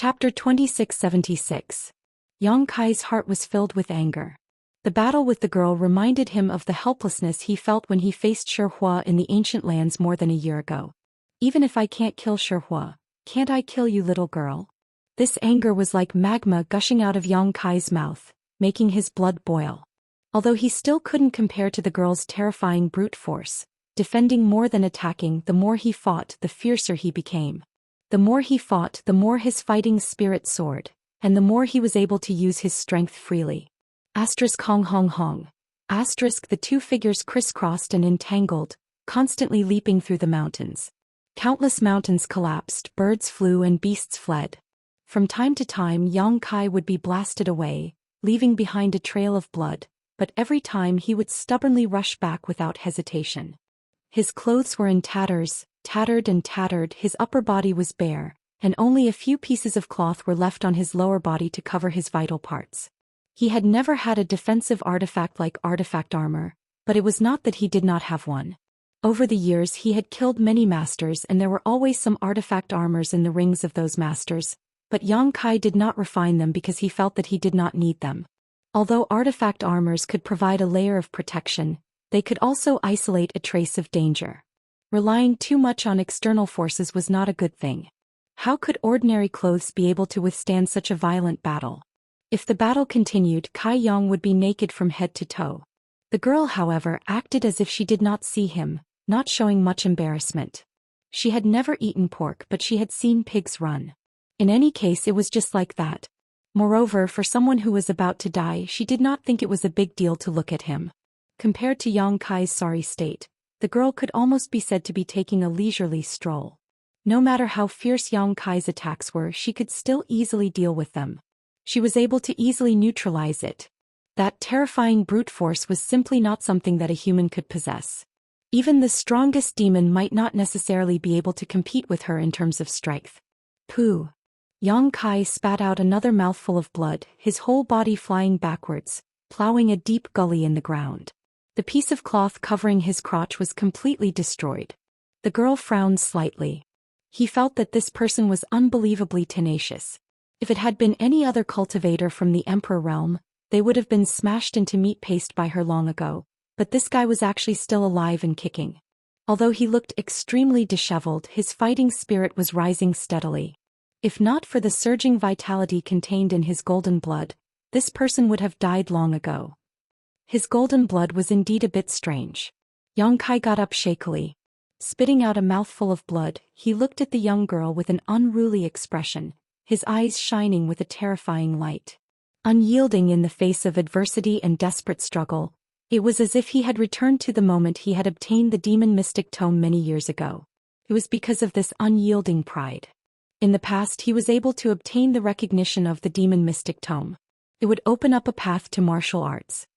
Chapter 2676. Yang Kai's heart was filled with anger. The battle with the girl reminded him of the helplessness he felt when he faced Shihua in the ancient lands more than a year ago. Even if I can't kill Shihua, can't I kill you, little girl? This anger was like magma gushing out of Yang Kai's mouth, making his blood boil. Although he still couldn't compare to the girl's terrifying brute force, defending more than attacking, the more he fought, the fiercer he became. The more he fought, the more his fighting spirit soared, and the more he was able to use his strength freely. Hong hong hong. The two figures crisscrossed and entangled, constantly leaping through the mountains. Countless mountains collapsed, birds flew and beasts fled. From time to time Yang Kai would be blasted away, leaving behind a trail of blood, but every time he would stubbornly rush back without hesitation. His clothes were in tatters, tattered and tattered, his upper body was bare, and only a few pieces of cloth were left on his lower body to cover his vital parts. He had never had a defensive artifact like artifact armor, but it was not that he did not have one. Over the years he had killed many masters and there were always some artifact armors in the rings of those masters, but Yang Kai did not refine them because he felt that he did not need them. Although artifact armors could provide a layer of protection, they could also isolate a trace of danger. Relying too much on external forces was not a good thing. How could ordinary clothes be able to withstand such a violent battle? If the battle continued, Kai Yang would be naked from head to toe. The girl, however, acted as if she did not see him, not showing much embarrassment. She had never eaten pork, but she had seen pigs run. In any case, it was just like that. Moreover, for someone who was about to die, she did not think it was a big deal to look at him. Compared to Yang Kai's sorry state, the girl could almost be said to be taking a leisurely stroll. No matter how fierce Yang Kai's attacks were, she could still easily deal with them. She was able to easily neutralize it. That terrifying brute force was simply not something that a human could possess. Even the strongest demon might not necessarily be able to compete with her in terms of strength. Pooh! Yang Kai spat out another mouthful of blood, his whole body flying backwards, plowing a deep gully in the ground. The piece of cloth covering his crotch was completely destroyed. The girl frowned slightly. He felt that this person was unbelievably tenacious. If it had been any other cultivator from the Emperor realm, they would have been smashed into meat paste by her long ago, but this guy was actually still alive and kicking. Although he looked extremely disheveled, his fighting spirit was rising steadily. If not for the surging vitality contained in his golden blood, this person would have died long ago. His golden blood was indeed a bit strange. Yang Kai got up shakily. Spitting out a mouthful of blood, he looked at the young girl with an unruly expression, his eyes shining with a terrifying light. Unyielding in the face of adversity and desperate struggle, it was as if he had returned to the moment he had obtained the demon mystic tome many years ago. It was because of this unyielding pride. In the past he was able to obtain the recognition of the demon mystic tome. It would open up a path to martial arts.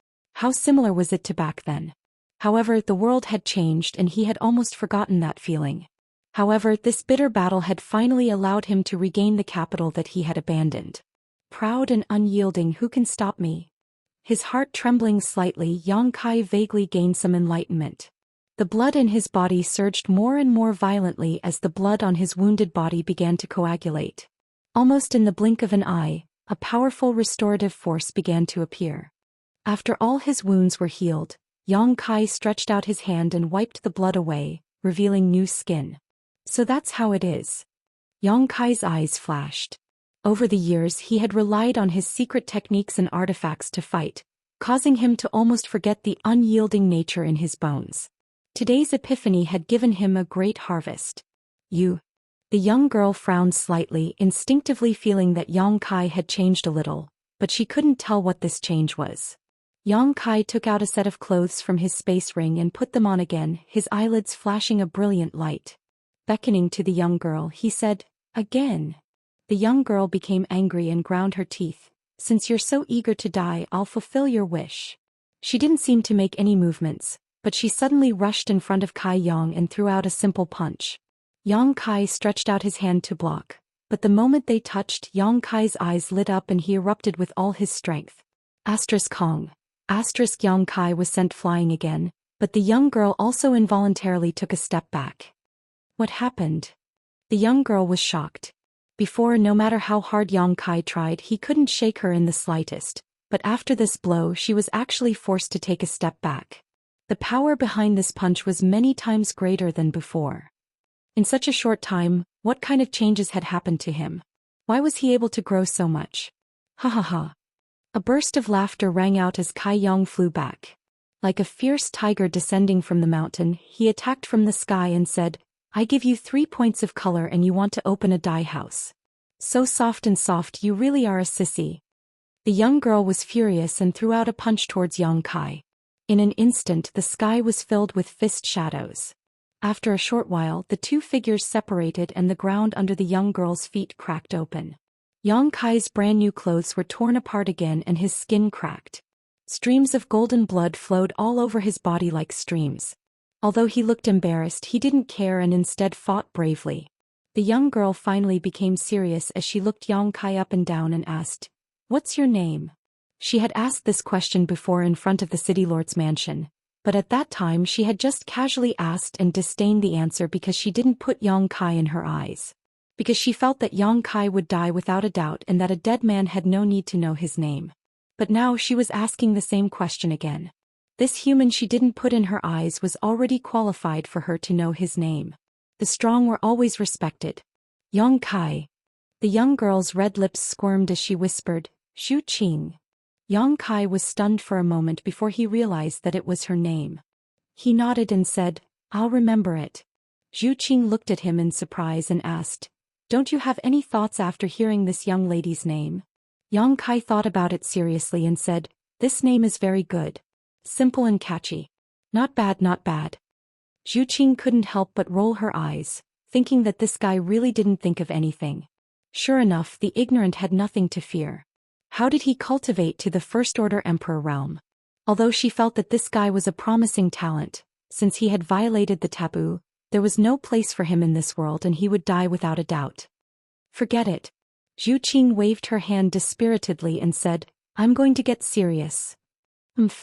How similar was it to back then? However, the world had changed and he had almost forgotten that feeling. However, this bitter battle had finally allowed him to regain the capital that he had abandoned. Proud and unyielding, who can stop me? His heart trembling slightly, Yang Kai vaguely gained some enlightenment. The blood in his body surged more and more violently as the blood on his wounded body began to coagulate. Almost in the blink of an eye, a powerful restorative force began to appear. After all his wounds were healed, Yang Kai stretched out his hand and wiped the blood away, revealing new skin. So that's how it is. Yang Kai's eyes flashed. Over the years he had relied on his secret techniques and artifacts to fight, causing him to almost forget the unyielding nature in his bones. Today's epiphany had given him a great harvest. You. The young girl frowned slightly, instinctively feeling that Yang Kai had changed a little, but she couldn't tell what this change was. Yang Kai took out a set of clothes from his space ring and put them on again, his eyelids flashing a brilliant light. Beckoning to the young girl, he said, "Again." The young girl became angry and ground her teeth. "Since you're so eager to die, I'll fulfill your wish." She didn't seem to make any movements, but she suddenly rushed in front of Kai Yang and threw out a simple punch. Yang Kai stretched out his hand to block, but the moment they touched, Yang Kai's eyes lit up and he erupted with all his strength. Kong. Yang Kai was sent flying again, but the young girl also involuntarily took a step back. What happened? The young girl was shocked. Before, no matter how hard Yang Kai tried, he couldn't shake her in the slightest, but after this blow she was actually forced to take a step back. The power behind this punch was many times greater than before. In such a short time, what kind of changes had happened to him? Why was he able to grow so much? Ha ha ha. A burst of laughter rang out as Kai Yang flew back. Like a fierce tiger descending from the mountain, he attacked from the sky and said, "I give you 3 points of color and you want to open a dye house. So soft and soft, you really are a sissy." The young girl was furious and threw out a punch towards Yang Kai. In an instant the sky was filled with fist shadows. After a short while the two figures separated and the ground under the young girl's feet cracked open. Yang Kai's brand new clothes were torn apart again and his skin cracked. Streams of golden blood flowed all over his body like streams. Although he looked embarrassed, he didn't care and instead fought bravely. The young girl finally became serious as she looked Yang Kai up and down and asked, "What's your name?" She had asked this question before in front of the city lord's mansion, but at that time she had just casually asked and disdained the answer because she didn't put Yang Kai in her eyes. Because she felt that Yang Kai would die without a doubt and that a dead man had no need to know his name. But now she was asking the same question again. This human she didn't put in her eyes was already qualified for her to know his name. The strong were always respected. Yang Kai. The young girl's red lips squirmed as she whispered, "Zhou Xian." Yang Kai was stunned for a moment before he realized that it was her name. He nodded and said, "I'll remember it." Zhou Xian looked at him in surprise and asked, "Don't you have any thoughts after hearing this young lady's name?" Yang Kai thought about it seriously and said, "This name is very good. Simple and catchy. Not bad, not bad." Zhou Xian couldn't help but roll her eyes, thinking that this guy really didn't think of anything. Sure enough, the ignorant had nothing to fear. How did he cultivate to the First Order Emperor realm? Although she felt that this guy was a promising talent, since he had violated the taboo, there was no place for him in this world and he would die without a doubt. Forget it. Zhou Xian waved her hand dispiritedly and said, "I'm going to get serious."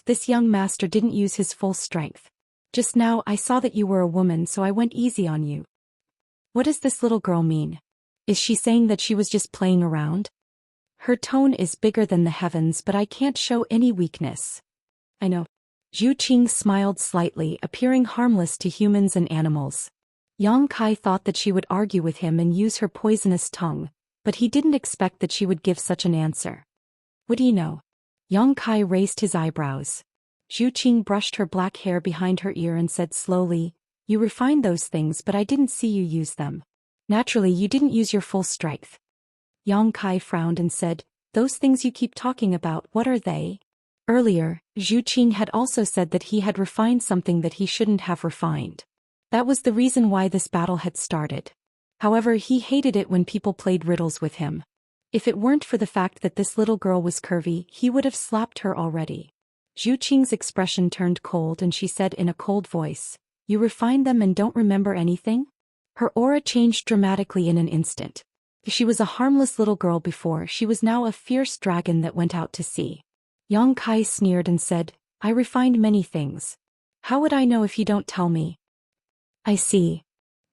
This young master didn't use his full strength. Just now I saw that you were a woman, so I went easy on you. What does this little girl mean? Is she saying that she was just playing around? Her tone is bigger than the heavens, but I can't show any weakness. I know. Zhou Xian smiled slightly, appearing harmless to humans and animals. Yang Kai thought that she would argue with him and use her poisonous tongue, but he didn't expect that she would give such an answer. What do you know? Yang Kai raised his eyebrows. Zhou Xian brushed her black hair behind her ear and said slowly, "You refined those things, but I didn't see you use them. Naturally, you didn't use your full strength." Yang Kai frowned and said, "Those things you keep talking about, what are they?" Earlier, Zhou Xian had also said that he had refined something that he shouldn't have refined. That was the reason why this battle had started. However, he hated it when people played riddles with him. If it weren't for the fact that this little girl was curvy, he would have slapped her already. Zhou Qian's expression turned cold and she said in a cold voice, "You refined them and don't remember anything?" Her aura changed dramatically in an instant. If she was a harmless little girl before, she was now a fierce dragon that went out to sea. Yang Kai sneered and said, "I refined many things. How would I know if you don't tell me?" "I see."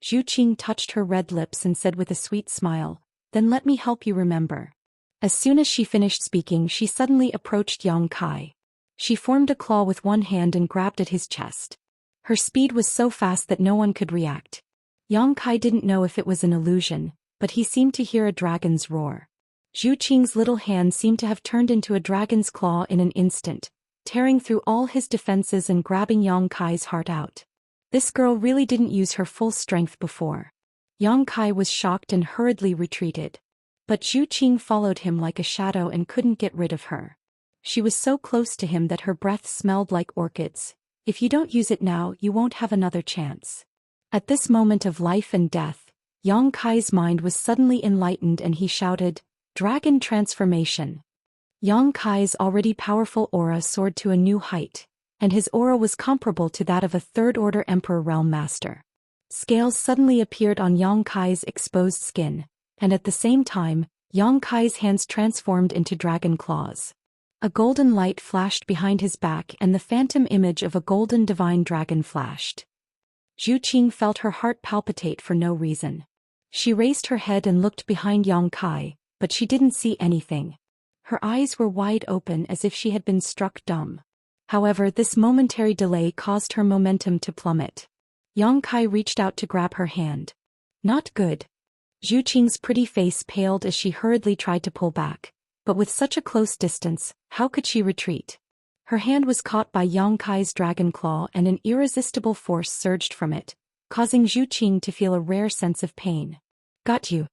Zhou Qian touched her red lips and said with a sweet smile, "Then let me help you remember." As soon as she finished speaking, she suddenly approached Yang Kai. She formed a claw with one hand and grabbed at his chest. Her speed was so fast that no one could react. Yang Kai didn't know if it was an illusion, but he seemed to hear a dragon's roar. Zhou Qian's little hand seemed to have turned into a dragon's claw in an instant, tearing through all his defenses and grabbing Yang Kai's heart out. This girl really didn't use her full strength before. Yang Kai was shocked and hurriedly retreated. But Zhou Qian followed him like a shadow and couldn't get rid of her. She was so close to him that her breath smelled like orchids. "If you don't use it now, you won't have another chance." At this moment of life and death, Yang Kai's mind was suddenly enlightened and he shouted, "Dragon transformation." Yang Kai's already powerful aura soared to a new height, and his aura was comparable to that of a third-order Emperor Realm Master. Scales suddenly appeared on Yang Kai's exposed skin, and at the same time, Yang Kai's hands transformed into dragon claws. A golden light flashed behind his back and the phantom image of a golden divine dragon flashed. Zhou Qian felt her heart palpitate for no reason. She raised her head and looked behind Yang Kai, but she didn't see anything. Her eyes were wide open as if she had been struck dumb. However, this momentary delay caused her momentum to plummet. Yang Kai reached out to grab her hand. Not good. Zhu Qing's pretty face paled as she hurriedly tried to pull back. But with such a close distance, how could she retreat? Her hand was caught by Yang Kai's dragon claw and an irresistible force surged from it, causing Zhu Qing to feel a rare sense of pain. Got you.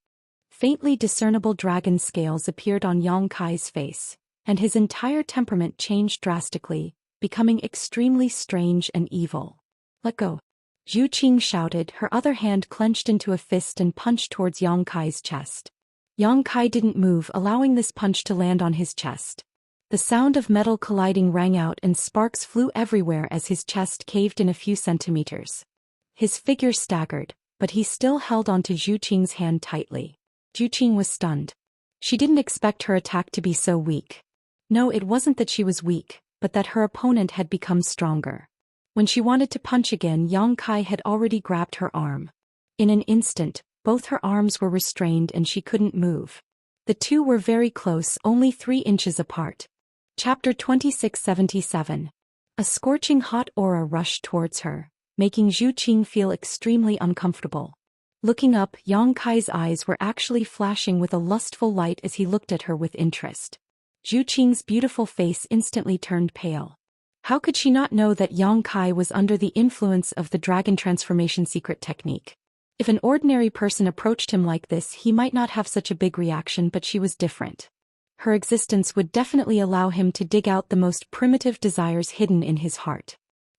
Faintly discernible dragon scales appeared on Yang Kai's face, and his entire temperament changed drastically, becoming extremely strange and evil. Let go. Zhu Qing shouted, her other hand clenched into a fist and punched towards Yang Kai's chest. Yang Kai didn't move, allowing this punch to land on his chest. The sound of metal colliding rang out and sparks flew everywhere as his chest caved in a few centimeters. His figure staggered, but he still held onto Zhu Qing's hand tightly. Zhu Qing was stunned. She didn't expect her attack to be so weak. No, it wasn't that she was weak, but that her opponent had become stronger. When she wanted to punch again, Yang Kai had already grabbed her arm. In an instant, both her arms were restrained and she couldn't move. The two were very close, only 3 inches apart. Chapter 2677. A scorching hot aura rushed towards her, making Zhu Qing feel extremely uncomfortable. Looking up, Yang Kai's eyes were actually flashing with a lustful light as he looked at her with interest. Zhu Qing's beautiful face instantly turned pale. How could she not know that Yang Kai was under the influence of the dragon transformation secret technique? If an ordinary person approached him like this, he might not have such a big reaction, but she was different. Her existence would definitely allow him to dig out the most primitive desires hidden in his heart.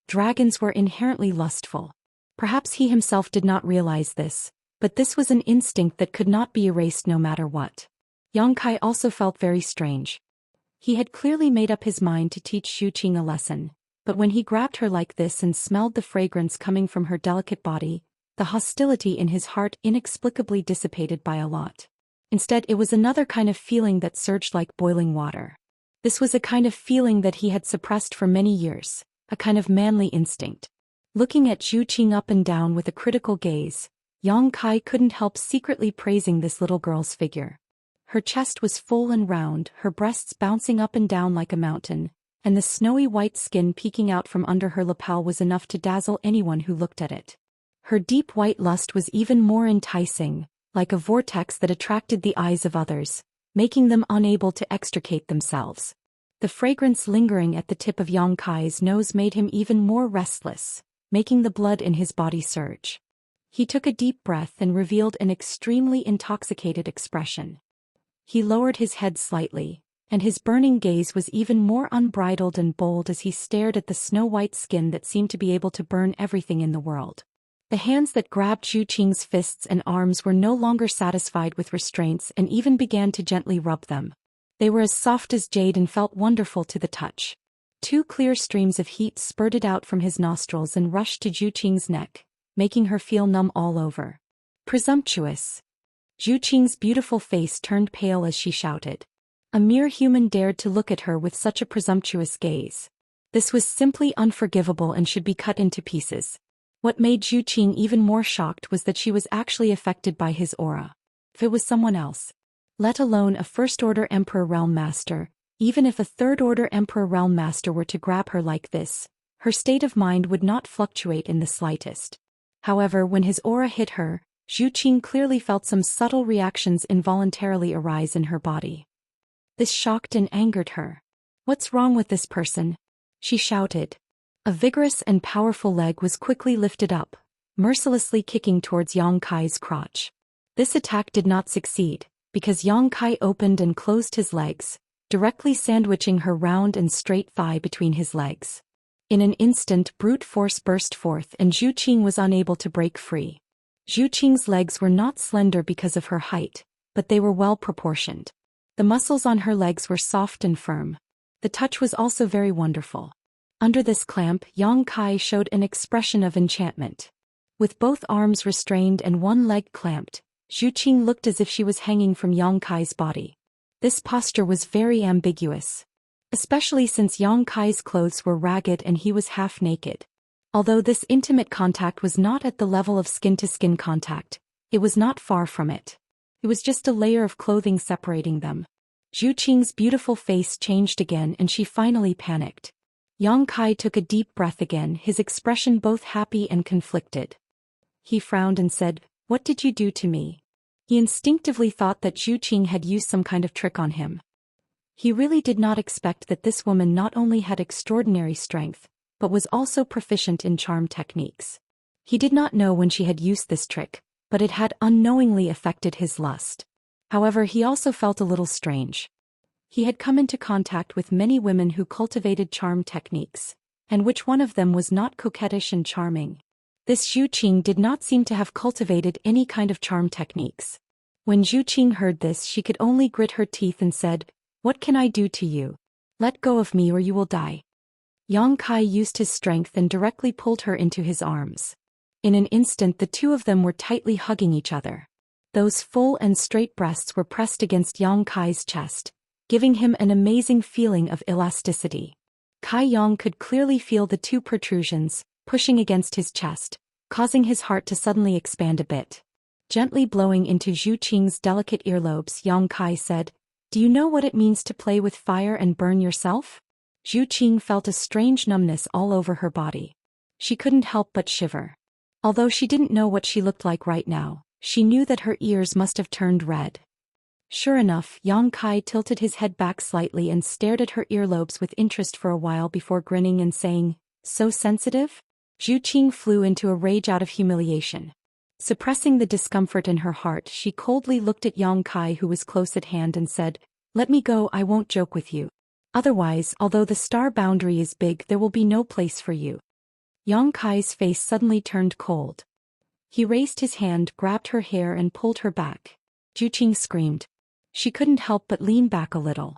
Dragons were inherently lustful. Perhaps he himself did not realize this, but this was an instinct that could not be erased no matter what. Yang Kai also felt very strange. He had clearly made up his mind to teach Zhu Qing a lesson, but when he grabbed her like this and smelled the fragrance coming from her delicate body, the hostility in his heart inexplicably dissipated by a lot. Instead, it was another kind of feeling that surged like boiling water. This was a kind of feeling that he had suppressed for many years, a kind of manly instinct. Looking at Zhu Qing up and down with a critical gaze, Yang Kai couldn't help secretly praising this little girl's figure. Her chest was full and round, her breasts bouncing up and down like a mountain, and the snowy white skin peeking out from under her lapel was enough to dazzle anyone who looked at it. Her deep white lust was even more enticing, like a vortex that attracted the eyes of others, making them unable to extricate themselves. The fragrance lingering at the tip of Yang Kai's nose made him even more restless, making the blood in his body surge. He took a deep breath and revealed an extremely intoxicated expression. He lowered his head slightly, and his burning gaze was even more unbridled and bold as he stared at the snow-white skin that seemed to be able to burn everything in the world. The hands that grabbed Zhu Qing's fists and arms were no longer satisfied with restraints and even began to gently rub them. They were as soft as jade and felt wonderful to the touch. 2 clear streams of heat spurted out from his nostrils and rushed to Zhu Qing's neck, making her feel numb all over. Presumptuous. Zhu Qing's beautiful face turned pale as she shouted. A mere human dared to look at her with such a presumptuous gaze. This was simply unforgivable and should be cut into pieces. What made Zhu Qing even more shocked was that she was actually affected by his aura. If it was someone else, let alone a First-Order Emperor Realm Master, even if a Third-Order Emperor Realm Master were to grab her like this, her state of mind would not fluctuate in the slightest. However, when his aura hit her, Zhu Qing clearly felt some subtle reactions involuntarily arise in her body. This shocked and angered her. "What's wrong with this person?" she shouted. A vigorous and powerful leg was quickly lifted up, mercilessly kicking towards Yang Kai's crotch. This attack did not succeed, because Yang Kai opened and closed his legs, directly sandwiching her round and straight thigh between his legs. In an instant, brute force burst forth and Zhu Qing was unable to break free. Zhu Qing's legs were not slender because of her height, but they were well proportioned. The muscles on her legs were soft and firm. The touch was also very wonderful. Under this clamp, Yang Kai showed an expression of enchantment. With both arms restrained and one leg clamped, Zhu Qing looked as if she was hanging from Yang Kai's body. This posture was very ambiguous, especially since Yang Kai's clothes were ragged and he was half naked. Although this intimate contact was not at the level of skin-to-skin contact, It was not far from it. It was just a layer of clothing separating them. Zhu Qing's beautiful face changed again and she finally panicked. Yang Kai took a deep breath again, his expression both happy and conflicted. He frowned and said, "What did you do to me?" He instinctively thought that Zhu Qing had used some kind of trick on him. He really did not expect that this woman not only had extraordinary strength, but was also proficient in charm techniques. He did not know when she had used this trick, but it had unknowingly affected his lust. However, he also felt a little strange. He had come into contact with many women who cultivated charm techniques, and which one of them was not coquettish and charming? This Zhu Qing did not seem to have cultivated any kind of charm techniques. When Zhu Qing heard this, she could only grit her teeth and said, "What can I do to you? Let go of me or you will die." Yang Kai used his strength and directly pulled her into his arms. In an instant the two of them were tightly hugging each other. Those full and straight breasts were pressed against Yang Kai's chest, giving him an amazing feeling of elasticity. Kai Yang could clearly feel the two protrusions, pushing against his chest, causing his heart to suddenly expand a bit. Gently blowing into Zhu Qing's delicate earlobes, Yang Kai said, "Do you know what it means to play with fire and burn yourself?" Zhu Qing felt a strange numbness all over her body. She couldn't help but shiver. Although she didn't know what she looked like right now, she knew that her ears must have turned red. Sure enough, Yang Kai tilted his head back slightly and stared at her earlobes with interest for a while before grinning and saying, "So sensitive?" Zhu Qing flew into a rage out of humiliation. Suppressing the discomfort in her heart, she coldly looked at Yang Kai, who was close at hand, and said, "Let me go, I won't joke with you. Otherwise, although the star boundary is big, there will be no place for you." Yang Kai's face suddenly turned cold. He raised his hand, grabbed her hair and pulled her back. Zhu Qing screamed. She couldn't help but lean back a little.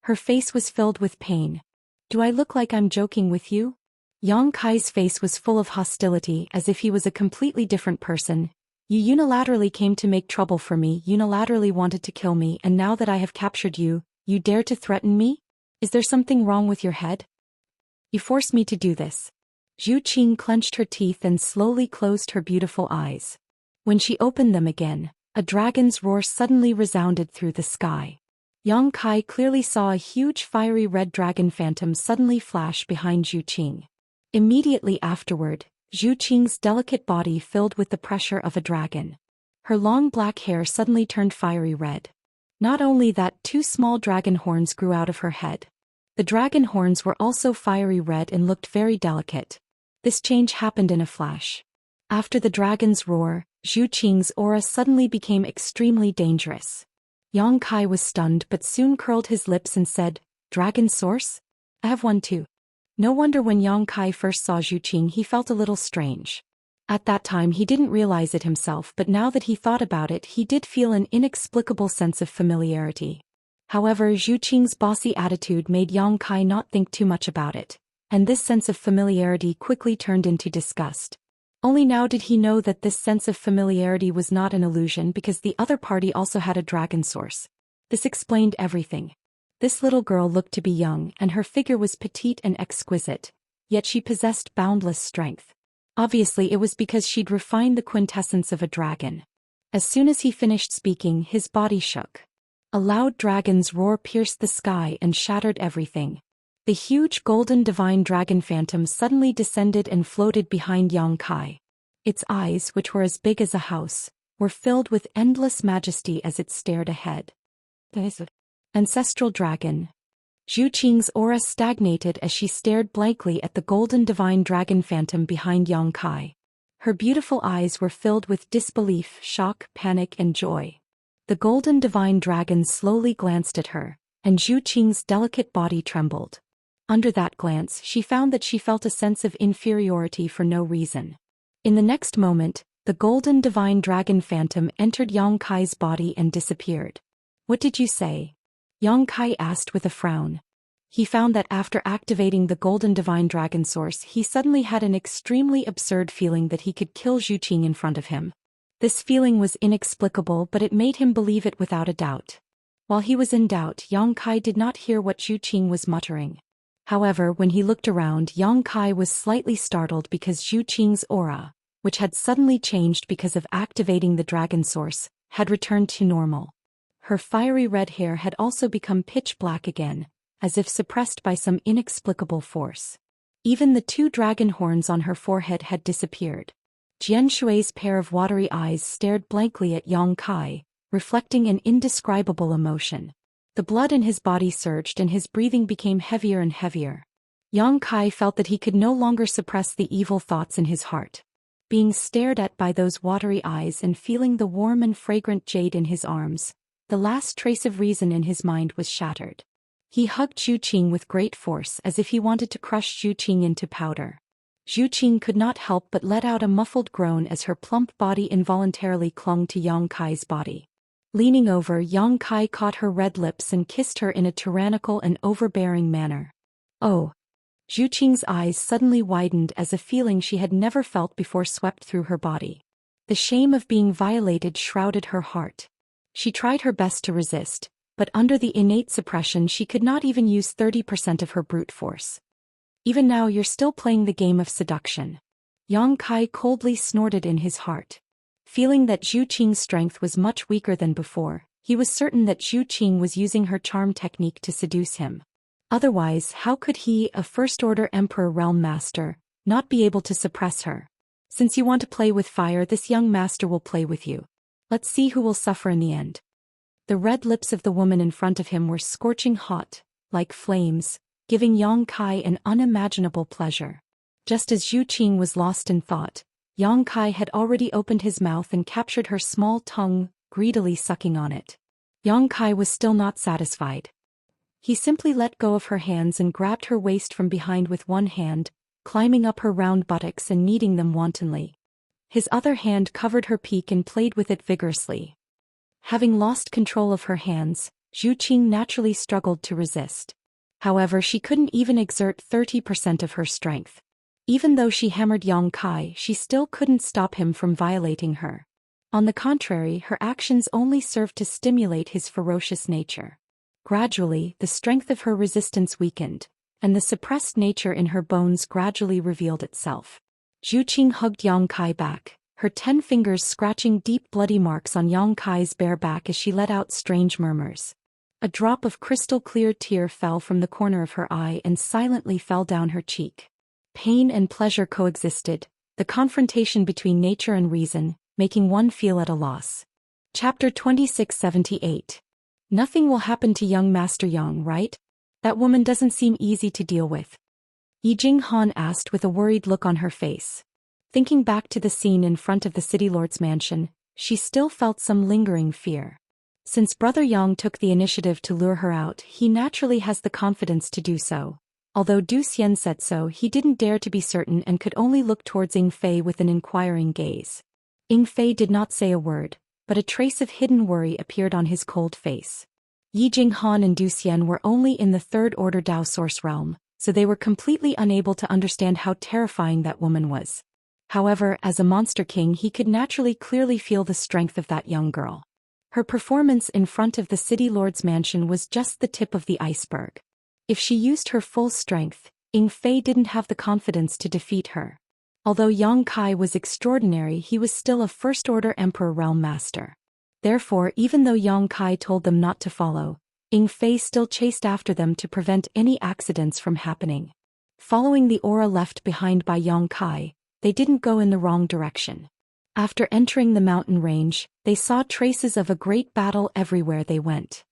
Her face was filled with pain. "Do I look like I'm joking with you?" Yang Kai's face was full of hostility, as if he was a completely different person. "You unilaterally came to make trouble for me, unilaterally wanted to kill me, and now that I have captured you, you dare to threaten me? Is there something wrong with your head? You forced me to do this." Zhu Qing clenched her teeth and slowly closed her beautiful eyes. When she opened them again, a dragon's roar suddenly resounded through the sky. Yang Kai clearly saw a huge fiery red dragon phantom suddenly flash behind Zhu Qing. Immediately afterward, Zhu Qing's delicate body filled with the pressure of a dragon. Her long black hair suddenly turned fiery red. Not only that, two small dragon horns grew out of her head. The dragon horns were also fiery red and looked very delicate. This change happened in a flash. After the dragon's roar, Zhu Qing's aura suddenly became extremely dangerous. Yang Kai was stunned but soon curled his lips and said, "Dragon source? I have one too." No wonder when Yang Kai first saw Zhu Qing he felt a little strange. At that time he didn't realize it himself, but now that he thought about it he did feel an inexplicable sense of familiarity. However, Zhu Qing's bossy attitude made Yang Kai not think too much about it, and this sense of familiarity quickly turned into disgust. Only now did he know that this sense of familiarity was not an illusion, because the other party also had a dragon source. This explained everything. This little girl looked to be young and her figure was petite and exquisite, yet she possessed boundless strength. Obviously it was because she'd refined the quintessence of a dragon. As soon as he finished speaking, his body shook. A loud dragon's roar pierced the sky and shattered everything. The huge golden divine dragon phantom suddenly descended and floated behind Yang Kai. Its eyes, which were as big as a house, were filled with endless majesty as it stared ahead. The ancestral dragon. Zhu Qing's aura stagnated as she stared blankly at the golden divine dragon phantom behind Yang Kai. Her beautiful eyes were filled with disbelief, shock, panic and joy. The golden divine dragon slowly glanced at her, and Zhu Qing's delicate body trembled. Under that glance she found that she felt a sense of inferiority for no reason. In the next moment, the golden divine dragon phantom entered Yang Kai's body and disappeared. "What did you say?" Yang Kai asked with a frown. He found that after activating the golden divine dragon source he suddenly had an extremely absurd feeling that he could kill Zhu Qing in front of him. This feeling was inexplicable, but it made him believe it without a doubt. While he was in doubt, Yang Kai did not hear what Zhu Qing was muttering. However, when he looked around, Yang Kai was slightly startled because Zhu Qing's aura, which had suddenly changed because of activating the dragon source, had returned to normal. Her fiery red hair had also become pitch black again, as if suppressed by some inexplicable force. Even the 2 dragon horns on her forehead had disappeared. Jian Shui's pair of watery eyes stared blankly at Yang Kai, reflecting an indescribable emotion. The blood in his body surged and his breathing became heavier and heavier. Yang Kai felt that he could no longer suppress the evil thoughts in his heart. Being stared at by those watery eyes and feeling the warm and fragrant jade in his arms, the last trace of reason in his mind was shattered. He hugged Zhu Qing with great force as if he wanted to crush Zhu Qing into powder. Zhu Qing could not help but let out a muffled groan as her plump body involuntarily clung to Yang Kai's body. Leaning over, Yang Kai caught her red lips and kissed her in a tyrannical and overbearing manner. Oh! Zhu Qing's eyes suddenly widened as a feeling she had never felt before swept through her body. The shame of being violated shrouded her heart. She tried her best to resist, but under the innate suppression she could not even use 30% of her brute force. Even now you're still playing the game of seduction. Yang Kai coldly snorted in his heart. Feeling that Zhu Qing's strength was much weaker than before, he was certain that Zhu Qing was using her charm technique to seduce him. Otherwise, how could he, a first-order Emperor Realm Master, not be able to suppress her? Since you want to play with fire, this young master will play with you. Let's see who will suffer in the end. The red lips of the woman in front of him were scorching hot, like flames, giving Yang Kai an unimaginable pleasure. Just as Zhu Qing was lost in thought, Yang Kai had already opened his mouth and captured her small tongue, greedily sucking on it. Yang Kai was still not satisfied. He simply let go of her hands and grabbed her waist from behind with one hand, climbing up her round buttocks and kneading them wantonly. His other hand covered her peak and played with it vigorously. Having lost control of her hands, Zhu Qing naturally struggled to resist. However, she couldn't even exert 30% of her strength. Even though she hammered Yang Kai, she still couldn't stop him from violating her. On the contrary, her actions only served to stimulate his ferocious nature. Gradually, the strength of her resistance weakened, and the suppressed nature in her bones gradually revealed itself. Zhu Qing hugged Yang Kai back, her 10 fingers scratching deep bloody marks on Yang Kai's bare back as she let out strange murmurs. A drop of crystal-clear tear fell from the corner of her eye and silently fell down her cheek. Pain and pleasure coexisted, the confrontation between nature and reason, making one feel at a loss. Chapter 2678. Nothing will happen to young Master Yang, right? That woman doesn't seem easy to deal with. Yi Jinghan asked with a worried look on her face. Thinking back to the scene in front of the city lord's mansion, she still felt some lingering fear. Since Brother Yang took the initiative to lure her out, he naturally has the confidence to do so. Although Zhou Xian said so, he didn't dare to be certain and could only look towards Ying Fei with an inquiring gaze. Ying Fei did not say a word, but a trace of hidden worry appeared on his cold face. Yi Jinghan and Zhou Xian were only in the third-order Dao source realm, so they were completely unable to understand how terrifying that woman was. However, as a monster king, he could naturally clearly feel the strength of that young girl. Her performance in front of the city lord's mansion was just the tip of the iceberg. If she used her full strength, Ying Fei didn't have the confidence to defeat her. Although Yang Kai was extraordinary, he was still a first-order Emperor Realm Master. Therefore, even though Yang Kai told them not to follow, Ying Fei still chased after them to prevent any accidents from happening. Following the aura left behind by Yang Kai, they didn't go in the wrong direction. After entering the mountain range, they saw traces of a great battle everywhere they went.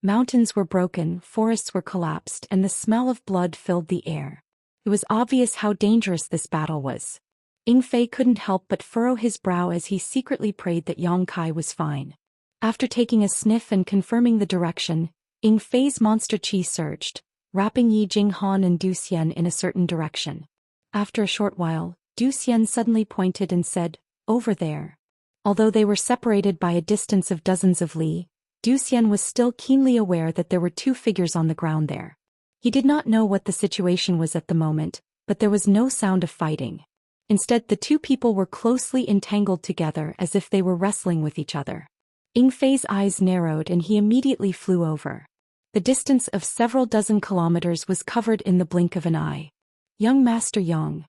Mountains were broken, forests were collapsed, and the smell of blood filled the air. It was obvious how dangerous this battle was. Ying Fei couldn't help but furrow his brow as he secretly prayed that Yang Kai was fine. After taking a sniff and confirming the direction, Ying Fei's monster chi surged, wrapping Yi Jinghan and Zhou Xian in a certain direction. After a short while, Zhou Xian suddenly pointed and said, "Over there." Although they were separated by a distance of dozens of li, Zhou Xian was still keenly aware that there were 2 figures on the ground there. He did not know what the situation was at the moment, but there was no sound of fighting. Instead, the 2 people were closely entangled together as if they were wrestling with each other. Ying Fei's eyes narrowed and he immediately flew over. The distance of several dozen kilometers was covered in the blink of an eye. "Young Master Yang."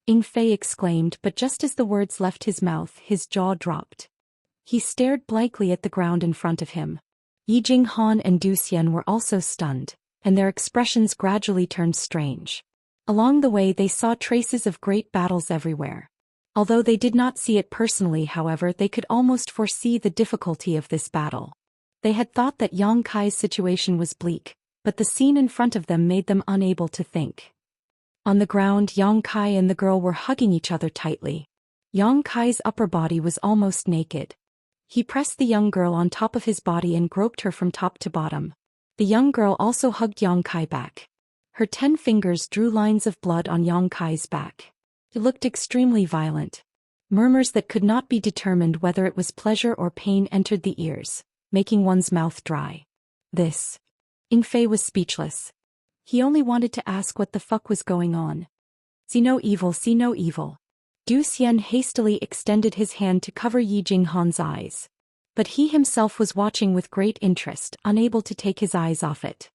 Fei exclaimed, but just as the words left his mouth, his jaw dropped. He stared blankly at the ground in front of him. Han and Zhou Xian were also stunned, and their expressions gradually turned strange. Along the way they saw traces of great battles everywhere. Although they did not see it personally, however, they could almost foresee the difficulty of this battle. They had thought that Yang Kai's situation was bleak, but the scene in front of them made them unable to think. On the ground, Yang Kai and the girl were hugging each other tightly. Yang Kai's upper body was almost naked. He pressed the young girl on top of his body and groped her from top to bottom. The young girl also hugged Yang Kai back. Her 10 fingers drew lines of blood on Yang Kai's back. It looked extremely violent. Murmurs that could not be determined whether it was pleasure or pain entered the ears, making one's mouth dry. This. Fei was speechless. He only wanted to ask what the fuck was going on. See no evil, see no evil. Zhou Xian hastily extended his hand to cover Han's eyes. But he himself was watching with great interest, unable to take his eyes off it.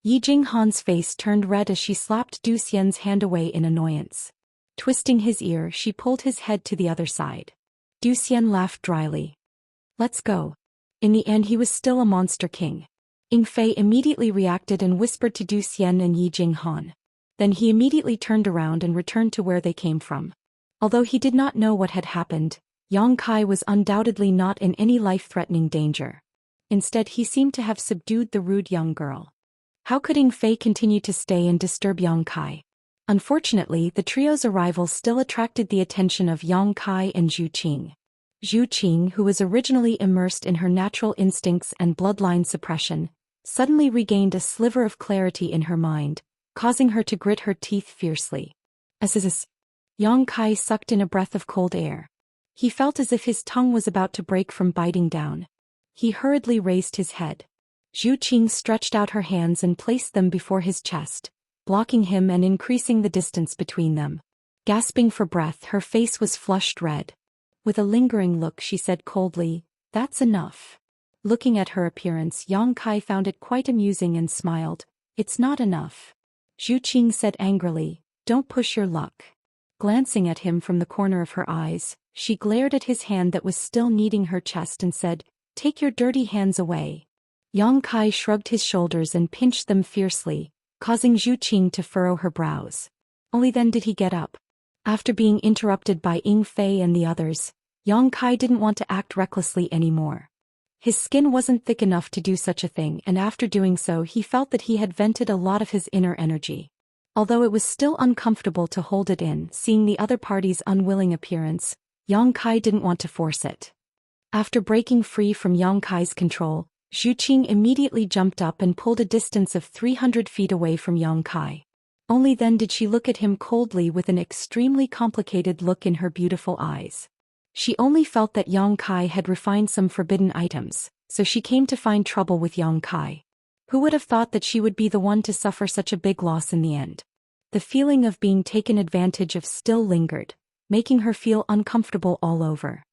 Han's face turned red as she slapped Zhou Xian's hand away in annoyance. Twisting his ear, she pulled his head to the other side. Zhou Xian laughed dryly. Let's go. In the end he was still a monster king. Fei immediately reacted and whispered to Zhou Xian and Han. Then he immediately turned around and returned to where they came from. Although he did not know what had happened, Yang Kai was undoubtedly not in any life-threatening danger. Instead he seemed to have subdued the rude young girl. How could Fei continue to stay and disturb Yang Kai? Unfortunately, the trio's arrival still attracted the attention of Yang Kai and Zhu Qing. Zhu Qing, who was originally immersed in her natural instincts and bloodline suppression, suddenly regained a sliver of clarity in her mind, causing her to grit her teeth fiercely. Yang Kai sucked in a breath of cold air. He felt as if his tongue was about to break from biting down. He hurriedly raised his head. Zhu Qing stretched out her hands and placed them before his chest, blocking him and increasing the distance between them. Gasping for breath, her face was flushed red. With a lingering look she said coldly, "That's enough." Looking at her appearance, Yang Kai found it quite amusing and smiled. "It's not enough." Zhu Qing said angrily, "Don't push your luck." Glancing at him from the corner of her eyes, she glared at his hand that was still kneading her chest and said, "Take your dirty hands away." Yang Kai shrugged his shoulders and pinched them fiercely, causing Zhu Qing to furrow her brows. Only then did he get up. After being interrupted by Fei and the others, Yang Kai didn't want to act recklessly anymore. His skin wasn't thick enough to do such a thing, and after doing so he felt that he had vented a lot of his inner energy. Although it was still uncomfortable to hold it in, seeing the other party's unwilling appearance, Yang Kai didn't want to force it. After breaking free from Yang Kai's control, Zhu Qing immediately jumped up and pulled a distance of 300 feet away from Yang Kai. Only then did she look at him coldly with an extremely complicated look in her beautiful eyes. She only felt that Yang Kai had refined some forbidden items, so she came to find trouble with Yang Kai. Who would have thought that she would be the one to suffer such a big loss in the end? The feeling of being taken advantage of still lingered, making her feel uncomfortable all over.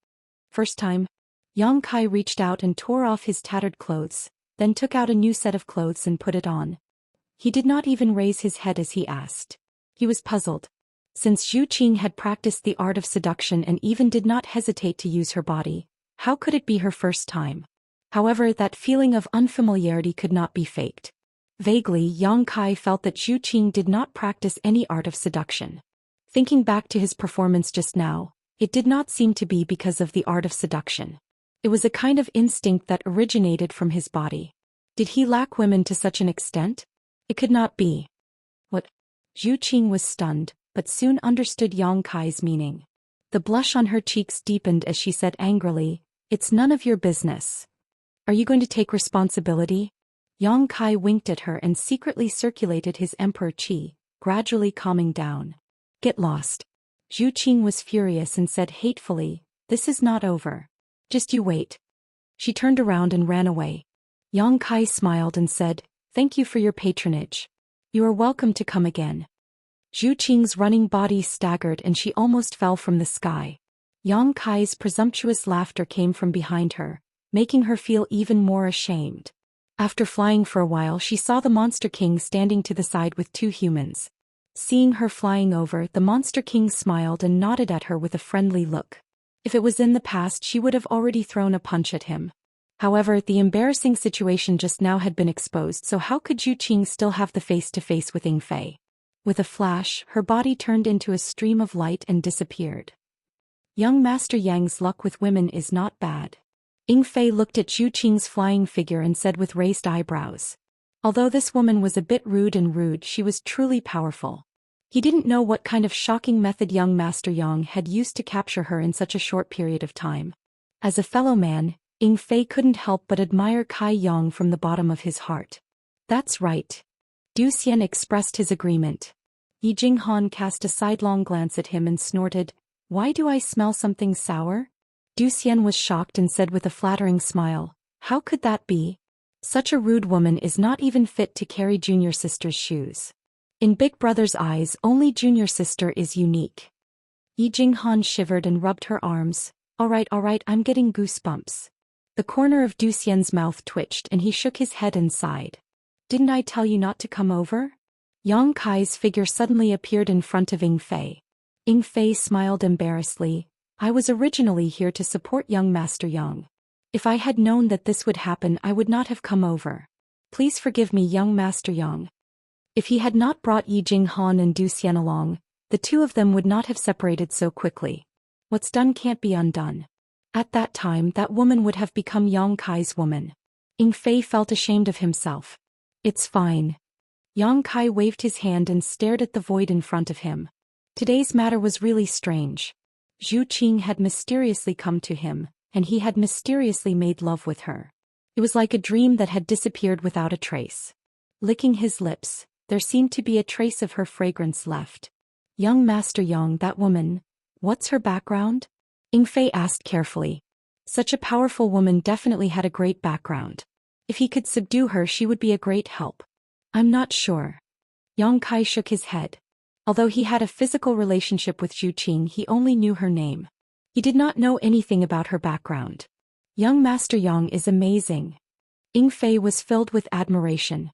First time, Yang Kai reached out and tore off his tattered clothes, then took out a new set of clothes and put it on. He did not even raise his head as he asked. He was puzzled. Since Zhu Qing had practiced the art of seduction and even did not hesitate to use her body, how could it be her first time? However, that feeling of unfamiliarity could not be faked. Vaguely, Yang Kai felt that Zhu Qing did not practice any art of seduction. Thinking back to his performance just now, it did not seem to be because of the art of seduction. It was a kind of instinct that originated from his body. Did he lack women to such an extent? It could not be. What? Zhu Qing was stunned, but soon understood Yang Kai's meaning. The blush on her cheeks deepened as she said angrily, "It's none of your business. Are you going to take responsibility?" Yang Kai winked at her and secretly circulated his emperor qi, gradually calming down. "Get lost." Zhu Qing was furious and said hatefully, "This is not over. Just you wait." She turned around and ran away. Yang Kai smiled and said, "Thank you for your patronage. You are welcome to come again." Zhu Qing's running body staggered and she almost fell from the sky. Yang Kai's presumptuous laughter came from behind her, making her feel even more ashamed. After flying for a while, she saw the Monster King standing to the side with 2 humans. Seeing her flying over, the Monster King smiled and nodded at her with a friendly look. If it was in the past, she would have already thrown a punch at him. However, the embarrassing situation just now had been exposed, so how could Zhu Qing still have the face-to-face with Ying Fei? With a flash, her body turned into a stream of light and disappeared. Young Master Yang's luck with women is not bad. Ying Fei looked at Zhu Qing's flying figure and said with raised eyebrows. Although this woman was a bit rude, she was truly powerful. He didn't know what kind of shocking method young Master Yang had used to capture her in such a short period of time. As a fellow man, Ying Fei couldn't help but admire Kai Yang from the bottom of his heart. That's right. Zhou Xian expressed his agreement. Yi Jinghan cast a sidelong glance at him and snorted, "Why do I smell something sour?" Zhou Xian was shocked and said with a flattering smile, "How could that be? Such a rude woman is not even fit to carry junior sister's shoes. In Big Brother's eyes, only junior sister is unique." Yi Jinghan shivered and rubbed her arms. All right, I'm getting goosebumps." The corner of Zhou Xian's mouth twitched and he shook his head and sighed. "Didn't I tell you not to come over?" Yang Kai's figure suddenly appeared in front of Ying Fei. Ying Fei smiled embarrassedly. "I was originally here to support young Master Yang. If I had known that this would happen, I would not have come over. Please forgive me, young Master Yang." If he had not brought Yi Jinghan and Zhou Xian along, the two of them would not have separated so quickly. What's done can't be undone. At that time, that woman would have become Yang Kai's woman. Ying Fei felt ashamed of himself. "It's fine." Yang Kai waved his hand and stared at the void in front of him. Today's matter was really strange. Zhu Qing had mysteriously come to him, and he had mysteriously made love with her. It was like a dream that had disappeared without a trace. Licking his lips, there seemed to be a trace of her fragrance left. "Young Master Yang, that woman, what's her background?" Ying Fei asked carefully. Such a powerful woman definitely had a great background. If he could subdue her, she would be a great help. "I'm not sure." Yang Kai shook his head. Although he had a physical relationship with Zhu Qing, he only knew her name. He did not know anything about her background. "Young Master Yang is amazing." Ying Fei was filled with admiration.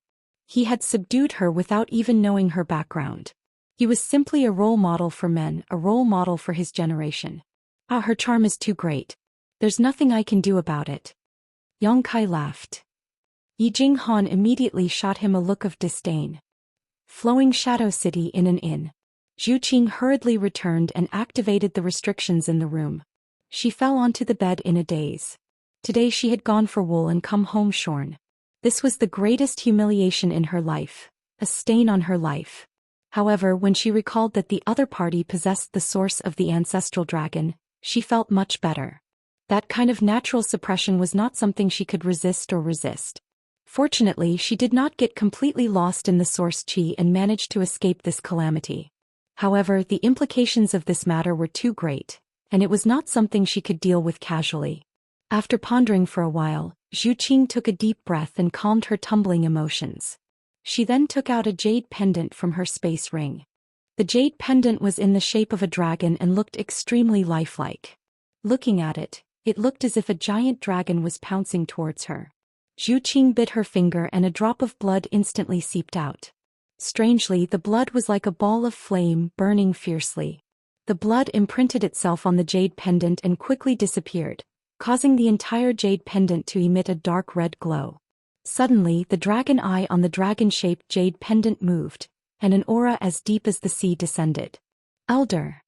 He had subdued her without even knowing her background. He was simply a role model for men, a role model for his generation. Her charm is too great. There's nothing I can do about it." Yang Kai laughed. Yi Jinghan immediately shot him a look of disdain. Flowing Shadow City in an inn. Zhu Qing hurriedly returned and activated the restrictions in the room. She fell onto the bed in a daze. Today she had gone for wool and come home shorn. This was the greatest humiliation in her life, a stain on her life. However, when she recalled that the other party possessed the source of the ancestral dragon, she felt much better. That kind of natural suppression was not something she could resist. Fortunately, she did not get completely lost in the source chi and managed to escape this calamity. However, the implications of this matter were too great, and it was not something she could deal with casually. After pondering for a while, Zhu Qing took a deep breath and calmed her tumbling emotions. She then took out a jade pendant from her space ring. The jade pendant was in the shape of a dragon and looked extremely lifelike. Looking at it, it looked as if a giant dragon was pouncing towards her. Zhu Qing bit her finger and a drop of blood instantly seeped out. Strangely, the blood was like a ball of flame burning fiercely. The blood imprinted itself on the jade pendant and quickly disappeared, causing the entire jade pendant to emit a dark red glow. Suddenly, the dragon eye on the dragon-shaped jade pendant moved, and an aura as deep as the sea descended. "Elder."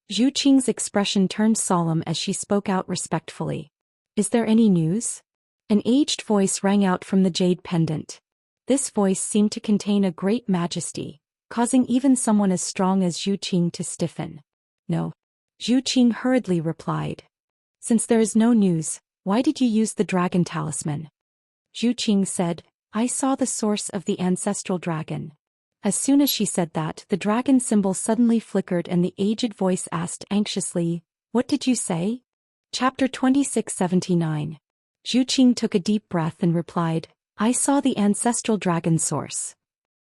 Zhu Qing's expression turned solemn as she spoke out respectfully. "Is there any news?" An aged voice rang out from the jade pendant. This voice seemed to contain a great majesty, causing even someone as strong as Zhu Qing to stiffen. "No." Zhu Qing hurriedly replied. "Since there is no news, why did you use the dragon talisman?" Zhu Qing said, "I saw the source of the ancestral dragon." As soon as she said that, the dragon symbol suddenly flickered and the aged voice asked anxiously, "What did you say?" Chapter 2679. Zhu Qing took a deep breath and replied, "I saw the ancestral dragon source."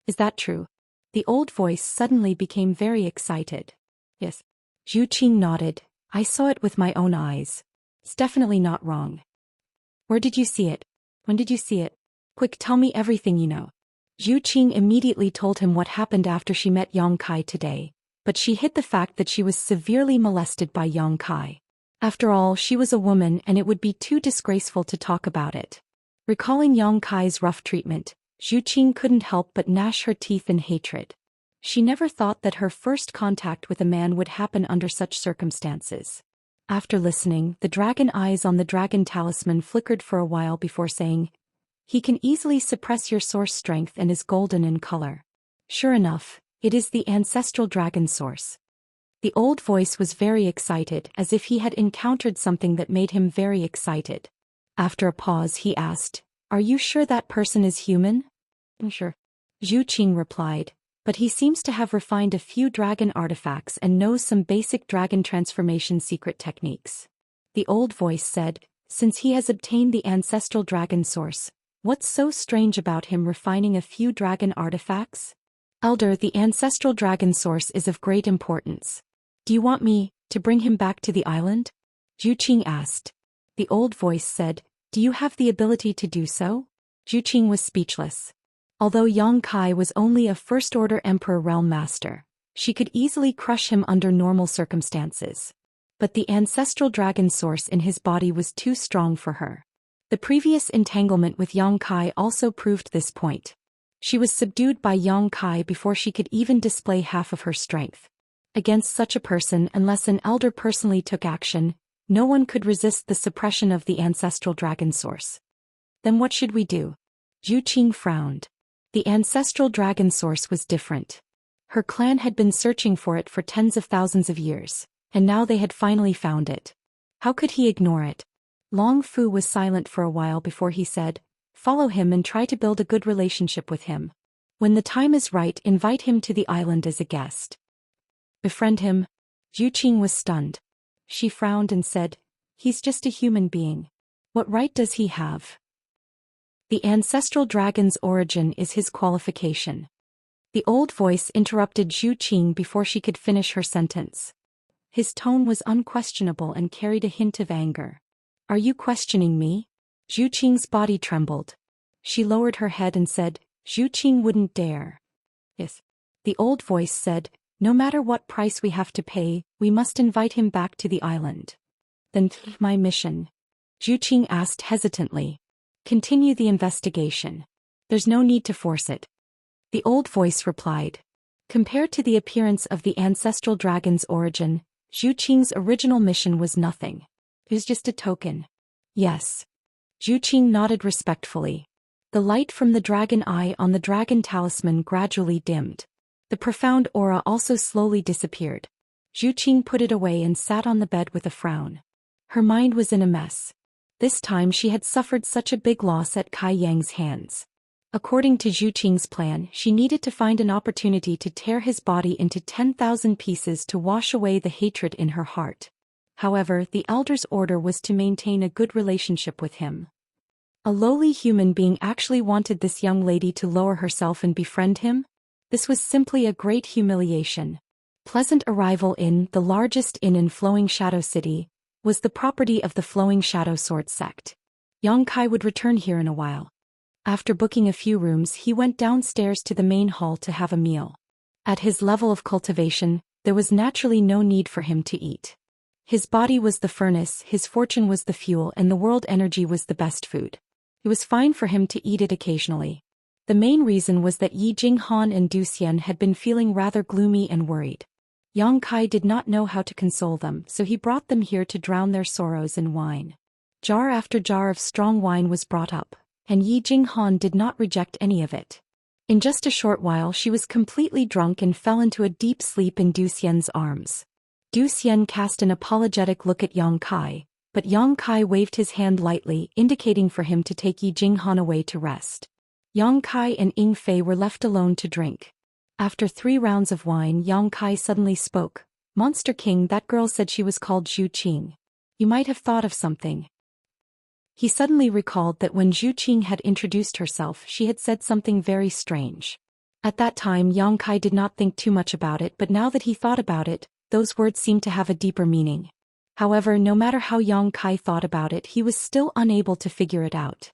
"Is that true?" The old voice suddenly became very excited. "Yes." Zhu Qing nodded. "I saw it with my own eyes. It's definitely not wrong." "Where did you see it? When did you see it? Quick, tell me everything you know." Zhu Qing immediately told him what happened after she met Yang Kai today, but she hid the fact that she was severely molested by Yang Kai. After all, she was a woman and it would be too disgraceful to talk about it. Recalling Yang Kai's rough treatment, Zhu Qing couldn't help but gnash her teeth in hatred. She never thought that her first contact with a man would happen under such circumstances. After listening, the dragon eyes on the dragon talisman flickered for a while before saying, "He can easily suppress your source strength and is golden in color." Sure enough, it is the ancestral dragon source. The old voice was very excited, as if he had encountered something that made him very excited. After a pause he asked, "Are you sure that person is human?" "Sure," Zhu Qing replied, "but he seems to have refined a few dragon artifacts and knows some basic dragon transformation secret techniques." The old voice said, "Since he has obtained the ancestral dragon source, what's so strange about him refining a few dragon artifacts?" "Elder, the ancestral dragon source is of great importance. Do you want me to bring him back to the island?" Zhu Qing asked. The old voice said, "Do you have the ability to do so?" Zhu Qing was speechless. Although Yang Kai was only a first-order Emperor Realm Master, she could easily crush him under normal circumstances. But the ancestral dragon source in his body was too strong for her. The previous entanglement with Yang Kai also proved this point. She was subdued by Yang Kai before she could even display half of her strength. Against such a person, unless an elder personally took action, no one could resist the suppression of the ancestral dragon source. "Then what should we do?" Zhu Qing frowned. The ancestral dragon source was different. Her clan had been searching for it for tens of thousands of years, and now they had finally found it. How could he ignore it? Long Fu was silent for a while before he said, "Follow him and try to build a good relationship with him. When the time is right, invite him to the island as a guest." "Befriend him?" Zhu Qing was stunned. She frowned and said, "He's just a human being. What right does he have?" "The ancestral dragon's origin is his qualification." The old voice interrupted Zhu Qing before she could finish her sentence. His tone was unquestionable and carried a hint of anger. "Are you questioning me?" Zhu Qing's body trembled. She lowered her head and said, "Zhu Qing wouldn't dare." "Yes." The old voice said, "No matter what price we have to pay, we must invite him back to the island." "Then my mission?" Zhu Qing asked hesitantly. "Continue the investigation. There's no need to force it." The old voice replied. Compared to the appearance of the ancestral dragon's origin, Zhu Qing's original mission was nothing. It was just a token. "Yes." Zhu Qing nodded respectfully. The light from the dragon eye on the dragon talisman gradually dimmed. The profound aura also slowly disappeared. Zhu Qing put it away and sat on the bed with a frown. Her mind was in a mess. This time she had suffered such a big loss at Kai Yang's hands. According to Zhu Qing's plan, she needed to find an opportunity to tear his body into 10,000 pieces to wash away the hatred in her heart. However, the elder's order was to maintain a good relationship with him. A lowly human being actually wanted this young lady to lower herself and befriend him? This was simply a great humiliation. Pleasant Arrival Inn, the largest inn in Flowing Shadow City, was the property of the Flowing Shadow Sword sect. Yang Kai would return here in a while. After booking a few rooms, he went downstairs to the main hall to have a meal. At his level of cultivation, there was naturally no need for him to eat. His body was the furnace, his fortune was the fuel, and the world energy was the best food. It was fine for him to eat it occasionally. The main reason was that Yi Jinghan and Zhou Xian had been feeling rather gloomy and worried. Yang Kai did not know how to console them, so he brought them here to drown their sorrows in wine. Jar after jar of strong wine was brought up, and Yi Jinghan did not reject any of it. In just a short while she was completely drunk and fell into a deep sleep in Zhou Xian's arms. Zhou Xian cast an apologetic look at Yang Kai, but Yang Kai waved his hand lightly, indicating for him to take Yi Jinghan away to rest. Yang Kai and Ying Fei were left alone to drink. After 3 rounds of wine, Yang Kai suddenly spoke. "Monster King, that girl said she was called Zhu Qing. You might have thought of something." He suddenly recalled that when Zhu Qing had introduced herself, she had said something very strange. At that time, Yang Kai did not think too much about it, but now that he thought about it, those words seemed to have a deeper meaning. However, no matter how Yang Kai thought about it, he was still unable to figure it out.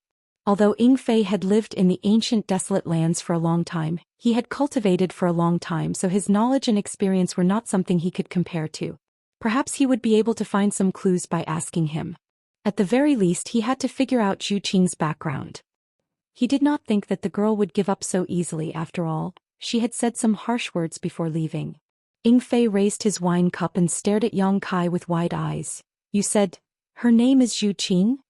Although Ying Fei had lived in the ancient desolate lands for a long time, he had cultivated for a long time, so his knowledge and experience were not something he could compare to. Perhaps he would be able to find some clues by asking him. At the very least, he had to figure out Zhu Qing's background. He did not think that the girl would give up so easily. After all, she had said some harsh words before leaving. Ying Fei raised his wine cup and stared at Yang Kai with wide eyes. "You said, her name is Zhu Qing?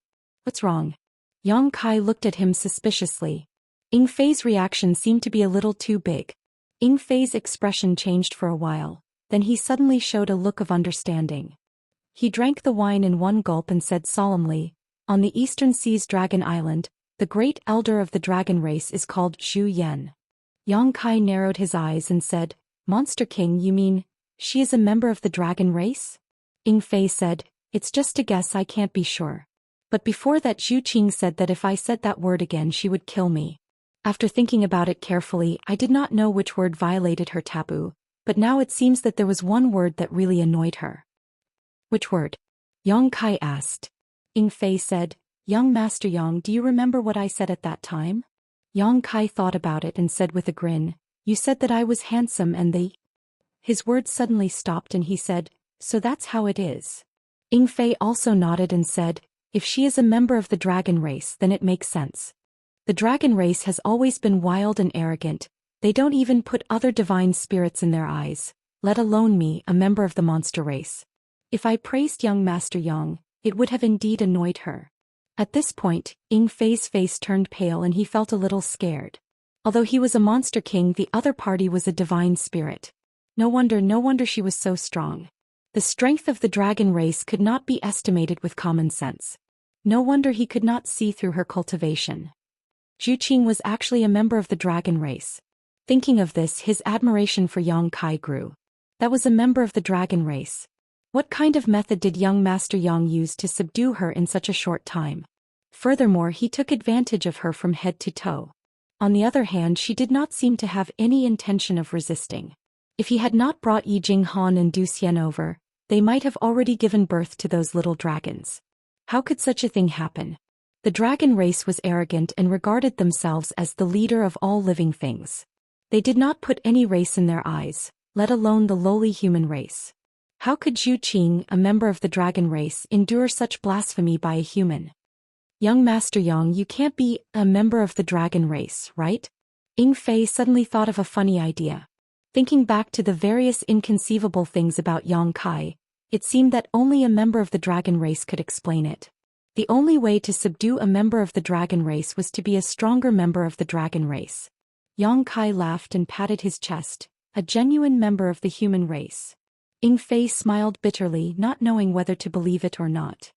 What's wrong?" Yang Kai looked at him suspiciously. Ying Fei's reaction seemed to be a little too big. Ying Fei's expression changed for a while, then he suddenly showed a look of understanding. He drank the wine in one gulp and said solemnly, "On the eastern sea's Dragon Island, the great elder of the dragon race is called Zhou Xian." Yang Kai narrowed his eyes and said, "Monster King, you mean, she is a member of the dragon race?" Ying Fei said, "It's just a guess, I can't be sure. But before that, Zhu Qing said that if I said that word again she would kill me. After thinking about it carefully, I did not know which word violated her taboo, but now it seems that there was one word that really annoyed her." "Which word?" Yang Kai asked. Ying Fei said, "Young Master Yang, do you remember what I said at that time?" Yang Kai thought about it and said with a grin, "You said that I was handsome and the—" His words suddenly stopped and he said, "So that's how it is." Ying Fei also nodded and said, "If she is a member of the dragon race, then it makes sense. The dragon race has always been wild and arrogant. They don't even put other divine spirits in their eyes, let alone me, a member of the monster race. If I praised young Master Yang, it would have indeed annoyed her." At this point, Ying Fei's face turned pale and he felt a little scared. Although he was a monster king, the other party was a divine spirit. No wonder she was so strong. The strength of the dragon race could not be estimated with common sense. No wonder he could not see through her cultivation. Zhu Qing was actually a member of the dragon race. Thinking of this, his admiration for Yang Kai grew. That was a member of the dragon race. What kind of method did young Master Yang use to subdue her in such a short time? Furthermore, he took advantage of her from head to toe. On the other hand, she did not seem to have any intention of resisting. If he had not brought Yi Jinghan and Zhou Xian over, they might have already given birth to those little dragons. How could such a thing happen? The dragon race was arrogant and regarded themselves as the leader of all living things. They did not put any race in their eyes, let alone the lowly human race. How could Zhu Qing, a member of the dragon race, endure such blasphemy by a human? "Young Master Yang, you can't be a member of the dragon race, right?" Ying Fei suddenly thought of a funny idea. Thinking back to the various inconceivable things about Yang Kai, it seemed that only a member of the dragon race could explain it. The only way to subdue a member of the dragon race was to be a stronger member of the dragon race. Yang Kai laughed and patted his chest, a genuine member of the human race. Ying Fei smiled bitterly, not knowing whether to believe it or not.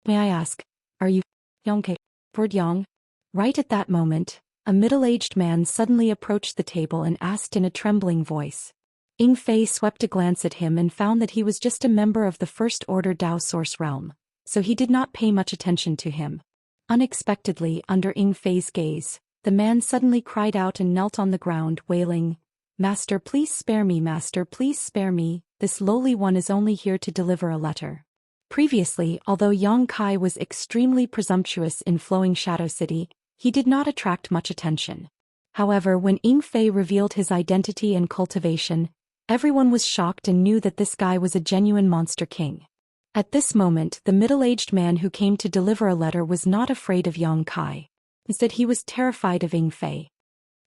"May I ask, are you Yang Kai? Word Yang?" Right at that moment, a middle-aged man suddenly approached the table and asked in a trembling voice. Ying Fei swept a glance at him and found that he was just a member of the First Order Dao Source Realm, so he did not pay much attention to him. Unexpectedly, under Ying Fei's gaze, the man suddenly cried out and knelt on the ground, wailing, "Master, please spare me, Master, please spare me. This lowly one is only here to deliver a letter." Previously, although Yang Kai was extremely presumptuous in Flowing Shadow City, he did not attract much attention. However, when Ying Fei revealed his identity and cultivation, everyone was shocked and knew that this guy was a genuine monster king. At this moment, the middle-aged man who came to deliver a letter was not afraid of Yang Kai. Instead, he was terrified of Ying Fei.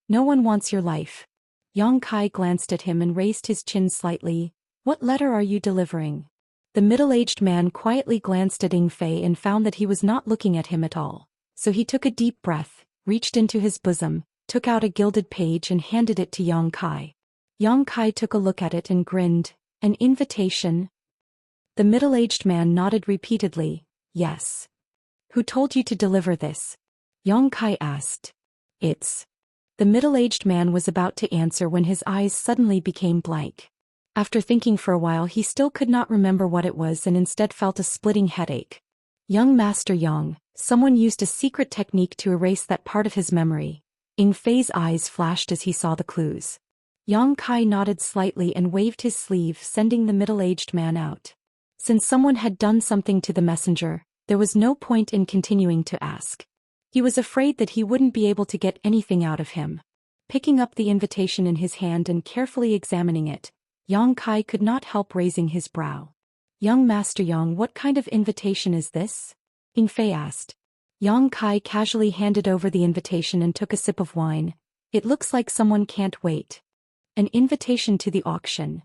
"No one wants your life." Yang Kai glanced at him and raised his chin slightly. "What letter are you delivering?" The middle-aged man quietly glanced at Ying Fei and found that he was not looking at him at all. So he took a deep breath, reached into his bosom, took out a gilded page and handed it to Yang Kai. Yang Kai took a look at it and grinned. "An invitation?" The middle-aged man nodded repeatedly. "Yes." "Who told you to deliver this?" Yang Kai asked. "It's..." The middle-aged man was about to answer when his eyes suddenly became blank. After thinking for a while, he still could not remember what it was and instead felt a splitting headache. "Young Master Yang, someone used a secret technique to erase that part of his memory." Ying Fei's eyes flashed as he saw the clues. Yang Kai nodded slightly and waved his sleeve, sending the middle-aged man out. Since someone had done something to the messenger, there was no point in continuing to ask. He was afraid that he wouldn't be able to get anything out of him. Picking up the invitation in his hand and carefully examining it, Yang Kai could not help raising his brow. "Young Master Yang, what kind of invitation is this?" Ying Fei asked. Yang Kai casually handed over the invitation and took a sip of wine. "It looks like someone can't wait. An invitation to the auction."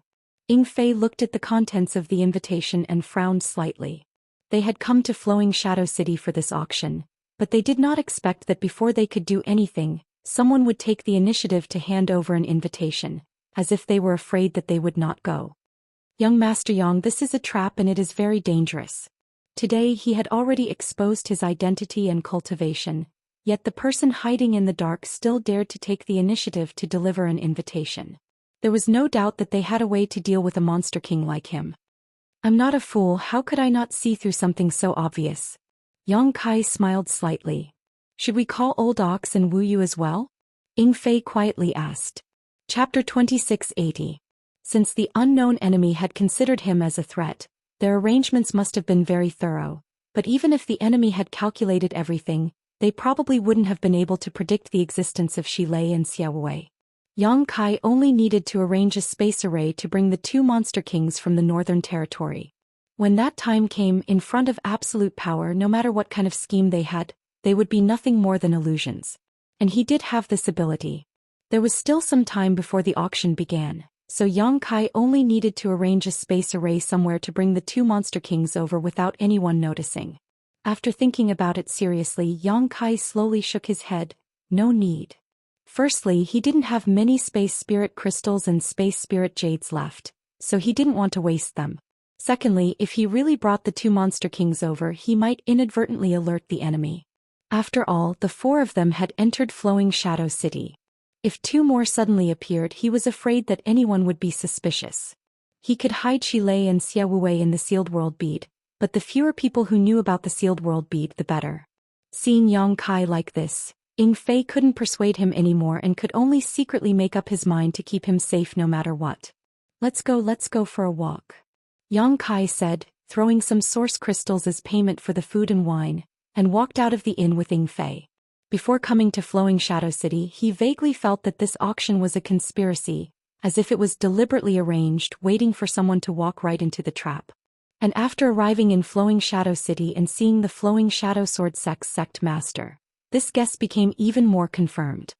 Ying Fei looked at the contents of the invitation and frowned slightly. They had come to Flowing Shadow City for this auction, but they did not expect that before they could do anything, someone would take the initiative to hand over an invitation, as if they were afraid that they would not go. "Young Master Yang, this is a trap and it is very dangerous." Today he had already exposed his identity and cultivation, yet the person hiding in the dark still dared to take the initiative to deliver an invitation. There was no doubt that they had a way to deal with a monster king like him. "I'm not a fool, how could I not see through something so obvious?" Yang Kai smiled slightly. "Should we call Old Ox and Wu Yu as well?" Ying Fei quietly asked. Chapter 2680. Since the unknown enemy had considered him as a threat, their arrangements must have been very thorough, but even if the enemy had calculated everything, they probably wouldn't have been able to predict the existence of Xilei and Xiaowei. Yang Kai only needed to arrange a space array to bring the two monster kings from the northern territory. When that time came, in front of absolute power, no matter what kind of scheme they had, they would be nothing more than illusions. And he did have this ability. There was still some time before the auction began, so Yang Kai only needed to arrange a space array somewhere to bring the two monster kings over without anyone noticing. After thinking about it seriously, Yang Kai slowly shook his head. No need. Firstly, he didn't have many space spirit crystals and space spirit jades left, so he didn't want to waste them. Secondly, if he really brought the two monster kings over, he might inadvertently alert the enemy. After all, the four of them had entered Flowing Shadow City. If two more suddenly appeared, he was afraid that anyone would be suspicious. He could hide Xilei and Xiaowei in the sealed world bead, but the fewer people who knew about the sealed world bead, the better. Seeing Yang Kai like this, Ying Fei couldn't persuade him anymore and could only secretly make up his mind to keep him safe no matter what. Let's go for a walk," Yang Kai said, throwing some source crystals as payment for the food and wine, and walked out of the inn with Ying Fei. Before coming to Flowing Shadow City, he vaguely felt that this auction was a conspiracy, as if it was deliberately arranged, waiting for someone to walk right into the trap. And after arriving in Flowing Shadow City and seeing the Flowing Shadow Sword sect master, this guess became even more confirmed.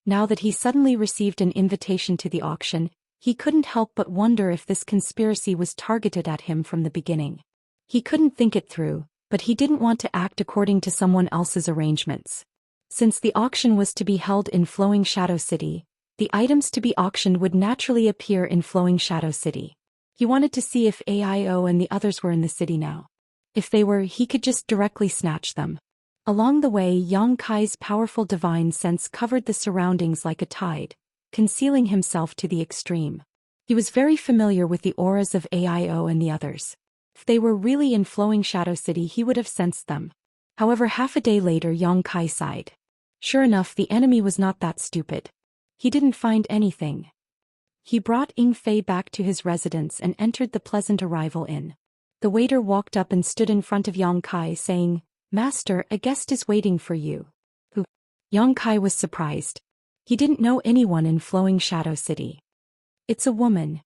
Now that he suddenly received an invitation to the auction, he couldn't help but wonder if this conspiracy was targeted at him from the beginning. He couldn't think it through, but he didn't want to act according to someone else's arrangements. Since the auction was to be held in Flowing Shadow City, the items to be auctioned would naturally appear in Flowing Shadow City. He wanted to see if AIO and the others were in the city now. If they were, he could just directly snatch them. Along the way, Yang Kai's powerful divine sense covered the surroundings like a tide, concealing himself to the extreme. He was very familiar with the auras of AIO and the others. If they were really in Flowing Shadow City, he would have sensed them. However, half a day later, Yang Kai sighed. Sure enough, the enemy was not that stupid. He didn't find anything. He brought Ying Fei back to his residence and entered the Pleasant Arrival Inn. The waiter walked up and stood in front of Yang Kai saying, "Master, a guest is waiting for you." Who? Yang Kai was surprised. He didn't know anyone in Flowing Shadow City. "It's a woman."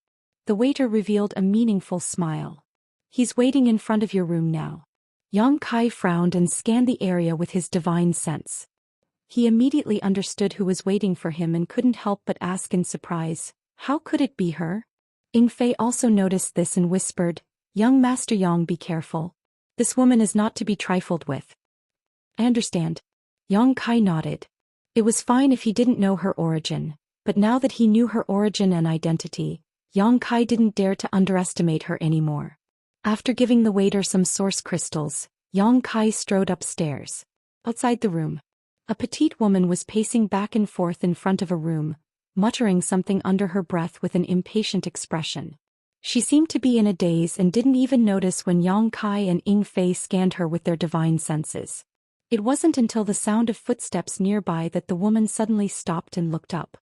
The waiter revealed a meaningful smile. "He's waiting in front of your room now." Yang Kai frowned and scanned the area with his divine sense. He immediately understood who was waiting for him and couldn't help but ask in surprise, "How could it be her?" Ying Fei also noticed this and whispered, "Young Master Yang, be careful. This woman is not to be trifled with." "I understand." Yang Kai nodded. It was fine if he didn't know her origin, but now that he knew her origin and identity, Yang Kai didn't dare to underestimate her anymore. After giving the waiter some source crystals, Yang Kai strode upstairs. Outside the room, a petite woman was pacing back and forth in front of a room, muttering something under her breath with an impatient expression. She seemed to be in a daze and didn't even notice when Yang Kai and Ying Fei scanned her with their divine senses. It wasn't until the sound of footsteps nearby that the woman suddenly stopped and looked up.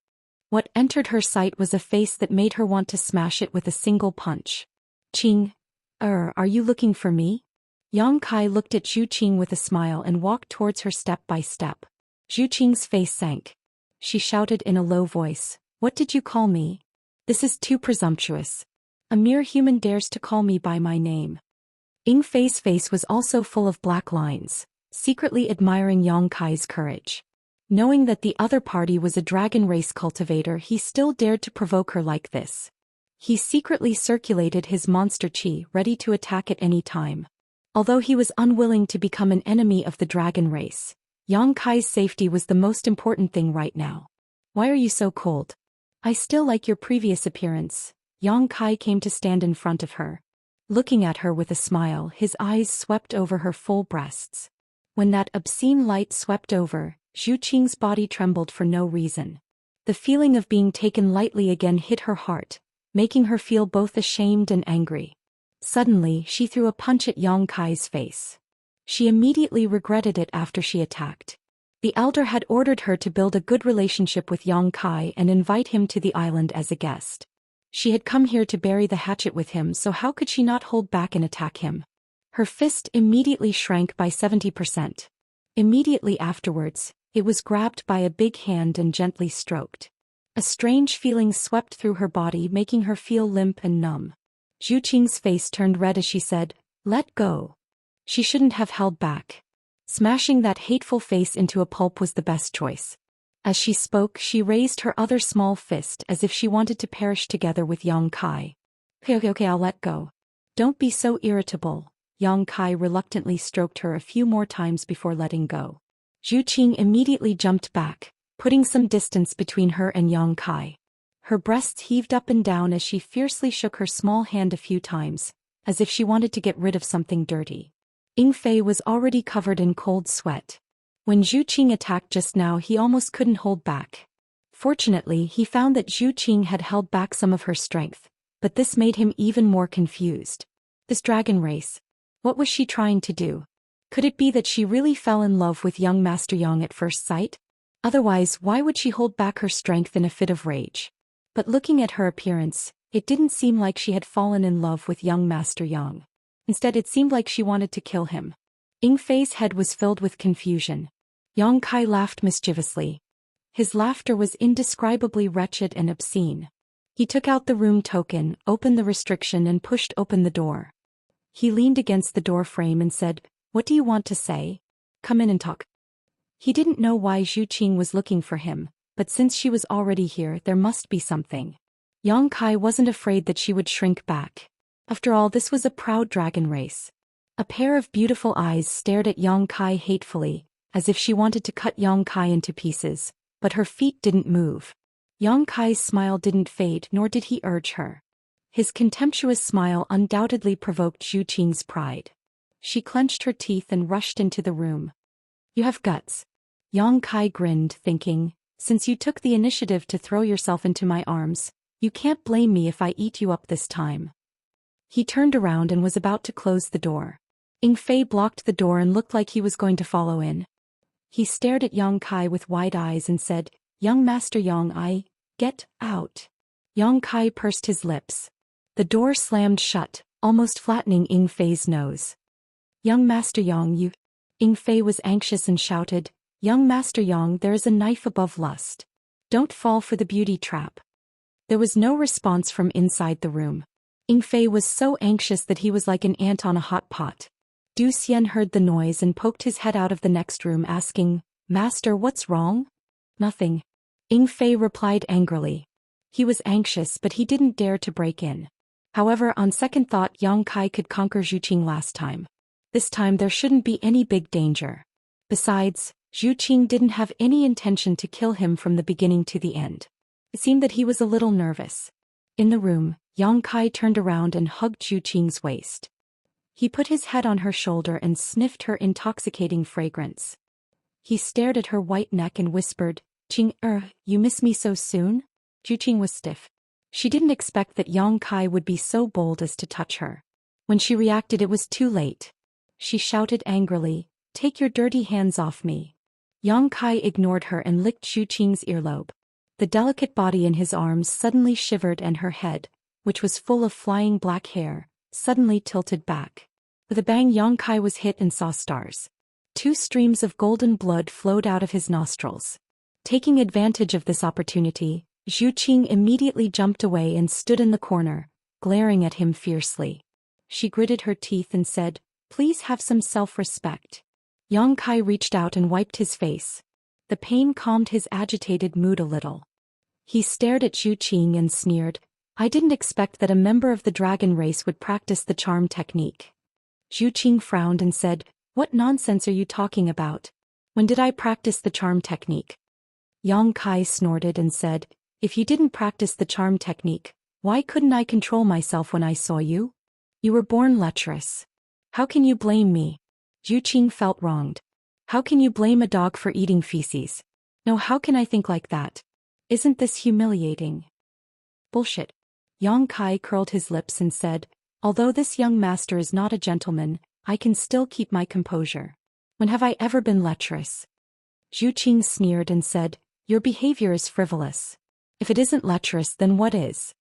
What entered her sight was a face that made her want to smash it with a single punch. "Ching, are you looking for me?" Yang Kai looked at Zhu Qing with a smile and walked towards her step by step. Zhu Qing's face sank. She shouted in a low voice, "What did you call me? This is too presumptuous. A mere human dares to call me by my name." Ying Fei's face was also full of black lines, secretly admiring Yang Kai's courage. Knowing that the other party was a dragon race cultivator, he still dared to provoke her like this. He secretly circulated his monster qi, ready to attack at any time. Although he was unwilling to become an enemy of the dragon race, Yang Kai's safety was the most important thing right now. "Why are you so cold? I still like your previous appearance." Yang Kai came to stand in front of her. Looking at her with a smile, his eyes swept over her full breasts. When that obscene light swept over, Zhu Qing's body trembled for no reason. The feeling of being taken lightly again hit her heart, making her feel both ashamed and angry. Suddenly, she threw a punch at Yang Kai's face. She immediately regretted it after she attacked. The elder had ordered her to build a good relationship with Yang Kai and invite him to the island as a guest. She had come here to bury the hatchet with him, so how could she not hold back and attack him? Her fist immediately shrank by 70%. Immediately afterwards, it was grabbed by a big hand and gently stroked. A strange feeling swept through her body, making her feel limp and numb. Zhu Qing's face turned red as she said, "Let go." She shouldn't have held back. Smashing that hateful face into a pulp was the best choice. As she spoke, she raised her other small fist as if she wanted to perish together with Yang Kai. Okay, I'll let go. Don't be so irritable." Yang Kai reluctantly stroked her a few more times before letting go. Zhu Qing immediately jumped back, putting some distance between her and Yang Kai. Her breasts heaved up and down as she fiercely shook her small hand a few times, as if she wanted to get rid of something dirty. Ying Fei was already covered in cold sweat. When Zhu Qing attacked just now, he almost couldn't hold back. Fortunately, he found that Zhu Qing had held back some of her strength, but this made him even more confused. This dragon race. What was she trying to do? Could it be that she really fell in love with young Master Yang at first sight? Otherwise, why would she hold back her strength in a fit of rage? But looking at her appearance, it didn't seem like she had fallen in love with young Master Yang. Instead, it seemed like she wanted to kill him. Ying Fei's head was filled with confusion. Yang Kai laughed mischievously. His laughter was indescribably wretched and obscene. He took out the room token, opened the restriction and pushed open the door. He leaned against the door frame and said, "What do you want to say? Come in and talk." He didn't know why Zhu Qing was looking for him, but since she was already here, there must be something. Yang Kai wasn't afraid that she would shrink back. After all, this was a proud dragon race. A pair of beautiful eyes stared at Yang Kai hatefully, as if she wanted to cut Yang Kai into pieces, but her feet didn't move. Yang Kai's smile didn't fade, nor did he urge her. His contemptuous smile undoubtedly provoked Zhu Qing's pride. She clenched her teeth and rushed into the room. "You have guts." Yang Kai grinned, thinking, "Since you took the initiative to throw yourself into my arms, you can't blame me if I eat you up this time." He turned around and was about to close the door. Ying Fei blocked the door and looked like he was going to follow in. He stared at Yang Kai with wide eyes and said, "Young Master Yang, get out." Yang Kai pursed his lips. The door slammed shut, almost flattening Ying Fei's nose. "Young Master Yang, you..." Ying Fei was anxious and shouted, "Young Master Yang, there is a knife above lust. Don't fall for the beauty trap." There was no response from inside the room. Ying Fei was so anxious that he was like an ant on a hot pot. Zhou Xian heard the noise and poked his head out of the next room asking, "Master, what's wrong?" "Nothing." Ying Fei replied angrily. He was anxious, but he didn't dare to break in. However, on second thought, Yang Kai could conquer Zhu Qing last time. This time there shouldn't be any big danger. Besides, Zhu Qing didn't have any intention to kill him from the beginning to the end. It seemed that he was a little nervous. In the room, Yang Kai turned around and hugged Zhu Qing's waist. He put his head on her shoulder and sniffed her intoxicating fragrance. He stared at her white neck and whispered, "Qing, you miss me so soon?" Zhu Qing was stiff. She didn't expect that Yang Kai would be so bold as to touch her. When she reacted, it was too late. She shouted angrily, "Take your dirty hands off me." Yang Kai ignored her and licked Zhu Qing's earlobe. The delicate body in his arms suddenly shivered and her head, which was full of flying black hair, suddenly tilted back. With a bang, Yang Kai was hit and saw stars. 2 streams of golden blood flowed out of his nostrils. Taking advantage of this opportunity, Zhu Qing immediately jumped away and stood in the corner, glaring at him fiercely. She gritted her teeth and said, "Please have some self-respect." Yang Kai reached out and wiped his face. The pain calmed his agitated mood a little. He stared at Zhu Qing and sneered, "I didn't expect that a member of the dragon race would practice the charm technique." Zhu Qing frowned and said, "What nonsense are you talking about? When did I practice the charm technique?" Yang Kai snorted and said, "If you didn't practice the charm technique, why couldn't I control myself when I saw you? You were born lecherous. How can you blame me?" Zhu Qing felt wronged. How can you blame a dog for eating feces? No, how can I think like that? Isn't this humiliating? Bullshit. Yang Kai curled his lips and said, "Although this young master is not a gentleman, I can still keep my composure. When have I ever been lecherous?" Zhu Qing sneered and said, "Your behavior is frivolous. If it isn't lecherous, then what is?"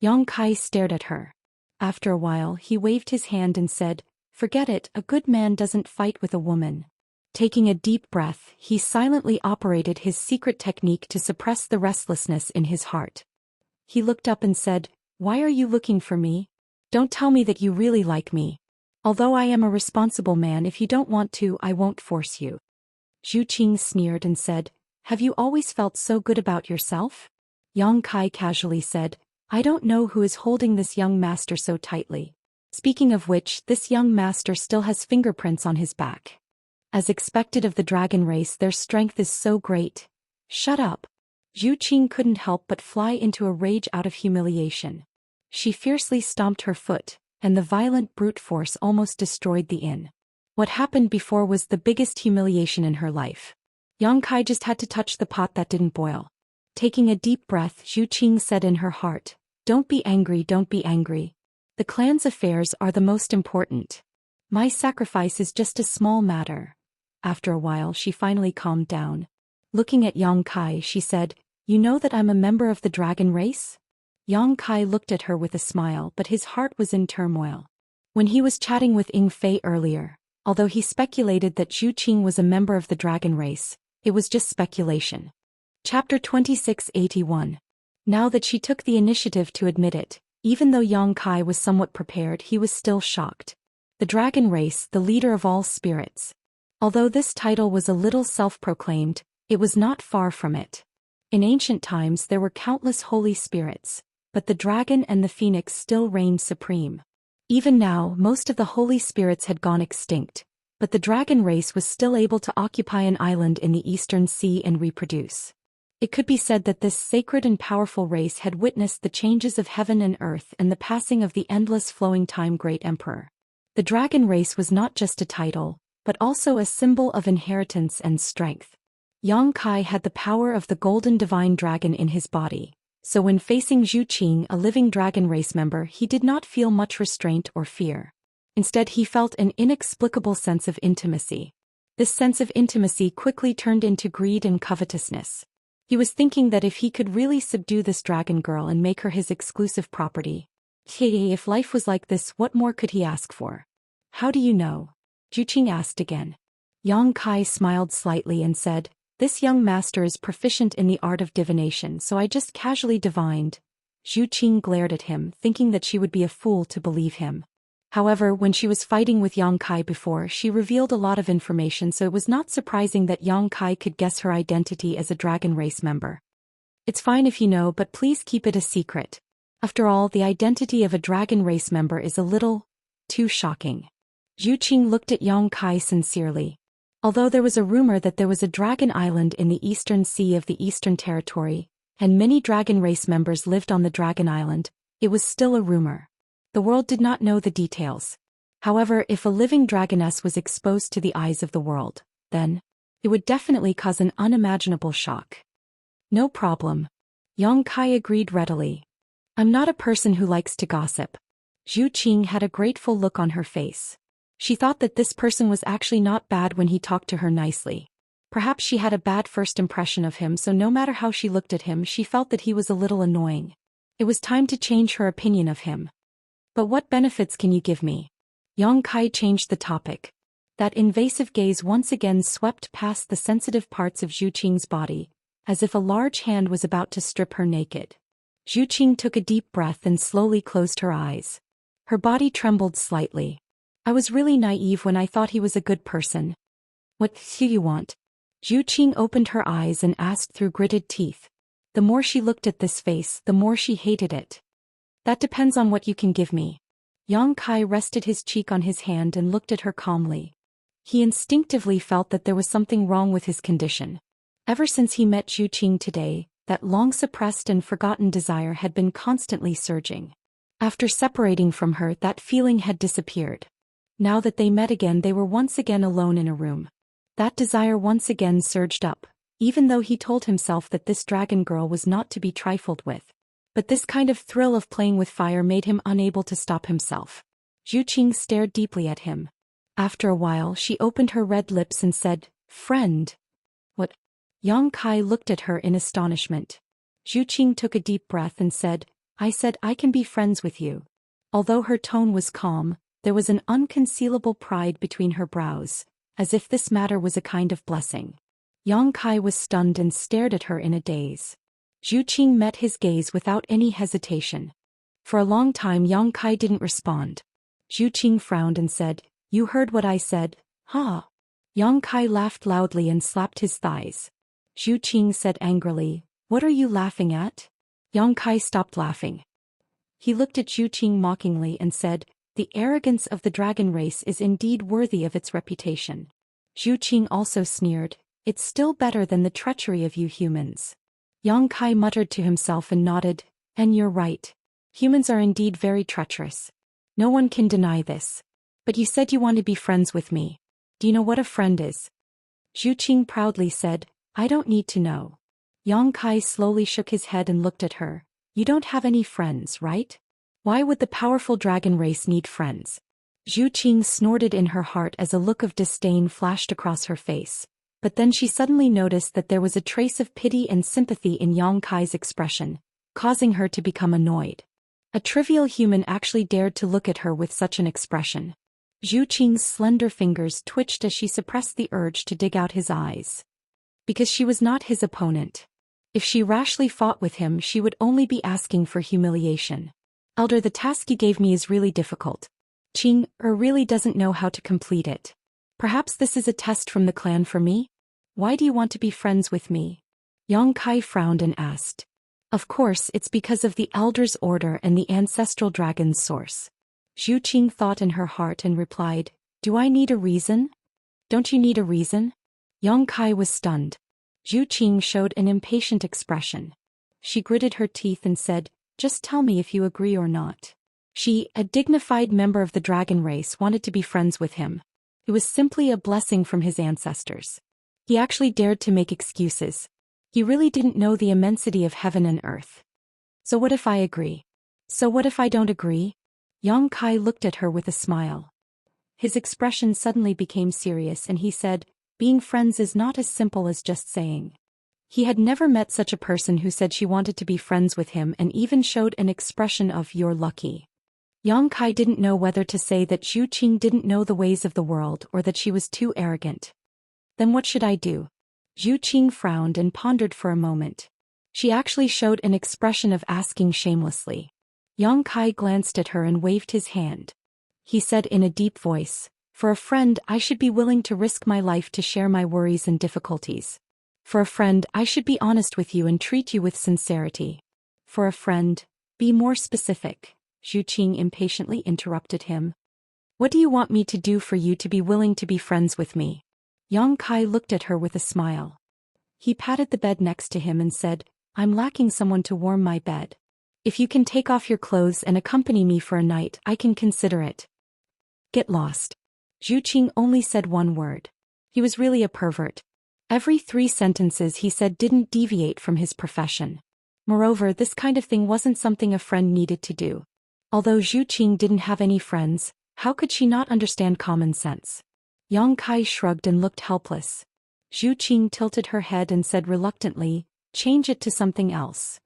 Yang Kai stared at her. After a while, he waved his hand and said, "Forget it, a good man doesn't fight with a woman." Taking a deep breath, he silently operated his secret technique to suppress the restlessness in his heart. He looked up and said, "Why are you looking for me? Don't tell me that you really like me. Although I am a responsible man, if you don't want to, I won't force you." Zhu Qing sneered and said, "Have you always felt so good about yourself?" Yang Kai casually said, "I don't know who is holding this young master so tightly. Speaking of which, this young master still has fingerprints on his back. As expected of the dragon race, their strength is so great." "Shut up." Zhu Qing couldn't help but fly into a rage out of humiliation. She fiercely stomped her foot, and the violent brute force almost destroyed the inn. What happened before was the biggest humiliation in her life. Yang Kai just had to touch the pot that didn't boil. Taking a deep breath, Zhu Qing said in her heart, "Don't be angry, don't be angry. The clan's affairs are the most important. My sacrifice is just a small matter." After a while, she finally calmed down. Looking at Yang Kai, she said, "You know that I'm a member of the dragon race?" Yang Kai looked at her with a smile, but his heart was in turmoil. When he was chatting with Ying Fei earlier, although he speculated that Zhu Qing was a member of the dragon race, it was just speculation. Chapter 2681. Now that she took the initiative to admit it, even though Yang Kai was somewhat prepared, he was still shocked. The dragon race, the leader of all spirits. Although this title was a little self-proclaimed, it was not far from it. In ancient times there were countless holy spirits, but the dragon and the phoenix still reigned supreme. Even now, most of the holy spirits had gone extinct, but the dragon race was still able to occupy an island in the Eastern Sea and reproduce. It could be said that this sacred and powerful race had witnessed the changes of heaven and earth and the passing of the endless flowing time great emperor. The dragon race was not just a title, but also a symbol of inheritance and strength. Yang Kai had the power of the golden divine dragon in his body, so when facing Zhu Qing, a living dragon race member, he did not feel much restraint or fear. Instead, he felt an inexplicable sense of intimacy. This sense of intimacy quickly turned into greed and covetousness. He was thinking that if he could really subdue this dragon girl and make her his exclusive property, if life was like this, what more could he ask for? "How do you know?" Zhu Qing asked again. Yang Kai smiled slightly and said, "This young master is proficient in the art of divination, so I just casually divined." Zhu Qing glared at him, thinking that she would be a fool to believe him. However, when she was fighting with Yang Kai before, she revealed a lot of information, so it was not surprising that Yang Kai could guess her identity as a dragon race member. "It's fine if you know, but please keep it a secret. After all, the identity of a dragon race member is a little too shocking." Zhu Qing looked at Yang Kai sincerely. Although there was a rumor that there was a dragon island in the eastern sea of the Eastern Territory, and many dragon race members lived on the dragon island, it was still a rumor. The world did not know the details. However, if a living dragoness was exposed to the eyes of the world, then it would definitely cause an unimaginable shock. "No problem." Yang Kai agreed readily. "I'm not a person who likes to gossip." Zhu Qing had a grateful look on her face. She thought that this person was actually not bad when he talked to her nicely. Perhaps she had a bad first impression of him, so no matter how she looked at him, she felt that he was a little annoying. It was time to change her opinion of him. "But what benefits can you give me?" Yang Kai changed the topic. That invasive gaze once again swept past the sensitive parts of Zhu Qing's body, as if a large hand was about to strip her naked. Zhu Qing took a deep breath and slowly closed her eyes. Her body trembled slightly. I was really naive when I thought he was a good person. What do you want? Zhu Qing opened her eyes and asked through gritted teeth. The more she looked at this face, the more she hated it. That depends on what you can give me. Yang Kai rested his cheek on his hand and looked at her calmly. He instinctively felt that there was something wrong with his condition. Ever since he met Zhu Qing today, that long-suppressed and forgotten desire had been constantly surging. After separating from her, that feeling had disappeared. Now that they met again, they were once again alone in a room. That desire once again surged up, even though he told himself that this dragon girl was not to be trifled with. But this kind of thrill of playing with fire made him unable to stop himself. Zhu Qing stared deeply at him. After a while, she opened her red lips and said, "Friend." What? Yang Kai looked at her in astonishment. Zhu Qing took a deep breath and said, "I said I can be friends with you." Although her tone was calm, there was an unconcealable pride between her brows, as if this matter was a kind of blessing. Yang Kai was stunned and stared at her in a daze. Zhu Qing met his gaze without any hesitation. For a long time Yang Kai didn't respond. Zhu Qing frowned and said, "You heard what I said, huh?" Yang Kai laughed loudly and slapped his thighs. Zhu Qing said angrily, "What are you laughing at?" Yang Kai stopped laughing. He looked at Zhu Qing mockingly and said, "The arrogance of the dragon race is indeed worthy of its reputation." Zhu Qing also sneered, "It's still better than the treachery of you humans." Yang Kai muttered to himself and nodded, "And you're right. Humans are indeed very treacherous. No one can deny this. But you said you want to be friends with me. Do you know what a friend is?" Zhu Qing proudly said, "I don't need to know." Yang Kai slowly shook his head and looked at her. "You don't have any friends, right? Why would the powerful dragon race need friends?" Zhu Qing snorted in her heart as a look of disdain flashed across her face. But then she suddenly noticed that there was a trace of pity and sympathy in Yang Kai's expression, causing her to become annoyed. A trivial human actually dared to look at her with such an expression. Zhu Qing's slender fingers twitched as she suppressed the urge to dig out his eyes. Because she was not his opponent. If she rashly fought with him, she would only be asking for humiliation. "Elder, the task you gave me is really difficult. Qing really doesn't know how to complete it. Perhaps this is a test from the clan for me? Why do you want to be friends with me?" Yang Kai frowned and asked. "Of course, it's because of the Elder's order and the ancestral dragon's source." Zhu Qing thought in her heart and replied, "Do I need a reason?" "Don't you need a reason?" Yang Kai was stunned. Zhu Qing showed an impatient expression. She gritted her teeth and said, "Just tell me if you agree or not." She, a dignified member of the dragon race, wanted to be friends with him. It was simply a blessing from his ancestors. He actually dared to make excuses. He really didn't know the immensity of heaven and earth. "So what if I agree?" "So what if I don't agree?" Yang Kai looked at her with a smile. His expression suddenly became serious and he said, "Being friends is not as simple as just saying." He had never met such a person who said she wanted to be friends with him and even showed an expression of "you're lucky." Yang Kai didn't know whether to say that Zhu Qing didn't know the ways of the world or that she was too arrogant. "Then what should I do?" Zhu Qing frowned and pondered for a moment. She actually showed an expression of asking shamelessly. Yang Kai glanced at her and waved his hand. He said in a deep voice, "For a friend, I should be willing to risk my life to share my worries and difficulties. For a friend, I should be honest with you and treat you with sincerity. For a friend, be more specific." Zhu Qing impatiently interrupted him. "What do you want me to do for you to be willing to be friends with me?" Yang Kai looked at her with a smile. He patted the bed next to him and said, "I'm lacking someone to warm my bed. If you can take off your clothes and accompany me for a night, I can consider it." "Get lost." Zhu Qing only said one word. He was really a pervert. Every 3 sentences he said didn't deviate from his profession. Moreover, this kind of thing wasn't something a friend needed to do. Although Zhu Qing didn't have any friends, how could she not understand common sense? Yang Kai shrugged and looked helpless. Zhu Qing tilted her head and said reluctantly, "Change it to something else."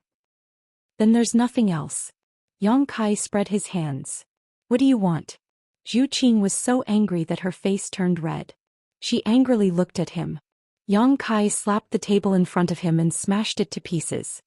"Then there's nothing else." Yang Kai spread his hands. "What do you want?" Zhu Qing was so angry that her face turned red. She angrily looked at him. Yang Kai slapped the table in front of him and smashed it to pieces.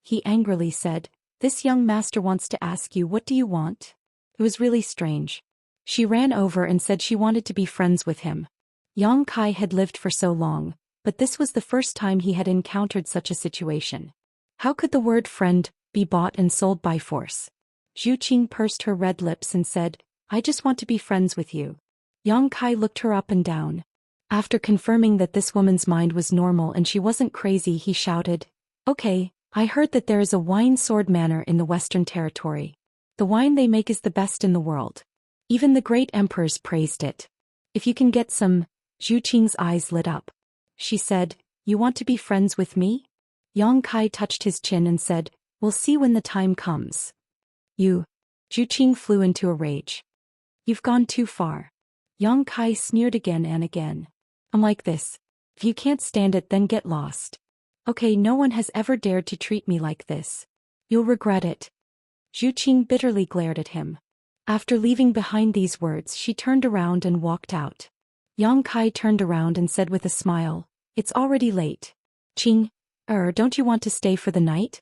He angrily said, "This young master wants to ask you, what do you want?" It was really strange. She ran over and said she wanted to be friends with him. Yang Kai had lived for so long, but this was the first time he had encountered such a situation. How could the word friend be bought and sold by force? Zhu Qing pursed her red lips and said, "I just want to be friends with you." Yang Kai looked her up and down. After confirming that this woman's mind was normal and she wasn't crazy, he shouted, "Okay, I heard that there is a wine sword manor in the Western Territory. The wine they make is the best in the world. Even the great emperors praised it. If you can get some..." Zhu Qing's eyes lit up. She said, "You want to be friends with me?" Yang Kai touched his chin and said, "We'll see when the time comes." "You..." Zhu Qing flew into a rage. "You've gone too far." Yang Kai sneered again and again. "I'm like this. If you can't stand it, then get lost. Okay, no one has ever dared to treat me like this. You'll regret it." Zhu Qing bitterly glared at him. After leaving behind these words, she turned around and walked out. Yang Kai turned around and said with a smile, "It's already late. Qing, don't you want to stay for the night?"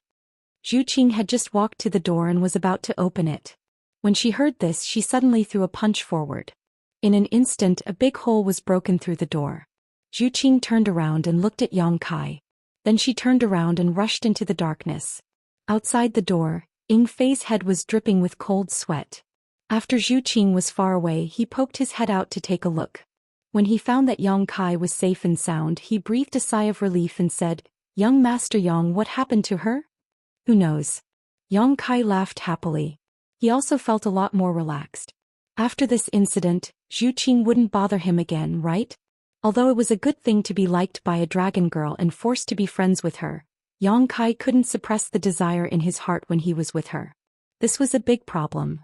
Zhu Qing had just walked to the door and was about to open it. When she heard this, she suddenly threw a punch forward. In an instant, a big hole was broken through the door. Zhu Qing turned around and looked at Yang Kai. Then she turned around and rushed into the darkness. Outside the door, Ying Fei's head was dripping with cold sweat. After Zhu Qing was far away, he poked his head out to take a look. When he found that Yang Kai was safe and sound, he breathed a sigh of relief and said, "Young Master Yang, what happened to her?" "Who knows?" Yang Kai laughed happily. He also felt a lot more relaxed. After this incident, Zhu Qing wouldn't bother him again, right? Although it was a good thing to be liked by a dragon girl and forced to be friends with her, Yang Kai couldn't suppress the desire in his heart when he was with her. This was a big problem.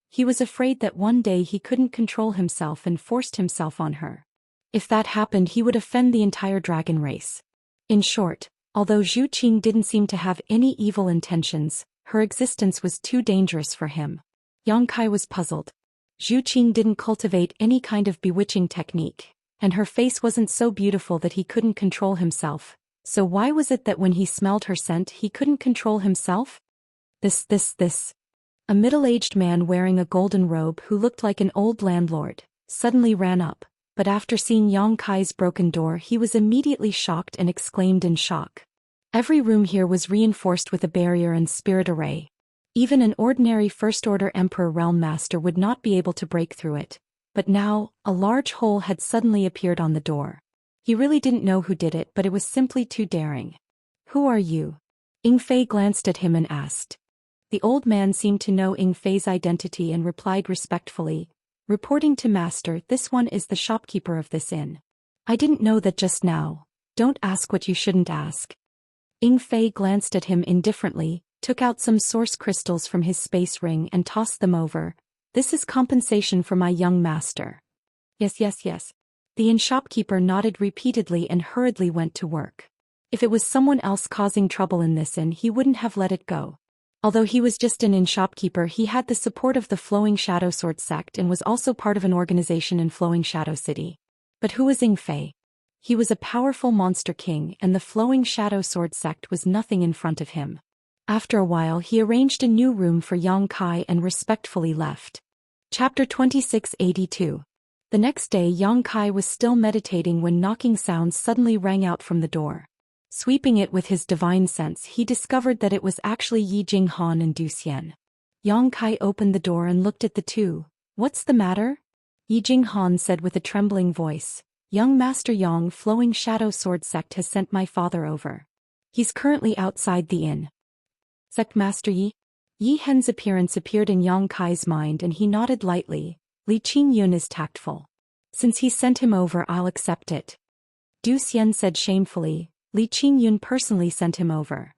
He was afraid that one day he couldn't control himself and forced himself on her. If that happened, he would offend the entire dragon race. In short, although Zhu Qing didn't seem to have any evil intentions, her existence was too dangerous for him. Yang Kai was puzzled. Zhu Qing didn't cultivate any kind of bewitching technique, and her face wasn't so beautiful that he couldn't control himself. So why was it that when he smelled her scent he couldn't control himself? This. A middle-aged man wearing a golden robe who looked like an old landlord suddenly ran up, but after seeing Yang Kai's broken door he was immediately shocked and exclaimed in shock. Every room here was reinforced with a barrier and spirit array. Even an ordinary First-Order Emperor Realm Master would not be able to break through it, but now, a large hole had suddenly appeared on the door. He really didn't know who did it, but it was simply too daring. "Who are you?" Ying Fei glanced at him and asked. The old man seemed to know Ying Fei's identity and replied respectfully, "Reporting to Master, this one is the shopkeeper of this inn." "I didn't know that just now. Don't ask what you shouldn't ask." Ying Fei glanced at him indifferently, took out some source crystals from his space ring and tossed them over. "This is compensation for my young master." Yes. The inn shopkeeper nodded repeatedly and hurriedly went to work. If it was someone else causing trouble in this inn, he wouldn't have let it go. Although he was just an inn shopkeeper, he had the support of the Flowing Shadow Sword sect and was also part of an organization in Flowing Shadow City. But who was Ying Fei? He was a powerful monster king, and the Flowing Shadow Sword sect was nothing in front of him. After a while, he arranged a new room for Yang Kai and respectfully left. Chapter 2682. The next day, Yang Kai was still meditating when knocking sounds suddenly rang out from the door. Sweeping it with his divine sense, he discovered that it was actually Yi Jinghan and Zhou Xian. Yang Kai opened the door and looked at the two. "What's the matter?" Yi Jinghan said with a trembling voice. "Young Master Yang, Flowing Shadow Sword sect has sent my father over. He's currently outside the inn." "Sect Master Yi?" Yi Hen's appearance appeared in Yang Kai's mind and he nodded lightly. "Li Qingyun is tactful. Since he sent him over, I'll accept it." Zhou Xian said shamefully. "Li Qingyun personally sent him over."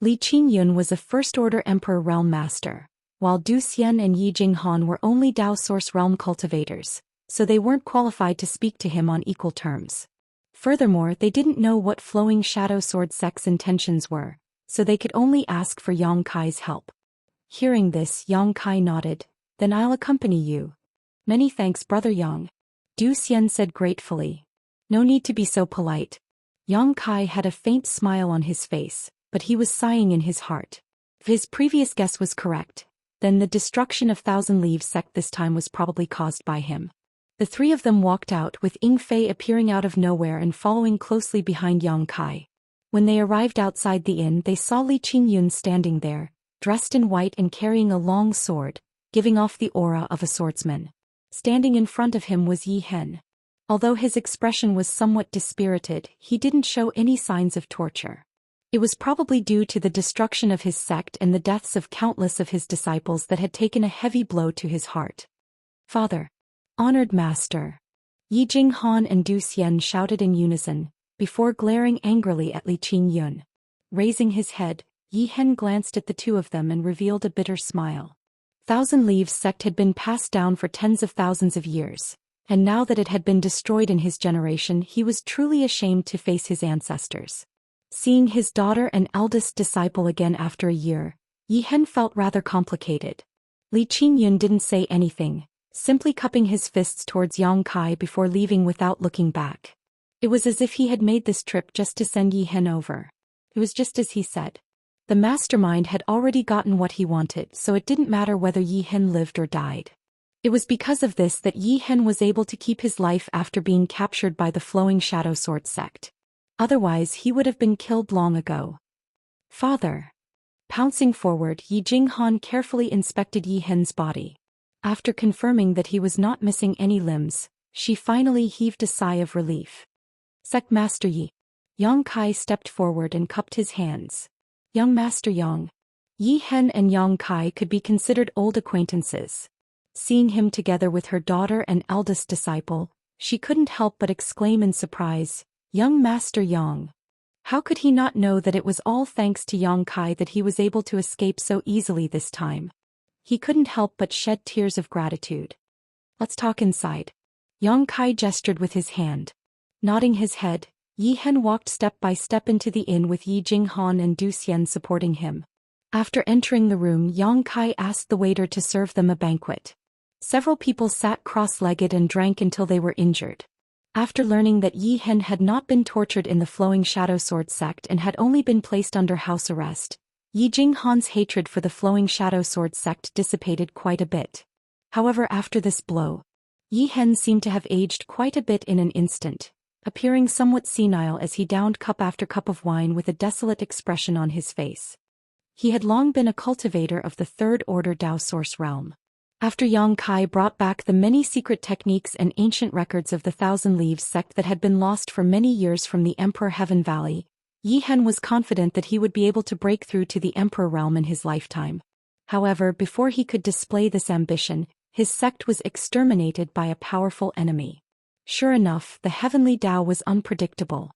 Li Qingyun was a First-Order Emperor Realm Master, while Zhou Xian and Yi Jinghan were only Dao Source Realm cultivators, so they weren't qualified to speak to him on equal terms. Furthermore, they didn't know what Flowing Shadow Sword sect's intentions were, so they could only ask for Yang Kai's help. Hearing this, Yang Kai nodded. "Then I'll accompany you." Many thanks, Brother Yang. Zhou Xian said gratefully. No need to be so polite. Yang Kai had a faint smile on his face, but he was sighing in his heart. If his previous guess was correct, then the destruction of Thousand Leaves sect this time was probably caused by him. The three of them walked out with Ying Fei appearing out of nowhere and following closely behind Yang Kai. When they arrived outside the inn, they saw Li Qingyun standing there, dressed in white and carrying a long sword, giving off the aura of a swordsman. Standing in front of him was Yi Hen. Although his expression was somewhat dispirited, he didn't show any signs of torture. It was probably due to the destruction of his sect and the deaths of countless of his disciples that had taken a heavy blow to his heart. Father. Honored Master. Yi Jinghan and Du Xian shouted in unison, before glaring angrily at Li Qingyun. Raising his head, Yi Hen glanced at the two of them and revealed a bitter smile. Thousand Leaves sect had been passed down for tens of thousands of years, and now that it had been destroyed in his generation, he was truly ashamed to face his ancestors. Seeing his daughter and eldest disciple again after a year, Yi Hen felt rather complicated. Li Qingyun didn't say anything, simply cupping his fists towards Yang Kai before leaving without looking back. It was as if he had made this trip just to send Yi Hen over. It was just as he said. The mastermind had already gotten what he wanted, so it didn't matter whether Yi Hen lived or died. It was because of this that Yi Hen was able to keep his life after being captured by the Flowing Shadow Sword sect. Otherwise he would have been killed long ago. Father. Pouncing forward, Yi Jinghan carefully inspected Yi Hen's body. After confirming that he was not missing any limbs, she finally heaved a sigh of relief. Sect Master Yi. Yang Kai stepped forward and cupped his hands. Young Master Yang. Yi Hen and Yang Kai could be considered old acquaintances. Seeing him together with her daughter and eldest disciple, she couldn't help but exclaim in surprise, Young Master Yang. How could he not know that it was all thanks to Yang Kai that he was able to escape so easily this time? He couldn't help but shed tears of gratitude. Let's talk inside. Yang Kai gestured with his hand. Nodding his head, Yi Hen walked step by step into the inn with Yi Jinghan and Du Xian supporting him. After entering the room, Yang Kai asked the waiter to serve them a banquet. Several people sat cross-legged and drank until they were injured. After learning that Yi Hen had not been tortured in the Flowing Shadow Sword sect and had only been placed under house arrest, Yi Jinghan's hatred for the Flowing Shadow Sword sect dissipated quite a bit. However, after this blow, Yi Hen seemed to have aged quite a bit in an instant, appearing somewhat senile as he downed cup after cup of wine with a desolate expression on his face. He had long been a cultivator of the Third Order Dao Source realm. After Yang Kai brought back the many secret techniques and ancient records of the Thousand Leaves sect that had been lost for many years from the Emperor Heaven Valley, Yi Hen was confident that he would be able to break through to the Emperor realm in his lifetime. However, before he could display this ambition, his sect was exterminated by a powerful enemy. Sure enough, the heavenly Dao was unpredictable.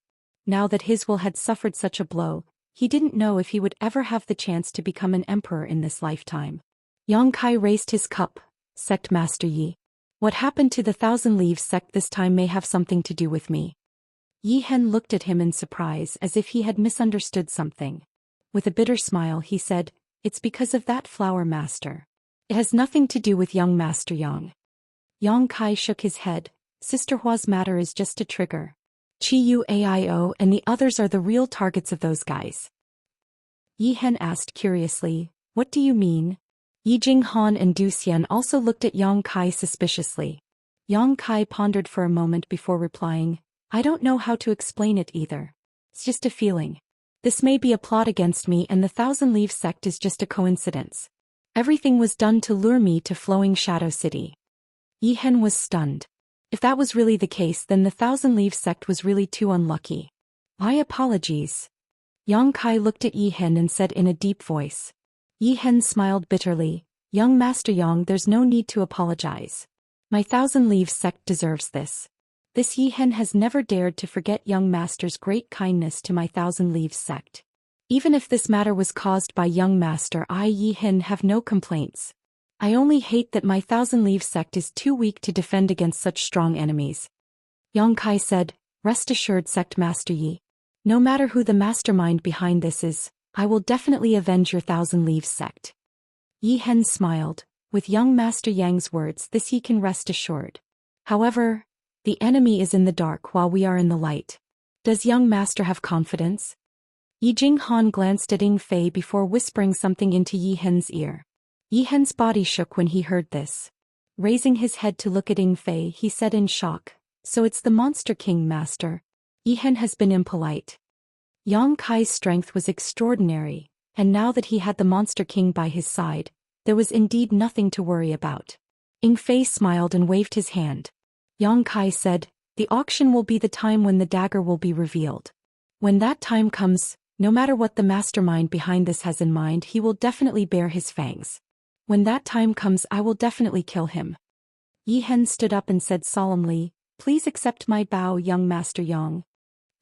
Now that his will had suffered such a blow, he didn't know if he would ever have the chance to become an emperor in this lifetime. Yang Kai raised his cup. Sect Master Yi. What happened to the Thousand Leaves sect this time may have something to do with me. Yi Hen looked at him in surprise as if he had misunderstood something. With a bitter smile he said, It's because of that flower master. It has nothing to do with young Master Yang. Yang Kai shook his head. Sister Hua's matter is just a trigger. Chi Yu Aio and the others are the real targets of those guys. Yi Hen asked curiously, What do you mean? Yi Jinghan and Du Xian also looked at Yang Kai suspiciously. Yang Kai pondered for a moment before replying, I don't know how to explain it either. It's just a feeling. This may be a plot against me and the Thousand Leaves sect is just a coincidence. Everything was done to lure me to Flowing Shadow City. Yi Hen was stunned. If that was really the case, then the Thousand Leaves sect was really too unlucky. My apologies. Yang Kai looked at Yi Hen and said in a deep voice. Yi Hen smiled bitterly. Young Master Yang, there's no need to apologize. My Thousand Leaves sect deserves this. This Yi Hen has never dared to forget young Master's great kindness to my Thousand Leaves sect. Even if this matter was caused by young Master, I Yi Hen have no complaints. I only hate that my Thousand Leaves sect is too weak to defend against such strong enemies. Yang Kai said, Rest assured, Sect Master Yi. No matter who the mastermind behind this is, I will definitely avenge your Thousand Leaves sect. Yi Hen smiled. With young Master Yang's words, this he can rest assured. However, the enemy is in the dark while we are in the light. Does young master have confidence? Yi Jinghan glanced at Ying Fei before whispering something into Yi Hen's ear. Yi Hen's body shook when he heard this. Raising his head to look at Ying Fei, he said in shock, "So it's the Monster King, master." Yi Hen has been impolite. Yang Kai's strength was extraordinary, and now that he had the Monster King by his side, there was indeed nothing to worry about. Ying Fei smiled and waved his hand. Yang Kai said, "The auction will be the time when the dagger will be revealed. When that time comes, no matter what the mastermind behind this has in mind, he will definitely bare his fangs. When that time comes, I will definitely kill him." Yi Hen stood up and said solemnly, "Please accept my bow, young Master Yang."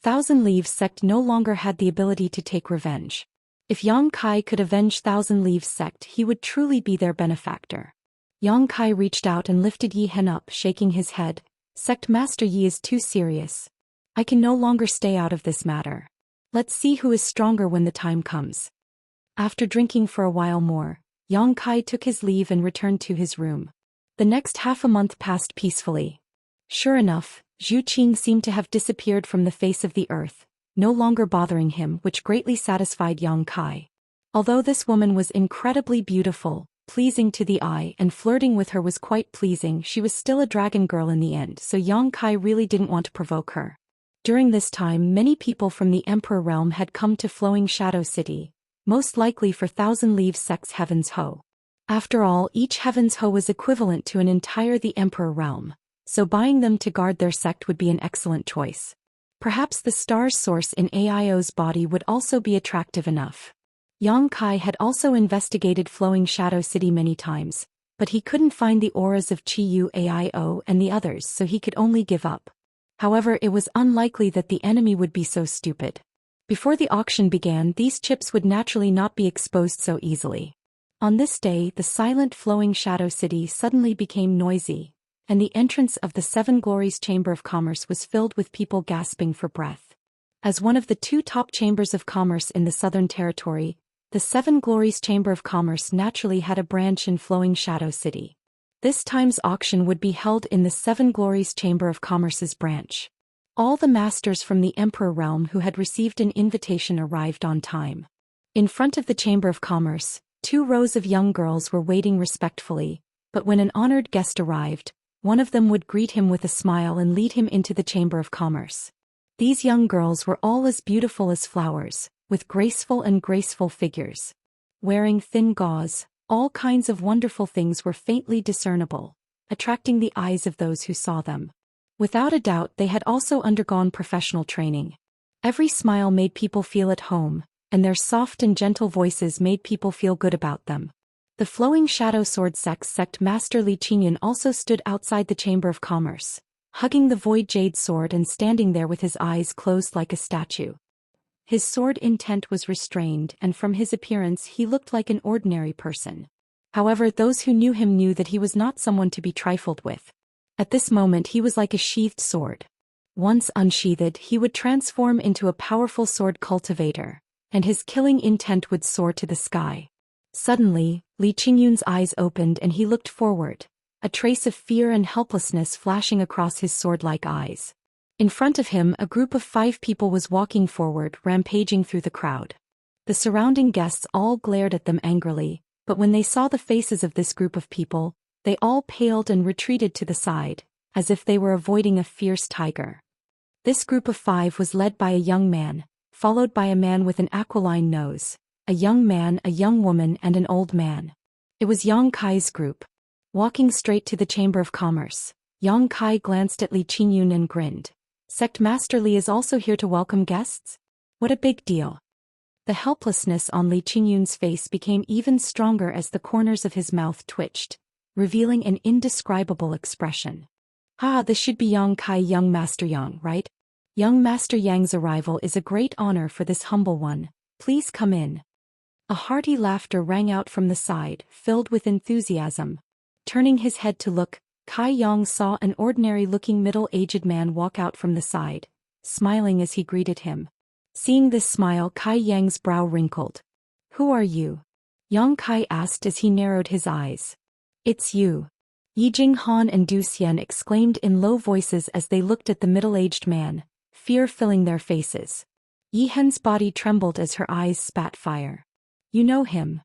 Thousand Leaves sect no longer had the ability to take revenge. If Yang Kai could avenge Thousand Leaves sect, he would truly be their benefactor. Yang Kai reached out and lifted Yi Hen up, shaking his head. "Sect Master Yi is too serious. I can no longer stay out of this matter. Let's see who is stronger when the time comes." After drinking for a while more, Yang Kai took his leave and returned to his room. The next half a month passed peacefully. Sure enough, Zhu Xian seemed to have disappeared from the face of the earth, no longer bothering him, which greatly satisfied Yang Kai. Although this woman was incredibly beautiful, pleasing to the eye, and flirting with her was quite pleasing, she was still a dragon girl in the end, so Yang Kai really didn't want to provoke her. During this time, many people from the Emperor realm had come to Flowing Shadow City, most likely for Thousand Leaves sect's Heaven's Ho. After all, each Heaven's Ho was equivalent to an entire the Emperor realm, so buying them to guard their sect would be an excellent choice. Perhaps the star's source in Aio's body would also be attractive enough. Yang Kai had also investigated Flowing Shadow City many times, but he couldn't find the auras of Chiyu Aio and the others, so he could only give up. However, it was unlikely that the enemy would be so stupid. Before the auction began, these chips would naturally not be exposed so easily. On this day, the silent Flowing Shadow City suddenly became noisy, and the entrance of the Seven Glories Chamber of Commerce was filled with people gasping for breath. As one of the two top chambers of commerce in the Southern Territory, the Seven Glories Chamber of Commerce naturally had a branch in Flowing Shadow City. This time's auction would be held in the Seven Glories Chamber of Commerce's branch. All the masters from the Emperor realm who had received an invitation arrived on time. In front of the Chamber of Commerce, 2 rows of young girls were waiting respectfully, but when an honored guest arrived, one of them would greet him with a smile and lead him into the Chamber of Commerce. These young girls were all as beautiful as flowers, with graceful figures. Wearing thin gauze, all kinds of wonderful things were faintly discernible, attracting the eyes of those who saw them. Without a doubt, they had also undergone professional training. Every smile made people feel at home, and their soft and gentle voices made people feel good about them. The Flowing Shadow Sword sect Master Li Qingyun also stood outside the Chamber of Commerce, hugging the Void Jade sword and standing there with his eyes closed like a statue. His sword intent was restrained, and from his appearance he looked like an ordinary person. However, those who knew him knew that he was not someone to be trifled with. At this moment he was like a sheathed sword. Once unsheathed, he would transform into a powerful sword cultivator, and his killing intent would soar to the sky. Suddenly, Li Qingyun's eyes opened and he looked forward, a trace of fear and helplessness flashing across his sword-like eyes. In front of him, a group of 5 people was walking forward, rampaging through the crowd. The surrounding guests all glared at them angrily, but when they saw the faces of this group of people, they all paled and retreated to the side, as if they were avoiding a fierce tiger. This group of 5 was led by a young man, followed by a man with an aquiline nose, a young man, a young woman, and an old man. It was Yang Kai's group. Walking straight to the Chamber of Commerce, Yang Kai glanced at Li Qingyun and grinned. Sect Master Li is also here to welcome guests? What a big deal. The helplessness on Li Qingyun's face became even stronger as the corners of his mouth twitched, revealing an indescribable expression. This should be Yang Kai, young Master Yang, right? Young Master Yang's arrival is a great honor for this humble one. Please come in. A hearty laughter rang out from the side, filled with enthusiasm. Turning his head to look, Kai Yang saw an ordinary-looking middle-aged man walk out from the side, smiling as he greeted him. Seeing this smile, Kai Yang's brow wrinkled. "Who are you?" Yang Kai asked as he narrowed his eyes. It's you. Yi Jinghan and Zhou Xian exclaimed in low voices as they looked at the middle-aged man, fear filling their faces. Yi Hen's body trembled as her eyes spat fire. You know him?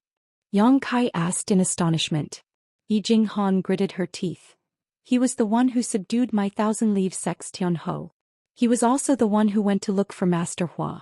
Yang Kai asked in astonishment. Yi Jinghan gritted her teeth. He was the one who subdued my thousand-leaf sex Tianho. He was also the one who went to look for Master Hua.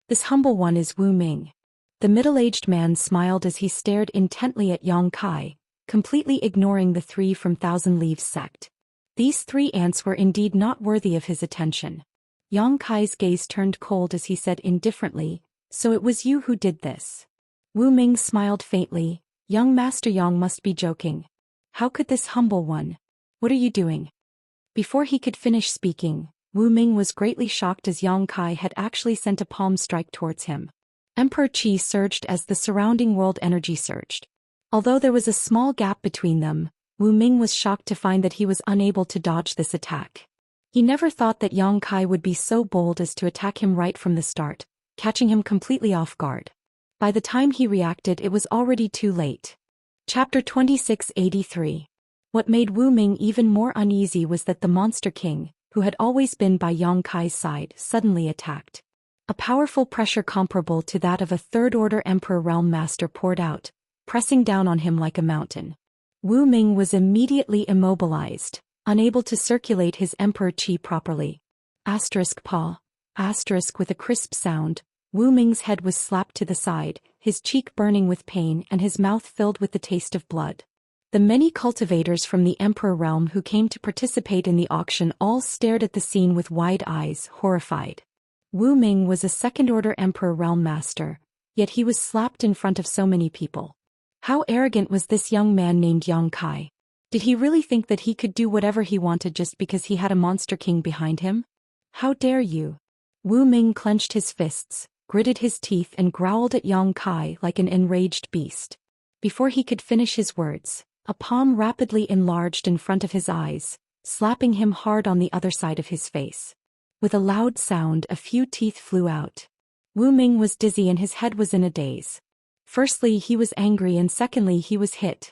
This humble one is Wu Ming. The middle-aged man smiled as he stared intently at Yang Kai, completely ignoring the three from Thousand Leaves sect. These three ants were indeed not worthy of his attention. Yang Kai's gaze turned cold as he said indifferently, so it was you who did this. Wu Ming smiled faintly. Young Master Yang must be joking. How could this humble one? What are you doing? Before he could finish speaking, Wu Ming was greatly shocked as Yang Kai had actually sent a palm strike towards him. Emperor Qi surged as the surrounding world energy surged. Although there was a small gap between them, Wu Ming was shocked to find that he was unable to dodge this attack. He never thought that Yang Kai would be so bold as to attack him right from the start, catching him completely off guard. By the time he reacted, it was already too late. Chapter 2683. What made Wu Ming even more uneasy was that the Monster King, who had always been by Yang Kai's side, suddenly attacked. A powerful pressure comparable to that of a third-order Emperor Realm Master poured out, pressing down on him like a mountain. Wu Ming was immediately immobilized, unable to circulate his Emperor Qi properly. Paw. With a crisp sound, Wu Ming's head was slapped to the side, his cheek burning with pain and his mouth filled with the taste of blood. The many cultivators from the Emperor Realm who came to participate in the auction all stared at the scene with wide eyes, horrified. Wu Ming was a second-order Emperor Realm Master, yet he was slapped in front of so many people. How arrogant was this young man named Yang Kai? Did he really think that he could do whatever he wanted just because he had a Monster King behind him? How dare you? Wu Ming clenched his fists, gritted his teeth and growled at Yang Kai like an enraged beast. Before he could finish his words, a palm rapidly enlarged in front of his eyes, slapping him hard on the other side of his face. With a loud sound, a few teeth flew out. Wu Ming was dizzy and his head was in a daze. Firstly, he was angry and secondly, he was hit.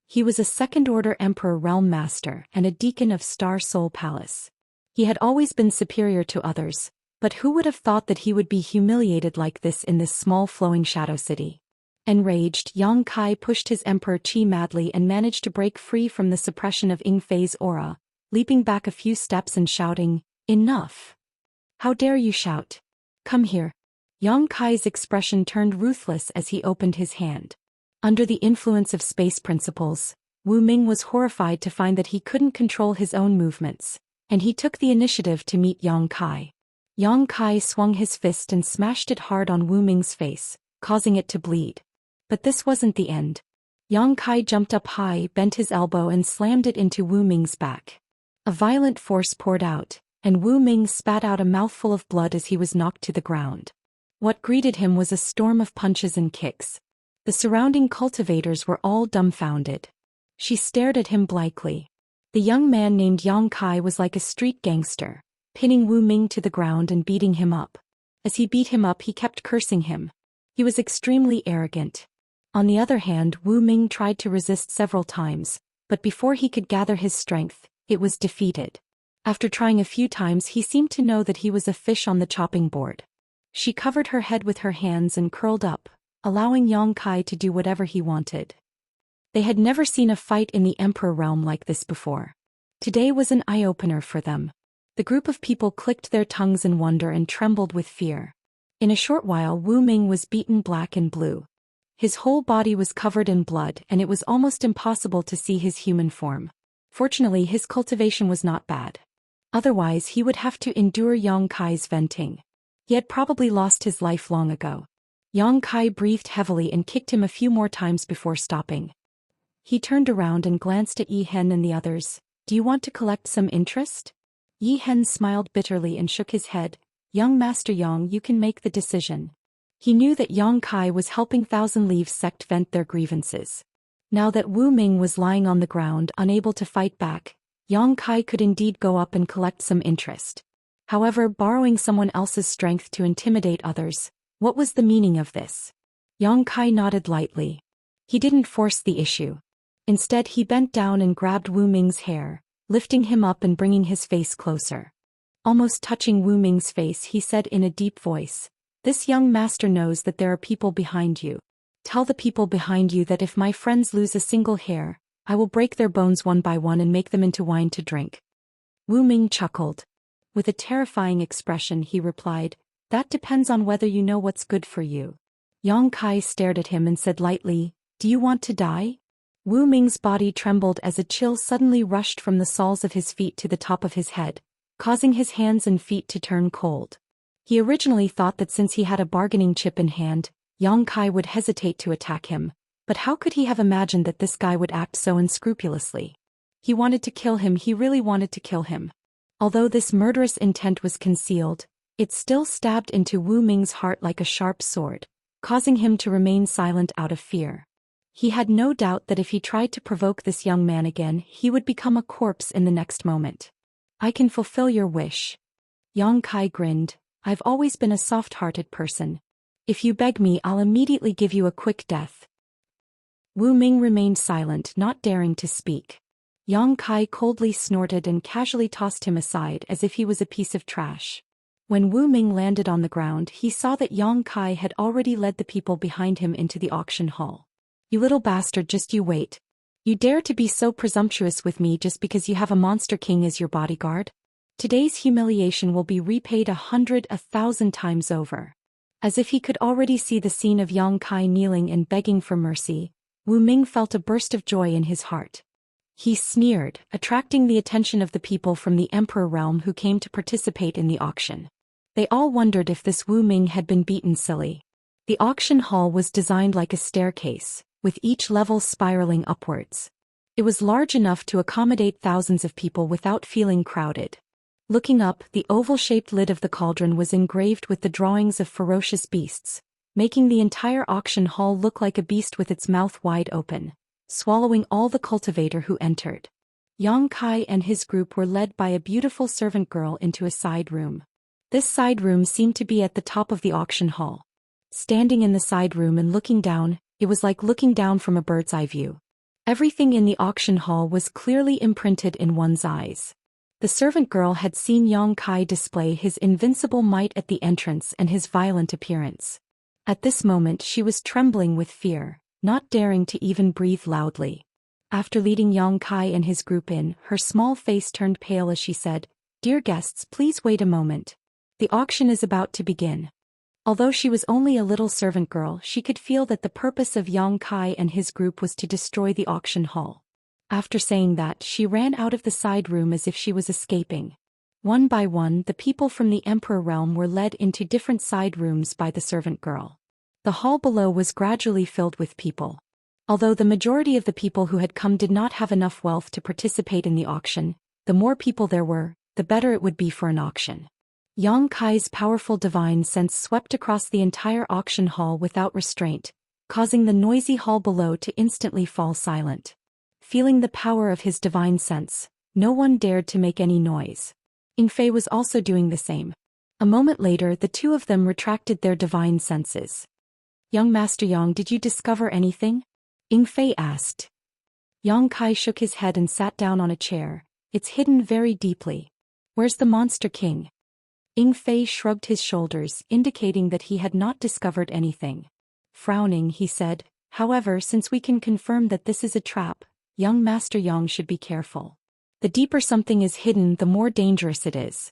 He was a second-order Emperor Realm Master and a deacon of Star Soul Palace. He had always been superior to others, but who would have thought that he would be humiliated like this in this small flowing shadow city? Enraged, Yang Kai pushed his Emperor Qi madly and managed to break free from the suppression of Ying Fei's aura, leaping back a few steps and shouting, "Enough! How dare you shout? Come here." Yang Kai's expression turned ruthless as he opened his hand. Under the influence of space principles, Wu Ming was horrified to find that he couldn't control his own movements, and he took the initiative to meet Yang Kai. Yang Kai swung his fist and smashed it hard on Wu Ming's face, causing it to bleed. But this wasn't the end. Yang Kai jumped up high, bent his elbow and slammed it into Wu Ming's back. A violent force poured out, and Wu Ming spat out a mouthful of blood as he was knocked to the ground. What greeted him was a storm of punches and kicks. The surrounding cultivators were all dumbfounded. She stared at him blankly. The young man named Yang Kai was like a street gangster, pinning Wu Ming to the ground and beating him up. As he beat him up, he kept cursing him. He was extremely arrogant. On the other hand, Wu Ming tried to resist several times, but before he could gather his strength, it was defeated. After trying a few times, he seemed to know that he was a fish on the chopping board. She covered her head with her hands and curled up, allowing Yang Kai to do whatever he wanted. They had never seen a fight in the Emperor Realm like this before. Today was an eye-opener for them. The group of people clicked their tongues in wonder and trembled with fear. In a short while, Wu Ming was beaten black and blue. His whole body was covered in blood and it was almost impossible to see his human form. Fortunately, his cultivation was not bad. Otherwise, he would have to endure Yang Kai's venting. He had probably lost his life long ago. Yang Kai breathed heavily and kicked him a few more times before stopping. He turned around and glanced at Yi Hen and the others. "Do you want to collect some interest?" Yi Hen smiled bitterly and shook his head. "Young Master Yang, you can make the decision." He knew that Yang Kai was helping Thousand Leaves sect vent their grievances. Now that Wu Ming was lying on the ground unable to fight back, Yang Kai could indeed go up and collect some interest. However, borrowing someone else's strength to intimidate others, what was the meaning of this? Yang Kai nodded lightly. He didn't force the issue. Instead he bent down and grabbed Wu Ming's hair, lifting him up and bringing his face closer. Almost touching Wu Ming's face, he said in a deep voice, "This young master knows that there are people behind you. Tell the people behind you that if my friends lose a single hair, I will break their bones one by one and make them into wine to drink." Wu Ming chuckled. With a terrifying expression he replied, "That depends on whether you know what's good for you." Yang Kai stared at him and said lightly, "Do you want to die?" Wu Ming's body trembled as a chill suddenly rushed from the soles of his feet to the top of his head, causing his hands and feet to turn cold. He originally thought that since he had a bargaining chip in hand, Yang Kai would hesitate to attack him, but how could he have imagined that this guy would act so unscrupulously? He wanted to kill him, he really wanted to kill him. Although this murderous intent was concealed, it still stabbed into Wu Ming's heart like a sharp sword, causing him to remain silent out of fear. He had no doubt that if he tried to provoke this young man again, he would become a corpse in the next moment. "I can fulfill your wish." Yang Kai grinned, "I've always been a soft-hearted person. If you beg me, I'll immediately give you a quick death." Wu Ming remained silent, not daring to speak. Yang Kai coldly snorted and casually tossed him aside as if he was a piece of trash. When Wu Ming landed on the ground, he saw that Yang Kai had already led the people behind him into the auction hall. "You little bastard, just you wait. You dare to be so presumptuous with me just because you have a monster king as your bodyguard? Today's humiliation will be repaid 100, 1,000 times over." As if he could already see the scene of Yang Kai kneeling and begging for mercy, Wu Ming felt a burst of joy in his heart. He sneered, attracting the attention of the people from the Emperor realm who came to participate in the auction. They all wondered if this Wu Ming had been beaten silly. The auction hall was designed like a staircase, with each level spiraling upwards. It was large enough to accommodate thousands of people without feeling crowded. Looking up, the oval-shaped lid of the cauldron was engraved with the drawings of ferocious beasts, making the entire auction hall look like a beast with its mouth wide open, swallowing all the cultivator who entered. Yang Kai and his group were led by a beautiful servant girl into a side room. This side room seemed to be at the top of the auction hall. Standing in the side room and looking down, it was like looking down from a bird's eye view. Everything in the auction hall was clearly imprinted in one's eyes. The servant girl had seen Yang Kai display his invincible might at the entrance and his violent appearance. At this moment she was trembling with fear, not daring to even breathe loudly. After leading Yang Kai and his group in, her small face turned pale as she said, "Dear guests, please wait a moment. The auction is about to begin." Although she was only a little servant girl, she could feel that the purpose of Yang Kai and his group was to destroy the auction hall. After saying that, she ran out of the side room as if she was escaping. One by one, the people from the Emperor realm were led into different side rooms by the servant girl. The hall below was gradually filled with people. Although the majority of the people who had come did not have enough wealth to participate in the auction, the more people there were, the better it would be for an auction. Yang Kai's powerful divine sense swept across the entire auction hall without restraint, causing the noisy hall below to instantly fall silent. Feeling the power of his divine sense, no one dared to make any noise. Yingfei was also doing the same. A moment later, the two of them retracted their divine senses. "Young Master Yang, did you discover anything?" Yingfei asked. Yang Kai shook his head and sat down on a chair. "It's hidden very deeply." "Where's the Monster King?" Yingfei shrugged his shoulders, indicating that he had not discovered anything. Frowning, he said, "However, since we can confirm that this is a trap, young Master Yang should be careful. The deeper something is hidden, the more dangerous it is."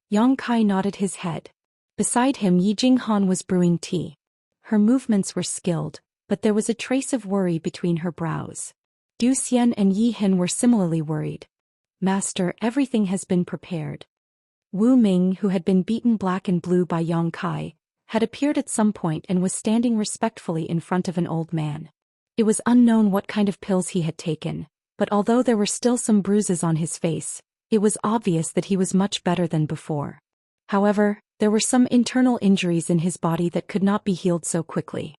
Yang Kai nodded his head. Beside him, Yi Jinghan was brewing tea. Her movements were skilled, but there was a trace of worry between her brows. Zhou Xian and Yi Hin were similarly worried. "Master, everything has been prepared." Wu Ming, who had been beaten black and blue by Yang Kai, had appeared at some point and was standing respectfully in front of an old man. It was unknown what kind of pills he had taken, but although there were still some bruises on his face, it was obvious that he was much better than before. However, there were some internal injuries in his body that could not be healed so quickly.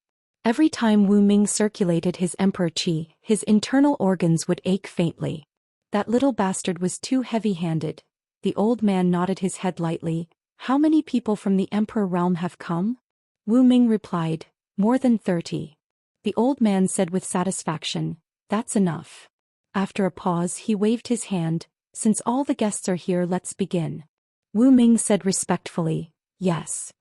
Every time Wu Ming circulated his emperor qi, his internal organs would ache faintly. That little bastard was too heavy-handed. The old man nodded his head lightly. "How many people from the Emperor realm have come?" Wu Ming replied, "More than 30. The old man said with satisfaction, That's enough. After a pause he waved his hand. Since all the guests are here, let's begin. Wu Ming said respectfully, yes.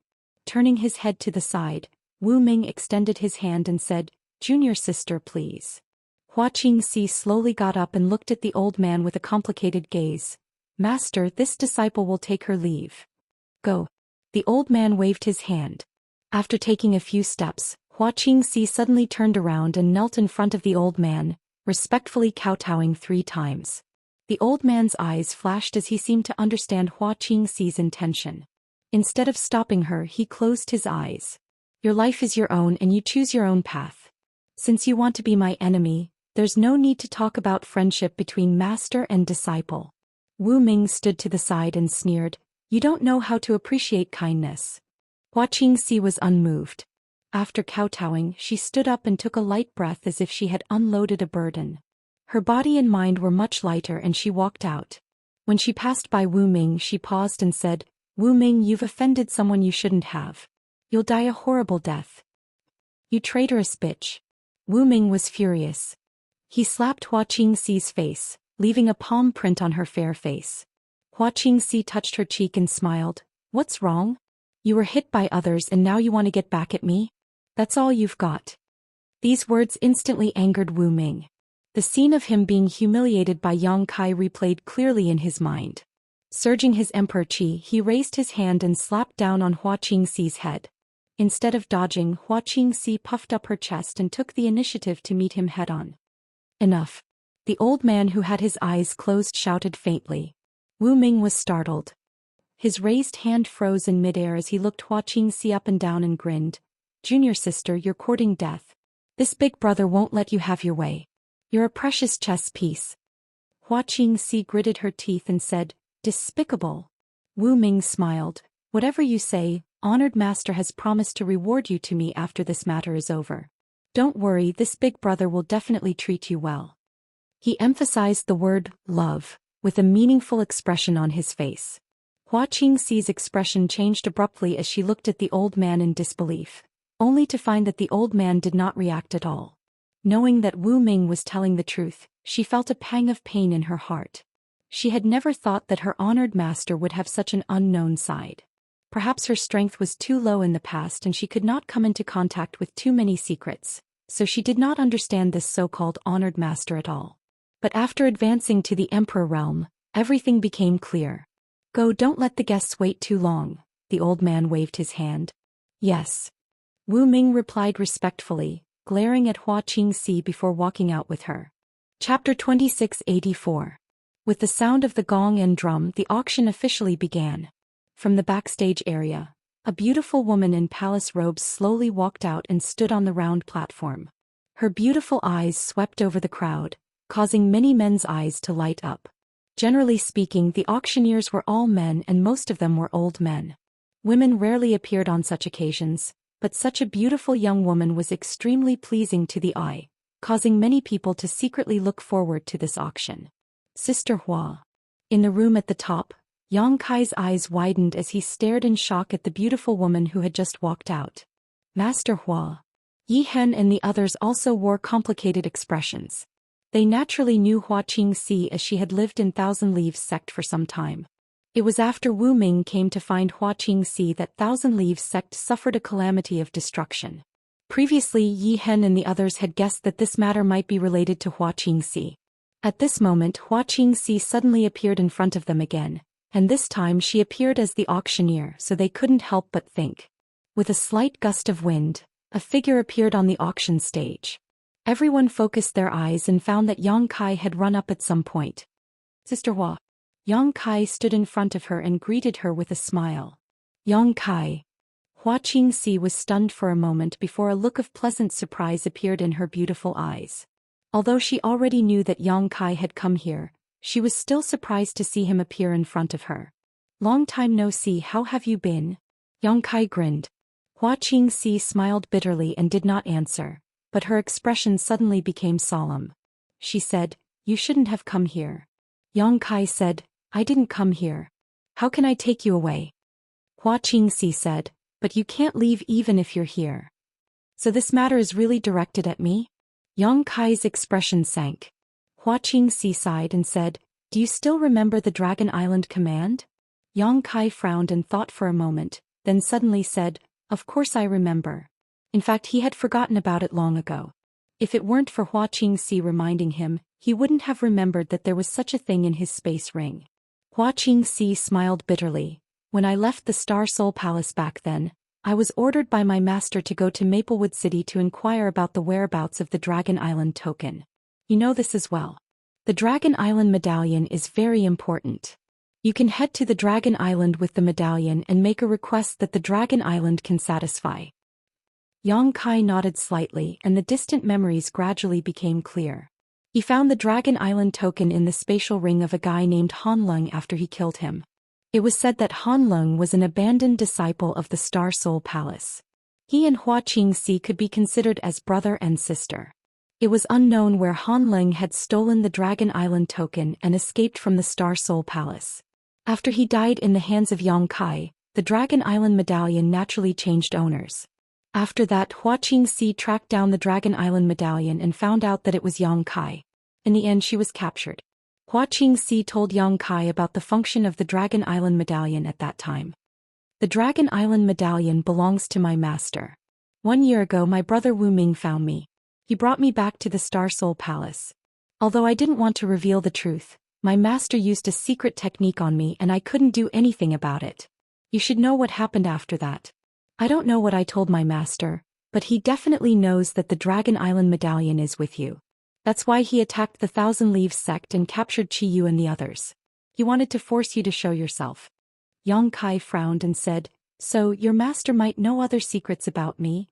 Turning his head to the side, Wu Ming extended his hand and said, Junior sister please. Hua Qingxi slowly got up and looked at the old man with a complicated gaze. Master, this disciple will take her leave. Go. The old man waved his hand. After taking a few steps, Hua Qingxi suddenly turned around and knelt in front of the old man, respectfully kowtowing 3 times. The old man's eyes flashed as he seemed to understand Hua Qingxi's intention. Instead of stopping her, he closed his eyes. Your life is your own and you choose your own path. Since you want to be my enemy, there's no need to talk about friendship between master and disciple. Wu Ming stood to the side and sneered, you don't know how to appreciate kindness. Hua Qingxi was unmoved. After kowtowing, she stood up and took a light breath as if she had unloaded a burden. Her body and mind were much lighter and she walked out. When she passed by Wu Ming, she paused and said, Wu Ming, you've offended someone you shouldn't have. You'll die a horrible death. You traitorous bitch. Wu Ming was furious. He slapped Hua Qingxi's face, leaving a palm print on her fair face. Hua Qingxi touched her cheek and smiled. What's wrong? You were hit by others and now you want to get back at me? That's all you've got. These words instantly angered Wu Ming. The scene of him being humiliated by Yang Kai replayed clearly in his mind. Surging his emperor chi, he raised his hand and slapped down on Hua Qingxi's head. Instead of dodging, Hua Qingxi puffed up her chest and took the initiative to meet him head-on. Enough. The old man who had his eyes closed shouted faintly. Wu Ming was startled. His raised hand froze in midair as he looked Hua Qingxi up and down and grinned. Junior sister, you're courting death. This big brother won't let you have your way. You're a precious chess piece. Hua Qingxi gritted her teeth and said, despicable. Wu Ming smiled. Whatever you say, honored master has promised to reward you to me after this matter is over. Don't worry, this big brother will definitely treat you well. He emphasized the word, love, with a meaningful expression on his face. Hua Qingxi's expression changed abruptly as she looked at the old man in disbelief, only to find that the old man did not react at all. Knowing that Wu Ming was telling the truth, she felt a pang of pain in her heart. She had never thought that her honored master would have such an unknown side. Perhaps her strength was too low in the past and she could not come into contact with too many secrets, so she did not understand this so-called honored master at all. But after advancing to the emperor realm, everything became clear. Go, don't let the guests wait too long, the old man waved his hand. Yes. Wu Ming replied respectfully, glaring at Hua Qingxi before walking out with her. Chapter 2684. With the sound of the gong and drum, the auction officially began. From the backstage area, a beautiful woman in palace robes slowly walked out and stood on the round platform. Her beautiful eyes swept over the crowd, causing many men's eyes to light up. Generally speaking, the auctioneers were all men and most of them were old men. Women rarely appeared on such occasions, but such a beautiful young woman was extremely pleasing to the eye, causing many people to secretly look forward to this auction. Sister Hua. In the room at the top, Yang Kai's eyes widened as he stared in shock at the beautiful woman who had just walked out. Master Hua. Yi Hen and the others also wore complicated expressions. They naturally knew Hua Qingxi as she had lived in Thousand Leaves sect for some time. It was after Wu Ming came to find Hua Qingxi that Thousand Leaves sect suffered a calamity of destruction. Previously, Yi Hen and the others had guessed that this matter might be related to Hua Qingxi. At this moment, Hua Qingxi suddenly appeared in front of them again, and this time she appeared as the auctioneer, so they couldn't help but think. With a slight gust of wind, a figure appeared on the auction stage. Everyone focused their eyes and found that Yang Kai had run up at some point. Sister Hua. Yang Kai stood in front of her and greeted her with a smile. Yang Kai. Hua Qingxi was stunned for a moment before a look of pleasant surprise appeared in her beautiful eyes. Although she already knew that Yang Kai had come here, she was still surprised to see him appear in front of her. Long time no see, how have you been? Yang Kai grinned. Hua Qingxi smiled bitterly and did not answer, but her expression suddenly became solemn. She said, you shouldn't have come here. Yang Kai said, I didn't come here. How can I take you away? Hua Qingxi said, but you can't leave even if you're here. So this matter is really directed at me? Yang Kai's expression sank. Hua Qingxi sighed and said, "Do you still remember the Dragon Island command?" Yang Kai frowned and thought for a moment, then suddenly said, "Of course I remember." In fact, he had forgotten about it long ago. If it weren't for Hua Qingxi reminding him, he wouldn't have remembered that there was such a thing in his space ring. Hua Qingxi smiled bitterly. "When I left the Star Soul Palace back then, I was ordered by my master to go to Maplewood City to inquire about the whereabouts of the Dragon Island token. You know this as well. The Dragon Island medallion is very important. You can head to the Dragon Island with the medallion and make a request that the Dragon Island can satisfy." Yang Kai nodded slightly and the distant memories gradually became clear. He found the Dragon Island token in the spatial ring of a guy named Han Lung after he killed him. It was said that Han Lung was an abandoned disciple of the Star Soul Palace. He and Hua Qingxi could be considered as brother and sister. It was unknown where Han Lung had stolen the Dragon Island token and escaped from the Star Soul Palace. After he died in the hands of Yang Kai, the Dragon Island medallion naturally changed owners. After that, Hua Qingxi tracked down the Dragon Island medallion and found out that it was Yang Kai. In the end, she was captured. Hua Qingxi told Yang Kai about the function of the Dragon Island medallion at that time. "The Dragon Island medallion belongs to my master. 1 year ago my brother Wu Ming found me. He brought me back to the Star Soul Palace. Although I didn't want to reveal the truth, my master used a secret technique on me and I couldn't do anything about it. You should know what happened after that. I don't know what I told my master, but he definitely knows that the Dragon Island medallion is with you. That's why he attacked the Thousand Leaves sect and captured Qi Yu and the others. He wanted to force you to show yourself." Yang Kai frowned and said, "So, your master might know other secrets about me?"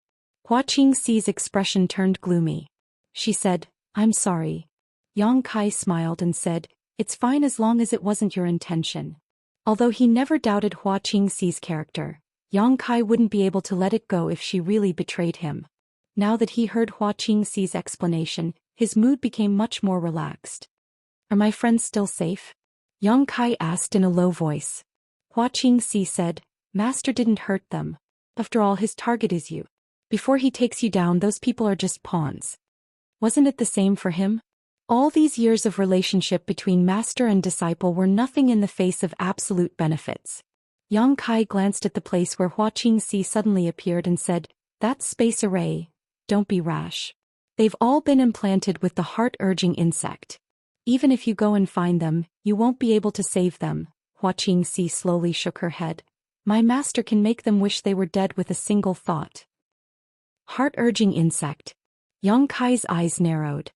Hua Qingxi's expression turned gloomy. She said, "I'm sorry." Yang Kai smiled and said, "It's fine as long as it wasn't your intention." Although he never doubted Hua Qingxi's character, Yang Kai wouldn't be able to let it go if she really betrayed him. Now that he heard Hua Qingxi's explanation, his mood became much more relaxed. "Are my friends still safe?" Yang Kai asked in a low voice. Hua Qingxi said, "Master didn't hurt them. After all, his target is you. Before he takes you down, those people are just pawns. Wasn't it the same for him? All these years of relationship between master and disciple were nothing in the face of absolute benefits." Yang Kai glanced at the place where Hua Qingxi suddenly appeared and said, "That's space array. Don't be rash. They've all been implanted with the heart-urging insect. Even if you go and find them, you won't be able to save them." Hua Qingxi slowly shook her head. "My master can make them wish they were dead with a single thought." Heart-urging insect. Yang Kai's eyes narrowed.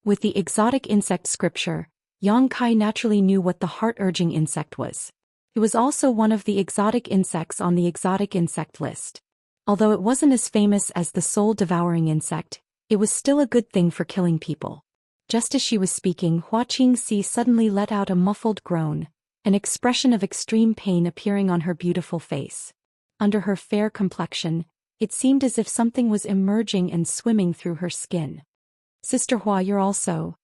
With the exotic insect scripture, Yang Kai naturally knew what the heart-urging insect was. It was also one of the exotic insects on the exotic insect list. Although it wasn't as famous as the soul-devouring insect, it was still a good thing for killing people. Just as she was speaking, Hua Qingxi suddenly let out a muffled groan, an expression of extreme pain appearing on her beautiful face. Under her fair complexion, it seemed as if something was emerging and swimming through her skin. "Sister Hua, you're also..."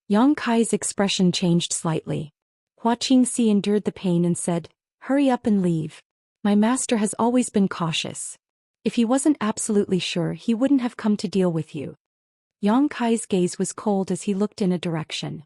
Yang Kai's expression changed slightly. Hua Qingxi endured the pain and said, "Hurry up and leave. My master has always been cautious. If he wasn't absolutely sure, he wouldn't have come to deal with you." Yang Kai's gaze was cold as he looked in a direction.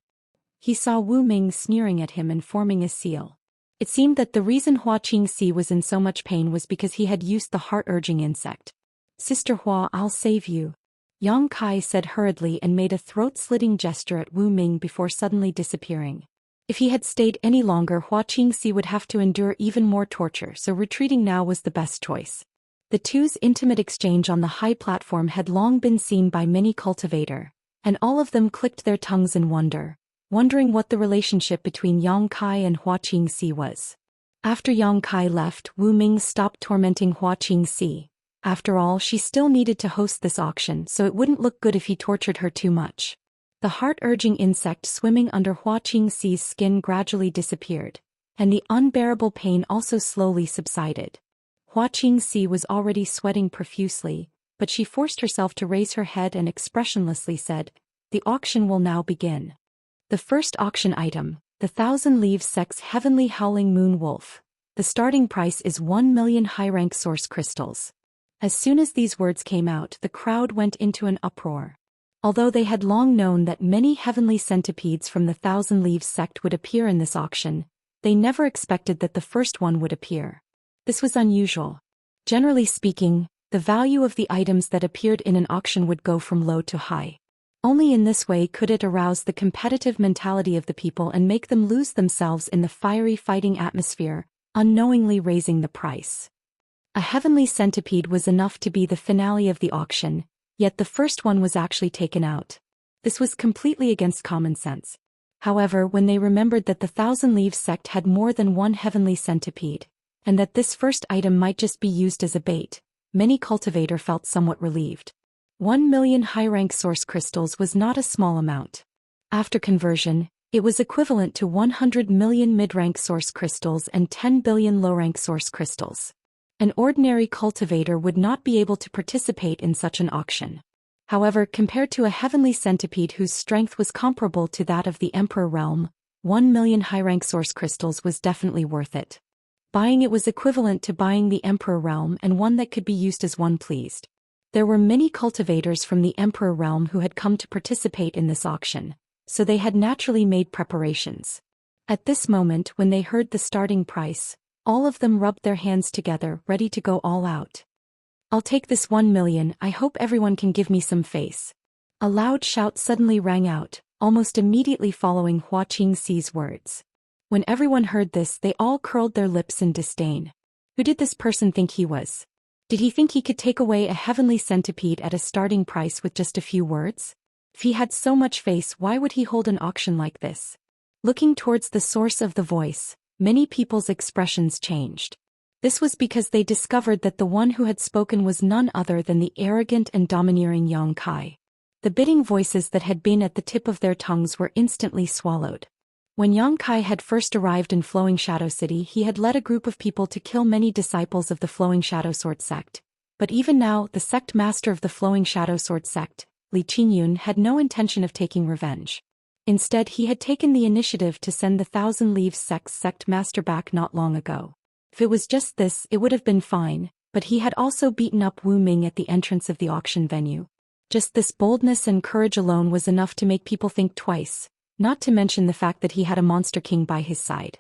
He saw Wu Ming sneering at him and forming a seal. It seemed that the reason Hua Qingxi was in so much pain was because he had used the heart-urging insect. "Sister Hua, I'll save you," Yang Kai said hurriedly and made a throat-slitting gesture at Wu Ming before suddenly disappearing. If he had stayed any longer, Hua Qingxi would have to endure even more torture, so retreating now was the best choice. The two's intimate exchange on the high platform had long been seen by many cultivator, and all of them clicked their tongues in wonder, wondering what the relationship between Yang Kai and Hua Qingxi was. After Yang Kai left, Wu Ming stopped tormenting Hua Qingxi. After all, she still needed to host this auction, so it wouldn't look good if he tortured her too much. The heart-urging insect swimming under Hua Qingxi's skin gradually disappeared, and the unbearable pain also slowly subsided. Hua Qingxi was already sweating profusely, but she forced herself to raise her head and expressionlessly said, "The auction will now begin." The first auction item, the Thousand Leaves Sect's Heavenly Howling Moon Wolf. The starting price is 1 million high-rank source crystals. As soon as these words came out, the crowd went into an uproar. Although they had long known that many heavenly centipedes from the Thousand Leaves sect would appear in this auction, they never expected that the first one would appear. This was unusual. Generally speaking, the value of the items that appeared in an auction would go from low to high. Only in this way could it arouse the competitive mentality of the people and make them lose themselves in the fiery fighting atmosphere, unknowingly raising the price. A heavenly centipede was enough to be the finale of the auction, yet the first one was actually taken out. This was completely against common sense. However, when they remembered that the Thousand Leaves sect had more than one heavenly centipede, and that this first item might just be used as a bait, many cultivator felt somewhat relieved. 1 million high-rank source crystals was not a small amount. After conversion, it was equivalent to 100 million mid-rank source crystals and 10 billion low-rank source crystals. An ordinary cultivator would not be able to participate in such an auction. However, compared to a heavenly centipede whose strength was comparable to that of the Emperor realm, 1 million high-rank source crystals was definitely worth it. Buying it was equivalent to buying the Emperor realm and one that could be used as one pleased. There were many cultivators from the Emperor realm who had come to participate in this auction, so they had naturally made preparations. At this moment, when they heard the starting price, all of them rubbed their hands together, ready to go all out. "I'll take this 1 million, I hope everyone can give me some face." A loud shout suddenly rang out, almost immediately following Hua Qingxi's words. When everyone heard this, they all curled their lips in disdain. Who did this person think he was? Did he think he could take away a heavenly centipede at a starting price with just a few words? If he had so much face, why would he hold an auction like this? Looking towards the source of the voice, many people's expressions changed. This was because they discovered that the one who had spoken was none other than the arrogant and domineering Yang Kai. The bidding voices that had been at the tip of their tongues were instantly swallowed. When Yang Kai had first arrived in Flowing Shadow City, he had led a group of people to kill many disciples of the Flowing Shadow Sword sect. But even now, the sect master of the Flowing Shadow Sword sect, Li Qingyun, had no intention of taking revenge. Instead, he had taken the initiative to send the Thousand Leaves sect's sect master back not long ago. If it was just this, it would have been fine, but he had also beaten up Wu Ming at the entrance of the auction venue. Just this boldness and courage alone was enough to make people think twice, not to mention the fact that he had a monster king by his side.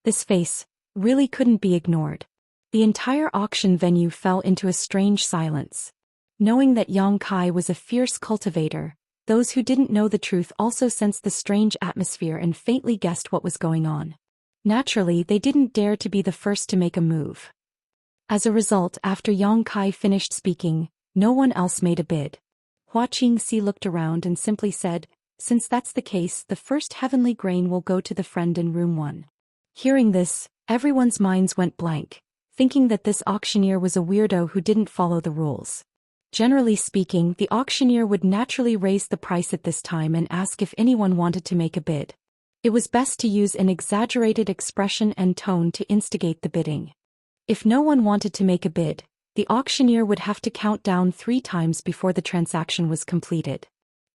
This face really couldn't be ignored. The entire auction venue fell into a strange silence. Knowing that Yang Kai was a fierce cultivator, those who didn't know the truth also sensed the strange atmosphere and faintly guessed what was going on. Naturally, they didn't dare to be the first to make a move. As a result, after Yang Kai finished speaking, no one else made a bid. Hua Qingxi looked around and simply said, "Since that's the case, the first heavenly grain will go to the friend in room 1. Hearing this, everyone's minds went blank, thinking that this auctioneer was a weirdo who didn't follow the rules. Generally speaking, the auctioneer would naturally raise the price at this time and ask if anyone wanted to make a bid. It was best to use an exaggerated expression and tone to instigate the bidding. If no one wanted to make a bid, the auctioneer would have to count down 3 times before the transaction was completed.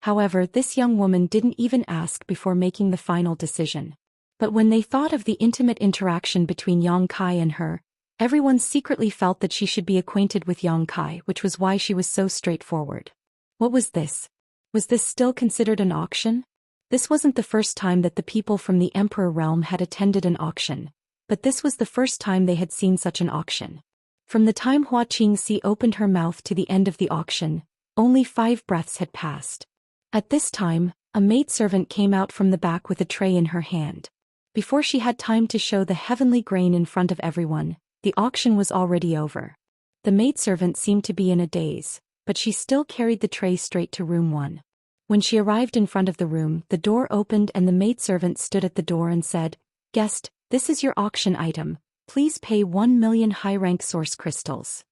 However, this young woman didn't even ask before making the final decision. But when they thought of the intimate interaction between Yang Kai and her, everyone secretly felt that she should be acquainted with Yang Kai, which was why she was so straightforward. What was this? Was this still considered an auction? This wasn't the first time that the people from the Emperor realm had attended an auction, but this was the first time they had seen such an auction. From the time Hua Qingxi opened her mouth to the end of the auction, only 5 breaths had passed. At this time, a maidservant came out from the back with a tray in her hand. Before she had time to show the heavenly grain in front of everyone, the auction was already over. The maidservant seemed to be in a daze, but she still carried the tray straight to room 1. When she arrived in front of the room, the door opened and the maidservant stood at the door and said, "Guest, this is your auction item. Please pay 1 million high-rank source crystals."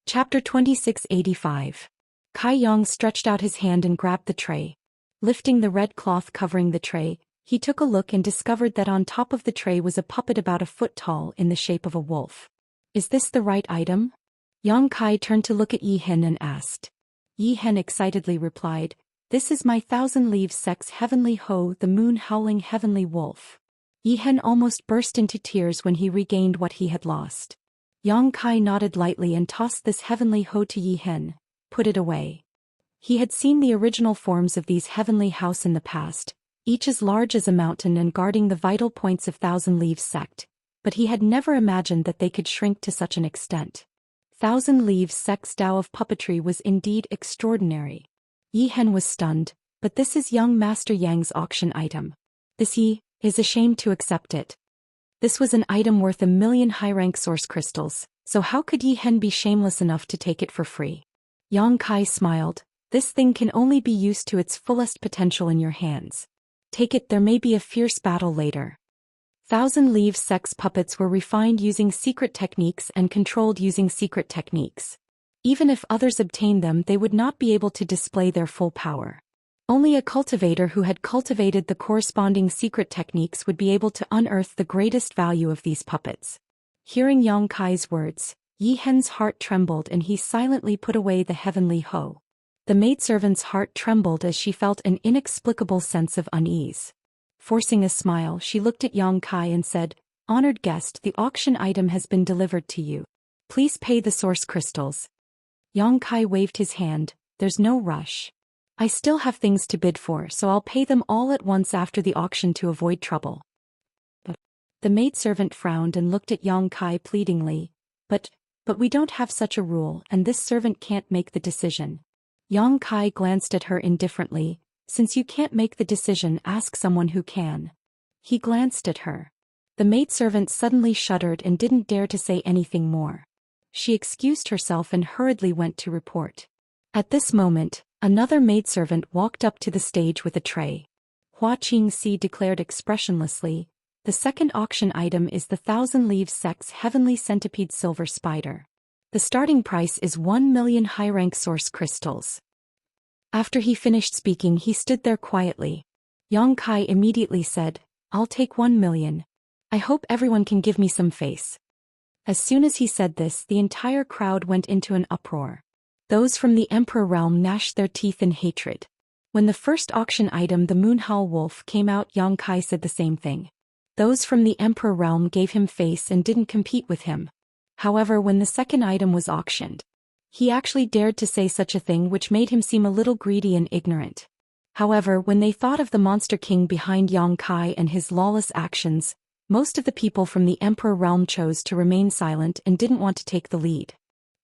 Chapter 2685. Kai Yang stretched out his hand and grabbed the tray. Lifting the red cloth covering the tray, he took a look and discovered that on top of the tray was a puppet about a foot tall in the shape of a wolf. "Is this the right item?" Yang Kai turned to look at Yi Hen and asked. Yi Hen excitedly replied, "This is my Thousand Leaves sect's heavenly ho, the moon-howling heavenly wolf." Yi Hen almost burst into tears when he regained what he had lost. Yang Kai nodded lightly and tossed this heavenly ho to Yi Hen. "Put it away." He had seen the original forms of these heavenly houses in the past, each as large as a mountain and guarding the vital points of Thousand Leaves sect, but he had never imagined that they could shrink to such an extent. Thousand Leaves sect's Tao of puppetry was indeed extraordinary. Yi Hen was stunned, but this is young Master Yang's auction item. This Yi is ashamed to accept it. This was an item worth 1,000,000 high-rank source crystals, so how could Yi Hen be shameless enough to take it for free? Yang Kai smiled. This thing can only be used to its fullest potential in your hands. Take it, there may be a fierce battle later. Thousand Leaves sect's puppets were refined using secret techniques and controlled using secret techniques. Even if others obtained them, they would not be able to display their full power. Only a cultivator who had cultivated the corresponding secret techniques would be able to unearth the greatest value of these puppets. Hearing Yang Kai's words, Yi Hen's heart trembled and he silently put away the heavenly hoe. The maidservant's heart trembled as she felt an inexplicable sense of unease. Forcing a smile, she looked at Yang Kai and said, "Honored guest, the auction item has been delivered to you. Please pay the source crystals." Yang Kai waved his hand. "There's no rush. I still have things to bid for, so I'll pay them all at once after the auction to avoid trouble." The maidservant frowned and looked at Yang Kai pleadingly. But we don't have such a rule, and this servant can't make the decision." Yang Kai glanced at her indifferently. "Since you can't make the decision, ask someone who can." He glanced at her. The maidservant suddenly shuddered and didn't dare to say anything more. She excused herself and hurriedly went to report. At this moment, another maidservant walked up to the stage with a tray. Hua Qingxi declared expressionlessly, "The second auction item is the Thousand Leaves sect's Heavenly Centipede Silver Spider. The starting price is 1,000,000 high-rank source crystals." After he finished speaking, he stood there quietly. Yang Kai immediately said, "I'll take 1,000,000. I hope everyone can give me some face." As soon as he said this, the entire crowd went into an uproar. Those from the Emperor realm gnashed their teeth in hatred. When the first auction item, the Moonhowl Wolf, came out, Yang Kai said the same thing. Those from the Emperor realm gave him face and didn't compete with him. However, when the second item was auctioned, he actually dared to say such a thing, which made him seem a little greedy and ignorant. However, when they thought of the Monster King behind Yang Kai and his lawless actions, most of the people from the Emperor realm chose to remain silent and didn't want to take the lead.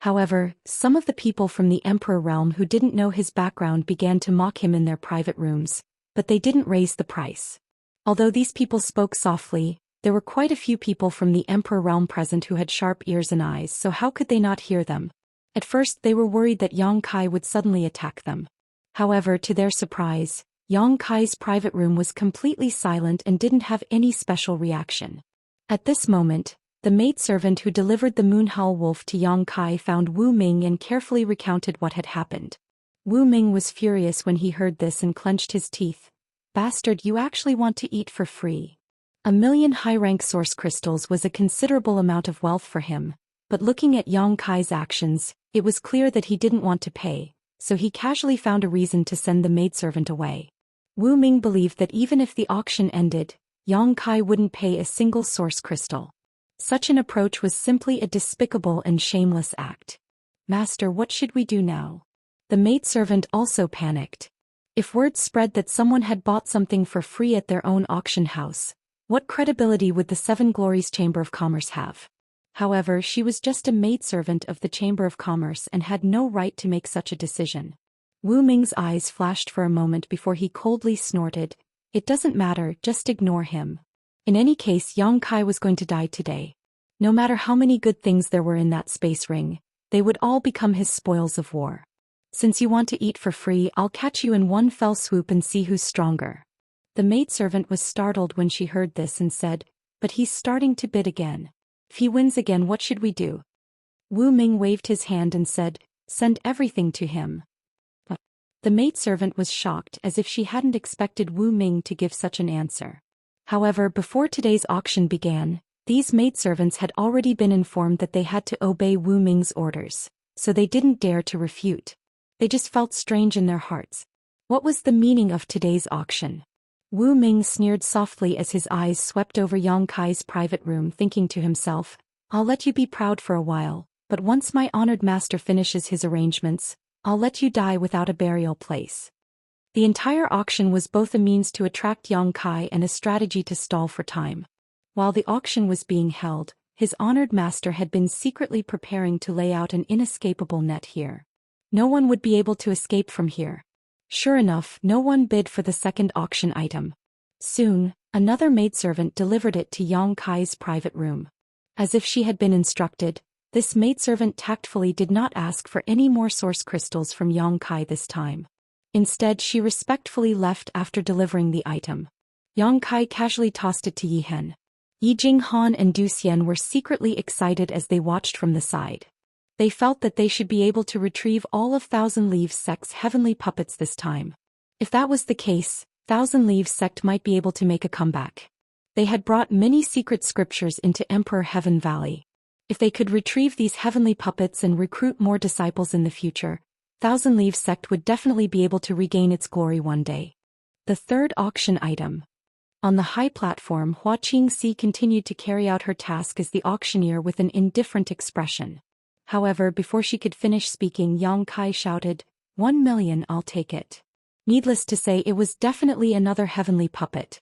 However, some of the people from the Emperor realm who didn't know his background began to mock him in their private rooms, but they didn't raise the price. Although these people spoke softly, there were quite a few people from the Emperor realm present who had sharp ears and eyes, so how could they not hear them? At first they were worried that Yang Kai would suddenly attack them. However, to their surprise, Yang Kai's private room was completely silent and didn't have any special reaction. At this moment, the maidservant who delivered the Moonhowl Wolf to Yang Kai found Wu Ming and carefully recounted what had happened. Wu Ming was furious when he heard this and clenched his teeth. "Bastard, you actually want to eat for free." 1,000,000 high-rank source crystals was a considerable amount of wealth for him, but looking at Yang Kai's actions, it was clear that he didn't want to pay, so he casually found a reason to send the maidservant away. Wu Ming believed that even if the auction ended, Yang Kai wouldn't pay a single source crystal. Such an approach was simply a despicable and shameless act. "Master, what should we do now?" The maidservant also panicked. If word spread that someone had bought something for free at their own auction house, what credibility would the Seven Glories Chamber of Commerce have? However, she was just a maidservant of the Chamber of Commerce and had no right to make such a decision. Wu Ming's eyes flashed for a moment before he coldly snorted, "It doesn't matter, just ignore him." In any case, Yang Kai was going to die today. No matter how many good things there were in that space ring, they would all become his spoils of war. "Since you want to eat for free, I'll catch you in one fell swoop and see who's stronger." The maidservant was startled when she heard this and said, "But he's starting to bid again. If he wins again, what should we do?" Wu Ming waved his hand and said, "Send everything to him." The maidservant was shocked, as if she hadn't expected Wu Ming to give such an answer. However, before today's auction began, these maidservants had already been informed that they had to obey Wu Ming's orders, so they didn't dare to refute. They just felt strange in their hearts. What was the meaning of today's auction? Wu Ming sneered softly as his eyes swept over Yang Kai's private room, thinking to himself, "I'll let you be proud for a while, but once my honored master finishes his arrangements, I'll let you die without a burial place. The entire auction was both a means to attract Yang Kai and a strategy to stall for time. While the auction was being held, his honored master had been secretly preparing to lay out an inescapable net here. No one would be able to escape from here. Sure enough, no one bid for the second auction item. Soon, another maidservant delivered it to Yang Kai's private room. As if she had been instructed, this maidservant tactfully did not ask for any more source crystals from Yang Kai this time. Instead, she respectfully left after delivering the item. Yang Kai casually tossed it to Yi Hen. Yi Jinghan and Zhou Xian were secretly excited as they watched from the side. They felt that they should be able to retrieve all of Thousand Leaves Sect's heavenly puppets this time. If that was the case, Thousand Leaves Sect might be able to make a comeback. They had brought many secret scriptures into Emperor Heaven Valley. If they could retrieve these heavenly puppets and recruit more disciples in the future, Thousand Leaves Sect would definitely be able to regain its glory one day. The third auction item. On the high platform, Hua Qingxi continued to carry out her task as the auctioneer with an indifferent expression. However, before she could finish speaking, Yang Kai shouted, 1 million, I'll take it. Needless to say, it was definitely another heavenly puppet.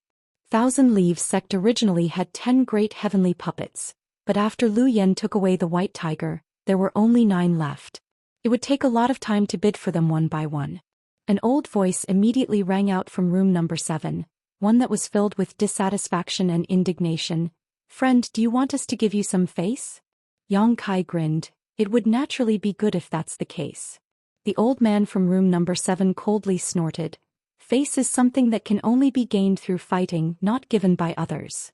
Thousand Leaves Sect originally had 10 great heavenly puppets, but after Lu Yen took away the white tiger, there were only 9 left. It would take a lot of time to bid for them one by one. An old voice immediately rang out from room number 7, one that was filled with dissatisfaction and indignation. Friend, do you want us to give you some face? Yang Kai grinned. It would naturally be good if that's the case. The old man from room number 7 coldly snorted. Face is something that can only be gained through fighting, not given by others.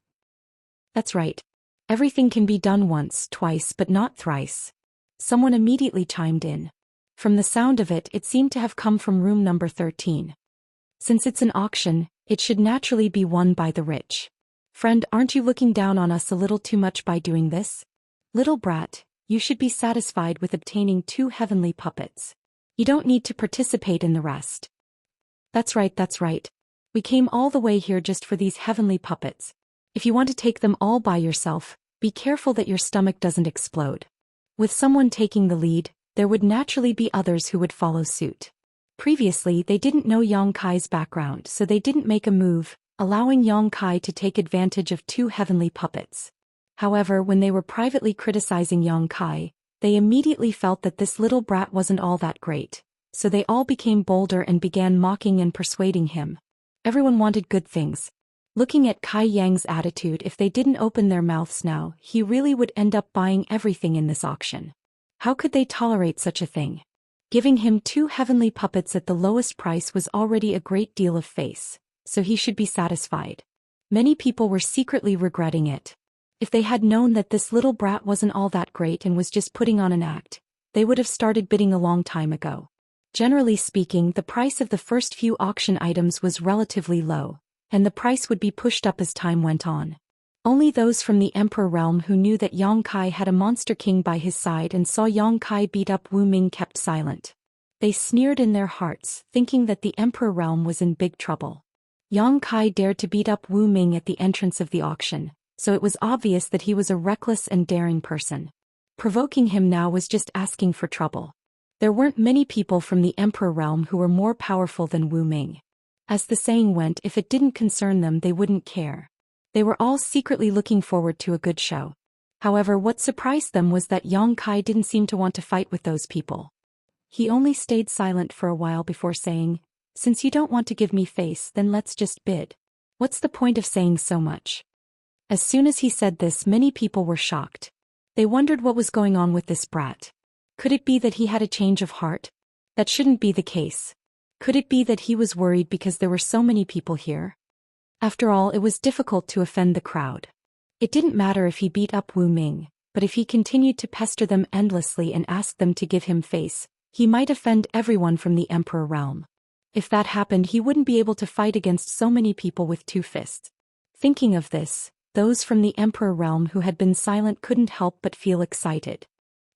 That's right. Everything can be done once, twice, but not thrice. Someone immediately chimed in. From the sound of it, it seemed to have come from room number 13. Since it's an auction, it should naturally be won by the rich. Friend, aren't you looking down on us a little too much by doing this? Little brat, you should be satisfied with obtaining 2 heavenly puppets. You don't need to participate in the rest. That's right. We came all the way here just for these heavenly puppets. If you want to take them all by yourself, be careful that your stomach doesn't explode. With someone taking the lead, there would naturally be others who would follow suit. Previously, they didn't know Yang Kai's background, so they didn't make a move, allowing Yang Kai to take advantage of 2 heavenly puppets. However, when they were privately criticizing Yang Kai, they immediately felt that this little brat wasn't all that great, so they all became bolder and began mocking and persuading him. Everyone wanted good things. Looking at Kai Yang's attitude, if they didn't open their mouths now, he really would end up buying everything in this auction. How could they tolerate such a thing? Giving him 2 heavenly puppets at the lowest price was already a great deal of face, so he should be satisfied. Many people were secretly regretting it. If they had known that this little brat wasn't all that great and was just putting on an act, they would have started bidding a long time ago. Generally speaking, the price of the first few auction items was relatively low, and the price would be pushed up as time went on. Only those from the Emperor realm who knew that Yang Kai had a monster king by his side and saw Yang Kai beat up Wu Ming kept silent. They sneered in their hearts, thinking that the Emperor realm was in big trouble. Yang Kai dared to beat up Wu Ming at the entrance of the auction, so it was obvious that he was a reckless and daring person. Provoking him now was just asking for trouble. There weren't many people from the Emperor realm who were more powerful than Wu Ming. As the saying went, if it didn't concern them, they wouldn't care. They were all secretly looking forward to a good show. However, what surprised them was that Yang Kai didn't seem to want to fight with those people. He only stayed silent for a while before saying, "Since you don't want to give me face, then let's just bid. What's the point of saying so much?" As soon as he said this, many people were shocked. They wondered what was going on with this brat. Could it be that he had a change of heart? That shouldn't be the case. Could it be that he was worried because there were so many people here? After all, it was difficult to offend the crowd. It didn't matter if he beat up Wu Ming, but if he continued to pester them endlessly and ask them to give him face, he might offend everyone from the Emperor realm. If that happened, he wouldn't be able to fight against so many people with 2 fists. Thinking of this, those from the Emperor realm who had been silent couldn't help but feel excited.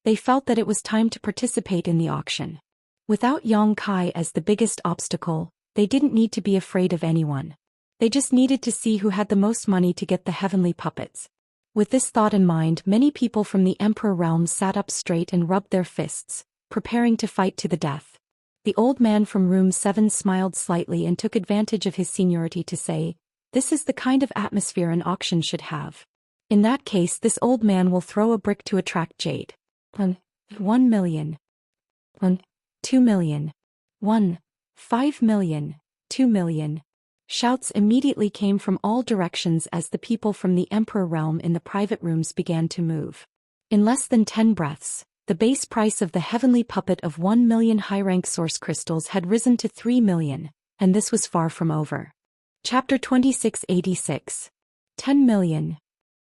They felt that it was time to participate in the auction. Without Yang Kai as the biggest obstacle, they didn't need to be afraid of anyone. They just needed to see who had the most money to get the heavenly puppets. With this thought in mind, many people from the Emperor realm sat up straight and rubbed their fists, preparing to fight to the death. The old man from room 7 smiled slightly and took advantage of his seniority to say, "This is the kind of atmosphere an auction should have. In that case, this old man will throw a brick to attract jade. 1 million. 2 million. 5 million. 2 million. Shouts immediately came from all directions as the people from the Emperor realm in the private rooms began to move. In less than 10 breaths, the base price of the heavenly puppet of 1 million high-rank source crystals had risen to 3 million, and this was far from over. Chapter 2686. 10 million.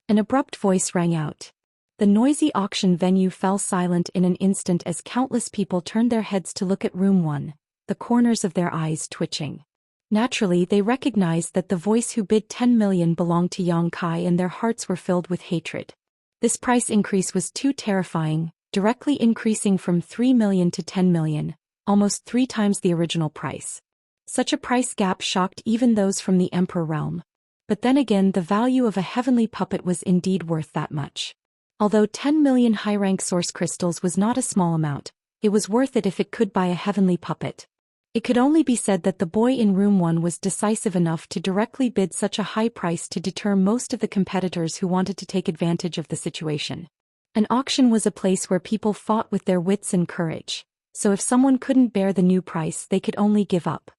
An abrupt voice rang out. The noisy auction venue fell silent in an instant as countless people turned their heads to look at room 1, the corners of their eyes twitching. Naturally, they recognized that the voice who bid 10 million belonged to Yang Kai, and their hearts were filled with hatred. This price increase was too terrifying, directly increasing from 3 million to 10 million, almost 3 times the original price. Such a price gap shocked even those from the Emperor realm. But then again, the value of a heavenly puppet was indeed worth that much. Although 10 million high-rank source crystals was not a small amount, it was worth it if it could buy a heavenly puppet. It could only be said that the boy in room 1 was decisive enough to directly bid such a high price to deter most of the competitors who wanted to take advantage of the situation. An auction was a place where people fought with their wits and courage, so if someone couldn't bear the new price, they could only give up.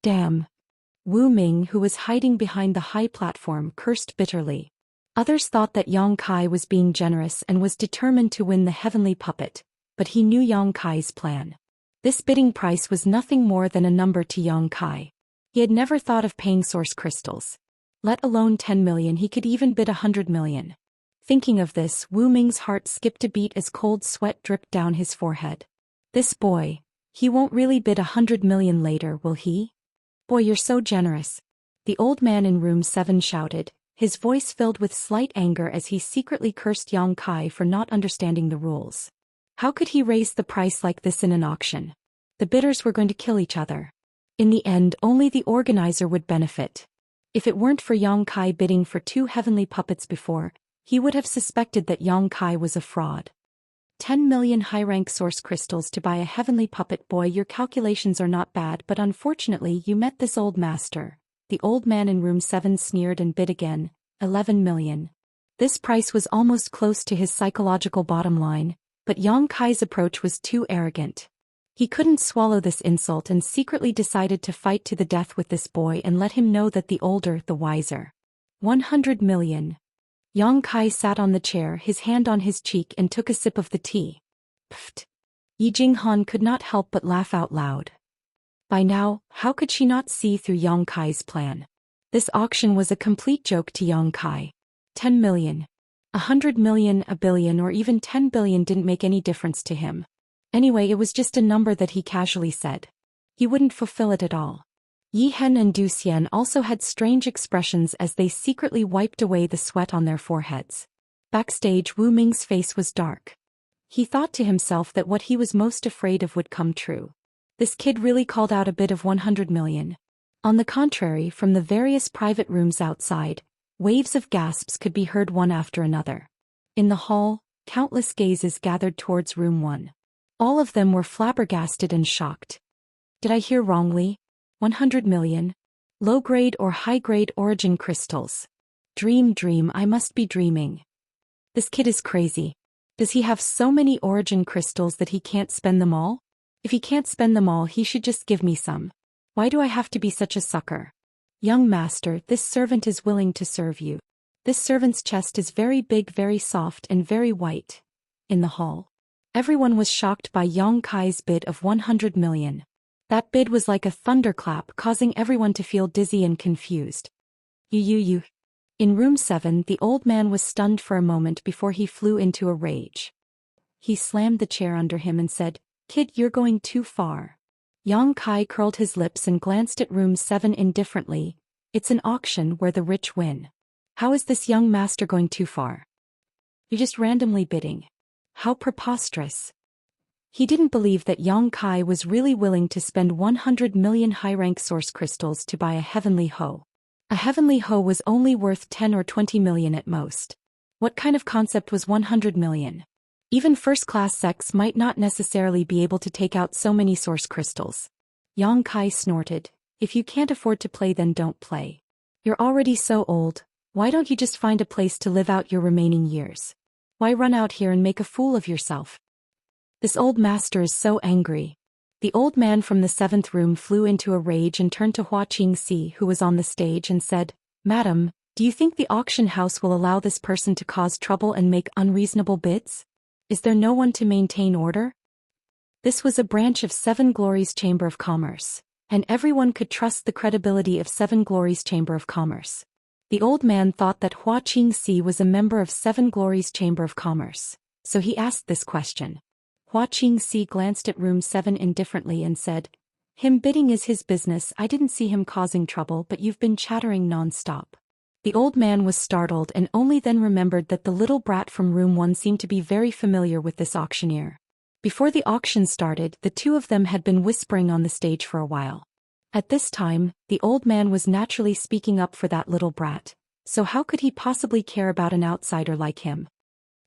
Damn. Wu Ming, who was hiding behind the high platform, cursed bitterly. Others thought that Yang Kai was being generous and was determined to win the heavenly puppet, but he knew Yang Kai's plan. This bidding price was nothing more than a number to Yang Kai. He had never thought of paying source crystals. Let alone 10 million, he could even bid 100 million. Thinking of this, Wu Ming's heart skipped a beat as cold sweat dripped down his forehead. This boy, he won't really bid 100 million later, will he? Boy, you're so generous. The old man in room 7 shouted, his voice filled with slight anger as he secretly cursed Yang Kai for not understanding the rules. How could he raise the price like this in an auction? The bidders were going to kill each other. In the end, only the organizer would benefit. If it weren't for Yang Kai bidding for 2 heavenly puppets before, he would have suspected that Yang Kai was a fraud. 10 million high-rank source crystals to buy a heavenly puppet. Boy, your calculations are not bad, but unfortunately you met this old master. The old man in room 7 sneered and bid again, 11 million. This price was almost close to his psychological bottom line, but Yang Kai's approach was too arrogant. He couldn't swallow this insult and secretly decided to fight to the death with this boy and let him know that the older, the wiser. 100 million. Yang Kai sat on the chair, his hand on his cheek, and took a sip of the tea. Pfft. Yi Jinghan could not help but laugh out loud. By now, how could she not see through Yang Kai's plan? This auction was a complete joke to Yang Kai. 10 million. 100 million, a billion, or even 10 billion didn't make any difference to him. Anyway, it was just a number that he casually said. He wouldn't fulfill it at all. Yi Hen and Zhou Xian also had strange expressions as they secretly wiped away the sweat on their foreheads. Backstage, Wu Ming's face was dark. He thought to himself that what he was most afraid of would come true. This kid really called out a bid of 100 million. On the contrary, from the various private rooms outside, waves of gasps could be heard one after another. In the hall, countless gazes gathered towards room 1. All of them were flabbergasted and shocked. Did I hear wrongly? 100 million? Low-grade or high-grade origin crystals? Dream, I must be dreaming. This kid is crazy. Does he have so many origin crystals that he can't spend them all? If he can't spend them all, he should just give me some. Why do I have to be such a sucker? Young master, this servant is willing to serve you. This servant's chest is very big, very soft, and very white. In the hall, everyone was shocked by Yang Kai's bid of 100 million. That bid was like a thunderclap, causing everyone to feel dizzy and confused. You. In room 7, the old man was stunned for a moment before he flew into a rage. He slammed the chair under him and said, "Kid, you're going too far." Yang Kai curled his lips and glanced at room 7 indifferently. It's an auction where the rich win. How is this young master going too far? You're just randomly bidding. How preposterous. He didn't believe that Yang Kai was really willing to spend 100 million high-rank source crystals to buy a heavenly hoe. A heavenly hoe was only worth 10 or 20 million at most. What kind of concept was 100 million? Even first-class sects might not necessarily be able to take out so many source crystals. Yang Kai snorted. If you can't afford to play, then don't play. You're already so old, why don't you just find a place to live out your remaining years? Why run out here and make a fool of yourself? This old master is so angry. The old man from the 7th room flew into a rage and turned to Hua Qingxi, who was on the stage, and said, "Madam, do you think the auction house will allow this person to cause trouble and make unreasonable bids? Is there no one to maintain order?" This was a branch of Seven Glories Chamber of Commerce, and everyone could trust the credibility of Seven Glories Chamber of Commerce. The old man thought that Hua Qingxi was a member of Seven Glories Chamber of Commerce, so he asked this question. Hua Qingxi glanced at room 7 indifferently and said, "Him bidding is his business. I didn't see him causing trouble, but you've been chattering non-stop." The old man was startled and only then remembered that the little brat from room 1 seemed to be very familiar with this auctioneer. Before the auction started, the two of them had been whispering on the stage for a while. At this time, the old man was naturally speaking up for that little brat, so how could he possibly care about an outsider like him?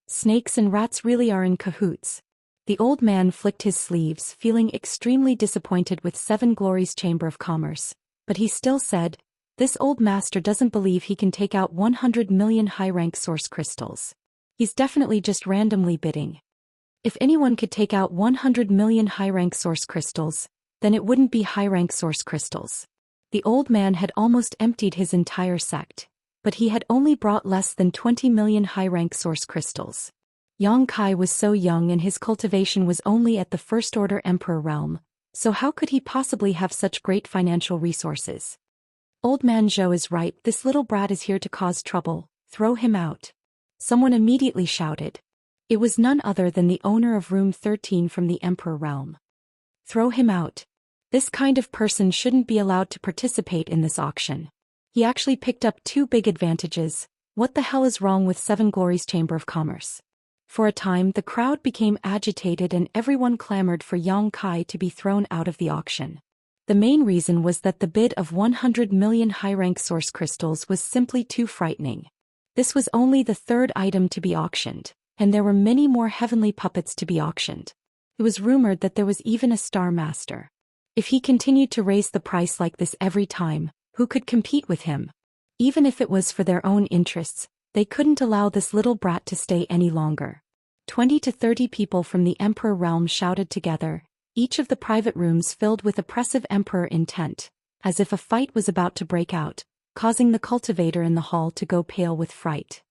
Snakes and rats really are in cahoots. The old man flicked his sleeves, feeling extremely disappointed with Seven Glories Chamber of Commerce, but he still said, "This old master doesn't believe he can take out 100 million high-rank source crystals. He's definitely just randomly bidding. If anyone could take out 100 million high-rank source crystals, then it wouldn't be high-rank source crystals." The old man had almost emptied his entire sect, but he had only brought less than 20 million high-rank source crystals. Yang Kai was so young and his cultivation was only at the First Order Emperor realm, so how could he possibly have such great financial resources? "Old man Zhou is right, this little brat is here to cause trouble, throw him out." Someone immediately shouted. It was none other than the owner of room 13 from the Emperor realm. Throw him out. This kind of person shouldn't be allowed to participate in this auction. He actually picked up 2 big advantages. What the hell is wrong with Seven Glories Chamber of Commerce? For a time the crowd became agitated and everyone clamored for Yang Kai to be thrown out of the auction. The main reason was that the bid of 100 million high-rank source crystals was simply too frightening. This was only the 3rd item to be auctioned, and there were many more heavenly puppets to be auctioned. It was rumored that there was even a Star Master. If he continued to raise the price like this every time, who could compete with him? Even if it was for their own interests, they couldn't allow this little brat to stay any longer. 20 to 30 people from the Emperor realm shouted together, each of the private rooms filled with oppressive Emperor intent, as if a fight was about to break out, causing the cultivator in the hall to go pale with fright.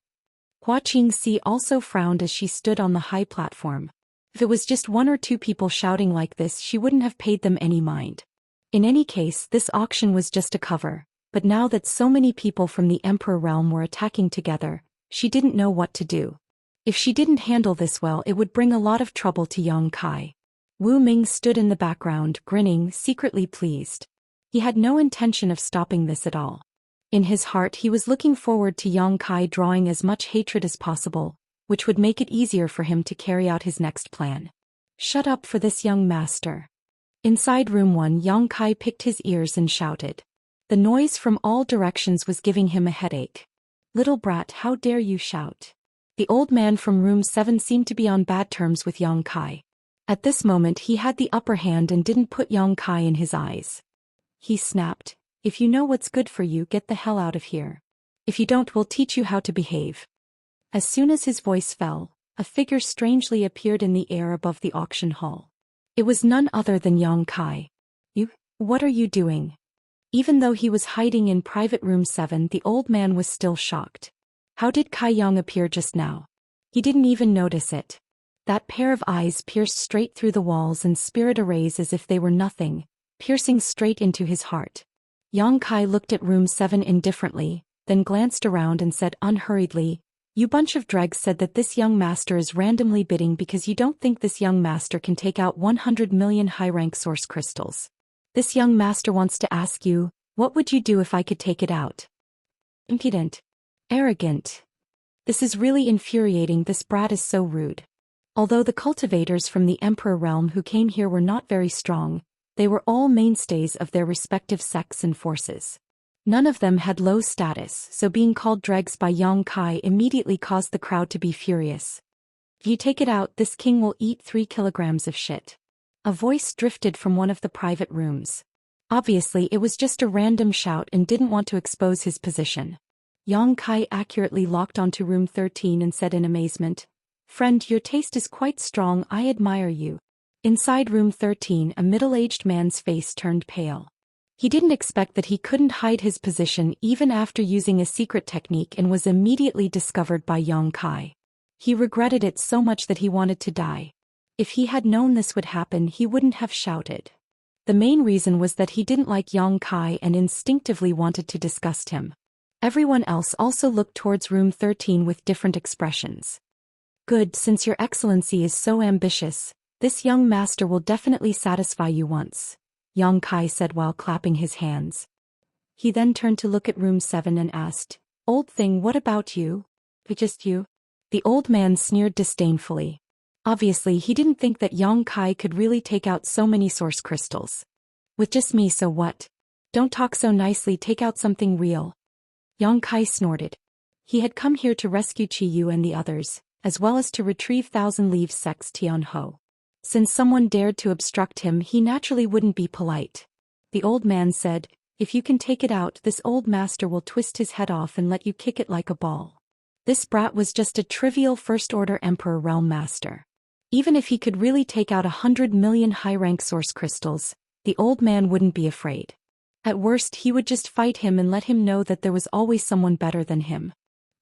Hua Qingxi also frowned as she stood on the high platform. If it was just 1 or 2 people shouting like this, she wouldn't have paid them any mind. In any case, this auction was just a cover, but now that so many people from the Emperor realm were attacking together, she didn't know what to do. If she didn't handle this well, it would bring a lot of trouble to Yang Kai. Wu Ming stood in the background, grinning, secretly pleased. He had no intention of stopping this at all. In his heart he was looking forward to Yang Kai drawing as much hatred as possible, which would make it easier for him to carry out his next plan. "Shut up for this young master." Inside room 1, Yang Kai picked his ears and shouted. The noise from all directions was giving him a headache. "Little brat, how dare you shout?" The old man from room 7 seemed to be on bad terms with Yang Kai. At this moment he had the upper hand and didn't put Yang Kai in his eyes. He snapped, "If you know what's good for you, get the hell out of here. If you don't, we'll teach you how to behave." As soon as his voice fell, a figure strangely appeared in the air above the auction hall. It was none other than Yang Kai. What are you doing?" Even though he was hiding in private room 7, the old man was still shocked. How did Kai Yang appear just now? He didn't even notice it. That pair of eyes pierced straight through the walls and spirit arrays as if they were nothing, piercing straight into his heart. Yang Kai looked at room 7 indifferently, then glanced around and said unhurriedly, "You bunch of dregs said that this young master is randomly bidding because you don't think this young master can take out 100 million high-rank source crystals. This young master wants to ask you, what would you do if I could take it out?" Impudent. Arrogant. This is really infuriating. This brat is so rude. Although the cultivators from the Emperor realm who came here were not very strong, they were all mainstays of their respective sects and forces. None of them had low status, so being called dregs by Yang Kai immediately caused the crowd to be furious. If you take it out, this king will eat 3 kilograms of shit. A voice drifted from one of the private rooms. Obviously, it was just a random shout and didn't want to expose his position. Yang Kai accurately locked onto room 13 and said in amazement, "Friend, your taste is quite strong, I admire you." Inside room 13, a middle-aged man's face turned pale. He didn't expect that he couldn't hide his position even after using a secret technique and was immediately discovered by Yang Kai. He regretted it so much that he wanted to die. If he had known this would happen, he wouldn't have shouted. The main reason was that he didn't like Yang Kai and instinctively wanted to disgust him. Everyone else also looked towards room 13 with different expressions. "Good, since your excellency is so ambitious, this young master will definitely satisfy you once," Yang Kai said while clapping his hands. He then turned to look at room 7 and asked, "Old thing, what about you?" "Just you?" The old man sneered disdainfully. Obviously, he didn't think that Yang Kai could really take out so many source crystals. "With just me, so what? Don't talk so nicely, take out something real." Yang Kai snorted. He had come here to rescue Qi Yu and the others, as well as to retrieve Thousand Leaves Sect's Tian Ho. Since someone dared to obstruct him, he naturally wouldn't be polite. The old man said, "If you can take it out, this old master will twist his head off and let you kick it like a ball." This brat was just a trivial first-order Emperor Realm Master. Even if he could really take out 100 million high-rank source crystals, the old man wouldn't be afraid. At worst, he would just fight him and let him know that there was always someone better than him.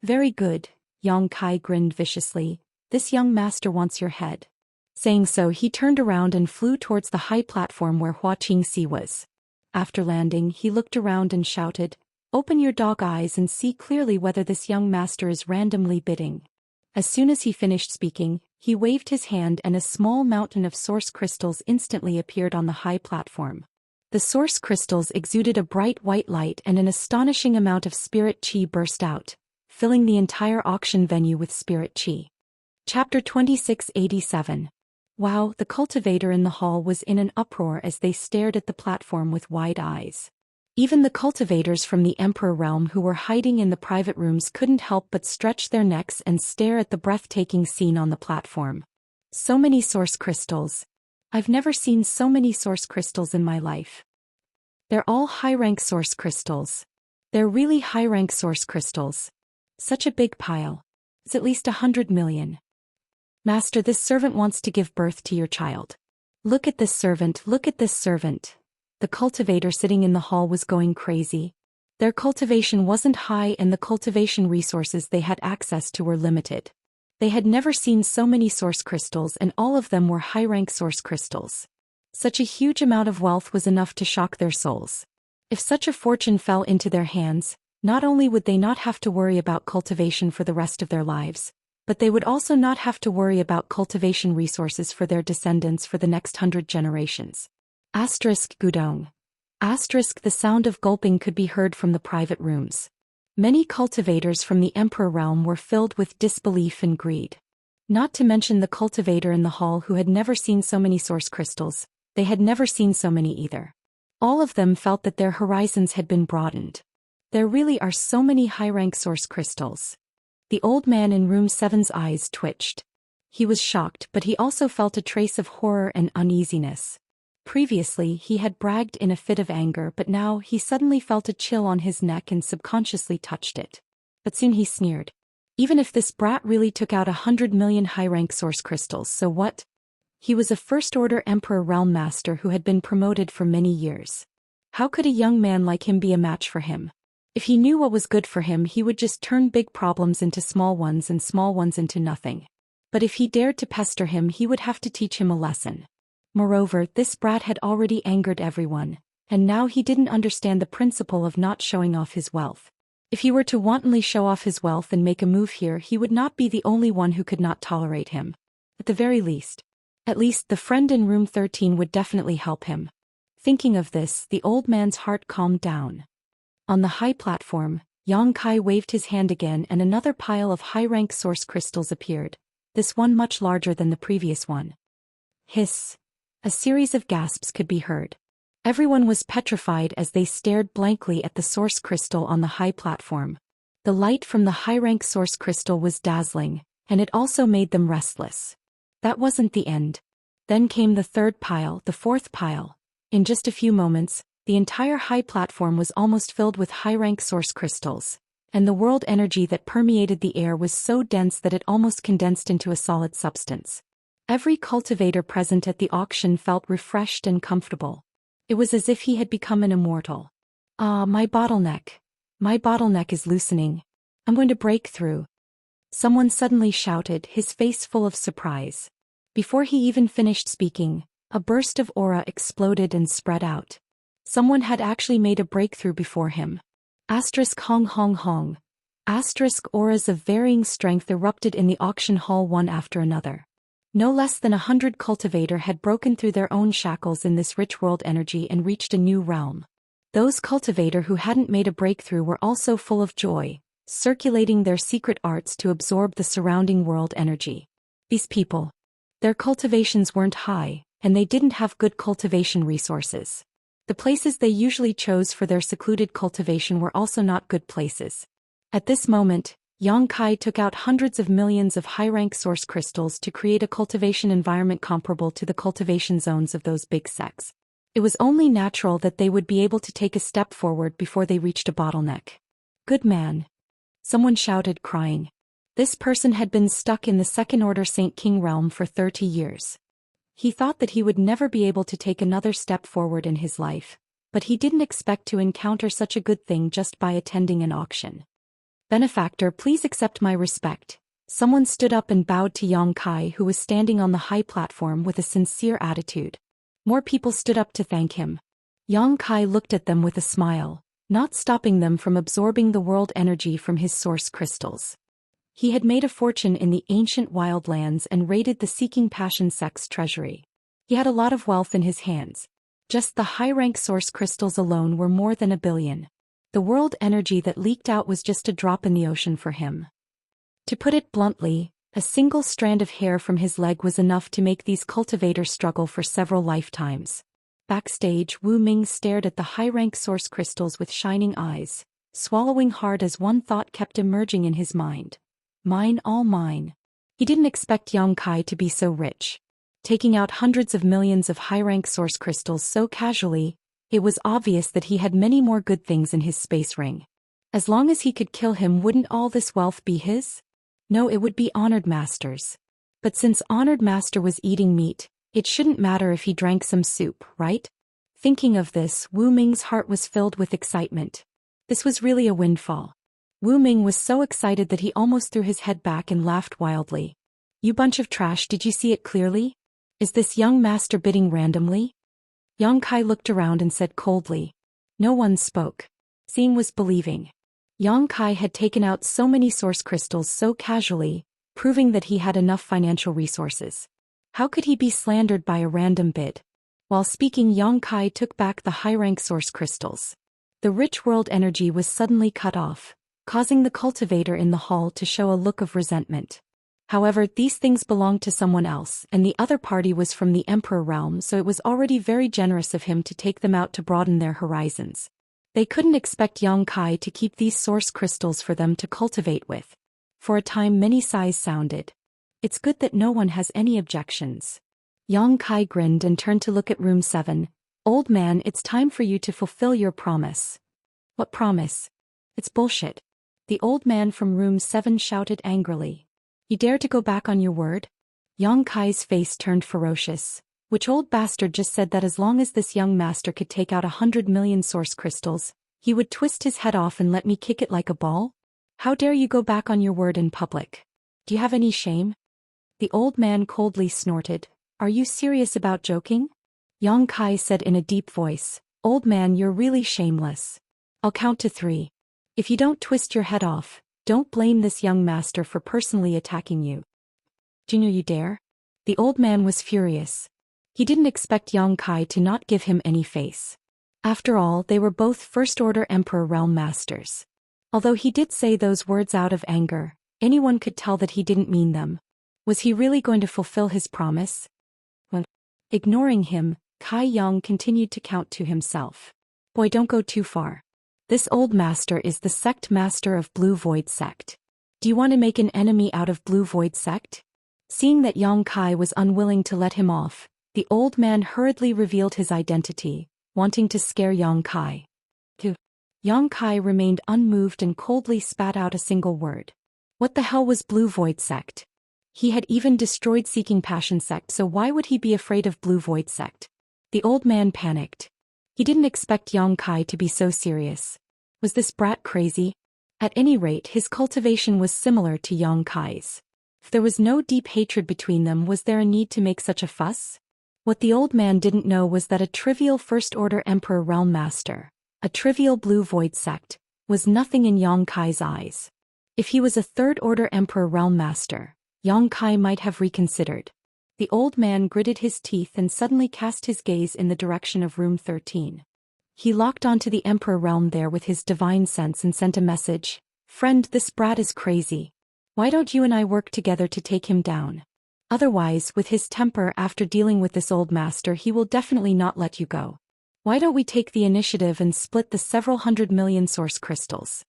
"Very good," Yang Kai grinned viciously, "this young master wants your head." Saying so, he turned around and flew towards the high platform where Hua Qingxi was. After landing, he looked around and shouted, "Open your dog eyes and see clearly whether this young master is randomly bidding." As soon as he finished speaking, he waved his hand and a small mountain of source crystals instantly appeared on the high platform. The source crystals exuded a bright white light and an astonishing amount of spirit qi burst out, filling the entire auction venue with spirit qi. Chapter 2687. Wow, the cultivator in the hall was in an uproar as they stared at the platform with wide eyes. Even the cultivators from the Emperor realm who were hiding in the private rooms couldn't help but stretch their necks and stare at the breathtaking scene on the platform. So many source crystals. I've never seen so many source crystals in my life. They're all high-rank source crystals. They're really high-rank source crystals. Such a big pile. It's at least 100 million. Master, this servant wants to give birth to your child. Look at this servant, look at this servant. The cultivator sitting in the hall was going crazy. Their cultivation wasn't high and the cultivation resources they had access to were limited. They had never seen so many source crystals and all of them were high-rank source crystals. Such a huge amount of wealth was enough to shock their souls. If such a fortune fell into their hands, not only would they not have to worry about cultivation for the rest of their lives, but they would also not have to worry about cultivation resources for their descendants for the next 100 generations. Gudong. The sound of gulping could be heard from the private rooms. Many cultivators from the Emperor realm were filled with disbelief and greed. Not to mention the cultivator in the hall who had never seen so many source crystals, they had never seen so many either. All of them felt that their horizons had been broadened. There really are so many high-rank source crystals. The old man in room 7's eyes twitched. He was shocked, but he also felt a trace of horror and uneasiness. Previously, he had bragged in a fit of anger, but now he suddenly felt a chill on his neck and subconsciously touched it. But soon he sneered. Even if this brat really took out 100 million high-rank source crystals, so what? He was a first-order Emperor Realm Master who had been promoted for many years. How could a young man like him be a match for him? If he knew what was good for him, he would just turn big problems into small ones and small ones into nothing. But if he dared to pester him, he would have to teach him a lesson. Moreover, this brat had already angered everyone, and now he didn't understand the principle of not showing off his wealth. If he were to wantonly show off his wealth and make a move here, he would not be the only one who could not tolerate him. At the very least. At least the friend in room 13 would definitely help him. Thinking of this, the old man's heart calmed down. On the high platform, Yang Kai waved his hand again and another pile of high-rank source crystals appeared, this one much larger than the previous one. Hiss. A series of gasps could be heard. Everyone was petrified as they stared blankly at the source crystal on the high platform. The light from the high-rank source crystal was dazzling, and it also made them restless. That wasn't the end. Then came the third pile, the fourth pile. In just a few moments, the entire high platform was almost filled with high-rank source crystals, and the world energy that permeated the air was so dense that it almost condensed into a solid substance. Every cultivator present at the auction felt refreshed and comfortable. It was as if he had become an immortal. Ah, my bottleneck. My bottleneck is loosening. I'm going to break through. Someone suddenly shouted, his face full of surprise. Before he even finished speaking, a burst of aura exploded and spread out. Someone had actually made a breakthrough before him. Asterisk hong hong hong. Asterisk auras of varying strength erupted in the auction hall one after another. No less than 100 cultivator had broken through their own shackles in this rich world energy and reached a new realm. Those cultivator who hadn't made a breakthrough were also full of joy, circulating their secret arts to absorb the surrounding world energy. These people. Their cultivations weren't high, and they didn't have good cultivation resources. The places they usually chose for their secluded cultivation were also not good places. At this moment, Yang Kai took out hundreds of millions of high-rank source crystals to create a cultivation environment comparable to the cultivation zones of those big sects. It was only natural that they would be able to take a step forward before they reached a bottleneck. Good man. Someone shouted, crying. This person had been stuck in the second-order Saint King realm for 30 years. He thought that he would never be able to take another step forward in his life, but he didn't expect to encounter such a good thing just by attending an auction. Benefactor, please accept my respect. Someone stood up and bowed to Yang Kai, who was standing on the high platform with a sincere attitude. More people stood up to thank him. Yang Kai looked at them with a smile, not stopping them from absorbing the world energy from his source crystals. He had made a fortune in the ancient wildlands and raided the Seeking Passion sect's treasury. He had a lot of wealth in his hands. Just the high-rank source crystals alone were more than 1 billion. The world energy that leaked out was just a drop in the ocean for him. To put it bluntly, a single strand of hair from his leg was enough to make these cultivators struggle for several lifetimes. Backstage, Wu Ming stared at the high-rank source crystals with shining eyes, swallowing hard as one thought kept emerging in his mind. Mine, all mine. He didn't expect Yang Kai to be so rich. Taking out hundreds of millions of high-rank source crystals so casually, it was obvious that he had many more good things in his space ring. As long as he could kill him, wouldn't all this wealth be his? No, it would be Honored Master's. But since Honored Master was eating meat, it shouldn't matter if he drank some soup, right? Thinking of this, Wu Ming's heart was filled with excitement. This was really a windfall. Wu Ming was so excited that he almost threw his head back and laughed wildly. You bunch of trash, did you see it clearly? Is this young master bidding randomly? Yang Kai looked around and said coldly. No one spoke. Seeing was believing. Yang Kai had taken out so many source crystals so casually, proving that he had enough financial resources. How could he be slandered by a random bid? While speaking, Yang Kai took back the high-rank source crystals. The rich world energy was suddenly cut off, causing the cultivator in the hall to show a look of resentment. However, these things belonged to someone else, and the other party was from the Emperor realm, so it was already very generous of him to take them out to broaden their horizons. They couldn't expect Yang Kai to keep these source crystals for them to cultivate with. For a time many sighs sounded. It's good that no one has any objections. Yang Kai grinned and turned to look at room 7. Old man, it's time for you to fulfill your promise. What promise? It's bullshit. The old man from room 7 shouted angrily. You dare to go back on your word? Yang Kai's face turned ferocious. Which old bastard just said that as long as this young master could take out 100 million source crystals, he would twist his head off and let me kick it like a ball? How dare you go back on your word in public? Do you have any shame? The old man coldly snorted. Are you serious about joking? Yang Kai said in a deep voice. Old man, you're really shameless. I'll count to 3. If you don't twist your head off, don't blame this young master for personally attacking you. Junior, you dare? The old man was furious. He didn't expect Yang Kai to not give him any face. After all, they were both first-order Emperor realm masters. Although he did say those words out of anger, anyone could tell that he didn't mean them. Was he really going to fulfill his promise? Well, ignoring him, Kai Yang continued to count to himself. Boy, don't go too far. This old master is the sect master of Blue Void sect. Do you want to make an enemy out of Blue Void Sect? Seeing that Yang Kai was unwilling to let him off, the old man hurriedly revealed his identity, wanting to scare Yang Kai. Yang Kai remained unmoved and coldly spat out a single word. What the hell was Blue Void Sect? He had even destroyed Seeking Passion Sect, so why would he be afraid of Blue Void Sect? The old man panicked. He didn't expect Yang Kai to be so serious. Was this brat crazy? At any rate, his cultivation was similar to Yang Kai's. If there was no deep hatred between them, was there a need to make such a fuss? What the old man didn't know was that a trivial First-Order Emperor Realm Master, a trivial Blue Void Sect, was nothing in Yang Kai's eyes. If he was a Third-Order Emperor Realm Master, Yang Kai might have reconsidered. The old man gritted his teeth and suddenly cast his gaze in the direction of room 13. He locked onto the Emperor realm there with his divine sense and sent a message. Friend, this brat is crazy. Why don't you and I work together to take him down? Otherwise, with his temper after dealing with this old master, he will definitely not let you go. Why don't we take the initiative and split the several 100 million source crystals?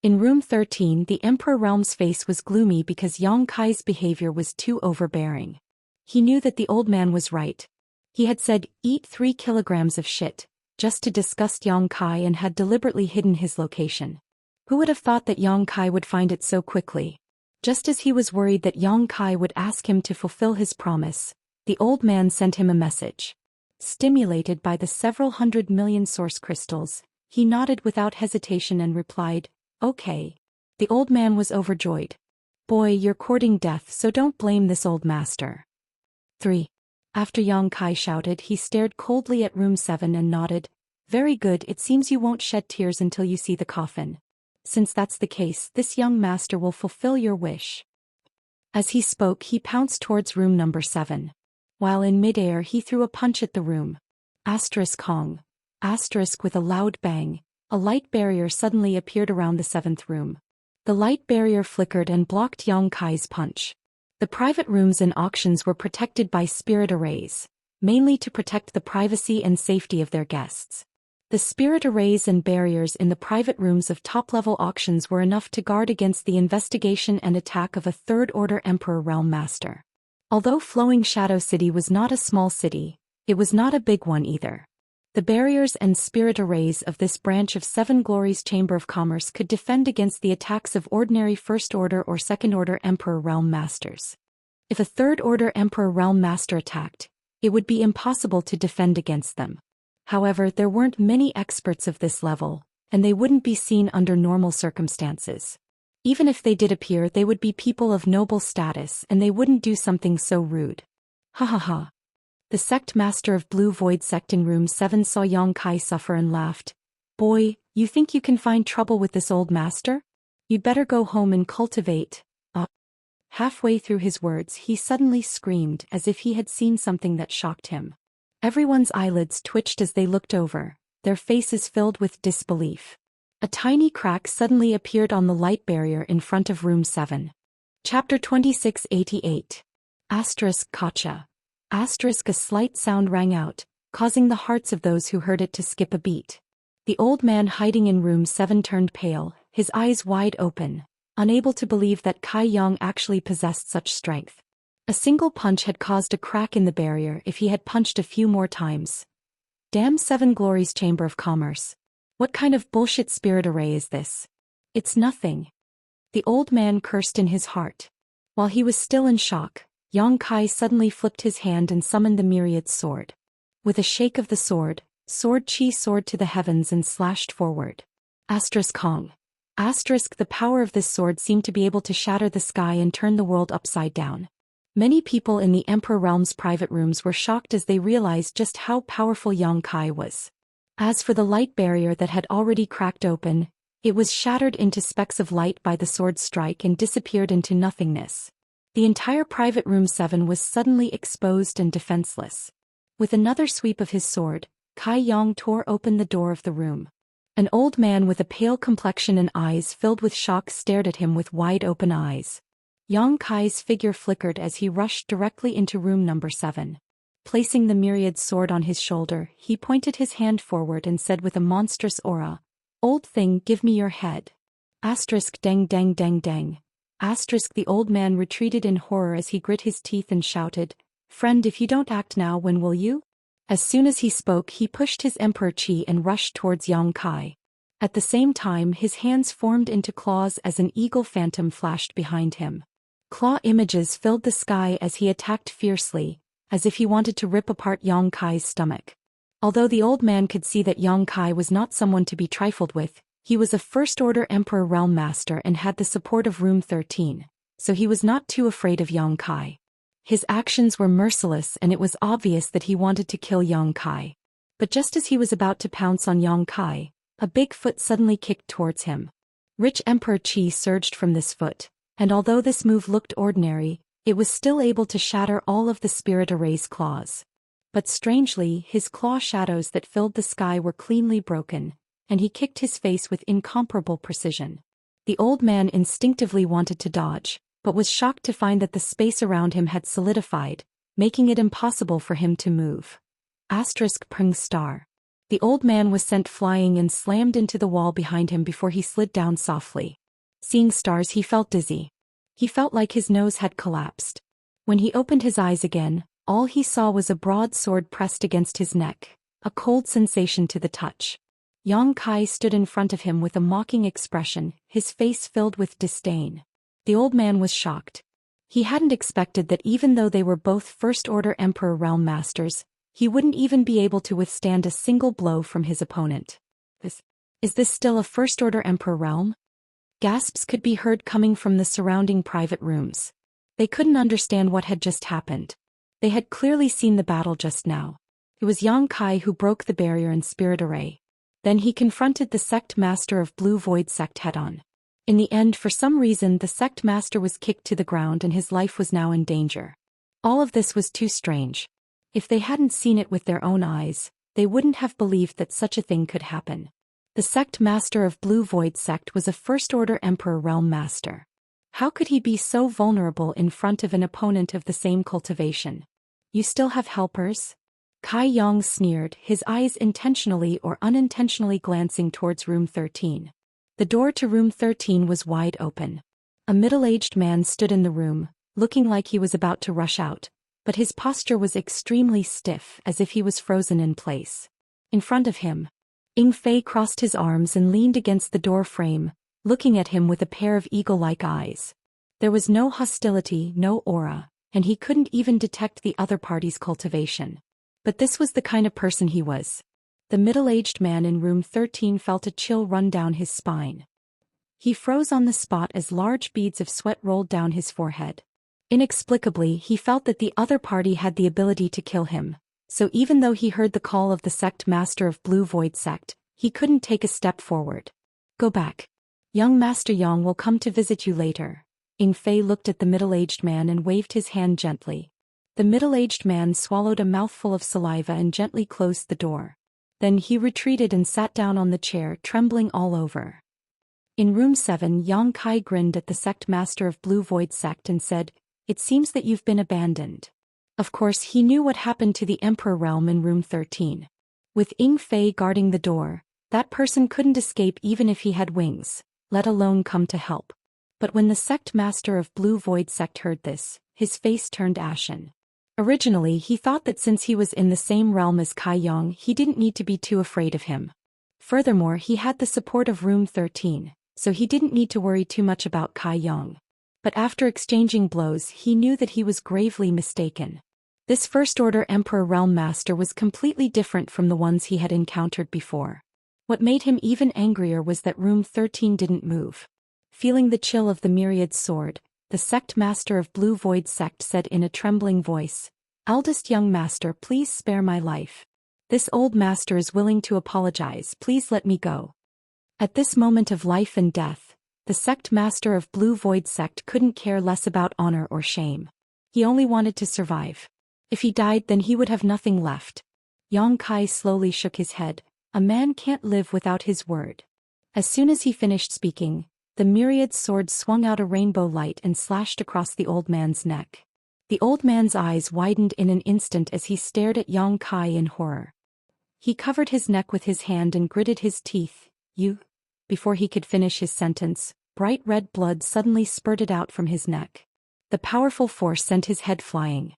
In room 13, the Emperor realm's face was gloomy because Yang Kai's behavior was too overbearing. He knew that the old man was right. He had said, eat 3 kilograms of shit, just to disgust Yang Kai, and had deliberately hidden his location. Who would have thought that Yang Kai would find it so quickly? Just as he was worried that Yang Kai would ask him to fulfill his promise, the old man sent him a message. Stimulated by the several 100 million source crystals, he nodded without hesitation and replied, okay. The old man was overjoyed. Boy, you're courting death, so don't blame this old master. 3. After Yang Kai shouted, he stared coldly at room 7 and nodded. Very good, it seems you won't shed tears until you see the coffin. Since that's the case, this young master will fulfill your wish. As he spoke, he pounced towards room number 7. While in midair, he threw a punch at the room. Asterisk Hong. Asterisk with a loud bang, a light barrier suddenly appeared around the 7th room. The light barrier flickered and blocked Yang Kai's punch. The private rooms and auctions were protected by spirit arrays, mainly to protect the privacy and safety of their guests. The spirit arrays and barriers in the private rooms of top-level auctions were enough to guard against the investigation and attack of a Third-Order Emperor Realm Master. Although Flowing Shadow City was not a small city, it was not a big one either. The barriers and spirit arrays of this branch of Seven Glories Chamber of Commerce could defend against the attacks of ordinary First-Order or Second-Order Emperor Realm Masters. If a Third-Order Emperor Realm Master attacked, it would be impossible to defend against them. However, there weren't many experts of this level, and they wouldn't be seen under normal circumstances. Even if they did appear, they would be people of noble status and they wouldn't do something so rude. Ha ha ha. The sect master of Blue Void Sect in room 7 saw Yang Kai suffer and laughed. Boy, you think you can find trouble with this old master? You'd better go home and cultivate. Halfway through his words, he suddenly screamed as if he had seen something that shocked him. Everyone's eyelids twitched as they looked over, their faces filled with disbelief. A tiny crack suddenly appeared on the light barrier in front of room 7. Chapter 2688. Asterisk Kacha. Asterisk, a slight sound rang out, causing the hearts of those who heard it to skip a beat. The old man hiding in room 7 turned pale, his eyes wide open, unable to believe that Kai Yang actually possessed such strength. A single punch had caused a crack in the barrier if he had punched a few more times. Damn Seven Glories Chamber of Commerce. What kind of bullshit spirit array is this? It's nothing. The old man cursed in his heart. While he was still in shock, Yang Kai suddenly flipped his hand and summoned the myriad sword. With a shake of the sword Chi soared to the heavens and slashed forward. Asterisk Hong. Asterisk, the power of this sword seemed to be able to shatter the sky and turn the world upside down. Many people in the Emperor Realm's private rooms were shocked as they realized just how powerful Yang Kai was. As for the light barrier that had already cracked open, it was shattered into specks of light by the sword's strike and disappeared into nothingness. The entire private room 7 was suddenly exposed and defenseless. With another sweep of his sword, Kai Yang tore open the door of the room. An old man with a pale complexion and eyes filled with shock stared at him with wide-open eyes. Yang Kai's figure flickered as he rushed directly into room number 7. Placing the myriad sword on his shoulder, he pointed his hand forward and said with a monstrous aura, "Old thing, give me your head." Asterisk dang dang dang dang. The old man retreated in horror as he grit his teeth and shouted, "Friend, if you don't act now, when will you?" As soon as he spoke, he pushed his emperor chi and rushed towards Yang Kai. At the same time, his hands formed into claws as an eagle phantom flashed behind him. Claw images filled the sky as he attacked fiercely, as if he wanted to rip apart Yang Kai's stomach. Although the old man could see that Yang Kai was not someone to be trifled with, he was a first-order Emperor Realm Master and had the support of Room 13, so he was not too afraid of Yang Kai. His actions were merciless and it was obvious that he wanted to kill Yang Kai. But just as he was about to pounce on Yang Kai, a big foot suddenly kicked towards him. Rich Emperor Qi surged from this foot, and although this move looked ordinary, it was still able to shatter all of the Spirit Array's claws. But strangely, his claw shadows that filled the sky were cleanly broken, and he kicked his face with incomparable precision. The old man instinctively wanted to dodge, but was shocked to find that the space around him had solidified, making it impossible for him to move. Prng star. The old man was sent flying and slammed into the wall behind him before he slid down softly. Seeing stars, he felt dizzy. He felt like his nose had collapsed. When he opened his eyes again, all he saw was a broad sword pressed against his neck, a cold sensation to the touch. Yang Kai stood in front of him with a mocking expression, his face filled with disdain. The old man was shocked. He hadn't expected that even though they were both First-Order Emperor Realm Masters, he wouldn't even be able to withstand a single blow from his opponent. Is this still a First-Order Emperor Realm? Gasps could be heard coming from the surrounding private rooms. They couldn't understand what had just happened. They had clearly seen the battle just now. It was Yang Kai who broke the barrier in Spirit Array. Then he confronted the Sect Master of Blue Void Sect head-on. In the end, for some reason, the Sect Master was kicked to the ground and his life was now in danger. All of this was too strange. If they hadn't seen it with their own eyes, they wouldn't have believed that such a thing could happen. The Sect Master of Blue Void Sect was a First-Order Emperor Realm Master. How could he be so vulnerable in front of an opponent of the same cultivation? You still have helpers? Kai Yang sneered, his eyes intentionally or unintentionally glancing towards Room 13. The door to Room 13 was wide open. A middle-aged man stood in the room, looking like he was about to rush out, but his posture was extremely stiff, as if he was frozen in place. In front of him, Ing Fei crossed his arms and leaned against the door frame, looking at him with a pair of eagle-like eyes. There was no hostility, no aura, and he couldn't even detect the other party's cultivation. But this was the kind of person he was. The middle-aged man in Room 13 felt a chill run down his spine. He froze on the spot as large beads of sweat rolled down his forehead. Inexplicably, he felt that the other party had the ability to kill him, so even though he heard the call of the Sect Master of Blue Void Sect, he couldn't take a step forward. Go back. Young Master Yang will come to visit you later. Ing Fei looked at the middle-aged man and waved his hand gently. The middle-aged man swallowed a mouthful of saliva and gently closed the door. Then he retreated and sat down on the chair, trembling all over. In Room 7, Yang Kai grinned at the Sect Master of Blue Void Sect and said, "It seems that you've been abandoned." Of course, he knew what happened to the Emperor Realm in Room 13. With Ing Fei guarding the door, that person couldn't escape even if he had wings, let alone come to help. But when the Sect Master of Blue Void Sect heard this, his face turned ashen. Originally, he thought that since he was in the same realm as Kai Yang, he didn't need to be too afraid of him. Furthermore, he had the support of Room 13, so he didn't need to worry too much about Kai Yang. But after exchanging blows, he knew that he was gravely mistaken. This First-Order Emperor Realm Master was completely different from the ones he had encountered before. What made him even angrier was that Room 13 didn't move. Feeling the chill of the myriad sword, the Sect Master of Blue Void Sect said in a trembling voice, "Eldest young master, please spare my life. This old master is willing to apologize, please let me go." At this moment of life and death, the Sect Master of Blue Void Sect couldn't care less about honor or shame. He only wanted to survive. If he died, then he would have nothing left. Yang Kai slowly shook his head. A man can't live without his word. As soon as he finished speaking, the myriad sword swung out a rainbow light and slashed across the old man's neck. The old man's eyes widened in an instant as he stared at Yang Kai in horror. He covered his neck with his hand and gritted his teeth. "You?" Before he could finish his sentence, bright red blood suddenly spurted out from his neck. The powerful force sent his head flying.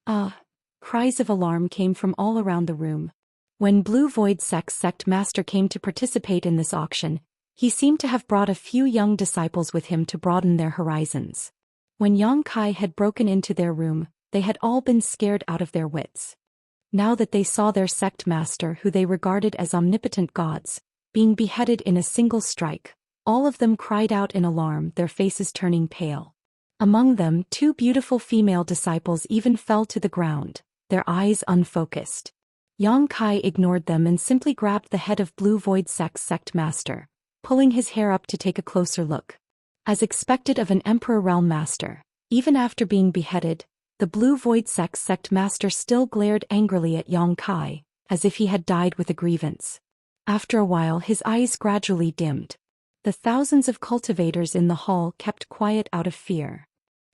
Ah! Cries of alarm came from all around the room. When Blue Void sect master came to participate in this auction, he seemed to have brought a few young disciples with him to broaden their horizons. When Yang Kai had broken into their room, they had all been scared out of their wits. Now that they saw their sect master, who they regarded as omnipotent gods, being beheaded in a single strike, all of them cried out in alarm, their faces turning pale. Among them, 2 beautiful female disciples even fell to the ground, their eyes unfocused. Yang Kai ignored them and simply grabbed the head of Blue Void sect master, pulling his hair up to take a closer look. As expected of an Emperor Realm Master, even after being beheaded, the Blue Void sect master still glared angrily at Yang Kai, as if he had died with a grievance. After a while his eyes gradually dimmed. The thousands of cultivators in the hall kept quiet out of fear.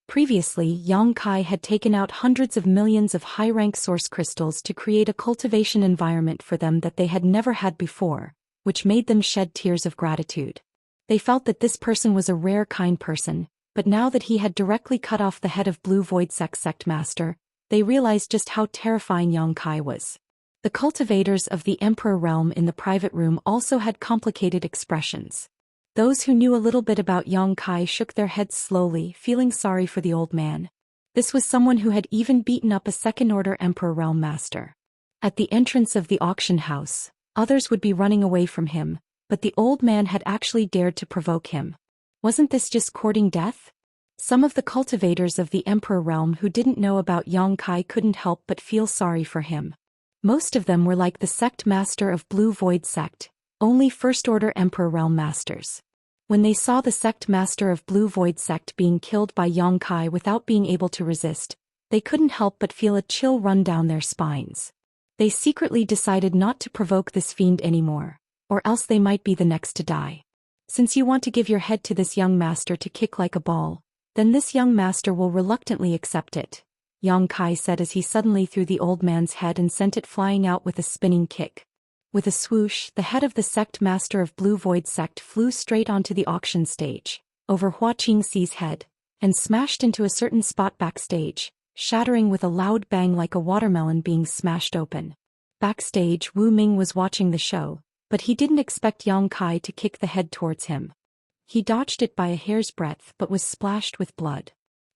Previously, Yang Kai had taken out hundreds of millions of high-rank source crystals to create a cultivation environment for them that they had never had before, which made them shed tears of gratitude. They felt that this person was a rare kind person, but now that he had directly cut off the head of Blue Void sect master, they realized just how terrifying Yang Kai was. The cultivators of the Emperor Realm in the private room also had complicated expressions. Those who knew a little bit about Yang Kai shook their heads slowly, feeling sorry for the old man. This was someone who had even beaten up a second-order Emperor Realm Master. At the entrance of the auction house, others would be running away from him, but the old man had actually dared to provoke him. Wasn't this just courting death? Some of the cultivators of the Emperor Realm who didn't know about Yang Kai couldn't help but feel sorry for him. Most of them were like the sect master of Blue Void sect, only first-order Emperor Realm Masters. When they saw the sect master of Blue Void sect being killed by Yang Kai without being able to resist, they couldn't help but feel a chill run down their spines. They secretly decided not to provoke this fiend anymore, or else they might be the next to die. Since you want to give your head to this young master to kick like a ball, then this young master will reluctantly accept it, Yang Kai said as he suddenly threw the old man's head and sent it flying out with a spinning kick. With a swoosh, the head of the sect master of Blue Void sect flew straight onto the auction stage, over Hua Qingxi's head, and smashed into a certain spot backstage, shattering with a loud bang like a watermelon being smashed open. Backstage, Wu Ming was watching the show, but he didn't expect Yang Kai to kick the head towards him. He dodged it by a hair's breadth but was splashed with blood.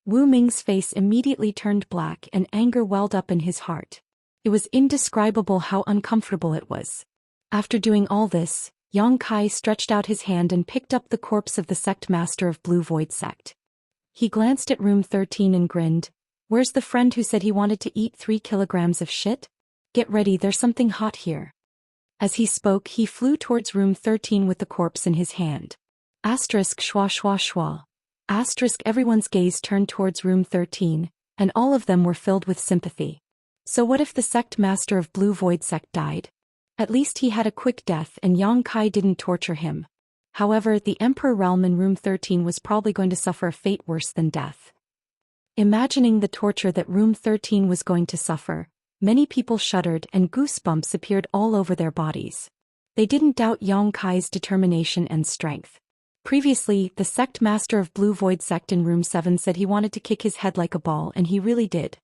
Wu Ming's face immediately turned black and anger welled up in his heart. It was indescribable how uncomfortable it was. After doing all this, Yang Kai stretched out his hand and picked up the corpse of the sect master of Blue Void sect. He glanced at room 13 and grinned. Where's the friend who said he wanted to eat 3 kilograms of shit? Get ready, there's something hot here. As he spoke, he flew towards room 13 with the corpse in his hand. Asterisk schwa schwa schwa. Asterisk everyone's gaze turned towards room 13, and all of them were filled with sympathy. So what if the sect master of Blue Void sect died? At least he had a quick death and Yang Kai didn't torture him. However, the Emperor Realm in room 13 was probably going to suffer a fate worse than death. Imagining the torture that room 13 was going to suffer, many people shuddered and goosebumps appeared all over their bodies. They didn't doubt Yang Kai's determination and strength. Previously, the sect master of Blue Void sect in room 7 said he wanted to kick his head like a ball, and he really did.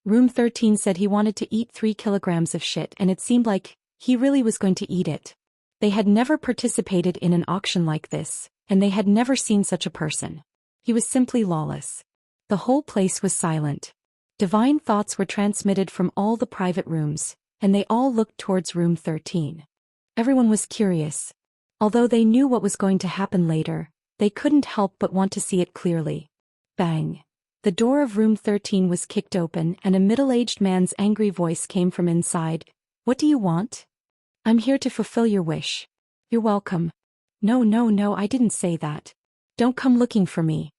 Room 13 said he wanted to eat 3 kilograms of shit, and it seemed like he really was going to eat it. They had never participated in an auction like this, and they had never seen such a person. He was simply lawless. The whole place was silent. Divine thoughts were transmitted from all the private rooms, and they all looked towards room 13. Everyone was curious. Although they knew what was going to happen later, they couldn't help but want to see it clearly. Bang! The door of room 13 was kicked open and a middle-aged man's angry voice came from inside. What do you want? I'm here to fulfill your wish. You're welcome. No, I didn't say that. Don't come looking for me.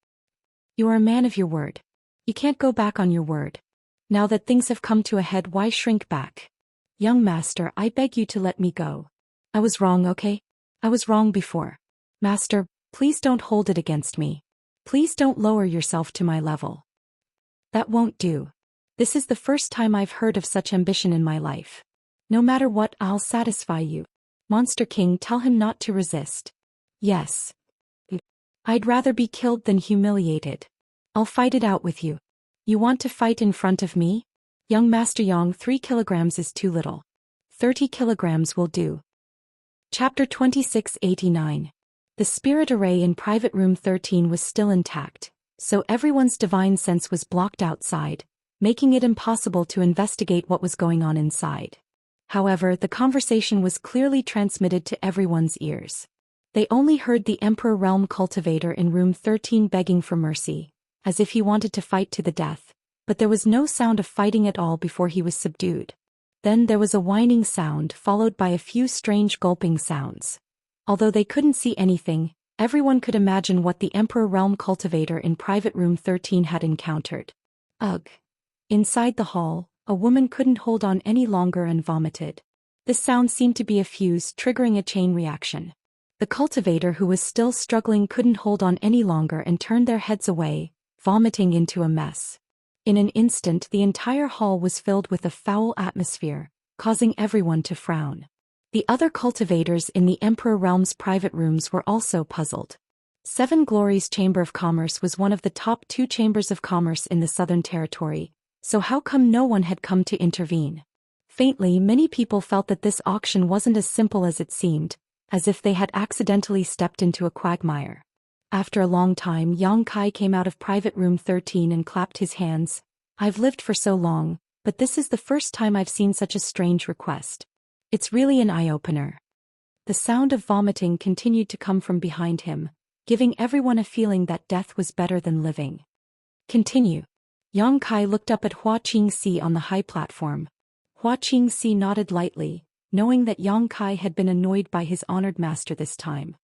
You are a man of your word. You can't go back on your word. Now that things have come to a head, why shrink back? Young master, I beg you to let me go. I was wrong, okay? I was wrong before. Master, please don't hold it against me. Please don't lower yourself to my level. That won't do. This is the first time I've heard of such ambition in my life. No matter what, I'll satisfy you. Monster King, tell him not to resist. Yes. I'd rather be killed than humiliated. I'll fight it out with you. You want to fight in front of me? Young Master Yang, 3 kilograms is too little. 30 kilograms will do. Chapter 2689. The spirit array in private room 13 was still intact, so everyone's divine sense was blocked outside, making it impossible to investigate what was going on inside. However, the conversation was clearly transmitted to everyone's ears. They only heard the Emperor Realm Cultivator in room 13 begging for mercy, as if he wanted to fight to the death, but there was no sound of fighting at all before he was subdued. Then there was a whining sound followed by a few strange gulping sounds. Although they couldn't see anything, everyone could imagine what the Emperor Realm Cultivator in private room 13 had encountered. Ugh. Inside the hall, a woman couldn't hold on any longer and vomited. This sound seemed to be a fuse triggering a chain reaction. The cultivator who was still struggling couldn't hold on any longer and turned their heads away, vomiting into a mess. In an instant the entire hall was filled with a foul atmosphere, causing everyone to frown. The other cultivators in the Emperor Realm's private rooms were also puzzled. Seven Glories Chamber of Commerce was one of the top 2 chambers of commerce in the Southern Territory, so how come no one had come to intervene? Faintly, many people felt that this auction wasn't as simple as it seemed, as if they had accidentally stepped into a quagmire. After a long time, Yang Kai came out of private room 13 and clapped his hands. I've lived for so long, but this is the first time I've seen such a strange request. It's really an eye-opener. The sound of vomiting continued to come from behind him, giving everyone a feeling that death was better than living. Continue. Yang Kai looked up at Hua Qingxi on the high platform. Hua Qingxi nodded lightly, knowing that Yang Kai had been annoyed by his honored master this time.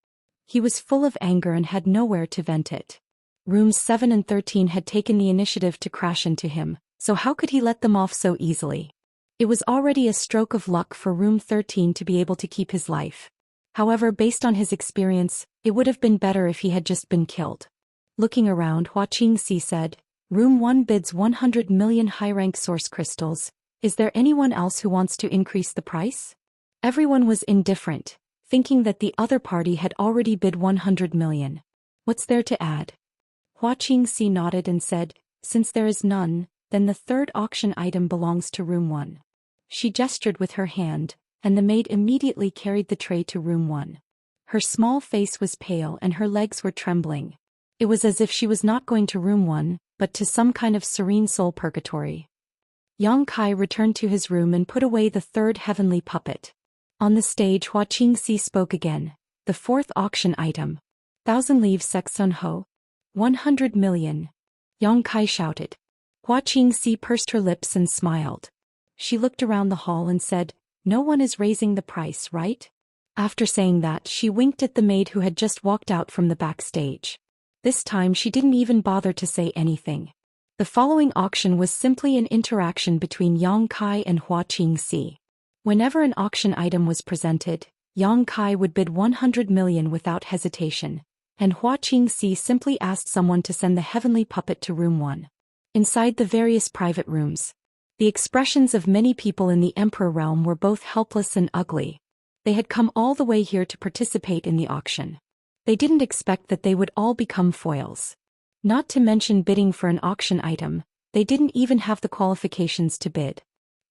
He was full of anger and had nowhere to vent it. Rooms 7 and 13 had taken the initiative to crash into him, so how could he let them off so easily? It was already a stroke of luck for room 13 to be able to keep his life. However, based on his experience, it would have been better if he had just been killed. Looking around, Hua Qingxi said, Room 1 bids 100 million high-rank source crystals. Is there anyone else who wants to increase the price? Everyone was indifferent, thinking that the other party had already bid 100 million. What's there to add? Hua Qingxi nodded and said, since there is none, then the third auction item belongs to room 1. She gestured with her hand, and the maid immediately carried the tray to room 1. Her small face was pale and her legs were trembling. It was as if she was not going to room 1, but to some kind of serene soul purgatory. Yang Kai returned to his room and put away the third heavenly puppet. On the stage, Hua Qingxi spoke again. The fourth auction item. 1,000 livres Sexton Ho. 100 million. Yang Kai shouted. Hua Qingxi pursed her lips and smiled. She looked around the hall and said, no one is raising the price, right? After saying that, she winked at the maid who had just walked out from the backstage. This time she didn't even bother to say anything. The following auction was simply an interaction between Yang Kai and Hua Qingxi. Whenever an auction item was presented, Yang Kai would bid 100 million without hesitation, and Hua Qingxi simply asked someone to send the heavenly puppet to room 1. Inside the various private rooms, the expressions of many people in the Emperor realm were both helpless and ugly. They had come all the way here to participate in the auction. They didn't expect that they would all become foils. Not to mention bidding for an auction item, they didn't even have the qualifications to bid.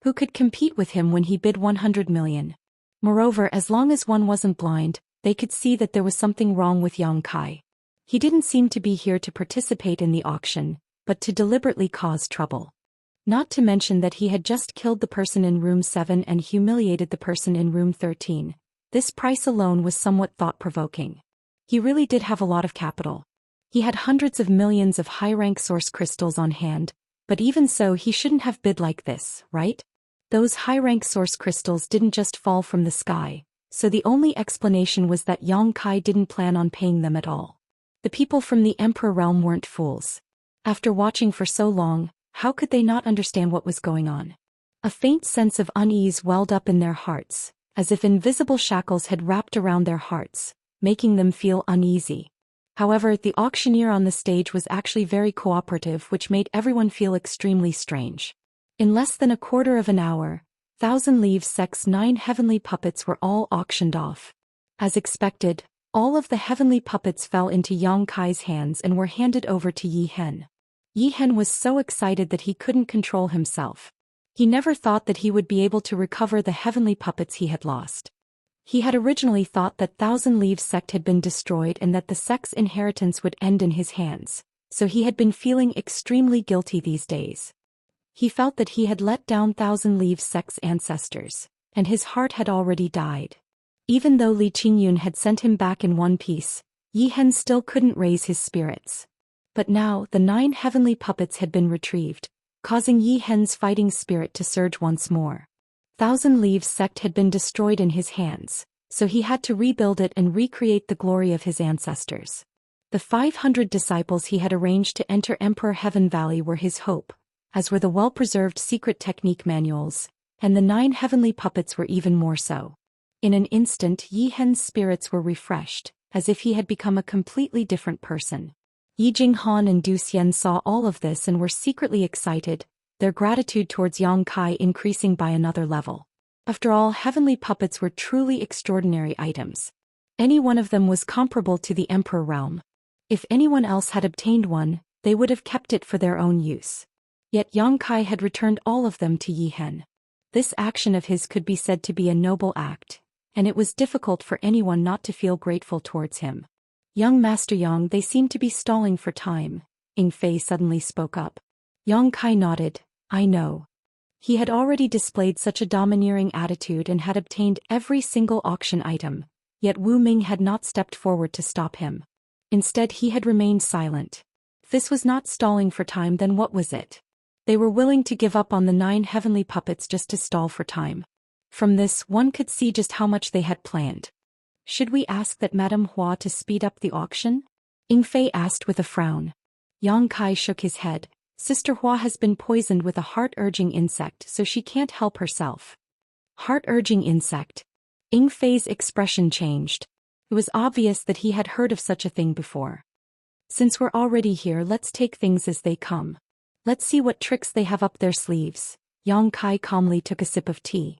Who could compete with him when he bid 100 million? Moreover, as long as one wasn't blind, they could see that there was something wrong with Yang Kai. He didn't seem to be here to participate in the auction, but to deliberately cause trouble. Not to mention that he had just killed the person in room 7 and humiliated the person in room 13. This price alone was somewhat thought-provoking. He really did have a lot of capital. He had hundreds of millions of high-rank source crystals on hand, but even so he shouldn't have bid like this, right? Those high-rank source crystals didn't just fall from the sky, so the only explanation was that Yang Kai didn't plan on paying them at all. The people from the Emperor realm weren't fools. After watching for so long, how could they not understand what was going on? A faint sense of unease welled up in their hearts, as if invisible shackles had wrapped around their hearts, making them feel uneasy. However, the auctioneer on the stage was actually very cooperative, which made everyone feel extremely strange. In less than a quarter of an hour, 1,000 livres Sex 9 heavenly puppets were all auctioned off. As expected, All of the heavenly puppets fell into Yang Kai's hands and were handed over to Yi Hen. Yi Hen was so excited that he couldn't control himself. He never thought that he would be able to recover the heavenly puppets he had lost. He had originally thought that Thousand Leaves sect had been destroyed and that the sect's inheritance would end in his hands, so he had been feeling extremely guilty these days. He felt that he had let down Thousand Leaves sect's ancestors, and his heart had already died. Even though Li Qingyun had sent him back in one piece, Yi Hen still couldn't raise his spirits. But now the 9 heavenly puppets had been retrieved, causing Yi Hen's fighting spirit to surge once more. Thousand Leaves sect had been destroyed in his hands, so he had to rebuild it and recreate the glory of his ancestors. The 500 disciples he had arranged to enter Emperor Heaven Valley were his hope, as were the well-preserved secret technique manuals, and the 9 heavenly puppets were even more so. In an instant Yi Hen's spirits were refreshed, as if he had become a completely different person. Yi Jinghan and Zhou Xian saw all of this and were secretly excited, their gratitude towards Yang Kai increasing by another level. After all, heavenly puppets were truly extraordinary items. Any one of them was comparable to the Emperor realm. If anyone else had obtained one, they would have kept it for their own use. Yet Yang Kai had returned all of them to Yi Hen. This action of his could be said to be a noble act, and it was difficult for anyone not to feel grateful towards him. Young Master Yang, they seem to be stalling for time, Ying Fei suddenly spoke up. Yang Kai nodded. I know. He had already displayed such a domineering attitude and had obtained every single auction item, yet Wu Ming had not stepped forward to stop him. Instead he had remained silent. If this was not stalling for time, then what was it? They were willing to give up on the 9 heavenly puppets just to stall for time. From this one could see just how much they had planned. Should we ask that Madame Hua to speed up the auction? Ying Fei asked with a frown. Yang Kai shook his head. Sister Hua has been poisoned with a heart-urging insect, so she can't help herself. Heart-urging insect? Ying Fei's expression changed. It was obvious that he had heard of such a thing before. Since we're already here, let's take things as they come. Let's see what tricks they have up their sleeves. Yang Kai calmly took a sip of tea.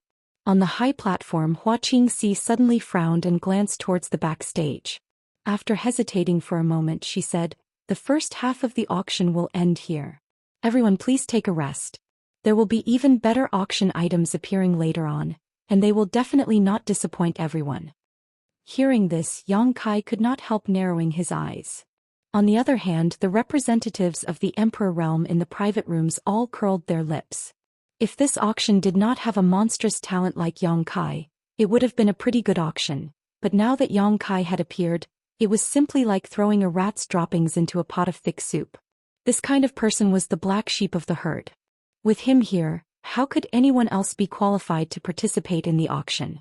On the high platform, Hua Qingxi suddenly frowned and glanced towards the backstage. After hesitating for a moment, she said, "The first half of the auction will end here. Everyone please take a rest. There will be even better auction items appearing later on, and they will definitely not disappoint everyone." Hearing this, Yang Kai could not help narrowing his eyes. On the other hand, the representatives of the Emperor realm in the private rooms all curled their lips. If this auction did not have a monstrous talent like Yang Kai, it would have been a pretty good auction, but now that Yang Kai had appeared, it was simply like throwing a rat's droppings into a pot of thick soup. This kind of person was the black sheep of the herd. With him here, how could anyone else be qualified to participate in the auction?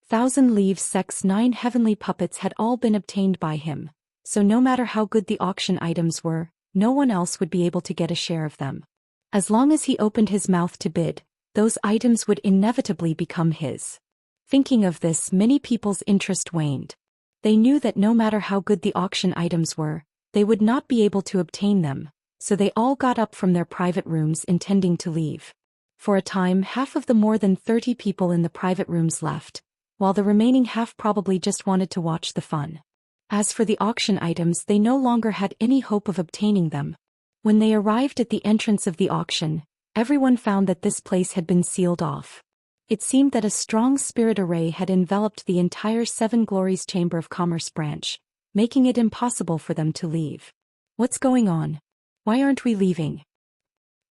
Thousand Leaves sect's 9 heavenly puppets had all been obtained by him, so no matter how good the auction items were, no one else would be able to get a share of them. As long as he opened his mouth to bid, those items would inevitably become his. Thinking of this, many people's interest waned. They knew that no matter how good the auction items were, they would not be able to obtain them, so they all got up from their private rooms intending to leave. For a time, half of the more than 30 people in the private rooms left, while the remaining half probably just wanted to watch the fun. As for the auction items, they no longer had any hope of obtaining them. When they arrived at the entrance of the auction, everyone found that this place had been sealed off. It seemed that a strong spirit array had enveloped the entire Seven Glories Chamber of Commerce branch, making it impossible for them to leave. What's going on? Why aren't we leaving?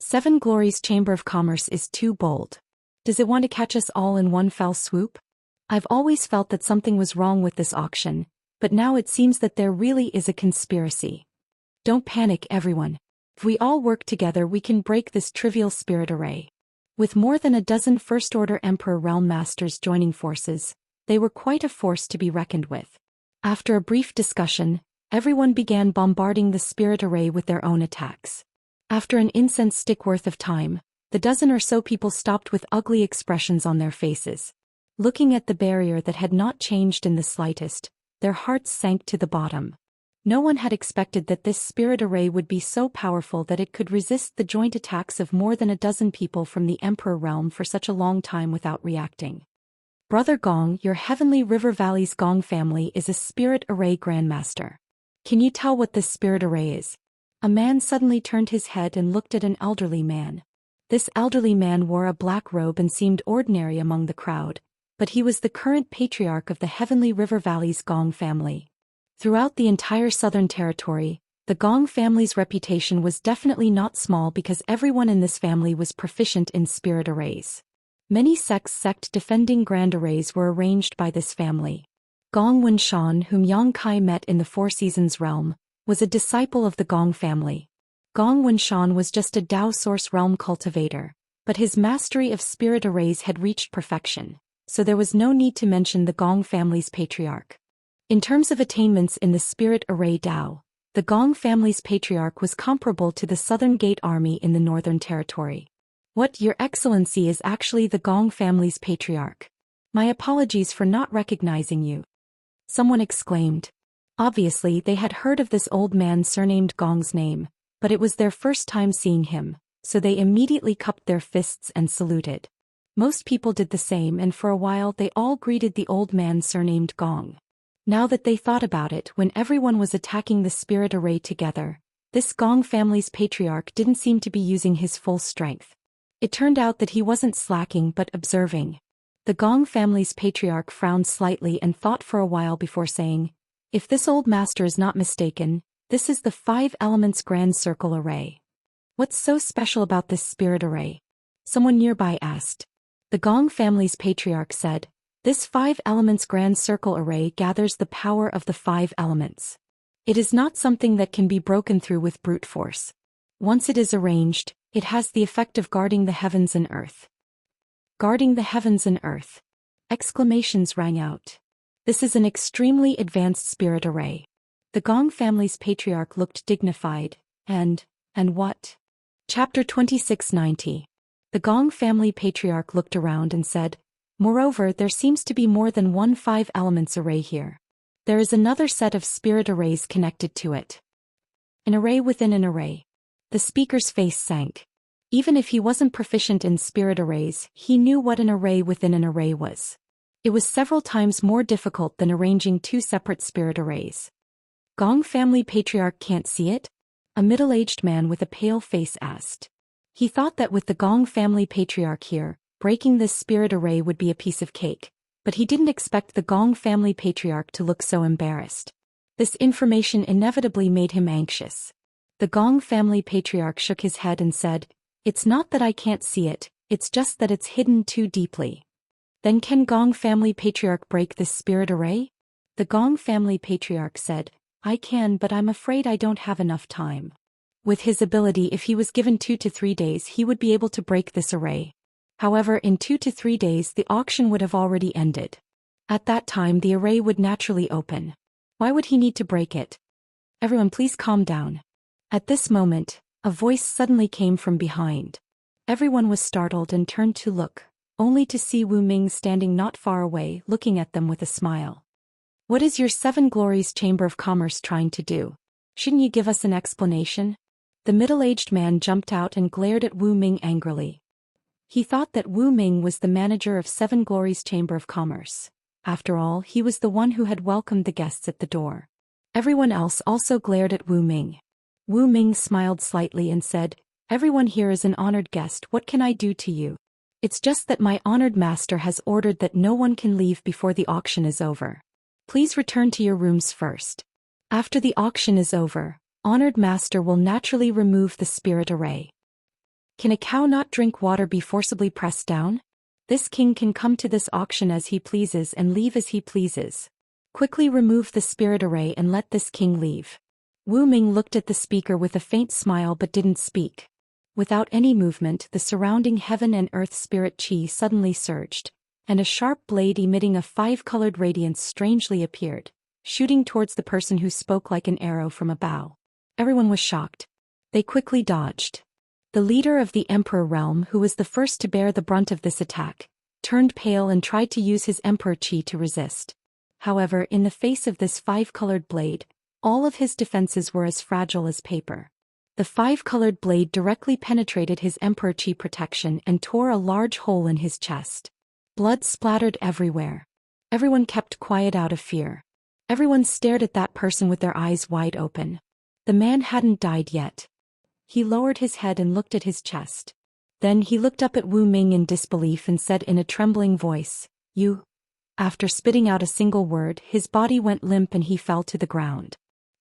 Seven Glories Chamber of Commerce is too bold. Does it want to catch us all in one fell swoop? I've always felt that something was wrong with this auction, but now it seems that there really is a conspiracy. Don't panic, everyone. If we all work together, we can break this trivial spirit array. With more than a dozen First-Order Emperor Realm Masters joining forces, they were quite a force to be reckoned with. After a brief discussion, everyone began bombarding the spirit array with their own attacks. After an incense stick worth of time, the dozen or so people stopped with ugly expressions on their faces. Looking at the barrier that had not changed in the slightest, their hearts sank to the bottom. No one had expected that this spirit array would be so powerful that it could resist the joint attacks of more than a dozen people from the Emperor realm for such a long time without reacting. Brother Gong, your Heavenly River Valley's Gong family is a spirit array grandmaster. Can you tell what this spirit array is? A man suddenly turned his head and looked at an elderly man. This elderly man wore a black robe and seemed ordinary among the crowd, but he was the current patriarch of the Heavenly River Valley's Gong family. Throughout the entire Southern Territory, the Gong family's reputation was definitely not small because everyone in this family was proficient in spirit arrays. Many sect defending grand arrays were arranged by this family. Gong Wenshan, whom Yang Kai met in the Four Seasons realm, was a disciple of the Gong family. Gong Wenshan was just a Dao Source realm cultivator, but his mastery of spirit arrays had reached perfection, so there was no need to mention the Gong family's patriarch. In terms of attainments in the spirit array Dao, the Gong family's patriarch was comparable to the Southern Gate Army in the Northern Territory. What, Your Excellency, is actually the Gong family's patriarch. My apologies for not recognizing you. Someone exclaimed. Obviously they had heard of this old man surnamed Gong's name, but it was their first time seeing him, so they immediately cupped their fists and saluted. Most people did the same, and for a while they all greeted the old man surnamed Gong. Now that they thought about it, when everyone was attacking the spirit array together, this Gong family's patriarch didn't seem to be using his full strength. It turned out that he wasn't slacking but observing. The Gong family's patriarch frowned slightly and thought for a while before saying, "If this old master is not mistaken, this is the 5 elements grand circle array. What's so special about this spirit array?" Someone nearby asked. The Gong family's patriarch said, "This 5 elements grand circle array gathers the power of the 5 elements. It is not something that can be broken through with brute force. Once it is arranged, it has the effect of guarding the heavens and earth." Guarding the heavens and earth. Exclamations rang out. This is an extremely advanced spirit array. The Gong family's patriarch looked dignified, and what? Chapter 2690. The Gong family patriarch looked around and said, "Moreover, there seems to be more than one 5 elements array here. There is another set of spirit arrays connected to it. An array within an array." The speaker's face sank. Even if he wasn't proficient in spirit arrays, he knew what an array within an array was. It was several times more difficult than arranging 2 separate spirit arrays. Gong family patriarch can't see it? A middle-aged man with a pale face asked. He thought that with the Gong family patriarch here, breaking this spirit array would be a piece of cake, but he didn't expect the Gong family patriarch to look so embarrassed. This information inevitably made him anxious. The Gong family patriarch shook his head and said, "It's not that I can't see it, it's just that it's hidden too deeply." Then can Gong family patriarch break this spirit array? The Gong family patriarch said, "I can, but I'm afraid I don't have enough time." With his ability, if he was given 2 to 3 days, he would be able to break this array. However, in 2 to 3 days the auction would have already ended. At that time the array would naturally open. Why would he need to break it? Everyone please calm down. At this moment, a voice suddenly came from behind. Everyone was startled and turned to look, only to see Wu Ming standing not far away, looking at them with a smile. "What is your 7 Glories Chamber of Commerce trying to do? Shouldn't you give us an explanation?" The middle-aged man jumped out and glared at Wu Ming angrily. He thought that Wu Ming was the manager of 7 Glories Chamber of Commerce. After all, he was the one who had welcomed the guests at the door. Everyone else also glared at Wu Ming. Wu Ming smiled slightly and said, "Everyone here is an honored guest. What can I do to you? It's just that my honored master has ordered that no one can leave before the auction is over. Please return to your rooms first. After the auction is over, honored master will naturally remove the spirit array." Can a cow not drink water be forcibly pressed down? This king can come to this auction as he pleases and leave as he pleases. Quickly remove the spirit array and let this king leave. Wu Ming looked at the speaker with a faint smile but didn't speak. Without any movement, the surrounding heaven and earth spirit chi suddenly surged, and a sharp blade emitting a 5-colored radiance strangely appeared, shooting towards the person who spoke like an arrow from a bow. Everyone was shocked. They quickly dodged. The leader of the Emperor realm, who was the first to bear the brunt of this attack, turned pale and tried to use his Emperor chi to resist. However, in the face of this 5-colored blade, all of his defenses were as fragile as paper. The 5-colored blade directly penetrated his Emperor chi protection and tore a large hole in his chest. Blood splattered everywhere. Everyone kept quiet out of fear. Everyone stared at that person with their eyes wide open. The man hadn't died yet. He lowered his head and looked at his chest. Then he looked up at Wu Ming in disbelief and said in a trembling voice, "You?" After spitting out a single word, his body went limp and he fell to the ground.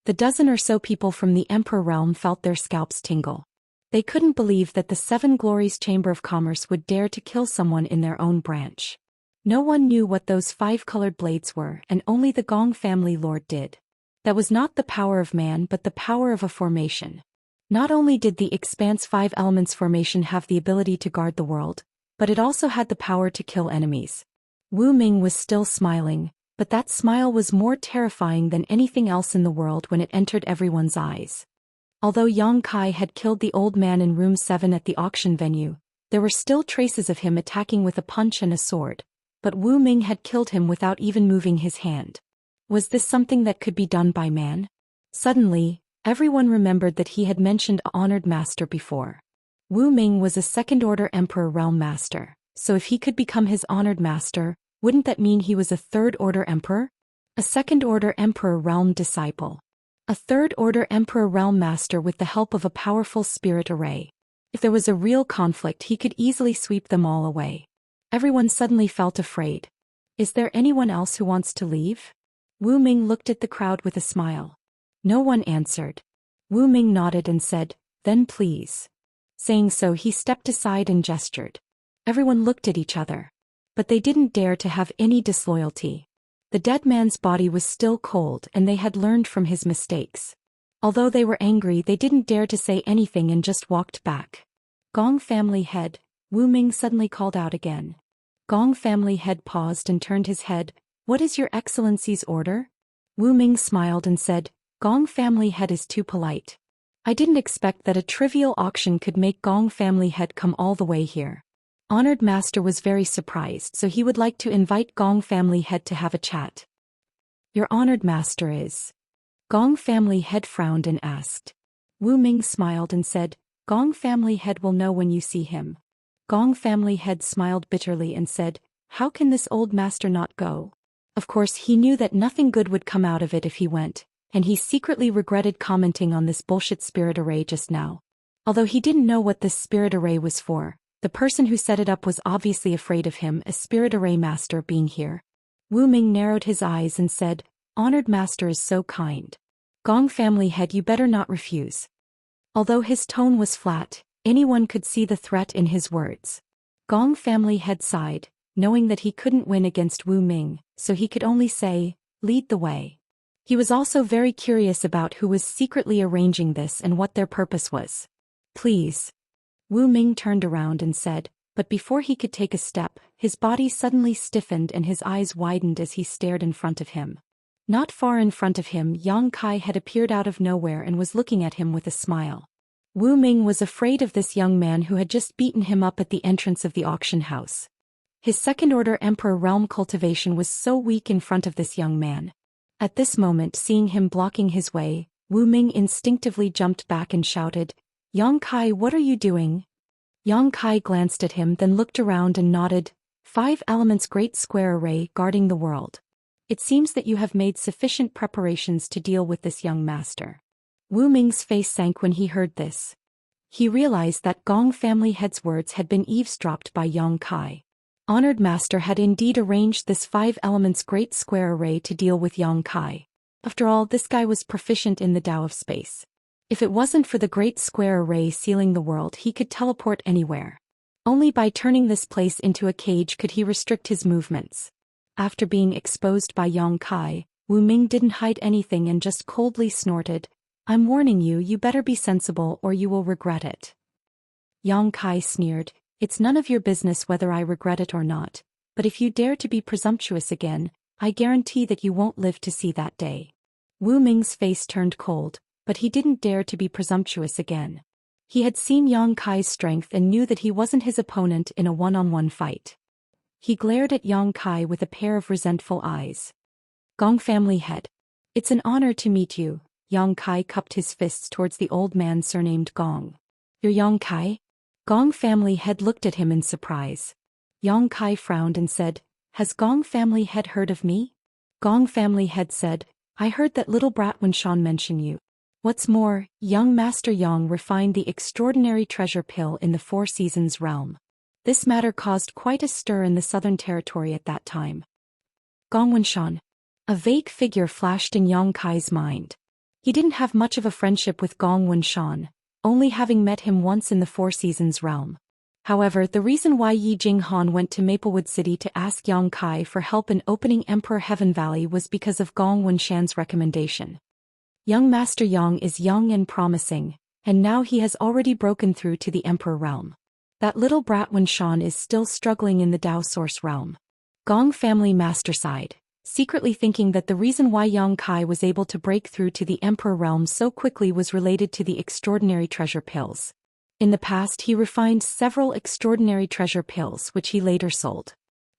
The dozen or so people from the Emperor realm felt their scalps tingle. They couldn't believe that the Seven Glories Chamber of Commerce would dare to kill someone in their own branch. No one knew what those 5 colored blades were, and only the Gong family lord did. That was not the power of man but the power of a formation. Not only did the Expanse 5 Elements formation have the ability to guard the world, but it also had the power to kill enemies. Wu Ming was still smiling, but that smile was more terrifying than anything else in the world when it entered everyone's eyes. Although Yang Kai had killed the old man in room 7 at the auction venue, there were still traces of him attacking with a punch and a sword, but Wu Ming had killed him without even moving his hand. Was this something that could be done by man? Suddenly, everyone remembered that he had mentioned an honored master before. Wu Ming was a second-order Emperor Realm Master, so if he could become his honored master, wouldn't that mean he was a third-order Emperor? A second-order Emperor Realm Disciple. A third-order Emperor Realm Master with the help of a powerful spirit array. If there was a real conflict, he could easily sweep them all away. Everyone suddenly felt afraid. Is there anyone else who wants to leave? Wu Ming looked at the crowd with a smile. No one answered. Wu Ming nodded and said, "Then please." Saying so, he stepped aside and gestured. Everyone looked at each other. But they didn't dare to have any disloyalty. The dead man's body was still cold and they had learned from his mistakes. Although they were angry, they didn't dare to say anything and just walked back. "Gong family head," Wu Ming suddenly called out again. Gong family head paused and turned his head. "What is your excellency's order?" Wu Ming smiled and said, "Gong family head is too polite. I didn't expect that a trivial auction could make Gong family head come all the way here." Honored Master was very surprised, so he would like to invite Gong family head to have a chat. "Your honored master is?" Gong family head frowned and asked. Wu Ming smiled and said, "Gong family head will know when you see him." Gong family head smiled bitterly and said, "How can this old master not go?" Of course he knew that nothing good would come out of it if he went, and he secretly regretted commenting on this bullshit spirit array just now. Although he didn't know what this spirit array was for, the person who set it up was obviously afraid of him, a spirit array master, being here. Wu Ming narrowed his eyes and said, "Honored master is so kind. Gong family head, you better not refuse." Although his tone was flat, anyone could see the threat in his words. Gong family head sighed, knowing that he couldn't win against Wu Ming, so he could only say, "Lead the way." He was also very curious about who was secretly arranging this and what their purpose was. "Please." Wu Ming turned around and said, but before he could take a step, his body suddenly stiffened and his eyes widened as he stared in front of him. Not far in front of him, Yang Kai had appeared out of nowhere and was looking at him with a smile. Wu Ming was afraid of this young man who had just beaten him up at the entrance of the auction house. His second-order Emperor Realm Cultivation was so weak in front of this young man. At this moment, seeing him blocking his way, Wu Ming instinctively jumped back and shouted, "Yang Kai, what are you doing?" Yang Kai glanced at him, then looked around and nodded. 5 elements great square array guarding the world. It seems that you have made sufficient preparations to deal with this young master. Wu Ming's face sank when he heard this. He realized that Gong family head's words had been eavesdropped by Yang Kai. Honored Master had indeed arranged this 5 elements great square array to deal with Yang Kai. After all, this guy was proficient in the Tao of space. If it wasn't for the great square array sealing the world, he could teleport anywhere. Only by turning this place into a cage could he restrict his movements. After being exposed by Yang Kai, Wu Ming didn't hide anything and just coldly snorted, "I'm warning you, you better be sensible or you will regret it." Yang Kai sneered, "It's none of your business whether I regret it or not, but if you dare to be presumptuous again, I guarantee that you won't live to see that day." Wu Ming's face turned cold, but he didn't dare to be presumptuous again. He had seen Yang Kai's strength and knew that he wasn't his opponent in a one-on-one fight. He glared at Yang Kai with a pair of resentful eyes. "Gong family head. It's an honor to meet you." Yang Kai cupped his fists towards the old man surnamed Gong. "You're Yang Kai?" Gong family head looked at him in surprise. Yang Kai frowned and said, "Has Gong family head heard of me?" Gong family head said, "I heard that little brat Wunshan mention you. What's more, young Master Yang refined the extraordinary treasure pill in the Four Seasons realm." This matter caused quite a stir in the Southern Territory at that time. Gong Wunshan. A vague figure flashed in Yang Kai's mind. He didn't have much of a friendship with Gong Wunshan, only having met him once in the Four Seasons realm. However, the reason why Yi Jinghan went to Maplewood City to ask Yang Kai for help in opening Emperor Heaven Valley was because of Gong Wunshan's recommendation. Young Master Yang is young and promising, and now he has already broken through to the Emperor realm. That little brat Wunshan is still struggling in the Dao Source realm. Gong family master sighed, secretly thinking that the reason why Yang Kai was able to break through to the Emperor realm so quickly was related to the extraordinary treasure pills. In the past he refined several extraordinary treasure pills which he later sold.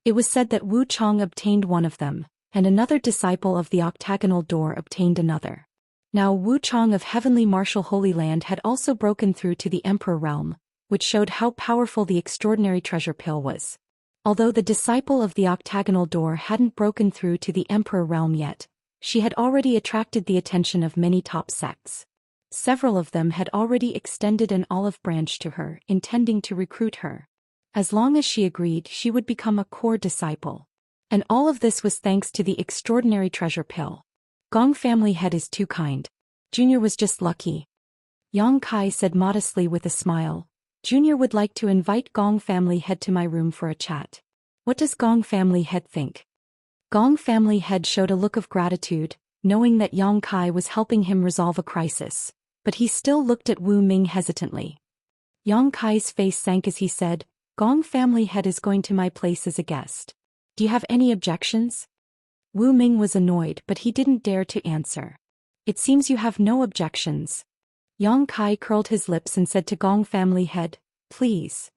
It was said that Wu Chong obtained one of them, and another disciple of the octagonal door obtained another. Now Wu Chong of Heavenly Martial Holy Land had also broken through to the Emperor realm, which showed how powerful the extraordinary treasure pill was. Although the disciple of the octagonal door hadn't broken through to the Emperor realm yet, she had already attracted the attention of many top sects. Several of them had already extended an olive branch to her, intending to recruit her. As long as she agreed, she would become a core disciple. And all of this was thanks to the extraordinary treasure pill. Gong family head is too kind. Junior was just lucky. Yang Kai said modestly with a smile, "Junior would like to invite Gong family head to my room for a chat. What does Gong family head think?" Gong family head showed a look of gratitude, knowing that Yang Kai was helping him resolve a crisis, but he still looked at Wu Ming hesitantly. Yang Kai's face sank as he said, "Gong family head is going to my place as a guest. Do you have any objections?" Wu Ming was annoyed, but he didn't dare to answer. "It seems you have no objections." Yang Kai curled his lips and said to Gong family head, "Please."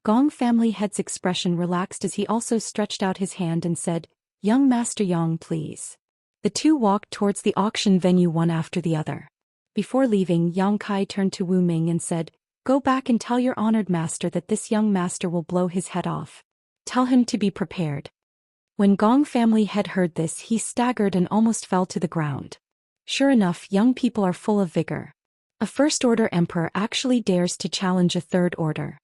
Gong family head's expression relaxed as he also stretched out his hand and said, "Young Master Yang, please." The two walked towards the auction venue one after the other. Before leaving, Yang Kai turned to Wu Ming and said, "Go back and tell your honored master that this young master will blow his head off. Tell him to be prepared." When Gong family head heard this, he staggered and almost fell to the ground. Sure enough, young people are full of vigor. A first-order emperor actually dares to challenge a third order.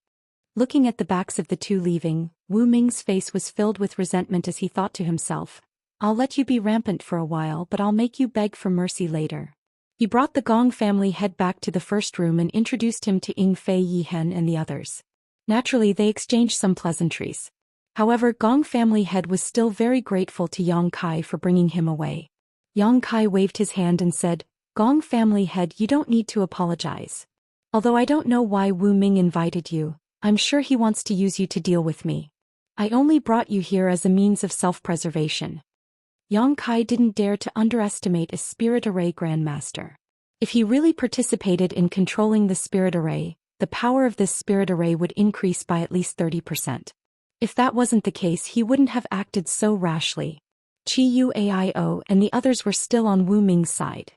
Looking at the backs of the two leaving, Wu Ming's face was filled with resentment as he thought to himself, "I'll let you be rampant for a while, but I'll make you beg for mercy later." He brought the Gong family head back to the first room and introduced him to Ying Fei Yihen and the others. Naturally, they exchanged some pleasantries. However, Gong family head was still very grateful to Yang Kai for bringing him away. Yang Kai waved his hand and said, "Gong family head, you don't need to apologize. Although I don't know why Wu Ming invited you, I'm sure he wants to use you to deal with me. I only brought you here as a means of self-preservation." Yang Kai didn't dare to underestimate a spirit array grandmaster. If he really participated in controlling the spirit array, the power of this spirit array would increase by at least 30%. If that wasn't the case, he wouldn't have acted so rashly. Chi Yu Aio and the others were still on Wu Ming's side.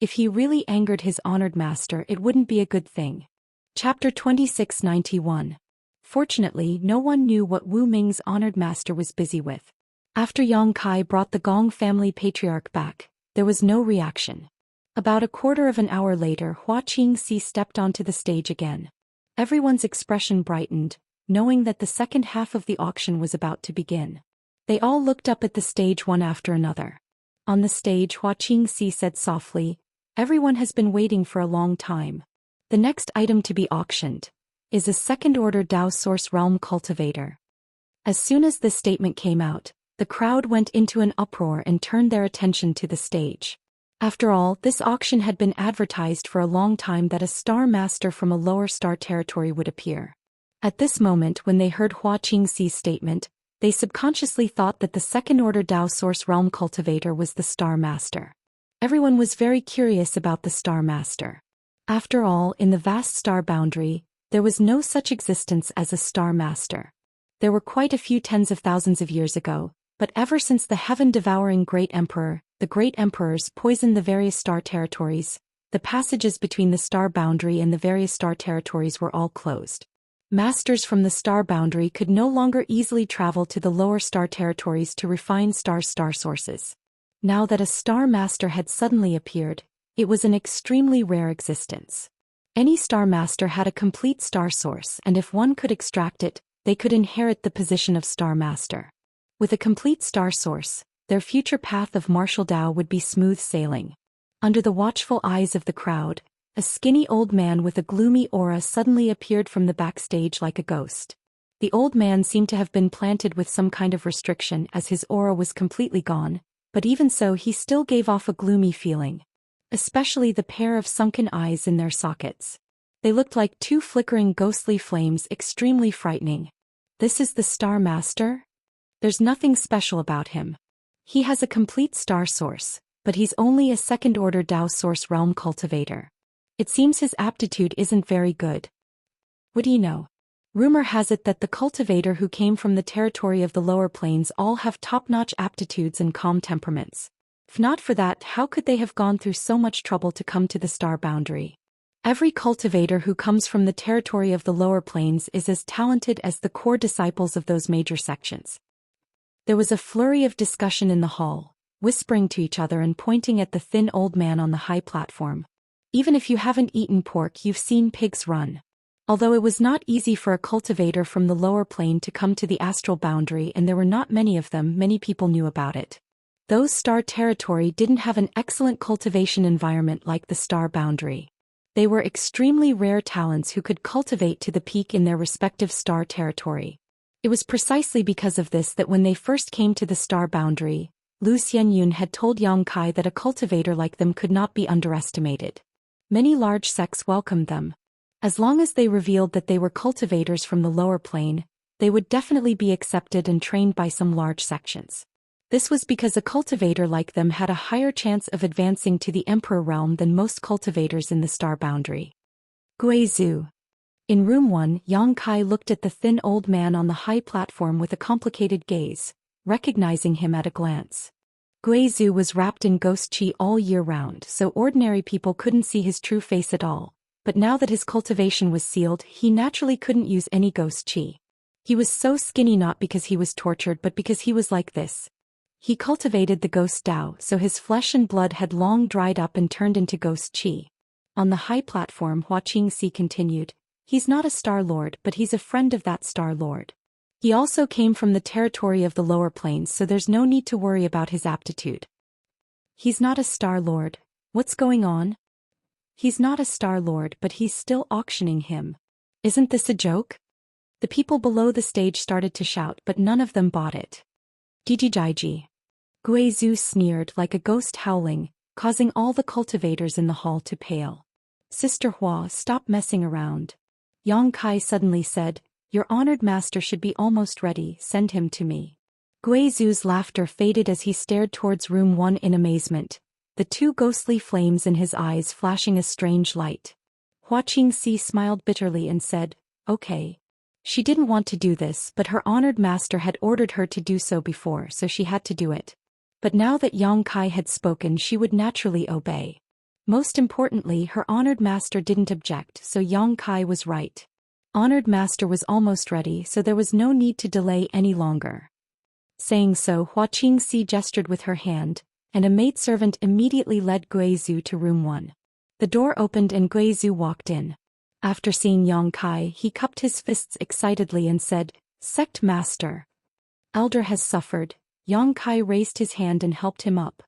If he really angered his honored master, it wouldn't be a good thing. Chapter 2691. Fortunately, no one knew what Wu Ming's honored master was busy with. After Yang Kai brought the Gong family patriarch back, there was no reaction. About a quarter of an hour later, Hua Qingxi stepped onto the stage again. Everyone's expression brightened, knowing that the second half of the auction was about to begin. They all looked up at the stage one after another. On the stage, Hua Qingxi said softly, "Everyone has been waiting for a long time. The next item to be auctioned is a second-order Dao Source Realm Cultivator." As soon as this statement came out, the crowd went into an uproar and turned their attention to the stage. After all, this auction had been advertised for a long time that a star master from a lower star territory would appear. At this moment, when they heard Hua Qingxi's statement, they subconsciously thought that the second-order Dao Source Realm Cultivator was the star master. Everyone was very curious about the star master. After all, in the vast star boundary, there was no such existence as a star master. There were quite a few tens of thousands of years ago, but ever since the heaven-devouring Great Emperor, the Great Emperors poisoned the various star territories, the passages between the star boundary and the various star territories were all closed. Masters from the star boundary could no longer easily travel to the lower star territories to refine star sources. Now that a star master had suddenly appeared, it was an extremely rare existence. Any star master had a complete star source, and if one could extract it, they could inherit the position of star master. With a complete star source, their future path of martial Dao would be smooth sailing. Under the watchful eyes of the crowd, a skinny old man with a gloomy aura suddenly appeared from the backstage like a ghost. The old man seemed to have been planted with some kind of restriction as his aura was completely gone, but even so he still gave off a gloomy feeling. Especially the pair of sunken eyes in their sockets. They looked like two flickering ghostly flames, extremely frightening. This is the Star Master? There's nothing special about him. He has a complete star source, but he's only a second-order Dao source realm cultivator. It seems his aptitude isn't very good. What do you know? Rumor has it that the cultivator who came from the territory of the lower planes all have top-notch aptitudes and calm temperaments. If not for that, how could they have gone through so much trouble to come to the star boundary? Every cultivator who comes from the territory of the lower planes is as talented as the core disciples of those major sections. There was a flurry of discussion in the hall, whispering to each other and pointing at the thin old man on the high platform. Even if you haven't eaten pork, you've seen pigs run. Although it was not easy for a cultivator from the lower plane to come to the astral boundary and there were not many of them, many people knew about it. Those star territory didn't have an excellent cultivation environment like the star boundary. They were extremely rare talents who could cultivate to the peak in their respective star territory. It was precisely because of this that when they first came to the star boundary, Zhou Xian had told Yang Kai that a cultivator like them could not be underestimated. Many large sects welcomed them. As long as they revealed that they were cultivators from the lower plane, they would definitely be accepted and trained by some large sections. This was because a cultivator like them had a higher chance of advancing to the Emperor realm than most cultivators in the star boundary. Guizhou. In room 1, Yang Kai looked at the thin old man on the high platform with a complicated gaze, recognizing him at a glance. Guizhou was wrapped in ghost qi all year round, so ordinary people couldn't see his true face at all, but now that his cultivation was sealed, he naturally couldn't use any ghost qi. He was so skinny not because he was tortured but because he was like this. He cultivated the ghost Dao, so his flesh and blood had long dried up and turned into ghost qi. On the high platform, Hua Qingxi continued, "He's not a Star Lord, but he's a friend of that Star Lord. He also came from the territory of the lower planes, so there's no need to worry about his aptitude." He's not a Star Lord. What's going on? He's not a Star Lord, but he's still auctioning him. Isn't this a joke? The people below the stage started to shout, but none of them bought it. Jiji. Guizhou sneered like a ghost howling, causing all the cultivators in the hall to pale. "Sister Hua, stop messing around." Yang Kai suddenly said, "Your honored master should be almost ready, send him to me." Guizhou's laughter faded as he stared towards room 1 in amazement, the two ghostly flames in his eyes flashing a strange light. Hua Qingxi smiled bitterly and said, "Okay." She didn't want to do this, but her honored master had ordered her to do so before, so she had to do it. But now that Yang Kai had spoken, she would naturally obey. Most importantly, her honored master didn't object, so Yang Kai was right. Honored master was almost ready, so there was no need to delay any longer. Saying so, Hua Qingxi gestured with her hand, and a maidservant immediately led Guizhou to room 1. The door opened and Guizhou walked in. After seeing Yang Kai, he cupped his fists excitedly and said, "Sect Master. Elder has suffered." Yang Kai raised his hand and helped him up.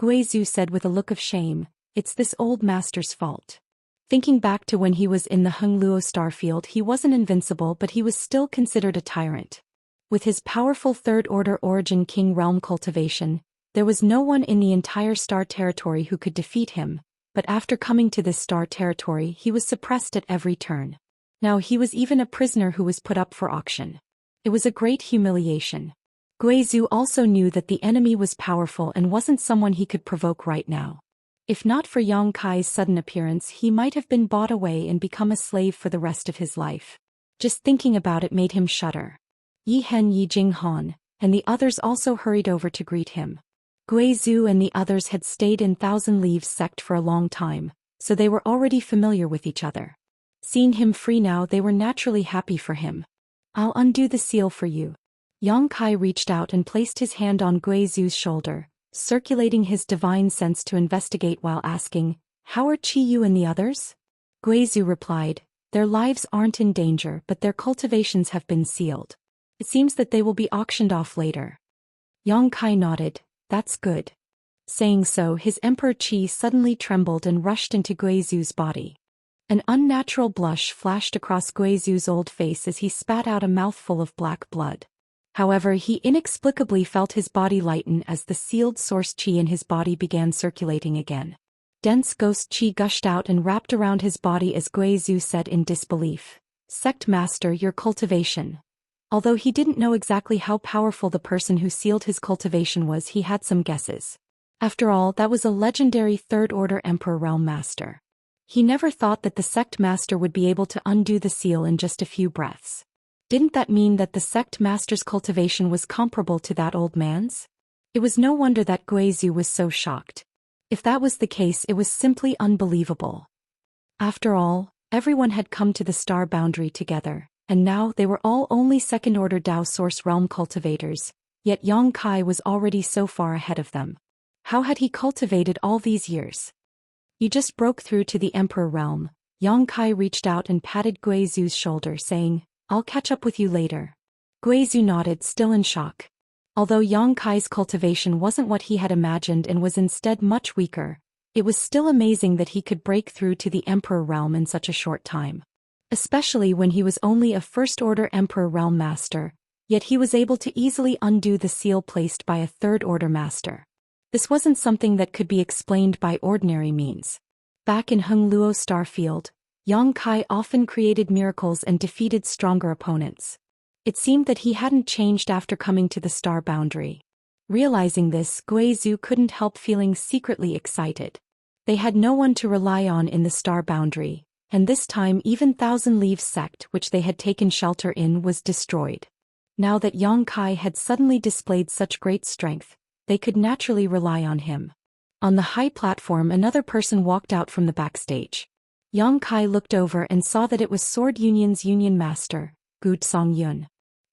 Guizhou said with a look of shame, "It's this old master's fault." Thinking back to when he was in the Hengluo starfield, he wasn't invincible, but he was still considered a tyrant. With his powerful third-order origin king realm cultivation, there was no one in the entire star territory who could defeat him, but after coming to this star territory he was suppressed at every turn. Now he was even a prisoner who was put up for auction. It was a great humiliation. Guizhou also knew that the enemy was powerful and wasn't someone he could provoke right now. If not for Yang Kai's sudden appearance, he might have been bought away and become a slave for the rest of his life. Just thinking about it made him shudder. Yi Hen Yi Jing Han, and the others also hurried over to greet him. Guizhou and the others had stayed in Thousand Leaves sect for a long time, so they were already familiar with each other. Seeing him free now, they were naturally happy for him. I'll undo the seal for you. Yang Kai reached out and placed his hand on Guizhu's shoulder, circulating his divine sense to investigate while asking, "How are Qi Yu and the others?" Guizhu replied, "Their lives aren't in danger, but their cultivations have been sealed. It seems that they will be auctioned off later." Yang Kai nodded, "That's good." Saying so, his Emperor Qi suddenly trembled and rushed into Guizhu's body. An unnatural blush flashed across Guizhu's old face as he spat out a mouthful of black blood. However, he inexplicably felt his body lighten as the sealed source Qi in his body began circulating again. Dense ghost Qi gushed out and wrapped around his body as Guizhu said in disbelief, "Sect Master, your cultivation." Although he didn't know exactly how powerful the person who sealed his cultivation was, he had some guesses. After all, that was a legendary third-order Emperor Realm Master. He never thought that the Sect Master would be able to undo the seal in just a few breaths. Didn't that mean that the Sect Master's cultivation was comparable to that old man's? It was no wonder that Guizhu was so shocked. If that was the case, it was simply unbelievable. After all, everyone had come to the star boundary together, and now they were all only second-order Dao Source Realm cultivators, yet Yang Kai was already so far ahead of them. How had he cultivated all these years? "You just broke through to the Emperor Realm." Yang Kai reached out and patted Guizhu's shoulder, saying, "I'll catch up with you later." Guizhu nodded, still in shock. Although Yang Kai's cultivation wasn't what he had imagined and was instead much weaker, it was still amazing that he could break through to the Emperor Realm in such a short time. Especially when he was only a first-order Emperor Realm Master, yet he was able to easily undo the seal placed by a third-order Master. This wasn't something that could be explained by ordinary means. Back in Hung Luo Starfield, Yang Kai often created miracles and defeated stronger opponents. It seemed that he hadn't changed after coming to the star boundary. Realizing this, Guizhu couldn't help feeling secretly excited. They had no one to rely on in the star boundary, and this time even Thousand Leaves sect which they had taken shelter in was destroyed. Now that Yang Kai had suddenly displayed such great strength, they could naturally rely on him. On the high platform, another person walked out from the backstage. Yang Kai looked over and saw that it was Sword Union's Union Master, Gu Songyun.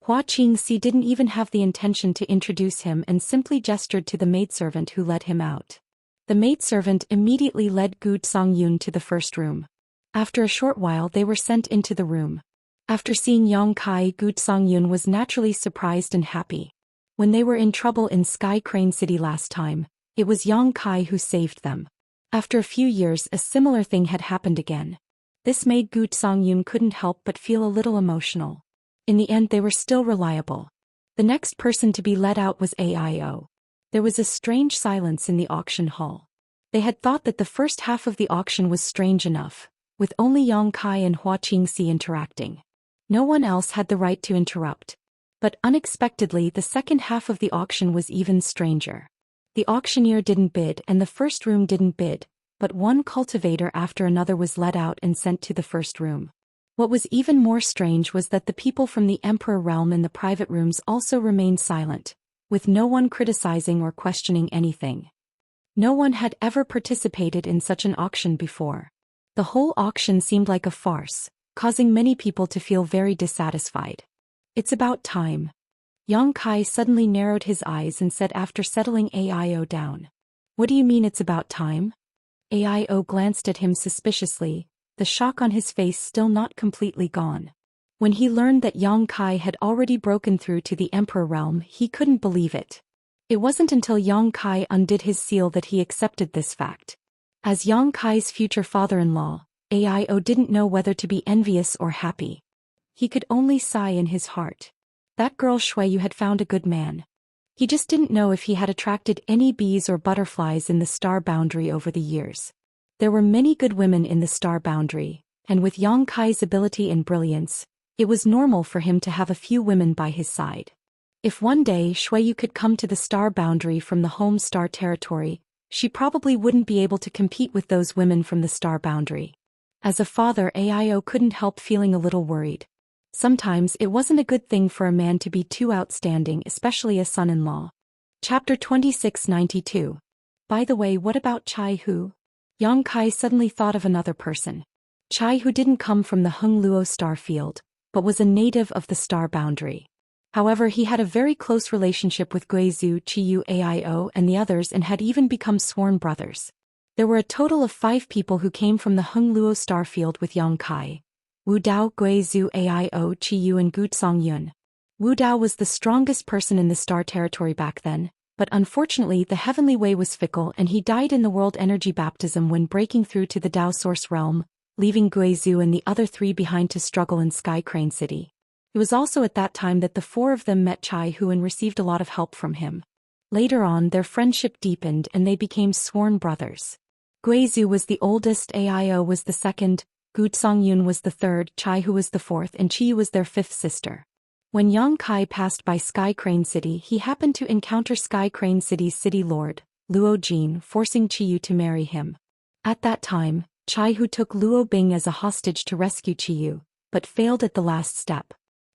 Hua Qingxi didn't even have the intention to introduce him and simply gestured to the maidservant who led him out. The maidservant immediately led Gu Songyun to the first room. After a short while they were sent into the room. After seeing Yang Kai, Gu Songyun was naturally surprised and happy. When they were in trouble in Sky Crane City last time, it was Yang Kai who saved them. After a few years, a similar thing had happened again. This made Gu Songyun couldn't help but feel a little emotional. In the end, they were still reliable. The next person to be let out was Aio. There was a strange silence in the auction hall. They had thought that the first half of the auction was strange enough, with only Yang Kai and Hua Qingxi interacting. No one else had the right to interrupt. But unexpectedly, the second half of the auction was even stranger. The auctioneer didn't bid and the first room didn't bid, but one cultivator after another was let out and sent to the first room. What was even more strange was that the people from the Emperor Realm in the private rooms also remained silent, with no one criticizing or questioning anything. No one had ever participated in such an auction before. The whole auction seemed like a farce, causing many people to feel very dissatisfied. "It's about time." Yang Kai suddenly narrowed his eyes and said after settling Aio down. "What do you mean it's about time?" Aio glanced at him suspiciously, the shock on his face still not completely gone. When he learned that Yang Kai had already broken through to the Emperor Realm, he couldn't believe it. It wasn't until Yang Kai undid his seal that he accepted this fact. As Yang Kai's future father-in-law, Aio didn't know whether to be envious or happy. He could only sigh in his heart. That girl Shuiyu had found a good man. He just didn't know if he had attracted any bees or butterflies in the star boundary over the years. There were many good women in the star boundary, and with Yang Kai's ability and brilliance, it was normal for him to have a few women by his side. If one day Shuiyu could come to the star boundary from the home star territory, she probably wouldn't be able to compete with those women from the star boundary. As a father, Aio couldn't help feeling a little worried. Sometimes it wasn't a good thing for a man to be too outstanding, especially a son-in-law. Chapter 2692. By the way, what about Chai Hu? Yang Kai suddenly thought of another person. Chai, who didn't come from the Hengluo star field, but was a native of the star boundary. However, he had a very close relationship with Guizhou, Qiyu Aio and the others and had even become sworn brothers. There were a total of 5 people who came from the Hengluo star field with Yang Kai: Wu Dao, Guizhou Aio, Qiyu and Gu Songyun. Wu Dao was the strongest person in the star territory back then, but unfortunately the heavenly way was fickle and he died in the world energy baptism when breaking through to the Dao source realm, leaving Guizhou and the other 3 behind to struggle in Sky Crane City. It was also at that time that the 4 of them met Chai Hu and received a lot of help from him. Later on, their friendship deepened and they became sworn brothers. Guizhou was the oldest, Aio was the second, Gu Songyun was the third, Chai Hu was the fourth and Qiyu was their 5th sister. When Yang Kai passed by Sky Crane City, he happened to encounter Sky Crane City's city lord, Luo Jin, forcing Qiyu to marry him. At that time, Chai Hu took Luo Bing as a hostage to rescue Qiyu, but failed at the last step.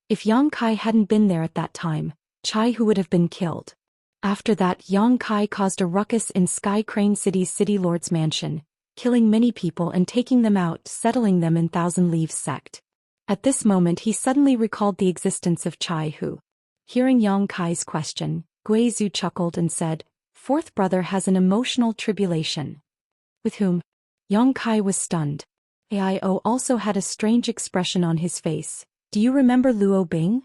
If Yang Kai hadn't been there at that time, Chai Hu would have been killed. After that, Yang Kai caused a ruckus in Sky Crane City's city lord's mansion, killing many people and taking them out, settling them in Thousand Leaves sect. At this moment he suddenly recalled the existence of Chai Hu. Hearing Yang Kai's question, Guizhou chuckled and said, "Fourth brother has an emotional tribulation." With whom? Yang Kai was stunned. Aio also had a strange expression on his face. "Do you remember Luo Bing?"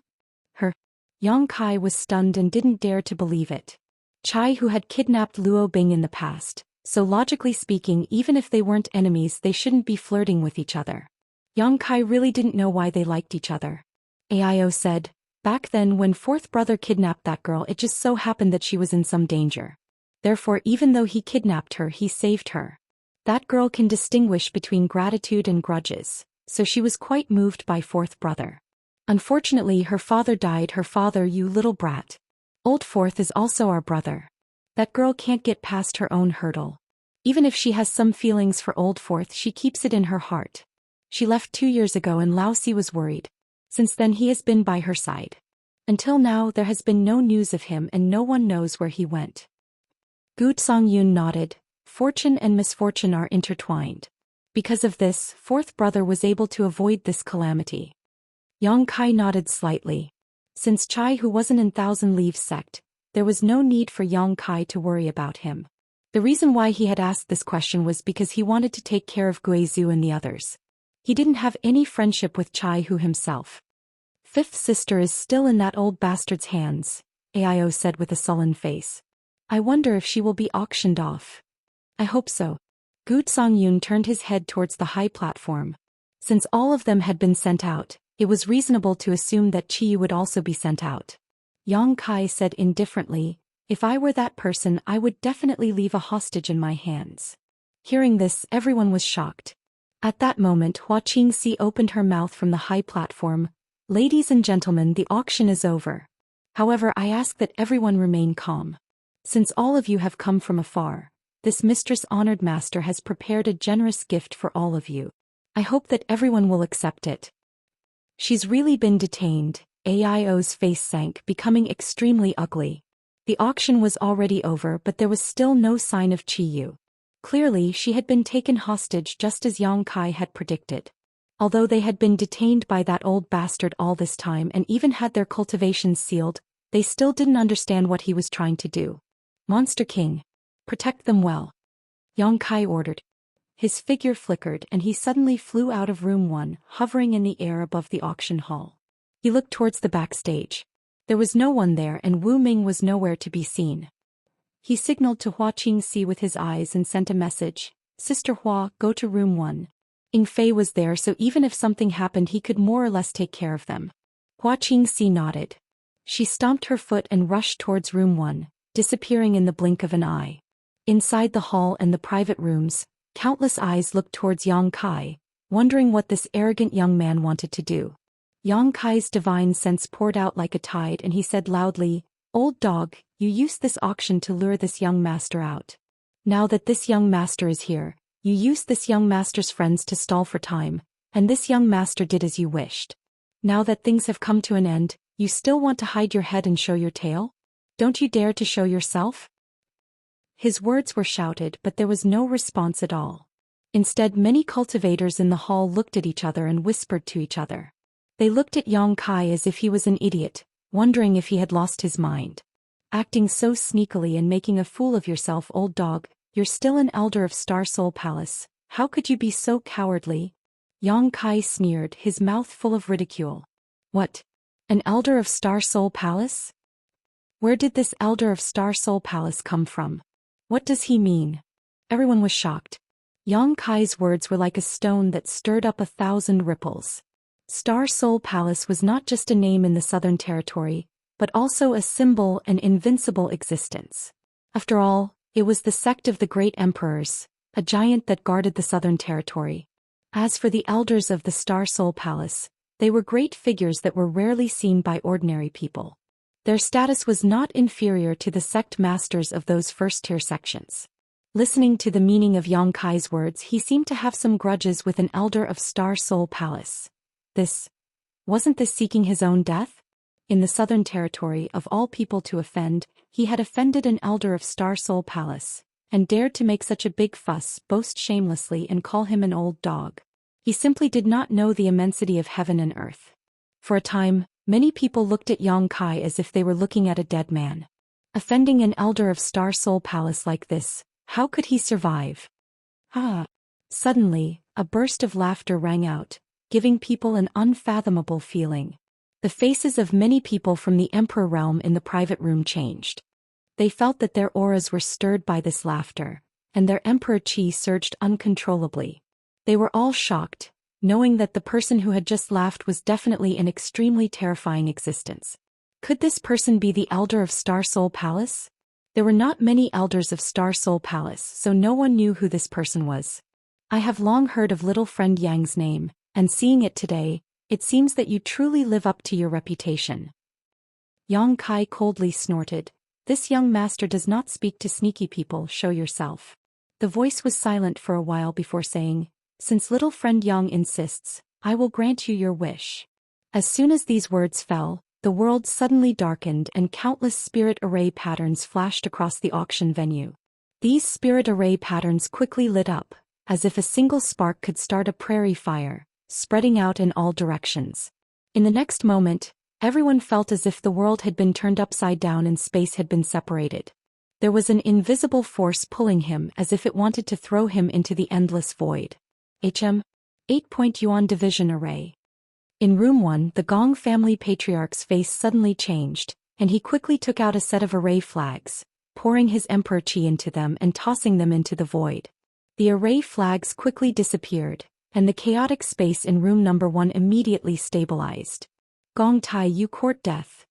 Her. Yang Kai was stunned and didn't dare to believe it. Chai Hu had kidnapped Luo Bing in the past, so logically speaking, even if they weren't enemies, they shouldn't be flirting with each other. Yang Kai really didn't know why they liked each other. Aio said, "Back then when fourth brother kidnapped that girl, it just so happened that she was in some danger. Therefore, even though he kidnapped her, he saved her. That girl can distinguish between gratitude and grudges, so she was quite moved by fourth brother. Unfortunately, her father died. Her father, you little brat. Old fourth is also our brother. That girl can't get past her own hurdle. Even if she has some feelings for old fourth, she keeps it in her heart. She left 2 years ago and Lao Si was worried. Since then he has been by her side. Until now there has been no news of him and no one knows where he went." Gu Songyun nodded. Fortune and misfortune are intertwined. Because of this, fourth brother was able to avoid this calamity. Yang Kai nodded slightly. Since Chai Hu wasn't in Thousand Leaves sect, there was no need for Yang Kai to worry about him. The reason why he had asked this question was because he wanted to take care of Guizhou and the others. He didn't have any friendship with Chai Hu himself. "Fifth sister is still in that old bastard's hands," Aio said with a sullen face. "I wonder if she will be auctioned off." "I hope so." Gu Songyun turned his head towards the high platform. Since all of them had been sent out, it was reasonable to assume that Qiyu would also be sent out. Yang Kai said indifferently, "If I were that person, I would definitely leave a hostage in my hands." Hearing this, everyone was shocked. At that moment, Hua Qingxi opened her mouth from the high platform. "Ladies and gentlemen, the auction is over. However, I ask that everyone remain calm. Since all of you have come from afar, this mistress honored master has prepared a generous gift for all of you. I hope that everyone will accept it." "She's really been detained." Aio's face sank, becoming extremely ugly. The auction was already over, but there was still no sign of Qiyu. Clearly, she had been taken hostage just as Yang Kai had predicted. Although they had been detained by that old bastard all this time and even had their cultivations sealed, they still didn't understand what he was trying to do. "Monster King, protect them well," Yang Kai ordered. His figure flickered and he suddenly flew out of room 1, hovering in the air above the auction hall. He looked towards the backstage. There was no one there and Wu Ming was nowhere to be seen. He signaled to Hua Qingxi with his eyes and sent a message, "Sister Hua, go to room 1. Ying Fei was there, so even if something happened he could more or less take care of them." Hua Qingxi nodded. She stomped her foot and rushed towards room 1, disappearing in the blink of an eye. Inside the hall and the private rooms, countless eyes looked towards Yang Kai, wondering what this arrogant young man wanted to do. Yang Kai's divine sense poured out like a tide and he said loudly, "Old dog, you used this auction to lure this young master out. Now that this young master is here, you used this young master's friends to stall for time, and this young master did as you wished. Now that things have come to an end, you still want to hide your head and show your tail? Don't you dare to show yourself?" His words were shouted, but there was no response at all. Instead, many cultivators in the hall looked at each other and whispered to each other. They looked at Yang Kai as if he was an idiot, wondering if he had lost his mind. Acting so sneakily and making a fool of yourself, old dog, you're still an elder of Star Soul Palace. How could you be so cowardly? Yang Kai sneered, his mouth full of ridicule. What? An elder of Star Soul Palace? Where did this elder of Star Soul Palace come from? What does he mean? Everyone was shocked. Yang Kai's words were like a stone that stirred up 1,000 ripples. Star Soul Palace was not just a name in the Southern Territory, but also a symbol and invincible existence. After all, it was the sect of the Great Emperors, a giant that guarded the Southern Territory. As for the elders of the Star Soul Palace, they were great figures that were rarely seen by ordinary people. Their status was not inferior to the sect masters of those first-tier sections. Listening to the meaning of Yang Kai's words, he seemed to have some grudges with an elder of Star Soul Palace. Wasn't this seeking his own death? In the Southern Territory, of all people to offend, he had offended an elder of Star Soul Palace, and dared to make such a big fuss, boast shamelessly, and call him an old dog. He simply did not know the immensity of heaven and earth. For a time, many people looked at Yang Kai as if they were looking at a dead man. Offending an elder of Star Soul Palace like this, how could he survive? Suddenly, a burst of laughter rang out, giving people an unfathomable feeling. The faces of many people from the Emperor realm in the private room changed. They felt that their auras were stirred by this laughter, and their Emperor Qi surged uncontrollably. They were all shocked, knowing that the person who had just laughed was definitely an extremely terrifying existence. Could this person be the elder of Star Soul Palace? There were not many elders of Star Soul Palace, so no one knew who this person was. I have long heard of little friend Yang's name, and seeing it today, it seems that you truly live up to your reputation. Yang Kai coldly snorted. This young master does not speak to sneaky people, show yourself. The voice was silent for a while before saying, since little friend Yang insists, I will grant you your wish. As soon as these words fell, the world suddenly darkened and countless spirit array patterns flashed across the auction venue. These spirit array patterns quickly lit up, as if a single spark could start a prairie fire, spreading out in all directions. In the next moment, everyone felt as if the world had been turned upside down and space had been separated. There was an invisible force pulling him as if it wanted to throw him into the endless void. 8-point Yuan Division Array. In Room 1, the Gong family patriarch's face suddenly changed, and he quickly took out a set of array flags, pouring his Emperor Qi into them and tossing them into the void. The array flags quickly disappeared, and the chaotic space in Room Number 1 immediately stabilized. Gong Tai, you court death.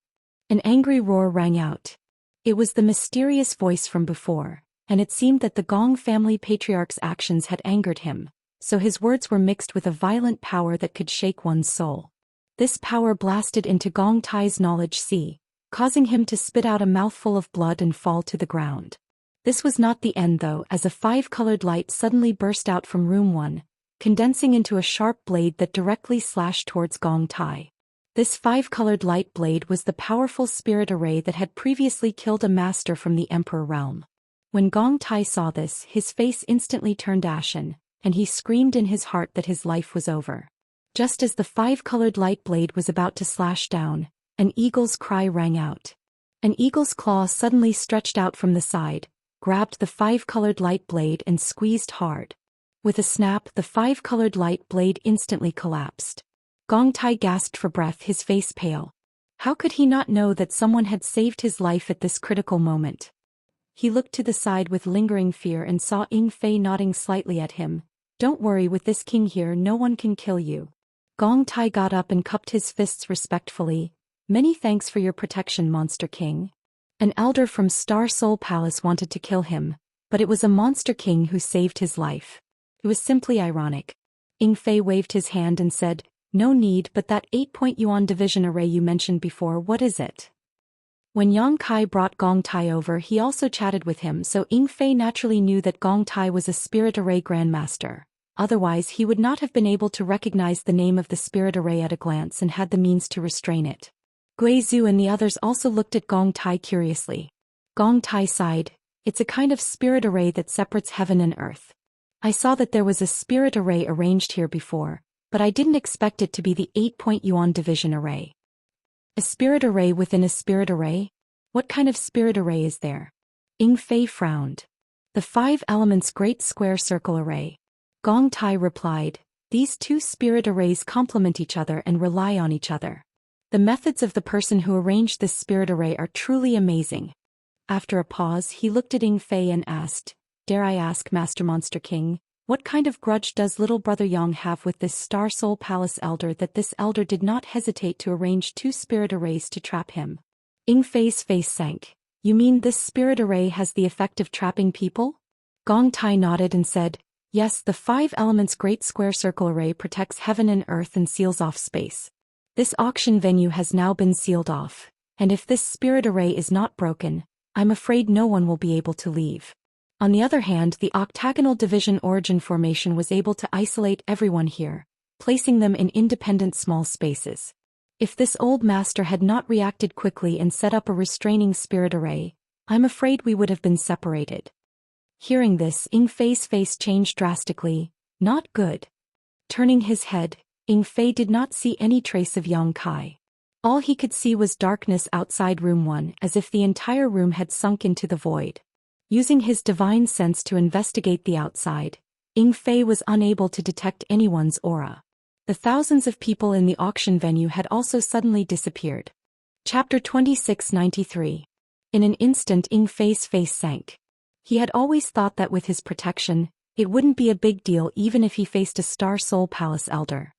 An angry roar rang out. It was the mysterious voice from before, and it seemed that the Gong family patriarch's actions had angered him, so his words were mixed with a violent power that could shake one's soul. This power blasted into Gong Tai's knowledge sea, causing him to spit out a mouthful of blood and fall to the ground. This was not the end though, as a 5-colored light suddenly burst out from Room 1, condensing into a sharp blade that directly slashed towards Gong Tai. This 5-colored light blade was the powerful spirit array that had previously killed a master from the Emperor realm. When Gong Tai saw this, his face instantly turned ashen, and he screamed in his heart that his life was over. Just as the 5-colored light blade was about to slash down, an eagle's cry rang out. An eagle's claw suddenly stretched out from the side, grabbed the 5-colored light blade and squeezed hard. With a snap, the 5-colored light blade instantly collapsed. Gong Tai gasped for breath, his face pale. How could he not know that someone had saved his life at this critical moment? He looked to the side with lingering fear and saw Ying Fei nodding slightly at him. Don't worry, with this king here no one can kill you. Gong Tai got up and cupped his fists respectfully. Many thanks for your protection, Monster King. An elder from Star Soul Palace wanted to kill him, but it was a Monster King who saved his life. It was simply ironic. Ying Fei waved his hand and said, no need, but that 8-point Yuan Division Array you mentioned before, what is it? When Yang Kai brought Gong Tai over, he also chatted with him, so Ying Fei naturally knew that Gong Tai was a Spirit Array Grandmaster. Otherwise he would not have been able to recognize the name of the Spirit Array at a glance and had the means to restrain it. Gui Zhu and the others also looked at Gong Tai curiously. Gong Tai sighed. It's a kind of Spirit Array that separates heaven and earth. I saw that there was a spirit array arranged here before, but I didn't expect it to be the 8-point yuan division array. A spirit array within a spirit array? What kind of spirit array is there? Ying Fei frowned. The 5 elements Great Square Circle Array. Gong Tai replied, these 2 spirit arrays complement each other and rely on each other. The methods of the person who arranged this spirit array are truly amazing. After a pause, he looked at Ying Fei and asked, dare I ask, Master Monster King, what kind of grudge does little brother Yang have with this Star Soul Palace elder that this elder did not hesitate to arrange 2 spirit arrays to trap him? Ying Fei's face sank. You mean this spirit array has the effect of trapping people? Gong Tai nodded and said, yes, the 5 elements Great Square Circle Array protects heaven and earth and seals off space. This auction venue has now been sealed off, and if this spirit array is not broken, I'm afraid no one will be able to leave. On the other hand, the octagonal division origin formation was able to isolate everyone here, placing them in independent small spaces. If this old master had not reacted quickly and set up a restraining spirit array, I'm afraid we would have been separated. Hearing this, Ying Fei's face changed drastically. Not good. Turning his head, Ying Fei did not see any trace of Yang Kai. All he could see was darkness outside room 1, as if the entire room had sunk into the void. Using his divine sense to investigate the outside, Ying Fei was unable to detect anyone's aura. The thousands of people in the auction venue had also suddenly disappeared. Chapter 2693. In an instant, Ying Fei's face sank. He had always thought that with his protection, it wouldn't be a big deal even if he faced a Star Soul Palace elder.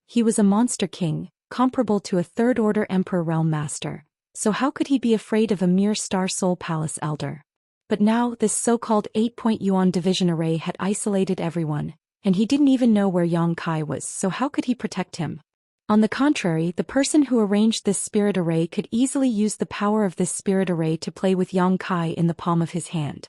He was a monster king, comparable to a third-order Emperor Realm Master, so how could he be afraid of a mere Star Soul Palace elder? But now, this so-called 8-point yuan division array had isolated everyone, and he didn't even know where Yang Kai was, so how could he protect him? On the contrary, the person who arranged this spirit array could easily use the power of this spirit array to play with Yang Kai in the palm of his hand.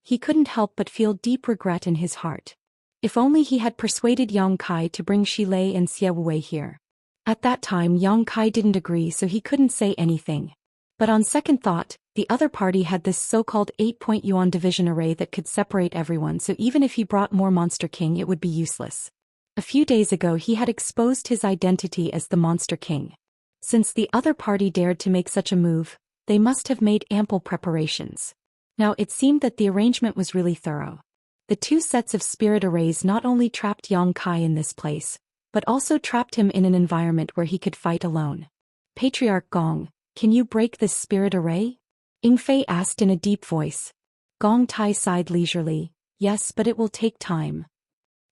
He couldn't help but feel deep regret in his heart. If only he had persuaded Yang Kai to bring Shi Lei and Xie Wei here. At that time, Yang Kai didn't agree, so he couldn't say anything. But on second thought, the other party had this so-called 8-point yuan division array that could separate everyone, so even if he brought more Monster King, it would be useless. A few days ago, he had exposed his identity as the Monster King. Since the other party dared to make such a move, they must have made ample preparations. Now it seemed that the arrangement was really thorough. The 2 sets of spirit arrays not only trapped Yang Kai in this place, but also trapped him in an environment where he could fight alone. Patriarch Gong, can you break this spirit array? Ying Fei asked in a deep voice. Gong Tai sighed leisurely. Yes, but it will take time.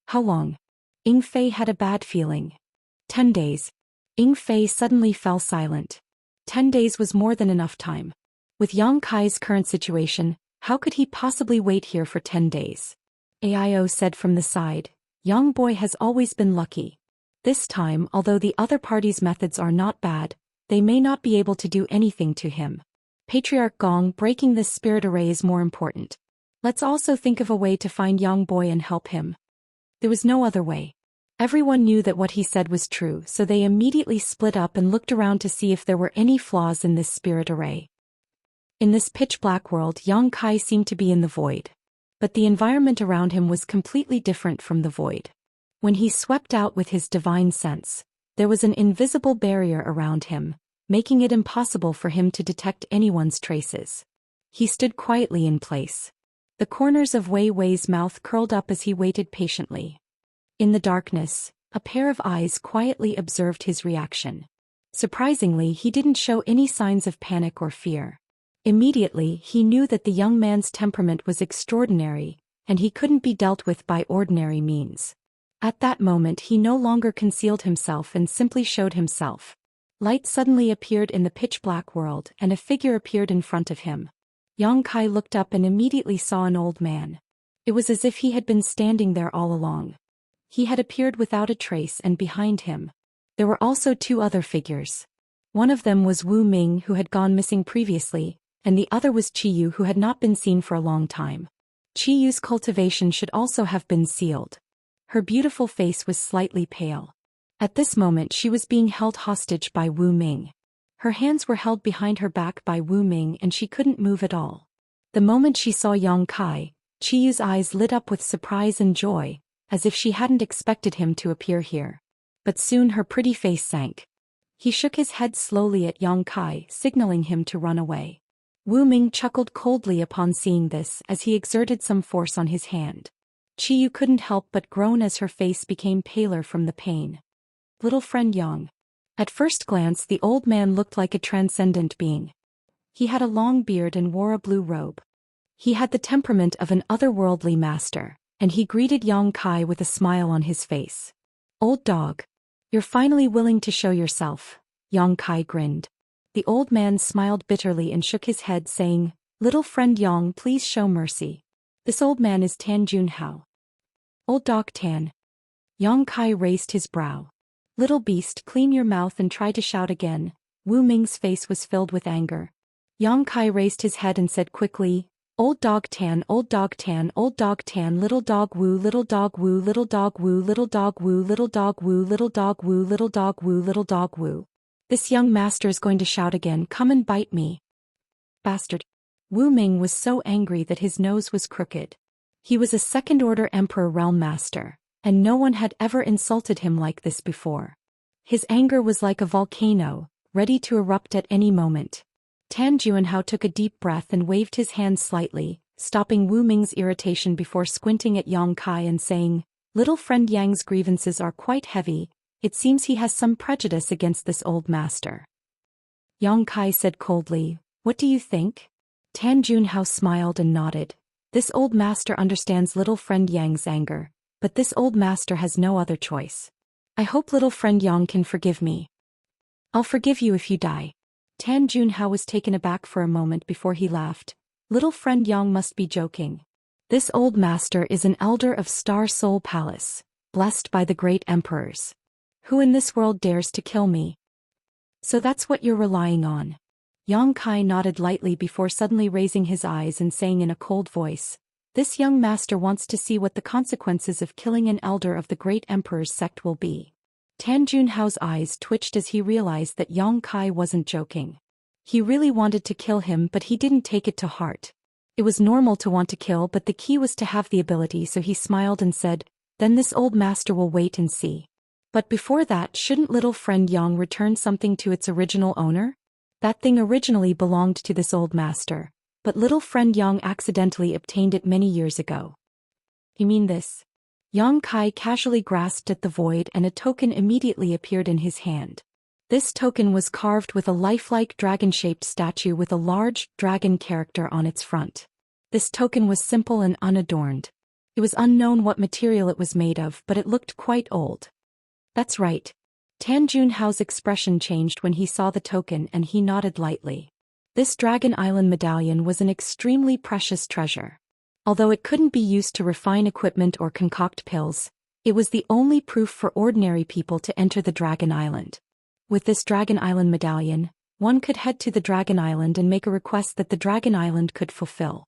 How long? Ying Fei had a bad feeling. 10 days. Ying Fei suddenly fell silent. 10 days was more than enough time. With Yang Kai's current situation, how could he possibly wait here for 10 days? Aio said from the side. Young boy has always been lucky. This time, although the other party's methods are not bad, they may not be able to do anything to him. Patriarch Gong, breaking this spirit array is more important. Let's also think of a way to find Young boy and help him. There was no other way. Everyone knew that what he said was true, so they immediately split up and looked around to see if there were any flaws in this spirit array. In this pitch-black world, Yang Kai seemed to be in the void. But the environment around him was completely different from the void. When he swept out with his divine sense, there was an invisible barrier around him, making it impossible for him to detect anyone's traces. He stood quietly in place. The corners of Wei Wei's mouth curled up as he waited patiently. In the darkness, a pair of eyes quietly observed his reaction. Surprisingly, he didn't show any signs of panic or fear. Immediately, he knew that the young man's temperament was extraordinary, and he couldn't be dealt with by ordinary means. At that moment, he no longer concealed himself and simply showed himself. Light suddenly appeared in the pitch-black world, and a figure appeared in front of him. Yang Kai looked up and immediately saw an old man. It was as if he had been standing there all along. He had appeared without a trace, and behind him, there were also 2 other figures. One of them was Wu Ming, who had gone missing previously, and the other was Qiyu, who had not been seen for a long time. Qiyu's cultivation should also have been sealed. Her beautiful face was slightly pale. At this moment she was being held hostage by Wu Ming. Her hands were held behind her back by Wu Ming and she couldn't move at all. The moment she saw Yang Kai, Chiyu's eyes lit up with surprise and joy, as if she hadn't expected him to appear here. But soon her pretty face sank. He shook his head slowly at Yang Kai, signaling him to run away. Wu Ming chuckled coldly upon seeing this as he exerted some force on his hand. Chiyu couldn't help but groan as her face became paler from the pain. Little friend Yang. At first glance the old man looked like a transcendent being. He had a long beard and wore a blue robe. He had the temperament of an otherworldly master, and he greeted Yang Kai with a smile on his face. Old dog. You're finally willing to show yourself, Yang Kai grinned. The old man smiled bitterly and shook his head saying, Little friend Yang, please show mercy. This old man is Tan Junhao. Old dog Tan. Yang Kai raised his brow. Little beast, clean your mouth and try to shout again. Wu Ming's face was filled with anger. Yang Kai raised his head and said quickly, Old dog Tan, old dog Tan, old dog Tan, little dog Wu, little dog Wu, little dog Wu, little dog Wu, little dog Wu, little dog Wu, little dog Wu, little dog Wu. This young master is going to shout again, come and bite me. Bastard. Wu Ming was so angry that his nose was crooked. He was a second-order Emperor Realm Master, and no one had ever insulted him like this before. His anger was like a volcano, ready to erupt at any moment. Tan Junhao took a deep breath and waved his hand slightly, stopping Wu Ming's irritation before squinting at Yang Kai and saying, Little friend Yang's grievances are quite heavy, it seems he has some prejudice against this old master. Yang Kai said coldly, What do you think? Tan Junhao smiled and nodded. This old master understands little friend Yang's anger, but this old master has no other choice. I hope little friend Yang can forgive me. I'll forgive you if you die. Tan Junhao was taken aback for a moment before he laughed. Little friend Yang must be joking. This old master is an elder of Star Soul Palace, blessed by the great emperors. Who in this world dares to kill me? So that's what you're relying on. Yang Kai nodded lightly before suddenly raising his eyes and saying in a cold voice, This young master wants to see what the consequences of killing an elder of the great emperor's sect will be. Tan Junhao's eyes twitched as he realized that Yang Kai wasn't joking. He really wanted to kill him, but he didn't take it to heart. It was normal to want to kill, but the key was to have the ability, so he smiled and said, Then this old master will wait and see. But before that, shouldn't little friend Yang return something to its original owner? That thing originally belonged to this old master, but little friend Yang accidentally obtained it many years ago. You mean this? Yang Kai casually grasped at the void and a token immediately appeared in his hand. This token was carved with a lifelike dragon-shaped statue with a large dragon character on its front. This token was simple and unadorned. It was unknown what material it was made of, but it looked quite old. That's right. Tan Junhao's expression changed when he saw the token and he nodded lightly. This Dragon Island medallion was an extremely precious treasure. Although it couldn't be used to refine equipment or concoct pills, it was the only proof for ordinary people to enter the Dragon Island. With this Dragon Island medallion, one could head to the Dragon Island and make a request that the Dragon Island could fulfill.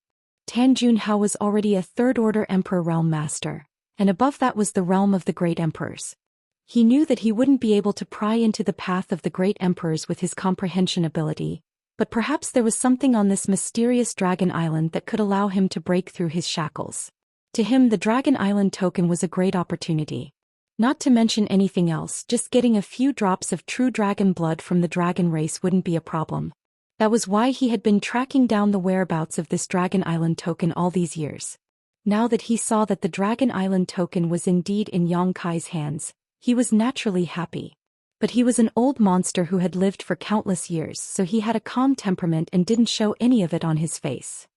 Tan Junhao was already a third-order Emperor Realm Master, and above that was the realm of the Great Emperors. He knew that he wouldn't be able to pry into the path of the Great Emperors with his comprehension ability, but perhaps there was something on this mysterious Dragon Island that could allow him to break through his shackles. To him, the Dragon Island token was a great opportunity. Not to mention anything else, just getting a few drops of true dragon blood from the dragon race wouldn't be a problem. That was why he had been tracking down the whereabouts of this Dragon Island token all these years. Now that he saw that the Dragon Island token was indeed in Yang Kai's hands, he was naturally happy. But he was an old monster who had lived for countless years, so he had a calm temperament and didn't show any of it on his face.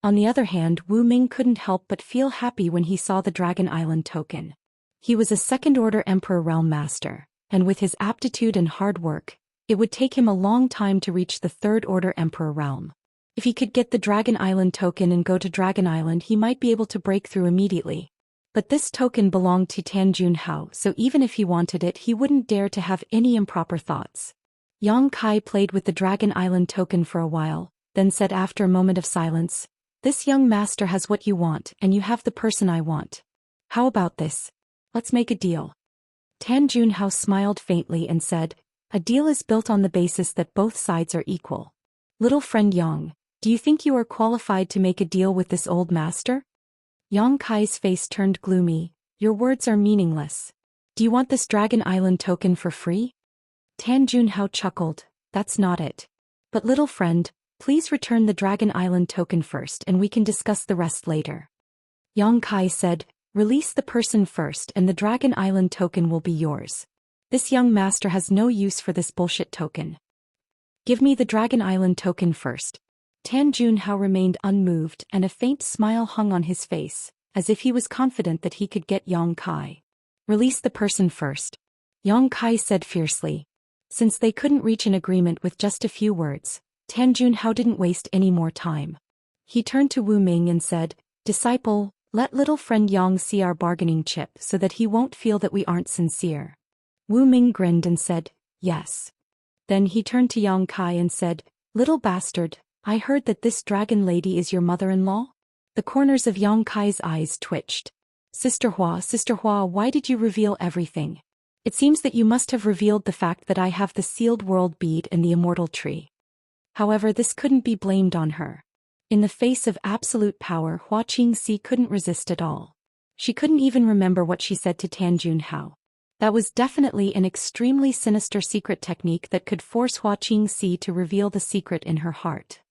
On the other hand, Wu Ming couldn't help but feel happy when he saw the Dragon Island token. He was a second-order Emperor Realm Master, and with his aptitude and hard work, it would take him a long time to reach the third-order Emperor Realm. If he could get the Dragon Island token and go to Dragon Island, he might be able to break through immediately. But this token belonged to Tan Junhao, so even if he wanted it, he wouldn't dare to have any improper thoughts. Yang Kai played with the Dragon Island token for a while, then said after a moment of silence, "This young master has what you want, and you have the person I want. How about this? Let's make a deal." Tan Junhao smiled faintly and said, "A deal is built on the basis that both sides are equal. Little friend Yang, do you think you are qualified to make a deal with this old master?" Yang Kai's face turned gloomy. Your words are meaningless. Do you want this Dragon Island token for free? Tan Junhao chuckled. That's not it. But little friend, please return the Dragon Island token first and we can discuss the rest later. Yang Kai said, release the person first and the Dragon Island token will be yours. This young master has no use for this bullshit token. Give me the Dragon Island token first. Tan Junhao remained unmoved and a faint smile hung on his face, as if he was confident that he could get Yang Kai. Release the person first. Yang Kai said fiercely. Since they couldn't reach an agreement with just a few words, Tan Junhao didn't waste any more time. He turned to Wu Ming and said, Disciple, let little friend Yang see our bargaining chip so that he won't feel that we aren't sincere. Wu Ming grinned and said, yes. Then he turned to Yang Kai and said, little bastard, I heard that this dragon lady is your mother-in-law? The corners of Yang Kai's eyes twitched. Sister Hua, why did you reveal everything? It seems that you must have revealed the fact that I have the sealed world bead and the immortal tree. However, this couldn't be blamed on her. In the face of absolute power, Hua Qingxi couldn't resist at all. She couldn't even remember what she said to Tan Junhao. That was definitely an extremely sinister secret technique that could force Hua Qingxi to reveal the secret in her heart.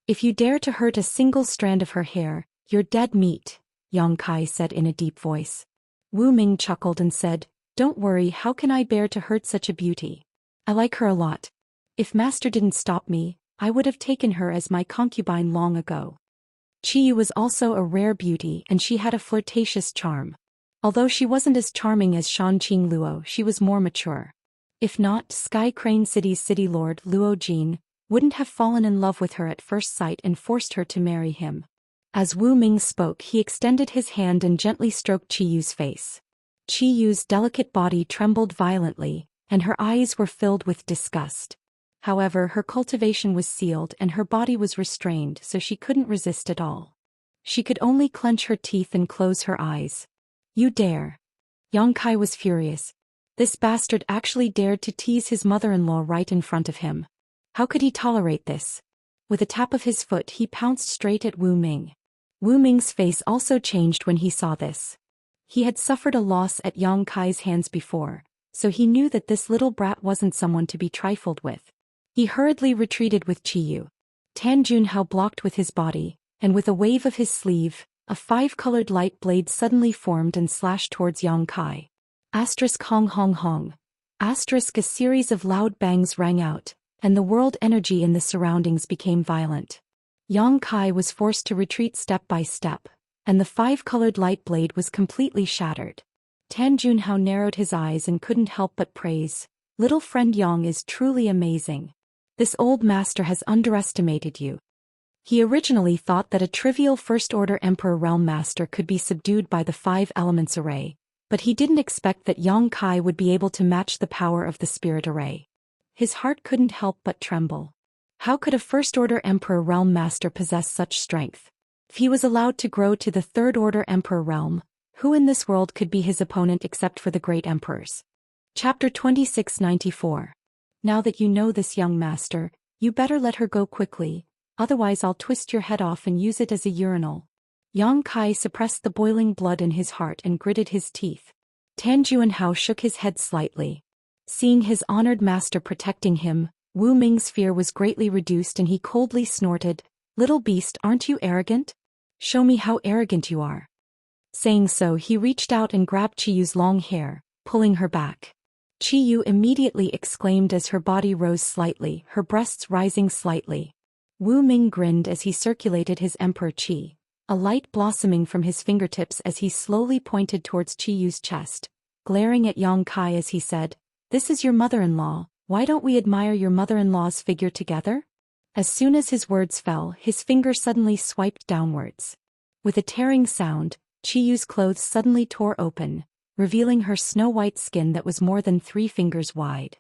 If you dare to hurt a single strand of her hair, you're dead meat, Yang Kai said in a deep voice. Wu Ming chuckled and said, don't worry, how can I bear to hurt such a beauty? I like her a lot. If Master didn't stop me, I would have taken her as my concubine long ago. Qiyu was also a rare beauty and she had a flirtatious charm. Although she wasn't as charming as Shanqing Luo, she was more mature. If not, Sky Crane City's city lord Luo Jin wouldn't have fallen in love with her at first sight and forced her to marry him. As Wu Ming spoke, he extended his hand and gently stroked Qiyu's face. Qiyu's delicate body trembled violently, and her eyes were filled with disgust. However, her cultivation was sealed and her body was restrained, so she couldn't resist at all. She could only clench her teeth and close her eyes. You dare. Yang Kai was furious. This bastard actually dared to tease his mother-in-law right in front of him. How could he tolerate this? With a tap of his foot, he pounced straight at Wu Ming. Wu Ming's face also changed when he saw this. He had suffered a loss at Yang Kai's hands before, so he knew that this little brat wasn't someone to be trifled with. He hurriedly retreated with Qiyu. Tan Junhao blocked with his body, and with a wave of his sleeve, a five-colored light blade suddenly formed and slashed towards Yang Kai. Asterisk hong hong hong. Asterisk a series of loud bangs rang out, and the world energy in the surroundings became violent. Yang Kai was forced to retreat step by step, and the five-colored light blade was completely shattered. Tan Junhao narrowed his eyes and couldn't help but praise. Little friend Yang is truly amazing. This old master has underestimated you. He originally thought that a trivial First-Order Emperor Realm Master could be subdued by the Five Elements Array, but he didn't expect that Yang Kai would be able to match the power of the Spirit Array. His heart couldn't help but tremble. How could a First-Order Emperor Realm Master possess such strength? If he was allowed to grow to the Third-Order Emperor Realm, who in this world could be his opponent except for the Great Emperors? Chapter 2694. Now that you know this young master, you better let her go quickly, otherwise I'll twist your head off and use it as a urinal. Yang Kai suppressed the boiling blood in his heart and gritted his teeth. Tan Junhao shook his head slightly. Seeing his honored master protecting him, Wu Ming's fear was greatly reduced and he coldly snorted, Little beast, aren't you arrogant? Show me how arrogant you are. Saying so, he reached out and grabbed Qiyu's long hair, pulling her back. Qiyu immediately exclaimed as her body rose slightly, her breasts rising slightly. Wu Ming grinned as he circulated his emperor qi, a light blossoming from his fingertips as he slowly pointed towards Qiyu's chest, glaring at Yang Kai as he said, This is your mother-in-law, why don't we admire your mother-in-law's figure together? As soon as his words fell, his finger suddenly swiped downwards. With a tearing sound, Qiyu's clothes suddenly tore open, revealing her snow-white skin that was more than 3 fingers wide.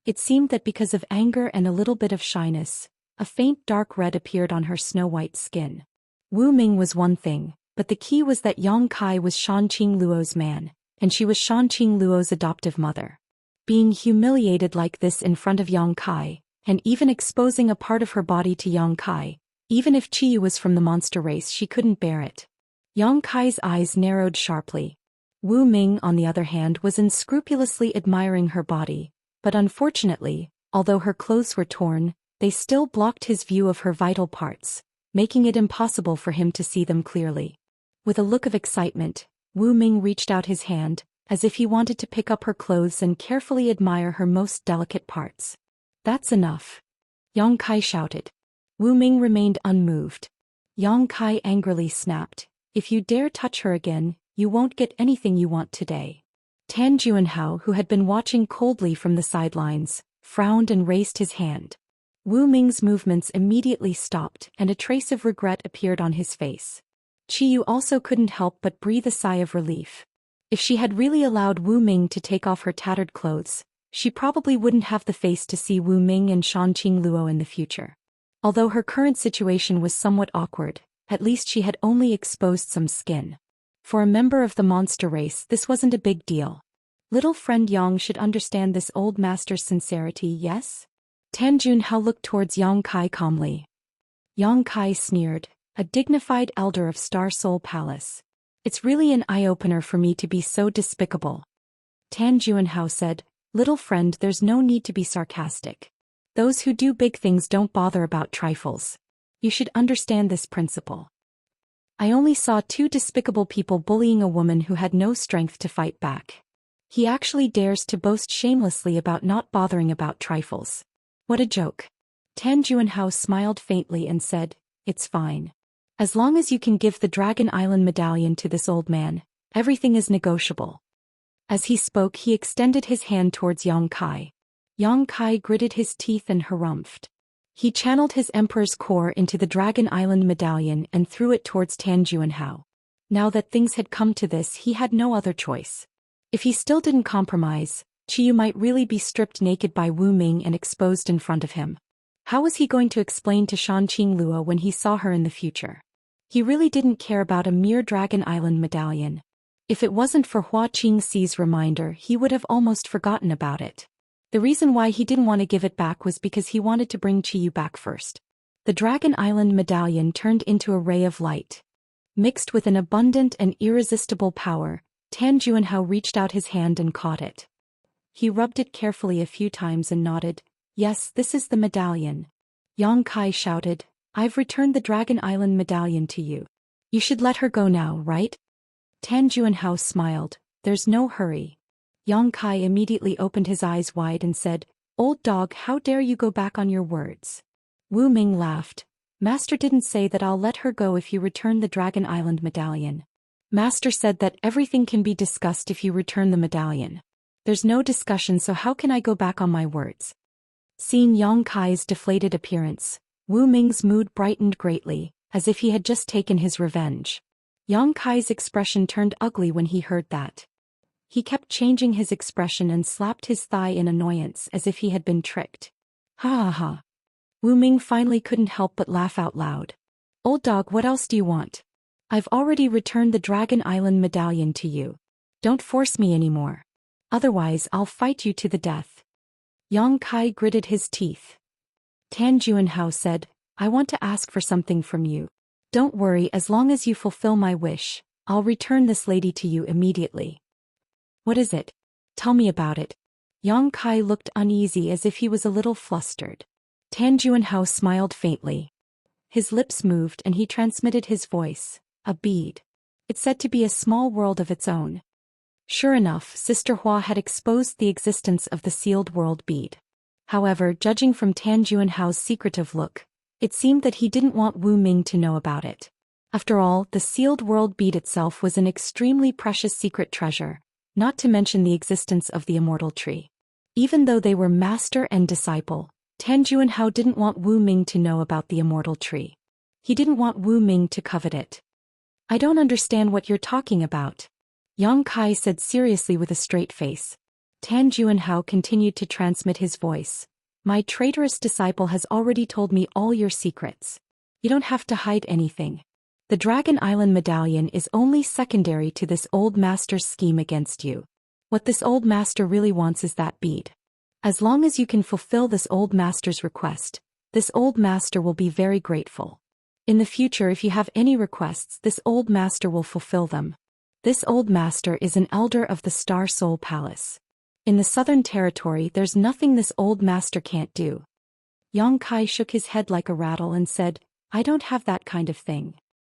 It seemed that because of anger and a little bit of shyness, a faint dark red appeared on her snow-white skin. Wu Ming was one thing, but the key was that Yang Kai was Shanqing Luo's man, and she was Shanqing Luo's adoptive mother. Being humiliated like this in front of Yang Kai, and even exposing a part of her body to Yang Kai, even if Qiyu was from the monster race, she couldn't bear it. Yang Kai's eyes narrowed sharply. Wu Ming, on the other hand, was unscrupulously admiring her body, but unfortunately, although her clothes were torn, they still blocked his view of her vital parts, making it impossible for him to see them clearly. With a look of excitement, Wu Ming reached out his hand, as if he wanted to pick up her clothes and carefully admire her most delicate parts. "That's enough," Yang Kai shouted. Wu Ming remained unmoved. Yang Kai angrily snapped, "If you dare touch her again, you won't get anything you want today." Tan Juanhao, who had been watching coldly from the sidelines, frowned and raised his hand. Wu Ming's movements immediately stopped and a trace of regret appeared on his face. Qiyu also couldn't help but breathe a sigh of relief. If she had really allowed Wu Ming to take off her tattered clothes, she probably wouldn't have the face to see Wu Ming and Shanqing Luo in the future. Although her current situation was somewhat awkward, at least she had only exposed some skin. For a member of the monster race, this wasn't a big deal. Little friend Yang should understand this old master's sincerity, yes? Tan Junhao looked towards Yang Kai calmly. Yang Kai sneered, "A dignified elder of Star Soul Palace. It's really an eye-opener for me to be so despicable." Tan Juanhao said, "Little friend, there's no need to be sarcastic. Those who do big things don't bother about trifles. You should understand this principle. I only saw two despicable people bullying a woman who had no strength to fight back. He actually dares to boast shamelessly about not bothering about trifles. What a joke." Tan Juanhao smiled faintly and said, "It's fine. As long as you can give the Dragon Island medallion to this old man, everything is negotiable." As he spoke, he extended his hand towards Yang Kai. Yang Kai gritted his teeth and harumphed. He channeled his Emperor's core into the Dragon Island medallion and threw it towards Tan Juanhao. Now that things had come to this, he had no other choice. If he still didn't compromise, Qiyu might really be stripped naked by Wu Ming and exposed in front of him. How was he going to explain to Shanqing Luo when he saw her in the future? He really didn't care about a mere Dragon Island medallion. If it wasn't for Hua Qingxi's reminder, he would have almost forgotten about it. The reason why he didn't want to give it back was because he wanted to bring Qiyu back first. The Dragon Island medallion turned into a ray of light. Mixed with an abundant and irresistible power, Tan Juanhao reached out his hand and caught it. He rubbed it carefully a few times and nodded. "Yes, this is the medallion." Yang Kai shouted, "I've returned the Dragon Island medallion to you. You should let her go now, right?" Tan Juanhao smiled, "There's no hurry." Yang Kai immediately opened his eyes wide and said, "Old dog, how dare you go back on your words?" Wu Ming laughed. "Master didn't say that I'll let her go if you return the Dragon Island medallion. Master said that everything can be discussed if you return the medallion. There's no discussion, so how can I go back on my words?" Seeing Yang Kai's deflated appearance, Wu Ming's mood brightened greatly, as if he had just taken his revenge. Yang Kai's expression turned ugly when he heard that. He kept changing his expression and slapped his thigh in annoyance as if he had been tricked. "Ha ha ha." Wu Ming finally couldn't help but laugh out loud. "Old dog, what else do you want? I've already returned the Dragon Island medallion to you. Don't force me anymore. Otherwise I'll fight you to the death." Yang Kai gritted his teeth. Tan Juanhao said, "I want to ask for something from you. Don't worry, as long as you fulfill my wish, I'll return this lady to you immediately." "What is it? Tell me about it." Yang Kai looked uneasy as if he was a little flustered. Tan Juanhao smiled faintly. His lips moved and he transmitted his voice, "A bead. It's said to be a small world of its own." Sure enough, Sister Hua had exposed the existence of the sealed world bead. However, judging from Tan Juanhao's secretive look, it seemed that he didn't want Wu Ming to know about it. After all, the sealed world bead itself was an extremely precious secret treasure, not to mention the existence of the Immortal tree. Even though they were master and disciple, Tan Juanhao didn't want Wu Ming to know about the Immortal tree. He didn't want Wu Ming to covet it. "I don't understand what you're talking about," Yang Kai said seriously with a straight face. Tan Juanhao continued to transmit his voice. "My traitorous disciple has already told me all your secrets. You don't have to hide anything. The Dragon Island medallion is only secondary to this old master's scheme against you. What this old master really wants is that bead. As long as you can fulfill this old master's request, this old master will be very grateful." In the future, if you have any requests, this old master will fulfill them. This old master is an elder of the Star Soul Palace. In the Southern Territory, there's nothing this old master can't do. Yang Kai shook his head like a rattle and said, I don't have that kind of thing.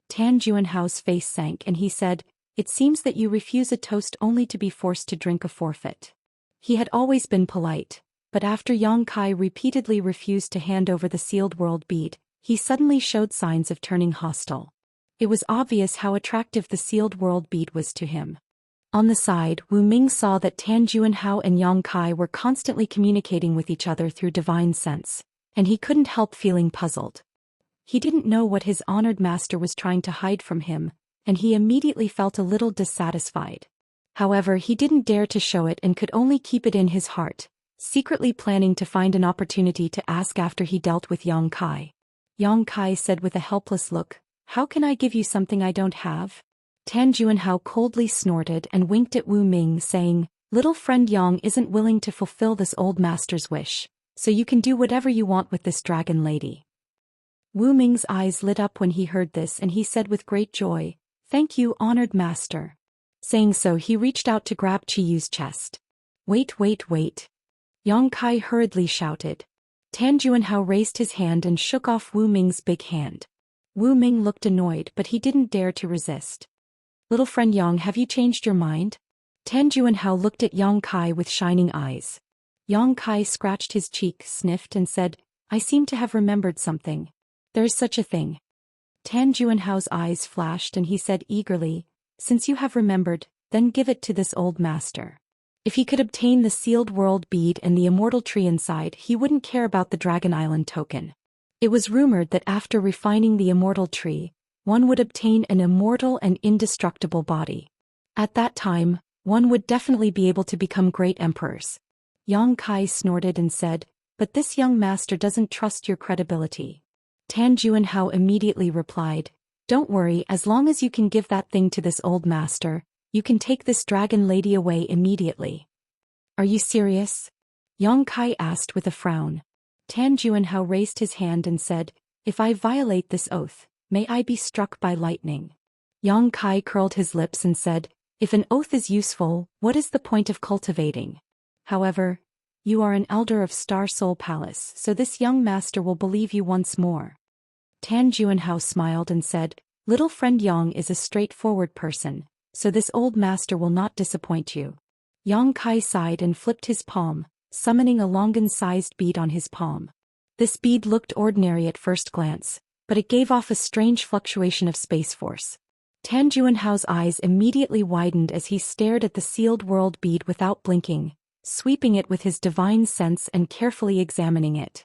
Tan Juanhao's face sank and he said, it seems that you refuse a toast only to be forced to drink a forfeit. He had always been polite, but after Yang Kai repeatedly refused to hand over the sealed world bead, he suddenly showed signs of turning hostile. It was obvious how attractive the sealed world bead was to him. On the side, Wu Ming saw that Tan Juanhao and Yang Kai were constantly communicating with each other through divine sense, and he couldn't help feeling puzzled. He didn't know what his honored master was trying to hide from him, and he immediately felt a little dissatisfied. However, he didn't dare to show it and could only keep it in his heart, secretly planning to find an opportunity to ask after he dealt with Yang Kai. Yang Kai said with a helpless look, how can I give you something I don't have? Tan Juanhao coldly snorted and winked at Wu Ming, saying, little friend Yang isn't willing to fulfill this old master's wish, so you can do whatever you want with this dragon lady. Wu Ming's eyes lit up when he heard this and he said with great joy, thank you, honored master. Saying so, he reached out to grab Chiyu's chest. Wait, wait, wait. Yang Kai hurriedly shouted. Tan Juanhao raised his hand and shook off Wu Ming's big hand. Wu Ming looked annoyed, but he didn't dare to resist. Little friend Yang, have you changed your mind? Tan Juanhao looked at Yang Kai with shining eyes. Yang Kai scratched his cheek, sniffed and said, I seem to have remembered something. There's such a thing. Tan Juanhao's eyes flashed and he said eagerly, since you have remembered, then give it to this old master. If he could obtain the sealed world bead and the immortal tree inside, he wouldn't care about the Dragon Island token. It was rumored that after refining the immortal tree, one would obtain an immortal and indestructible body. At that time, one would definitely be able to become great emperors. Yang Kai snorted and said, but this young master doesn't trust your credibility. Tan Juanhao immediately replied, don't worry, as long as you can give that thing to this old master, you can take this dragon lady away immediately. Are you serious? Yang Kai asked with a frown. Tan Juanhao raised his hand and said, if I violate this oath, may I be struck by lightning. Yang Kai curled his lips and said, if an oath is useful, what is the point of cultivating? However, you are an elder of Star Soul Palace, so this young master will believe you once more. Tan Juanhao smiled and said, little friend Yang is a straightforward person, so this old master will not disappoint you. Yang Kai sighed and flipped his palm, summoning a longan-sized bead on his palm. This bead looked ordinary at first glance, but it gave off a strange fluctuation of space force. Tan Juanhao's eyes immediately widened as he stared at the sealed world bead without blinking, sweeping it with his divine sense and carefully examining it.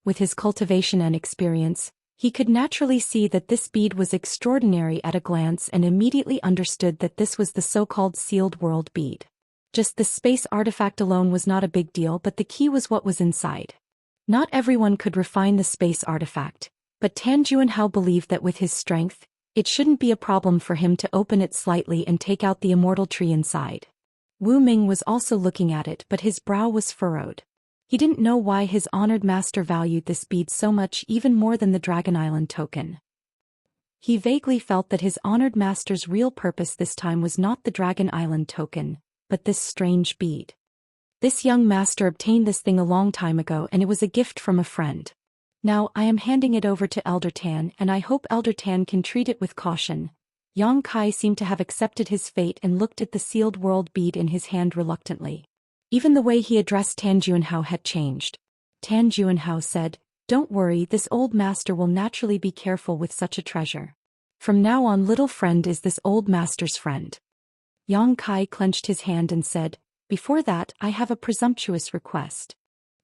With his cultivation and experience, he could naturally see that this bead was extraordinary at a glance and immediately understood that this was the so-called sealed world bead. Just the space artifact alone was not a big deal, but the key was what was inside. Not everyone could refine the space artifact, but Tan Juanhao believed that with his strength, it shouldn't be a problem for him to open it slightly and take out the immortal tree inside. Wu Ming was also looking at it, but his brow was furrowed. He didn't know why his honored master valued this bead so much, even more than the Dragon Island token. He vaguely felt that his honored master's real purpose this time was not the Dragon Island token, but this strange bead. This young master obtained this thing a long time ago, and it was a gift from a friend. Now I am handing it over to Elder Tan, and I hope Elder Tan can treat it with caution. Yang Kai seemed to have accepted his fate and looked at the sealed world bead in his hand reluctantly. Even the way he addressed Tan Juanhao had changed. Tan Juanhao said, don't worry, this old master will naturally be careful with such a treasure. From now on, little friend is this old master's friend. Yang Kai clenched his hand and said, before that, I have a presumptuous request.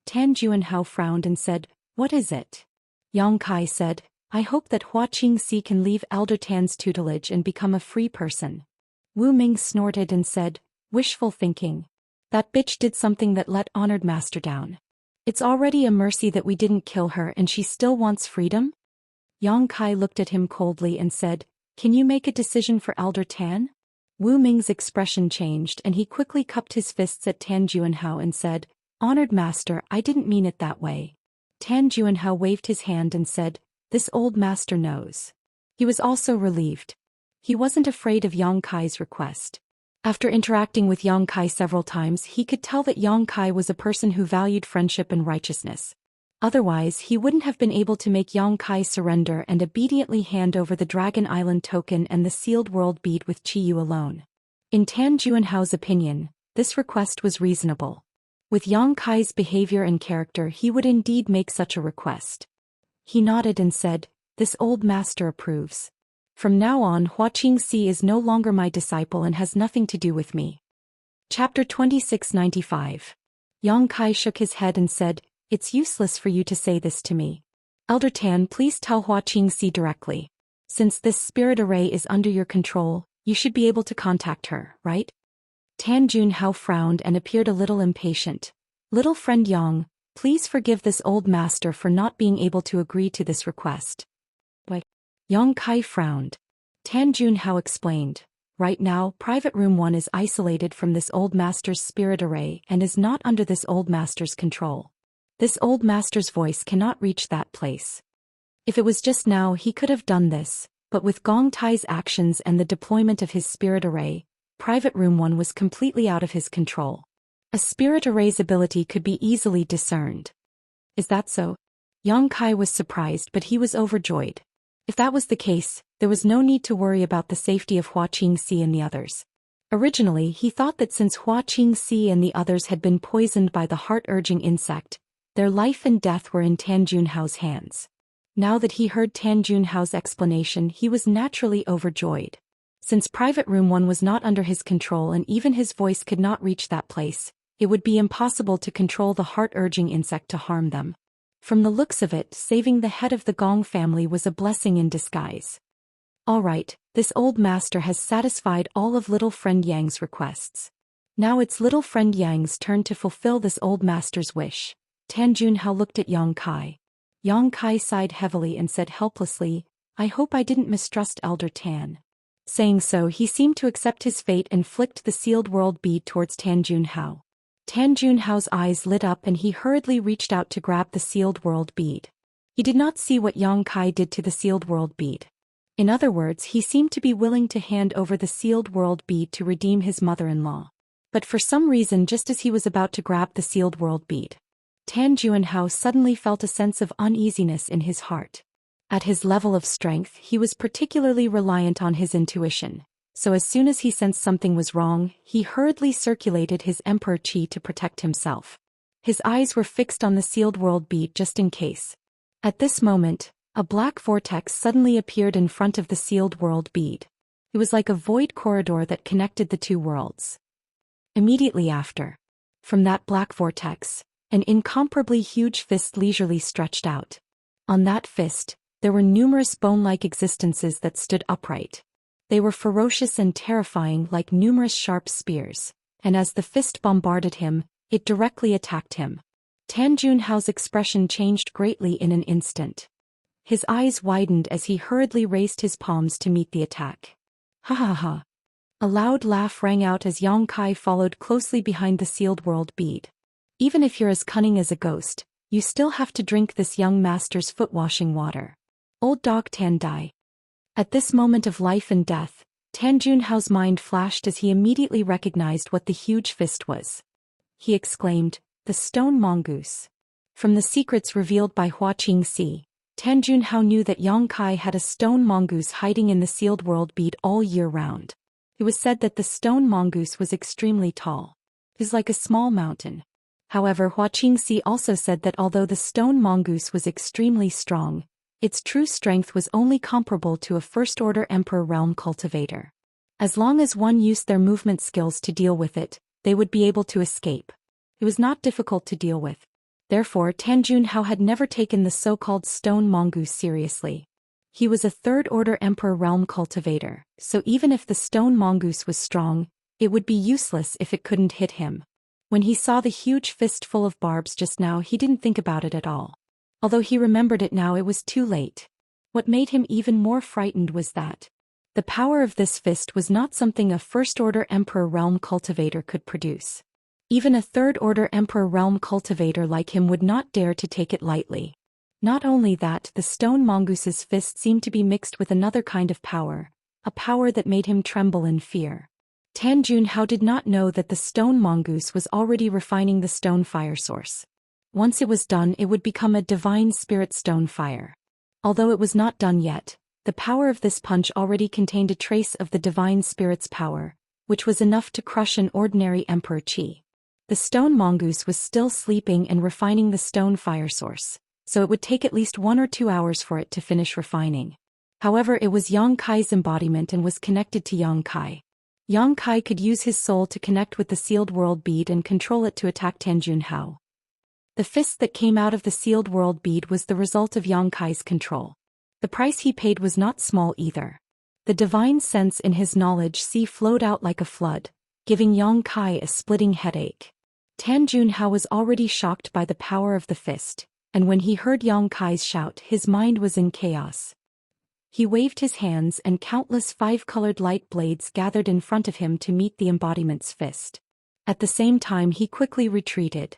Tan Juanhao frowned and said, what is it? Yang Kai said, I hope that Hua Qingxi can leave Elder Tan's tutelage and become a free person. Wu Ming snorted and said, wishful thinking. That bitch did something that let honored master down. It's already a mercy that we didn't kill her and she still wants freedom? Yang Kai looked at him coldly and said, can you make a decision for Elder Tan? Wu Ming's expression changed and he quickly cupped his fists at Tan Juanhao and said, honored master, I didn't mean it that way. Tan Juanhao waved his hand and said, this old master knows. He was also relieved. He wasn't afraid of Yang Kai's request. After interacting with Yang Kai several times, he could tell that Yang Kai was a person who valued friendship and righteousness. Otherwise, he wouldn't have been able to make Yang Kai surrender and obediently hand over the Dragon Island token and the sealed world bead with Qiyu alone. In Tan Juanhao's opinion, this request was reasonable. With Yang Kai's behavior and character, he would indeed make such a request. He nodded and said, "This old master approves. From now on, Hua Qingxi is no longer my disciple and has nothing to do with me." Chapter 2695. Yang Kai shook his head and said, "It's useless for you to say this to me. Elder Tan, please tell Hua Qingxi directly. Since this spirit array is under your control, you should be able to contact her, right?" Tan Junhao frowned and appeared a little impatient. "Little friend Yang, please forgive this old master for not being able to agree to this request." "What?" Yang Kai frowned. Tan Junhao explained, "Right now, Private Room 1 is isolated from this old master's spirit array and is not under this old master's control. This old master's voice cannot reach that place. If it was just now, he could have done this, but with Gong Tai's actions and the deployment of his spirit array, Private Room 1 was completely out of his control. A spirit array's ability could be easily discerned." "Is that so?" Yang Kai was surprised, but he was overjoyed. If that was the case, there was no need to worry about the safety of Hua Qingxi and the others. Originally, he thought that since Hua Qingxi and the others had been poisoned by the heart-urging insect, their life and death were in Tan Junhao's hands. Now that he heard Tan Junhao's explanation, he was naturally overjoyed. Since Private Room 1 was not under his control and even his voice could not reach that place, it would be impossible to control the heart-urging insect to harm them. From the looks of it, saving the head of the Gong family was a blessing in disguise. All right, this old master has satisfied all of little friend Yang's requests. Now it's little friend Yang's turn to fulfill this old master's wish. Tan Junhao looked at Yang Kai. Yang Kai sighed heavily and said helplessly, "I hope I didn't mistrust Elder Tan." Saying so, he seemed to accept his fate and flicked the sealed world bead towards Tan Junhao. Tan Junhao's eyes lit up and he hurriedly reached out to grab the sealed world bead. He did not see what Yang Kai did to the sealed world bead. In other words, he seemed to be willing to hand over the sealed world bead to redeem his mother-in-law. But for some reason, just as he was about to grab the sealed world bead, Tan Junhao suddenly felt a sense of uneasiness in his heart. At his level of strength, he was particularly reliant on his intuition, so as soon as he sensed something was wrong, he hurriedly circulated his Emperor Qi to protect himself. His eyes were fixed on the sealed world bead just in case. At this moment, a black vortex suddenly appeared in front of the sealed world bead. It was like a void corridor that connected the two worlds. Immediately after, from that black vortex, an incomparably huge fist leisurely stretched out. On that fist, there were numerous bone-like existences that stood upright. They were ferocious and terrifying like numerous sharp spears, and as the fist bombarded him, it directly attacked him. Tan Junhao's expression changed greatly in an instant. His eyes widened as he hurriedly raised his palms to meet the attack. "Ha ha ha." A loud laugh rang out as Yang Kai followed closely behind the sealed world bead. "Even if you're as cunning as a ghost, you still have to drink this young master's foot-washing water. Old dog Tan Dai." At this moment of life and death, Tan Junhao's mind flashed as he immediately recognized what the huge fist was. He exclaimed, "The stone mongoose." From the secrets revealed by Hua Qingxi, Tan Junhao knew that Yang Kai had a stone mongoose hiding in the sealed world bead all year round. It was said that the stone mongoose was extremely tall. It was like a small mountain. However, Hua Qingxi also said that although the stone mongoose was extremely strong, its true strength was only comparable to a first-order Emperor realm cultivator. As long as one used their movement skills to deal with it, they would be able to escape. It was not difficult to deal with. Therefore, Tan Junhao had never taken the so-called stone mongoose seriously. He was a third-order Emperor realm cultivator, so even if the stone mongoose was strong, it would be useless if it couldn't hit him. When he saw the huge fist full of barbs just now, he didn't think about it at all. Although he remembered it now, it was too late. What made him even more frightened was that the power of this fist was not something a first-order Emperor realm cultivator could produce. Even a third-order Emperor realm cultivator like him would not dare to take it lightly. Not only that, the stone mongoose's fist seemed to be mixed with another kind of power, a power that made him tremble in fear. Tan Junhao did not know that the stone mongoose was already refining the stone fire source. Once it was done, it would become a divine spirit stone fire. Although it was not done yet, the power of this punch already contained a trace of the divine spirit's power, which was enough to crush an ordinary emperor qi. The stone mongoose was still sleeping and refining the stone fire source, so it would take at least 1 or 2 hours for it to finish refining. However, it was Yang Kai's embodiment and was connected to Yang Kai. Yang Kai could use his soul to connect with the sealed world bead and control it to attack Tan Junhao. The fist that came out of the sealed world bead was the result of Yang Kai's control. The price he paid was not small either. The divine sense in his knowledge flowed out like a flood, giving Yang Kai a splitting headache. Tan Junhao was already shocked by the power of the fist, and when he heard Yang Kai's shout, his mind was in chaos. He waved his hands and countless 5-colored light blades gathered in front of him to meet the embodiment's fist. At the same time he quickly retreated.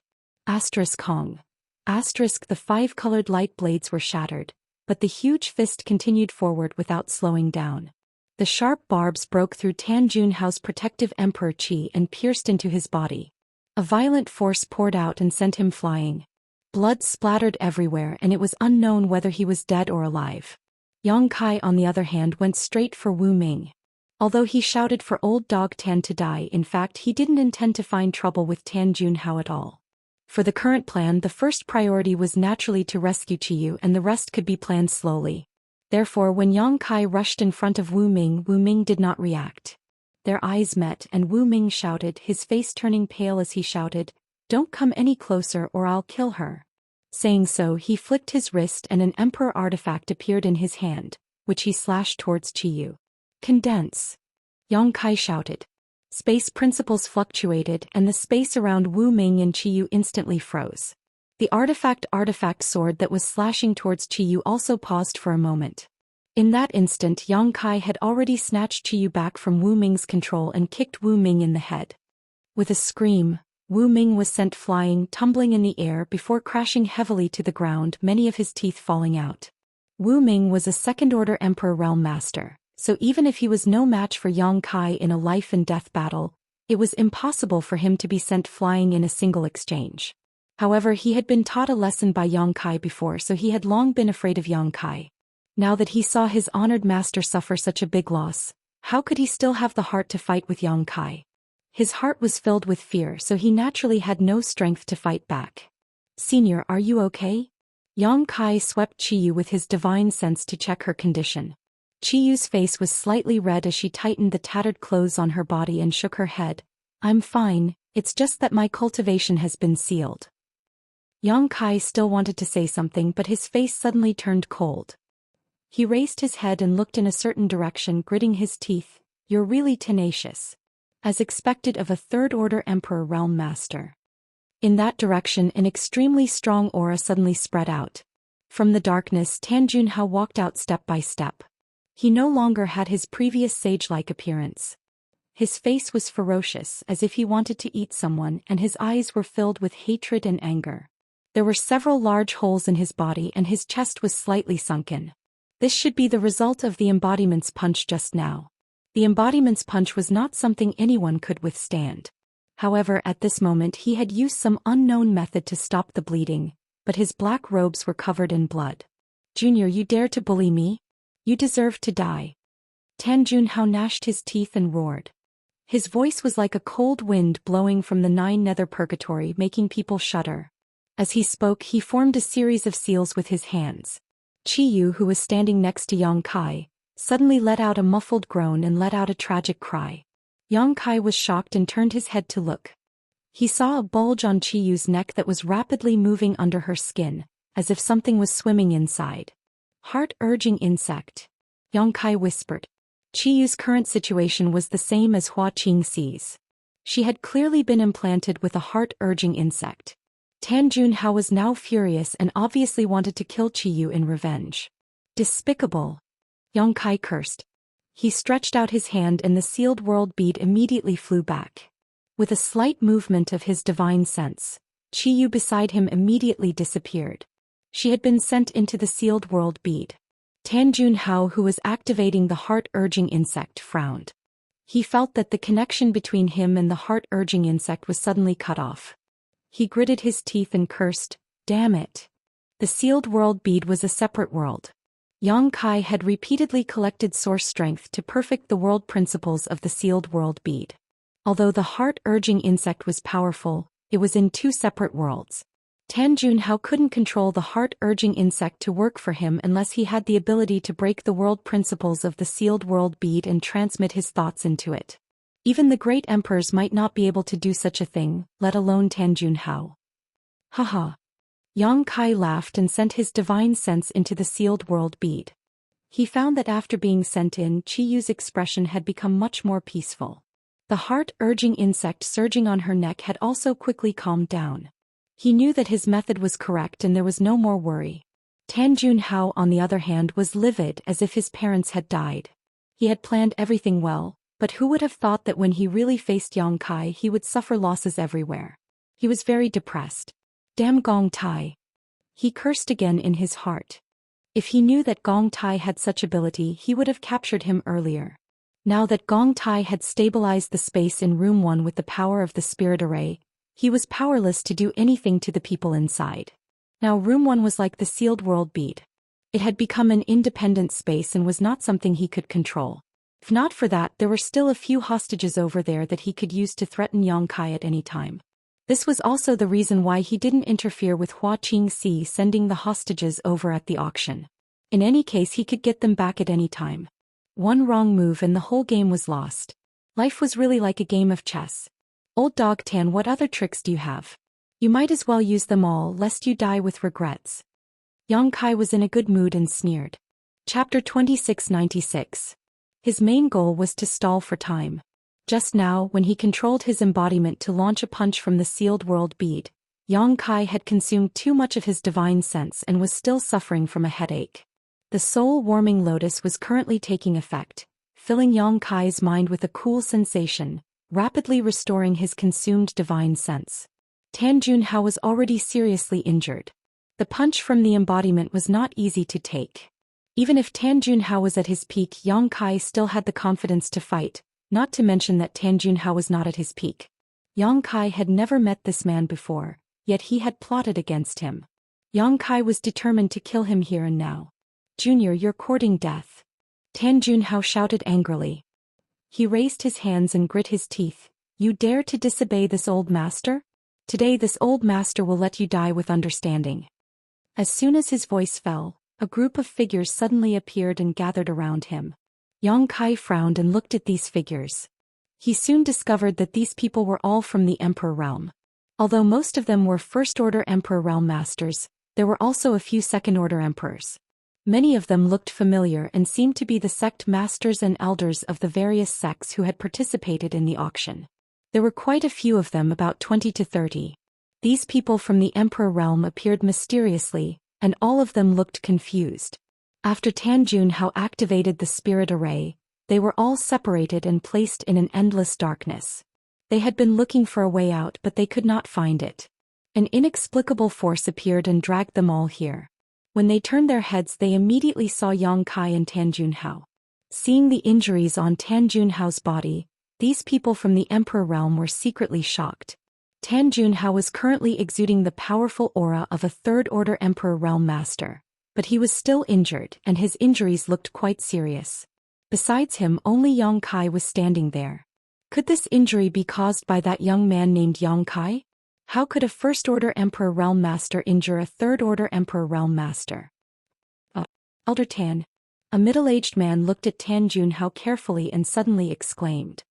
Kong. The 5-colored light blades were shattered, but the huge fist continued forward without slowing down. The sharp barbs broke through Tan Junhao's protective emperor qi and pierced into his body. A violent force poured out and sent him flying. Blood splattered everywhere and it was unknown whether he was dead or alive. Yang Kai, on the other hand, went straight for Wu Ming. Although he shouted for old dog Tan to die, in fact he didn't intend to find trouble with Tan Junhao at all. For the current plan, the first priority was naturally to rescue Qiyu and the rest could be planned slowly. Therefore, when Yang Kai rushed in front of Wu Ming did not react. Their eyes met and Wu Ming shouted, his face turning pale as he shouted, "Don't come any closer or I'll kill her." Saying so, he flicked his wrist and an emperor artifact appeared in his hand, which he slashed towards Qiyu. "Condense!" Yang Kai shouted. Space principles fluctuated and the space around Wu Ming and Qiyu instantly froze. The artifact sword that was slashing towards Qiyu also paused for a moment. In that instant, Yang Kai had already snatched Qiyu back from Wu Ming's control and kicked Wu Ming in the head. With a scream, Wu Ming was sent flying, tumbling in the air before crashing heavily to the ground, many of his teeth falling out. Wu Ming was a second-order Emperor Realm Master, so even if he was no match for Yang Kai in a life-and-death battle, it was impossible for him to be sent flying in a single exchange. However, he had been taught a lesson by Yang Kai before, so he had long been afraid of Yang Kai. Now that he saw his honored master suffer such a big loss, how could he still have the heart to fight with Yang Kai? His heart was filled with fear, so he naturally had no strength to fight back. "Senior, are you okay?" Yang Kai swept Qiyu with his divine sense to check her condition. Qiyu's face was slightly red as she tightened the tattered clothes on her body and shook her head. "I'm fine, it's just that my cultivation has been sealed." Yang Kai still wanted to say something, but his face suddenly turned cold. He raised his head and looked in a certain direction, gritting his teeth. "You're really tenacious." As expected of a third-order Emperor Realm Master. In that direction, an extremely strong aura suddenly spread out. From the darkness, Tan Junhao walked out step by step. He no longer had his previous sage-like appearance. His face was ferocious, as if he wanted to eat someone, and his eyes were filled with hatred and anger. There were several large holes in his body and his chest was slightly sunken. This should be the result of the embodiment's punch just now. The embodiment's punch was not something anyone could withstand. However, at this moment he had used some unknown method to stop the bleeding, but his black robes were covered in blood. "Junior, you dare to bully me? You deserve to die." Tan Junhao gnashed his teeth and roared. His voice was like a cold wind blowing from the 9 nether purgatory, making people shudder. As he spoke, he formed a series of seals with his hands. Qiyu, who was standing next to Yang Kai, suddenly let out a muffled groan and let out a tragic cry. Yang Kai was shocked and turned his head to look. He saw a bulge on Qiyu's neck that was rapidly moving under her skin, as if something was swimming inside. "Heart-urging insect," Yang Kai whispered. Qiyu's current situation was the same as Hua Qingxi's. She had clearly been implanted with a heart-urging insect. Tan Junhao was now furious and obviously wanted to kill Qiyu in revenge. "Despicable," Yang Kai cursed. He stretched out his hand and the sealed world bead immediately flew back. With a slight movement of his divine sense, Qiyu beside him immediately disappeared. She had been sent into the sealed world bead. Tan Junhao, who was activating the heart-urging insect, frowned. He felt that the connection between him and the heart-urging insect was suddenly cut off. He gritted his teeth and cursed, "Damn it." The sealed world bead was a separate world. Yang Kai had repeatedly collected source strength to perfect the world principles of the sealed world bead. Although the heart-urging insect was powerful, it was in two separate worlds. Tan Junhao couldn't control the heart-urging insect to work for him unless he had the ability to break the world principles of the sealed world bead and transmit his thoughts into it. Even the great emperors might not be able to do such a thing, let alone Tan Junhao. Haha. Yang Kai laughed and sent his divine sense into the sealed world bead. He found that after being sent in, Chiyu's expression had become much more peaceful. The heart-urging insect surging on her neck had also quickly calmed down. He knew that his method was correct and there was no more worry. Tan Junhao, on the other hand, was livid as if his parents had died. He had planned everything well, but who would have thought that when he really faced Yang Kai he would suffer losses everywhere. He was very depressed. Damn Gong Tai. He cursed again in his heart. If he knew that Gong Tai had such ability, he would have captured him earlier. Now that Gong Tai had stabilized the space in Room 1 with the power of the spirit array, he was powerless to do anything to the people inside. Now Room 1 was like the sealed world bead. It had become an independent space and was not something he could control. If not for that, there were still a few hostages over there that he could use to threaten Yang Kai at any time. This was also the reason why he didn't interfere with Hua Qingxi sending the hostages over at the auction. In any case, he could get them back at any time. One wrong move and the whole game was lost. Life was really like a game of chess. Old Dog Tan, what other tricks do you have? You might as well use them all lest you die with regrets. Yang Kai was in a good mood and sneered. Chapter 2696. His main goal was to stall for time. Just now, when he controlled his embodiment to launch a punch from the sealed world bead, Yang Kai had consumed too much of his divine sense and was still suffering from a headache. The soul-warming lotus was currently taking effect, filling Yang Kai's mind with a cool sensation, rapidly restoring his consumed divine sense. Tan Junhao was already seriously injured. The punch from the embodiment was not easy to take. Even if Tan Junhao was at his peak, Yang Kai still had the confidence to fight, not to mention that Tan Junhao was not at his peak. Yang Kai had never met this man before, yet he had plotted against him. Yang Kai was determined to kill him here and now. Junior, you're courting death. Tan Junhao shouted angrily. He raised his hands and grit his teeth. You dare to disobey this old master? Today this old master will let you die with understanding. As soon as his voice fell, a group of figures suddenly appeared and gathered around him. Yang Kai frowned and looked at these figures. He soon discovered that these people were all from the Emperor Realm. Although most of them were First-Order Emperor Realm Masters, there were also a few Second-Order Emperors. Many of them looked familiar and seemed to be the sect masters and elders of the various sects who had participated in the auction. There were quite a few of them, about 20 to 30. These people from the Emperor Realm appeared mysteriously, and all of them looked confused. After Tan Junhao activated the spirit array, they were all separated and placed in an endless darkness. They had been looking for a way out, but they could not find it. An inexplicable force appeared and dragged them all here. When they turned their heads, they immediately saw Yang Kai and Tan Junhao. Seeing the injuries on Tan Junhao's body, these people from the Emperor Realm were secretly shocked. Tan Junhao was currently exuding the powerful aura of a Third-Order Emperor Realm Master, but he was still injured and his injuries looked quite serious. Besides him, only Yang Kai was standing there. Could this injury be caused by that young man named Yang Kai? How could a First-Order Emperor Realm Master injure a Third-Order Emperor Realm Master? Elder Tan. A middle-aged man looked at Tan Junhao carefully and suddenly exclaimed.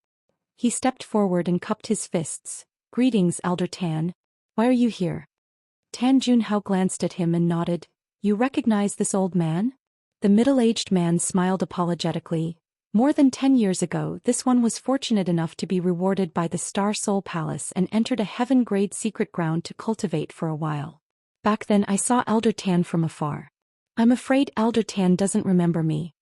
He stepped forward and cupped his fists. Greetings, Elder Tan. Why are you here? Tan Junhao glanced at him and nodded. You recognize this old man? The middle-aged man smiled apologetically. More than 10 years ago, this one was fortunate enough to be rewarded by the Star Soul Palace and entered a heaven-grade secret ground to cultivate for a while. Back then I saw Elder Tan from afar. I'm afraid Elder Tan doesn't remember me.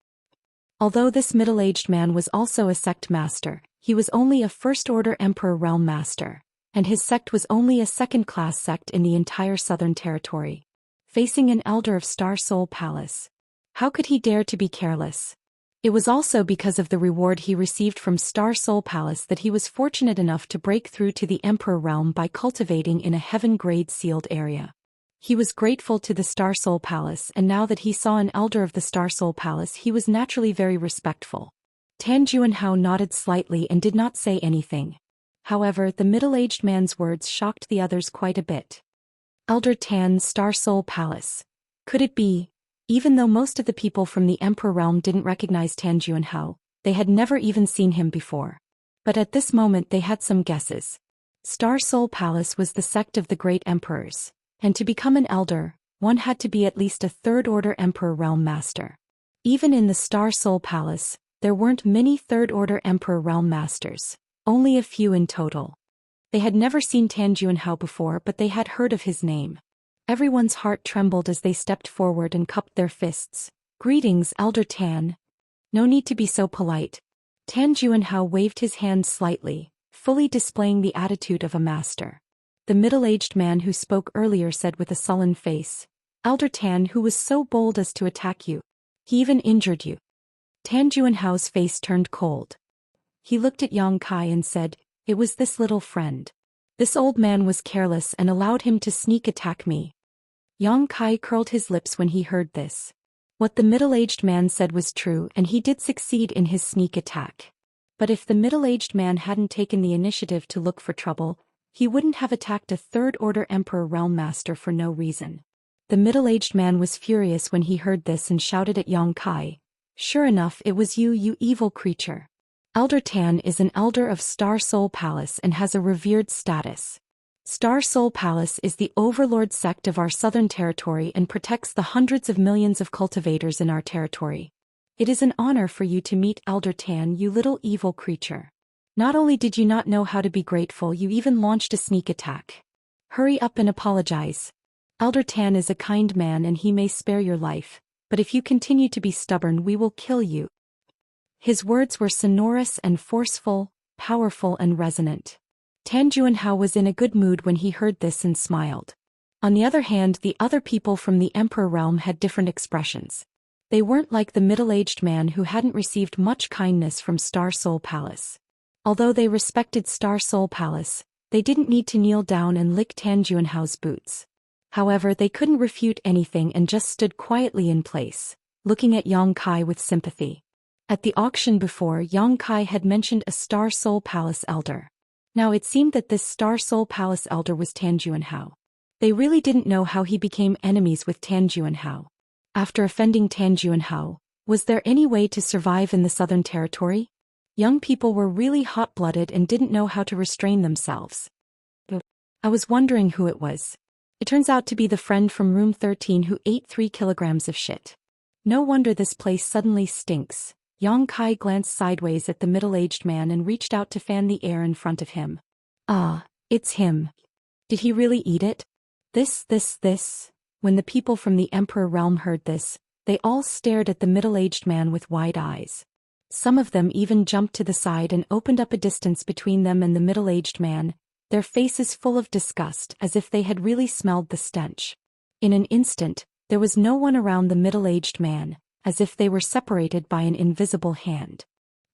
Although this middle-aged man was also a sect master, he was only a First-Order Emperor Realm Master, and his sect was only a second-class sect in the entire Southern Territory. facing an elder of Star Soul Palace. How could he dare to be careless? It was also because of the reward he received from Star Soul Palace that he was fortunate enough to break through to the Emperor realm by cultivating in a heaven-grade sealed area. He was grateful to the Star Soul Palace, and now that he saw an elder of the Star Soul Palace he was naturally very respectful. Tan Juanhao nodded slightly and did not say anything. However, the middle-aged man's words shocked the others quite a bit. Elder Tan, Star Soul Palace. Could it be? Even though most of the people from the Emperor realm didn't recognize Tan Juanhao, they had never even seen him before. But at this moment they had some guesses. Star Soul Palace was the sect of the great emperors, and to become an elder, one had to be at least a third-order Emperor realm master. Even in the Star Soul Palace, there weren't many third-order Emperor realm masters, only a few in total. They had never seen Tan Juanhao before, but they had heard of his name. Everyone's heart trembled as they stepped forward and cupped their fists. "Greetings, Elder Tan." "No need to be so polite." Tan Juanhao waved his hand slightly, fully displaying the attitude of a master. The middle-aged man who spoke earlier said with a sullen face, "Elder Tan, who was so bold as to attack you? He even injured you." Tan Juanhao's face turned cold. He looked at Yang Kai and said, "It was this little friend. This old man was careless and allowed him to sneak attack me." Yang Kai curled his lips when he heard this. What the middle-aged man said was true, and he did succeed in his sneak attack. But if the middle-aged man hadn't taken the initiative to look for trouble, he wouldn't have attacked a third-order Emperor realm master for no reason. The middle-aged man was furious when he heard this and shouted at Yang Kai, "Sure enough, it was you, you evil creature. Elder Tan is an elder of Star Soul Palace and has a revered status. Star Soul Palace is the overlord sect of our southern territory and protects the hundreds of millions of cultivators in our territory. It is an honor for you to meet Elder Tan, you little evil creature. Not only did you not know how to be grateful, you even launched a sneak attack. Hurry up and apologize. Elder Tan is a kind man and he may spare your life, but if you continue to be stubborn we will kill you." His words were sonorous and forceful, powerful and resonant. Tan Juanhao was in a good mood when he heard this and smiled. On the other hand, the other people from the Emperor realm had different expressions. They weren't like the middle-aged man who hadn't received much kindness from Star Soul Palace. Although they respected Star Soul Palace, they didn't need to kneel down and lick Tan Juanhao's boots. However, they couldn't refute anything and just stood quietly in place, looking at Yang Kai with sympathy. At the auction before, Yang Kai had mentioned a Star Soul Palace elder. Now it seemed that this Star Soul Palace elder was Tan Juanhao. They really didn't know how he became enemies with Tan Juanhao. After offending Tan Juanhao, was there any way to survive in the Southern Territory? Young people were really hot-blooded and didn't know how to restrain themselves. I was wondering who it was. It turns out to be the friend from room 13 who ate 3 kilograms of shit. No wonder this place suddenly stinks. Yang Kai glanced sideways at the middle-aged man and reached out to fan the air in front of him. "Ah, it's him. Did he really eat it?" This. When the people from the Emperor realm heard this, they all stared at the middle-aged man with wide eyes. Some of them even jumped to the side and opened up a distance between them and the middle-aged man, their faces full of disgust as if they had really smelled the stench. In an instant, there was no one around the middle-aged man, as if they were separated by an invisible hand.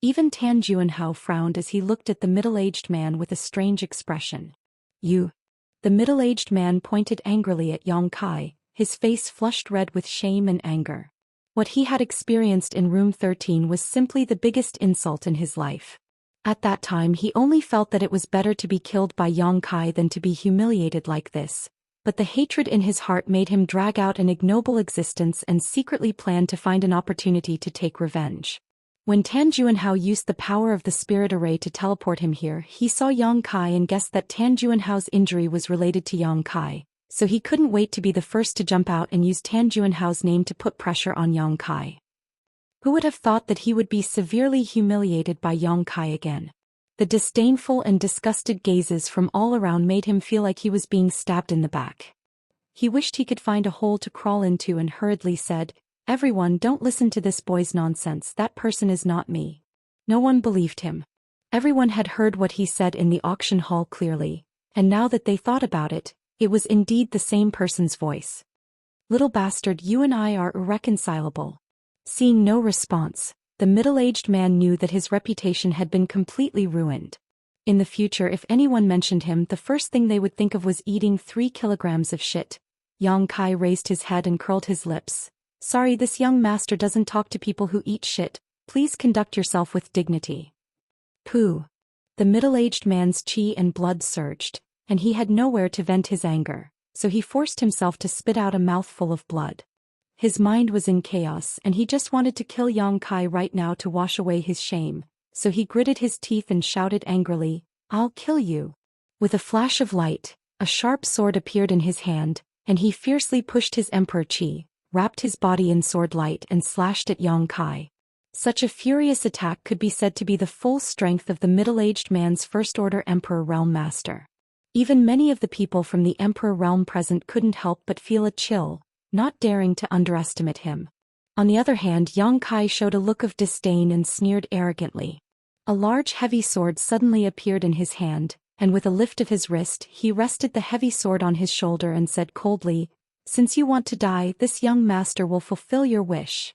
Even Tan Juanhao frowned as he looked at the middle-aged man with a strange expression. "You." The middle-aged man pointed angrily at Yang Kai, his face flushed red with shame and anger. What he had experienced in room 13 was simply the biggest insult in his life. At that time he only felt that it was better to be killed by Yang Kai than to be humiliated like this. But the hatred in his heart made him drag out an ignoble existence and secretly plan to find an opportunity to take revenge. When Tan Juanhao used the power of the spirit array to teleport him here, he saw Yang Kai and guessed that Tan Juanhao's injury was related to Yang Kai, so he couldn't wait to be the first to jump out and use Tan Juanhao's name to put pressure on Yang Kai. Who would have thought that he would be severely humiliated by Yang Kai again? The disdainful and disgusted gazes from all around made him feel like he was being stabbed in the back. He wished he could find a hole to crawl into and hurriedly said, "Everyone, don't listen to this boy's nonsense, that person is not me." No one believed him. Everyone had heard what he said in the auction hall clearly, and now that they thought about it, it was indeed the same person's voice. Little bastard, you and I are irreconcilable. Seeing no response, the middle-aged man knew that his reputation had been completely ruined. In the future, if anyone mentioned him, the first thing they would think of was eating 3 kilograms of shit. Yang Kai raised his head and curled his lips. Sorry, this young master doesn't talk to people who eat shit. Please conduct yourself with dignity. Pooh. The middle-aged man's chi and blood surged, and he had nowhere to vent his anger, so he forced himself to spit out a mouthful of blood. His mind was in chaos and he just wanted to kill Yang Kai right now to wash away his shame, so he gritted his teeth and shouted angrily, "I'll kill you." With a flash of light, a sharp sword appeared in his hand, and he fiercely pushed his emperor chi, wrapped his body in sword light and slashed at Yang Kai. Such a furious attack could be said to be the full strength of the middle-aged man's first-order Emperor Realm Master. Even many of the people from the Emperor Realm present couldn't help but feel a chill, not daring to underestimate him. On the other hand, Yang Kai showed a look of disdain and sneered arrogantly. A large heavy sword suddenly appeared in his hand, and with a lift of his wrist he rested the heavy sword on his shoulder and said coldly, "Since you want to die, this young master will fulfill your wish.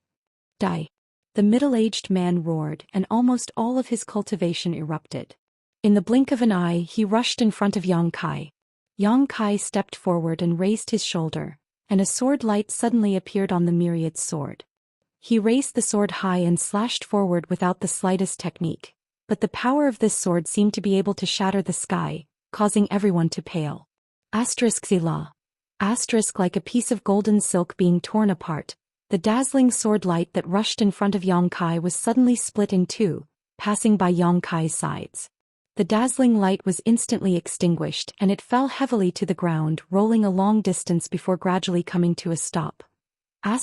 Die." The middle-aged man roared, and almost all of his cultivation erupted. In the blink of an eye, he rushed in front of Yang Kai. Yang Kai stepped forward and raised his shoulder, and a sword light suddenly appeared on the myriad sword. He raised the sword high and slashed forward without the slightest technique, but the power of this sword seemed to be able to shatter the sky, causing everyone to pale. Zila. Like a piece of golden silk being torn apart, the dazzling sword light that rushed in front of Yang Kai was suddenly split in two, passing by Yang Kai's sides. The dazzling light was instantly extinguished and it fell heavily to the ground, rolling a long distance before gradually coming to a stop. A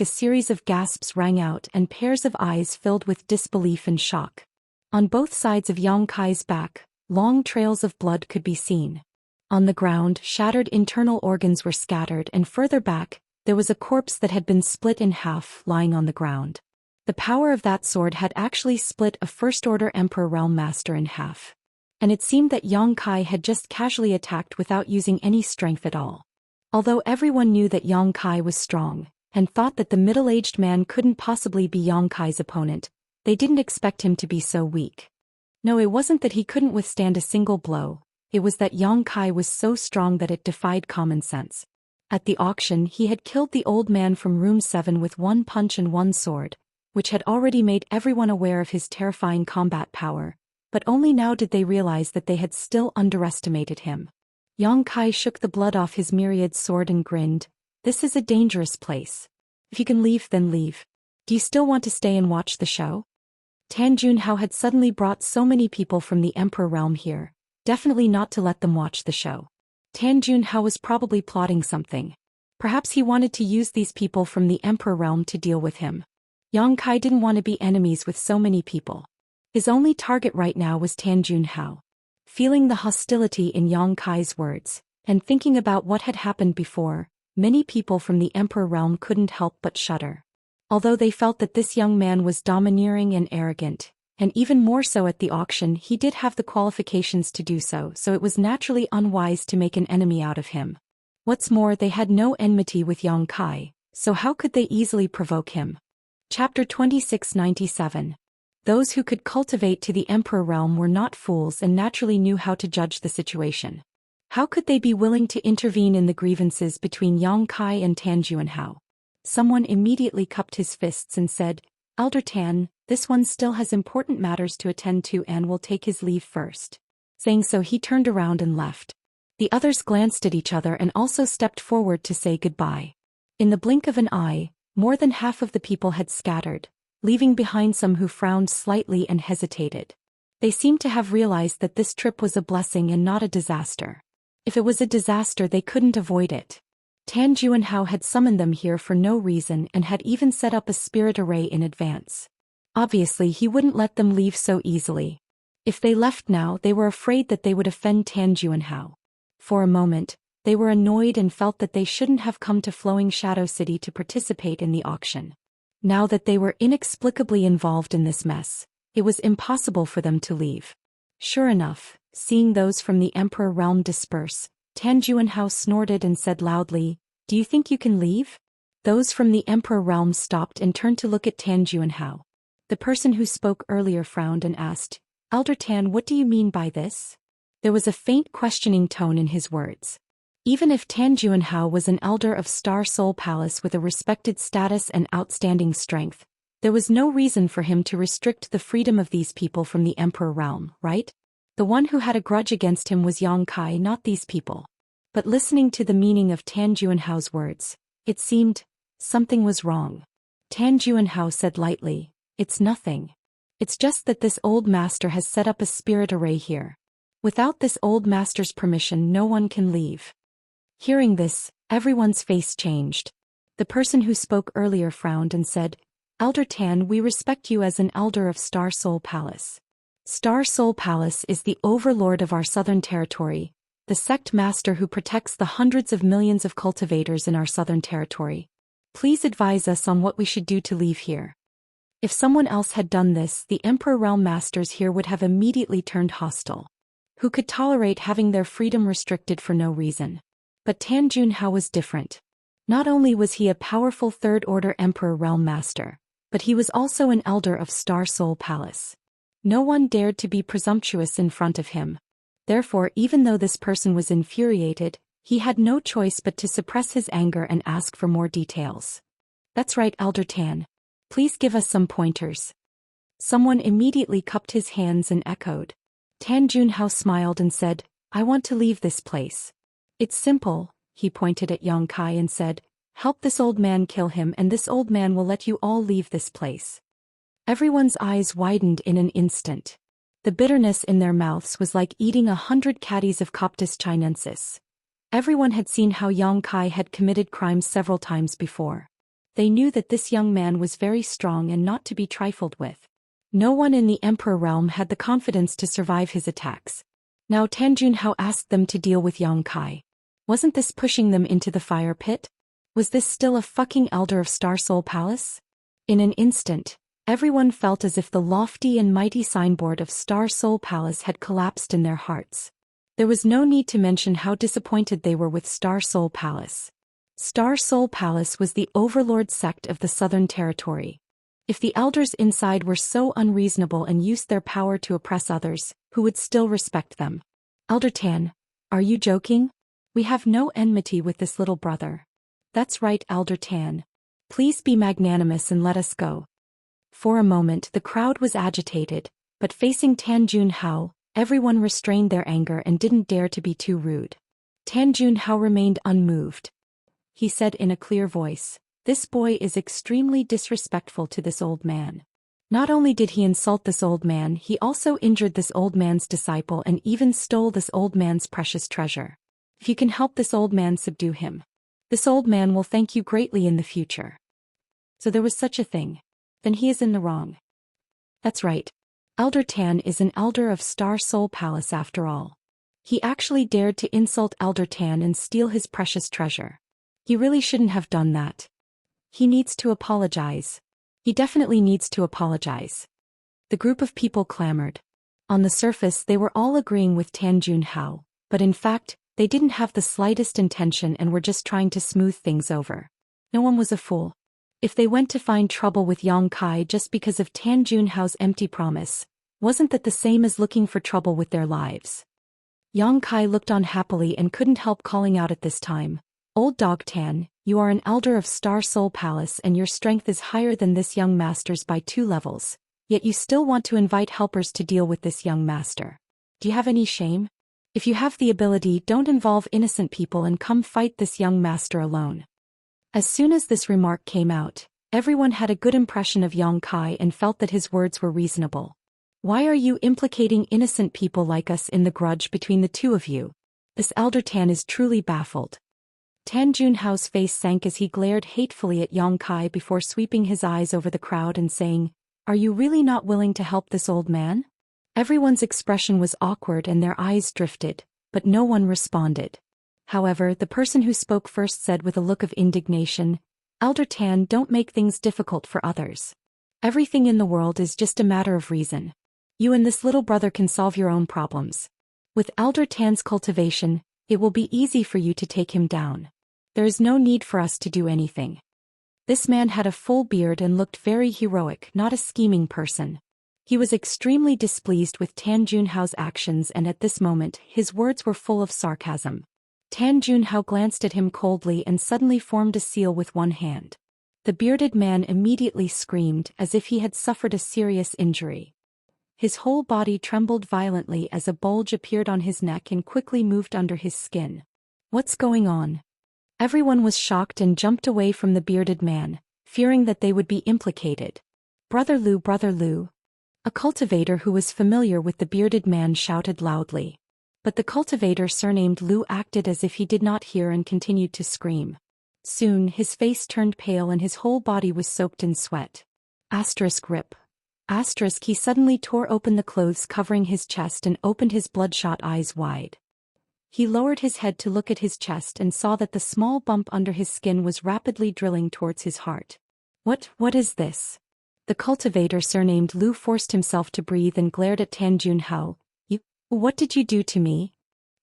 series of gasps rang out and pairs of eyes filled with disbelief and shock. On both sides of Yang Kai's back, long trails of blood could be seen. On the ground, shattered internal organs were scattered, and further back, there was a corpse that had been split in half, lying on the ground. The power of that sword had actually split a first-order Emperor Realm Master in half. And it seemed that Yang Kai had just casually attacked without using any strength at all. Although everyone knew that Yang Kai was strong, and thought that the middle-aged man couldn't possibly be Yang Kai's opponent, they didn't expect him to be so weak. No, it wasn't that he couldn't withstand a single blow, it was that Yang Kai was so strong that it defied common sense. At the auction, he had killed the old man from room 7 with one punch and one sword, which had already made everyone aware of his terrifying combat power, but only now did they realize that they had still underestimated him. Yang Kai shook the blood off his myriad sword and grinned, "This is a dangerous place. If you can leave, then leave. Do you still want to stay and watch the show?" Tan Junhao had suddenly brought so many people from the Emperor realm here, definitely not to let them watch the show. Tan Junhao was probably plotting something. Perhaps he wanted to use these people from the Emperor realm to deal with him. Yang Kai didn't want to be enemies with so many people. His only target right now was Tan Junhao. Feeling the hostility in Yang Kai's words, and thinking about what had happened before, many people from the Emperor realm couldn't help but shudder. Although they felt that this young man was domineering and arrogant, and even more so at the auction, he did have the qualifications to do so, so it was naturally unwise to make an enemy out of him. What's more, they had no enmity with Yang Kai, so how could they easily provoke him? Chapter 2697. Those who could cultivate to the Emperor realm were not fools and naturally knew how to judge the situation. How could they be willing to intervene in the grievances between Yang Kai and Tan Junhao? Someone immediately cupped his fists and said, "Elder Tan, this one still has important matters to attend to and will take his leave first." Saying so, he turned around and left. The others glanced at each other and also stepped forward to say goodbye. In the blink of an eye, more than half of the people had scattered, leaving behind some who frowned slightly and hesitated. They seemed to have realized that this trip was a blessing and not a disaster. If it was a disaster, they couldn't avoid it. Tan Junhao had summoned them here for no reason and had even set up a spirit array in advance. Obviously, he wouldn't let them leave so easily. If they left now, they were afraid that they would offend Tan Junhao. For a moment, they were annoyed and felt that they shouldn't have come to Flowing Shadow City to participate in the auction. Now that they were inexplicably involved in this mess, it was impossible for them to leave. Sure enough, seeing those from the Emperor realm disperse, Tan Junhao snorted and said loudly, Do you think you can leave? Those from the Emperor realm stopped and turned to look at Tan Juanhao. The person who spoke earlier frowned and asked, Elder Tan, what do you mean by this? There was a faint questioning tone in his words. Even if Tan Juanhao was an elder of Star Soul Palace with a respected status and outstanding strength, there was no reason for him to restrict the freedom of these people from the Emperor realm, right? The one who had a grudge against him was Yang Kai, not these people. But listening to the meaning of Tan Juanhao's words, it seemed something was wrong. Tan Juanhao said lightly, It's nothing. It's just that this old master has set up a spirit array here. Without this old master's permission, no one can leave. Hearing this, everyone's face changed. The person who spoke earlier frowned and said, Elder Tan, we respect you as an elder of Star Soul Palace. Star Soul Palace is the overlord of our southern territory, the sect master who protects the hundreds of millions of cultivators in our southern territory. Please advise us on what we should do to leave here. If someone else had done this, the Emperor Realm Masters here would have immediately turned hostile. Who could tolerate having their freedom restricted for no reason? But Tan Juanhao was different. Not only was he a powerful third-order Emperor Realm Master, but he was also an elder of Star Soul Palace. No one dared to be presumptuous in front of him. Therefore, even though this person was infuriated, he had no choice but to suppress his anger and ask for more details. That's right, Elder Tan. Please give us some pointers. Someone immediately cupped his hands and echoed. Tan Juanhao smiled and said, I want to leave this place. It's simple, he pointed at Yang Kai and said, help this old man kill him and this old man will let you all leave this place. Everyone's eyes widened in an instant. The bitterness in their mouths was like eating 100 caddies of Coptis chinensis. Everyone had seen how Yang Kai had committed crimes several times before. They knew that this young man was very strong and not to be trifled with. No one in the Emperor realm had the confidence to survive his attacks. Now Tan Juanhao asked them to deal with Yang Kai. Wasn't this pushing them into the fire pit? Was this still a fucking elder of Star Soul Palace? In an instant, everyone felt as if the lofty and mighty signboard of Star Soul Palace had collapsed in their hearts. There was no need to mention how disappointed they were with Star Soul Palace. Star Soul Palace was the overlord sect of the Southern Territory. If the elders inside were so unreasonable and used their power to oppress others, who would still respect them? Elder Tan, are you joking? We have no enmity with this little brother. That's right, Elder Tan. Please be magnanimous and let us go. For a moment the crowd was agitated, but facing Tan Juanhao, everyone restrained their anger and didn't dare to be too rude. Tan Juanhao remained unmoved. He said in a clear voice, This boy is extremely disrespectful to this old man. Not only did he insult this old man, he also injured this old man's disciple and even stole this old man's precious treasure. If you can help this old man subdue him, this old man will thank you greatly in the future. So there was such a thing. Then he is in the wrong. That's right. Elder Tan is an elder of Star Soul Palace after all. He actually dared to insult Elder Tan and steal his precious treasure. He really shouldn't have done that. He needs to apologize. He definitely needs to apologize. The group of people clamored. On the surface they were all agreeing with Tan Juanhao, but in fact, they didn't have the slightest intention and were just trying to smooth things over. No one was a fool. If they went to find trouble with Yang Kai just because of Tan Juanhao's empty promise, wasn't that the same as looking for trouble with their lives? Yang Kai looked on happily and couldn't help calling out at this time, Old Dog Tan, you are an elder of Star Soul Palace and your strength is higher than this young master's by 2 levels, yet you still want to invite helpers to deal with this young master. Do you have any shame? If you have the ability, don't involve innocent people and come fight this young master alone. As soon as this remark came out, everyone had a good impression of Yang Kai and felt that his words were reasonable. Why are you implicating innocent people like us in the grudge between the two of you? This Elder Tan is truly baffled. Tan Juanhao's face sank as he glared hatefully at Yang Kai before sweeping his eyes over the crowd and saying, Are you really not willing to help this old man? Everyone's expression was awkward and their eyes drifted, but no one responded. However, the person who spoke first said with a look of indignation, Elder Tan, don't make things difficult for others. Everything in the world is just a matter of reason. You and this little brother can solve your own problems. With Elder Tan's cultivation, it will be easy for you to take him down. There is no need for us to do anything. This man had a full beard and looked very heroic, not a scheming person. He was extremely displeased with Tan Junhao's actions, and at this moment his words were full of sarcasm. Tan Junhao glanced at him coldly and suddenly formed a seal with one hand. The bearded man immediately screamed as if he had suffered a serious injury. His whole body trembled violently as a bulge appeared on his neck and quickly moved under his skin. What's going on? Everyone was shocked and jumped away from the bearded man, fearing that they would be implicated. Brother Lu, a cultivator who was familiar with the bearded man shouted loudly. But the cultivator surnamed Lu acted as if he did not hear and continued to scream. Soon his face turned pale and his whole body was soaked in sweat. Rip. He suddenly tore open the clothes covering his chest and opened his bloodshot eyes wide. He lowered his head to look at his chest and saw that the small bump under his skin was rapidly drilling towards his heart. What is this? The cultivator surnamed Lu forced himself to breathe and glared at Tan Junhao. What did you do to me?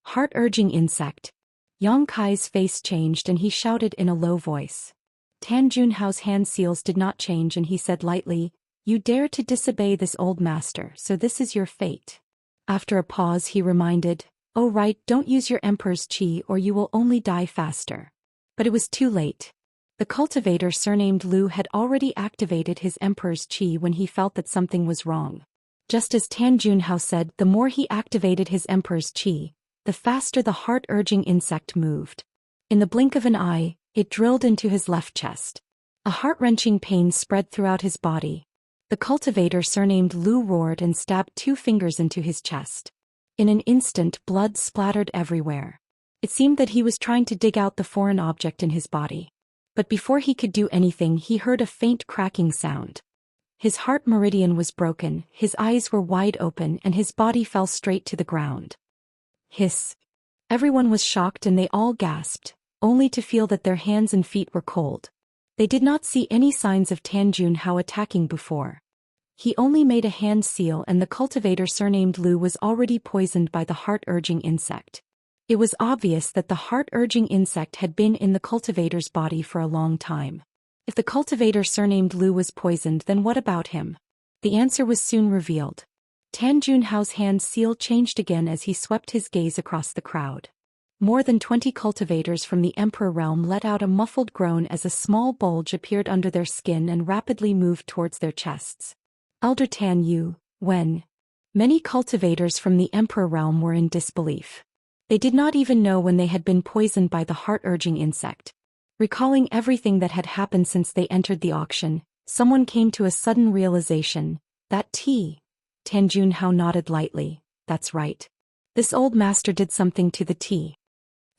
Heart-urging insect. Yang Kai's face changed and he shouted in a low voice. Tan Junhao's hand seals did not change and he said lightly, "You dare to disobey this old master, so this is your fate." After a pause he reminded, "Oh right, don't use your emperor's qi or you will only die faster." But it was too late. The cultivator surnamed Lu had already activated his emperor's qi when he felt that something was wrong. Just as Tan Junhao said, the more he activated his emperor's qi, the faster the heart-urging insect moved. In the blink of an eye, it drilled into his left chest. A heart-wrenching pain spread throughout his body. The cultivator surnamed Lu roared and stabbed 2 fingers into his chest. In an instant, blood splattered everywhere. It seemed that he was trying to dig out the foreign object in his body. But before he could do anything, he heard a faint cracking sound. His heart meridian was broken, his eyes were wide open and his body fell straight to the ground. Hiss. Everyone was shocked and they all gasped, only to feel that their hands and feet were cold. They did not see any signs of Tan Junhao attacking before. He only made a hand seal and the cultivator surnamed Lu was already poisoned by the heart-urging insect. It was obvious that the heart-urging insect had been in the cultivator's body for a long time. If the cultivator surnamed Lu was poisoned, then what about him? The answer was soon revealed. Tan Junhao's hand seal changed again as he swept his gaze across the crowd. More than 20 cultivators from the Emperor realm let out a muffled groan as a small bulge appeared under their skin and rapidly moved towards their chests. Elder Tan Yu, when? Many cultivators from the Emperor realm were in disbelief. They did not even know when they had been poisoned by the heart-urging insect. Recalling everything that had happened since they entered the auction, someone came to a sudden realization. That tea. Tan Junhao nodded lightly. That's right. This old master did something to the tea.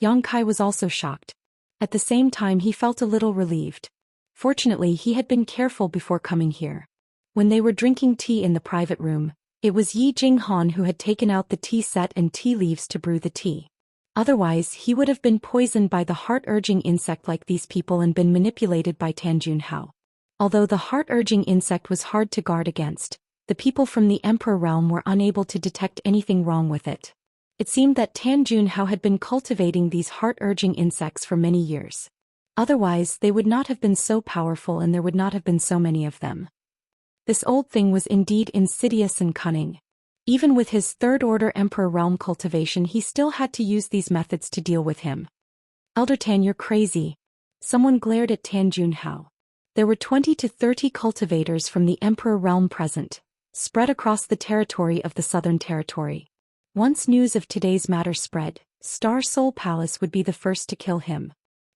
Yang Kai was also shocked. At the same time he felt a little relieved. Fortunately he had been careful before coming here. When they were drinking tea in the private room, it was Yi Jinghan who had taken out the tea set and tea leaves to brew the tea. Otherwise he would have been poisoned by the heart-urging insect like these people and been manipulated by Tan Junhao. Although the heart-urging insect was hard to guard against, the people from the Emperor realm were unable to detect anything wrong with it. It seemed that Tan Junhao had been cultivating these heart-urging insects for many years. Otherwise they would not have been so powerful and there would not have been so many of them. This old thing was indeed insidious and cunning. Even with his third-order Emperor realm cultivation he still had to use these methods to deal with him. Elder Tan, you're crazy. Someone glared at Tan Junhao. There were 20 to 30 cultivators from the Emperor realm present, spread across the territory of the Southern Territory. Once news of today's matter spread, Star Soul Palace would be the first to kill him.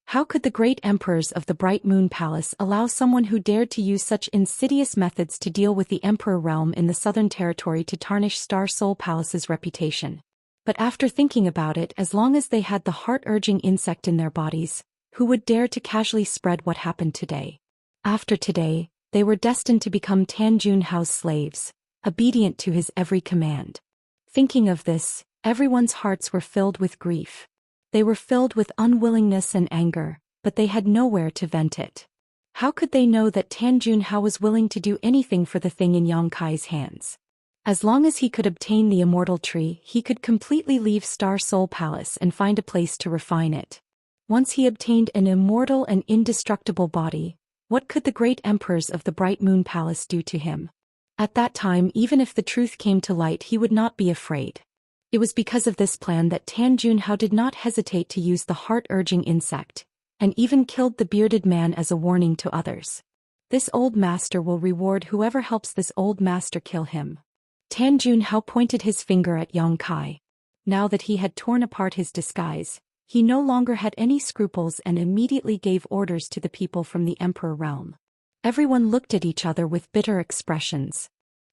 How could the great emperors of the Bright Moon Palace allow someone who dared to use such insidious methods to deal with the Emperor realm in the Southern Territory to tarnish Star Soul Palace's reputation? But after thinking about it, as long as they had the heart-urging insect in their bodies, who would dare to casually spread what happened today? After today, they were destined to become Tan Junhao's slaves, obedient to his every command. Thinking of this, everyone's hearts were filled with grief. They were filled with unwillingness and anger, but they had nowhere to vent it. How could they know that Tan Junhao was willing to do anything for the thing in Yang Kai's hands? As long as he could obtain the Immortal tree, he could completely leave Star Soul Palace and find a place to refine it. Once he obtained an immortal and indestructible body, what could the great emperors of the Bright Moon Palace do to him? At that time, even if the truth came to light, he would not be afraid. It was because of this plan that Tan Junhao did not hesitate to use the heart-urging insect, and even killed the bearded man as a warning to others. This old master will reward whoever helps this old master kill him. Tan Junhao pointed his finger at Yang Kai. Now that he had torn apart his disguise, he no longer had any scruples and immediately gave orders to the people from the Emperor realm. Everyone looked at each other with bitter expressions.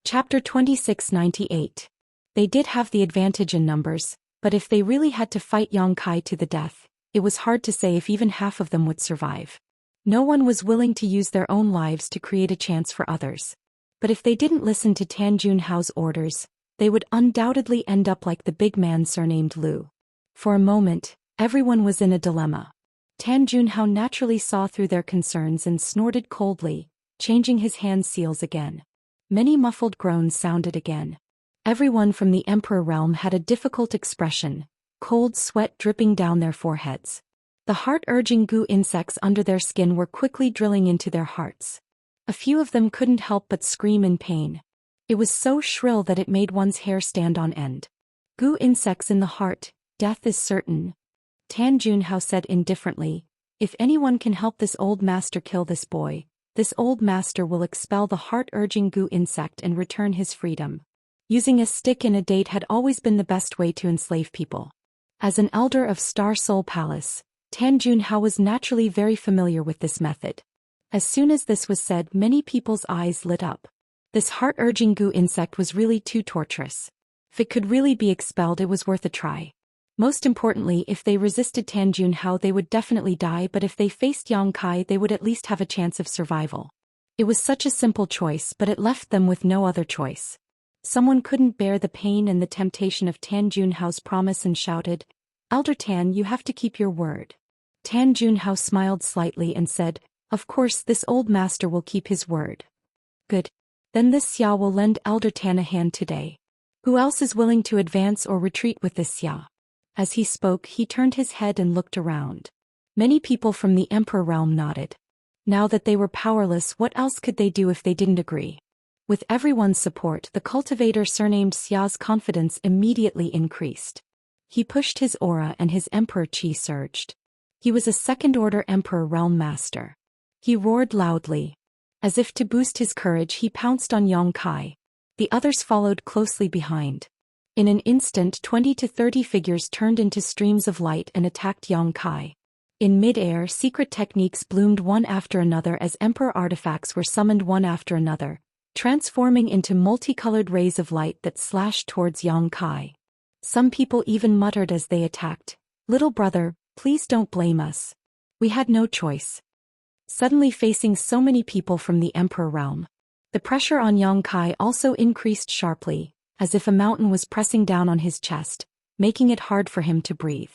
Chapter 2698. They did have the advantage in numbers, but if they really had to fight Yang Kai to the death, it was hard to say if even half of them would survive. No one was willing to use their own lives to create a chance for others. But if they didn't listen to Tan Junhao's orders, they would undoubtedly end up like the big man surnamed Lu. For a moment, everyone was in a dilemma. Tan Junhao naturally saw through their concerns and snorted coldly, changing his hand seals again. Many muffled groans sounded again. Everyone from the Emperor realm had a difficult expression, cold sweat dripping down their foreheads. The heart-urging goo insects under their skin were quickly drilling into their hearts. A few of them couldn't help but scream in pain. It was so shrill that it made one's hair stand on end. Goo insects in the heart, death is certain. Tan Junhao said indifferently, if anyone can help this old master kill this boy, this old master will expel the heart-urging goo insect and return his freedom. Using a stick and a date had always been the best way to enslave people. As an elder of Star Soul Palace, Tan Junhao was naturally very familiar with this method. As soon as this was said, many people's eyes lit up. This heart-urging goo insect was really too torturous. If it could really be expelled, it was worth a try. Most importantly, if they resisted Tan Junhao, they would definitely die, but if they faced Yang Kai, they would at least have a chance of survival. It was such a simple choice, but it left them with no other choice. Someone couldn't bear the pain and the temptation of Tan Junhao's promise and shouted, "Elder Tan, you have to keep your word." Tan Junhao smiled slightly and said, "Of course, this old master will keep his word." "Good. Then this Xia will lend Elder Tan a hand today. Who else is willing to advance or retreat with this Xia?" As he spoke, he turned his head and looked around. Many people from the Emperor realm nodded. Now that they were powerless, what else could they do if they didn't agree? With everyone's support, the cultivator surnamed Xia's confidence immediately increased. He pushed his aura and his emperor chi surged. He was a second-order Emperor realm master. He roared loudly. As if to boost his courage, he pounced on Yang Kai. The others followed closely behind. In an instant, 20 to 30 figures turned into streams of light and attacked Yang Kai. In mid-air, secret techniques bloomed one after another as Emperor artifacts were summoned one after another, transforming into multicolored rays of light that slashed towards Yang Kai. Some people even muttered as they attacked, "Little brother, please don't blame us. We had no choice." Suddenly facing so many people from the Emperor realm, the pressure on Yang Kai also increased sharply, as if a mountain was pressing down on his chest, making it hard for him to breathe.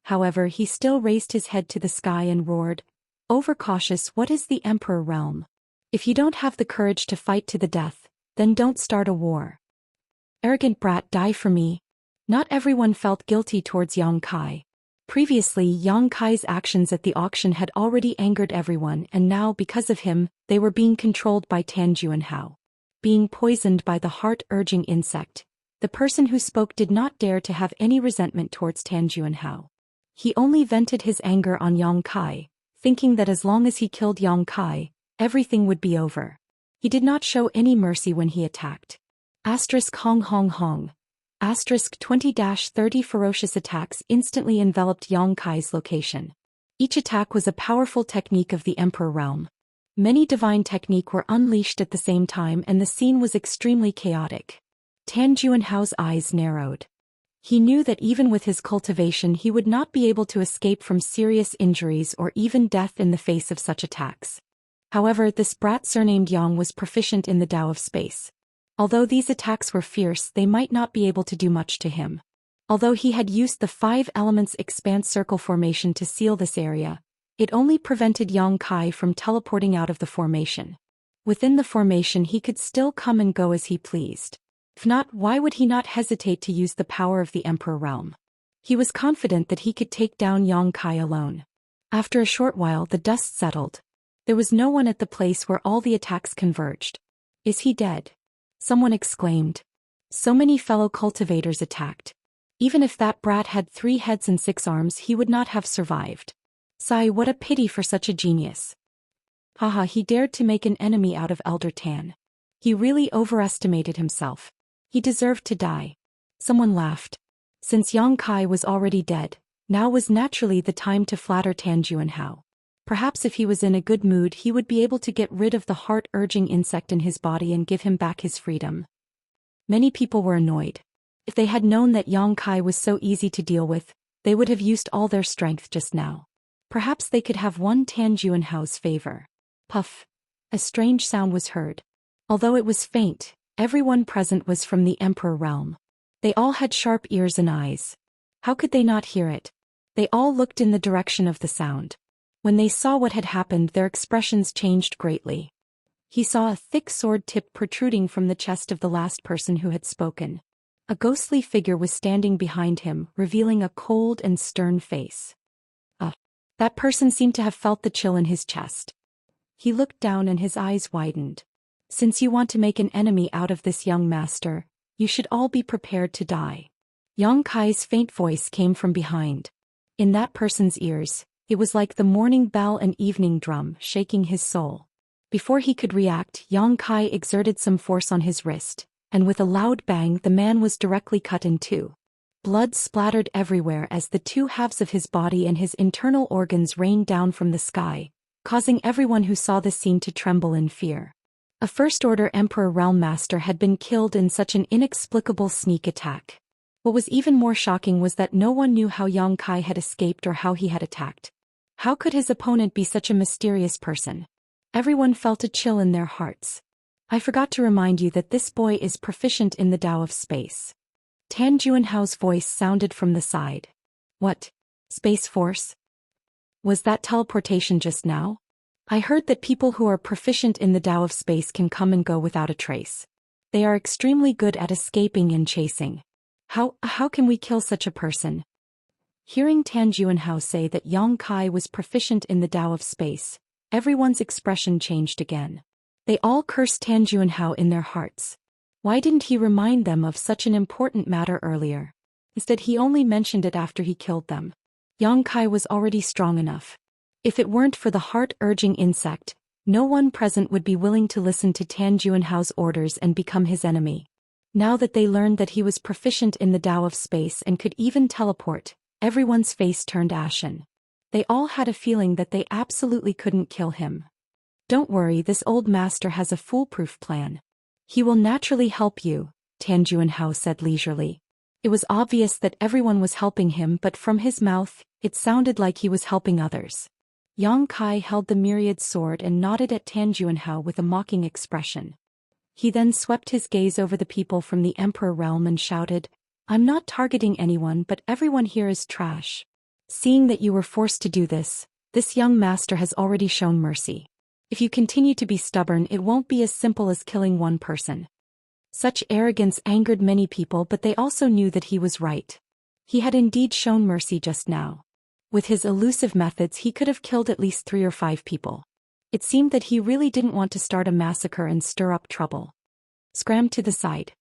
However, he still raised his head to the sky and roared, "Overcautious, what is the Emperor realm? If you don't have the courage to fight to the death, then don't start a war. Arrogant brat, die for me." Not everyone felt guilty towards Yang Kai. Previously, Yang Kai's actions at the auction had already angered everyone, and now, because of him, they were being controlled by Tan Junhao. Being poisoned by the heart-urging insect, the person who spoke did not dare to have any resentment towards Tan Junhao. He only vented his anger on Yang Kai, thinking that as long as he killed Yang Kai, everything would be over. He did not show any mercy when he attacked. Hong Hong Hong. 20-30 ferocious attacks instantly enveloped Yang Kai's location. Each attack was a powerful technique of the Emperor realm. Many divine technique were unleashed at the same time, and the scene was extremely chaotic. Tan Junhao's eyes narrowed. He knew that even with his cultivation he would not be able to escape from serious injuries or even death in the face of such attacks. However, this brat surnamed Yang was proficient in the Tao of space. Although these attacks were fierce, they might not be able to do much to him. Although he had used the 5 elements expanse circle formation to seal this area, it only prevented Yang Kai from teleporting out of the formation. Within the formation he could still come and go as he pleased. If not, why would he not hesitate to use the power of the Emperor realm? He was confident that he could take down Yang Kai alone. After a short while the dust settled. There was no one at the place where all the attacks converged. Is he dead? Someone exclaimed. So many fellow cultivators attacked. Even if that brat had 3 heads and 6 arms he would not have survived. Sigh, what a pity for such a genius. Haha, he dared to make an enemy out of Elder Tan. He really overestimated himself. He deserved to die. Someone laughed. Since Yang Kai was already dead, now was naturally the time to flatter Tan Juanhao. Perhaps if he was in a good mood he would be able to get rid of the heart-urging insect in his body and give him back his freedom. Many people were annoyed. If they had known that Yang Kai was so easy to deal with, they would have used all their strength just now. Perhaps they could have won Tan Juanhao's favor. Puff. A strange sound was heard. Although it was faint, everyone present was from the Emperor realm. They all had sharp ears and eyes. How could they not hear it? They all looked in the direction of the sound. When they saw what had happened their expressions changed greatly. He saw a thick sword tip protruding from the chest of the last person who had spoken. A ghostly figure was standing behind him, revealing a cold and stern face. That person seemed to have felt the chill in his chest. He looked down and his eyes widened. Since you want to make an enemy out of this young master, you should all be prepared to die. Yang Kai's faint voice came from behind. In that person's ears, it was like the morning bell and evening drum shaking his soul. Before he could react, Yang Kai exerted some force on his wrist, and with a loud bang the man was directly cut in two. Blood splattered everywhere as the 2 halves of his body and his internal organs rained down from the sky, causing everyone who saw the scene to tremble in fear. A First-Order Emperor Realm Master had been killed in such an inexplicable sneak attack. What was even more shocking was that no one knew how Yang Kai had escaped or how he had attacked. How could his opponent be such a mysterious person? Everyone felt a chill in their hearts. I forgot to remind you that this boy is proficient in the Tao of Space. Tan Juanhao's voice sounded from the side. What? Space Force? Was that teleportation just now? I heard that people who are proficient in the Tao of Space can come and go without a trace. They are extremely good at escaping and chasing. How can we kill such a person? Hearing Tan Juanhao say that Yang Kai was proficient in the Tao of Space, everyone's expression changed again. They all cursed Tan Juanhao in their hearts. Why didn't he remind them of such an important matter earlier? Instead he only mentioned it after he killed them. Yang Kai was already strong enough. If it weren't for the heart-urging insect, no one present would be willing to listen to Tan Juanhao's orders and become his enemy. Now that they learned that he was proficient in the Tao of Space and could even teleport, everyone's face turned ashen. They all had a feeling that they absolutely couldn't kill him. Don't worry, this old master has a foolproof plan. He will naturally help you, Tan Juanhao said leisurely. It was obvious that everyone was helping him, but from his mouth, it sounded like he was helping others. Yang Kai held the myriad sword and nodded at Tan Juanhao with a mocking expression. He then swept his gaze over the people from the Emperor realm and shouted, I'm not targeting anyone, but everyone here is trash. Seeing that you were forced to do this young master has already shown mercy. If you continue to be stubborn, it won't be as simple as killing one person. Such arrogance angered many people, but they also knew that he was right. He had indeed shown mercy just now. With his elusive methods he could have killed at least 3 or 5 people. It seemed that he really didn't want to start a massacre and stir up trouble. Scram to the side.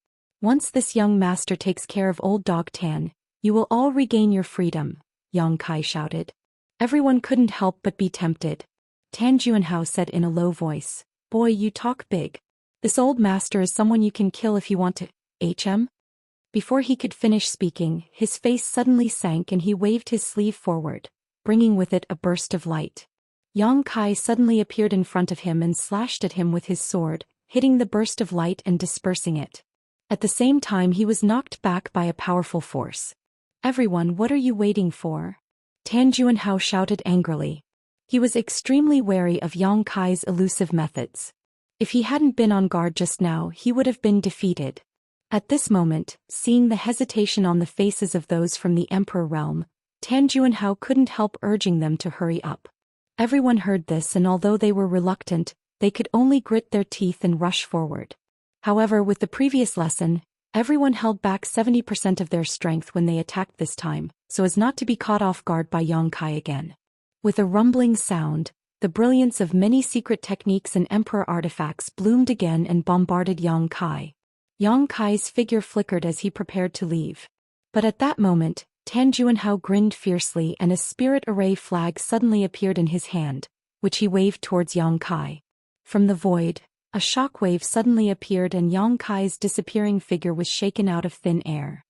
Once this young master takes care of old dog Tan, you will all regain your freedom, Yang Kai shouted. Everyone couldn't help but be tempted. Tan Juanhao said in a low voice, Boy, you talk big. This old master is someone you can kill if you want to, HM? Before he could finish speaking, his face suddenly sank and he waved his sleeve forward, bringing with it a burst of light. Yang Kai suddenly appeared in front of him and slashed at him with his sword, hitting the burst of light and dispersing it. At the same time he was knocked back by a powerful force. Everyone, what are you waiting for? Tan Juanhao shouted angrily. He was extremely wary of Yang Kai's elusive methods. If he hadn't been on guard just now, he would have been defeated. At this moment, seeing the hesitation on the faces of those from the Emperor realm, Tan Juanhao couldn't help urging them to hurry up. Everyone heard this, and although they were reluctant, they could only grit their teeth and rush forward. However, with the previous lesson, everyone held back 70% of their strength when they attacked this time, so as not to be caught off guard by Yang Kai again. With a rumbling sound, the brilliance of many secret techniques and emperor artifacts bloomed again and bombarded Yang Kai. Yang Kai's figure flickered as he prepared to leave. But at that moment, Tan Juanhao grinned fiercely and a spirit array flag suddenly appeared in his hand, which he waved towards Yang Kai. From the void, a shockwave suddenly appeared and Yang Kai's disappearing figure was shaken out of thin air.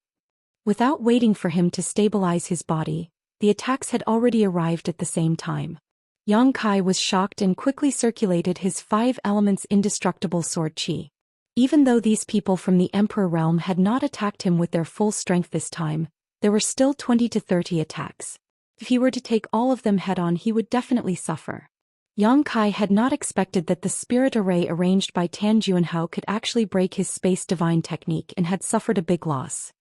Without waiting for him to stabilize his body, the attacks had already arrived at the same time. Yang Kai was shocked and quickly circulated his 5 elements indestructible sword qi. Even though these people from the Emperor realm had not attacked him with their full strength this time, there were still 20 to 30 attacks. If he were to take all of them head-on, he would definitely suffer. Yang Kai had not expected that the spirit array arranged by Tan Juanhao could actually break his space divine technique and had suffered a big loss.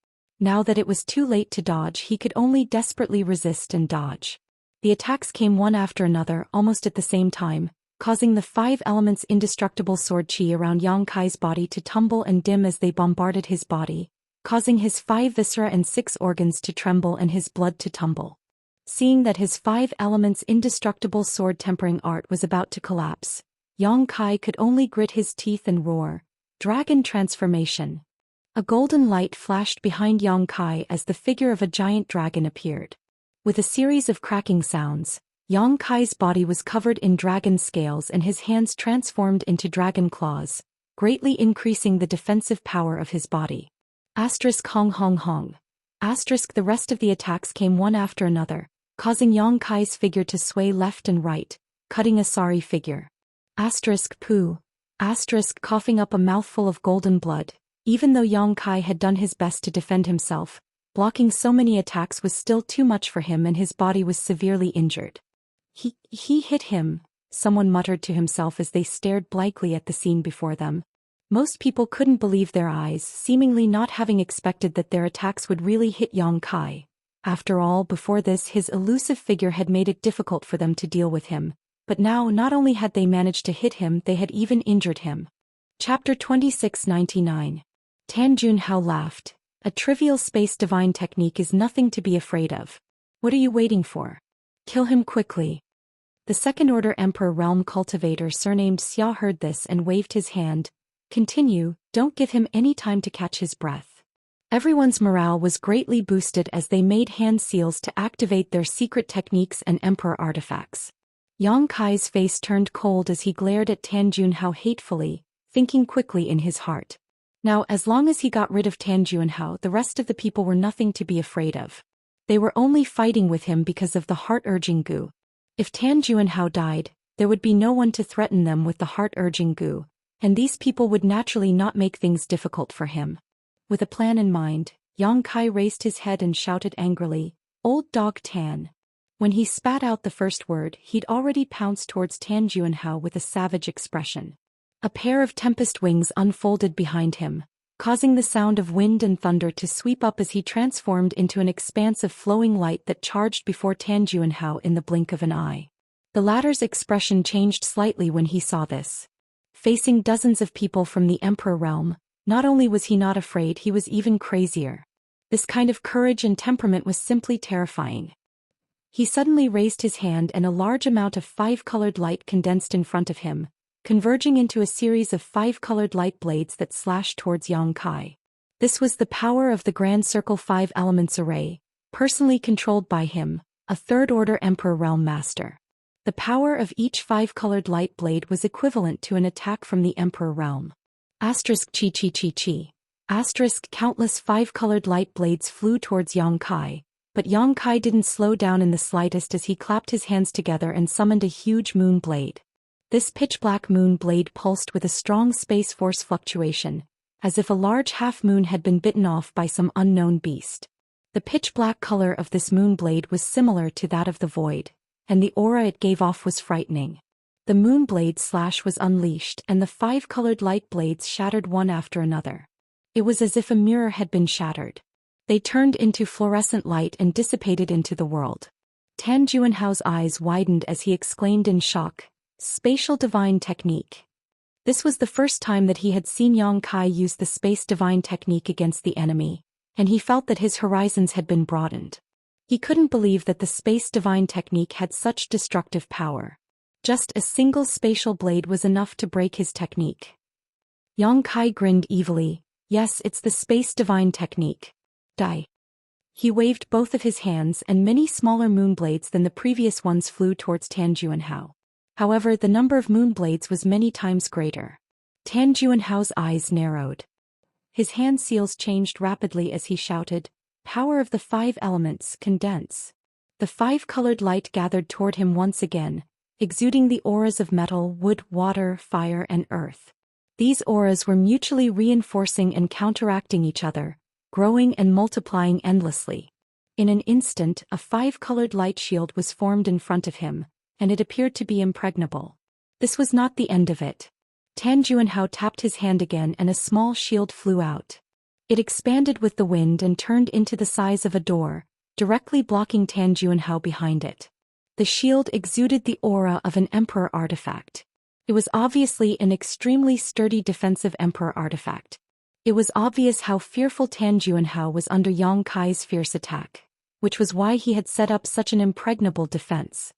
Now that it was too late to dodge, he could only desperately resist and dodge. The attacks came one after another almost at the same time, causing the 5 elements indestructible sword qi around Yang Kai's body to tumble and dim as they bombarded his body, causing his 5 viscera and 6 organs to tremble and his blood to tumble. Seeing that his 5 elements indestructible sword tempering art was about to collapse, Yang Kai could only grit his teeth and roar, "Dragon transformation!" A golden light flashed behind Yang Kai as the figure of a giant dragon appeared. With a series of cracking sounds, Yang Kai's body was covered in dragon scales and his hands transformed into dragon claws, greatly increasing the defensive power of his body. Hong hong hong. The rest of the attacks came one after another, causing Yang Kai's figure to sway left and right, cutting a sorry figure. Poo. Coughing up a mouthful of golden blood. Even though Yang Kai had done his best to defend himself, blocking so many attacks was still too much for him and his body was severely injured. He hit him, someone muttered to himself as they stared blankly at the scene before them. Most people couldn't believe their eyes, seemingly not having expected that their attacks would really hit Yang Kai. After all, before this his elusive figure had made it difficult for them to deal with him, but now not only had they managed to hit him, they had even injured him. Chapter 2699. Tan Juanhao laughed. A trivial space divine technique is nothing to be afraid of. What are you waiting for? Kill him quickly. The Second Order Emperor Realm Cultivator surnamed Xia heard this and waved his hand. Continue, don't give him any time to catch his breath. Everyone's morale was greatly boosted as they made hand seals to activate their secret techniques and Emperor artifacts. Yang Kai's face turned cold as he glared at Tan Juanhao hatefully, thinking quickly in his heart. Now, as long as he got rid of Tan Juanhao, the rest of the people were nothing to be afraid of. They were only fighting with him because of the heart-urging goo. If Tan Juanhao died, there would be no one to threaten them with the heart-urging goo, and these people would naturally not make things difficult for him. With a plan in mind, Yang Kai raised his head and shouted angrily, "Old dog Tan." When he spat out the first word, he'd already pounced towards Tan Juanhao with a savage expression. A pair of tempest wings unfolded behind him, causing the sound of wind and thunder to sweep up as he transformed into an expanse of flowing light that charged before Tan Juanhao in the blink of an eye. The latter's expression changed slightly when he saw this. Facing dozens of people from the Emperor realm, not only was he not afraid, he was even crazier. This kind of courage and temperament was simply terrifying. He suddenly raised his hand and a large amount of 5-colored light condensed in front of him, converging into a series of 5-colored light blades that slashed towards Yang Kai. This was the power of the Grand Circle 5 Elements Array, personally controlled by him, a Third-Order Emperor Realm Master. The power of each 5-colored light blade was equivalent to an attack from the Emperor Realm. Chi. Countless 5-colored light blades flew towards Yang Kai, but Yang Kai didn't slow down in the slightest as he clapped his hands together and summoned a huge moon blade. This pitch-black moon blade pulsed with a strong space force fluctuation, as if a large half-moon had been bitten off by some unknown beast. The pitch-black color of this moon blade was similar to that of the void, and the aura it gave off was frightening. The moon blade slash was unleashed and the 5-colored light blades shattered one after another. It was as if a mirror had been shattered. They turned into fluorescent light and dissipated into the world. Tan Juanhao's eyes widened as he exclaimed in shock, "Spatial Divine Technique." This was the first time that he had seen Yang Kai use the Space Divine Technique against the enemy, and he felt that his horizons had been broadened. He couldn't believe that the space divine technique had such destructive power. Just a single spatial blade was enough to break his technique. Yang Kai grinned evilly. Yes, it's the space divine technique. Die. He waved both of his hands and many smaller moon blades than the previous ones flew towards Tan Juanhao. However, the number of moon blades was many times greater. Tan Juanhao's eyes narrowed. His hand seals changed rapidly as he shouted, "Power of the 5 elements, condense." The 5-colored light gathered toward him once again, exuding the auras of metal, wood, water, fire, and earth. These auras were mutually reinforcing and counteracting each other, growing and multiplying endlessly. In an instant, a 5-colored light shield was formed in front of him, and it appeared to be impregnable. This was not the end of it. Tan Juanhao tapped his hand again and a small shield flew out. It expanded with the wind and turned into the size of a door, directly blocking Tan Juanhao behind it. The shield exuded the aura of an emperor artifact. It was obviously an extremely sturdy defensive emperor artifact. It was obvious how fearful Tan Juanhao was under Yang Kai's fierce attack, which was why he had set up such an impregnable defense.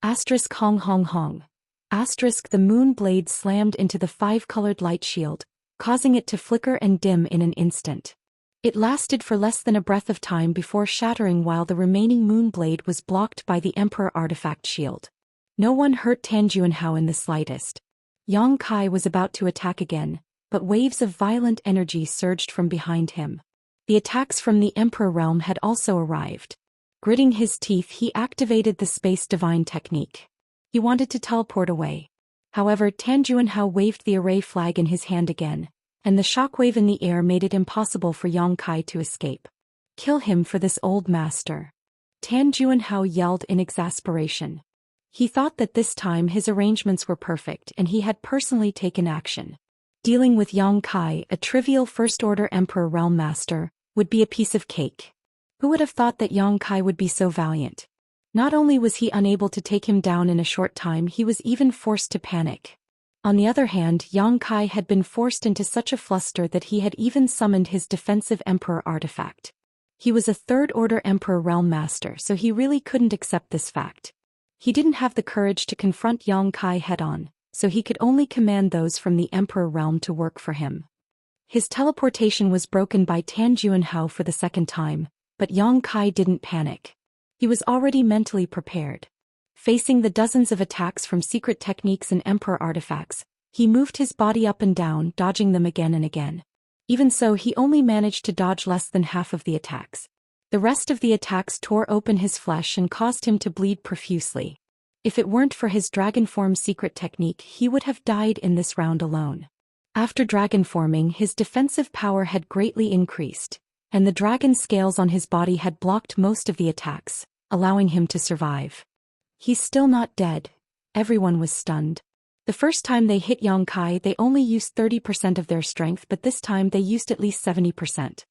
Asterisk hong hong hong. Asterisk the moon blade slammed into the 5-colored light shield, causing it to flicker and dim in an instant. It lasted for less than a breath of time before shattering while the remaining moon blade was blocked by the emperor artifact shield. No one hurt Tan Juanhao in the slightest. Yang Kai was about to attack again, but waves of violent energy surged from behind him. The attacks from the Emperor realm had also arrived. Gritting his teeth, he activated the Space Divine technique. He wanted to teleport away. However, Tan Juanhao waved the array flag in his hand again, and the shockwave in the air made it impossible for Yang Kai to escape. Kill him for this old master. Tan Juanhao yelled in exasperation. He thought that this time his arrangements were perfect and he had personally taken action. Dealing with Yang Kai, a trivial first-order Emperor Realm Master, would be a piece of cake. Who would have thought that Yang Kai would be so valiant? Not only was he unable to take him down in a short time, he was even forced to panic. On the other hand, Yang Kai had been forced into such a fluster that he had even summoned his defensive Emperor artifact. He was a third-order Emperor Realm Master, so he really couldn't accept this fact. He didn't have the courage to confront Yang Kai head-on, so he could only command those from the Emperor realm to work for him. His teleportation was broken by Tan Juanhao for the second time, but Yang Kai didn't panic. He was already mentally prepared. Facing the dozens of attacks from secret techniques and Emperor artifacts, he moved his body up and down, dodging them again and again. Even so, he only managed to dodge less than half of the attacks. The rest of the attacks tore open his flesh and caused him to bleed profusely. If it weren't for his dragon form secret technique, he would have died in this round alone. After dragon forming, his defensive power had greatly increased, and the dragon scales on his body had blocked most of the attacks, allowing him to survive. He's still not dead. Everyone was stunned. The first time they hit Yang Kai, they only used 30% of their strength, but this time they used at least 70%.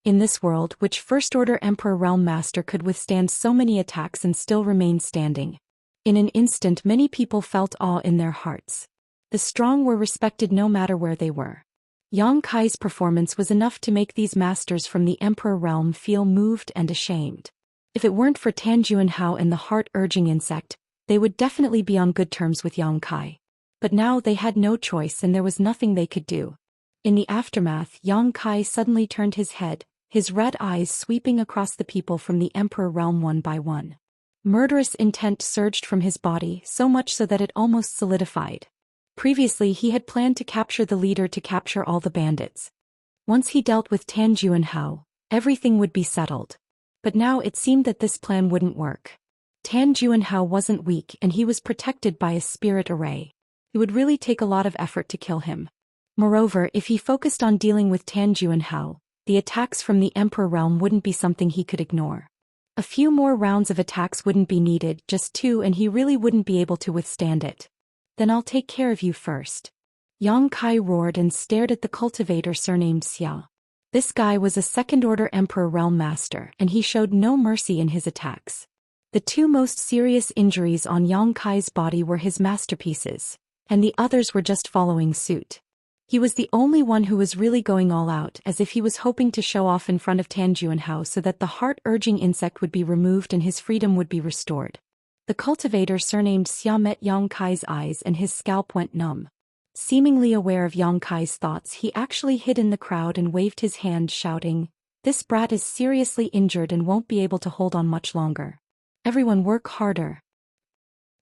In this world, which First-Order Emperor Realm Master could withstand so many attacks and still remain standing? In an instant, many people felt awe in their hearts. The strong were respected no matter where they were. Yang Kai's performance was enough to make these masters from the Emperor realm feel moved and ashamed. If it weren't for Tan Juanhao and the heart-urging insect, they would definitely be on good terms with Yang Kai. But now they had no choice and there was nothing they could do. In the aftermath, Yang Kai suddenly turned his head, his red eyes sweeping across the people from the Emperor realm one by one. Murderous intent surged from his body, so much so that it almost solidified. Previously he had planned to capture the leader to capture all the bandits. Once he dealt with Tan Juanhao, everything would be settled. But now it seemed that this plan wouldn't work. Tan Juanhao wasn't weak and he was protected by a spirit array. It would really take a lot of effort to kill him. Moreover, if he focused on dealing with Tan Juanhao, the attacks from the Emperor realm wouldn't be something he could ignore. A few more rounds of attacks wouldn't be needed, just 2, and he really wouldn't be able to withstand it. Then I'll take care of you first. Yang Kai roared and stared at the cultivator surnamed Xia. This guy was a second-order Emperor Realm Master, and he showed no mercy in his attacks. The 2 most serious injuries on Yang Kai's body were his masterpieces, and the others were just following suit. He was the only one who was really going all out, as if he was hoping to show off in front of Tan Juanhao so that the heart-urging insect would be removed and his freedom would be restored. The cultivator surnamed Xia met Yang Kai's eyes and his scalp went numb. Seemingly aware of Yang Kai's thoughts, he actually hid in the crowd and waved his hand, shouting, "This brat is seriously injured and won't be able to hold on much longer. Everyone work harder."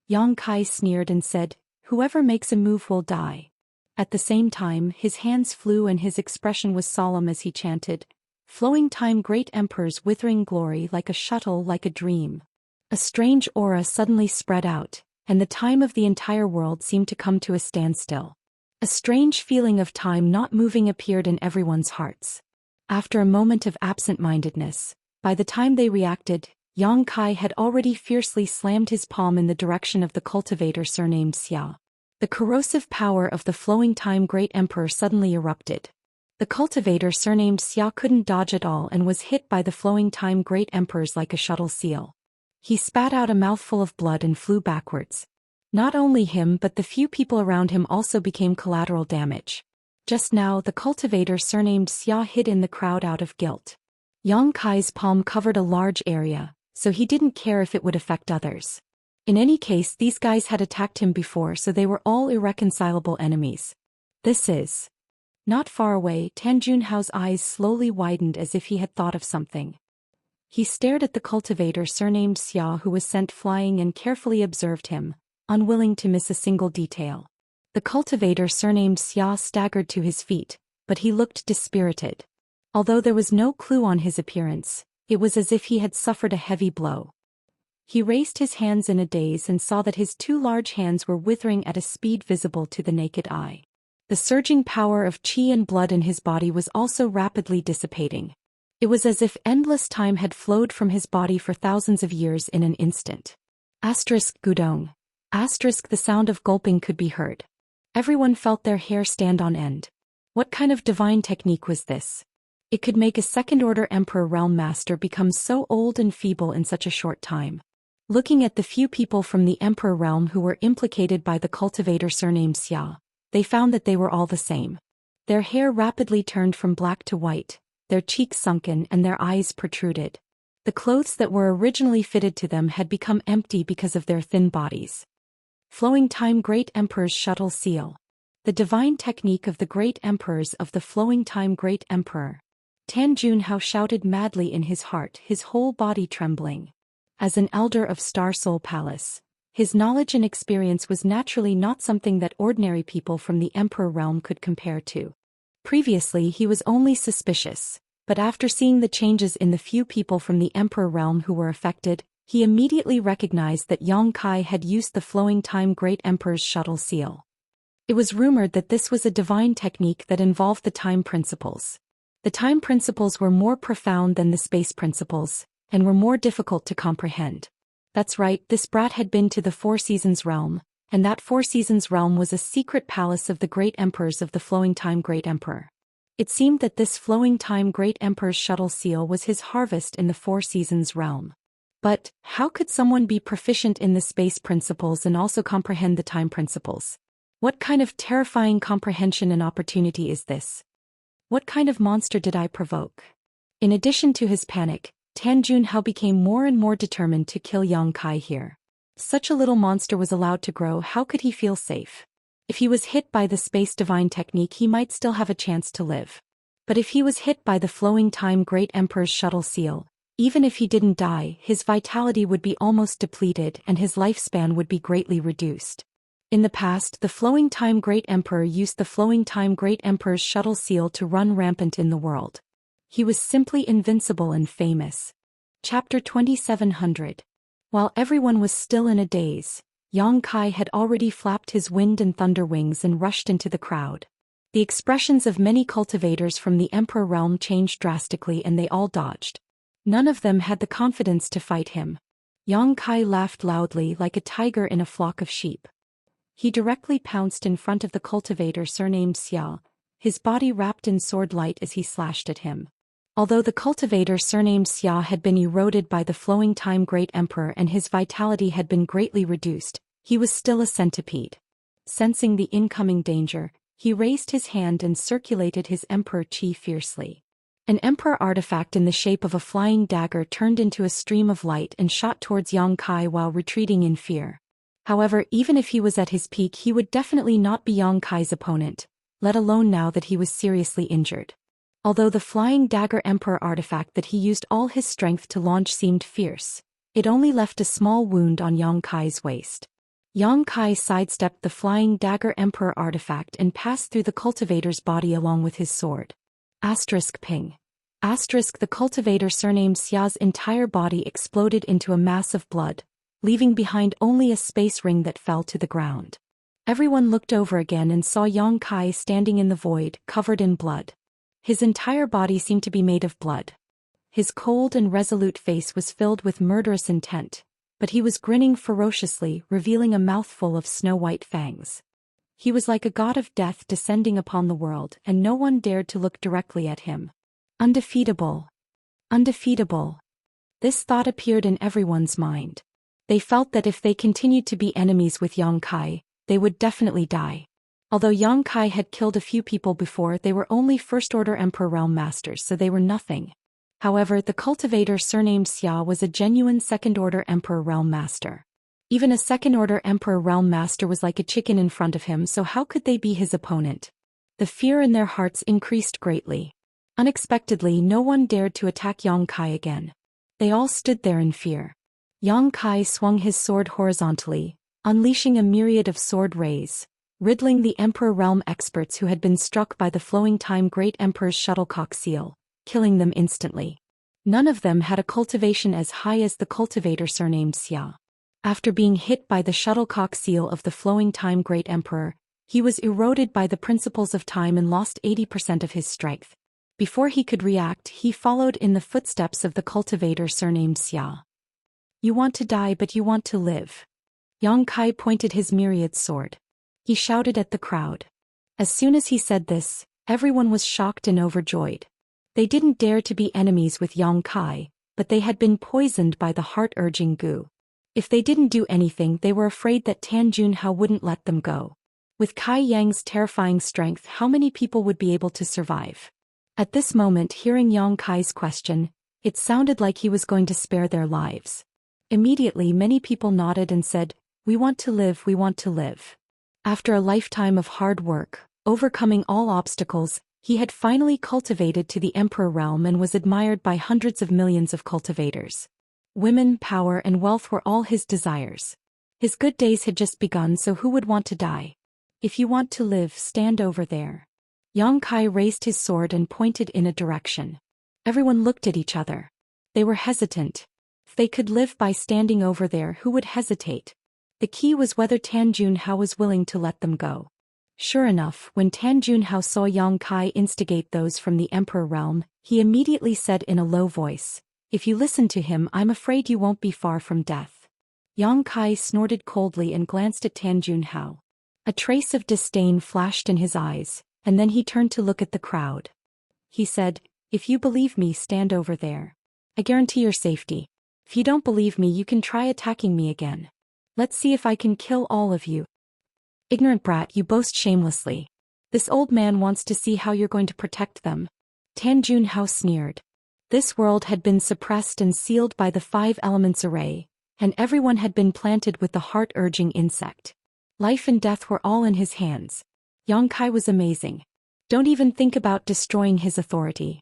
Yang Kai sneered and said, "Whoever makes a move will die." At the same time, his hands flew and his expression was solemn as he chanted, "Flowing time, great emperor's withering glory, like a shuttle, like a dream." A strange aura suddenly spread out, and the time of the entire world seemed to come to a standstill. A strange feeling of time not moving appeared in everyone's hearts. After a moment of absent-mindedness, by the time they reacted, Yang Kai had already fiercely slammed his palm in the direction of the cultivator surnamed Xia. The corrosive power of the flowing time great emperor suddenly erupted. The cultivator surnamed Xia couldn't dodge at all and was hit by the flowing time great emperors like a shuttle seal. He spat out a mouthful of blood and flew backwards. Not only him but the few people around him also became collateral damage. Just now the cultivator surnamed Xia hid in the crowd out of guilt. Yang Kai's palm covered a large area, so he didn't care if it would affect others. In any case, these guys had attacked him before, so they were all irreconcilable enemies. This is... Not far away, Tan Junhao's eyes slowly widened as if he had thought of something. He stared at the cultivator surnamed Xia who was sent flying and carefully observed him, unwilling to miss a single detail. The cultivator surnamed Xia staggered to his feet, but he looked dispirited. Although there was no clue on his appearance, it was as if he had suffered a heavy blow. He raised his hands in a daze and saw that his two large hands were withering at a speed visible to the naked eye. The surging power of qi and blood in his body was also rapidly dissipating. It was as if endless time had flowed from his body for thousands of years in an instant. Gudong. The sound of gulping could be heard. Everyone felt their hair stand on end. What kind of divine technique was this? It could make a second-order Emperor Realm Master become so old and feeble in such a short time. Looking at the few people from the Emperor Realm who were implicated by the cultivator surnamed Xia, they found that they were all the same. Their hair rapidly turned from black to white, their cheeks sunken and their eyes protruded. The clothes that were originally fitted to them had become empty because of their thin bodies. Flowing Time Great Emperor's Shuttle Seal. The divine technique of the Great Emperors of the Flowing Time Great Emperor. Tan Junhao shouted madly in his heart, his whole body trembling. As an elder of Star Soul Palace, his knowledge and experience was naturally not something that ordinary people from the Emperor realm could compare to. Previously he was only suspicious, but after seeing the changes in the few people from the Emperor realm who were affected, he immediately recognized that Yang Kai had used the Flowing Time Great Emperor's Shuttle Seal. It was rumored that this was a divine technique that involved the time principles. The time principles were more profound than the space principles, and were more difficult to comprehend. That's right, this brat had been to the Four Seasons realm, and that Four Seasons realm was a secret palace of the great emperors of the Flowing Time Great Emperor. It seemed that this Flowing Time Great Emperor's Shuttle Seal was his harvest in the Four Seasons realm. But, how could someone be proficient in the space principles and also comprehend the time principles? What kind of terrifying comprehension and opportunity is this? What kind of monster did I provoke? In addition to his panic, Tan Junhao became more and more determined to kill Yang Kai here. Such a little monster was allowed to grow, how could he feel safe? If he was hit by the space divine technique he might still have a chance to live. But if he was hit by the Flowing Time Great Emperor's Shuttle Seal, even if he didn't die, his vitality would be almost depleted and his lifespan would be greatly reduced. In the past, the Flowing Time Great Emperor used the Flowing Time Great Emperor's Shuttle Seal to run rampant in the world. He was simply invincible and famous. Chapter 2700. While everyone was still in a daze, Yang Kai had already flapped his wind and thunder wings and rushed into the crowd. The expressions of many cultivators from the Emperor realm changed drastically and they all dodged. None of them had the confidence to fight him. Yang Kai laughed loudly like a tiger in a flock of sheep. He directly pounced in front of the cultivator surnamed Xia, his body wrapped in sword light as he slashed at him. Although the cultivator surnamed Xia had been eroded by the Flowing Time Great Emperor and his vitality had been greatly reduced, he was still a centipede. Sensing the incoming danger, He raised his hand and circulated his emperor chi fiercely. An emperor artifact in the shape of a flying dagger turned into a stream of light and shot towards Yang Kai while retreating in fear. However, even if he was at his peak, he would definitely not be Yang Kai's opponent, let alone now that he was seriously injured. Although the flying dagger emperor artifact that he used all his strength to launch seemed fierce, it only left a small wound on Yang Kai's waist. Yang Kai sidestepped the flying dagger emperor artifact and passed through the cultivator's body along with his sword. Ping. The cultivator surnamed Xia's entire body exploded into a mass of blood, leaving behind only a space ring that fell to the ground. Everyone looked over again and saw Yang Kai standing in the void, covered in blood. His entire body seemed to be made of blood. His cold and resolute face was filled with murderous intent, but he was grinning ferociously, revealing a mouthful of snow-white fangs. He was like a god of death descending upon the world, and no one dared to look directly at him. Undefeatable. Undefeatable. This thought appeared in everyone's mind. They felt that if they continued to be enemies with Yang Kai, they would definitely die. Although Yang Kai had killed a few people before, they were only First-Order Emperor Realm Masters, so they were nothing. However, the cultivator surnamed Xia was a genuine Second-Order Emperor Realm Master. Even a Second-Order Emperor Realm Master was like a chicken in front of him, so how could they be his opponent? The fear in their hearts increased greatly. Unexpectedly, no one dared to attack Yang Kai again. They all stood there in fear. Yang Kai swung his sword horizontally, unleashing a myriad of sword rays, riddling the Emperor Realm experts who had been struck by the flowing time Great Emperor's shuttlecock seal, killing them instantly. None of them had a cultivation as high as the cultivator surnamed Xia. After being hit by the shuttlecock seal of the flowing time Great Emperor, he was eroded by the principles of time and lost 80% of his strength. Before he could react, he followed in the footsteps of the cultivator surnamed Xia. You want to die, but you want to live. Yang Kai pointed his myriad sword. He shouted at the crowd. As soon as he said this, everyone was shocked and overjoyed. They didn't dare to be enemies with Yang Kai, but they had been poisoned by the heart-urging goo. If they didn't do anything, they were afraid that Tan Junhao wouldn't let them go. With Kai Yang's terrifying strength, how many people would be able to survive? At this moment, hearing Yang Kai's question, it sounded like he was going to spare their lives. Immediately, many people nodded and said, "We want to live, we want to live." After a lifetime of hard work, overcoming all obstacles, he had finally cultivated to the Emperor realm and was admired by hundreds of millions of cultivators. Women, power, and wealth were all his desires. His good days had just begun, so who would want to die? If you want to live, stand over there. Yang Kai raised his sword and pointed in a direction. Everyone looked at each other. They were hesitant. If they could live by standing over there, who would hesitate? The key was whether Tan Junhao was willing to let them go. Sure enough, when Tan Junhao saw Yang Kai instigate those from the Emperor realm, he immediately said in a low voice, "If you listen to him, I'm afraid you won't be far from death." Yang Kai snorted coldly and glanced at Tan Junhao. A trace of disdain flashed in his eyes, and then he turned to look at the crowd. He said, "If you believe me, stand over there. I guarantee your safety. If you don't believe me, you can try attacking me again. Let's see if I can kill all of you." "Ignorant brat, you boast shamelessly. This old man wants to see how you're going to protect them." Tan Junhao sneered. This world had been suppressed and sealed by the 5 elements array, and everyone had been planted with the heart-urging insect. Life and death were all in his hands. Yang Kai was amazing. Don't even think about destroying his authority.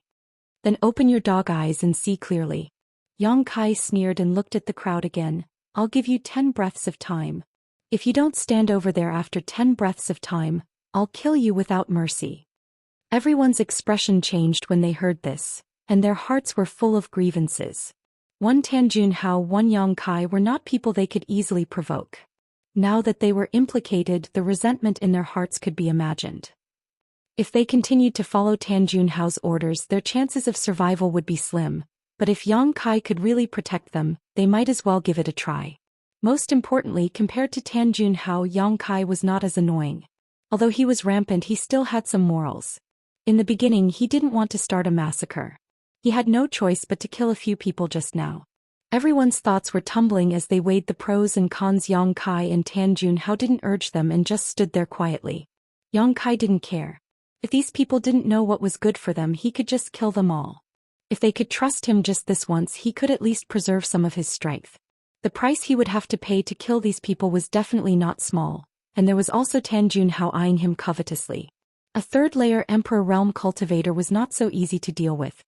Then open your dog eyes and see clearly. Yang Kai sneered and looked at the crowd again. "I'll give you 10 breaths of time. If you don't stand over there after 10 breaths of time, I'll kill you without mercy." Everyone's expression changed when they heard this, and their hearts were full of grievances. One Tan Junhao, one Yang Kai were not people they could easily provoke. Now that they were implicated, the resentment in their hearts could be imagined. If they continued to follow Tan Junhao's orders, their chances of survival would be slim, but if Yang Kai could really protect them, they might as well give it a try. Most importantly, compared to Tan Junhao, Yang Kai was not as annoying. Although he was rampant, he still had some morals. In the beginning, he didn't want to start a massacre. He had no choice but to kill a few people just now. Everyone's thoughts were tumbling as they weighed the pros and cons. Yang Kai and Tan Junhao didn't urge them and just stood there quietly. Yang Kai didn't care. If these people didn't know what was good for them, he could just kill them all. If they could trust him just this once, he could at least preserve some of his strength. The price he would have to pay to kill these people was definitely not small, and there was also Tan Junhao eyeing him covetously. A third-layer Emperor Realm cultivator was not so easy to deal with.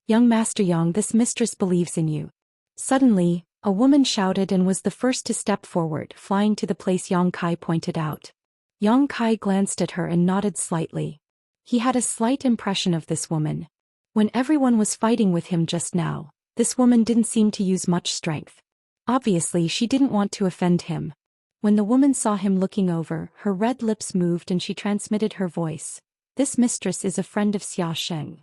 Young Master Yang, this mistress believes in you. Suddenly, a woman shouted and was the first to step forward, flying to the place Yang Kai pointed out. Yang Kai glanced at her and nodded slightly. He had a slight impression of this woman. When everyone was fighting with him just now, this woman didn't seem to use much strength. Obviously, she didn't want to offend him. When the woman saw him looking over, her red lips moved and she transmitted her voice. This mistress is a friend of Xianxia.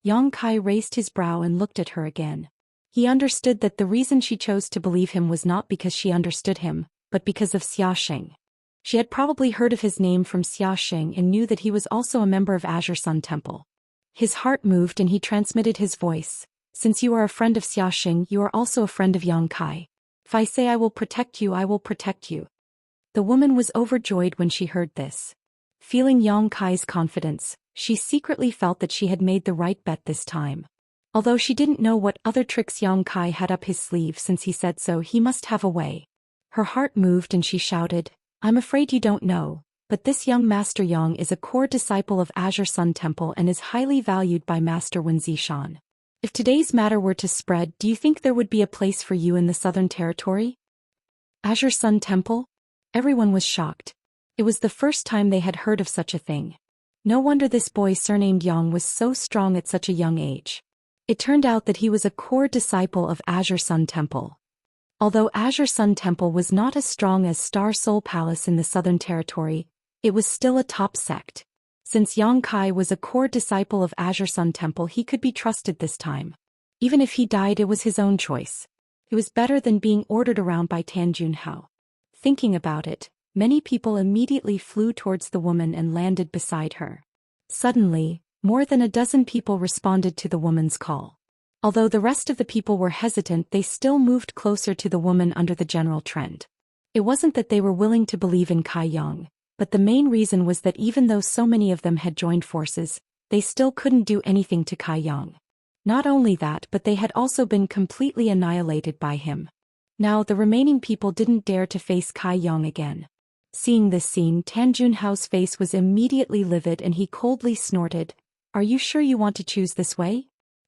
Yang Kai raised his brow and looked at her again. He understood that the reason she chose to believe him was not because she understood him, but because of Xianxia. She had probably heard of his name from Xianxia and knew that he was also a member of Azure Sun Temple. His heart moved and he transmitted his voice. Since you are a friend of Xianxia, you are also a friend of Yang Kai. If I say I will protect you, I will protect you. The woman was overjoyed when she heard this. Feeling Yang Kai's confidence, she secretly felt that she had made the right bet this time. Although she didn't know what other tricks Yang Kai had up his sleeve, since he said so, he must have a way. Her heart moved and she shouted, I'm afraid you don't know, but this young Master Yang is a core disciple of Azure Sun Temple and is highly valued by Master Wen Zishan. If today's matter were to spread, do you think there would be a place for you in the Southern Territory? Azure Sun Temple? Everyone was shocked. It was the first time they had heard of such a thing. No wonder this boy surnamed Yang was so strong at such a young age. It turned out that he was a core disciple of Azure Sun Temple. Although Azure Sun Temple was not as strong as Star Soul Palace in the Southern Territory, it was still a top sect. Since Yang Kai was a core disciple of Azure Sun Temple, he could be trusted this time. Even if he died, it was his own choice. It was better than being ordered around by Tan Junhao. Thinking about it, many people immediately flew towards the woman and landed beside her. Suddenly, more than a dozen people responded to the woman's call. Although the rest of the people were hesitant, they still moved closer to the woman under the general trend. It wasn't that they were willing to believe in Kai Yang, but the main reason was that even though so many of them had joined forces, they still couldn't do anything to Kai Yang. Not only that, but they had also been completely annihilated by him. Now the remaining people didn't dare to face Kai Yang again. Seeing this scene, Tan Junhao's face was immediately livid and he coldly snorted, Are you sure you want to choose this way?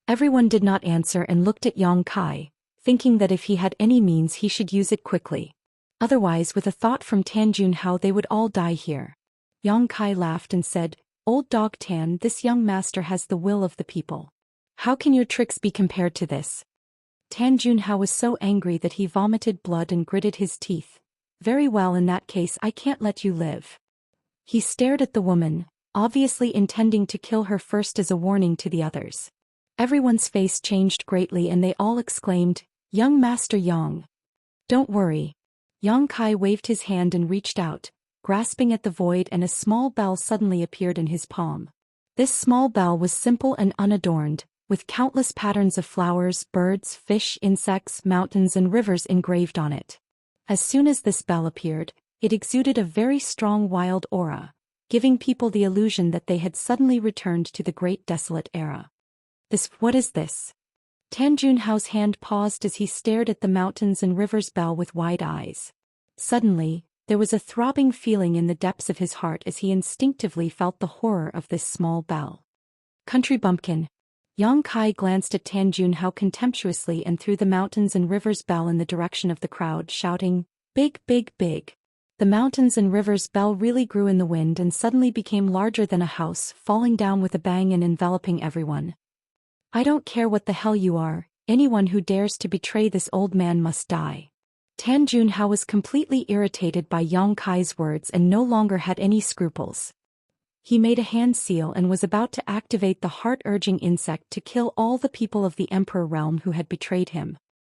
Everyone did not answer and looked at Yang Kai, thinking that if he had any means he should use it quickly. Otherwise, with a thought from Tan Junhao, they would all die here. Yang Kai laughed and said, Old dog Tan, this young master has the will of the people. How can your tricks be compared to this? Tan Junhao was so angry that he vomited blood and gritted his teeth. Very well, in that case I can't let you live. He stared at the woman, obviously intending to kill her first as a warning to the others. Everyone's face changed greatly and they all exclaimed, Young Master Yang. Don't worry. Yang Kai waved his hand and reached out, grasping at the void, and a small bell suddenly appeared in his palm. This small bell was simple and unadorned, with countless patterns of flowers, birds, fish, insects, mountains and rivers engraved on it. As soon as this bell appeared, it exuded a very strong wild aura, giving people the illusion that they had suddenly returned to the Great Desolate Era. What is this? Tan Junhao's hand paused as he stared at the mountains and rivers bell with wide eyes. Suddenly, there was a throbbing feeling in the depths of his heart as he instinctively felt the horror of this small bell. Country bumpkin. Yang Kai glanced at Tan Junhao contemptuously and threw the mountains and rivers bell in the direction of the crowd, shouting, Big, big, big. The mountains and rivers bell really grew in the wind and suddenly became larger than a house, falling down with a bang and enveloping everyone. I don't care what the hell you are, anyone who dares to betray this old man must die. Tan Junhao was completely irritated by Yang Kai's words and no longer had any scruples. He made a hand seal and was about to activate the heart-urging insect to kill all the people of the Emperor realm who had betrayed him.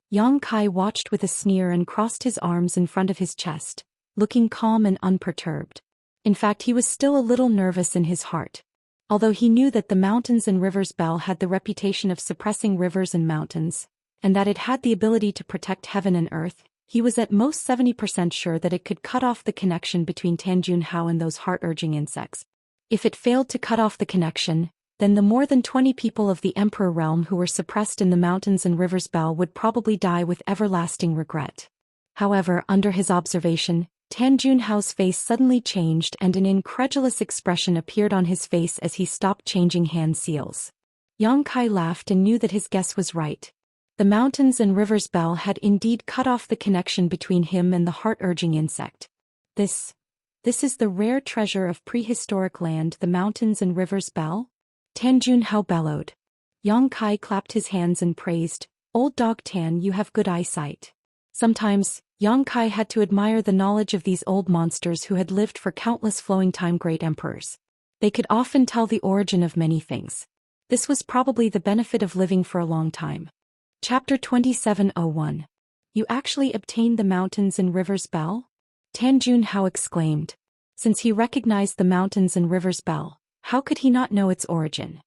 Yang Kai watched with a sneer and crossed his arms in front of his chest, looking calm and unperturbed. In fact, he was still a little nervous in his heart. Although he knew that the mountains and rivers bell had the reputation of suppressing rivers and mountains, and that it had the ability to protect heaven and earth, He was at most 70% sure that it could cut off the connection between Tan Junhao and those heart-urging insects. If it failed to cut off the connection, then the more than 20 people of the Emperor realm who were suppressed in the mountains and rivers Bell would probably die with everlasting regret. However, under his observation, Tan Junhao's face suddenly changed and an incredulous expression appeared on his face as he stopped changing hand seals. Yang Kai laughed and knew that his guess was right. The mountains and rivers Bell had indeed cut off the connection between him and the heart-urging insect. This is the rare treasure of prehistoric land, the mountains and rivers Bell? Tan Junhao bellowed. Yang Kai clapped his hands and praised, "Old dog Tan, you have good eyesight." Sometimes, Yang Kai had to admire the knowledge of these old monsters who had lived for countless flowing time great emperors. They could often tell the origin of many things. This was probably the benefit of living for a long time. Chapter 2701. You actually obtained the mountains and rivers Bell? Tan Junhao exclaimed. Since he recognized the mountains and rivers Bell, how could he not know its origin?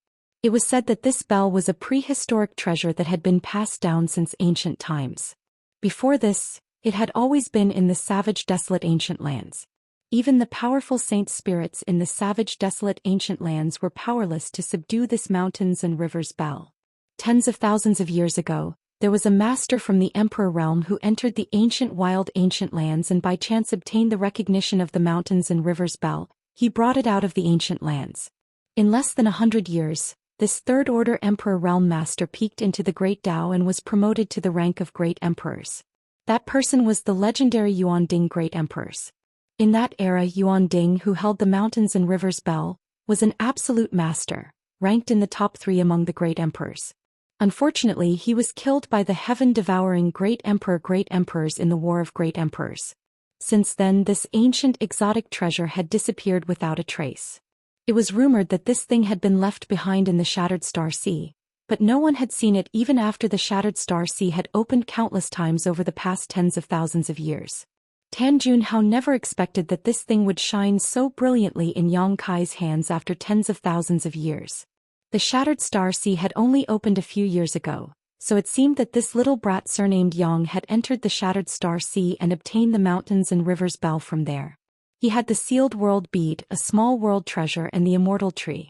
It was said that this bell was a prehistoric treasure that had been passed down since ancient times. Before this, it had always been in the savage desolate ancient lands. Even the powerful saint spirits in the savage desolate ancient lands were powerless to subdue this mountains and rivers Bell. Tens of thousands of years ago, there was a master from the Emperor realm who entered the ancient wild ancient lands and by chance obtained the recognition of the mountains and rivers Bell. He brought it out of the ancient lands. In less than 100 years, this third-order Emperor realm master peaked into the Great Tao and was promoted to the rank of Great Emperors. That person was the legendary Unyielding Great Emperors. In that era, Unyielding, who held the mountains and rivers Bell, was an absolute master, ranked in the top 3 among the Great Emperors. Unfortunately, he was killed by the heaven-devouring Great Emperors in the War of Great Emperors. Since then, this ancient exotic treasure had disappeared without a trace. It was rumored that this thing had been left behind in the Shattered Star Sea, but no one had seen it even after the Shattered Star Sea had opened countless times over the past tens of thousands of years. Tan Junhao never expected that this thing would shine so brilliantly in Yang Kai's hands after tens of thousands of years. The Shattered Star Sea had only opened a few years ago, so it seemed that this little brat surnamed Yang had entered the Shattered Star Sea and obtained the mountains and rivers Bell from there. He had the sealed world bead, a small world treasure and the Immortal tree.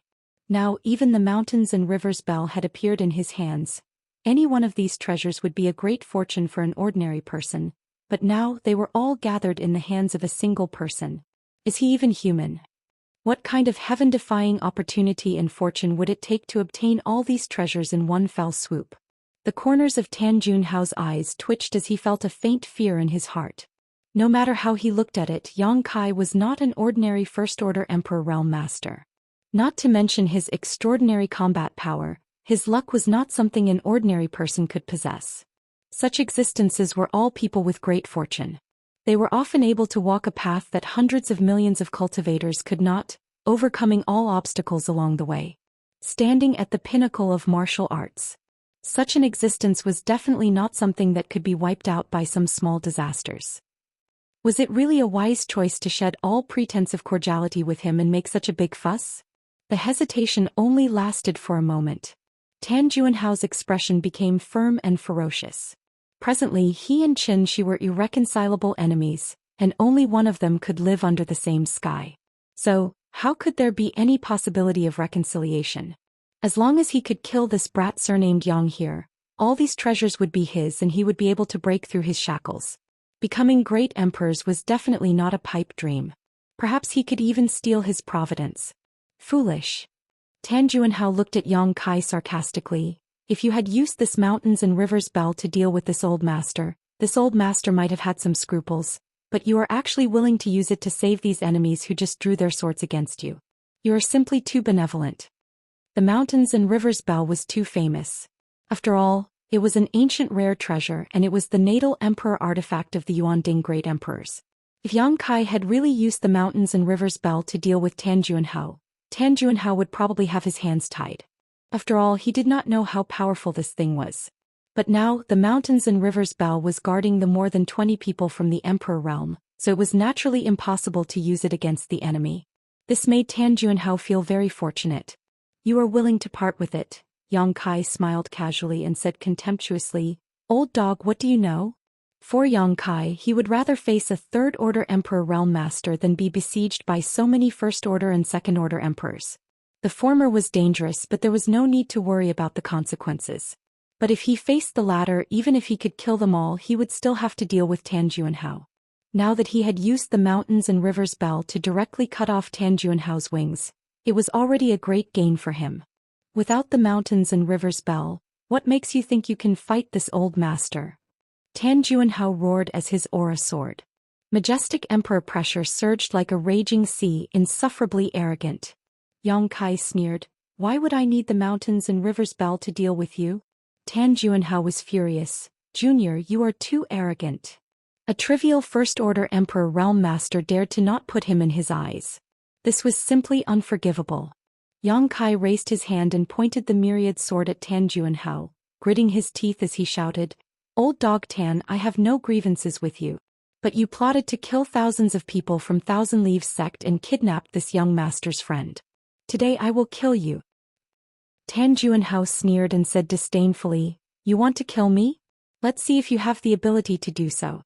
Now even the mountains and rivers Bell had appeared in his hands. Any one of these treasures would be a great fortune for an ordinary person, but now they were all gathered in the hands of a single person. Is he even human? What kind of heaven-defying opportunity and fortune would it take to obtain all these treasures in one fell swoop? The corners of Tan Junhao's eyes twitched as he felt a faint fear in his heart. No matter how he looked at it, Yang Kai was not an ordinary first-order Emperor realm master. Not to mention his extraordinary combat power, his luck was not something an ordinary person could possess. Such existences were all people with great fortune. They were often able to walk a path that hundreds of millions of cultivators could not, overcoming all obstacles along the way. Standing at the pinnacle of martial arts. Such an existence was definitely not something that could be wiped out by some small disasters. Was it really a wise choice to shed all pretense of cordiality with him and make such a big fuss? The hesitation only lasted for a moment. Tan Junhao's expression became firm and ferocious. Presently he and Xianxia were irreconcilable enemies, and only one of them could live under the same sky. So, how could there be any possibility of reconciliation? As long as he could kill this brat surnamed Yang here, all these treasures would be his and he would be able to break through his shackles. Becoming great emperors was definitely not a pipe dream. Perhaps he could even steal his providence. Foolish. Tan Junhao looked at Yang Kai sarcastically. If you had used this mountains and rivers Bell to deal with this old master might have had some scruples, but you are actually willing to use it to save these enemies who just drew their swords against you. You are simply too benevolent. The mountains and rivers Bell was too famous. After all, it was an ancient rare treasure and it was the natal emperor artifact of the Unyielding Great Emperors. If Yang Kai had really used the mountains and rivers Bell to deal with Tan Junhao would probably have his hands tied. After all, he did not know how powerful this thing was. But now, the mountains and rivers Bell was guarding the more than 20 people from the Emperor realm, so it was naturally impossible to use it against the enemy. This made Tan Junhao feel very fortunate. You are willing to part with it, Yang Kai smiled casually and said contemptuously, "Old dog, what do you know? For Yang Kai, he would rather face a third-order Emperor Realm Master than be besieged by so many first-order and second-order emperors. The former was dangerous, but there was no need to worry about the consequences. But if he faced the latter, even if he could kill them all, he would still have to deal with Tan Juanhao. Now that he had used the Mountains and Rivers Bell to directly cut off Tan Juanhao's wings, it was already a great gain for him. Without the Mountains and Rivers Bell, what makes you think you can fight this old master? Tan Juanhao roared as his aura soared. Majestic emperor pressure surged like a raging sea, insufferably arrogant. Yang Kai sneered, "Why would I need the Mountains and Rivers Bell to deal with you?" Tan Juanhao was furious. "Junior, you are too arrogant." A trivial first-order Emperor Realm Master dared to not put him in his eyes. This was simply unforgivable. Yang Kai raised his hand and pointed the myriad sword at Tan Juanhao, gritting his teeth as he shouted, "Old dog Tan, I have no grievances with you. But you plotted to kill thousands of people from Thousand Leaves sect and kidnapped this young master's friend. Today I will kill you." Tan Juanhao sneered and said disdainfully, "You want to kill me? Let's see if you have the ability to do so."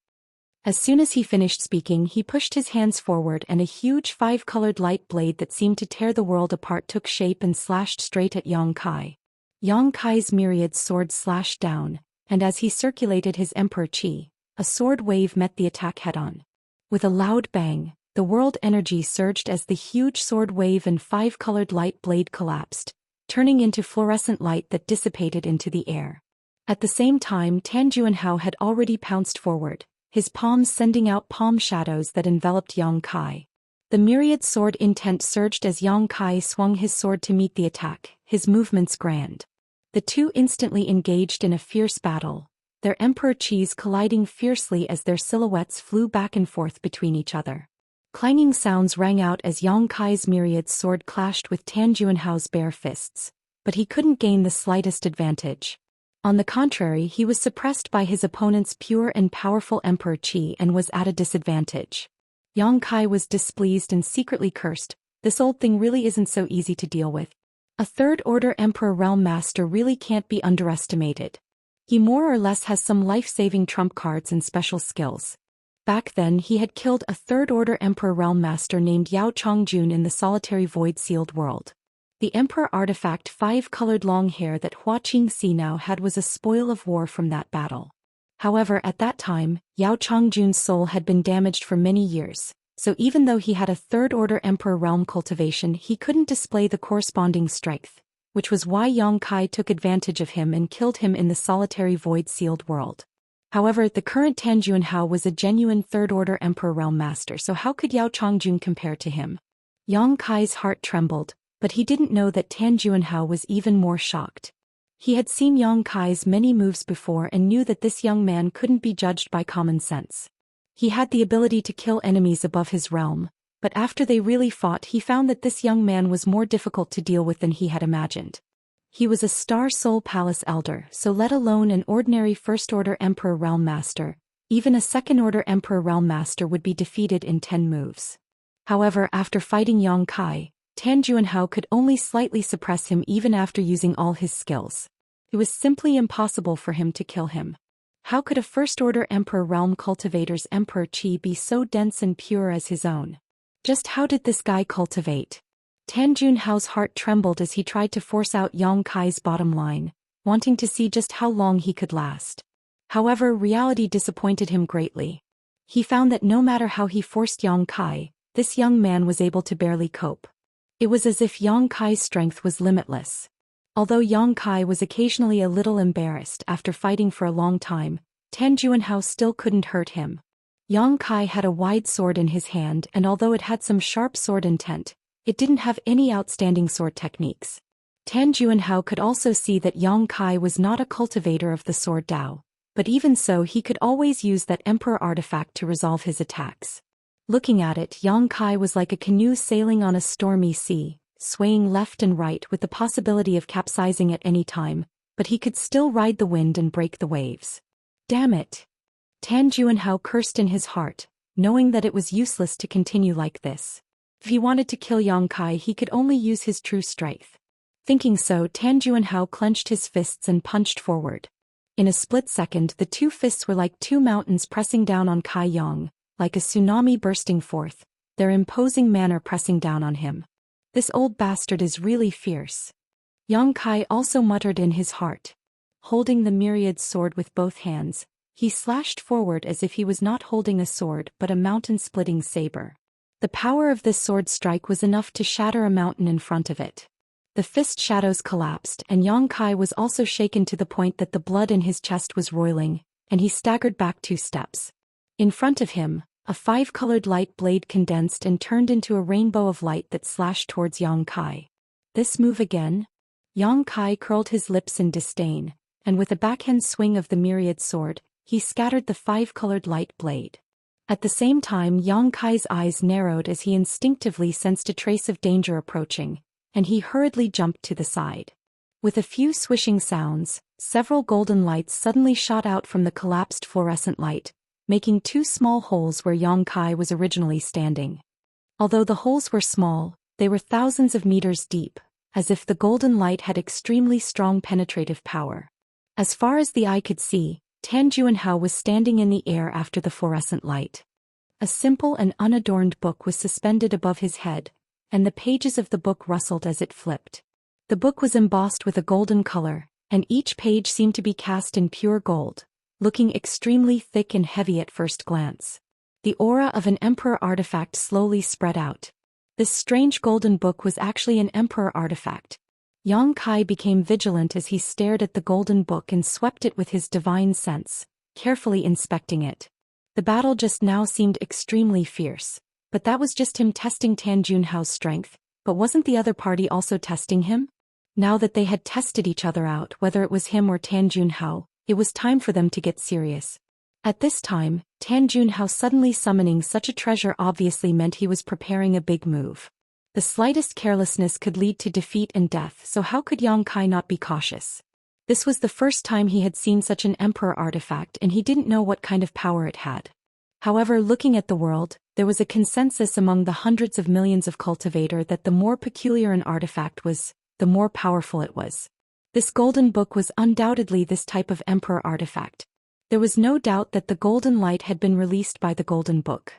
As soon as he finished speaking, he pushed his hands forward and a huge five-colored light blade that seemed to tear the world apart took shape and slashed straight at Yang Kai. Yang Kai's myriad sword slashed down, and as he circulated his emperor chi, a sword wave met the attack head-on. With a loud bang, the world energy surged as the huge sword wave and five-colored light blade collapsed, turning into fluorescent light that dissipated into the air. At the same time, Tan Juanhao had already pounced forward, his palms sending out palm shadows that enveloped Yang Kai. The myriad sword intent surged as Yang Kai swung his sword to meet the attack, his movements grand. The two instantly engaged in a fierce battle, their emperor chis colliding fiercely as their silhouettes flew back and forth between each other. Clanging sounds rang out as Yang Kai's myriad sword clashed with Tan Juanhao's bare fists, but he couldn't gain the slightest advantage. On the contrary, he was suppressed by his opponent's pure and powerful emperor chi and was at a disadvantage. Yang Kai was displeased and secretly cursed, "This old thing really isn't so easy to deal with. A third-order Emperor Realm Master really can't be underestimated. He more or less has some life-saving trump cards and special skills." Back then he had killed a third-order Emperor Realm Master named Yao Chongjun in the solitary void-sealed world. The Emperor artifact five-colored long hair that Hua Qingxi now had was a spoil of war from that battle. However, at that time, Yao Chongjun's soul had been damaged for many years, so even though he had a third-order Emperor Realm cultivation, he couldn't display the corresponding strength, which was why Yang Kai took advantage of him and killed him in the solitary void-sealed world. However, the current Tan Juanhao was a genuine third-order Emperor Realm Master, so how could Yao Chongjun compare to him? Yang Kai's heart trembled, but he didn't know that Tan Juanhao was even more shocked. He had seen Yang Kai's many moves before and knew that this young man couldn't be judged by common sense. He had the ability to kill enemies above his realm, but after they really fought he found that this young man was more difficult to deal with than he had imagined. He was a Star Soul Palace Elder, so let alone an ordinary First-Order Emperor Realm Master, even a Second-Order Emperor Realm Master would be defeated in 10 moves. However, after fighting Yang Kai, Tan Juanhao could only slightly suppress him even after using all his skills. It was simply impossible for him to kill him. How could a First-Order Emperor Realm Cultivator's Emperor Chi be so dense and pure as his own? Just how did this guy cultivate? Tan Juanhao's heart trembled as he tried to force out Yang Kai's bottom line, wanting to see just how long he could last. However, reality disappointed him greatly. He found that no matter how he forced Yang Kai, this young man was able to barely cope. It was as if Yang Kai's strength was limitless. Although Yang Kai was occasionally a little embarrassed after fighting for a long time, Tan Juanhao still couldn't hurt him. Yang Kai had a wide sword in his hand, and although it had some sharp sword intent, it didn't have any outstanding sword techniques. Tan Juanhao could also see that Yang Kai was not a cultivator of the sword Dao, but even so he could always use that Emperor artifact to resolve his attacks. Looking at it, Yang Kai was like a canoe sailing on a stormy sea, swaying left and right with the possibility of capsizing at any time, but he could still ride the wind and break the waves. Damn it! Tan Juanhao cursed in his heart, knowing that it was useless to continue like this. If he wanted to kill Yang Kai, he could only use his true strength. Thinking so, Tan Juanhao clenched his fists and punched forward. In a split second, the two fists were like two mountains pressing down on Kai Yang, like a tsunami bursting forth, their imposing manner pressing down on him. This old bastard is really fierce. Yang Kai also muttered in his heart. Holding the myriad sword with both hands, he slashed forward as if he was not holding a sword but a mountain-splitting saber. The power of this sword strike was enough to shatter a mountain in front of it. The fist shadows collapsed, and Yang Kai was also shaken to the point that the blood in his chest was roiling, and he staggered back 2 steps. In front of him, a 5-colored light blade condensed and turned into a rainbow of light that slashed towards Yang Kai. This move again? Yang Kai curled his lips in disdain, and with a backhand swing of the myriad sword, he scattered the 5-colored light blade. At the same time, Yang Kai's eyes narrowed as he instinctively sensed a trace of danger approaching, and he hurriedly jumped to the side. With a few swishing sounds, several golden lights suddenly shot out from the collapsed fluorescent light, making 2 small holes where Yang Kai was originally standing. Although the holes were small, they were thousands of meters deep, as if the golden light had extremely strong penetrative power. As far as the eye could see, Tan Juanhao was standing in the air after the fluorescent light. A simple and unadorned book was suspended above his head, and the pages of the book rustled as it flipped. The book was embossed with a golden color, and each page seemed to be cast in pure gold, looking extremely thick and heavy at first glance. The aura of an emperor artifact slowly spread out. This strange golden book was actually an emperor artifact. Yang Kai became vigilant as he stared at the golden book and swept it with his divine sense, carefully inspecting it. The battle just now seemed extremely fierce, but that was just him testing Tan Junhao's strength, but wasn't the other party also testing him? Now that they had tested each other out, whether it was him or Tan Junhao, it was time for them to get serious. At this time, Tan Junhao suddenly summoning such a treasure obviously meant he was preparing a big move. The slightest carelessness could lead to defeat and death, so how could Yang Kai not be cautious? This was the first time he had seen such an emperor artifact, and he didn't know what kind of power it had. However, looking at the world, there was a consensus among the hundreds of millions of cultivator that the more peculiar an artifact was, the more powerful it was. This golden book was undoubtedly this type of emperor artifact. There was no doubt that the golden light had been released by the golden book.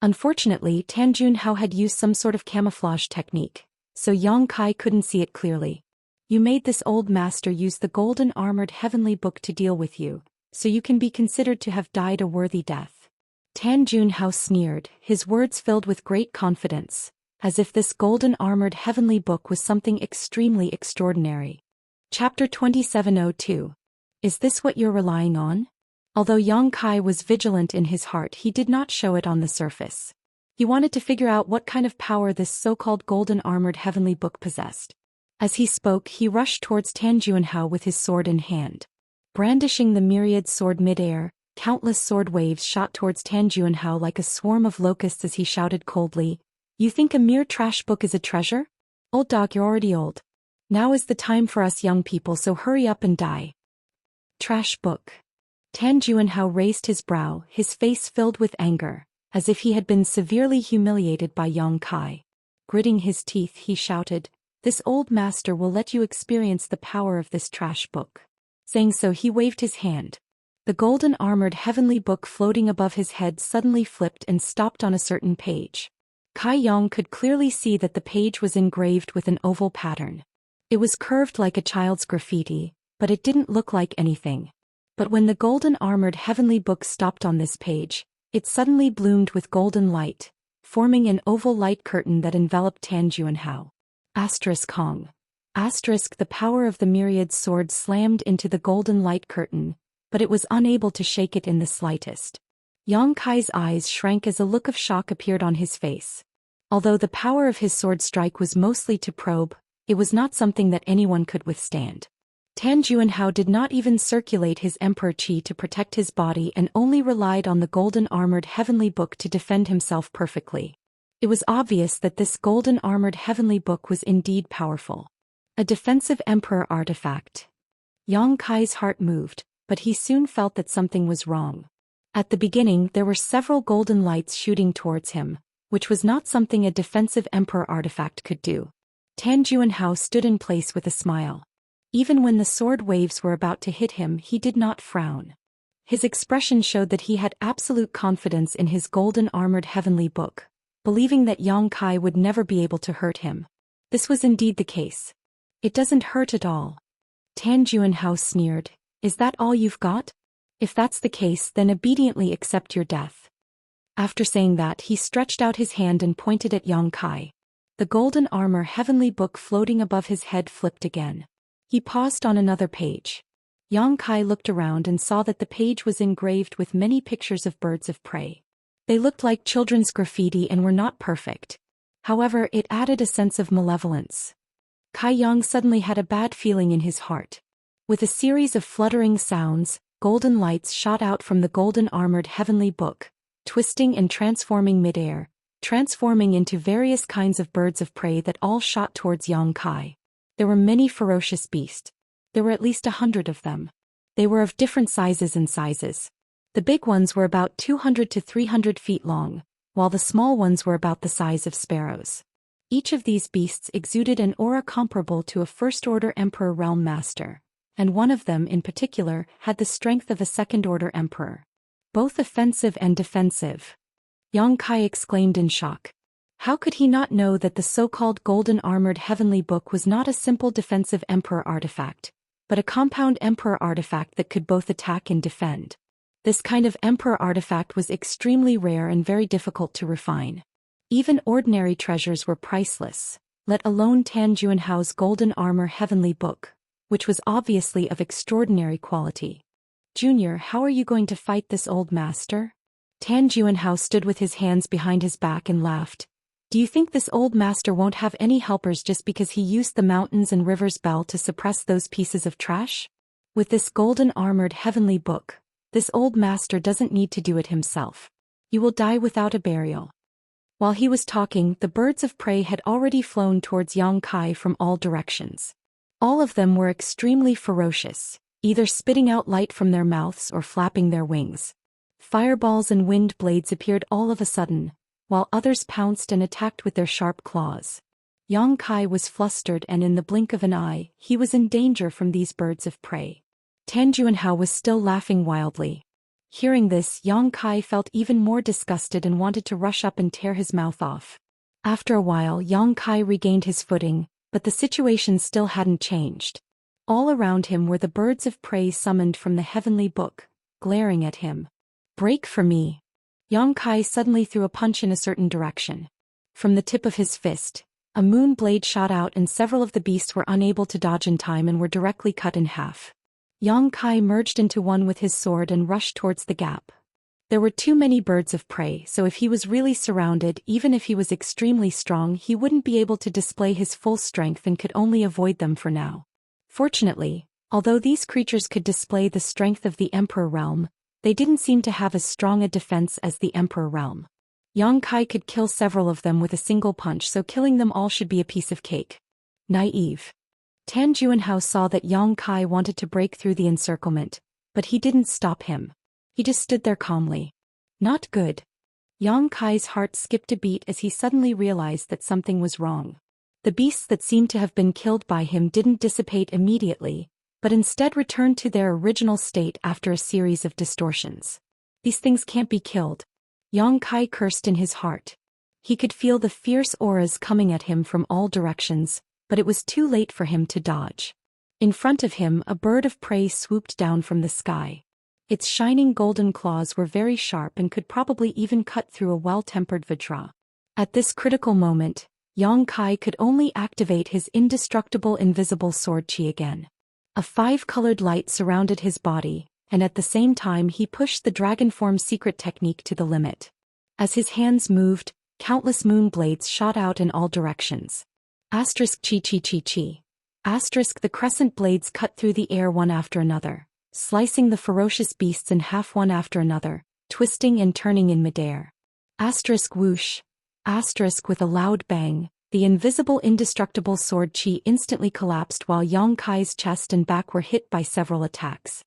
Unfortunately, Tan Junhao had used some sort of camouflage technique, so Yang Kai couldn't see it clearly. You made this old master use the golden armored heavenly book to deal with you, so you can be considered to have died a worthy death. Tan Junhao sneered, his words filled with great confidence, as if this golden armored heavenly book was something extremely extraordinary. Chapter 2702. Is this what you're relying on? Although Yang Kai was vigilant in his heart, he did not show it on the surface. He wanted to figure out what kind of power this so-called golden armored heavenly book possessed. As he spoke, he rushed towards Tan Junhao with his sword in hand. Brandishing the myriad sword mid-air, countless sword waves shot towards Tan Junhao like a swarm of locusts as he shouted coldly, "You think a mere trash book is a treasure? Old dog, you're already old. Now is the time for us young people, so hurry up and die." Trash book. Tan Junhao raised his brow, his face filled with anger, as if he had been severely humiliated by Yang Kai. Gritting his teeth, he shouted, "This old master will let you experience the power of this trash book." Saying so, he waved his hand. The golden armored heavenly book floating above his head suddenly flipped and stopped on a certain page. Kai Yang could clearly see that the page was engraved with an oval pattern. It was curved like a child's graffiti, but it didn't look like anything. But when the golden armored heavenly book stopped on this page, it suddenly bloomed with golden light, forming an oval light curtain that enveloped Tan Junhao. Asterisk Hong. Asterisk the power of the myriad sword slammed into the golden light curtain, but it was unable to shake it in the slightest. Yang Kai's eyes shrank as a look of shock appeared on his face. Although the power of his sword strike was mostly to probe, it was not something that anyone could withstand. Tan Junhao did not even circulate his emperor qi to protect his body and only relied on the golden armored heavenly book to defend himself perfectly. It was obvious that this golden armored heavenly book was indeed powerful. A defensive emperor artifact. Yang Kai's heart moved, but he soon felt that something was wrong. At the beginning, there were several golden lights shooting towards him, which was not something a defensive emperor artifact could do. Tan Junhao stood in place with a smile. Even when the sword waves were about to hit him, he did not frown. His expression showed that he had absolute confidence in his golden-armored heavenly book, believing that Yang Kai would never be able to hurt him. This was indeed the case. "It doesn't hurt at all." Tan Juanhao sneered. "Is that all you've got? If that's the case, then obediently accept your death." After saying that, he stretched out his hand and pointed at Yang Kai. The golden armor heavenly book floating above his head flipped again. He paused on another page. Yang Kai looked around and saw that the page was engraved with many pictures of birds of prey. They looked like children's graffiti and were not perfect. However, it added a sense of malevolence. Kai Yang suddenly had a bad feeling in his heart. With a series of fluttering sounds, golden lights shot out from the golden-armored heavenly book, twisting and transforming midair, transforming into various kinds of birds of prey that all shot towards Yang Kai. There were many ferocious beasts. There were at least 100 of them. They were of different sizes and sizes. The big ones were about 200 to 300 feet long, while the small ones were about the size of sparrows. Each of these beasts exuded an aura comparable to a first-order Emperor Realm Master, and one of them in particular had the strength of a second-order Emperor. Both offensive and defensive. Yang Kai exclaimed in shock. How could he not know that the so-called golden-armored heavenly book was not a simple defensive Emperor artifact, but a compound Emperor artifact that could both attack and defend? This kind of Emperor artifact was extremely rare and very difficult to refine. Even ordinary treasures were priceless, let alone Tan Juanhao's golden armor heavenly book, which was obviously of extraordinary quality. "Junior, how are you going to fight this old master?" Tan Juanhao stood with his hands behind his back and laughed. "Do you think this old master won't have any helpers just because he used the mountains and rivers bell to suppress those pieces of trash? With this golden-armored heavenly book, this old master doesn't need to do it himself. You will die without a burial." While he was talking, the birds of prey had already flown towards Yang Kai from all directions. All of them were extremely ferocious, either spitting out light from their mouths or flapping their wings. Fireballs and wind blades appeared all of a sudden, while others pounced and attacked with their sharp claws. Yang Kai was flustered, and in the blink of an eye, he was in danger from these birds of prey. Tan Juanhao was still laughing wildly. Hearing this, Yang Kai felt even more disgusted and wanted to rush up and tear his mouth off. After a while, Yang Kai regained his footing, but the situation still hadn't changed. All around him were the birds of prey summoned from the heavenly book, glaring at him. "Break for me!" Yang Kai suddenly threw a punch in a certain direction. From the tip of his fist, a moon blade shot out and several of the beasts were unable to dodge in time and were directly cut in half. Yang Kai merged into one with his sword and rushed towards the gap. There were too many birds of prey, so if he was really surrounded, even if he was extremely strong, he wouldn't be able to display his full strength and could only avoid them for now. Fortunately, although these creatures could display the strength of the Emperor Realm, they didn't seem to have as strong a defense as the Emperor Realm. Yang Kai could kill several of them with a single punch, so killing them all should be a piece of cake. Naive. Tan Juanhao saw that Yang Kai wanted to break through the encirclement, but he didn't stop him. He just stood there calmly. Not good. Yang Kai's heart skipped a beat as he suddenly realized that something was wrong. The beasts that seemed to have been killed by him didn't dissipate immediately, but instead returned to their original state after a series of distortions. These things can't be killed. Yang Kai cursed in his heart. He could feel the fierce auras coming at him from all directions, but it was too late for him to dodge. In front of him, a bird of prey swooped down from the sky. Its shining golden claws were very sharp and could probably even cut through a well-tempered vajra. At this critical moment, Yang Kai could only activate his indestructible invisible sword chi again. A 5-colored light surrounded his body, and at the same time he pushed the dragon form secret technique to the limit. As his hands moved, countless moon blades shot out in all directions. Asterisk chi chi chi chi. Asterisk the crescent blades cut through the air one after another, slicing the ferocious beasts in half one after another, twisting and turning in midair. Asterisk whoosh. Asterisk with a loud bang, the invisible indestructible sword chi instantly collapsed while Yang Kai's chest and back were hit by several attacks.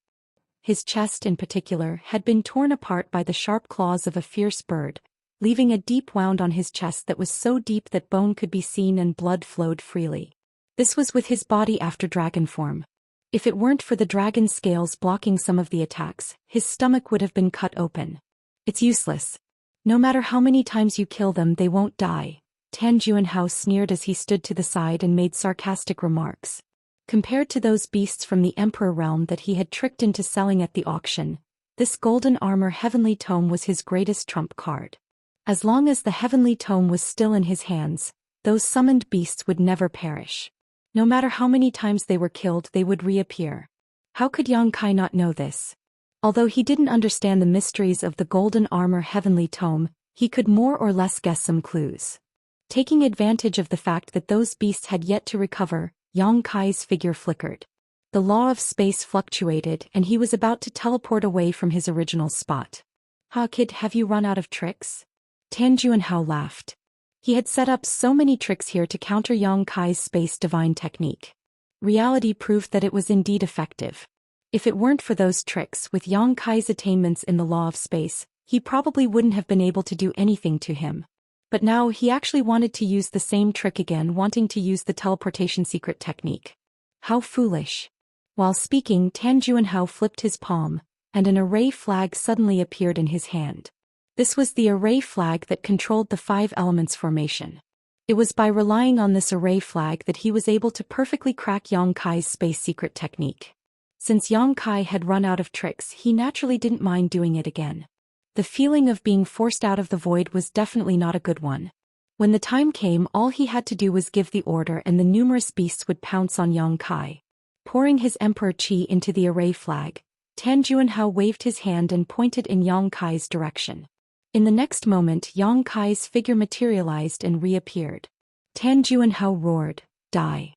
His chest in particular had been torn apart by the sharp claws of a fierce bird, leaving a deep wound on his chest that was so deep that bone could be seen and blood flowed freely. This was with his body after dragon form. If it weren't for the dragon scales blocking some of the attacks, his stomach would have been cut open. It's useless. No matter how many times you kill them, they won't die. Tan Juanhao sneered as he stood to the side and made sarcastic remarks. Compared to those beasts from the Emperor realm that he had tricked into selling at the auction, this golden armor heavenly tome was his greatest trump card. As long as the heavenly tome was still in his hands, those summoned beasts would never perish. No matter how many times they were killed, they would reappear. How could Yang Kai not know this? Although he didn't understand the mysteries of the golden armor heavenly tome, he could more or less guess some clues. Taking advantage of the fact that those beasts had yet to recover, Yang Kai's figure flickered. The law of space fluctuated and he was about to teleport away from his original spot. "Ha kid, have you run out of tricks?" Tan Juanhao laughed. He had set up so many tricks here to counter Yang Kai's space divine technique. Reality proved that it was indeed effective. If it weren't for those tricks, with Yang Kai's attainments in the law of space, he probably wouldn't have been able to do anything to him. But now he actually wanted to use the same trick again, wanting to use the teleportation secret technique. How foolish. While speaking, Tan Juanhao flipped his palm, and an array flag suddenly appeared in his hand. This was the array flag that controlled the 5 elements formation. It was by relying on this array flag that he was able to perfectly crack Yang Kai's space secret technique. Since Yang Kai had run out of tricks, he naturally didn't mind doing it again. The feeling of being forced out of the void was definitely not a good one. When the time came, all he had to do was give the order and the numerous beasts would pounce on Yang Kai. Pouring his emperor chi into the array flag, Tan Juanhao waved his hand and pointed in Yang Kai's direction. In the next moment, Yang Kai's figure materialized and reappeared. Tan Juanhao roared, "Die!"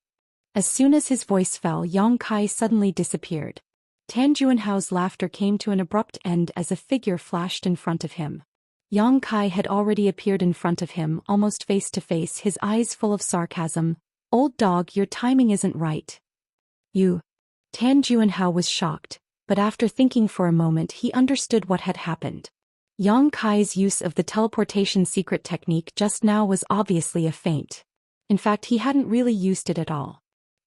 As soon as his voice fell, Yang Kai suddenly disappeared. Tan Juanhao's laughter came to an abrupt end as a figure flashed in front of him. Yang Kai had already appeared in front of him, almost face to face, his eyes full of sarcasm. "Old dog, your timing isn't right." "You?" Tan Juanhao was shocked, but after thinking for a moment he understood what had happened. Yang Kai's use of the teleportation secret technique just now was obviously a feint. In fact, he hadn't really used it at all.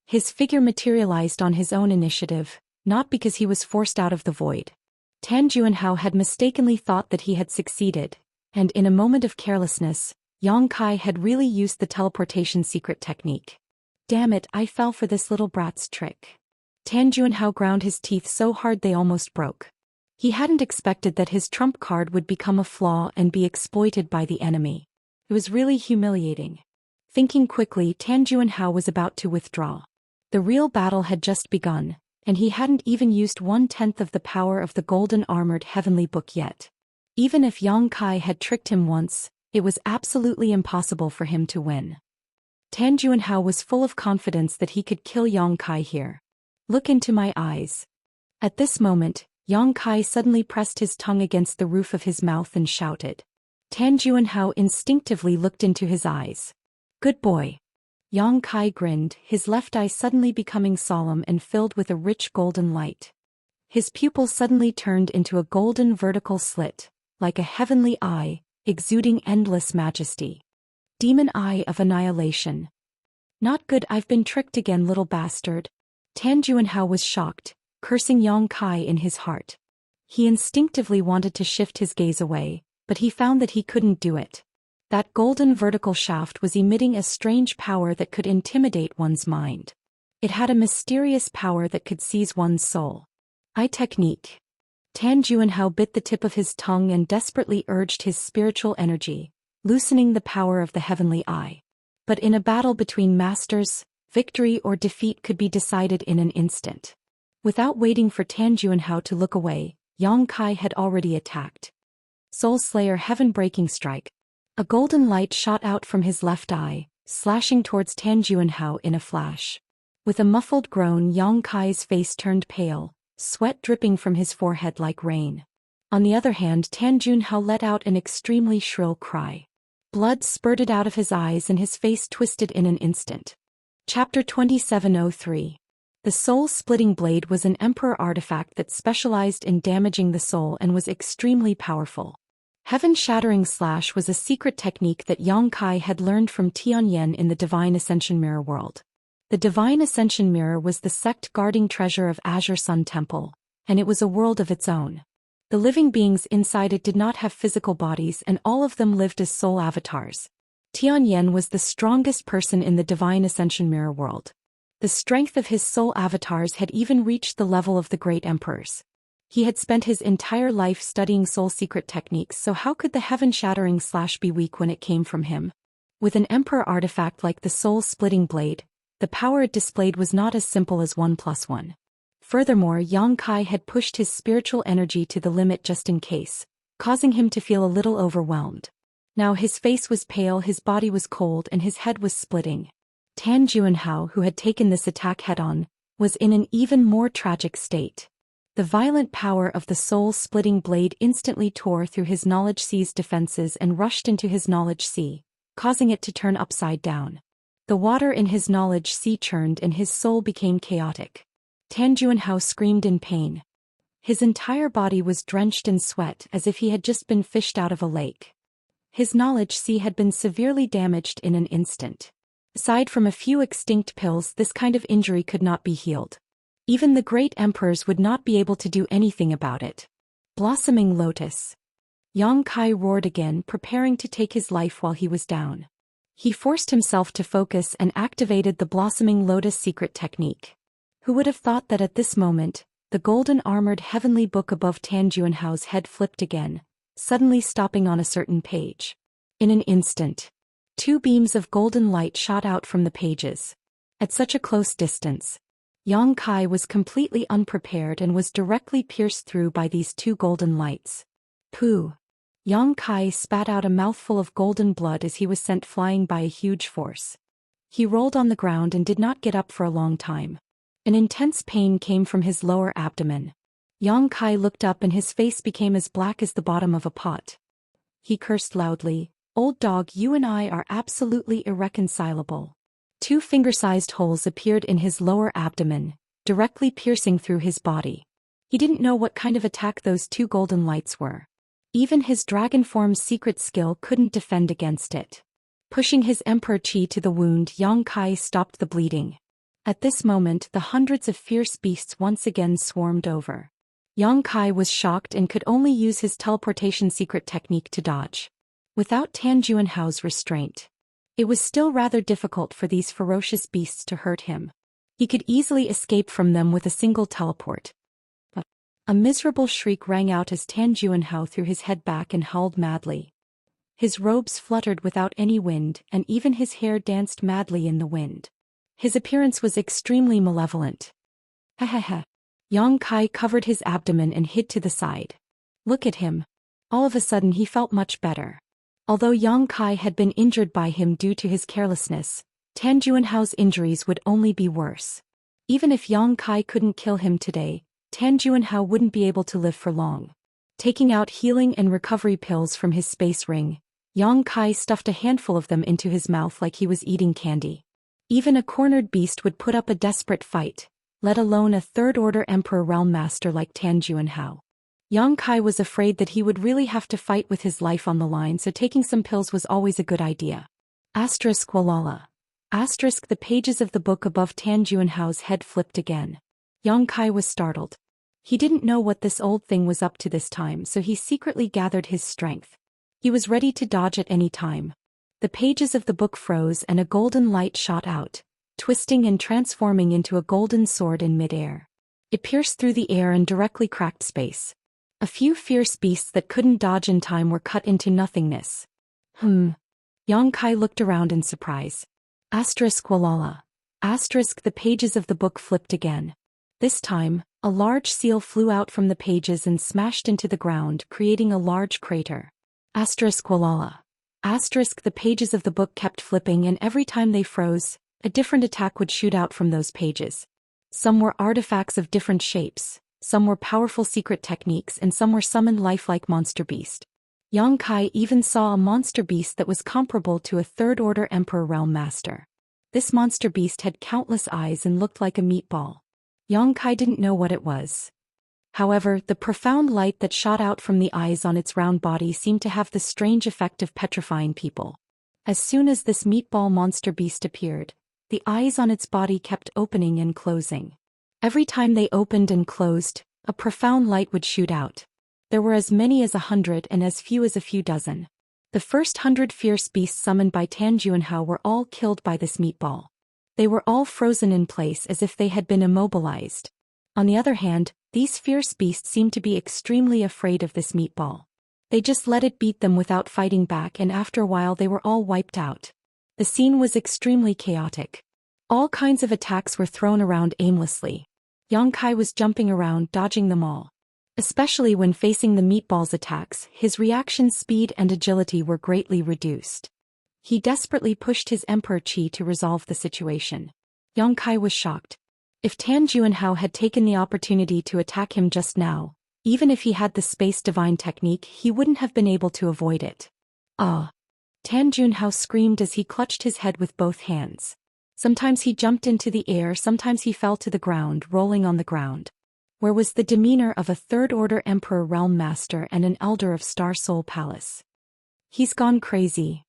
His figure materialized on his own initiative, not because he was forced out of the void. Tan Juanhao had mistakenly thought that he had succeeded, and in a moment of carelessness, Yang Kai had really used the teleportation secret technique. "Damn it, I fell for this little brat's trick." Tan Juanhao ground his teeth so hard they almost broke. He hadn't expected that his trump card would become a flaw and be exploited by the enemy. It was really humiliating. Thinking quickly, Tan Juanhao was about to withdraw. The real battle had just begun, and he hadn't even used 1/10 of the power of the golden armored heavenly book yet. Even if Yang Kai had tricked him once, it was absolutely impossible for him to win. Tan Juanhao was full of confidence that he could kill Yang Kai here. "Look into my eyes." At this moment, Yang Kai suddenly pressed his tongue against the roof of his mouth and shouted. Tan Juanhao instinctively looked into his eyes. "Good boy." Yang Kai grinned, his left eye suddenly becoming solemn and filled with a rich golden light. His pupil suddenly turned into a golden vertical slit, like a heavenly eye, exuding endless majesty. Demon Eye of Annihilation. "Not good, I've been tricked again, little bastard." Tan Juanhao was shocked, cursing Yang Kai in his heart. He instinctively wanted to shift his gaze away, but he found that he couldn't do it. That golden vertical shaft was emitting a strange power that could intimidate one's mind. It had a mysterious power that could seize one's soul. Eye technique. Tan Juanhao bit the tip of his tongue and desperately urged his spiritual energy, loosening the power of the heavenly eye. But in a battle between masters, victory or defeat could be decided in an instant. Without waiting for Tan Juanhao to look away, Yang Kai had already attacked. Soul Slayer Heaven-Breaking Strike. A golden light shot out from his left eye, slashing towards Tan Juanhao in a flash. With a muffled groan, Yang Kai's face turned pale, sweat dripping from his forehead like rain. On the other hand, Tan Juanhao let out an extremely shrill cry. Blood spurted out of his eyes and his face twisted in an instant. Chapter 2703. The soul-splitting blade was an emperor artifact that specialized in damaging the soul and was extremely powerful. Heaven-shattering slash was a secret technique that Yang Kai had learned from Tianyan in the Divine Ascension Mirror world. The Divine Ascension Mirror was the sect-guarding treasure of Azure Sun Temple, and it was a world of its own. The living beings inside it did not have physical bodies, and all of them lived as soul avatars. Tianyan was the strongest person in the Divine Ascension Mirror world. The strength of his soul avatars had even reached the level of the great emperors. He had spent his entire life studying soul secret techniques, so how could the heaven-shattering slash be weak when it came from him? With an emperor artifact like the soul-splitting blade, the power it displayed was not as simple as 1+1. Furthermore, Yang Kai had pushed his spiritual energy to the limit just in case, causing him to feel a little overwhelmed. Now his face was pale, his body was cold, and his head was splitting. Tan Juanhao, who had taken this attack head-on, was in an even more tragic state. The violent power of the soul-splitting blade instantly tore through his knowledge sea's defenses and rushed into his knowledge sea, causing it to turn upside down. The water in his knowledge sea churned and his soul became chaotic. Tan Juanhao screamed in pain. His entire body was drenched in sweat as if he had just been fished out of a lake. His knowledge sea had been severely damaged in an instant. Aside from a few extinct pills, this kind of injury could not be healed. Even the great emperors would not be able to do anything about it. Blossoming Lotus. Yang Kai roared again, preparing to take his life while he was down. He forced himself to focus and activated the Blossoming Lotus secret technique. Who would have thought that at this moment, the golden armored heavenly book above Tan Juanhao's head flipped again, suddenly stopping on a certain page. In an instant, 2 beams of golden light shot out from the pages. At such a close distance, Yang Kai was completely unprepared and was directly pierced through by these 2 golden lights. Pooh! Yang Kai spat out a mouthful of golden blood as he was sent flying by a huge force. He rolled on the ground and did not get up for a long time. An intense pain came from his lower abdomen. Yang Kai looked up and his face became as black as the bottom of a pot. He cursed loudly, "Old dog, you and I are absolutely irreconcilable." 2 finger-sized holes appeared in his lower abdomen, directly piercing through his body. He didn't know what kind of attack those 2 golden lights were. Even his dragon form's secret skill couldn't defend against it. Pushing his emperor chi to the wound, Yang Kai stopped the bleeding. At this moment, the hundreds of fierce beasts once again swarmed over. Yang Kai was shocked and could only use his teleportation secret technique to dodge. Without Tan Juanhao's restraint, it was still rather difficult for these ferocious beasts to hurt him. He could easily escape from them with a single teleport. But a miserable shriek rang out as Tan Juanhao threw his head back and howled madly. His robes fluttered without any wind, and even his hair danced madly in the wind. His appearance was extremely malevolent. Ha ha ha. Yang Kai covered his abdomen and hid to the side. Look at him. All of a sudden he felt much better. Although Yang Kai had been injured by him due to his carelessness, Tan Juanhao's injuries would only be worse. Even if Yang Kai couldn't kill him today, Tan Juanhao wouldn't be able to live for long. Taking out healing and recovery pills from his space ring, Yang Kai stuffed a handful of them into his mouth like he was eating candy. Even a cornered beast would put up a desperate fight, let alone a third-order Emperor Realm Master like Tan Juanhao. Yang Kai was afraid that he would really have to fight with his life on the line, so taking some pills was always a good idea. Asterisk Walala. Asterisk, the pages of the book above Tan Juanhao's head flipped again. Yang Kai was startled. He didn't know what this old thing was up to this time, so he secretly gathered his strength. He was ready to dodge at any time. The pages of the book froze and a golden light shot out, twisting and transforming into a golden sword in midair. It pierced through the air and directly cracked space. A few fierce beasts that couldn't dodge in time were cut into nothingness. Yang Kai looked around in surprise. Asterisk Walala. Asterisk, the pages of the book flipped again. This time, a large seal flew out from the pages and smashed into the ground, creating a large crater. Asterisk Walala. Asterisk, the pages of the book kept flipping, and every time they froze, a different attack would shoot out from those pages. Some were artifacts of different shapes, some were powerful secret techniques, and some were summoned lifelike monster beast. Yang Kai even saw a monster beast that was comparable to a third-order Emperor Realm Master. This monster beast had countless eyes and looked like a meatball. Yang Kai didn't know what it was. However, the profound light that shot out from the eyes on its round body seemed to have the strange effect of petrifying people. As soon as this meatball monster beast appeared, The eyes on its body kept opening and closing. Every time they opened and closed, a profound light would shoot out. There were as many as 100 and as few as a few dozen. The first 100 fierce beasts summoned by Tan Juanhao were all killed by this meatball. They were all frozen in place as if they had been immobilized. On the other hand, these fierce beasts seemed to be extremely afraid of this meatball. They just let it beat them without fighting back, and after a while they were all wiped out. The scene was extremely chaotic. All kinds of attacks were thrown around aimlessly. Yang Kai was jumping around, dodging them all. Especially when facing the meatball's attacks, his reaction speed and agility were greatly reduced. He desperately pushed his Emperor Qi to resolve the situation. Yang Kai was shocked. If Tan Juanhao had taken the opportunity to attack him just now, even if he had the Space Divine technique, he wouldn't have been able to avoid it. Ah! Tan Juanhao screamed as he clutched his head with both hands. Sometimes he jumped into the air, sometimes he fell to the ground, rolling on the ground. Where was the demeanor of a third-order Emperor Realm Master and an Elder of Star Soul Palace? He's gone crazy.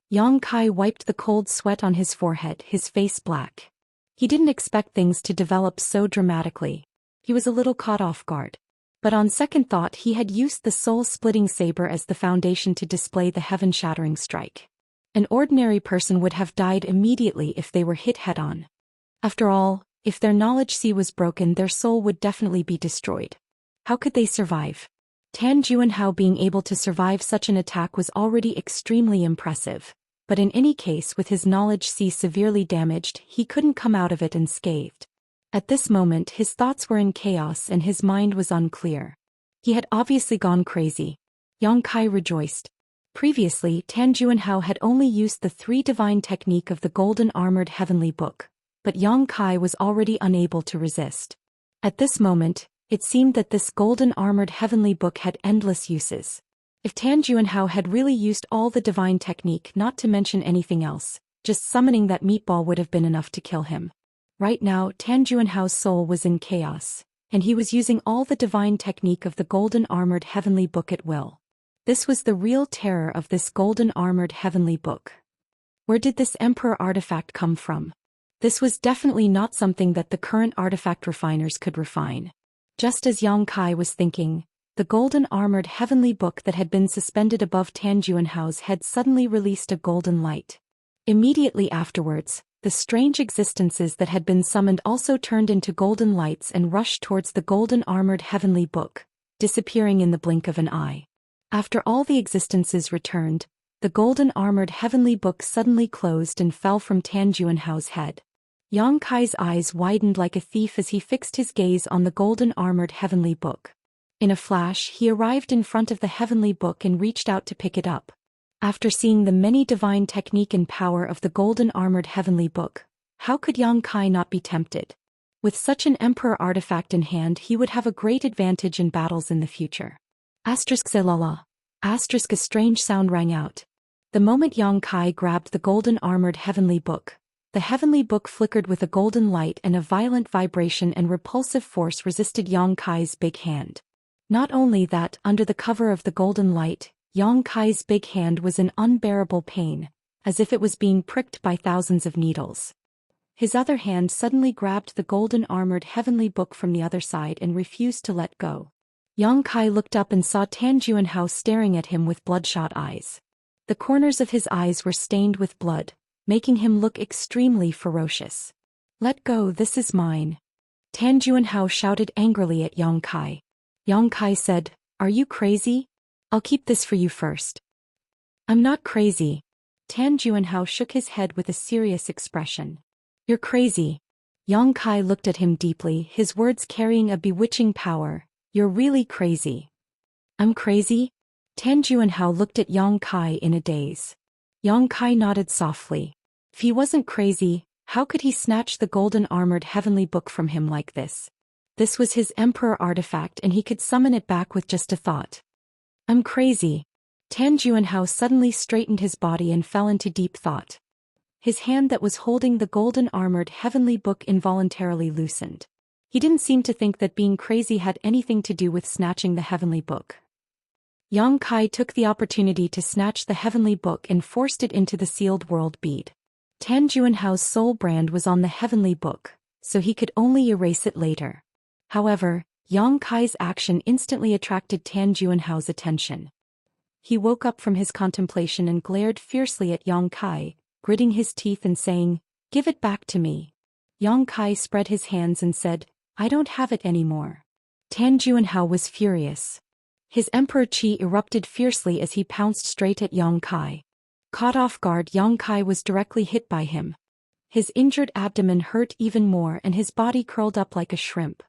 Yang Kai wiped the cold sweat on his forehead, his face black. He didn't expect things to develop so dramatically. He was a little caught off guard. But on second thought, he had used the soul-splitting saber as the foundation to display the heaven-shattering strike. An ordinary person would have died immediately if they were hit head-on. After all, if their knowledge sea was broken, their soul would definitely be destroyed. How could they survive? Tan Juanhao being able to survive such an attack was already extremely impressive, but in any case, with his knowledge sea severely damaged, he couldn't come out of it unscathed. At this moment, his thoughts were in chaos and his mind was unclear. He had obviously gone crazy. Yang Kai rejoiced. Previously, Tan Juanhao had only used the 3 divine technique of the golden armored heavenly book, but Yang Kai was already unable to resist. At this moment, it seemed that this golden armored heavenly book had endless uses. If Tan Juanhao had really used all the divine technique, not to mention anything else, just summoning that meatball would have been enough to kill him. Right now, Tan Juanhao's soul was in chaos, and he was using all the divine technique of the golden armored heavenly book at will. This was the real terror of this golden armored heavenly book. Where did this Emperor artifact come from? This was definitely not something that the current artifact refiners could refine. Just as Yang Kai was thinking, the golden armored heavenly book that had been suspended above Tan Juanhao's head suddenly released a golden light. Immediately afterwards, the strange existences that had been summoned also turned into golden lights and rushed towards the golden armored heavenly book, disappearing in the blink of an eye. After all the existences returned, the golden armored heavenly book suddenly closed and fell from Tan Juanhao's head. Yang Kai's eyes widened like a thief as he fixed his gaze on the golden armored heavenly book. In a flash, he arrived in front of the heavenly book and reached out to pick it up. After seeing the many divine technique and power of the golden armored heavenly book, how could Yang Kai not be tempted? With such an emperor artifact in hand, he would have a great advantage in battles in the future. Zelala. A strange sound rang out. The moment Yang Kai grabbed the golden armored heavenly book, the heavenly book flickered with a golden light and a violent vibration and repulsive force resisted Yang Kai's big hand. Not only that, under the cover of the golden light, Yang Kai's big hand was in unbearable pain, as if it was being pricked by thousands of needles. His other hand suddenly grabbed the golden armored heavenly book from the other side and refused to let go. Yang Kai looked up and saw Tan Juanhao staring at him with bloodshot eyes. The corners of his eyes were stained with blood, making him look extremely ferocious. "Let go, this is mine." Tan Juanhao shouted angrily at Yang Kai. Yang Kai said, "Are you crazy? I'll keep this for you first." "I'm not crazy." Tan Juanhao shook his head with a serious expression. "You're crazy." Yang Kai looked at him deeply, his words carrying a bewitching power. "You're really crazy." "I'm crazy?" Tan Juanhao looked at Yang Kai in a daze. Yang Kai nodded softly. If he wasn't crazy, how could he snatch the golden armored heavenly book from him like this? This was his emperor artifact and he could summon it back with just a thought. "I'm crazy." Tan Juanhao suddenly straightened his body and fell into deep thought. His hand that was holding the golden armored heavenly book involuntarily loosened. He didn't seem to think that being crazy had anything to do with snatching the heavenly book. Yang Kai took the opportunity to snatch the heavenly book and forced it into the sealed world bead. Tan Juanhao's soul brand was on the heavenly book, so he could only erase it later. However, Yang Kai's action instantly attracted Tan Juanhao's attention. He woke up from his contemplation and glared fiercely at Yang Kai, gritting his teeth and saying, "Give it back to me." Yang Kai spread his hands and said, "I don't have it anymore." Tan Juanhao was furious. His emperor qi erupted fiercely as he pounced straight at Yang Kai. Caught off guard, Yang Kai was directly hit by him. His injured abdomen hurt even more and his body curled up like a shrimp.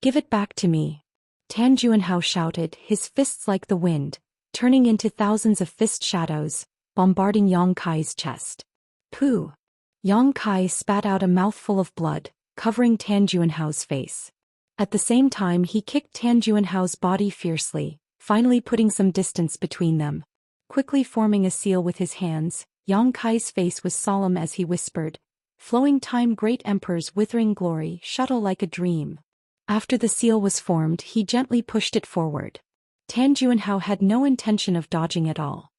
"Give it back to me," Tan Juanhao shouted, his fists like the wind, turning into thousands of fist shadows, bombarding Yang Kai's chest. Pooh! Yang Kai spat out a mouthful of blood, covering Tan Juanhao's face. At the same time he kicked Tan Juanhao's body fiercely, finally putting some distance between them. Quickly forming a seal with his hands, Yang Kai's face was solemn as he whispered, "Flowing time, great emperor's withering glory, shuttle like a dream." After the seal was formed, he gently pushed it forward. Tan Juanhao had no intention of dodging at all.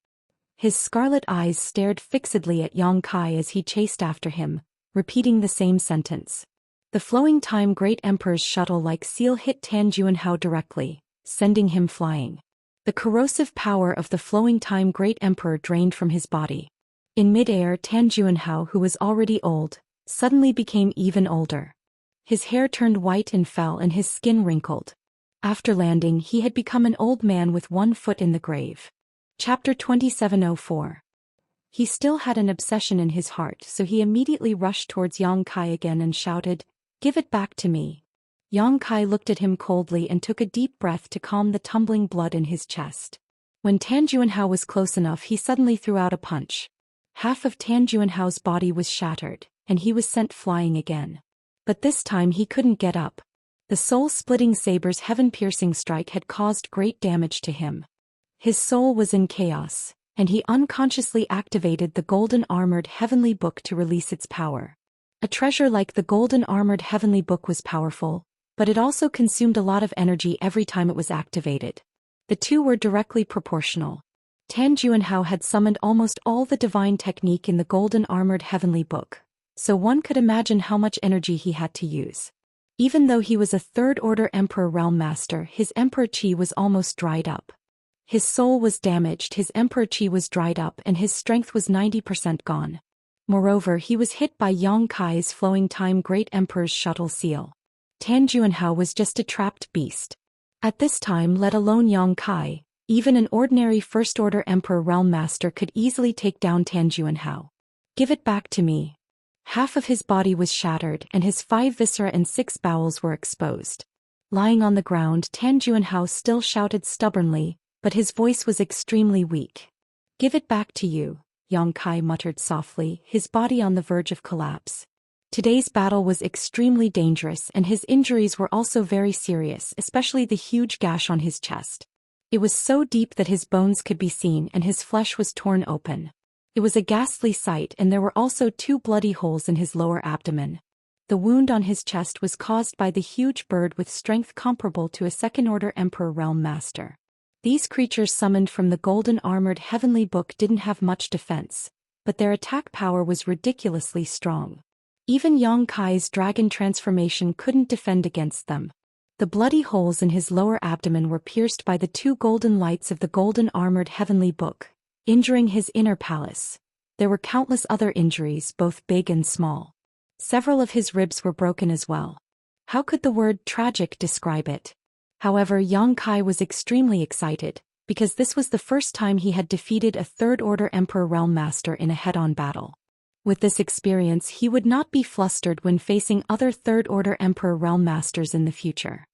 His scarlet eyes stared fixedly at Yang Kai as he chased after him, repeating the same sentence. The flowing time great emperor's shuttle-like seal hit Tan Juanhao directly, sending him flying. The corrosive power of the flowing time great emperor drained from his body. In mid-air, Tan Juanhao, who was already old, suddenly became even older. His hair turned white and fell and his skin wrinkled. After landing, he had become an old man with one foot in the grave. Chapter 2704. He still had an obsession in his heart, so he immediately rushed towards Yang Kai again and shouted, "Give it back to me." Yang Kai looked at him coldly and took a deep breath to calm the tumbling blood in his chest. When Tan Juanhao was close enough, he suddenly threw out a punch. Half of Tan Juanhao's body was shattered, and he was sent flying again. But this time he couldn't get up. The soul-splitting saber's heaven-piercing strike had caused great damage to him. His soul was in chaos, and he unconsciously activated the golden armored heavenly book to release its power. A treasure like the golden armored heavenly book was powerful, but it also consumed a lot of energy every time it was activated. The two were directly proportional. Tan Juanhao had summoned almost all the divine technique in the golden armored heavenly book, so one could imagine how much energy he had to use. Even though he was a third-order emperor realm master, his emperor qi was almost dried up. His soul was damaged, his emperor qi was dried up, and his strength was 90% gone. Moreover, he was hit by Yang Kai's flowing time great emperor's shuttle seal. Tan Juanhao was just a trapped beast. At this time, let alone Yang Kai, even an ordinary first-order emperor realm master could easily take down Tan Juanhao. "Give it back to me." Half of his body was shattered and his 5 viscera and 6 bowels were exposed. Lying on the ground, Tan Juanhao still shouted stubbornly, but his voice was extremely weak. "Give it back to you," Yang Kai muttered softly, his body on the verge of collapse. Today's battle was extremely dangerous and his injuries were also very serious, especially the huge gash on his chest. It was so deep that his bones could be seen and his flesh was torn open. It was a ghastly sight, and there were also 2 bloody holes in his lower abdomen. The wound on his chest was caused by the huge bird with strength comparable to a second-order emperor realm master. These creatures summoned from the golden armored heavenly book didn't have much defense, but their attack power was ridiculously strong. Even Yang Kai's dragon transformation couldn't defend against them. The bloody holes in his lower abdomen were pierced by the 2 golden lights of the golden armored heavenly book, injuring his inner palace. There were countless other injuries, both big and small. Several of his ribs were broken as well. How could the word tragic describe it? However, Yang Kai was extremely excited, because this was the first time he had defeated a third-order emperor realm master in a head-on battle. With this experience, he would not be flustered when facing other third-order emperor realm masters in the future.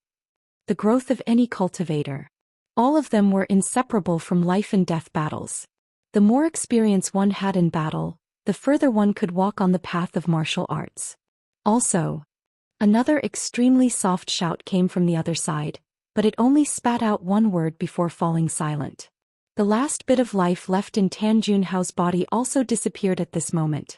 The growth of any cultivator. All of them were inseparable from life-and-death battles. The more experience one had in battle, the further one could walk on the path of martial arts. Also, another extremely soft shout came from the other side, but it only spat out one word before falling silent. The last bit of life left in Tan Juanhao's body also disappeared at this moment.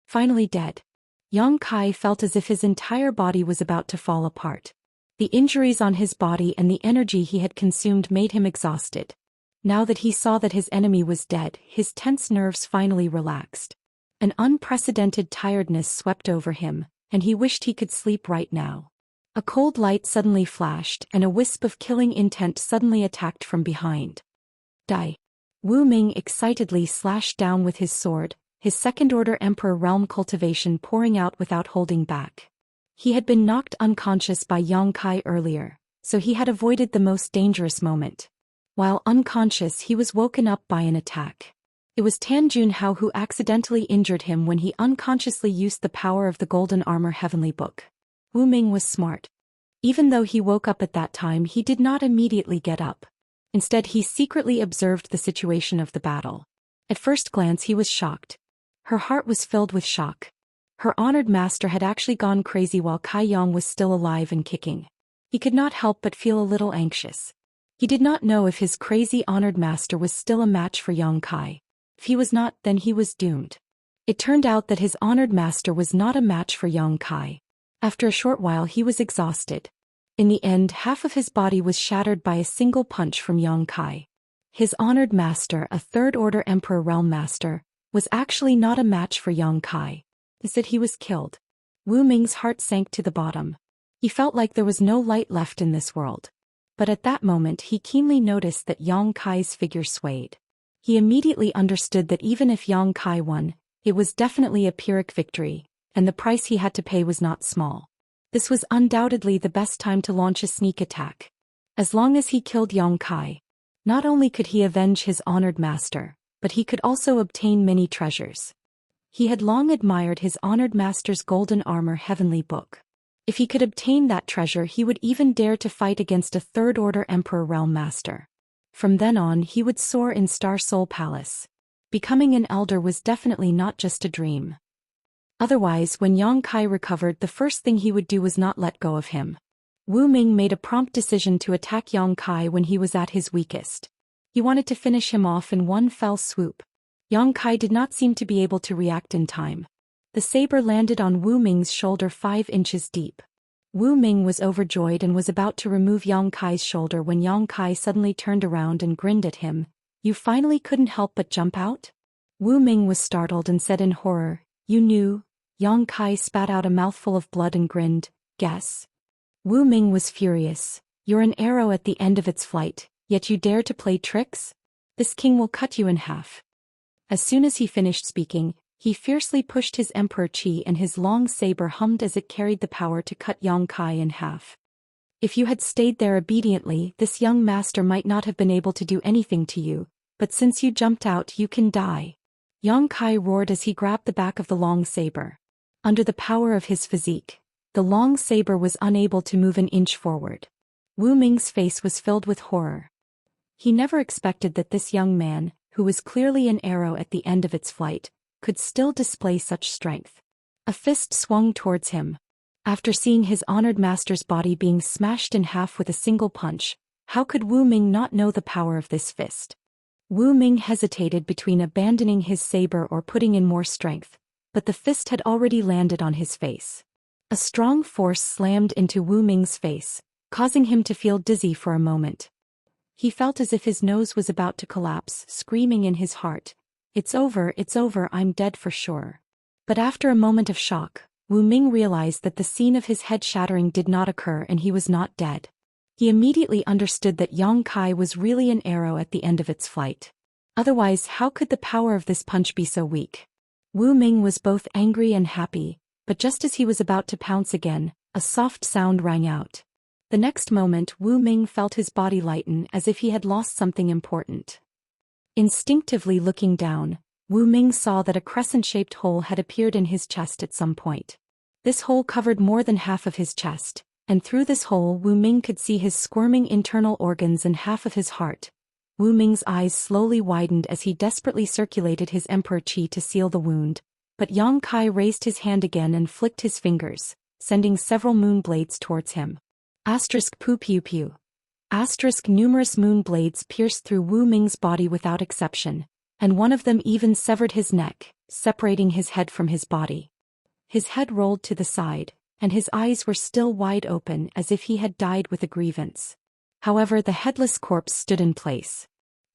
Finally dead. Yang Kai felt as if his entire body was about to fall apart. The injuries on his body and the energy he had consumed made him exhausted. Now that he saw that his enemy was dead, his tense nerves finally relaxed. An unprecedented tiredness swept over him, and he wished he could sleep right now. A cold light suddenly flashed, and a wisp of killing intent suddenly attacked from behind. Die! Wu Ming excitedly slashed down with his sword, his second-order Emperor realm cultivation pouring out without holding back. He had been knocked unconscious by Yang Kai earlier, so he had avoided the most dangerous moment. While unconscious, he was woken up by an attack. It was Tan Junhao who accidentally injured him when he unconsciously used the power of the Golden Armor Heavenly Book. Wu Ming was smart. Even though he woke up at that time, he did not immediately get up. Instead, he secretly observed the situation of the battle. At first glance, he was shocked. Her heart was filled with shock. Her honored master had actually gone crazy while Kai Yang was still alive and kicking. He could not help but feel a little anxious. He did not know if his crazy honored master was still a match for Yang Kai. If he was not, then he was doomed. It turned out that his honored master was not a match for Yang Kai. After a short while, he was exhausted. In the end, half of his body was shattered by a single punch from Yang Kai. His honored master, a third-order Emperor Realm Master, was actually not a match for Yang Kai. Instead, he was killed. Wu Ming's heart sank to the bottom. He felt like there was no light left in this world. But at that moment, he keenly noticed that Yang Kai's figure swayed. He immediately understood that even if Yang Kai won, it was definitely a Pyrrhic victory, and the price he had to pay was not small. This was undoubtedly the best time to launch a sneak attack. As long as he killed Yang Kai, not only could he avenge his honored master, but he could also obtain many treasures. He had long admired his honored master's golden armor Heavenly Book. If he could obtain that treasure, he would even dare to fight against a third-order Emperor Realm Master. From then on, he would soar in Star Soul Palace. Becoming an elder was definitely not just a dream. Otherwise, when Yang Kai recovered, the first thing he would do was not let go of him. Wu Ming made a prompt decision to attack Yang Kai when he was at his weakest. He wanted to finish him off in one fell swoop. Yang Kai did not seem to be able to react in time. The saber landed on Wu Ming's shoulder 5 inches deep. Wu Ming was overjoyed and was about to remove Yang Kai's shoulder when Yang Kai suddenly turned around and grinned at him. "You finally couldn't help but jump out?" Wu Ming was startled and said in horror, "You knew?" Yang Kai spat out a mouthful of blood and grinned, "Guess." Wu Ming was furious. "You're an arrow at the end of its flight, yet you dare to play tricks? This king will cut you in half." As soon as he finished speaking, he fiercely pushed his Emperor Qi, and his long saber hummed as it carried the power to cut Yang Kai in half. "If you had stayed there obediently, this young master might not have been able to do anything to you, but since you jumped out, you can die." Yang Kai roared as he grabbed the back of the long saber. Under the power of his physique, the long saber was unable to move an inch forward. Wu Ming's face was filled with horror. He never expected that this young man, who was clearly an arrow at the end of its flight, could still display such strength. A fist swung towards him. After seeing his honored master's body being smashed in half with a single punch, how could Wu Ming not know the power of this fist? Wu Ming hesitated between abandoning his saber or putting in more strength, but the fist had already landed on his face. A strong force slammed into Wu Ming's face, causing him to feel dizzy for a moment. He felt as if his nose was about to collapse, screaming in his heart, it's over, I'm dead for sure." But after a moment of shock, Wu Ming realized that the scene of his head shattering did not occur and he was not dead. He immediately understood that Yang Kai was really an arrow at the end of its flight. Otherwise, how could the power of this punch be so weak? Wu Ming was both angry and happy, but just as he was about to pounce again, a soft sound rang out. The next moment, Wu Ming felt his body lighten as if he had lost something important. Instinctively looking down, Wu Ming saw that a crescent-shaped hole had appeared in his chest at some point. This hole covered more than half of his chest, and through this hole Wu Ming could see his squirming internal organs and half of his heart. Wu Ming's eyes slowly widened as he desperately circulated his Emperor Qi to seal the wound, but Yang Kai raised his hand again and flicked his fingers, sending several moon blades towards him. Asterisk pu piu piu. Asterisk numerous moon blades pierced through Wu Ming's body without exception, and one of them even severed his neck, separating his head from his body. His head rolled to the side, and his eyes were still wide open as if he had died with a grievance. However, the headless corpse stood in place.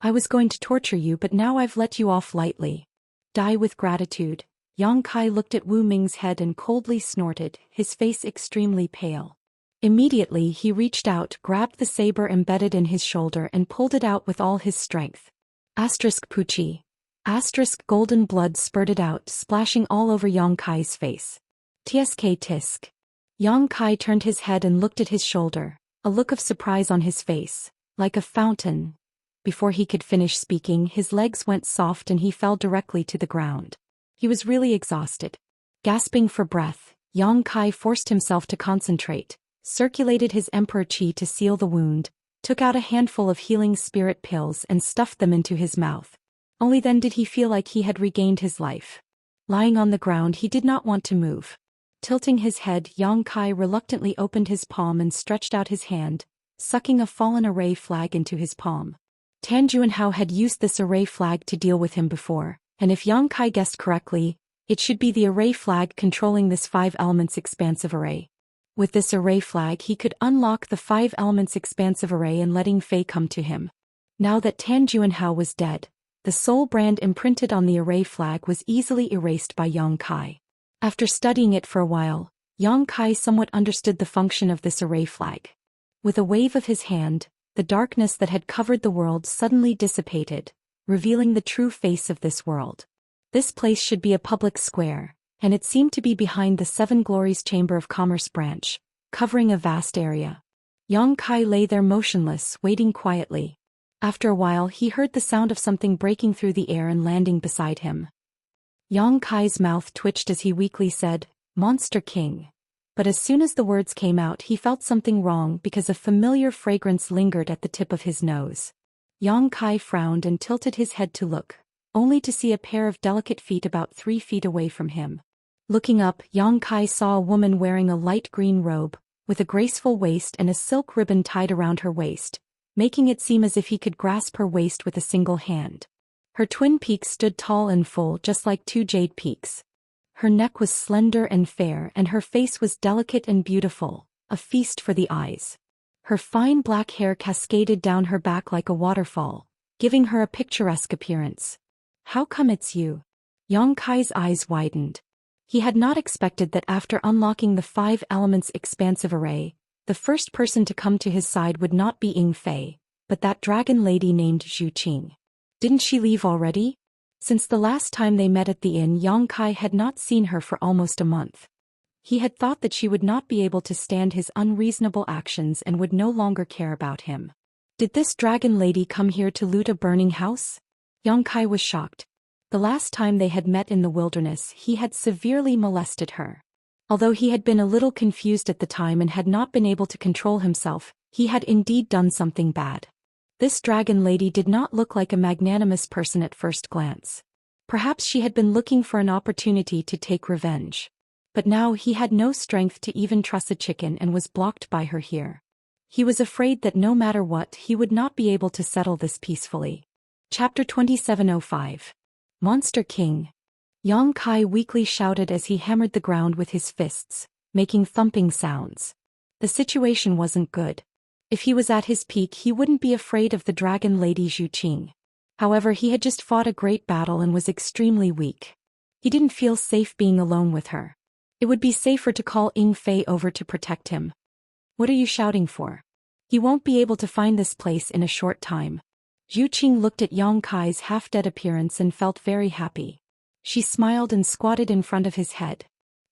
"I was going to torture you, but now I've let you off lightly. Die with gratitude," Yang Kai looked at Wu Ming's head and coldly snorted, his face extremely pale. Immediately he reached out, grabbed the saber embedded in his shoulder and pulled it out with all his strength. Asterisk Puchi. Asterisk golden blood spurted out, splashing all over Yang Kai's face. Tsk tisk. Yang Kai turned his head and looked at his shoulder, a look of surprise on his face, like a fountain. Before he could finish speaking, his legs went soft and he fell directly to the ground. He was really exhausted. Gasping for breath, Yang Kai forced himself to concentrate, circulated his emperor qi to seal the wound, took out a handful of healing spirit pills and stuffed them into his mouth. Only then did he feel like he had regained his life. Lying on the ground, he did not want to move. Tilting his head, Yang Kai reluctantly opened his palm and stretched out his hand, sucking a fallen array flag into his palm. Tan Juanhao had used this array flag to deal with him before, and if Yang Kai guessed correctly, it should be the array flag controlling this 5 elements expansive array. With this array flag he could unlock the 5 elements expansive array and letting Fei come to him. Now that Tan Juanhao was dead, the soul brand imprinted on the array flag was easily erased by Yang Kai. After studying it for a while, Yang Kai somewhat understood the function of this array flag. With a wave of his hand, the darkness that had covered the world suddenly dissipated, revealing the true face of this world. This place should be a public square, and it seemed to be behind the 7 Glories Chamber of Commerce branch, covering a vast area. Yang Kai lay there motionless, waiting quietly. After a while he heard the sound of something breaking through the air and landing beside him. Yang Kai's mouth twitched as he weakly said, "Monster King." But as soon as the words came out he felt something wrong because a familiar fragrance lingered at the tip of his nose. Yang Kai frowned and tilted his head to look, only to see a pair of delicate feet about 3 feet away from him. Looking up, Yang Kai saw a woman wearing a light green robe, with a graceful waist and a silk ribbon tied around her waist, making it seem as if he could grasp her waist with a single hand. Her twin peaks stood tall and full just like 2 jade peaks. Her neck was slender and fair and her face was delicate and beautiful, a feast for the eyes. Her fine black hair cascaded down her back like a waterfall, giving her a picturesque appearance. "How come it's you?" Yang Kai's eyes widened. He had not expected that after unlocking the 5 elements expansive array, the first person to come to his side would not be Ying Fei, but that dragon lady named Zhu Qing. Didn't she leave already? Since the last time they met at the inn, Yang Kai had not seen her for almost a month. He had thought that she would not be able to stand his unreasonable actions and would no longer care about him. Did this dragon lady come here to loot a burning house? Yang Kai was shocked. The last time they had met in the wilderness he had severely molested her. Although he had been a little confused at the time and had not been able to control himself, he had indeed done something bad. This dragon lady did not look like a magnanimous person at first glance. Perhaps she had been looking for an opportunity to take revenge. But now he had no strength to even truss a chicken and was blocked by her here. He was afraid that no matter what he would not be able to settle this peacefully. Chapter 2705. Monster King. Yang Kai weakly shouted as he hammered the ground with his fists, making thumping sounds. The situation wasn't good. If he was at his peak he wouldn't be afraid of the dragon lady Zhu Qing. However, he had just fought a great battle and was extremely weak. He didn't feel safe being alone with her. It would be safer to call Ying Fei over to protect him. "What are you shouting for? He won't be able to find this place in a short time." Zhu Qing looked at Yang Kai's half-dead appearance and felt very happy. She smiled and squatted in front of his head.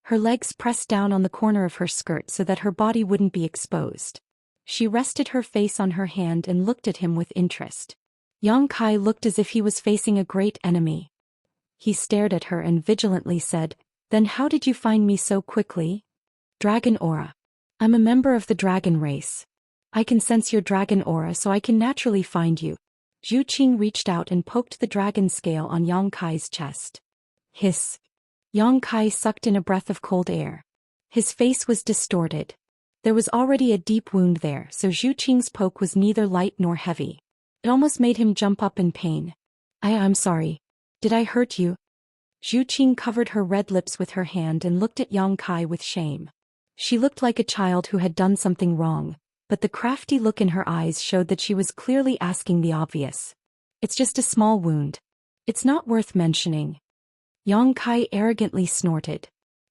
Her legs pressed down on the corner of her skirt so that her body wouldn't be exposed. She rested her face on her hand and looked at him with interest. Yang Kai looked as if he was facing a great enemy. He stared at her and vigilantly said, "Then how did you find me so quickly?" "Dragon aura. I'm a member of the dragon race. I can sense your dragon aura so I can naturally find you." Zhu Qing reached out and poked the dragon scale on Yang Kai's chest. Hiss. Yang Kai sucked in a breath of cold air. His face was distorted. There was already a deep wound there, so Zhu Qing's poke was neither light nor heavy. It almost made him jump up in pain. I'm sorry. Did I hurt you?" Zhu Qing covered her red lips with her hand and looked at Yang Kai with shame. She looked like a child who had done something wrong, but the crafty look in her eyes showed that she was clearly asking the obvious. "It's just a small wound. It's not worth mentioning." Yang Kai arrogantly snorted.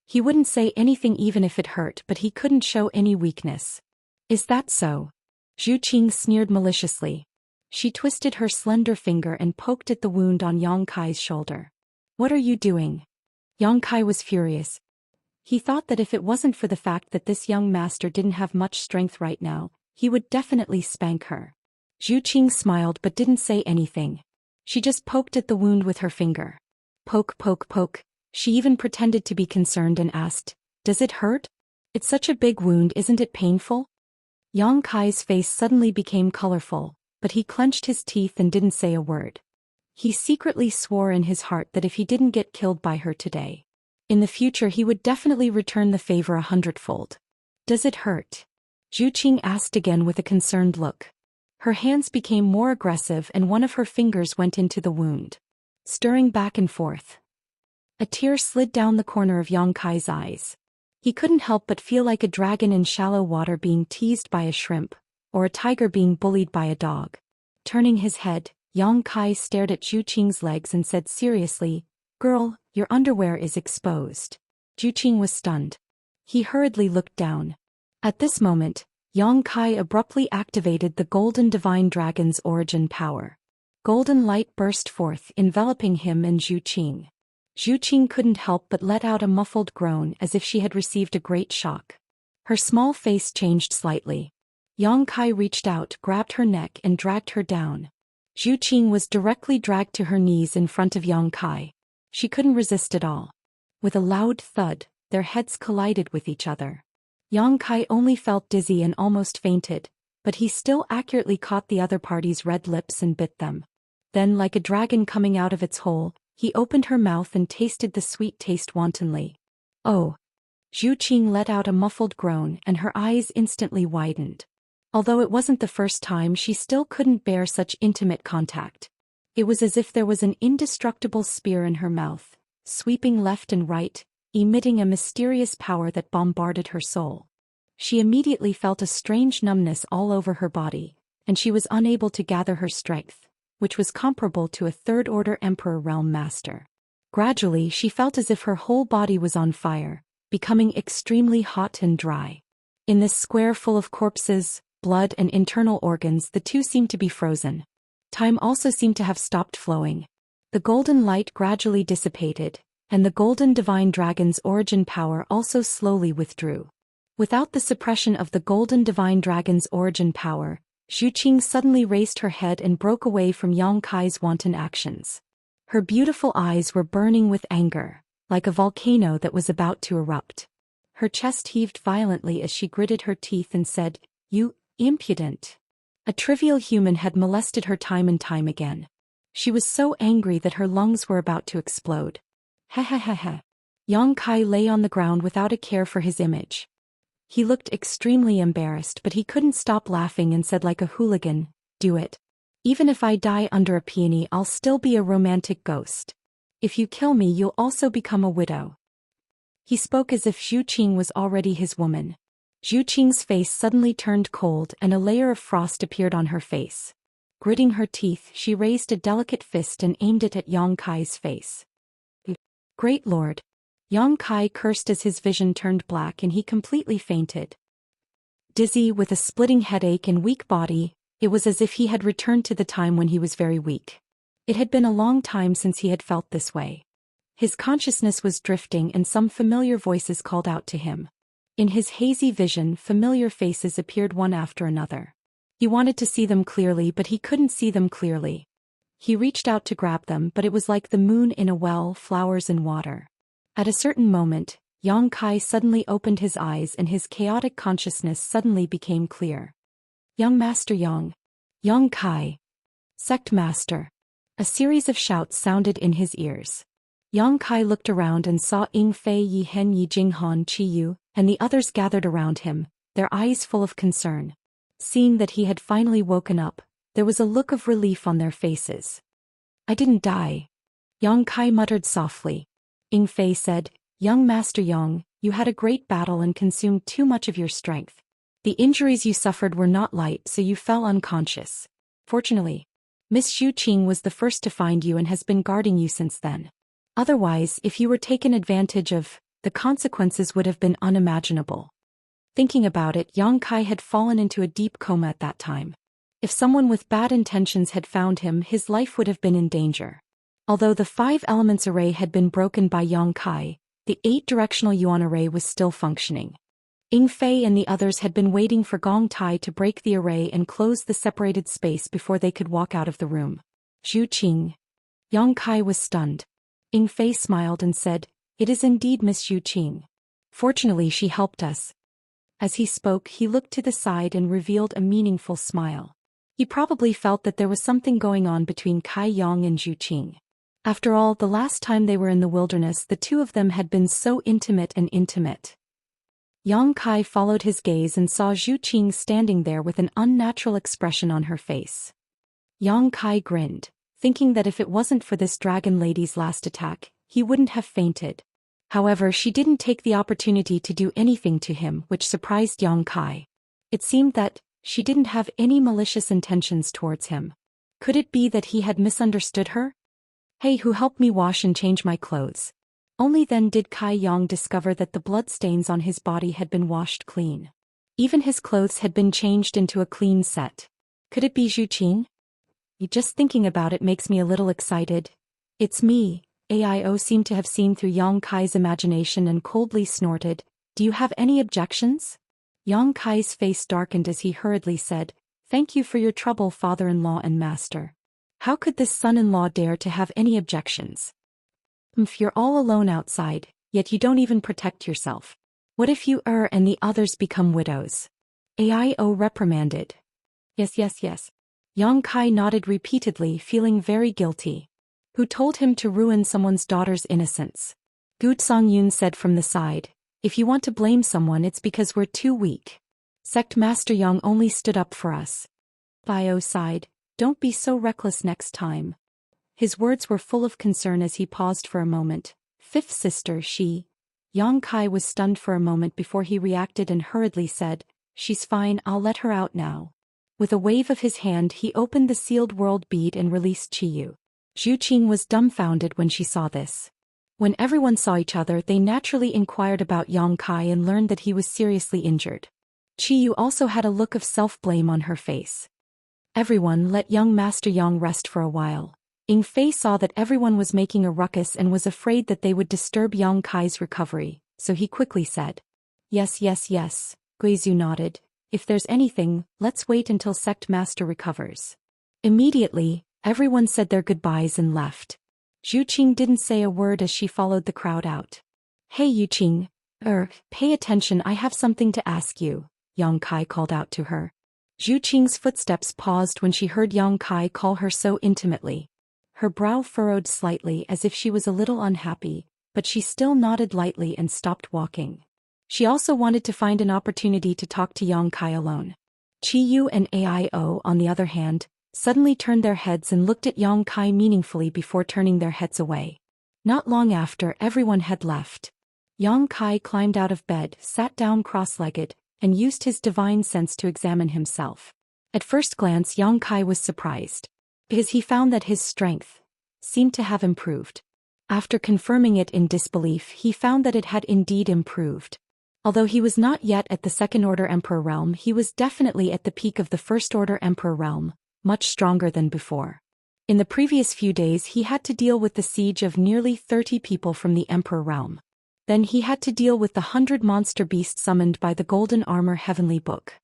He wouldn't say anything even if it hurt, but he couldn't show any weakness. Is that so? Zhu Qing sneered maliciously. She twisted her slender finger and poked at the wound on Yang Kai's shoulder. What are you doing? Yang Kai was furious. He thought that if it wasn't for the fact that this young master didn't have much strength right now, he would definitely spank her. Zhu Qing smiled but didn't say anything. She just poked at the wound with her finger. Poke, poke, poke. She even pretended to be concerned and asked, "Does it hurt? It's such a big wound, isn't it painful?" Yang Kai's face suddenly became colorful, but he clenched his teeth and didn't say a word. He secretly swore in his heart that if he didn't get killed by her today, in the future he would definitely return the favor 100-fold. Does it hurt? Zhu Qing asked again with a concerned look. Her hands became more aggressive and one of her fingers went into the wound, stirring back and forth. A tear slid down the corner of Yang Kai's eyes. He couldn't help but feel like a dragon in shallow water being teased by a shrimp, or a tiger being bullied by a dog. Turning his head, Yang Kai stared at Zhu Qing's legs and said seriously, "Girl, your underwear is exposed." Zhu Qing was stunned. He hurriedly looked down. At this moment, Yang Kai abruptly activated the Golden Divine Dragon's origin power. Golden light burst forth, enveloping him and Zhu Qing. Zhu Qing couldn't help but let out a muffled groan as if she had received a great shock. Her small face changed slightly. Yang Kai reached out, grabbed her neck and dragged her down. Zhu Qing was directly dragged to her knees in front of Yang Kai. She couldn't resist at all. With a loud thud, their heads collided with each other. Yang Kai only felt dizzy and almost fainted, but he still accurately caught the other party's red lips and bit them. Then, like a dragon coming out of its hole, he opened her mouth and tasted the sweet taste wantonly. Oh! Zhu Qing let out a muffled groan and her eyes instantly widened. Although it wasn't the first time, she still couldn't bear such intimate contact. It was as if there was an indestructible spear in her mouth, sweeping left and right, emitting a mysterious power that bombarded her soul. She immediately felt a strange numbness all over her body, and she was unable to gather her strength, which was comparable to a third-order Emperor Realm Master. Gradually, she felt as if her whole body was on fire, becoming extremely hot and dry. In this square full of corpses, blood and internal organs, the two seemed to be frozen. Time also seemed to have stopped flowing. The golden light gradually dissipated, and the Golden Divine Dragon's origin power also slowly withdrew. Without the suppression of the Golden Divine Dragon's origin power, Zhu Qing suddenly raised her head and broke away from Yang Kai's wanton actions. Her beautiful eyes were burning with anger, like a volcano that was about to erupt. Her chest heaved violently as she gritted her teeth and said, "You impudent." A trivial human had molested her time and time again. She was so angry that her lungs were about to explode. Ha ha ha ha. Yang Kai lay on the ground without a care for his image. He looked extremely embarrassed, but he couldn't stop laughing and said like a hooligan, "Do it. Even if I die under a peony, I'll still be a romantic ghost. If you kill me, you'll also become a widow." He spoke as if Zhu Qing was already his woman. Zhu Qing's face suddenly turned cold and a layer of frost appeared on her face. Gritting her teeth, she raised a delicate fist and aimed it at Yang Kai's face. Great Lord! Yang Kai cursed as his vision turned black and he completely fainted. Dizzy, with a splitting headache and weak body, it was as if he had returned to the time when he was very weak. It had been a long time since he had felt this way. His consciousness was drifting and some familiar voices called out to him. In his hazy vision, familiar faces appeared one after another. He wanted to see them clearly, but he couldn't see them clearly. He reached out to grab them, but it was like the moon in a well, flowers and water. At a certain moment, Yang Kai suddenly opened his eyes and his chaotic consciousness suddenly became clear. "Young Master Yang! Yang Kai! Sect Master!" A series of shouts sounded in his ears. Yang Kai looked around and saw Ying Fei, Yi Hen, Yi Jinghan, Qi Yu, and the others gathered around him, their eyes full of concern. Seeing that he had finally woken up, there was a look of relief on their faces. "I didn't die," Yang Kai muttered softly. Ying Fei said, "Young Master Yang, you had a great battle and consumed too much of your strength. The injuries you suffered were not light, so you fell unconscious. Fortunately, Miss Zhu Qing was the first to find you and has been guarding you since then." Otherwise, if you were taken advantage of, the consequences would have been unimaginable. Thinking about it, Yang Kai had fallen into a deep coma at that time. If someone with bad intentions had found him, his life would have been in danger. Although the 5 elements array had been broken by Yang Kai, the 8-directional yuan array was still functioning. Ying Fei and the others had been waiting for Gong Tai to break the array and close the separated space before they could walk out of the room. Zhu Qing. Yang Kai was stunned. Ying Fei smiled and said, "It is indeed Miss Zhu Qing. Fortunately she helped us." As he spoke, he looked to the side and revealed a meaningful smile. He probably felt that there was something going on between Kai Yang and Zhu Qing. After all, the last time they were in the wilderness, the two of them had been so intimate. Yang Kai followed his gaze and saw Zhu Qing standing there with an unnatural expression on her face. Yang Kai grinned, thinking that if it wasn't for this dragon lady's last attack, he wouldn't have fainted. However, she didn't take the opportunity to do anything to him, which surprised Yang Kai. It seemed that she didn't have any malicious intentions towards him. Could it be that he had misunderstood her? "Hey, who helped me wash and change my clothes?" Only then did Kai Yang discover that the bloodstains on his body had been washed clean. Even his clothes had been changed into a clean set. Could it be Zhu Qing? Just thinking about it makes me a little excited. "It's me." Ao seemed to have seen through Yang Kai's imagination and coldly snorted, "Do you have any objections?" Yang Kai's face darkened as he hurriedly said, "Thank you for your trouble, father-in-law and master. How could this son-in-law dare to have any objections? You're all alone outside, yet you don't even protect yourself. What if you and the others become widows?" Ao reprimanded. Yes. Yang Kai nodded repeatedly, feeling very guilty. Who told him to ruin someone's daughter's innocence? Gu Songyun said from the side, "If you want to blame someone, it's because we're too weak. Sect Master Yang only stood up for us." Bio sighed, "Don't be so reckless next time." His words were full of concern as he paused for a moment. "Fifth sister, she..." Yang Kai was stunned for a moment before he reacted and hurriedly said, "She's fine, I'll let her out now." With a wave of his hand, he opened the sealed world bead and released Qiyu. Zhu Qing was dumbfounded when she saw this. When everyone saw each other, they naturally inquired about Yang Kai and learned that he was seriously injured. Qiyu also had a look of self-blame on her face. "Everyone, let young Master Yang rest for a while." Ying Fei saw that everyone was making a ruckus and was afraid that they would disturb Yang Kai's recovery, so he quickly said, Yes. Guizhu nodded. "If there's anything, let's wait until Sect Master recovers." Immediately, everyone said their goodbyes and left. Zhu Qing didn't say a word as she followed the crowd out. "Hey Yu Qing, pay attention, I have something to ask you," Yang Kai called out to her. Zhu Qing's footsteps paused when she heard Yang Kai call her so intimately. Her brow furrowed slightly as if she was a little unhappy, but she still nodded lightly and stopped walking. She also wanted to find an opportunity to talk to Yang Kai alone. Qiyu and Aio, on the other hand, suddenly turned their heads and looked at Yang Kai meaningfully before turning their heads away. Not long after everyone had left, Yang Kai climbed out of bed, sat down cross-legged, and used his divine sense to examine himself. At first glance, Yang Kai was surprised, because he found that his strength seemed to have improved. After confirming it in disbelief, he found that it had indeed improved. Although he was not yet at the Second-Order Emperor realm, he was definitely at the peak of the First-Order Emperor realm, much stronger than before. In the previous few days he had to deal with the siege of nearly 30 people from the Emperor realm. Then he had to deal with the 100 monster beasts summoned by the Golden Armor Heavenly Book.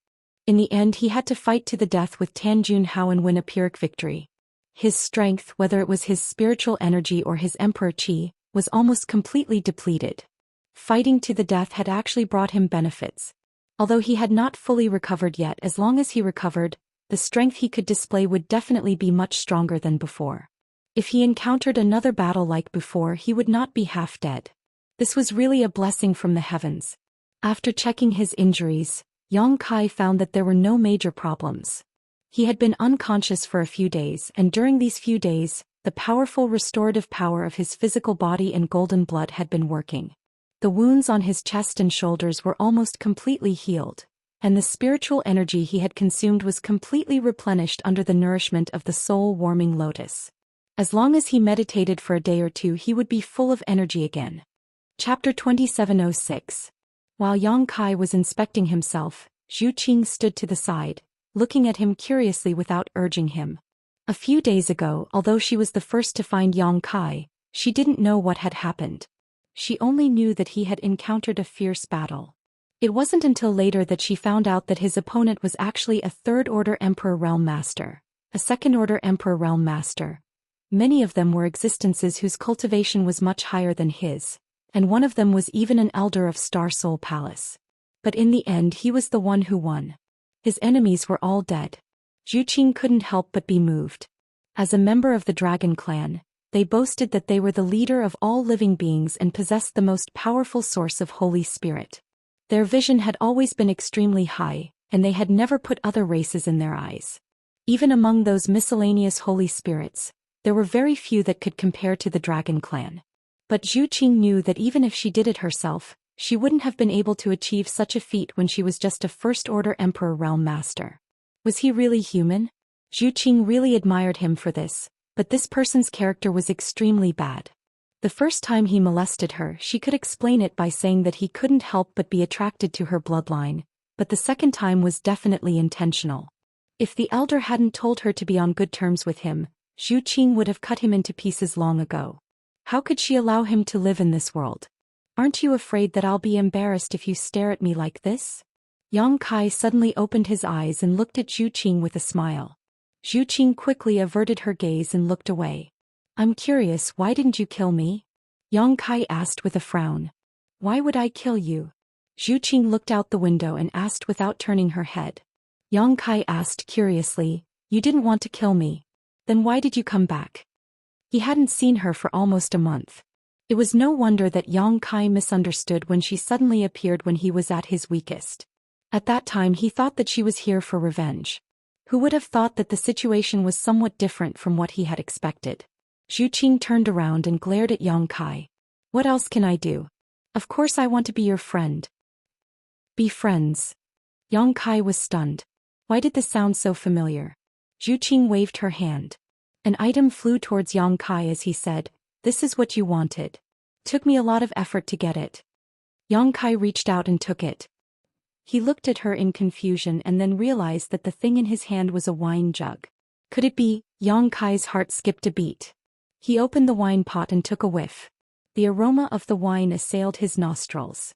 In the end he had to fight to the death with Tan Jun Hao and win a Pyrrhic victory. His strength, whether it was his spiritual energy or his Emperor Qi, was almost completely depleted. Fighting to the death had actually brought him benefits. Although he had not fully recovered yet, as long as he recovered, the strength he could display would definitely be much stronger than before. If he encountered another battle like before, he would not be half dead. This was really a blessing from the heavens. After checking his injuries, Yang Kai found that there were no major problems. He had been unconscious for a few days, and during these few days, the powerful restorative power of his physical body and golden blood had been working. The wounds on his chest and shoulders were almost completely healed, and the spiritual energy he had consumed was completely replenished under the nourishment of the soul-warming lotus. As long as he meditated for a day or two, he would be full of energy again. Chapter 2706. While Yang Kai was inspecting himself, Zhu Qing stood to the side, looking at him curiously without urging him. A few days ago, although she was the first to find Yang Kai, she didn't know what had happened. She only knew that he had encountered a fierce battle. It wasn't until later that she found out that his opponent was actually a third-order Emperor Realm Master, a second-order Emperor Realm Master. Many of them were existences whose cultivation was much higher than his, and one of them was even an elder of Star Soul Palace. But in the end he was the one who won. His enemies were all dead. Zhu Qing couldn't help but be moved. As a member of the Dragon Clan, they boasted that they were the leader of all living beings and possessed the most powerful source of Holy Spirit. Their vision had always been extremely high, and they had never put other races in their eyes. Even among those miscellaneous Holy Spirits, there were very few that could compare to the Dragon Clan. But Zhu Qing knew that even if she did it herself, she wouldn't have been able to achieve such a feat when she was just a first-order Emperor Realm Master. Was he really human? Zhu Qing really admired him for this, but this person's character was extremely bad. The first time he molested her, she could explain it by saying that he couldn't help but be attracted to her bloodline, but the second time was definitely intentional. If the elder hadn't told her to be on good terms with him, Zhu Qing would have cut him into pieces long ago. How could she allow him to live in this world? Aren't you afraid that I'll be embarrassed if you stare at me like this? Yang Kai suddenly opened his eyes and looked at Zhu Qing with a smile. Zhu Qing quickly averted her gaze and looked away. I'm curious, why didn't you kill me? Yang Kai asked with a frown. Why would I kill you? Zhu Qing looked out the window and asked without turning her head. Yang Kai asked curiously, you didn't want to kill me. Then why did you come back? He hadn't seen her for almost a month. It was no wonder that Yang Kai misunderstood when she suddenly appeared when he was at his weakest. At that time he thought that she was here for revenge. Who would have thought that the situation was somewhat different from what he had expected? Zhu Qing turned around and glared at Yang Kai. What else can I do? Of course I want to be your friend. Be friends. Yang Kai was stunned. Why did this sound so familiar? Zhu Qing waved her hand. An item flew towards Yang Kai as he said, this is what you wanted. Took me a lot of effort to get it. Yang Kai reached out and took it. He looked at her in confusion and then realized that the thing in his hand was a wine jug. Could it be? Yang Kai's heart skipped a beat. He opened the wine pot and took a whiff. The aroma of the wine assailed his nostrils.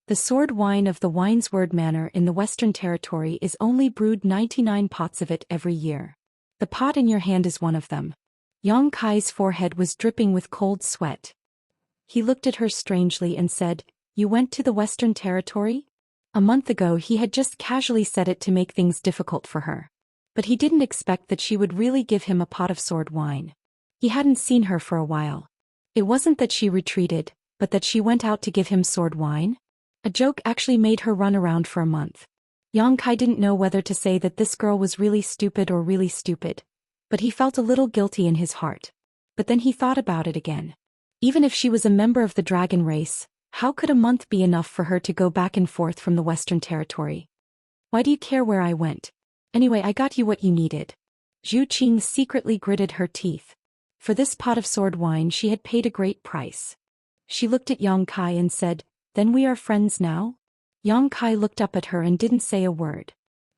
The sword wine of the Wine's Word Manor in the Western Territory is only brewed 99 pots of it every year. The pot in your hand is one of them. Yang Kai's forehead was dripping with cold sweat. He looked at her strangely and said, you went to the Western Territory? A month ago he had just casually said it to make things difficult for her. But he didn't expect that she would really give him a pot of sword wine. He hadn't seen her for a while. It wasn't that she retreated, but that she went out to give him sword wine. A joke actually made her run around for a month. Yang Kai didn't know whether to say that this girl was really stupid or really stupid, but he felt a little guilty in his heart. But then he thought about it again. Even if she was a member of the dragon race, how could a month be enough for her to go back and forth from the Western Territory? Why do you care where I went? Anyway, I got you what you needed. Zhu Qing secretly gritted her teeth. For this pot of sword wine she had paid a great price. She looked at Yang Kai and said, then we are friends now? Yang Kai looked up at her and didn't say a word.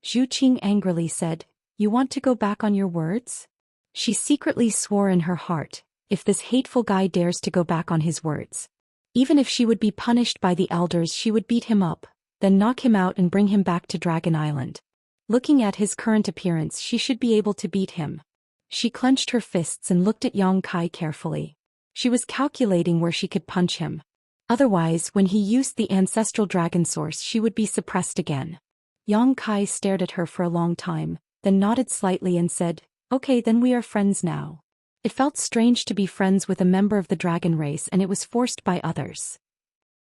Zhu Qing angrily said, you want to go back on your words? She secretly swore in her heart, if this hateful guy dares to go back on his words. Even if she would be punished by the elders, she would beat him up, then knock him out and bring him back to Dragon Island. Looking at his current appearance, she should be able to beat him. She clenched her fists and looked at Yang Kai carefully. She was calculating where she could punch him. Otherwise, when he used the ancestral dragon source, she would be suppressed again. Yang Kai stared at her for a long time, then nodded slightly and said, okay, then we are friends now. It felt strange to be friends with a member of the dragon race, and it was forced by others.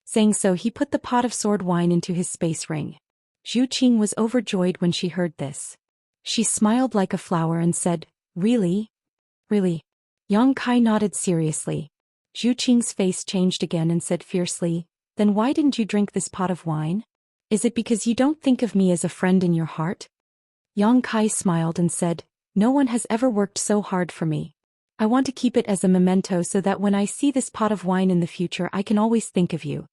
Saying so, he put the pot of sword wine into his space ring. Zhu Qing was overjoyed when she heard this. She smiled like a flower and said, really? Really? Yang Kai nodded seriously. Zhu Qing's face changed again and said fiercely, then why didn't you drink this pot of wine? Is it because you don't think of me as a friend in your heart? Yang Kai smiled and said, no one has ever worked so hard for me. I want to keep it as a memento so that when I see this pot of wine in the future I can always think of you.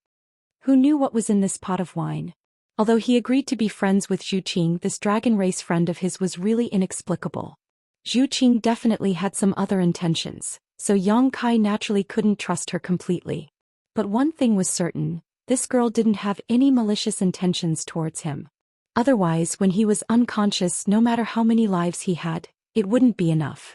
Who knew what was in this pot of wine? Although he agreed to be friends with Zhu Qing, this dragon race friend of his was really inexplicable. Zhu Qing definitely had some other intentions, so Yang Kai naturally couldn't trust her completely. But one thing was certain, this girl didn't have any malicious intentions towards him. Otherwise, when he was unconscious, no matter how many lives he had, it wouldn't be enough.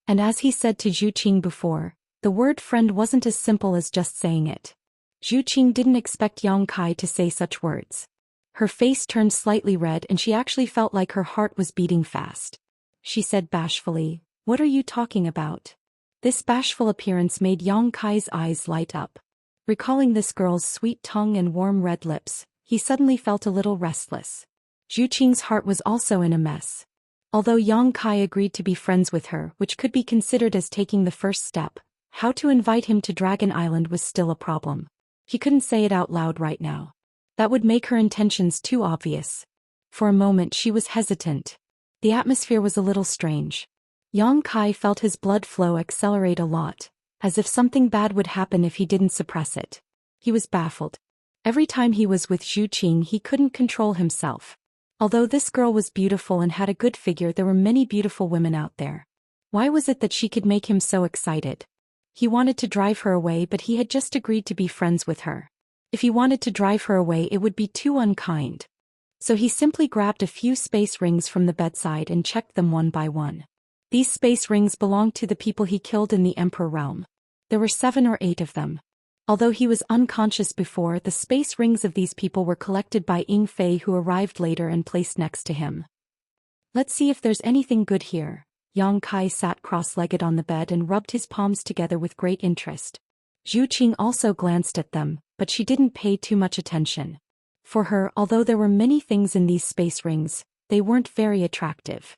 And as he said to Zhu Qing before, the word friend wasn't as simple as just saying it. Zhu Qing didn't expect Yang Kai to say such words. Her face turned slightly red and she actually felt like her heart was beating fast. She said bashfully, "What are you talking about?" This bashful appearance made Yang Kai's eyes light up. Recalling this girl's sweet tongue and warm red lips, he suddenly felt a little restless. Zhu Qing's heart was also in a mess. Although Yang Kai agreed to be friends with her, which could be considered as taking the first step, how to invite him to Dragon Island was still a problem. He couldn't say it out loud right now. That would make her intentions too obvious. For a moment she was hesitant. The atmosphere was a little strange. Yang Kai felt his blood flow accelerate a lot, as if something bad would happen if he didn't suppress it. He was baffled. Every time he was with Zhu Qing he couldn't control himself. Although this girl was beautiful and had a good figure, there were many beautiful women out there. Why was it that she could make him so excited? He wanted to drive her away, but he had just agreed to be friends with her. If he wanted to drive her away it would be too unkind. So he simply grabbed a few space rings from the bedside and checked them one by one. These space rings belonged to the people he killed in the Emperor realm. There were 7 or 8 of them. Although he was unconscious before, the space rings of these people were collected by Ying Fei, who arrived later and placed next to him. Let's see if there's anything good here. Yang Kai sat cross-legged on the bed and rubbed his palms together with great interest. Zhu Qing also glanced at them, but she didn't pay too much attention. For her, although there were many things in these space rings, they weren't very attractive.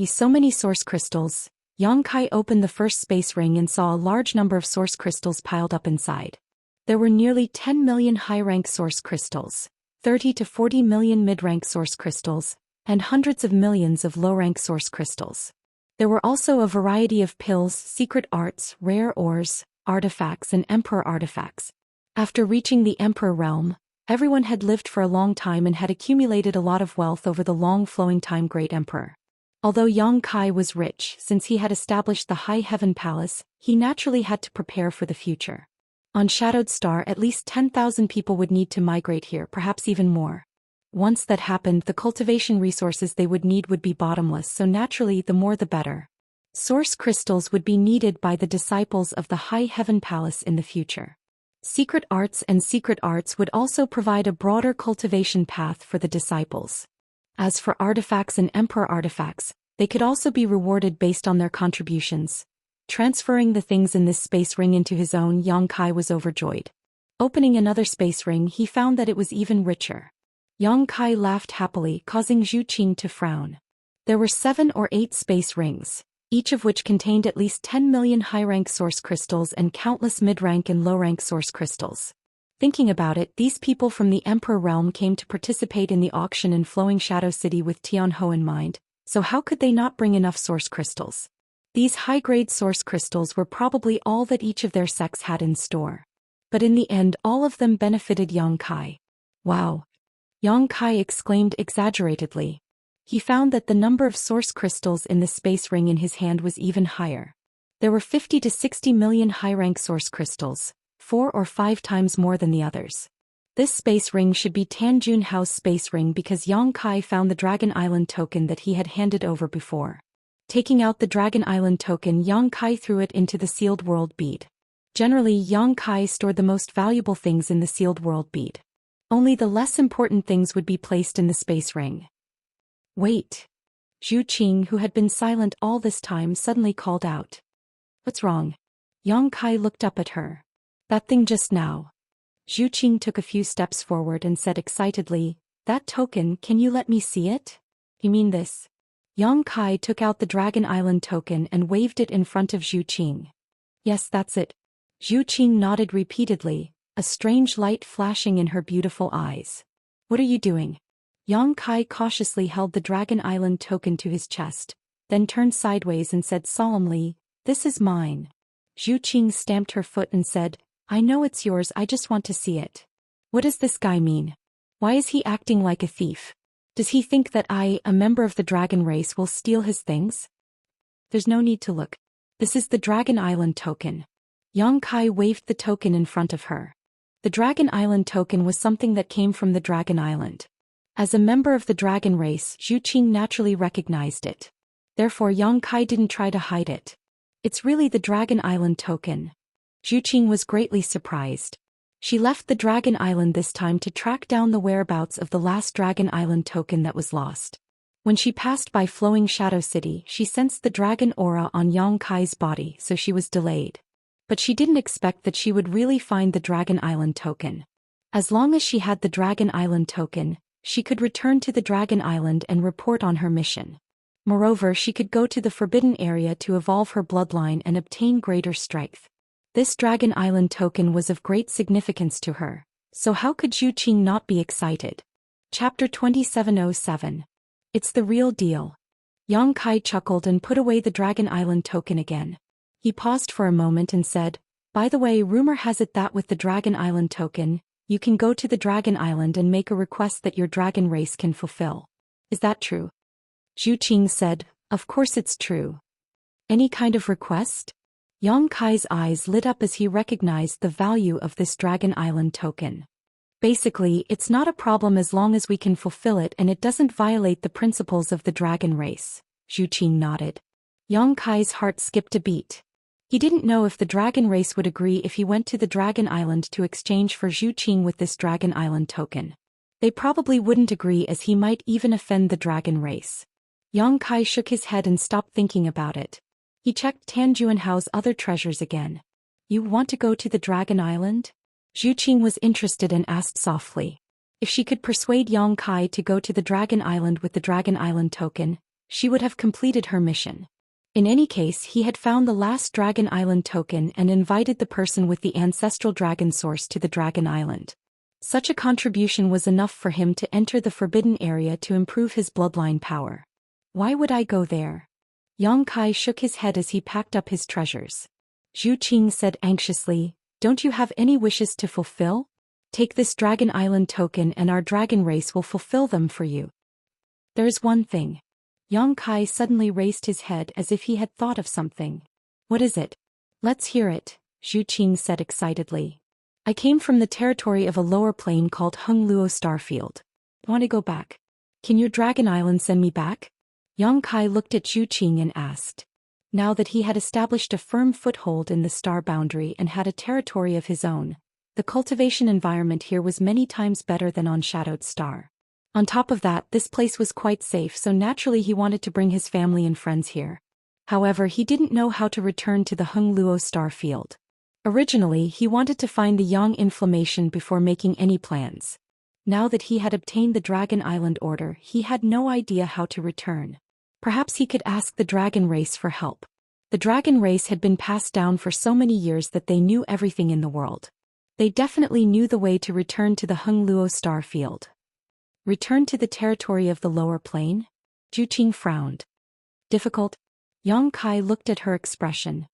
So many source crystals. Yang Kai opened the first space ring and saw a large number of source crystals piled up inside. There were nearly 10 million high-rank source crystals, 30 to 40 million mid-rank source crystals, and hundreds of millions of low-rank source crystals. There were also a variety of pills, secret arts, rare ores, artifacts and emperor artifacts. After reaching the emperor realm, everyone had lived for a long time and had accumulated a lot of wealth over the long flowing time great emperor. Although Yang Kai was rich, since he had established the High Heaven Palace, he naturally had to prepare for the future. On Shadowed Star at least 10,000 people would need to migrate here, perhaps even more. Once that happened, the cultivation resources they would need would be bottomless, so naturally the more the better. Source crystals would be needed by the disciples of the High Heaven Palace in the future. Secret arts and secret arts would also provide a broader cultivation path for the disciples. As for artifacts and emperor artifacts, they could also be rewarded based on their contributions. Transferring the things in this space ring into his own, Yang Kai was overjoyed. Opening another space ring, he found that it was even richer. Yang Kai laughed happily, causing Zhu Qing to frown. There were 7 or 8 space rings, each of which contained at least 10 million high-rank source crystals and countless mid-rank and low-rank source crystals. Thinking about it, these people from the Emperor realm came to participate in the auction in Flowing Shadow City with Tianhou in mind, so how could they not bring enough source crystals? These high-grade source crystals were probably all that each of their sects had in store. But in the end, all of them benefited Yang Kai. Wow! Yang Kai exclaimed exaggeratedly. He found that the number of source crystals in the space ring in his hand was even higher. There were 50 to 60 million high-rank source crystals, 4 or 5 times more than the others. This space ring should be Tan Junhao's space ring because Yang Kai found the Dragon Island token that he had handed over before. Taking out the Dragon Island token, Yang Kai threw it into the sealed world bead. Generally, Yang Kai stored the most valuable things in the sealed world bead. Only the less important things would be placed in the space ring. Wait! Zhu Qing, who had been silent all this time, suddenly called out. What's wrong? Yang Kai looked up at her. That thing just now. Zhu Qing took a few steps forward and said excitedly, That token, can you let me see it? You mean this? Yang Kai took out the Dragon Island token and waved it in front of Zhu Qing. Yes, that's it. Zhu Qing nodded repeatedly, a strange light flashing in her beautiful eyes. What are you doing? Yang Kai cautiously held the Dragon Island token to his chest, then turned sideways and said solemnly, This is mine. Zhu Qing stamped her foot and said, I know it's yours, I just want to see it. What does this guy mean? Why is he acting like a thief? Does he think that I, a member of the dragon race, will steal his things? There's no need to look. This is the Dragon Island token. Yang Kai waved the token in front of her. The Dragon Island token was something that came from the Dragon Island. As a member of the dragon race, Zhu Qing naturally recognized it. Therefore Yang Kai didn't try to hide it. It's really the Dragon Island token. Zhu Qing was greatly surprised. She left the Dragon Island this time to track down the whereabouts of the last Dragon Island token that was lost. When she passed by Flowing Shadow City, she sensed the dragon aura on Yang Kai's body, so she was delayed. But she didn't expect that she would really find the Dragon Island token. As long as she had the Dragon Island token, she could return to the Dragon Island and report on her mission. Moreover, she could go to the Forbidden Area to evolve her bloodline and obtain greater strength. This Dragon Island token was of great significance to her, so how could Zhu Qing not be excited? Chapter 2707. It's the real deal. Yang Kai chuckled and put away the Dragon Island token again. He paused for a moment and said, by the way, rumor has it that with the Dragon Island token, you can go to the Dragon Island and make a request that your dragon race can fulfill. Is that true? Zhu Qing said, of course it's true. Any kind of request? Yang Kai's eyes lit up as he recognized the value of this Dragon Island token. Basically, it's not a problem as long as we can fulfill it and it doesn't violate the principles of the dragon race. Zhu Qing nodded. Yang Kai's heart skipped a beat. He didn't know if the dragon race would agree if he went to the Dragon Island to exchange for Zhu Qing with this Dragon Island token. They probably wouldn't agree as he might even offend the dragon race. Yang Kai shook his head and stopped thinking about it. He checked Tan Juanhao's other treasures again. You want to go to the Dragon Island? Zhu Qing was interested and asked softly. If she could persuade Yang Kai to go to the Dragon Island with the Dragon Island token, she would have completed her mission. In any case, he had found the last Dragon Island token and invited the person with the ancestral dragon source to the Dragon Island. Such a contribution was enough for him to enter the Forbidden Area to improve his bloodline power. Why would I go there? Yang Kai shook his head as he packed up his treasures. Zhu Qing said anxiously, don't you have any wishes to fulfill? Take this Dragon Island token and our dragon race will fulfill them for you. There's one thing. Yang Kai suddenly raised his head as if he had thought of something. What is it? Let's hear it, Zhu Qing said excitedly. I came from the territory of a lower plane called Hung Luo Starfield. Want to go back? Can your Dragon Island send me back? Yang Kai looked at Zhu Qing and asked. Now that he had established a firm foothold in the star boundary and had a territory of his own, the cultivation environment here was many times better than on Shadowed Star. On top of that, this place was quite safe, so naturally he wanted to bring his family and friends here. However, he didn't know how to return to the Hung Luo star field. Originally, he wanted to find the Yang Inflammation before making any plans. Now that he had obtained the Dragon Island order, he had no idea how to return. Perhaps he could ask the dragon race for help. The dragon race had been passed down for so many years that they knew everything in the world. They definitely knew the way to return to the Hung Luo star field. Return to the territory of the lower plane? Zhu Qing frowned. Difficult? Yang Kai looked at her expression.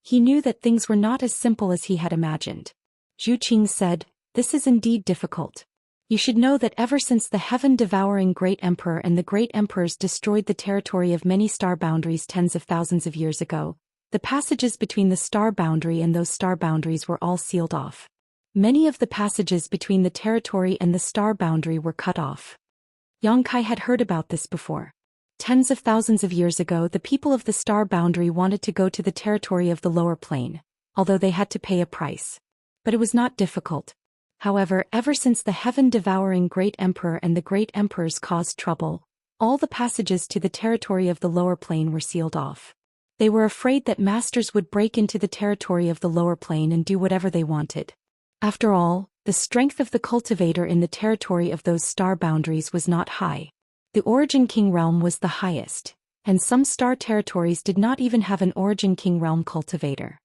He knew that things were not as simple as he had imagined. Zhu Qing said, this is indeed difficult. You should know that ever since the heaven-devouring Great Emperor and the Great Emperors destroyed the territory of many star boundaries tens of thousands of years ago, the passages between the star boundary and those star boundaries were all sealed off. Many of the passages between the territory and the star boundary were cut off. Yang Kai had heard about this before. Tens of thousands of years ago, the people of the star boundary wanted to go to the territory of the lower plane, although they had to pay a price. But it was not difficult. However, ever since the heaven-devouring Great Emperor and the Great Emperors caused trouble, all the passages to the territory of the lower plane were sealed off. They were afraid that masters would break into the territory of the lower plane and do whatever they wanted. After all, the strength of the cultivator in the territory of those star boundaries was not high. The Origin King realm was the highest, and some star territories did not even have an Origin King realm cultivator.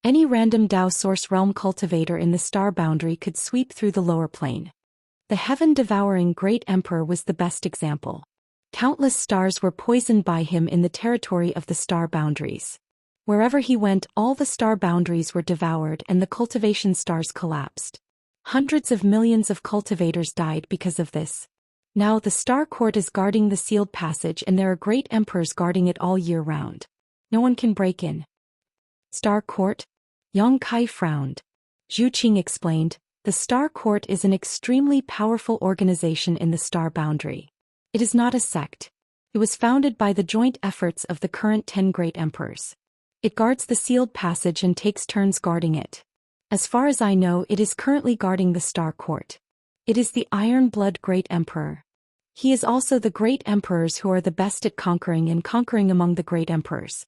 Any random Dao Source realm cultivator in the star boundary could sweep through the lower plane. The heaven-devouring Great Emperor was the best example. Countless stars were poisoned by him in the territory of the star boundaries. Wherever he went, all the star boundaries were devoured and the cultivation stars collapsed. Hundreds of millions of cultivators died because of this. Now the Star Court is guarding the sealed passage and there are great emperors guarding it all year round. No one can break in. Star Court? Yang Kai frowned. Zhu Qing explained, the Star Court is an extremely powerful organization in the star boundary. It is not a sect. It was founded by the joint efforts of the current 10 great emperors. It guards the sealed passage and takes turns guarding it. As far as I know, it is currently guarding the Star Court. It is the Iron Blood Great Emperor. He is also the great emperors who are the best at conquering and conquering among the great emperors.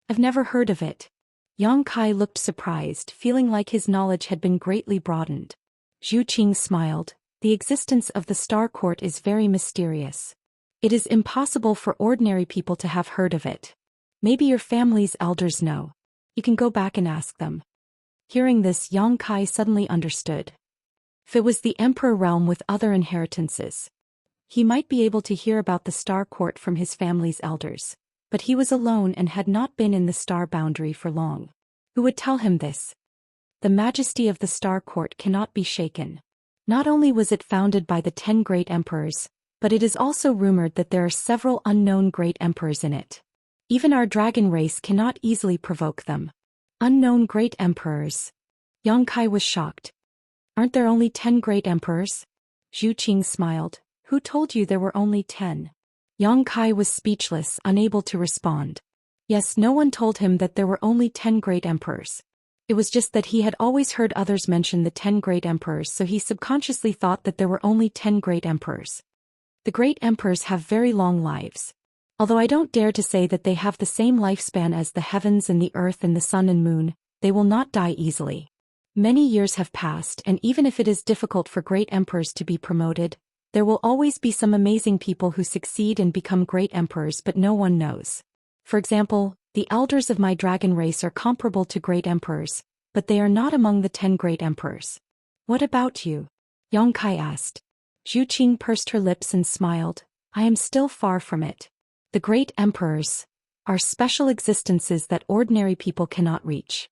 I've never heard of it. Yang Kai looked surprised, feeling like his knowledge had been greatly broadened. Zhu Qing smiled. The existence of the Star Court is very mysterious. It is impossible for ordinary people to have heard of it. Maybe your family's elders know. You can go back and ask them. Hearing this, Yang Kai suddenly understood. If it was the Emperor realm with other inheritances, he might be able to hear about the Star Court from his family's elders. But he was alone and had not been in the star boundary for long. Who would tell him this? The majesty of the Star Court cannot be shaken. Not only was it founded by the 10 great emperors, but it is also rumored that there are several unknown great emperors in it. Even our dragon race cannot easily provoke them. Unknown great emperors. Yang Kai was shocked. Aren't there only 10 great emperors? Zhu Qing smiled. Who told you there were only 10? Yang Kai was speechless, unable to respond. Yes, no one told him that there were only 10 great emperors. It was just that he had always heard others mention the 10 great emperors, so he subconsciously thought that there were only 10 great emperors. The great emperors have very long lives. Although I don't dare to say that they have the same lifespan as the heavens and the earth and the sun and moon, they will not die easily. Many years have passed, and even if it is difficult for great emperors to be promoted, there will always be some amazing people who succeed and become great emperors, but no one knows. For example, the elders of my dragon race are comparable to great emperors, but they are not among the 10 great emperors. What about you? Yang Kai asked. Zhu Qing pursed her lips and smiled. I am still far from it. The great emperors are special existences that ordinary people cannot reach.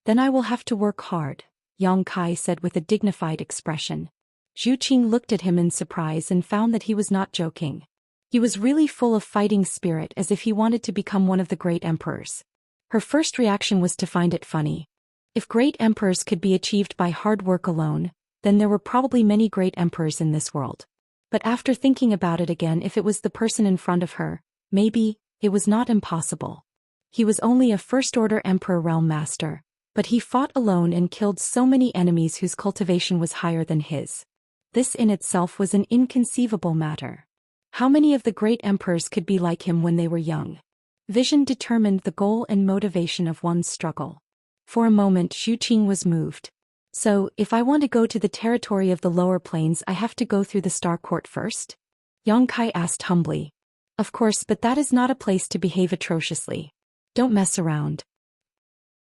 Then I will have to work hard, Yang Kai said with a dignified expression. Zhu Qing looked at him in surprise and found that he was not joking. He was really full of fighting spirit, as if he wanted to become one of the great emperors. Her first reaction was to find it funny. If great emperors could be achieved by hard work alone, then there were probably many great emperors in this world. But after thinking about it again, if it was the person in front of her, maybe it was not impossible. He was only a first-order emperor realm master, but he fought alone and killed so many enemies whose cultivation was higher than his. This in itself was an inconceivable matter. How many of the great emperors could be like him when they were young? Vision determined the goal and motivation of one's struggle. For a moment, Zhu Qing was moved. So, if I want to go to the territory of the lower planes, I have to go through the Star Court first? Yang Kai asked humbly. Of course, but that is not a place to behave atrociously. Don't mess around.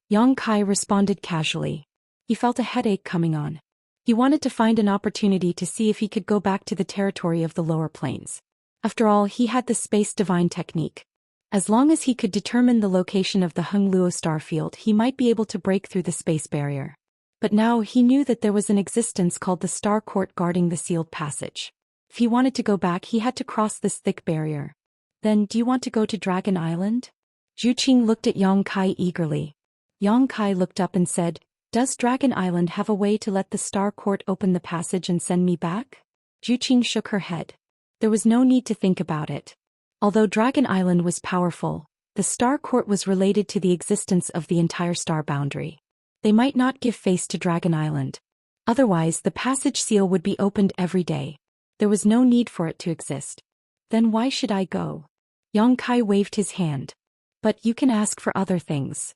Yang Kai responded casually. He felt a headache coming on. He wanted to find an opportunity to see if he could go back to the territory of the lower planes. After all, he had the space divine technique. As long as he could determine the location of the Hung Luo starfield, he might be able to break through the space barrier. But now he knew that there was an existence called the Star Court guarding the sealed passage. If he wanted to go back, he had to cross this thick barrier. Then, do you want to go to Dragon Island? Zhu Qing looked at Yang Kai eagerly. Yang Kai looked up and said, Does Dragon Island have a way to let the Star Court open the passage and send me back? Zhu Qing shook her head. There was no need to think about it. Although Dragon Island was powerful, the Star Court was related to the existence of the entire star boundary. They might not give face to Dragon Island. Otherwise, the passage seal would be opened every day. There was no need for it to exist. Then why should I go? Yang Kai waved his hand. But you can ask for other things.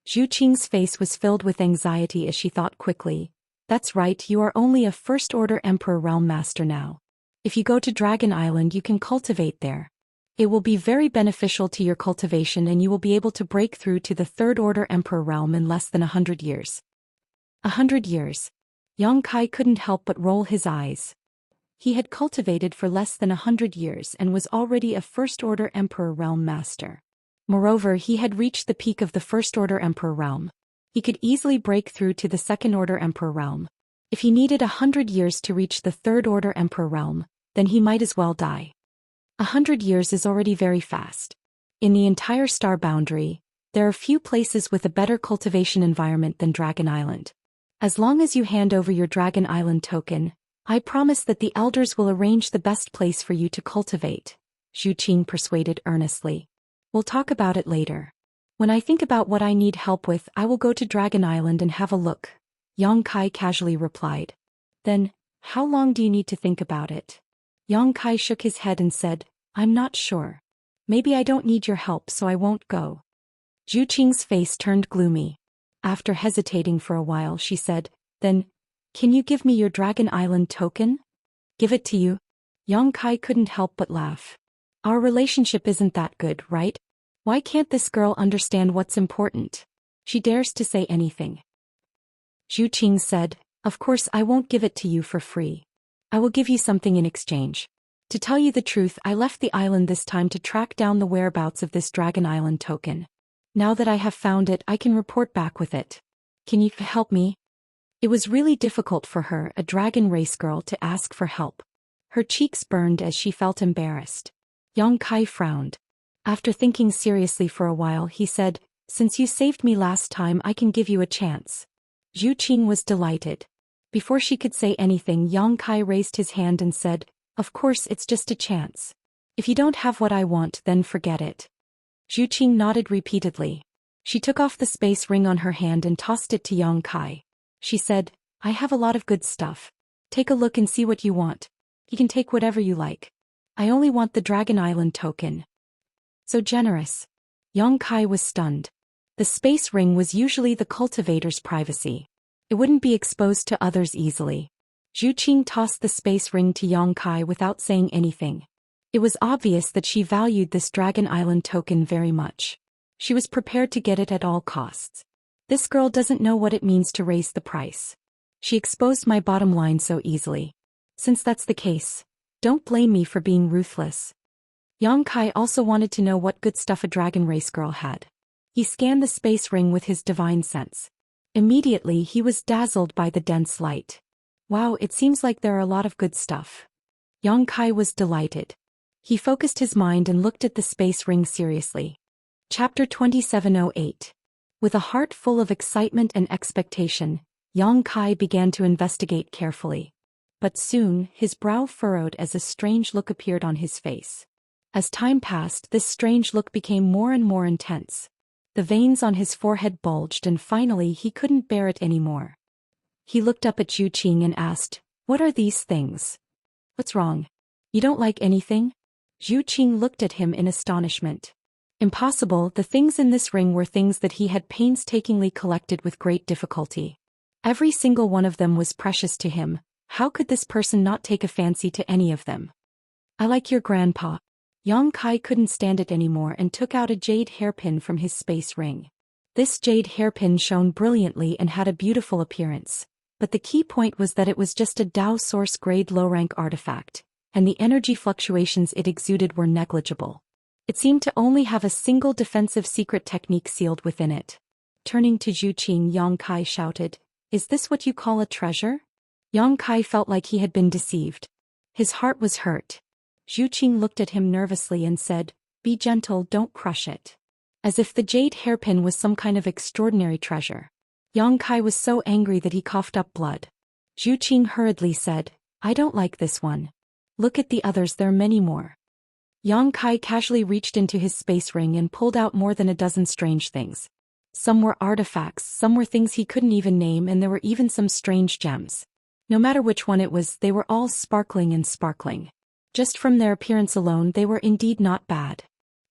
Zhu Qing's face was filled with anxiety as she thought quickly. That's right, you are only a first-order Emperor Realm Master now. If you go to Dragon Island, you can cultivate there. It will be very beneficial to your cultivation and you will be able to break through to the third-order Emperor realm in less than 100 years. 100 years. Yang Kai couldn't help but roll his eyes. He had cultivated for less than 100 years and was already a first-order Emperor realm master. Moreover, he had reached the peak of the First Order Emperor realm. He could easily break through to the Second Order Emperor realm. If he needed 100 years to reach the Third Order Emperor realm, then he might as well die. 100 years is already very fast. In the entire star boundary, there are few places with a better cultivation environment than Dragon Island. As long as you hand over your Dragon Island token, I promise that the elders will arrange the best place for you to cultivate, Zhou Xian persuaded earnestly. We'll talk about it later. When I think about what I need help with, I will go to Dragon Island and have a look, Yang Kai casually replied. Then, how long do you need to think about it? Yang Kai shook his head and said, I'm not sure. Maybe I don't need your help, so I won't go. Zhou Xian's face turned gloomy. After hesitating for a while, she said, Then, can you give me your Dragon Island token? Give it to you? Yang Kai couldn't help but laugh. Our relationship isn't that good, right? Why can't this girl understand what's important? She dares to say anything. Zhou Xian said, Of course I won't give it to you for free. I will give you something in exchange. To tell you the truth, I left the island this time to track down the whereabouts of this Dragon Island token. Now that I have found it, I can report back with it. Can you help me? It was really difficult for her, a dragon race girl, to ask for help. Her cheeks burned as she felt embarrassed. Yang Kai frowned. After thinking seriously for a while, he said, Since you saved me last time, I can give you a chance. Zhou Xian was delighted. Before she could say anything, Yang Kai raised his hand and said, Of course, it's just a chance. If you don't have what I want, then forget it. Zhou Xian nodded repeatedly. She took off the space ring on her hand and tossed it to Yang Kai. She said, I have a lot of good stuff. Take a look and see what you want. You can take whatever you like. I only want the Dragon Island token. So generous. Yang Kai was stunned. The space ring was usually the cultivator's privacy. It wouldn't be exposed to others easily. Zhou Xian tossed the space ring to Yang Kai without saying anything. It was obvious that she valued this Dragon Island token very much. She was prepared to get it at all costs. This girl doesn't know what it means to raise the price. She exposed my bottom line so easily. Since that's the case, don't blame me for being ruthless. Yang Kai also wanted to know what good stuff a dragon race girl had. He scanned the space ring with his divine sense. Immediately he was dazzled by the dense light. Wow, it seems like there are a lot of good stuff. Yang Kai was delighted. He focused his mind and looked at the space ring seriously. Chapter 2708. With a heart full of excitement and expectation, Yang Kai began to investigate carefully. But soon, his brow furrowed as a strange look appeared on his face. As time passed, this strange look became more and more intense. The veins on his forehead bulged and finally he couldn't bear it anymore. He looked up at Zhou Xian and asked, What are these things? What's wrong? You don't like anything? Zhou Xian looked at him in astonishment. Impossible, the things in this ring were things that he had painstakingly collected with great difficulty. Every single one of them was precious to him. How could this person not take a fancy to any of them? I like your grandpa. Yang Kai couldn't stand it anymore and took out a jade hairpin from his space ring. This jade hairpin shone brilliantly and had a beautiful appearance, but the key point was that it was just a Dao source grade low-rank artifact, and the energy fluctuations it exuded were negligible. It seemed to only have a single defensive secret technique sealed within it. Turning to Zhou Xian, Yang Kai shouted, Is this what you call a treasure? Yang Kai felt like he had been deceived. His heart was hurt. Zhou Xian looked at him nervously and said, Be gentle, don't crush it. As if the jade hairpin was some kind of extraordinary treasure. Yang Kai was so angry that he coughed up blood. Zhou Xian hurriedly said, I don't like this one. Look at the others, there are many more. Yang Kai casually reached into his space ring and pulled out more than a dozen strange things. Some were artifacts, some were things he couldn't even name, and there were even some strange gems. No matter which one it was, they were all sparkling and sparkling. Just from their appearance alone, they were indeed not bad.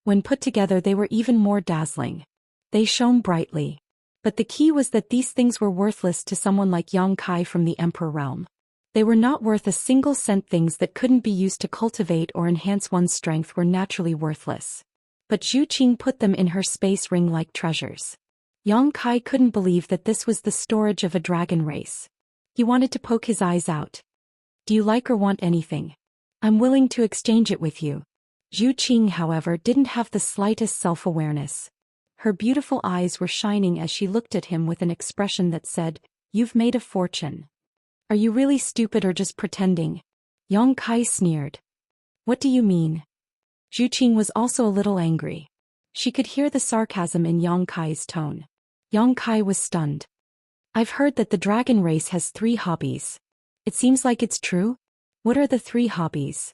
When put together, they were even more dazzling. They shone brightly. But the key was that these things were worthless to someone like Yang Kai from the Emperor realm. They were not worth a single cent. Things that couldn't be used to cultivate or enhance one's strength were naturally worthless. But Zhou Xian put them in her space ring like treasures. Yang Kai couldn't believe that this was the storage of a dragon race. He wanted to poke his eyes out. Do you like or want anything? I'm willing to exchange it with you. Zhu Qing, however, didn't have the slightest self-awareness. Her beautiful eyes were shining as she looked at him with an expression that said, "You've made a fortune. Are you really stupid or just pretending?" Yang Kai sneered. "What do you mean?" Zhu Qing was also a little angry. She could hear the sarcasm in Yang Kai's tone. Yang Kai was stunned. "I've heard that the dragon race has 3 hobbies. It seems like it's true? What are the 3 hobbies?"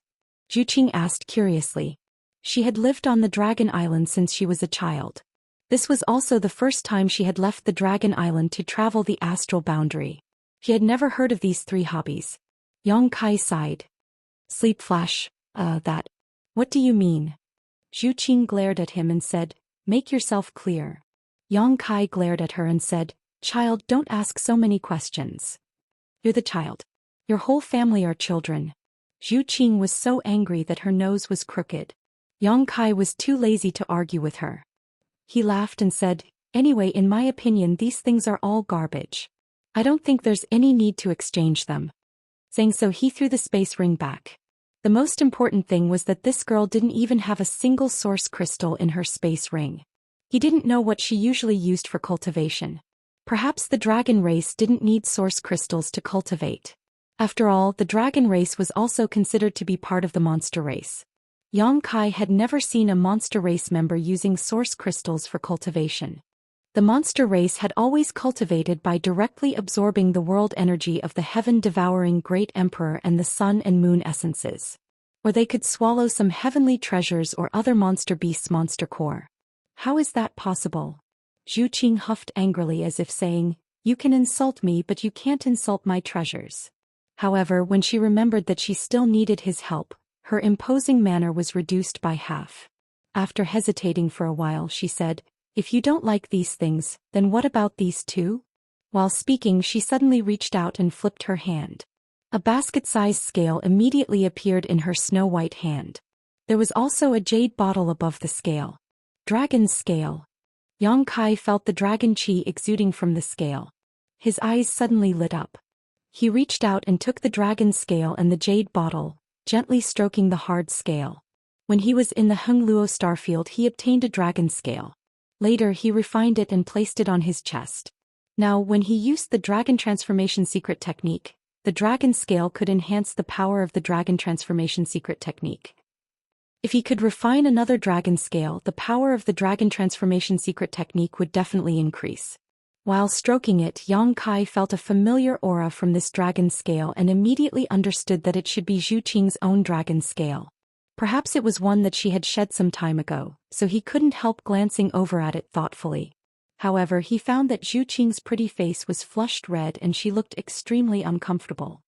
Zhu Qing asked curiously. She had lived on the Dragon Island since she was a child. This was also the first time she had left the Dragon Island to travel the astral boundary. She had never heard of these 3 hobbies. Yang Kai sighed. "Sleep flash, that. What do you mean?" Zhu Qing glared at him and said, "Make yourself clear." Yang Kai glared at her and said, "Child, don't ask so many questions. You're the child. Your whole family are children." Zhu Qing was so angry that her nose was crooked. Yang Kai was too lazy to argue with her. He laughed and said, "Anyway, in my opinion, these things are all garbage. I don't think there's any need to exchange them." Saying so, he threw the space ring back. The most important thing was that this girl didn't even have a single source crystal in her space ring. He didn't know what she usually used for cultivation. Perhaps the dragon race didn't need source crystals to cultivate. After all, the dragon race was also considered to be part of the monster race. Yang Kai had never seen a monster race member using source crystals for cultivation. The monster race had always cultivated by directly absorbing the world energy of the heaven-devouring Great Emperor and the sun and moon essences. Or they could swallow some heavenly treasures or other monster beasts' monster core. How is that possible? Zhu Qing huffed angrily as if saying, "You can insult me, but you can't insult my treasures." However, when she remembered that she still needed his help, her imposing manner was reduced by half. After hesitating for a while, she said, "If you don't like these things, then what about these 2? While speaking, she suddenly reached out and flipped her hand. A basket-sized scale immediately appeared in her snow-white hand. There was also a jade bottle above the scale. Dragon's scale. Yang Kai felt the dragon chi exuding from the scale. His eyes suddenly lit up. He reached out and took the dragon scale and the jade bottle, gently stroking the hard scale. When he was in the Hengluo starfield, he obtained a dragon scale. Later, he refined it and placed it on his chest. Now, when he used the dragon transformation secret technique, the dragon scale could enhance the power of the dragon transformation secret technique. If he could refine another dragon scale, the power of the dragon transformation secret technique would definitely increase. While stroking it, Yang Kai felt a familiar aura from this dragon scale and immediately understood that it should be Zhu Qing's own dragon scale. Perhaps it was one that she had shed some time ago, so he couldn't help glancing over at it thoughtfully. However, he found that Zhu Qing's pretty face was flushed red and she looked extremely uncomfortable.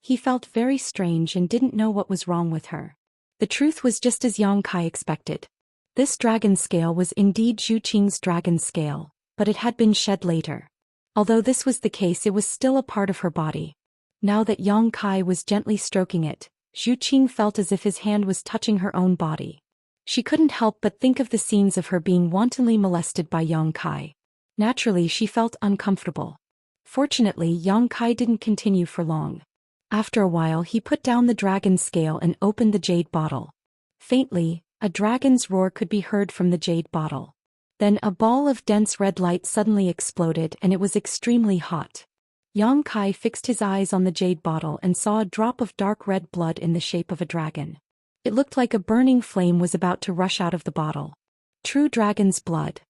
He felt very strange and didn't know what was wrong with her. The truth was just as Yang Kai expected. This dragon scale was indeed Zhu Qing's dragon scale, but it had been shed later. Although this was the case, it was still a part of her body. Now that Yang Kai was gently stroking it, Zhu Qing felt as if his hand was touching her own body. She couldn't help but think of the scenes of her being wantonly molested by Yang Kai. Naturally, she felt uncomfortable. Fortunately, Yang Kai didn't continue for long. After a while, he put down the dragon scale and opened the jade bottle. Faintly, a dragon's roar could be heard from the jade bottle. Then a ball of dense red light suddenly exploded and it was extremely hot. Yang Kai fixed his eyes on the jade bottle and saw a drop of dark red blood in the shape of a dragon. It looked like a burning flame was about to rush out of the bottle. True dragon's blood.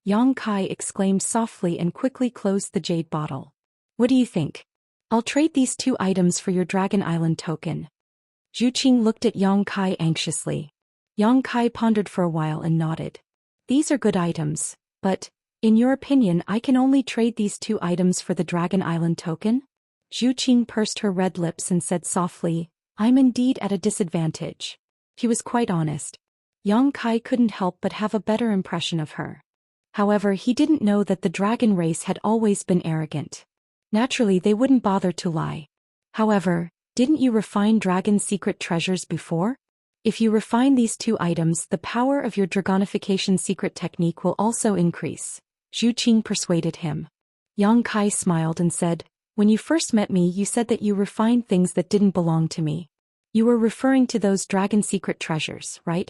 Yang Kai exclaimed softly and quickly closed the jade bottle. "What do you think? I'll trade these 2 items for your Dragon Island token." Zhu Qing looked at Yang Kai anxiously. Yang Kai pondered for a while and nodded. "These are good items, but, in your opinion, I can only trade these 2 items for the Dragon Island token?" Zhu Qing pursed her red lips and said softly, "I'm indeed at a disadvantage." He was quite honest. Yang Kai couldn't help but have a better impression of her. However, he didn't know that the dragon race had always been arrogant. Naturally, they wouldn't bother to lie. However, didn't you refine dragon's secret treasures before? If you refine these 2 items, the power of your dragonification secret technique will also increase. Zhu Qing persuaded him. Yang Kai smiled and said, "When you first met me, you said that you refined things that didn't belong to me. You were referring to those dragon secret treasures, right?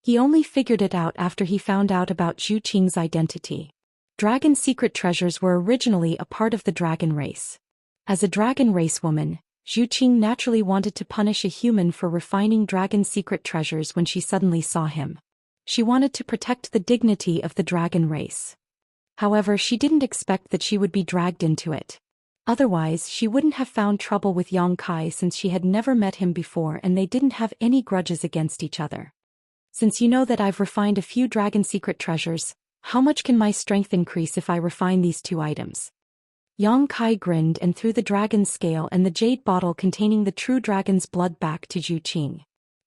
He only figured it out after he found out about Zhu Qing's identity. Dragon secret treasures were originally a part of the dragon race. As a dragon race woman, Zhu Qing naturally wanted to punish a human for refining dragon secret treasures when she suddenly saw him. She wanted to protect the dignity of the dragon race. However, she didn't expect that she would be dragged into it. Otherwise, she wouldn't have found trouble with Yang Kai since she had never met him before and they didn't have any grudges against each other. Since you know that I've refined a few dragon secret treasures, how much can my strength increase if I refine these 2 items? Yang Kai grinned and threw the dragon's scale and the jade bottle containing the true dragon's blood back to Zhu Qing.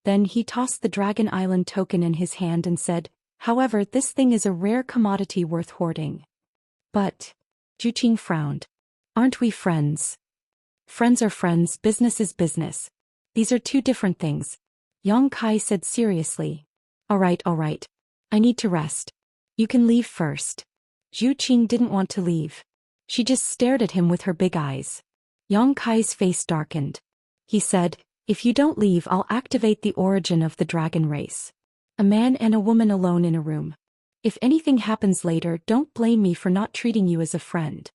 Then he tossed the Dragon Island token in his hand and said, "However, this thing is a rare commodity worth hoarding." But, Zhu Qing frowned. "Aren't we friends?" "Friends are friends, business is business. These are 2 different things," Yang Kai said seriously. All right. I need to rest. You can leave first." Zhu Qing didn't want to leave. She just stared at him with her big eyes. Yang Kai's face darkened. He said, "If you don't leave, I'll activate the origin of the dragon race. A man and a woman alone in a room. If anything happens later, don't blame me for not treating you as a friend."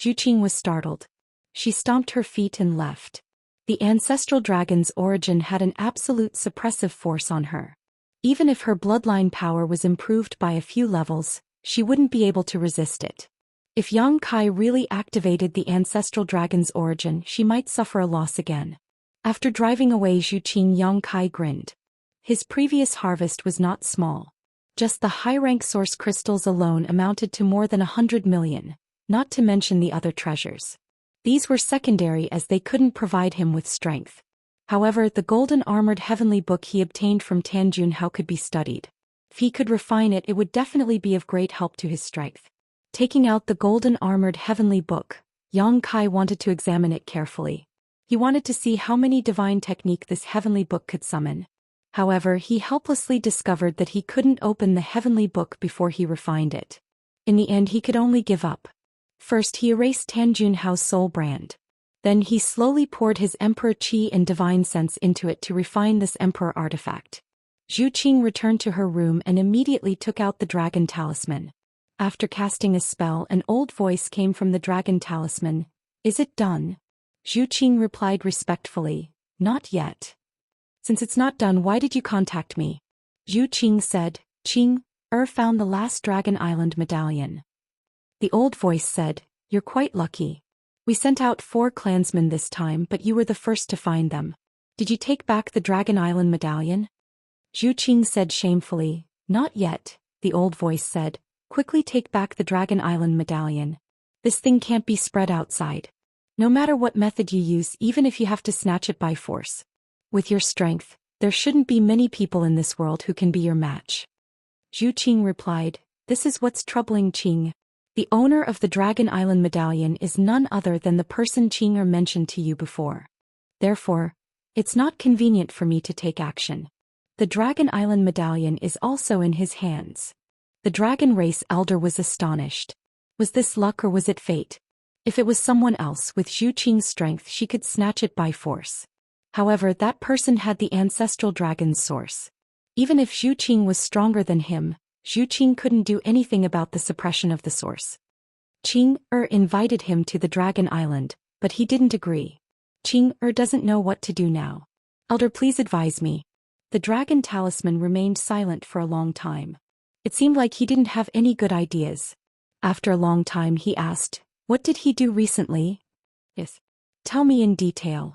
Zhu Qing was startled. She stomped her feet and left. The ancestral dragon's origin had an absolute suppressive force on her. Even if her bloodline power was improved by a few levels, she wouldn't be able to resist it. If Yang Kai really activated the ancestral dragon's origin, she might suffer a loss again. After driving away Zhu Qing, Yang Kai grinned. His previous harvest was not small. Just the high-rank source crystals alone amounted to more than 100 million, not to mention the other treasures. These were secondary as they couldn't provide him with strength. However, the golden armored heavenly book he obtained from Tan Junhao could be studied. If he could refine it, it would definitely be of great help to his strength. Taking out the golden armored heavenly book, Yang Kai wanted to examine it carefully. He wanted to see how many divine technique this heavenly book could summon. However, he helplessly discovered that he couldn't open the heavenly book before he refined it. In the end, he could only give up. First, he erased Tan Junhao's soul brand. Then he slowly poured his Emperor Qi and Divine Sense into it to refine this Emperor artifact. Zhu Qing returned to her room and immediately took out the Dragon Talisman. After casting a spell, an old voice came from the Dragon Talisman. "Is it done?" Zhu Qing replied respectfully, "Not yet." "Since it's not done, why did you contact me?" Zhu Qing said, "Qing, found the last Dragon Island medallion." The old voice said, "You're quite lucky. We sent out 4 clansmen this time, but you were the first to find them. Did you take back the Dragon Island medallion?" Zhu Qing said shamefully, "Not yet," the old voice said. "Quickly take back the Dragon Island medallion. This thing can't be spread outside. No matter what method you use, even if you have to snatch it by force. With your strength, there shouldn't be many people in this world who can be your match." Zhu Qing replied, "This is what's troubling Qing. The owner of the Dragon Island medallion is none other than the person Qing mentioned to you before. Therefore, it's not convenient for me to take action. The Dragon Island medallion is also in his hands." The dragon race elder was astonished. Was this luck or was it fate? If it was someone else with Zhu Qing's strength, she could snatch it by force. However, that person had the ancestral dragon's source. Even if Zhu Qing was stronger than him, Zhu Qing couldn't do anything about the suppression of the source. Qing invited him to the Dragon Island, but he didn't agree. Qing doesn't know what to do now. "Elder, please advise me." The Dragon Talisman remained silent for a long time. It seemed like he didn't have any good ideas. After a long time he asked, "What did he do recently?" "Yes. Tell me in detail."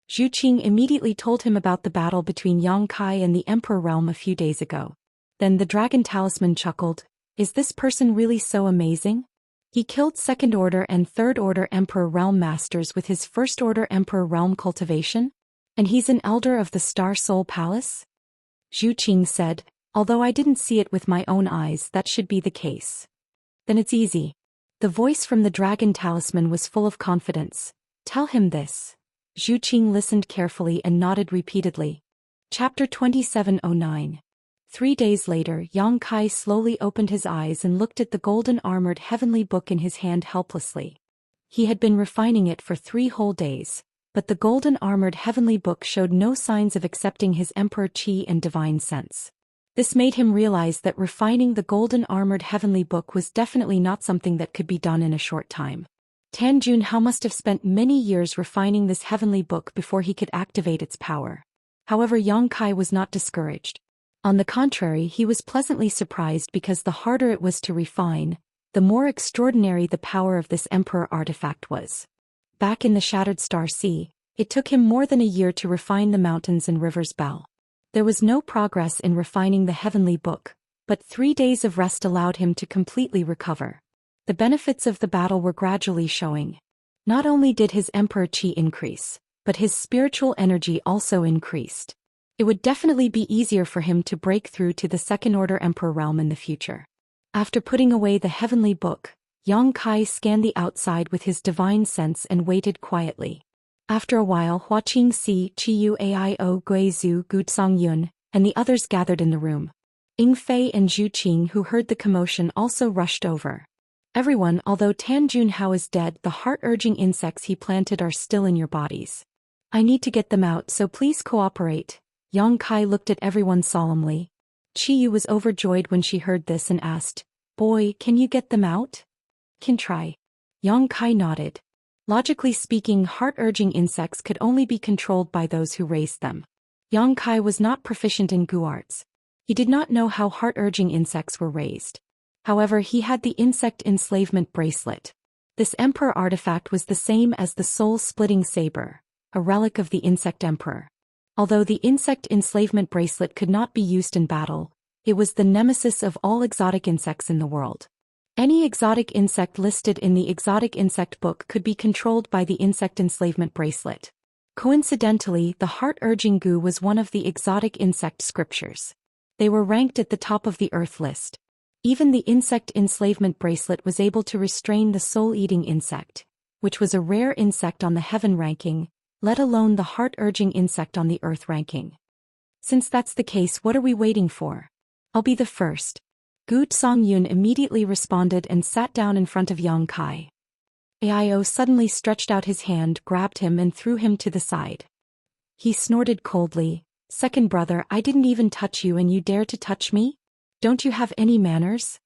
Zhu Qing immediately told him about the battle between Yang Kai and the Emperor realm a few days ago. Then the Dragon Talisman chuckled, "Is this person really so amazing? He killed Second Order and Third Order Emperor Realm Masters with his First Order Emperor Realm Cultivation? And he's an elder of the Star Soul Palace?" Zhu Qing said, "Although I didn't see it with my own eyes, that should be the case." "Then it's easy." The voice from the Dragon Talisman was full of confidence. "Tell him this." Zhu Qing listened carefully and nodded repeatedly. Chapter 2709. 3 days later, Yang Kai slowly opened his eyes and looked at the golden armored heavenly book in his hand helplessly. He had been refining it for 3 whole days, but the golden armored heavenly book showed no signs of accepting his emperor qi and divine sense. This made him realize that refining the golden armored heavenly book was definitely not something that could be done in a short time. Tan Junhao must have spent many years refining this heavenly book before he could activate its power. However, Yang Kai was not discouraged. On the contrary, he was pleasantly surprised because the harder it was to refine, the more extraordinary the power of this emperor artifact was. Back in the Shattered Star Sea, it took him more than a year to refine the mountains and rivers bell. There was no progress in refining the heavenly book, but 3 days of rest allowed him to completely recover. The benefits of the battle were gradually showing. Not only did his emperor qi increase, but his spiritual energy also increased. It would definitely be easier for him to break through to the second-order emperor realm in the future. After putting away the heavenly book, Yang Kai scanned the outside with his divine sense and waited quietly. After a while, Hua Qingxi, Qiyu Aio Guizhu Gutsong Yun, and the others gathered in the room. Ying Fei and Zhu Qing, who heard the commotion, also rushed over. Everyone, although Tan Junhao is dead, the heart-urging insects he planted are still in your bodies. I need to get them out, so please cooperate. Yang Kai looked at everyone solemnly. Qiyu was overjoyed when she heard this and asked, "Boy, can you get them out?" "Can try." Yang Kai nodded. Logically speaking, heart-urging insects could only be controlled by those who raised them. Yang Kai was not proficient in gu arts. He did not know how heart-urging insects were raised. However, he had the insect enslavement bracelet. This emperor artifact was the same as the soul-splitting saber, a relic of the insect emperor. Although the insect enslavement bracelet could not be used in battle, it was the nemesis of all exotic insects in the world. Any exotic insect listed in the exotic insect book could be controlled by the insect enslavement bracelet. Coincidentally, the heart-urging gu was one of the exotic insect scriptures. They were ranked at the top of the earth list. Even the insect enslavement bracelet was able to restrain the soul-eating insect, which was a rare insect on the heaven ranking, let alone the heart-urging insect on the earth ranking. Since that's the case, what are we waiting for? I'll be the first. Gu Tsong-yun immediately responded and sat down in front of Yang Kai. Aio suddenly stretched out his hand, grabbed him and threw him to the side. He snorted coldly, "Second brother, I didn't even touch you and you dare to touch me? Don't you have any manners?"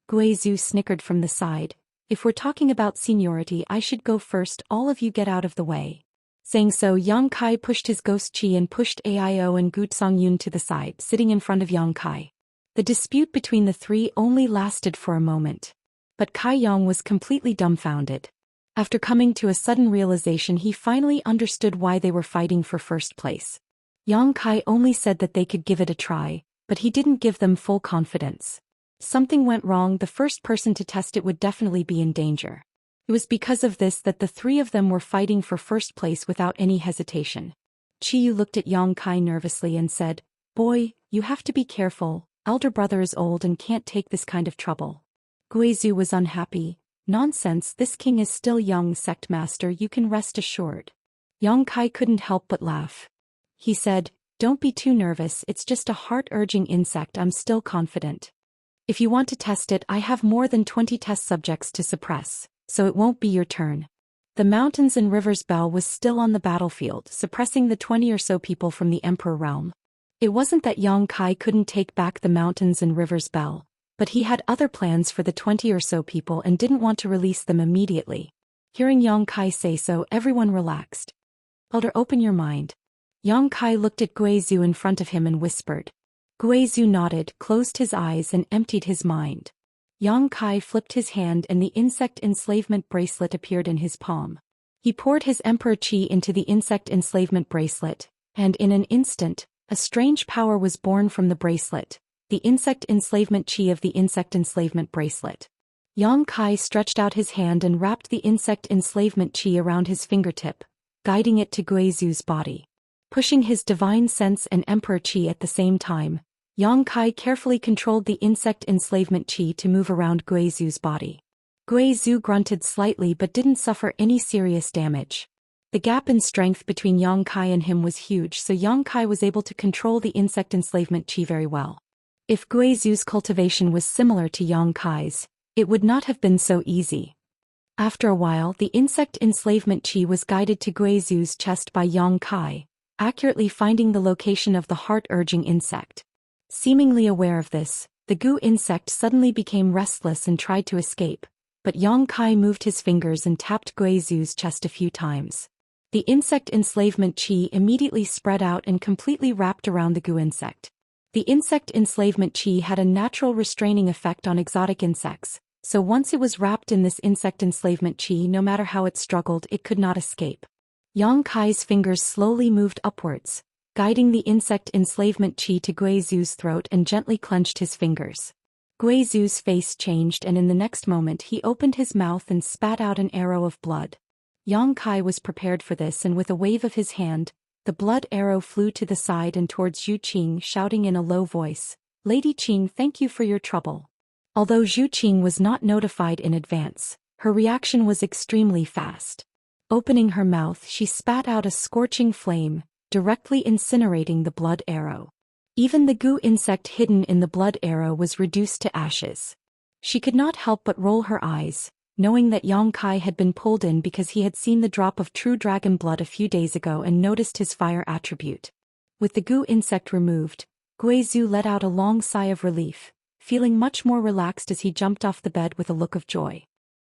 Guizhu snickered from the side. "If we're talking about seniority, I should go first, all of you get out of the way." Saying so, Yang Kai pushed his ghost chi and pushed Aio and Gu Tsong-yun to the side, sitting in front of Yang Kai. The dispute between the three only lasted for a moment. But Kai Yang was completely dumbfounded. After coming to a sudden realization, he finally understood why they were fighting for first place. Yang Kai only said that they could give it a try, but he didn't give them full confidence. Something went wrong, the first person to test it would definitely be in danger. It was because of this that the three of them were fighting for first place without any hesitation. Qiyu looked at Yang Kai nervously and said, "Boy, you have to be careful. Elder brother is old and can't take this kind of trouble." Guizhu was unhappy. "Nonsense, this king is still young, sect master, you can rest assured." Yang Kai couldn't help but laugh. He said, "Don't be too nervous, it's just a heart-urging insect, I'm still confident. If you want to test it, I have more than 20 test subjects to suppress, so it won't be your turn." The mountains and rivers bell was still on the battlefield, suppressing the 20 or so people from the emperor realm. It wasn't that Yang Kai couldn't take back the mountains and rivers bell, but he had other plans for the 20 or so people and didn't want to release them immediately. Hearing Yang Kai say so, everyone relaxed. "Elder, open your mind." Yang Kai looked at Guizhu in front of him and whispered. Guizhu nodded, closed his eyes and emptied his mind. Yang Kai flipped his hand and the insect enslavement bracelet appeared in his palm. He poured his emperor qi into the insect enslavement bracelet, and in an instant, a strange power was born from the bracelet, the insect enslavement qi of the insect enslavement bracelet. Yang Kai stretched out his hand and wrapped the insect enslavement qi around his fingertip, guiding it to Guizhu's body. Pushing his divine sense and emperor qi at the same time, Yang Kai carefully controlled the insect enslavement qi to move around Guizhu's body. Guizhu grunted slightly but didn't suffer any serious damage. The gap in strength between Yang Kai and him was huge, so Yang Kai was able to control the insect enslavement qi very well. If Guizhu's cultivation was similar to Yang Kai's, it would not have been so easy. After a while, the insect enslavement chi was guided to Guizhu's chest by Yang Kai, accurately finding the location of the heart-urging insect. Seemingly aware of this, the gu insect suddenly became restless and tried to escape, but Yang Kai moved his fingers and tapped Guizhu's chest a few times. The insect enslavement chi immediately spread out and completely wrapped around the gu insect. The insect enslavement chi had a natural restraining effect on exotic insects, so once it was wrapped in this insect enslavement chi, no matter how it struggled, it could not escape. Yang Kai's fingers slowly moved upwards, guiding the insect enslavement chi to Guizhu's throat and gently clenched his fingers. Guizhu's face changed, and in the next moment he opened his mouth and spat out an arrow of blood. Yang Kai was prepared for this, and with a wave of his hand, the blood arrow flew to the side and towards Zhu Qing, shouting in a low voice, "Lady Qing, thank you for your trouble." Although Zhu Qing was not notified in advance, her reaction was extremely fast. Opening her mouth, she spat out a scorching flame, directly incinerating the blood arrow. Even the gu insect hidden in the blood arrow was reduced to ashes. She could not help but roll her eyes, knowing that Yang Kai had been pulled in because he had seen the drop of true dragon blood a few days ago and noticed his fire attribute. With the gu insect removed, Guizhu let out a long sigh of relief, feeling much more relaxed as he jumped off the bed with a look of joy.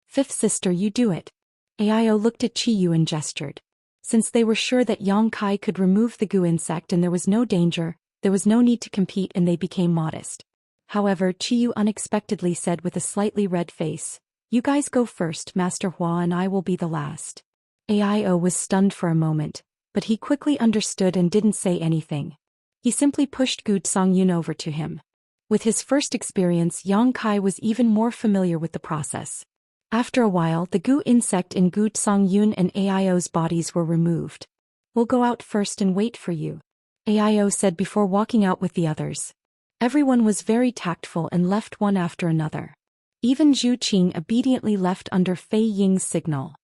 "Fifth sister, you do it." Aio looked at Qiyu and gestured. Since they were sure that Yang Kai could remove the gu insect and there was no danger, there was no need to compete, and they became modest. However, Qiyu unexpectedly said with a slightly red face, "You guys go first, Master Hua, and I will be the last." Aio was stunned for a moment, but he quickly understood and didn't say anything. He simply pushed Gu Songyun over to him. With his first experience, Yang Kai was even more familiar with the process. After a while, the gu insect in Gu Songyun and Aio's bodies were removed. "We'll go out first and wait for you," Aio said before walking out with the others. Everyone was very tactful and left one after another. Even Zhu Qing obediently left under Fei Ying's signal.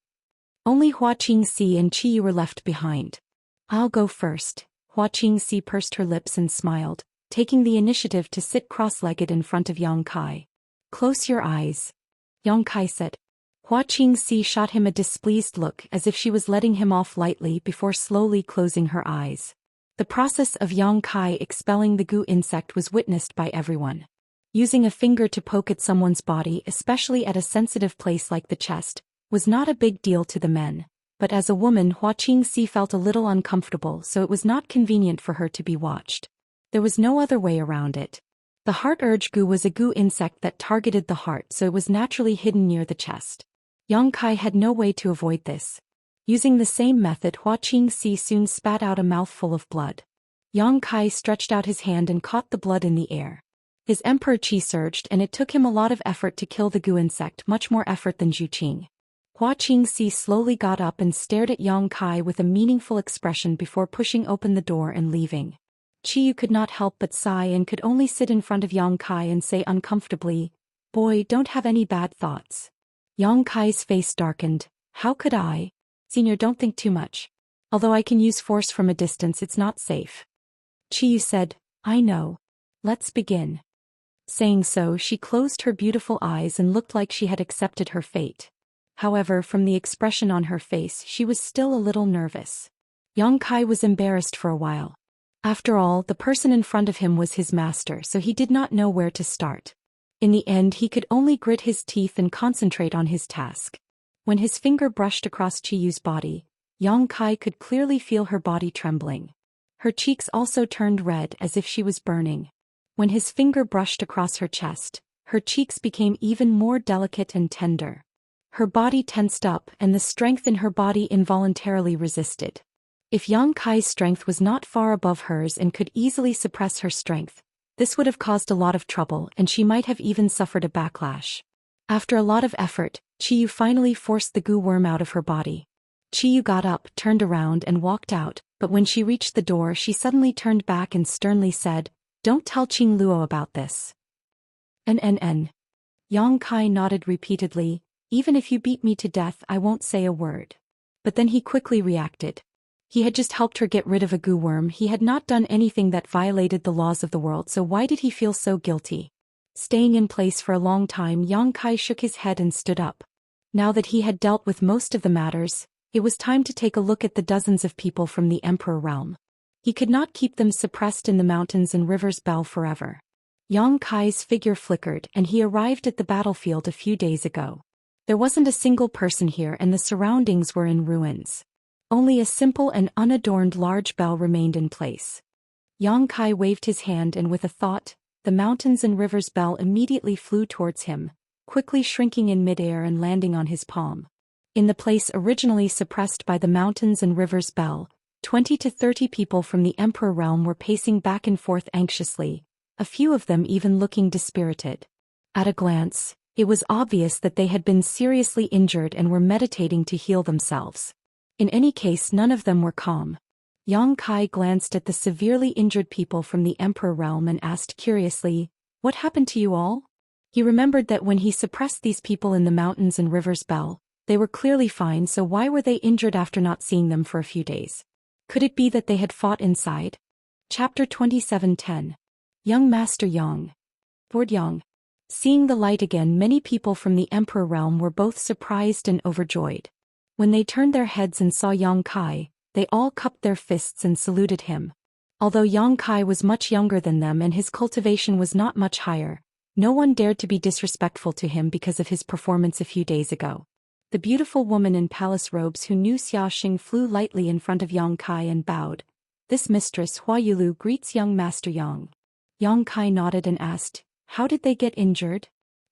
Only Hua Qingxi and Qiyu were left behind. "I'll go first." Hua Qingxi pursed her lips and smiled, taking the initiative to sit cross-legged in front of Yang Kai. "Close your eyes," Yang Kai said. Hua Qingxi shot him a displeased look as if she was letting him off lightly before slowly closing her eyes. The process of Yang Kai expelling the gu insect was witnessed by everyone. Using a finger to poke at someone's body, especially at a sensitive place like the chest, was not a big deal to the men, but as a woman, Hua Qingxi felt a little uncomfortable, so it was not convenient for her to be watched. There was no other way around it. The heart urge gu was a gu insect that targeted the heart, so it was naturally hidden near the chest. Yang Kai had no way to avoid this. Using the same method, Hua Qingxi soon spat out a mouthful of blood. Yang Kai stretched out his hand and caught the blood in the air. His emperor chi surged, and it took him a lot of effort to kill the gu insect, much more effort than Zhu Qing. Hua Qingxi slowly got up and stared at Yang Kai with a meaningful expression before pushing open the door and leaving. Qiyu could not help but sigh and could only sit in front of Yang Kai and say uncomfortably, "Boy, don't have any bad thoughts." Yang Kai's face darkened. "How could I? Senior, don't think too much. Although I can use force from a distance, it's not safe." Qiyu said, "I know. Let's begin." Saying so, she closed her beautiful eyes and looked like she had accepted her fate. However, from the expression on her face, she was still a little nervous. Yang Kai was embarrassed for a while. After all, the person in front of him was his master, so he did not know where to start. In the end, he could only grit his teeth and concentrate on his task. When his finger brushed across Chiyu's body, Yang Kai could clearly feel her body trembling. Her cheeks also turned red as if she was burning. When his finger brushed across her chest, her cheeks became even more delicate and tender. Her body tensed up, and the strength in her body involuntarily resisted. If Yang Kai's strength was not far above hers and could easily suppress her strength, this would have caused a lot of trouble, and she might have even suffered a backlash. After a lot of effort, Qiyu finally forced the goo worm out of her body. Qiyu got up, turned around and walked out, but when she reached the door she suddenly turned back and sternly said, "Don't tell Qing Luo about this." N. Yang Kai nodded repeatedly, "Even if you beat me to death I won't say a word." But then he quickly reacted. He had just helped her get rid of a goo worm, he had not done anything that violated the laws of the world, so why did he feel so guilty? Staying in place for a long time, Yang Kai shook his head and stood up. Now that he had dealt with most of the matters, it was time to take a look at the dozens of people from the Emperor realm. He could not keep them suppressed in the mountains and rivers Bell forever. Yang Kai's figure flickered and he arrived at the battlefield a few days ago. There wasn't a single person here and the surroundings were in ruins. Only a simple and unadorned large bell remained in place. Yang Kai waved his hand and with a thought, the mountains and rivers bell immediately flew towards him, quickly shrinking in midair and landing on his palm. In the place originally suppressed by the mountains and rivers bell, 20 to 30 people from the Emperor realm were pacing back and forth anxiously, a few of them even looking dispirited. At a glance, it was obvious that they had been seriously injured and were meditating to heal themselves. In any case, none of them were calm. Yang Kai glanced at the severely injured people from the Emperor realm and asked curiously, "What happened to you all?" He remembered that when he suppressed these people in the mountains and rivers bell, they were clearly fine, so why were they injured after not seeing them for a few days? Could it be that they had fought inside? Chapter 27:10. Young Master Yang. Lord Yang. Seeing the light again, many people from the Emperor realm were both surprised and overjoyed. When they turned their heads and saw Yang Kai, they all cupped their fists and saluted him. Although Yang Kai was much younger than them and his cultivation was not much higher, no one dared to be disrespectful to him because of his performance a few days ago. The beautiful woman in palace robes who knew Xiaxia flew lightly in front of Yang Kai and bowed. "This mistress Hua Yulu greets young Master Yang." Yang Kai nodded and asked, "How did they get injured?"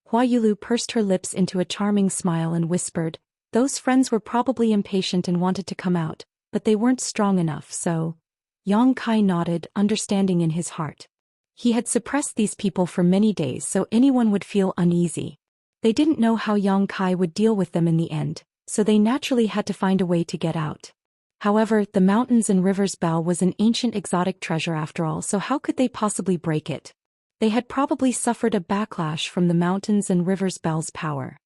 Hua Yulu pursed her lips into a charming smile and whispered, "Those friends were probably impatient and wanted to come out, but they weren't strong enough, so..." Yang Kai nodded, understanding in his heart. He had suppressed these people for many days, so anyone would feel uneasy. They didn't know how Yang Kai would deal with them in the end, so they naturally had to find a way to get out. However, the mountains and rivers bell was an ancient exotic treasure after all, so how could they possibly break it? They had probably suffered a backlash from the mountains and rivers bell's power.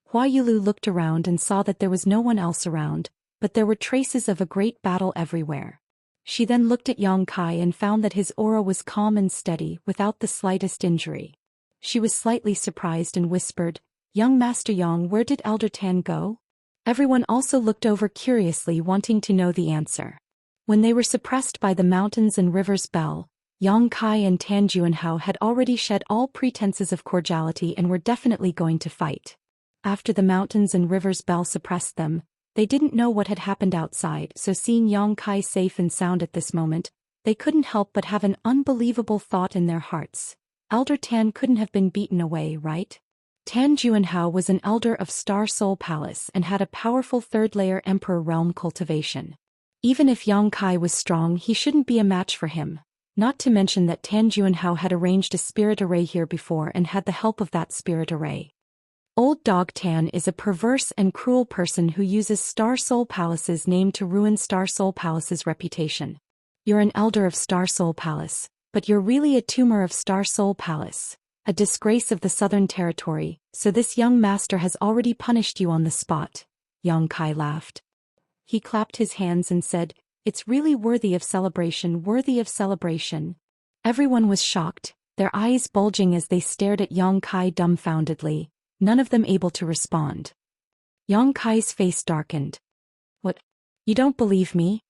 Hua Yulu looked around and saw that there was no one else around, but there were traces of a great battle everywhere. She then looked at Yang Kai and found that his aura was calm and steady, without the slightest injury. She was slightly surprised and whispered, "Young Master Yang, where did Elder Tan go?" Everyone also looked over curiously, wanting to know the answer. When they were suppressed by the mountains and rivers bell, Yang Kai and Tan Juanhao had already shed all pretenses of cordiality and were definitely going to fight. After the mountains and rivers bell suppressed them, they didn't know what had happened outside, so seeing Yang Kai safe and sound at this moment, they couldn't help but have an unbelievable thought in their hearts. Elder Tan couldn't have been beaten away, right? Tan Juanhao was an elder of Star Soul Palace and had a powerful third-layer Emperor realm cultivation. Even if Yang Kai was strong, he shouldn't be a match for him. Not to mention that Tan Juanhao had arranged a spirit array here before and had the help of that spirit array. Old Dog Tan is a perverse and cruel person who uses Star Soul Palace's name to ruin Star Soul Palace's reputation. You're an elder of Star Soul Palace, but you're really a tumor of Star Soul Palace, a disgrace of the Southern Territory, so this young master has already punished you on the spot. Yang Kai laughed. He clapped his hands and said, "It's really worthy of celebration, worthy of celebration." Everyone was shocked, their eyes bulging as they stared at Yang Kai dumbfoundedly, none of them able to respond. Yang Kai's face darkened. "What? You don't believe me?"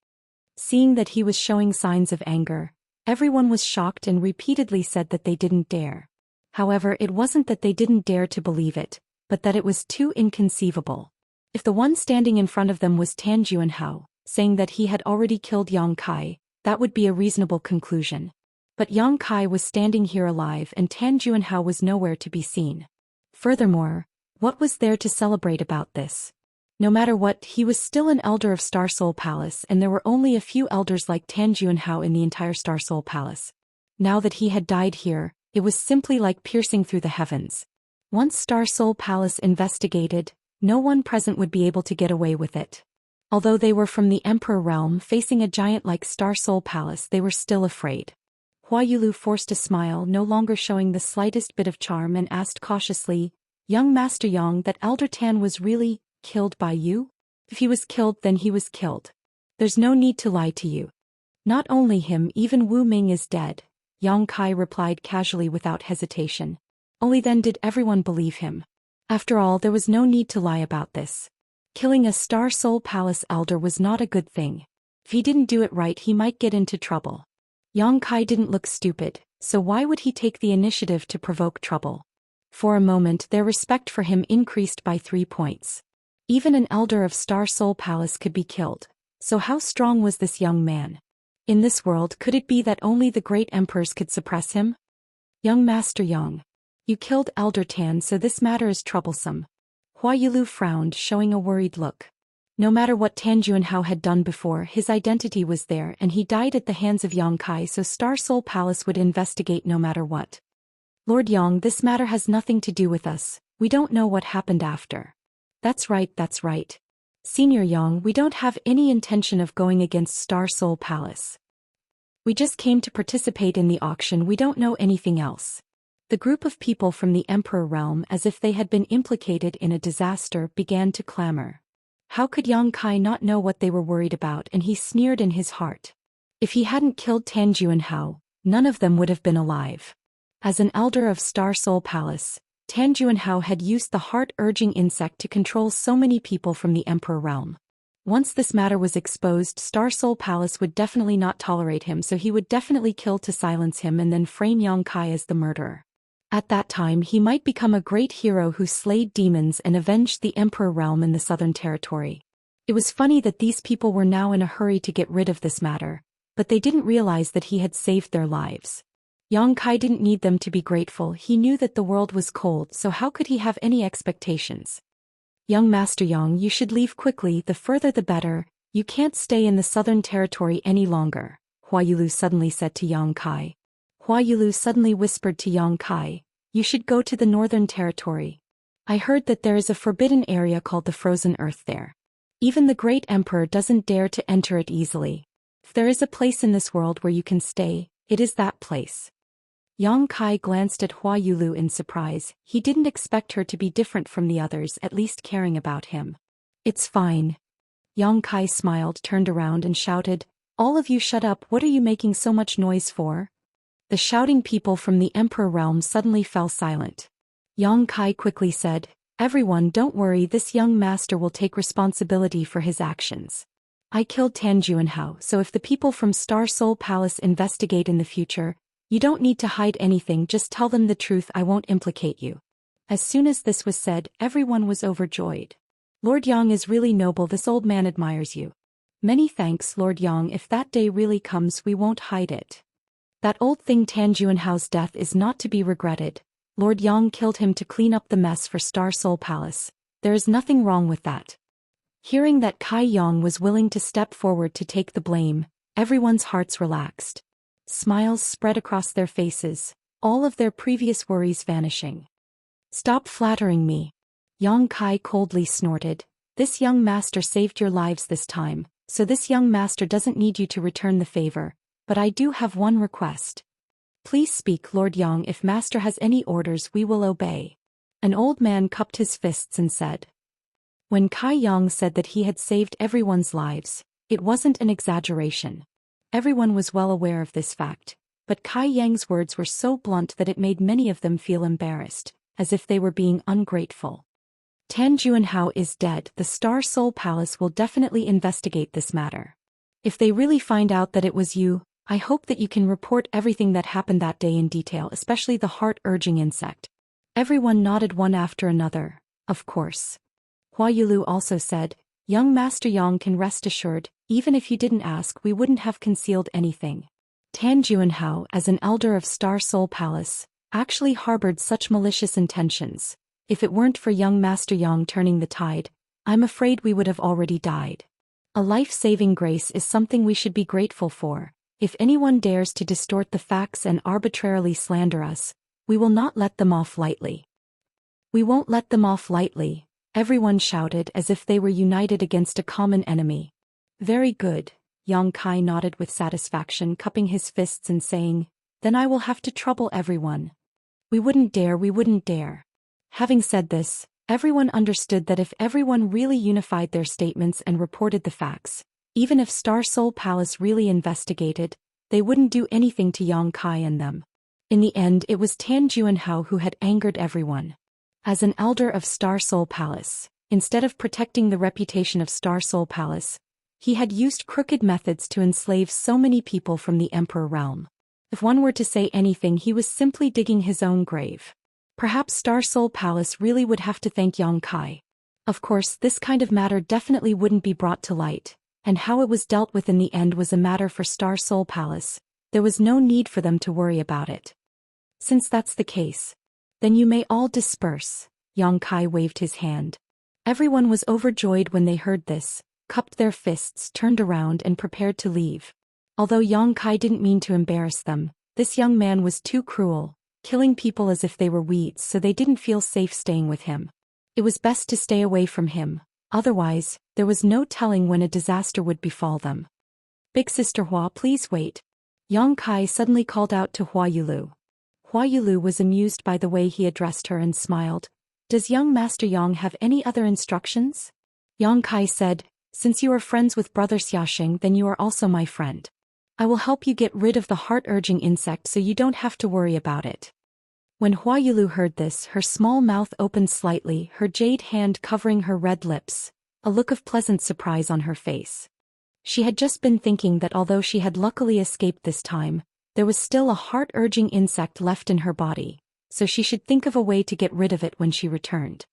Seeing that he was showing signs of anger, everyone was shocked and repeatedly said that they didn't dare. However, it wasn't that they didn't dare to believe it, but that it was too inconceivable. If the one standing in front of them was Tan Juanhao, saying that he had already killed Yang Kai, that would be a reasonable conclusion. But Yang Kai was standing here alive and Tan Juanhao was nowhere to be seen. Furthermore, what was there to celebrate about this? No matter what, he was still an elder of Star Soul Palace and there were only a few elders like Tan Juanhao in the entire Star Soul Palace. Now that he had died here, it was simply like piercing through the heavens. Once Star Soul Palace investigated, no one present would be able to get away with it. Although they were from the Emperor realm facing a giant like Star Soul Palace, they were still afraid. Hua Yulu forced a smile, no longer showing the slightest bit of charm, and asked cautiously, "Young Master Yang, that Elder Tan was really killed by you?" "If he was killed, then he was killed. There's no need to lie to you. Not only him, even Wu Ming is dead," Yang Kai replied casually without hesitation. Only then did everyone believe him. After all, there was no need to lie about this. Killing a Star Soul Palace elder was not a good thing. If he didn't do it right, he might get into trouble. Yang Kai didn't look stupid, so why would he take the initiative to provoke trouble? For a moment, their respect for him increased by 3 points. Even an elder of Star Soul Palace could be killed, so how strong was this young man? In this world, could it be that only the great emperors could suppress him? Young Master Yang. You killed Elder Tan, so this matter is troublesome. Hua Yulu frowned, showing a worried look. No matter what Tan Juanhao had done before, his identity was there and he died at the hands of Yang Kai, so Star Soul Palace would investigate no matter what. Lord Yang, this matter has nothing to do with us. We don't know what happened after. That's right. Senior Yang, we don't have any intention of going against Star Soul Palace. We just came to participate in the auction, we don't know anything else. The group of people from the Emperor realm, as if they had been implicated in a disaster, began to clamor. How could Yang Kai not know what they were worried about, and he sneered in his heart. If he hadn't killed Tan Juanhao, none of them would have been alive. As an elder of Star Soul Palace, Tan Juanhao had used the heart-urging insect to control so many people from the Emperor realm. Once this matter was exposed, Star Soul Palace would definitely not tolerate him, so he would definitely kill to silence him and then frame Yang Kai as the murderer. At that time, he might become a great hero who slayed demons and avenged the Emperor realm in the Southern Territory. It was funny that these people were now in a hurry to get rid of this matter, but they didn't realize that he had saved their lives. Yang Kai didn't need them to be grateful, he knew that the world was cold, so how could he have any expectations? Young Master Yang, you should leave quickly, the further the better, you can't stay in the Southern Territory any longer, Hua Yulu suddenly said to Yang Kai. Hua Yulu suddenly whispered to Yang Kai, you should go to the Northern Territory. I heard that there is a forbidden area called the Frozen Earth there. Even the great emperor doesn't dare to enter it easily. If there is a place in this world where you can stay, it is that place. Yang Kai glanced at Hua Yulu in surprise, he didn't expect her to be different from the others, at least caring about him. It's fine. Yang Kai smiled, turned around and shouted, all of you shut up, what are you making so much noise for? The shouting people from the Emperor realm suddenly fell silent. Yang Kai quickly said, everyone don't worry, this young master will take responsibility for his actions. I killed Tan Juanhao, so if the people from Star Soul Palace investigate in the future, you don't need to hide anything, just tell them the truth, I won't implicate you. As soon as this was said, everyone was overjoyed. Lord Yang is really noble, this old man admires you. Many thanks, Lord Yang, if that day really comes we won't hide it. That old thing Tan Juanhao's death is not to be regretted. Lord Yang killed him to clean up the mess for Star Soul Palace. There is nothing wrong with that. Hearing that Kai Yang was willing to step forward to take the blame, everyone's hearts relaxed. Smiles spread across their faces, all of their previous worries vanishing. Stop flattering me. Yang Kai coldly snorted. This young master saved your lives this time, so this young master doesn't need you to return the favor, but I do have one request. Please speak, Lord Yang, if master has any orders we will obey. An old man cupped his fists and said. When Kai Yang said that he had saved everyone's lives, it wasn't an exaggeration. Everyone was well aware of this fact, but Kai Yang's words were so blunt that it made many of them feel embarrassed, as if they were being ungrateful. Tan Juanhao is dead, the Star Soul Palace will definitely investigate this matter. If they really find out that it was you, I hope that you can report everything that happened that day in detail, especially the heart-urging insect. Everyone nodded one after another, of course. Hua Yulu also said, young Master Yang can rest assured, even if you didn't ask we wouldn't have concealed anything. Tan Juanhao, as an elder of Star Soul Palace, actually harbored such malicious intentions. If it weren't for young Master Yang turning the tide, I'm afraid we would have already died. A life-saving grace is something we should be grateful for. If anyone dares to distort the facts and arbitrarily slander us, we will not let them off lightly. We won't let them off lightly, everyone shouted as if they were united against a common enemy. Very good, Yang Kai nodded with satisfaction, cupping his fists and saying, then I will have to trouble everyone. We wouldn't dare. Having said this, everyone understood that if everyone really unified their statements and reported the facts, even if Star Soul Palace really investigated, they wouldn't do anything to Yang Kai and them. In the end, it was Tan Juanhao who had angered everyone. As an elder of Star Soul Palace, instead of protecting the reputation of Star Soul Palace, he had used crooked methods to enslave so many people from the Emperor realm. If one were to say anything, he was simply digging his own grave. Perhaps Star Soul Palace really would have to thank Yang Kai. Of course, this kind of matter definitely wouldn't be brought to light, and how it was dealt with in the end was a matter for Star Soul Palace. There was no need for them to worry about it. Since that's the case, then you may all disperse. Yang Kai waved his hand. Everyone was overjoyed when they heard this, cupped their fists, turned around and prepared to leave. Although Yang Kai didn't mean to embarrass them, this young man was too cruel, killing people as if they were weeds, so they didn't feel safe staying with him. It was best to stay away from him, otherwise, there was no telling when a disaster would befall them. Big Sister Hua, please wait. Yang Kai suddenly called out to Hua Yulu. Hua Yulu was amused by the way he addressed her and smiled. Does young Master Yang have any other instructions? Yang Kai said, since you are friends with Brother Xiaxing, then you are also my friend. I will help you get rid of the heart-urging insect so you don't have to worry about it. When Hua Yulu heard this, her small mouth opened slightly, her jade hand covering her red lips, a look of pleasant surprise on her face. She had just been thinking that although she had luckily escaped this time, there was still a heart-urging insect left in her body, so she should think of a way to get rid of it when she returned.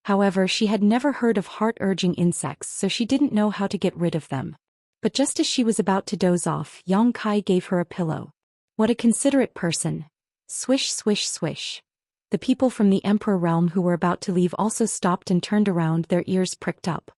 However, she had never heard of heart-urging insects, so she didn't know how to get rid of them. But just as she was about to doze off, Yang Kai gave her a pillow. What a considerate person. Swish, swish, swish. The people from the Emperor realm who were about to leave also stopped and turned around, their ears pricked up.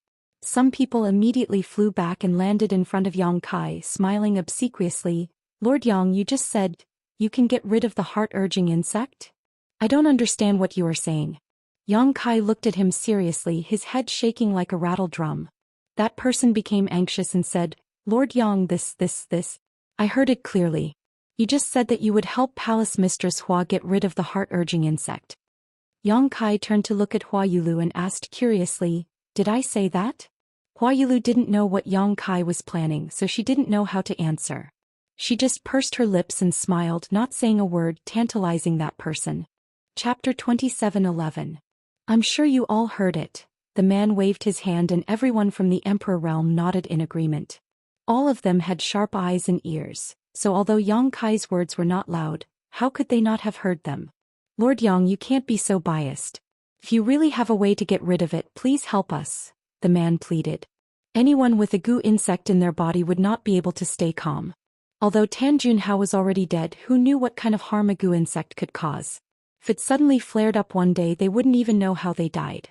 Some people immediately flew back and landed in front of Yang Kai, smiling obsequiously. Lord Yang, you just said, you can get rid of the heart-urging insect? I don't understand what you are saying. Yang Kai looked at him seriously, his head shaking like a rattle drum. That person became anxious and said, Lord Yang, this. I heard it clearly. You just said that you would help Palace Mistress Hua get rid of the heart-urging insect. Yang Kai turned to look at Hua Yulu and asked curiously, did I say that? Hua Yulu didn't know what Yang Kai was planning, so she didn't know how to answer. She just pursed her lips and smiled, not saying a word, tantalizing that person. Chapter 27:11. I'm sure you all heard it. The man waved his hand and everyone from the Emperor realm nodded in agreement. All of them had sharp eyes and ears, so although Yang Kai's words were not loud, how could they not have heard them? Lord Yang, you can't be so biased. If you really have a way to get rid of it, please help us, the man pleaded. Anyone with a goo insect in their body would not be able to stay calm. Although Tan Junhao was already dead, who knew what kind of harm a goo insect could cause? If it suddenly flared up one day, they wouldn't even know how they died.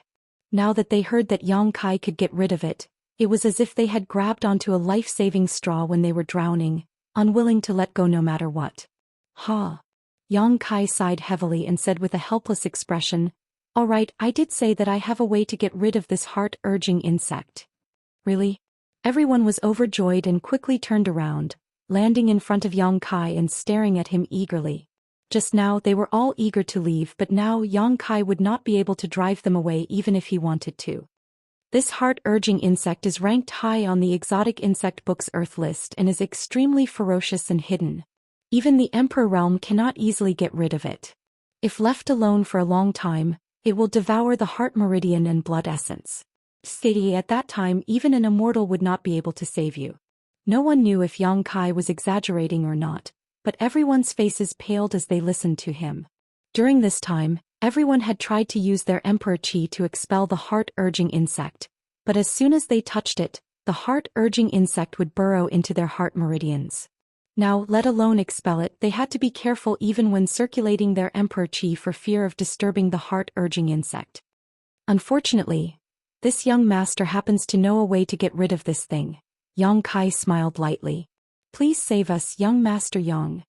Now that they heard that Yang Kai could get rid of it, it was as if they had grabbed onto a life-saving straw when they were drowning, unwilling to let go no matter what. Ha! Yang Kai sighed heavily and said with a helpless expression, all right, I did say that I have a way to get rid of this heart-urging insect. Really? Everyone was overjoyed and quickly turned around, landing in front of Yang Kai and staring at him eagerly. Just now they were all eager to leave, but now Yang Kai would not be able to drive them away even if he wanted to. This heart-urging insect is ranked high on the exotic insect book's Earth list and is extremely ferocious and hidden. Even the Emperor realm cannot easily get rid of it. If left alone for a long time, it will devour the heart meridian and blood essence. At that time, even an immortal would not be able to save you. No one knew if Yang Kai was exaggerating or not, but everyone's faces paled as they listened to him. During this time, everyone had tried to use their Emperor Qi to expel the heart-urging insect, but as soon as they touched it, the heart-urging insect would burrow into their heart meridians. Now, let alone expel it, they had to be careful even when circulating their Emperor Qi for fear of disturbing the heart-urging insect. Unfortunately, this young master happens to know a way to get rid of this thing. Yang Kai smiled lightly. Please save us, young Master Yang.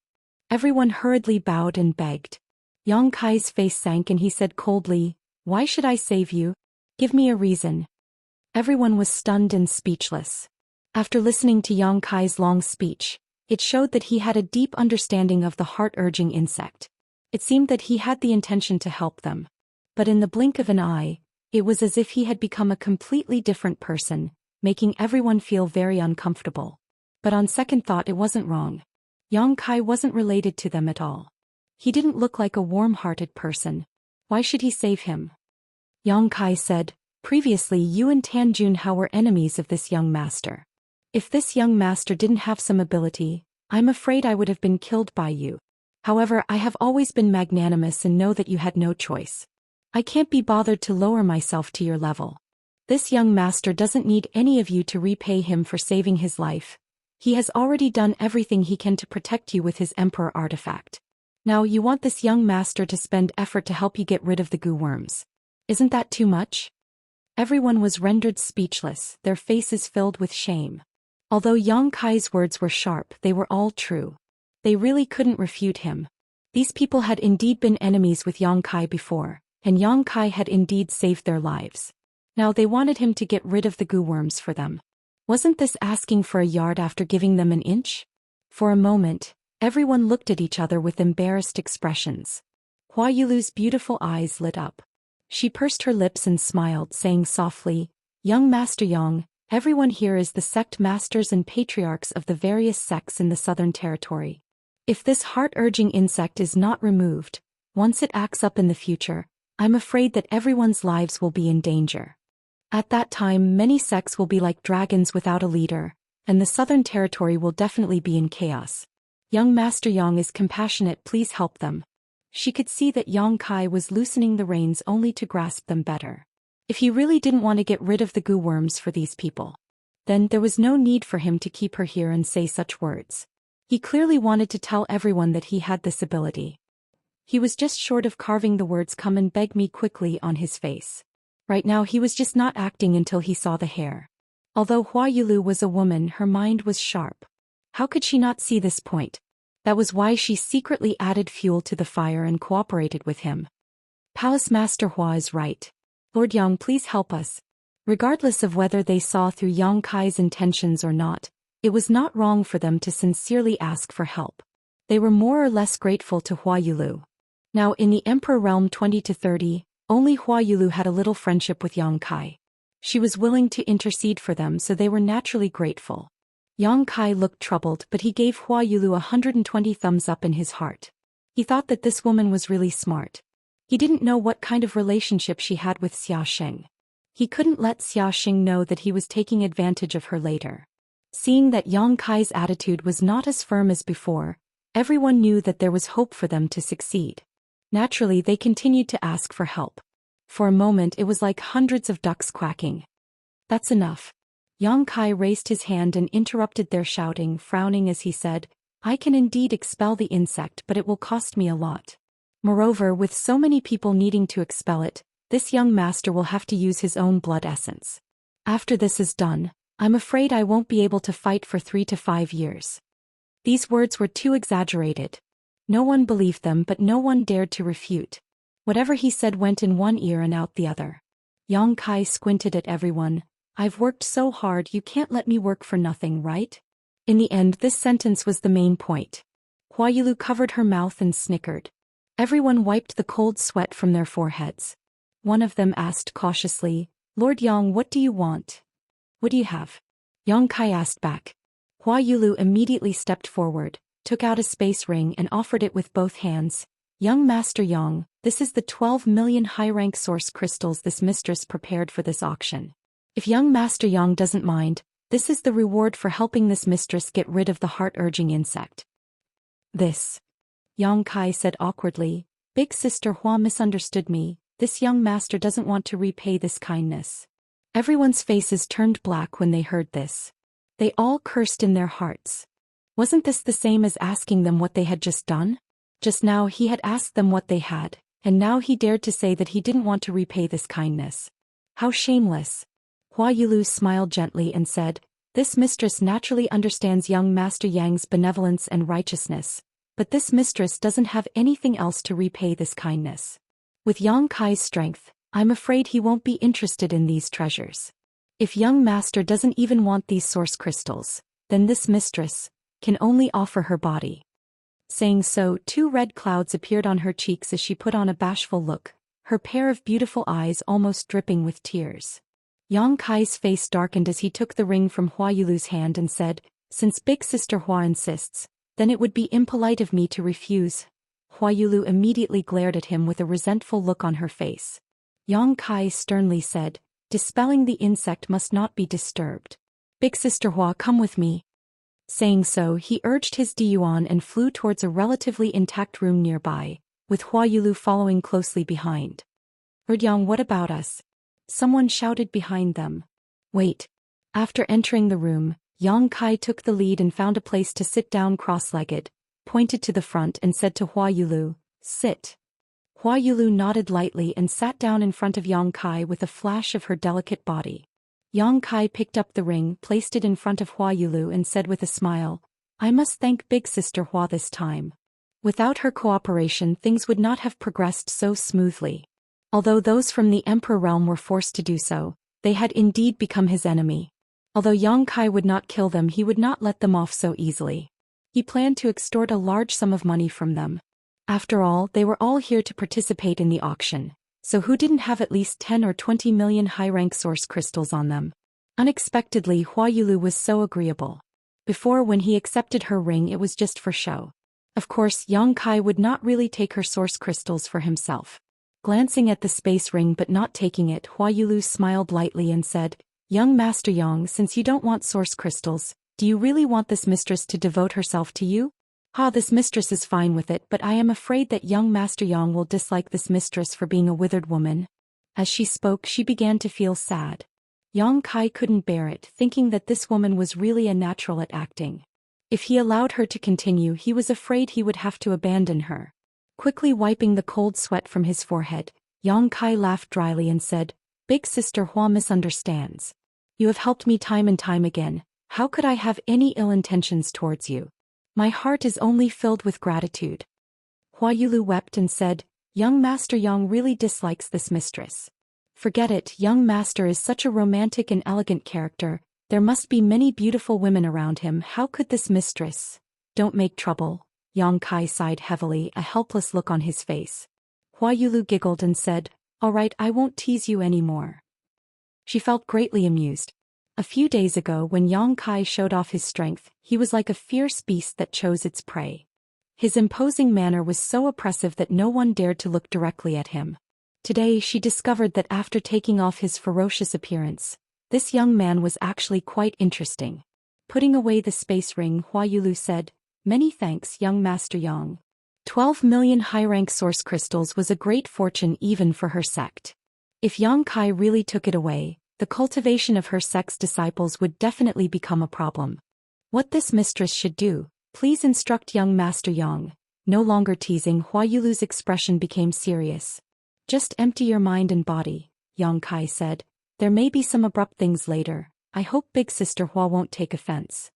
Everyone hurriedly bowed and begged. Yang Kai's face sank and he said coldly, why should I save you? Give me a reason. Everyone was stunned and speechless. After listening to Yang Kai's long speech, it showed that he had a deep understanding of the heart-urging insect. It seemed that he had the intention to help them. But in the blink of an eye, it was as if he had become a completely different person, making everyone feel very uncomfortable. But on second thought, it wasn't wrong. Yang Kai wasn't related to them at all. He didn't look like a warm-hearted person. Why should he save him? Yang Kai said, "Previously you and Tan Junhao were enemies of this young master. If this young master didn't have some ability, I'm afraid I would have been killed by you. However, I have always been magnanimous and know that you had no choice. I can't be bothered to lower myself to your level. This young master doesn't need any of you to repay him for saving his life. He has already done everything he can to protect you with his Emperor artifact. Now you want this young master to spend effort to help you get rid of the goo worms. Isn't that too much?" Everyone was rendered speechless, their faces filled with shame. Although Yang Kai's words were sharp, they were all true. They really couldn't refute him. These people had indeed been enemies with Yang Kai before, and Yang Kai had indeed saved their lives. Now they wanted him to get rid of the goo worms for them. Wasn't this asking for a yard after giving them an inch? For a moment, everyone looked at each other with embarrassed expressions. Hua Yulu's beautiful eyes lit up. She pursed her lips and smiled, saying softly, "Young Master Yang, everyone here is the sect masters and patriarchs of the various sects in the Southern Territory. If this heart-urging insect is not removed, once it acts up in the future, I'm afraid that everyone's lives will be in danger. At that time many sects will be like dragons without a leader, and the Southern Territory will definitely be in chaos. Young Master Yang is compassionate, please help them." She could see that Yang Kai was loosening the reins only to grasp them better. If he really didn't want to get rid of the goo worms for these people, then there was no need for him to keep her here and say such words. He clearly wanted to tell everyone that he had this ability. He was just short of carving the words "come and beg me" quickly on his face. Right now he was just not acting until he saw the hair. Although Hua Yulu was a woman, her mind was sharp. How could she not see this point? That was why she secretly added fuel to the fire and cooperated with him. Palace Master Hua is right. Lord Yang, please help us. Regardless of whether they saw through Yang Kai's intentions or not, it was not wrong for them to sincerely ask for help. They were more or less grateful to Hua Yulu. Now in the Emperor Realm 20 to 30, only Hua Yulu had a little friendship with Yang Kai. She was willing to intercede for them, so they were naturally grateful. Yang Kai looked troubled, but he gave Hua Yulu 120 thumbs up in his heart. He thought that this woman was really smart. He didn't know what kind of relationship she had with Xiaxia. He couldn't let Xiaxia know that he was taking advantage of her later. Seeing that Yang Kai's attitude was not as firm as before, everyone knew that there was hope for them to succeed. Naturally, they continued to ask for help. For a moment it was like hundreds of ducks quacking. "That's enough." Yang Kai raised his hand and interrupted their shouting, frowning as he said, "I can indeed expel the insect, but it will cost me a lot. Moreover, with so many people needing to expel it, this young master will have to use his own blood essence. After this is done, I'm afraid I won't be able to fight for 3 to 5 years." These words were too exaggerated. No one believed them, but no one dared to refute. Whatever he said went in one ear and out the other. Yang Kai squinted at everyone. "I've worked so hard, you can't let me work for nothing, right?" In the end, this sentence was the main point. Hua Yulu covered her mouth and snickered. Everyone wiped the cold sweat from their foreheads. One of them asked cautiously, "Lord Yang, what do you want? What do you have?" Yang Kai asked back. Hua Yulu immediately stepped forward, took out a space ring and offered it with both hands. "Young Master Yang, this is the 12 million high-rank source crystals this mistress prepared for this auction. If young Master Yang doesn't mind, this is the reward for helping this mistress get rid of the heart-urging insect." "This," Yang Kai said awkwardly, "Big Sister Hua misunderstood me. This young master doesn't want to repay this kindness." Everyone's faces turned black when they heard this. They all cursed in their hearts. Wasn't this the same as asking them what they had just done? Just now he had asked them what they had, and now he dared to say that he didn't want to repay this kindness. How shameless. Hua Yulu smiled gently and said, "This mistress naturally understands young Master Yang's benevolence and righteousness, but this mistress doesn't have anything else to repay this kindness. With Yang Kai's strength, I'm afraid he won't be interested in these treasures. If young master doesn't even want these source crystals, then this mistress can only offer her body." Saying so, 2 red clouds appeared on her cheeks as she put on a bashful look, her pair of beautiful eyes almost dripping with tears. Yang Kai's face darkened as he took the ring from Hua Yulu's hand and said, "Since Big Sister Hua insists, then it would be impolite of me to refuse." Hua Yulu immediately glared at him with a resentful look on her face. Yang Kai sternly said, "Dispelling the insect must not be disturbed. Big Sister Hua, come with me." Saying so, he urged his Diyuan and flew towards a relatively intact room nearby, with Hua Yulu following closely behind. "Yang, what about us?" someone shouted behind them. "Wait." After entering the room, Yang Kai took the lead and found a place to sit down cross-legged, pointed to the front and said to Hua Yulu, "Sit." Hua Yulu nodded lightly and sat down in front of Yang Kai with a flash of her delicate body. Yang Kai picked up the ring, placed it in front of Hua Yulu and said with a smile, "I must thank Big Sister Hua this time. Without her cooperation things would not have progressed so smoothly. Although those from the Emperor realm were forced to do so, they had indeed become his enemy. Although Yang Kai would not kill them, he would not let them off so easily. He planned to extort a large sum of money from them. After all, they were all here to participate in the auction, so who didn't have at least 10 or 20 million high-rank source crystals on them?" Unexpectedly, Hua Yulu was so agreeable. Before, when he accepted her ring, it was just for show. Of course, Yang Kai would not really take her source crystals for himself. Glancing at the space ring but not taking it, Hua Yulu smiled lightly and said, "Young Master Yang, since you don't want source crystals, do you really want this mistress to devote herself to you?" This mistress is fine with it, but I am afraid that young Master Yang will dislike this mistress for being a withered woman." As she spoke, she began to feel sad. Yang Kai couldn't bear it, thinking that this woman was really a natural at acting. If he allowed her to continue, he was afraid he would have to abandon her. Quickly wiping the cold sweat from his forehead, Yang Kai laughed dryly and said, "Big Sister Hua misunderstands. You have helped me time and time again. How could I have any ill intentions towards you? My heart is only filled with gratitude." Hua Yulu wept and said, "Young Master Yang really dislikes this mistress. Forget it, young master is such a romantic and elegant character, there must be many beautiful women around him. How could this mistress?" "Don't make trouble." Yang Kai sighed heavily, a helpless look on his face. Hua Yulu giggled and said, "All right, I won't tease you anymore." She felt greatly amused. A few days ago, when Yang Kai showed off his strength, he was like a fierce beast that chose its prey. His imposing manner was so oppressive that no one dared to look directly at him. Today she discovered that after taking off his ferocious appearance, this young man was actually quite interesting. Putting away the space ring, Hua Yulu said, "Many thanks, young Master Yang." 12 million high-rank source crystals was a great fortune even for her sect. If Yang Kai really took it away, the cultivation of her sect's disciples would definitely become a problem. What this mistress should do, please instruct young Master Yang. No longer teasing, Hua Yulu's expression became serious. "Just empty your mind and body," Yang Kai said. "There may be some abrupt things later. I hope Big Sister Hua won't take offense."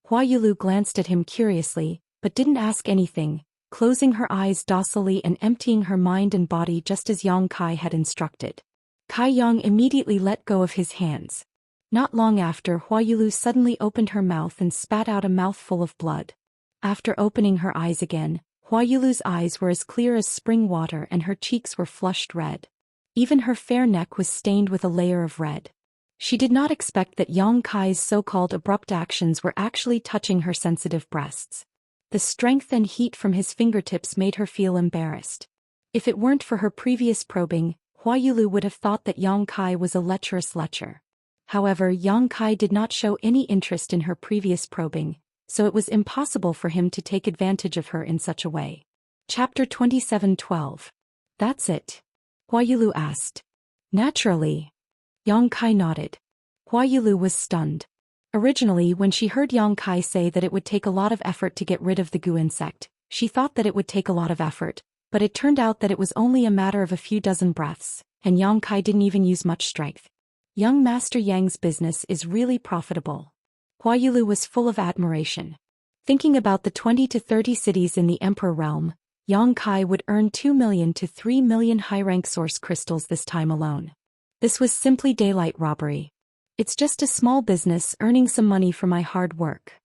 Hua Yulu glanced at him curiously, but didn't ask anything, closing her eyes docilely and emptying her mind and body just as Yang Kai had instructed. Kai Yang immediately let go of his hands. Not long after, Hua Yulu suddenly opened her mouth and spat out a mouthful of blood. After opening her eyes again, Hua Yulu's eyes were as clear as spring water and her cheeks were flushed red. Even her fair neck was stained with a layer of red. She did not expect that Yang Kai's so-called abrupt actions were actually touching her sensitive breasts. The strength and heat from his fingertips made her feel embarrassed. If it weren't for her previous probing, Hua Yulu would have thought that Yang Kai was a lecherous lecher. However, Yang Kai did not show any interest in her previous probing, so it was impossible for him to take advantage of her in such a way. Chapter 27:12. "That's it?" Hua Yulu asked. "Naturally." Yang Kai nodded. Hua Yulu was stunned. Originally, when she heard Yang Kai say that it would take a lot of effort to get rid of the goo insect, she thought that it would take a lot of effort, but it turned out that it was only a matter of a few dozen breaths, and Yang Kai didn't even use much strength. Young Master Yang's business is really profitable. Hua Yulu was full of admiration. Thinking about the 20 to 30 cities in the Emperor realm, Yang Kai would earn 2 million to 3 million high-rank source crystals this time alone. This was simply daylight robbery. "It's just a small business earning some money for my hard work."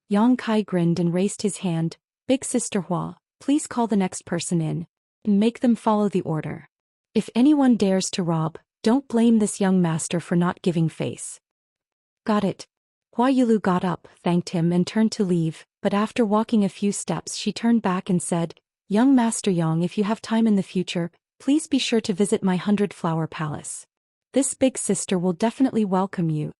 Yang Kai grinned and raised his hand. "Big Sister Hua, please call the next person in, and make them follow the order. If anyone dares to rob, don't blame this young master for not giving face." "Got it." Hua Yulu got up, thanked him and turned to leave, but after walking a few steps she turned back and said, "Young Master Yang, if you have time in the future, Please be sure to visit my 100-flower palace. This big sister will definitely welcome you.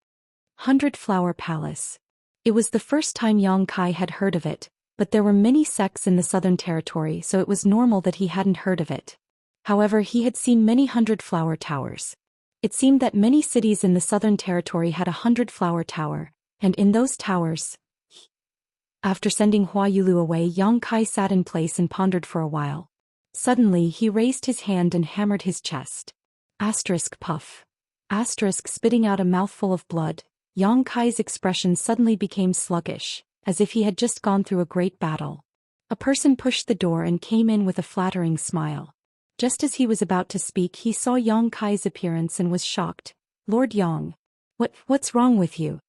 100-flower palace. It was the first time Yang Kai had heard of it, but there were many sects in the Southern Territory, so it was normal that he hadn't heard of it. However, he had seen many 100-flower towers. It seemed that many cities in the Southern Territory had a 100-flower tower, and in those towers... After sending Hua Yulu away, Yang Kai sat in place and pondered for a while. Suddenly, he raised his hand and hammered his chest. Asterisk puff. Asterisk spitting out a mouthful of blood. Yang Kai's expression suddenly became sluggish, as if he had just gone through a great battle. A person pushed the door and came in with a flattering smile. Just as he was about to speak, he saw Yang Kai's appearance and was shocked. Lord Yang. What's wrong with you?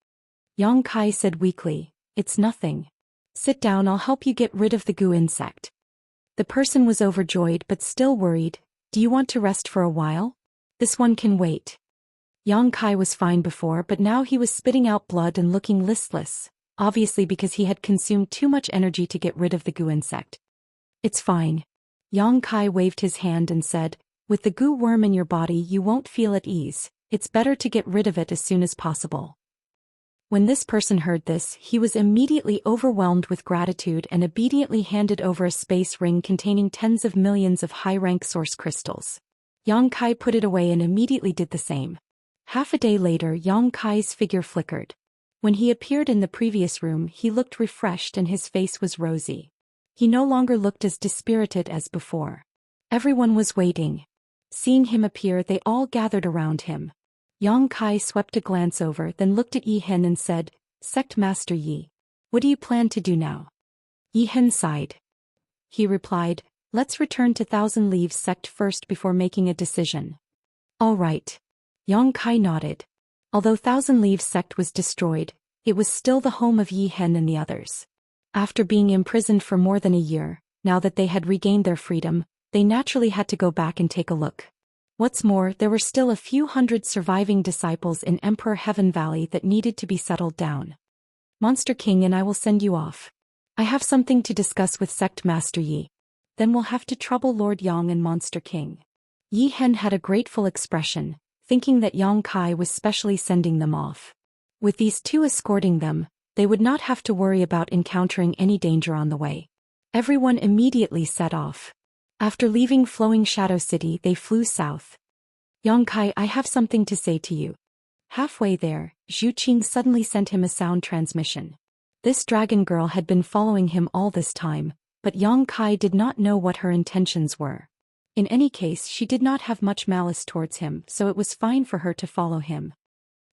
Yang Kai said weakly, It's nothing. Sit down, I'll help you get rid of the goo insect. The person was overjoyed but still worried. Do you want to rest for a while? This one can wait. Yang Kai was fine before, but now he was spitting out blood and looking listless, obviously because he had consumed too much energy to get rid of the goo insect. It's fine. Yang Kai waved his hand and said, With the goo worm in your body you won't feel at ease, it's better to get rid of it as soon as possible. When this person heard this, he was immediately overwhelmed with gratitude and obediently handed over a space ring containing tens of millions of high-rank source crystals. Yang Kai put it away and immediately did the same. Half a day later, Yang Kai's figure flickered. When he appeared in the previous room, he looked refreshed and his face was rosy. He no longer looked as dispirited as before. Everyone was waiting. Seeing him appear, they all gathered around him. Yang Kai swept a glance over, then looked at Yi Hen and said, Sect Master Yi. What do you plan to do now? Yi Hen sighed. He replied, Let's return to Thousand Leaves Sect first before making a decision. All right. Yang Kai nodded. Although Thousand Leaves Sect was destroyed, it was still the home of Yi Hen and the others. After being imprisoned for more than a year, now that they had regained their freedom, they naturally had to go back and take a look. What's more, there were still a few hundred surviving disciples in Emperor Heaven Valley that needed to be settled down. Monster King and I will send you off. I have something to discuss with Sect Master Yi. Then we'll have to trouble Lord Yang and Monster King. Yi Hen had a grateful expression, thinking that Yang Kai was specially sending them off. With these two escorting them, they would not have to worry about encountering any danger on the way. Everyone immediately set off. After leaving Flowing Shadow City, they flew south. Yang Kai, I have something to say to you. Halfway there, Zhu Qing suddenly sent him a sound transmission. This dragon girl had been following him all this time, but Yang Kai did not know what her intentions were. In any case, she did not have much malice towards him, so it was fine for her to follow him.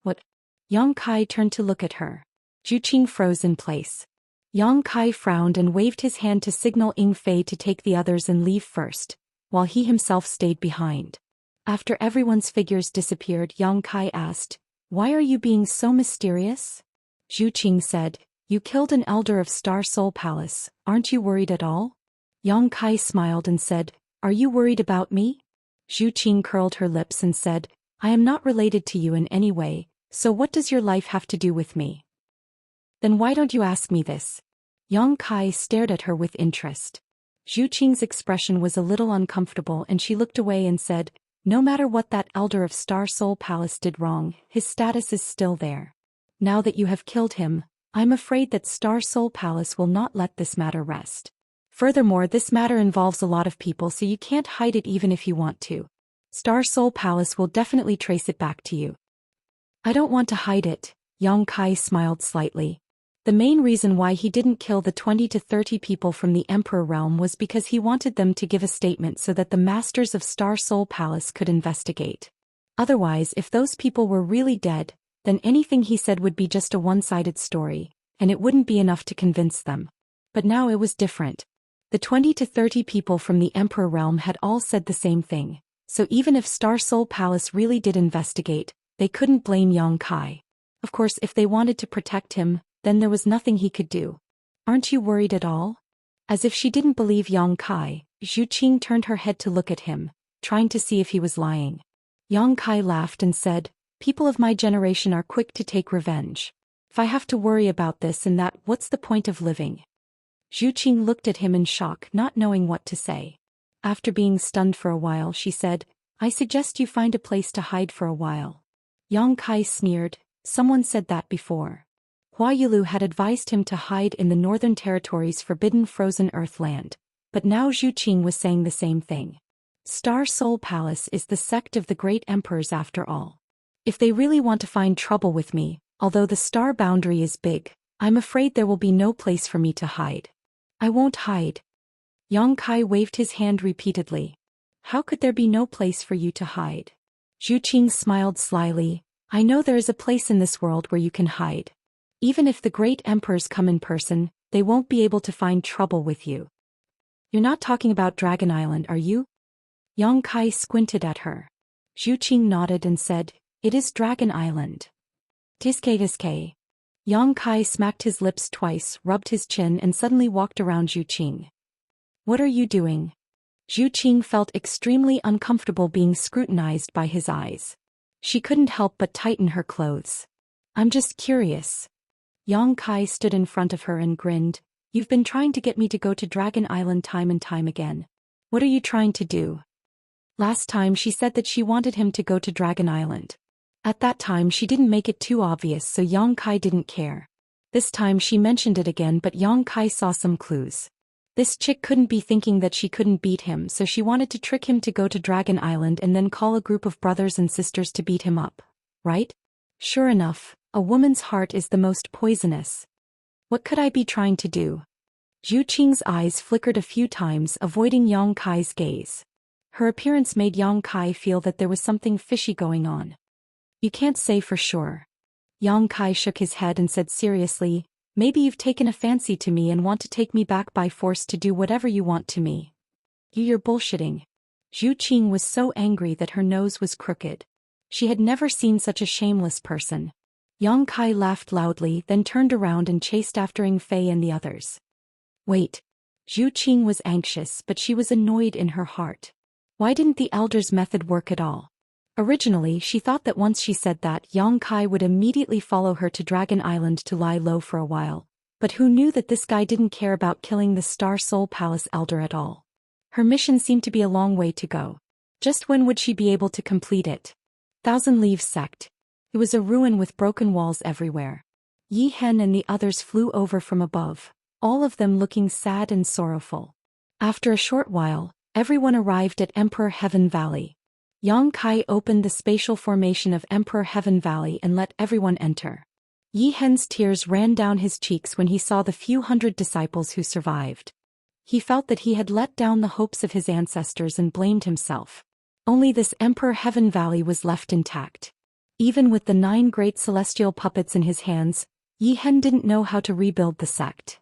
What? Yang Kai turned to look at her. Zhu Qing froze in place. Yang Kai frowned and waved his hand to signal Ying Fei to take the others and leave first, while he himself stayed behind. After everyone's figures disappeared, Yang Kai asked, Why are you being so mysterious? Zhu Qing said, You killed an elder of Star Soul Palace, aren't you worried at all? Yang Kai smiled and said, Are you worried about me? Zhu Qing curled her lips and said, I am not related to you in any way, so what does your life have to do with me? Then why don't you ask me this? Yang Kai stared at her with interest. Zhu Qing's expression was a little uncomfortable and she looked away and said, No matter what that elder of Star Soul Palace did wrong, his status is still there. Now that you have killed him, I'm afraid that Star Soul Palace will not let this matter rest. Furthermore, this matter involves a lot of people, so you can't hide it even if you want to. Star Soul Palace will definitely trace it back to you. I don't want to hide it, Yang Kai smiled slightly. The main reason why he didn't kill the 20 to 30 people from the Emperor realm was because he wanted them to give a statement so that the masters of Star Soul Palace could investigate. Otherwise, if those people were really dead, then anything he said would be just a one-sided story, and it wouldn't be enough to convince them. But now it was different. The 20 to 30 people from the Emperor realm had all said the same thing, so even if Star Soul Palace really did investigate, they couldn't blame Yang Kai. Of course, if they wanted to protect him, then there was nothing he could do. Aren't you worried at all? As if she didn't believe Yang Kai, Zhu Qing turned her head to look at him, trying to see if he was lying. Yang Kai laughed and said, People of my generation are quick to take revenge. If I have to worry about this and that, what's the point of living? Zhu Qing looked at him in shock, not knowing what to say. After being stunned for a while, she said, I suggest you find a place to hide for a while. Yang Kai sneered, someone said that before. Hua Yilu had advised him to hide in the Northern Territory's forbidden frozen earth land, but now Zhu Qing was saying the same thing. Star Soul Palace is the sect of the great emperors after all. If they really want to find trouble with me, although the star boundary is big, I'm afraid there will be no place for me to hide. I won't hide. Yang Kai waved his hand repeatedly. How could there be no place for you to hide? Zhu Qing smiled slyly. I know there is a place in this world where you can hide. Even if the great emperors come in person, they won't be able to find trouble with you. You're not talking about Dragon Island, are you? Yang Kai squinted at her. Zhu Qing nodded and said, It is Dragon Island. Tiske. Yang Kai smacked his lips twice, rubbed his chin and suddenly walked around Zhu Qing. What are you doing? Zhu Qing felt extremely uncomfortable being scrutinized by his eyes. She couldn't help but tighten her clothes. I'm just curious. Yang Kai stood in front of her and grinned. You've been trying to get me to go to Dragon Island time and time again. What are you trying to do? Last time she said that she wanted him to go to Dragon Island. At that time she didn't make it too obvious, so Yang Kai didn't care. This time she mentioned it again, but Yang Kai saw some clues. This chick couldn't be thinking that she couldn't beat him, so she wanted to trick him to go to Dragon Island and then call a group of brothers and sisters to beat him up. Right? Sure enough, a woman's heart is the most poisonous. What could I be trying to do? Zhu Qing's eyes flickered a few times, avoiding Yang Kai's gaze. Her appearance made Yang Kai feel that there was something fishy going on. You can't say for sure. Yang Kai shook his head and said seriously, maybe you've taken a fancy to me and want to take me back by force to do whatever you want to me. You're bullshitting. Zhu Qing was so angry that her nose was crooked. She had never seen such a shameless person. Yang Kai laughed loudly, then turned around and chased after Ing Fei and the others. Wait. Zhu Qing was anxious, but she was annoyed in her heart. Why didn't the elder's method work at all? Originally she thought that once she said that, Yang Kai would immediately follow her to Dragon Island to lie low for a while, but who knew that this guy didn't care about killing the Star Soul Palace elder at all? Her mission seemed to be a long way to go. Just when would she be able to complete it? Thousand Leaves Sect. It was a ruin with broken walls everywhere. Yi Hen and the others flew over from above, all of them looking sad and sorrowful. After a short while, everyone arrived at Emperor Heaven Valley. Yang Kai opened the spatial formation of Emperor Heaven Valley and let everyone enter. Yi Hen's tears ran down his cheeks when he saw the few hundred disciples who survived. He felt that he had let down the hopes of his ancestors and blamed himself. Only this Emperor Heaven Valley was left intact. Even with the 9 great celestial puppets in his hands, Yi Hen didn't know how to rebuild the sect.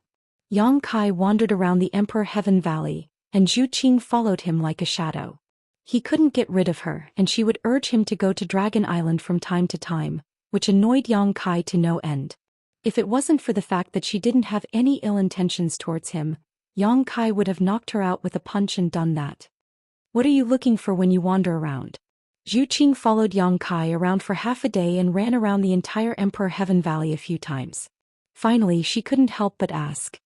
Yang Kai wandered around the Emperor Heaven Valley, and Zhu Qing followed him like a shadow. He couldn't get rid of her, and she would urge him to go to Dragon Island from time to time, which annoyed Yang Kai to no end. If it wasn't for the fact that she didn't have any ill intentions towards him, Yang Kai would have knocked her out with a punch and done that. What are you looking for when you wander around? Zhu Qing followed Yang Kai around for half a day and ran around the entire Emperor Heaven Valley a few times. Finally she couldn't help but ask.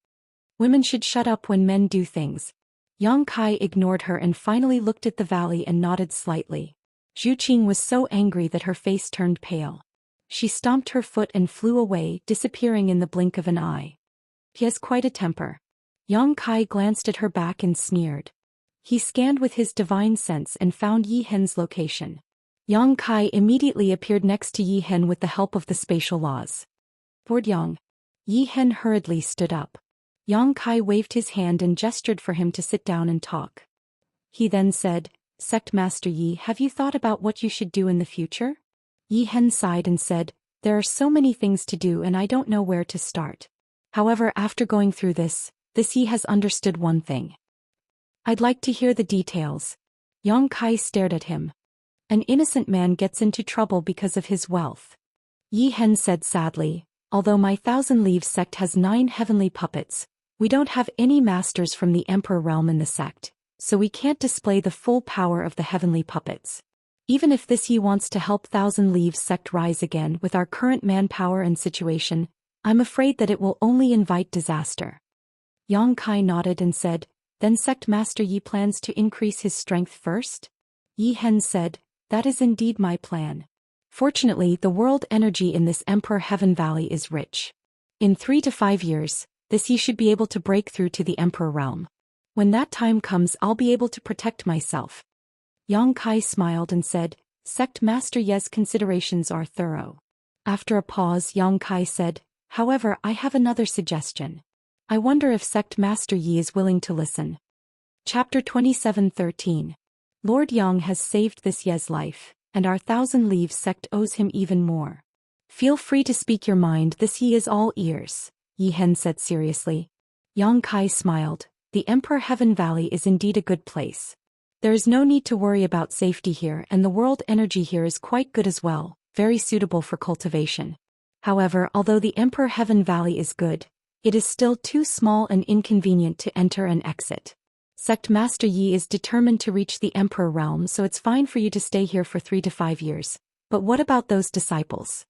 Women should shut up when men do things. Yang Kai ignored her and finally looked at the valley and nodded slightly. Zhu Qing was so angry that her face turned pale. She stomped her foot and flew away, disappearing in the blink of an eye. He has quite a temper. Yang Kai glanced at her back and sneered. He scanned with his divine sense and found Yi Hen's location. Yang Kai immediately appeared next to Yi Hen with the help of the spatial laws. Lord Yang. Yi Hen hurriedly stood up. Yang Kai waved his hand and gestured for him to sit down and talk. He then said, Sect Master Yi, have you thought about what you should do in the future? Yi Hen sighed and said, there are so many things to do and I don't know where to start. However, after going through this Yi has understood one thing. I'd like to hear the details. Yang Kai stared at him. An innocent man gets into trouble because of his wealth. Yi Hen said sadly, although my Thousand Leaves sect has 9 heavenly puppets, we don't have any masters from the Emperor realm in the sect, so we can't display the full power of the heavenly puppets. Even if this Yi wants to help Thousand Leaves sect rise again with our current manpower and situation, I'm afraid that it will only invite disaster. Yang Kai nodded and said, Then Sect Master Yi plans to increase his strength first? Yi Hen said, that is indeed my plan. Fortunately, the world energy in this Emperor Heaven Valley is rich. In 3 to 5 years, this Yi should be able to break through to the Emperor realm. When that time comes, I'll be able to protect myself. Yang Kai smiled and said, Sect Master Ye's considerations are thorough. After a pause, Yang Kai said, however, I have another suggestion. I wonder if Sect Master Yi is willing to listen. Chapter 27:13. Lord Yang has saved this Ye's life, and our Thousand Leaves sect owes him even more. Feel free to speak your mind, this Yi is all ears, Yi Hen said seriously. Yang Kai smiled, the Emperor Heaven Valley is indeed a good place. There is no need to worry about safety here, and the world energy here is quite good as well, very suitable for cultivation. However, although the Emperor Heaven Valley is good, it is still too small and inconvenient to enter and exit. Sect Master Yi is determined to reach the Emperor realm, so it's fine for you to stay here for 3 to 5 years. But what about those disciples?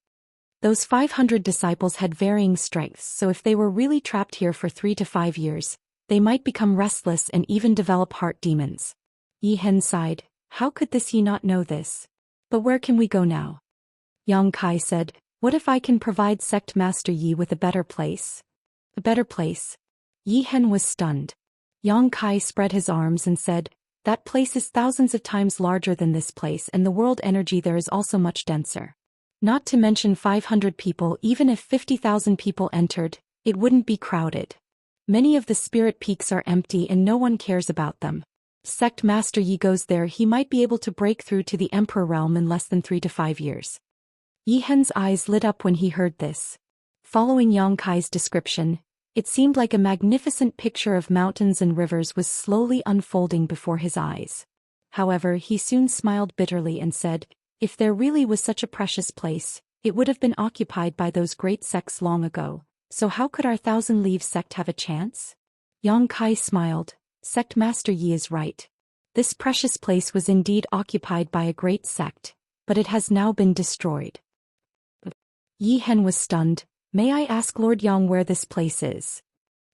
Those 500 disciples had varying strengths, so if they were really trapped here for 3 to 5 years, they might become restless and even develop heart demons. Yi Hen sighed, how could this Yi not know this? But where can we go now? Yang Kai said, what if I can provide Sect Master Yi with a better place? A better place? Yi Hen was stunned. Yang Kai spread his arms and said, that place is thousands of times larger than this place, and the world energy there is also much denser. Not to mention 500 people, even if 50,000 people entered, it wouldn't be crowded. Many of the spirit peaks are empty and no one cares about them. Sect Master Yi goes there, he might be able to break through to the Emperor realm in less than 3 to 5 years. Yi Hen's eyes lit up when he heard this. Following Yang Kai's description, it seemed like a magnificent picture of mountains and rivers was slowly unfolding before his eyes. However, he soon smiled bitterly and said, if there really was such a precious place, it would have been occupied by those great sects long ago, so how could our Thousand Leaves sect have a chance? Yang Kai smiled, Sect Master Yi is right. This precious place was indeed occupied by a great sect, but it has now been destroyed. Yi Hen was stunned. May I ask Lord Yang where this place is?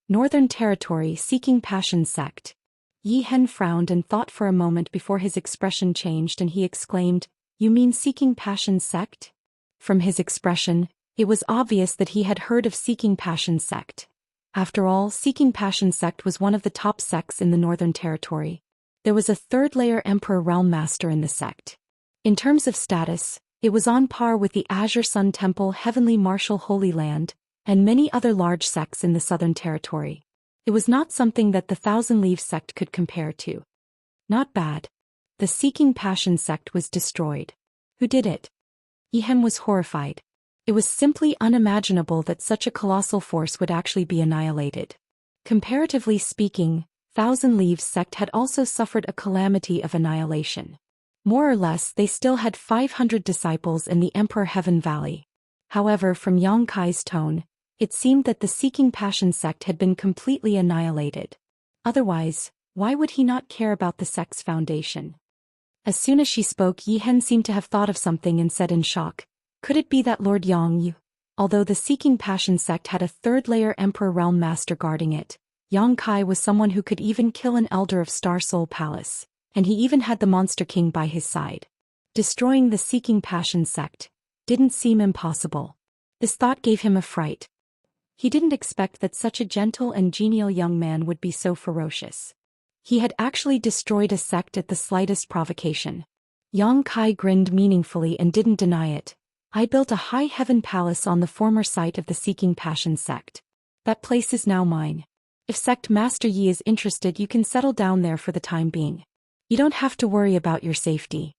Northern Territory, Seeking Passion Sect. Yi Hen frowned and thought for a moment before his expression changed and he exclaimed, you mean Seeking Passion Sect? From his expression, it was obvious that he had heard of Seeking Passion Sect. After all, Seeking Passion Sect was one of the top sects in the Northern Territory. There was a third-layer Emperor Realm Master in the sect. In terms of status, it was on par with the Azure Sun Temple, Heavenly Martial Holy Land, and many other large sects in the Southern Territory. It was not something that the Thousand Leaves sect could compare to. Not bad. The Seeking Passion sect was destroyed. Who did it? Yi Hen was horrified. It was simply unimaginable that such a colossal force would actually be annihilated. Comparatively speaking, Thousand Leaves sect had also suffered a calamity of annihilation. More or less, they still had 500 disciples in the Emperor Heaven Valley. However, from Yang Kai's tone, it seemed that the Seeking Passion sect had been completely annihilated. Otherwise, why would he not care about the sect's foundation? As soon as she spoke, Yi Hen seemed to have thought of something and said in shock, could it be that Lord Yang, although the Seeking Passion sect had a third-layer Emperor Realm Master guarding it, Yang Kai was someone who could even kill an elder of Star Soul Palace, and he even had the Monster King by his side. Destroying the Seeking Passion sect didn't seem impossible. This thought gave him a fright. He didn't expect that such a gentle and genial young man would be so ferocious. He had actually destroyed a sect at the slightest provocation. Yang Kai grinned meaningfully and didn't deny it. I built a high heaven palace on the former site of the Seeking Passion sect. That place is now mine. If Sect Master Yi is interested, you can settle down there for the time being. You don't have to worry about your safety.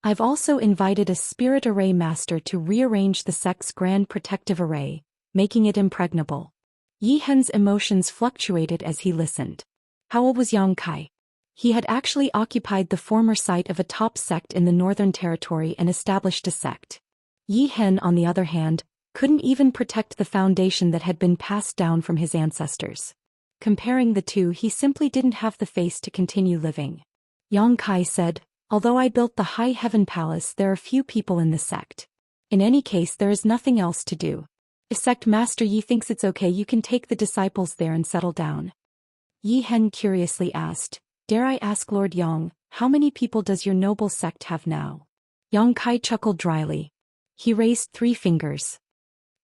I've also invited a spirit array master to rearrange the sect's grand protective array, making it impregnable. Yi Hen's emotions fluctuated as he listened. How old was Yang Kai? He had actually occupied the former site of a top sect in the Northern Territory and established a sect. Yi Hen, on the other hand, couldn't even protect the foundation that had been passed down from his ancestors. Comparing the two, he simply didn't have the face to continue living. Yang Kai said, although I built the High Heaven Palace, there are few people in the sect. In any case, there is nothing else to do. If Sect Master Yi thinks it's okay, you can take the disciples there and settle down. Yi Hen curiously asked. Dare I ask Lord Yang, how many people does your noble sect have now? Yang Kai chuckled dryly. He raised 3 fingers.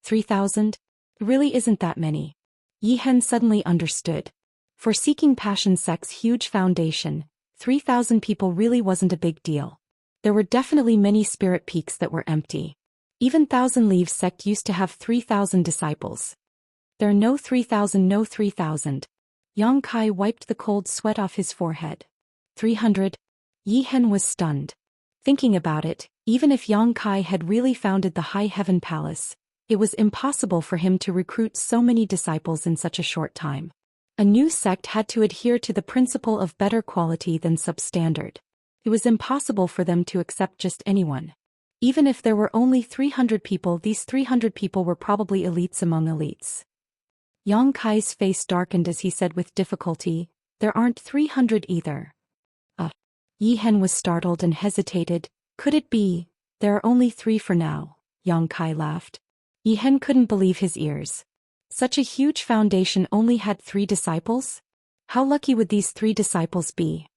3,000? Really isn't that many. Yi Hen suddenly understood. For Seeking Passion sect's huge foundation, 3,000 people really wasn't a big deal. There were definitely many spirit peaks that were empty. Even Thousand Leaves sect used to have 3,000 disciples. There are no 3,000, no 3,000. Yang Kai wiped the cold sweat off his forehead. 300? Yi Hen was stunned. Thinking about it, even if Yang Kai had really founded the High Heaven Palace, it was impossible for him to recruit so many disciples in such a short time. A new sect had to adhere to the principle of better quality than substandard. It was impossible for them to accept just anyone. Even if there were only 300 people, these 300 people were probably elites among elites. Yang Kai's face darkened as he said with difficulty, there aren't 300 either. Yi Hen was startled and hesitated. Could it be? There are only 3 for now. Yang Kai laughed. Yi Hen couldn't believe his ears. Such a huge foundation only had 3 disciples? How lucky would these 3 disciples be?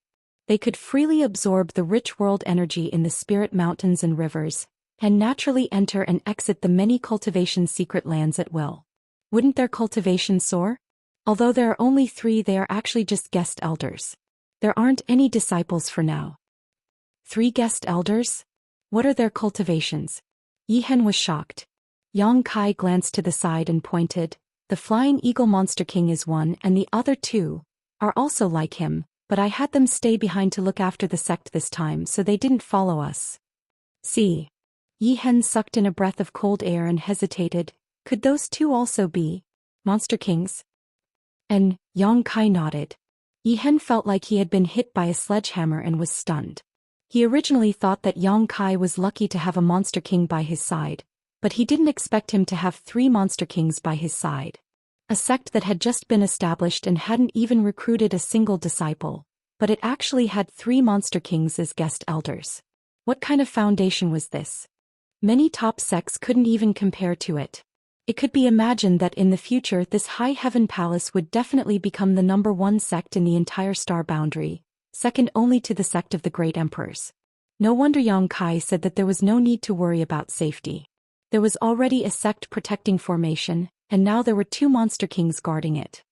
They could freely absorb the rich world energy in the spirit mountains and rivers, and naturally enter and exit the many cultivation secret lands at will. Wouldn't their cultivation soar? Although there are only 3, they are actually just guest elders. There aren't any disciples for now. 3 guest elders? What are their cultivations? Yi Hen was shocked. Yang Kai glanced to the side and pointed. The Flying Eagle Monster King is one and the other 2 are also like him, but I had them stay behind to look after the sect this time so they didn't follow us. See. Yi Hen sucked in a breath of cold air and hesitated. Could those 2 also be Monster Kings? And Yang Kai nodded. Yi Hen felt like he had been hit by a sledgehammer and was stunned. He originally thought that Yang Kai was lucky to have a Monster King by his side, but he didn't expect him to have 3 Monster Kings by his side. A sect that had just been established and hadn't even recruited a single disciple, but it actually had 3 Monster Kings as guest elders. What kind of foundation was this? Many top sects couldn't even compare to it. It could be imagined that in the future this High Heaven Palace would definitely become the #1 sect in the entire star boundary, second only to the sect of the Great Emperors. No wonder Yang Kai said that there was no need to worry about safety. There was already a sect protecting formation, and now there were 2 Monster Kings guarding it.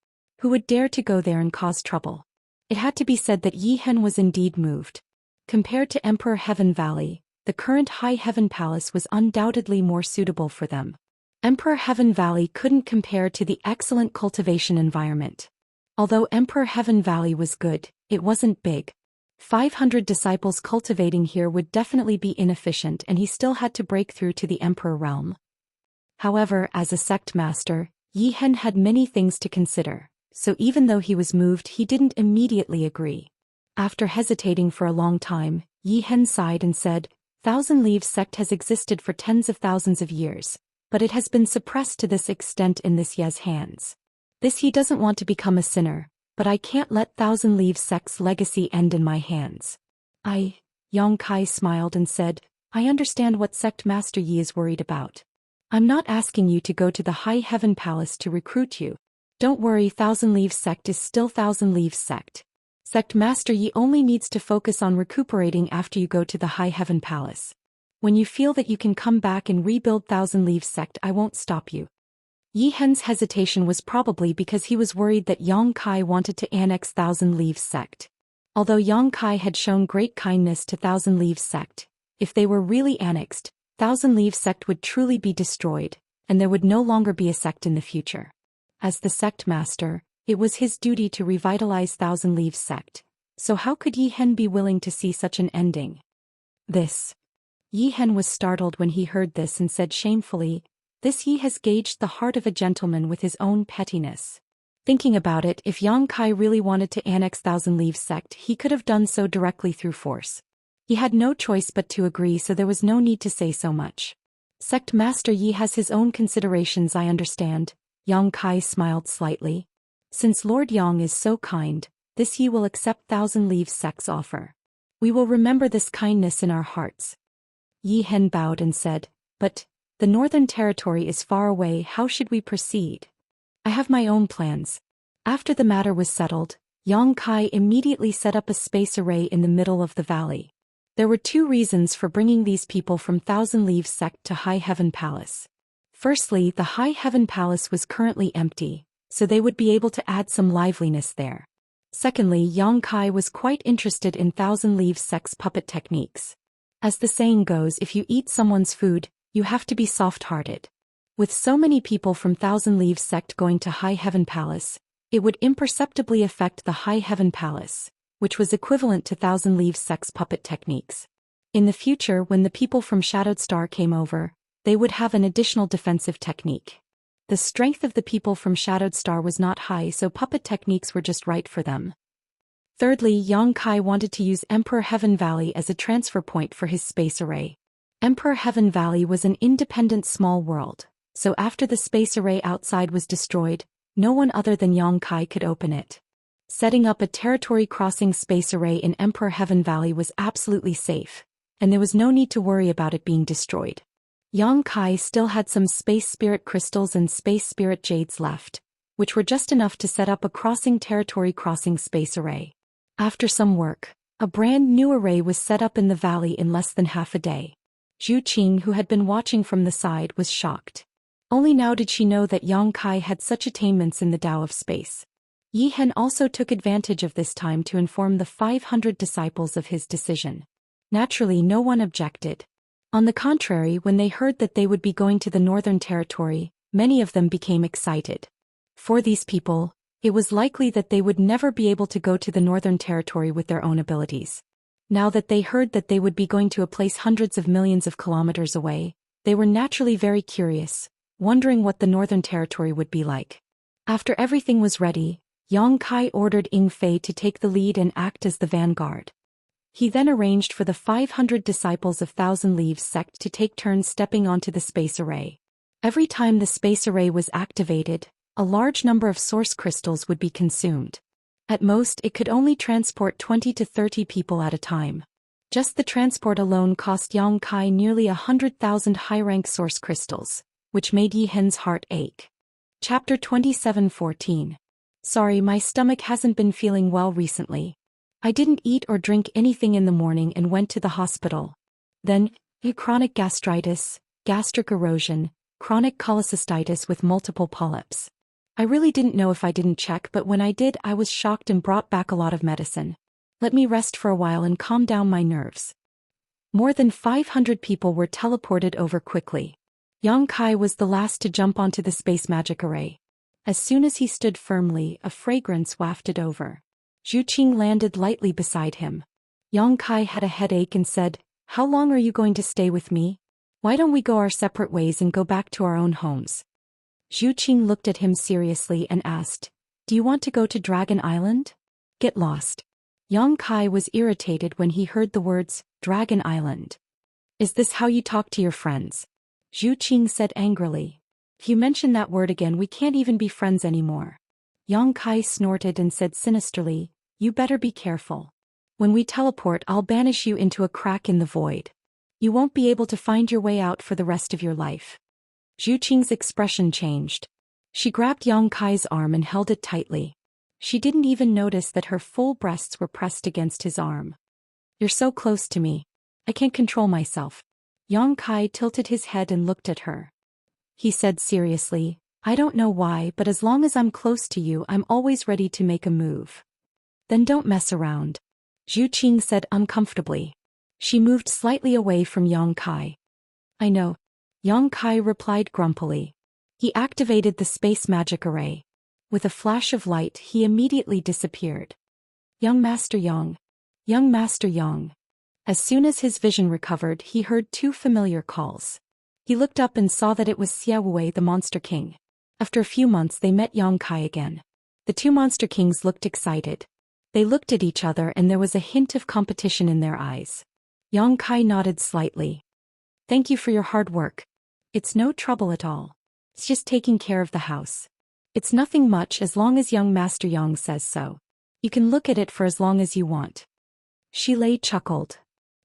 Who would dare to go there and cause trouble? It had to be said that Yi Hen was indeed moved. Compared to Emperor Heaven Valley, the current High Heaven Palace was undoubtedly more suitable for them. Emperor Heaven Valley couldn't compare to the excellent cultivation environment. Although Emperor Heaven Valley was good, it wasn't big. 500 disciples cultivating here would definitely be inefficient and he still had to break through to the Emperor realm. However, as a sect master, Yi Hen had many things to consider, so even though he was moved he didn't immediately agree. After hesitating for a long time, Yi Hen sighed and said, Thousand Leaves sect has existed for tens of thousands of years, but it has been suppressed to this extent in this Ye's hands. This he doesn't want to become a sinner, but I can't let Thousand Leaves sect's legacy end in my hands. Yang Kai smiled and said, I understand what sect master Yi is worried about. I'm not asking you to go to the High Heaven Palace to recruit you. Don't worry, Thousand Leaves sect is still Thousand Leaves sect. Sect master Yi only needs to focus on recuperating after you go to the High Heaven Palace. When you feel that you can come back and rebuild Thousand Leaves sect, I won't stop you. Yi Hen's hesitation was probably because he was worried that Yang Kai wanted to annex Thousand Leaves sect. Although Yang Kai had shown great kindness to Thousand Leaves sect, if they were really annexed, Thousand Leaves sect would truly be destroyed, and there would no longer be a sect in the future. As the sect master, it was his duty to revitalize Thousand Leaves sect, so how could Yi Hen be willing to see such an ending? Yi Hen was startled when he heard this and said shamefully, This Yi has gauged the heart of a gentleman with his own pettiness. Thinking about it, if Yang Kai really wanted to annex Thousand Leaves sect, he could have done so directly through force. He had no choice but to agree, so there was no need to say so much. Sect Master Yi has his own considerations, I understand. Yang Kai smiled slightly. Since Lord Yang is so kind, this Yi will accept Thousand Leaves sect's offer. We will remember this kindness in our hearts. Yi Hen bowed and said, But, the Northern Territory is far away, how should we proceed? I have my own plans. After the matter was settled, Yang Kai immediately set up a space array in the middle of the valley. There were two reasons for bringing these people from Thousand Leaves sect to High Heaven Palace. Firstly, the High Heaven Palace was currently empty, so they would be able to add some liveliness there. Secondly, Yang Kai was quite interested in Thousand Leaves sect's puppet techniques. As the saying goes, if you eat someone's food, you have to be soft-hearted. With so many people from Thousand Leaves sect going to High Heaven Palace, it would imperceptibly affect the High Heaven Palace, which was equivalent to Thousand Leaves sect's puppet techniques. In the future, when the people from Shadowed Star came over, they would have an additional defensive technique. The strength of the people from Shadowed Star was not high, so puppet techniques were just right for them. Thirdly, Yang Kai wanted to use Emperor Heaven Valley as a transfer point for his space array. Emperor Heaven Valley was an independent small world, so after the space array outside was destroyed, no one other than Yang Kai could open it. Setting up a territory-crossing space array in Emperor Heaven Valley was absolutely safe, and there was no need to worry about it being destroyed. Yang Kai still had some space spirit crystals and space spirit jades left, which were just enough to set up a territory-crossing space array. After some work, a brand new array was set up in the valley in less than half a day. Zhu Qing, who had been watching from the side, was shocked. Only now did she know that Yang Kai had such attainments in the Tao of space. Yi Hen also took advantage of this time to inform the 500 disciples of his decision. Naturally, no one objected. On the contrary, when they heard that they would be going to the Northern Territory, many of them became excited. For these people, it was likely that they would never be able to go to the Northern Territory with their own abilities. Now that they heard that they would be going to a place hundreds of millions of kilometers away, they were naturally very curious, wondering what the Northern Territory would be like. After everything was ready, Yang Kai ordered Ying Fei to take the lead and act as the vanguard. He then arranged for the 500 disciples of Thousand Leaves sect to take turns stepping onto the space array. Every time the space array was activated, a large number of source crystals would be consumed. At most, it could only transport 20 to 30 people at a time. Just the transport alone cost Yang Kai nearly 100,000 high-rank source crystals, which made Yi Hen's heart ache. Chapter 27:14. Sorry, my stomach hasn't been feeling well recently. I didn't eat or drink anything in the morning and went to the hospital. Then, chronic gastritis, gastric erosion, chronic cholecystitis with multiple polyps. I really didn't know if I didn't check, but when I did, I was shocked and brought back a lot of medicine. Let me rest for a while and calm down my nerves. More than 500 people were teleported over quickly. Yang Kai was the last to jump onto the space magic array. As soon as he stood firmly, a fragrance wafted over. Zhu Qing landed lightly beside him. Yang Kai had a headache and said, "How long are you going to stay with me? Why don't we go our separate ways and go back to our own homes?" Zhu Qing looked at him seriously and asked, "Do you want to go to Dragon Island? Get lost." Yang Kai was irritated when he heard the words, Dragon Island. "Is this how you talk to your friends?" Zhu Qing said angrily. "If you mention that word again, we can't even be friends anymore." Yang Kai snorted and said sinisterly, "You better be careful. When we teleport, I'll banish you into a crack in the void. You won't be able to find your way out for the rest of your life." Zhu Qing's expression changed. She grabbed Yang Kai's arm and held it tightly. She didn't even notice that her full breasts were pressed against his arm. "You're so close to me. I can't control myself." Yang Kai tilted his head and looked at her. He said seriously, "I don't know why, but as long as I'm close to you, I'm always ready to make a move." "Then don't mess around," Zhu Qing said uncomfortably. She moved slightly away from Yang Kai. "I know," Yang Kai replied grumpily. He activated the space magic array. With a flash of light, he immediately disappeared. "Young Master Yang. Young Master Yang." As soon as his vision recovered, he heard two familiar calls. He looked up and saw that it was Xia Wei, the Monster King. After a few months, they met Yang Kai again. The two Monster Kings looked excited. They looked at each other and there was a hint of competition in their eyes. Yang Kai nodded slightly. "Thank you for your hard work. It's no trouble at all. It's just taking care of the house. It's nothing much as long as young Master Yang says so. You can look at it for as long as you want." Shi Lei chuckled.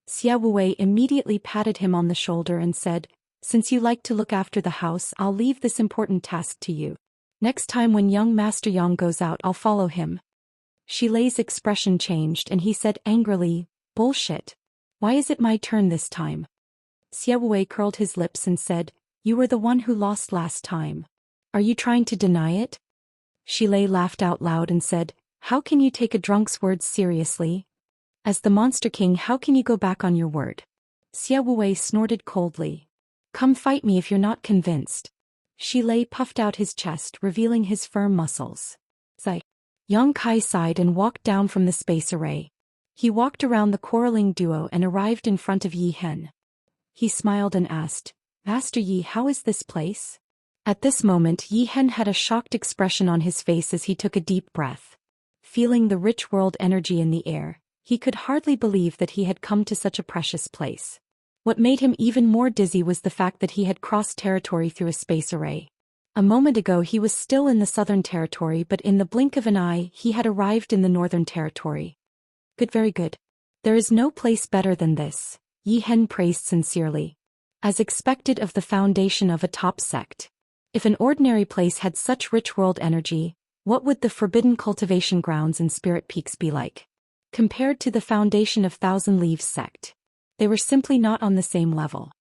Xia Wei immediately patted him on the shoulder and said, "Since you like to look after the house, I'll leave this important task to you." Next time when young Master Yang goes out, I'll follow him. Xilei's expression changed and he said angrily, bullshit. Why is it my turn this time? Xiaowei curled his lips and said, you were the one who lost last time. Are you trying to deny it? Xilei laughed out loud and said, how can you take a drunk's words seriously? As the Monster King, how can you go back on your word? Xiaowei snorted coldly. Come fight me if you're not convinced. Xilei puffed out his chest, revealing his firm muscles. Zai. Yang Kai sighed and walked down from the space array. He walked around the quarreling duo and arrived in front of Yi Hen. He smiled and asked, Master Yi, how is this place? At this moment Yi Hen had a shocked expression on his face as he took a deep breath. Feeling the rich world energy in the air, he could hardly believe that he had come to such a precious place. What made him even more dizzy was the fact that he had crossed territory through a space array. A moment ago he was still in the southern territory, but in the blink of an eye he had arrived in the northern territory. Good, very good. There is no place better than this, Yi Hen praised sincerely. As expected of the foundation of a top sect. If an ordinary place had such rich world energy, what would the forbidden cultivation grounds and spirit peaks be like? Compared to the foundation of Thousand Leaves sect. They were simply not on the same level.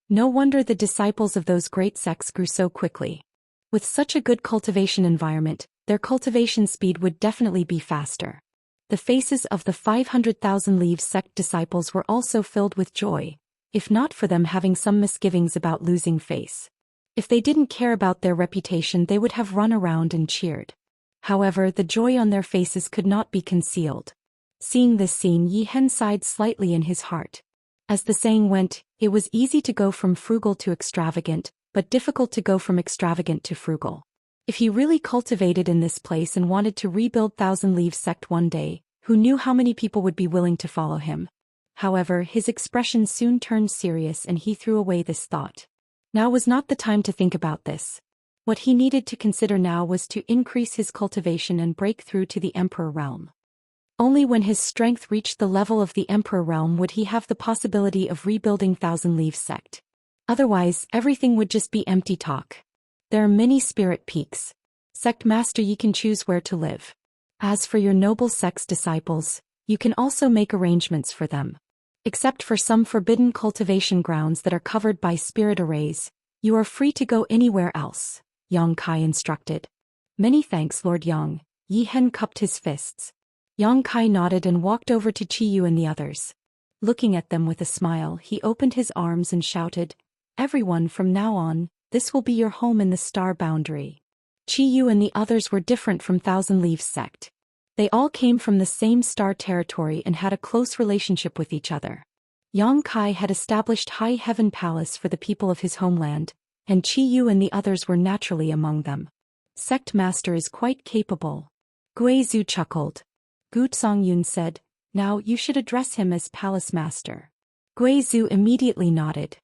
No wonder the disciples of those great sects grew so quickly. With such a good cultivation environment, their cultivation speed would definitely be faster. The faces of the 500,000 Leaves sect disciples were also filled with joy, if not for them having some misgivings about losing face. If they didn't care about their reputation, they would have run around and cheered. However, the joy on their faces could not be concealed. Seeing this scene, Yi Hen sighed slightly in his heart. As the saying went, it was easy to go from frugal to extravagant, but difficult to go from extravagant to frugal. If he really cultivated in this place and wanted to rebuild Thousand Leaves sect one day, who knew how many people would be willing to follow him? However, his expression soon turned serious and he threw away this thought. Now was not the time to think about this. What he needed to consider now was to increase his cultivation and break through to the Emperor realm. Only when his strength reached the level of the Emperor realm would he have the possibility of rebuilding Thousand Leaves sect. Otherwise, everything would just be empty talk. There are many spirit peaks. Sect Master, you can choose where to live. As for your noble sect's disciples, you can also make arrangements for them. Except for some forbidden cultivation grounds that are covered by spirit arrays, you are free to go anywhere else, Yang Kai instructed. Many thanks, Lord Yang. Yi Hen cupped his fists. Yang Kai nodded and walked over to Qiyu and the others. Looking at them with a smile, he opened his arms and shouted, everyone, from now on, this will be your home in the star boundary. Qiyu and the others were different from Thousand Leaves sect. They all came from the same star territory and had a close relationship with each other. Yang Kai had established High Heaven Palace for the people of his homeland, and Qiyu and the others were naturally among them. Sect Master is quite capable. Guizhu chuckled. Gu Songyun said, now you should address him as Palace Master. Guizhu immediately nodded.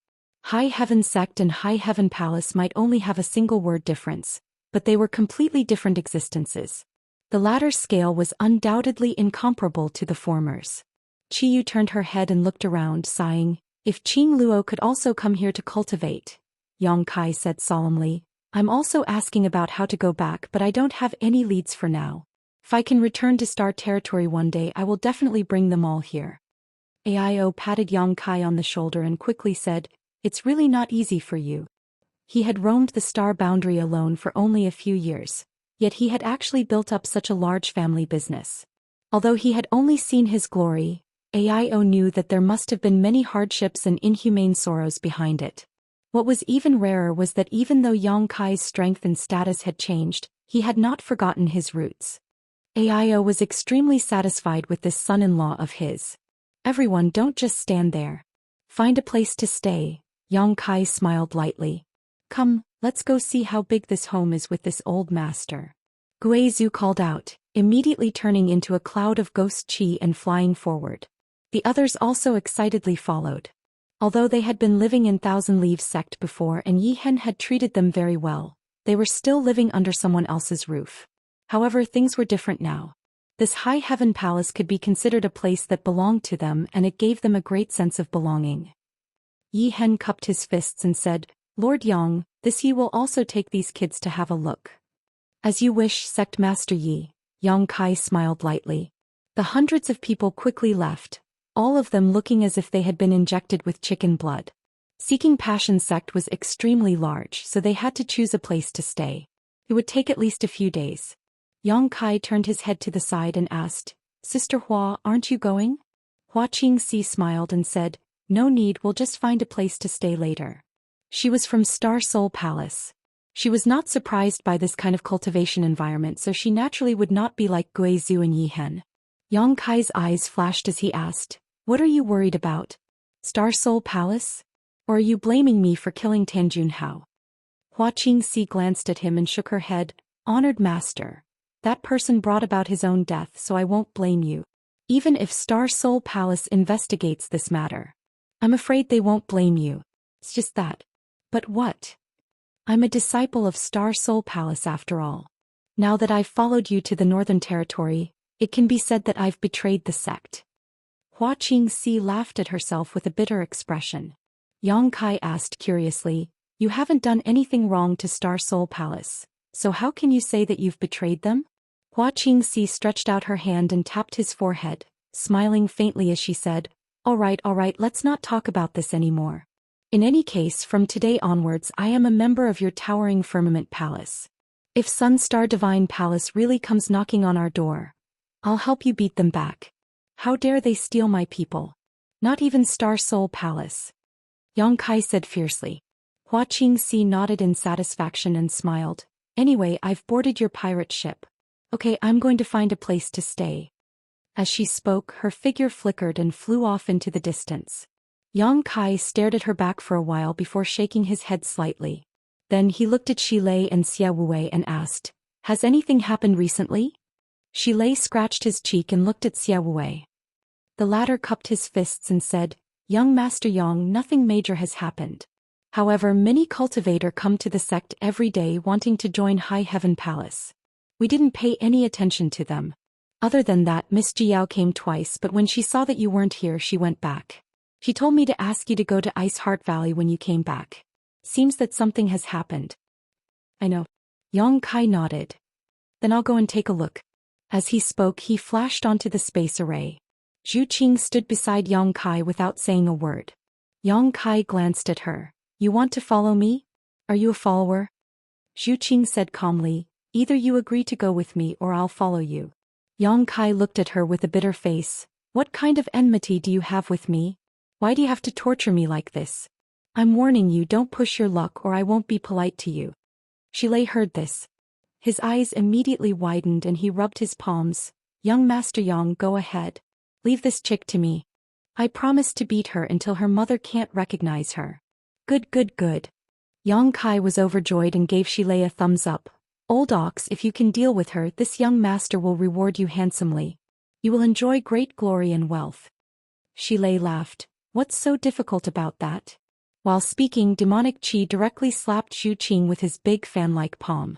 High Heaven Sect and High Heaven Palace might only have a single word difference, but they were completely different existences. The latter's scale was undoubtedly incomparable to the former's. Qiyu turned her head and looked around, sighing, if Qing Luo could also come here to cultivate. Yang Kai said solemnly, I'm also asking about how to go back, but I don't have any leads for now. If I can return to Star Territory one day, I will definitely bring them all here. Aio patted Yang Kai on the shoulder and quickly said, it's really not easy for you. He had roamed the star boundary alone for only a few years, yet he had actually built up such a large family business. Although he had only seen his glory, Aio knew that there must have been many hardships and inhumane sorrows behind it. What was even rarer was that even though Yang Kai's strength and status had changed, he had not forgotten his roots. Aio was extremely satisfied with this son-in-law of his. Everyone, don't just stand there. Find a place to stay. Yang Kai smiled lightly. Come, let's go see how big this home is with this old master. Guizhu called out, immediately turning into a cloud of ghost chi and flying forward. The others also excitedly followed. Although they had been living in Thousand Leaves sect before and Yi Hen had treated them very well, they were still living under someone else's roof. However, things were different now. This High Heaven Palace could be considered a place that belonged to them, and it gave them a great sense of belonging. Yi Hen cupped his fists and said, Lord Yang, this Yi will also take these kids to have a look. As you wish, Sect Master Yi, Yang Kai smiled lightly. The hundreds of people quickly left, all of them looking as if they had been injected with chicken blood. Seeking Passion Sect was extremely large, so they had to choose a place to stay. It would take at least a few days. Yang Kai turned his head to the side and asked, Sister Hua, aren't you going? Hua Qingxi smiled and said, No need, we'll just find a place to stay later. She was from Star Soul Palace. She was not surprised by this kind of cultivation environment, so she naturally would not be like Gui Zhu and Yi Hen. Yang Kai's eyes flashed as he asked, What are you worried about? Star Soul Palace? Or are you blaming me for killing Tanjun Hao? Hua Qingxi glanced at him and shook her head, Honored Master. That person brought about his own death, so I won't blame you. Even if Star Soul Palace investigates this matter. I'm afraid they won't blame you. It's just that. But what? I'm a disciple of Star Soul Palace after all. Now that I've followed you to the Northern Territory, it can be said that I've betrayed the sect. Hua Qingxi laughed at herself with a bitter expression. Yang Kai asked curiously, You haven't done anything wrong to Star Soul Palace, so how can you say that you've betrayed them? Hua Qingxi stretched out her hand and tapped his forehead, smiling faintly as she said, All right, let's not talk about this anymore. In any case, from today onwards I am a member of your towering Firmament Palace. If Sunstar Divine Palace really comes knocking on our door, I'll help you beat them back. How dare they steal my people? Not even Star Soul Palace. Yang Kai said fiercely. Hua Qingxi nodded in satisfaction and smiled. Anyway, I've boarded your pirate ship. Okay, I'm going to find a place to stay. As she spoke, her figure flickered and flew off into the distance. Yang Kai stared at her back for a while before shaking his head slightly. Then he looked at Xilei and Xia Wuwei and asked, Has anything happened recently? Xilei scratched his cheek and looked at Xia Wuwei. The latter cupped his fists and said, Young Master Yang, nothing major has happened. However, many cultivators come to the sect every day wanting to join High Heaven Palace. We didn't pay any attention to them. Other than that, Miss Jiao came twice, but when she saw that you weren't here, she went back. She told me to ask you to go to Ice Heart Valley when you came back. Seems that something has happened. I know. Yang Kai nodded. Then I'll go and take a look. As he spoke, he flashed onto the space array. Zhu Qing stood beside Yang Kai without saying a word. Yang Kai glanced at her. You want to follow me? Are you a follower? Zhu Qing said calmly, Either you agree to go with me or I'll follow you. Yang Kai looked at her with a bitter face. What kind of enmity do you have with me? Why do you have to torture me like this? I'm warning you, don't push your luck or I won't be polite to you. Xilei heard this. His eyes immediately widened and he rubbed his palms. Young Master Yang, go ahead. Leave this chick to me. I promise to beat her until her mother can't recognize her. Good. Yang Kai was overjoyed and gave Xilei a thumbs up. Old ox, if you can deal with her, this young master will reward you handsomely. You will enjoy great glory and wealth. Xilei laughed. What's so difficult about that? While speaking, demonic chi directly slapped Zhu Qing with his big fan-like palm.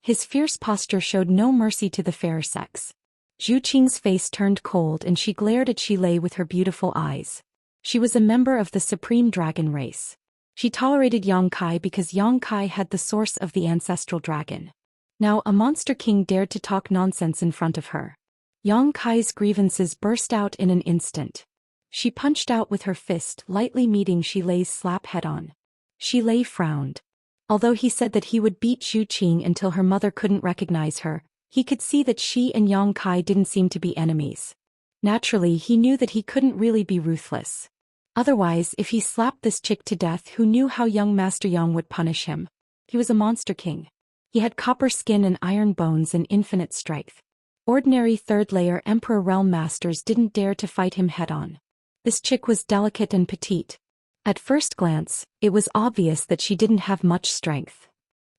His fierce posture showed no mercy to the fair sex. Zhu Qing's face turned cold and she glared at Xilei with her beautiful eyes. She was a member of the Supreme Dragon race. She tolerated Yang Kai because Yang Kai had the source of the ancestral dragon. Now a monster king dared to talk nonsense in front of her. Yang Kai's grievances burst out in an instant. She punched out with her fist, lightly meeting Xilei's slap head-on. Xilei frowned. Although he said that he would beat Zhu Qing until her mother couldn't recognize her, he could see that she and Yang Kai didn't seem to be enemies. Naturally, he knew that he couldn't really be ruthless. Otherwise, if he slapped this chick to death, who knew how young Master Yang would punish him? He was a monster king. He had copper skin and iron bones and infinite strength. Ordinary third-layer Emperor Realm Masters didn't dare to fight him head-on. This chick was delicate and petite. At first glance, it was obvious that she didn't have much strength.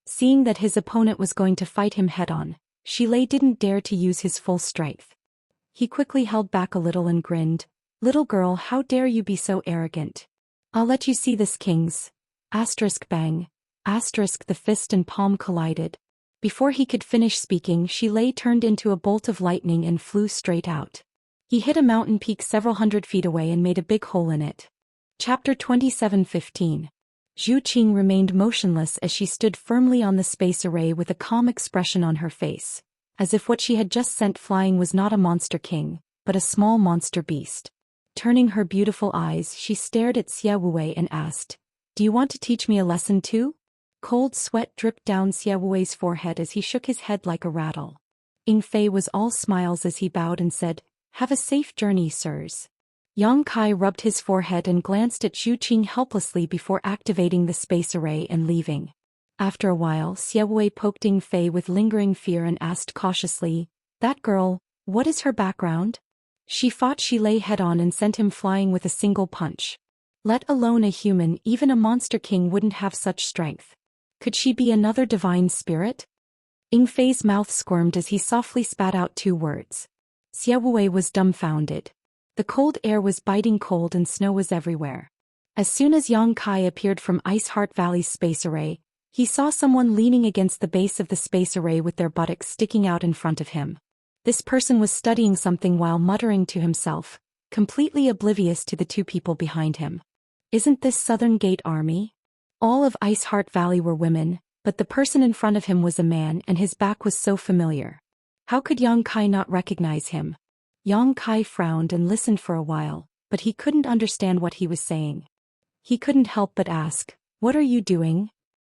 Seeing that his opponent was going to fight him head-on, Xilei didn't dare to use his full strength. He quickly held back a little and grinned. Little girl, how dare you be so arrogant? I'll let you see this, kings. Asterisk bang. Asterisk, the fist and palm collided. Before he could finish speaking, Xilei turned into a bolt of lightning and flew straight out. He hit a mountain peak several hundred feet away and made a big hole in it. Chapter 27:15. Zhu Qing remained motionless as she stood firmly on the space array with a calm expression on her face, as if what she had just sent flying was not a monster king, but a small monster beast. Turning her beautiful eyes, she stared at Xie Wuwei and asked, "Do you want to teach me a lesson too?" Cold sweat dripped down Xie Wuwei's forehead as he shook his head like a rattle. Ying Fei was all smiles as he bowed and said, "Have a safe journey, sirs." Yang Kai rubbed his forehead and glanced at Zhu Qing helplessly before activating the space array and leaving. After a while, Xie Wuwei poked Ying Fei with lingering fear and asked cautiously, "That girl, what is her background?" She fought Shi Lei head-on and sent him flying with a single punch. Let alone a human, even a monster king wouldn't have such strength. Could she be another divine spirit? Ying Fei's mouth squirmed as he softly spat out 2 words. Xie Wuwei was dumbfounded. The cold air was biting cold and snow was everywhere. As soon as Yang Kai appeared from Ice Heart Valley's space array, he saw someone leaning against the base of the space array with their buttocks sticking out in front of him. This person was studying something while muttering to himself, completely oblivious to the 2 people behind him. Isn't this Southern Gate Army? All of Ice Heart Valley were women, but the person in front of him was a man and his back was so familiar. How could Yang Kai not recognize him? Yang Kai frowned and listened for a while, but he couldn't understand what he was saying. He couldn't help but ask, "What are you doing?"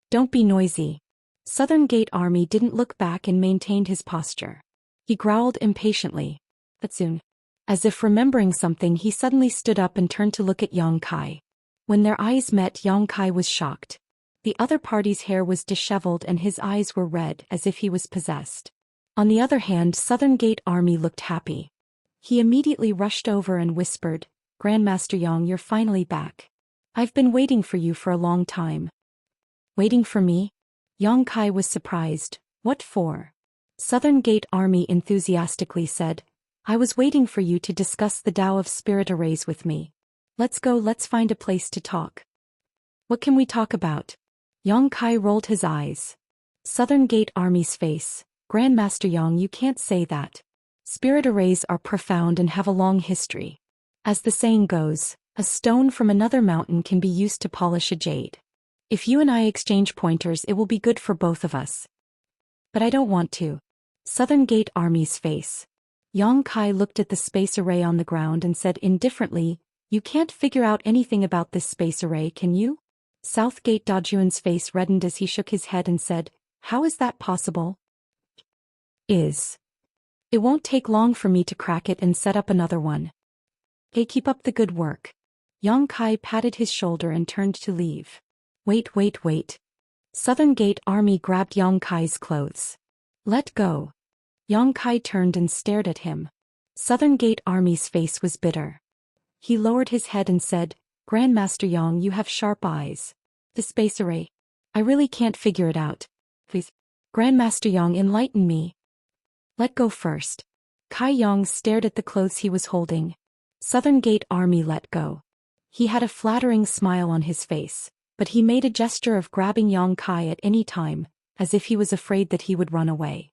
"Don't be noisy." Southern Gate Army didn't look back and maintained his posture. He growled impatiently. But soon, as if remembering something, he suddenly stood up and turned to look at Yang Kai. When their eyes met, Yang Kai was shocked. The other party's hair was disheveled and his eyes were red as if he was possessed. On the other hand, Southern Gate Army looked happy. He immediately rushed over and whispered, "Grandmaster Yang, you're finally back. I've been waiting for you for a long time." "Waiting for me?" Yang Kai was surprised. "What for?" Southern Gate Army enthusiastically said, "I was waiting for you to discuss the Tao of Spirit arrays with me. Let's go, let's find a place to talk." "What can we talk about?" Yang Kai rolled his eyes. Southern Gate Army's face, "Grandmaster Yang, you can't say that. Spirit arrays are profound and have a long history. As the saying goes, a stone from another mountain can be used to polish a jade. If you and I exchange pointers, it will be good for both of us." "But I don't want to." Southern Gate Army's face. Yang Kai looked at the space array on the ground and said indifferently, "You can't figure out anything about this space array, can you?" Southgate Dajuan's face reddened as he shook his head and said, "How is that possible?" It won't take long for me to crack it and set up another one." "Hey, keep up the good work." Yang Kai patted his shoulder and turned to leave. Wait. Southern Gate Army grabbed Yang Kai's clothes. "Let go." Yang Kai turned and stared at him. Southern Gate Army's face was bitter. He lowered his head and said, "Grandmaster Yang, you have sharp eyes. The space array. I really can't figure it out. Please, Grandmaster Yang, enlighten me." "Let go first." Kai Yang stared at the clothes he was holding. Southern Gate Army let go. He had a flattering smile on his face, but he made a gesture of grabbing Yang Kai at any time, as if he was afraid that he would run away.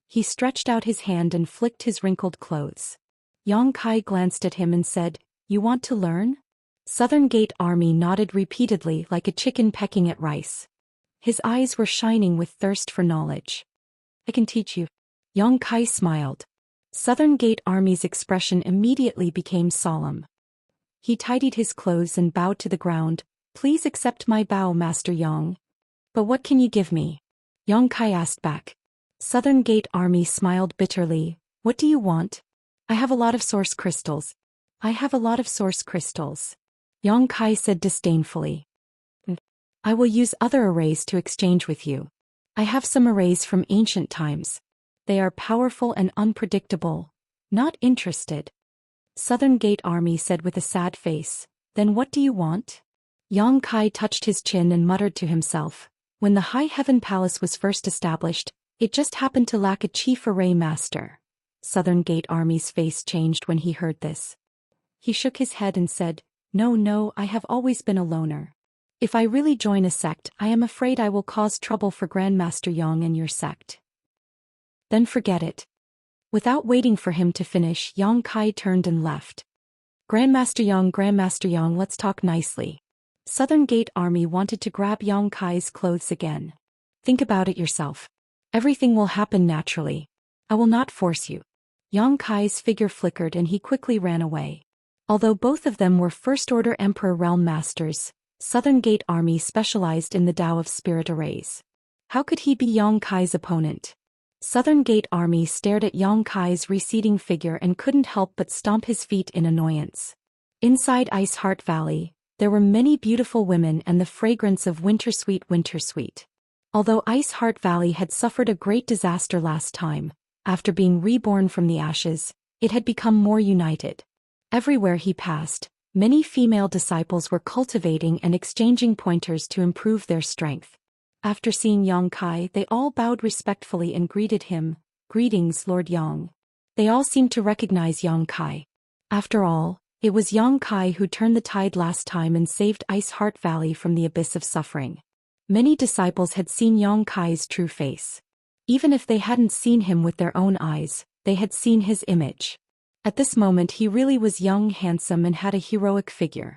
He stretched out his hand and flicked his wrinkled clothes. Yang Kai glanced at him and said, "You want to learn?" Southern Gate Army nodded repeatedly like a chicken pecking at rice. His eyes were shining with thirst for knowledge. "I can teach you." Yang Kai smiled. Southern Gate Army's expression immediately became solemn. He tidied his clothes and bowed to the ground. "Please accept my bow, Master Yang." "But what can you give me?" Yang Kai asked back. Southern Gate Army smiled bitterly. "What do you want?" "I have a lot of source crystals." "I have a lot of source crystals." Yang Kai said disdainfully. "I will use other arrays to exchange with you. I have some arrays from ancient times. They are powerful and unpredictable." "Not interested." Southern Gate Army said with a sad face. "Then what do you want?" Yang Kai touched his chin and muttered to himself. When the High Heaven Palace was first established, it just happened to lack a chief array master. Southern Gate Army's face changed when he heard this. He shook his head and said, No, I have always been a loner. If I really join a sect, I am afraid I will cause trouble for Grandmaster Yang and your sect." "Then forget it." Without waiting for him to finish, Yang Kai turned and left. Grandmaster Yang, let's talk nicely." Southern Gate Army wanted to grab Yang Kai's clothes again. Think about it yourself. Everything will happen naturally. I will not force you. Yang Kai's figure flickered and he quickly ran away. Although both of them were First-Order Emperor Realm Masters, Southern Gate Army specialized in the Tao of Spirit Arrays. How could he be Yang Kai's opponent? Southern Gate Army stared at Yang Kai's receding figure and couldn't help but stomp his feet in annoyance. Inside Ice Heart Valley, there were many beautiful women and the fragrance of Wintersweet. Although Ice Heart Valley had suffered a great disaster last time, after being reborn from the ashes, it had become more united. Everywhere he passed, many female disciples were cultivating and exchanging pointers to improve their strength. After seeing Yang Kai, they all bowed respectfully and greeted him. Greetings, Lord Yang. They all seemed to recognize Yang Kai. After all, it was Yang Kai who turned the tide last time and saved Ice Heart Valley from the abyss of suffering. Many disciples had seen Yang Kai's true face. Even if they hadn't seen him with their own eyes, they had seen his image. At this moment he really was young, handsome and had a heroic figure.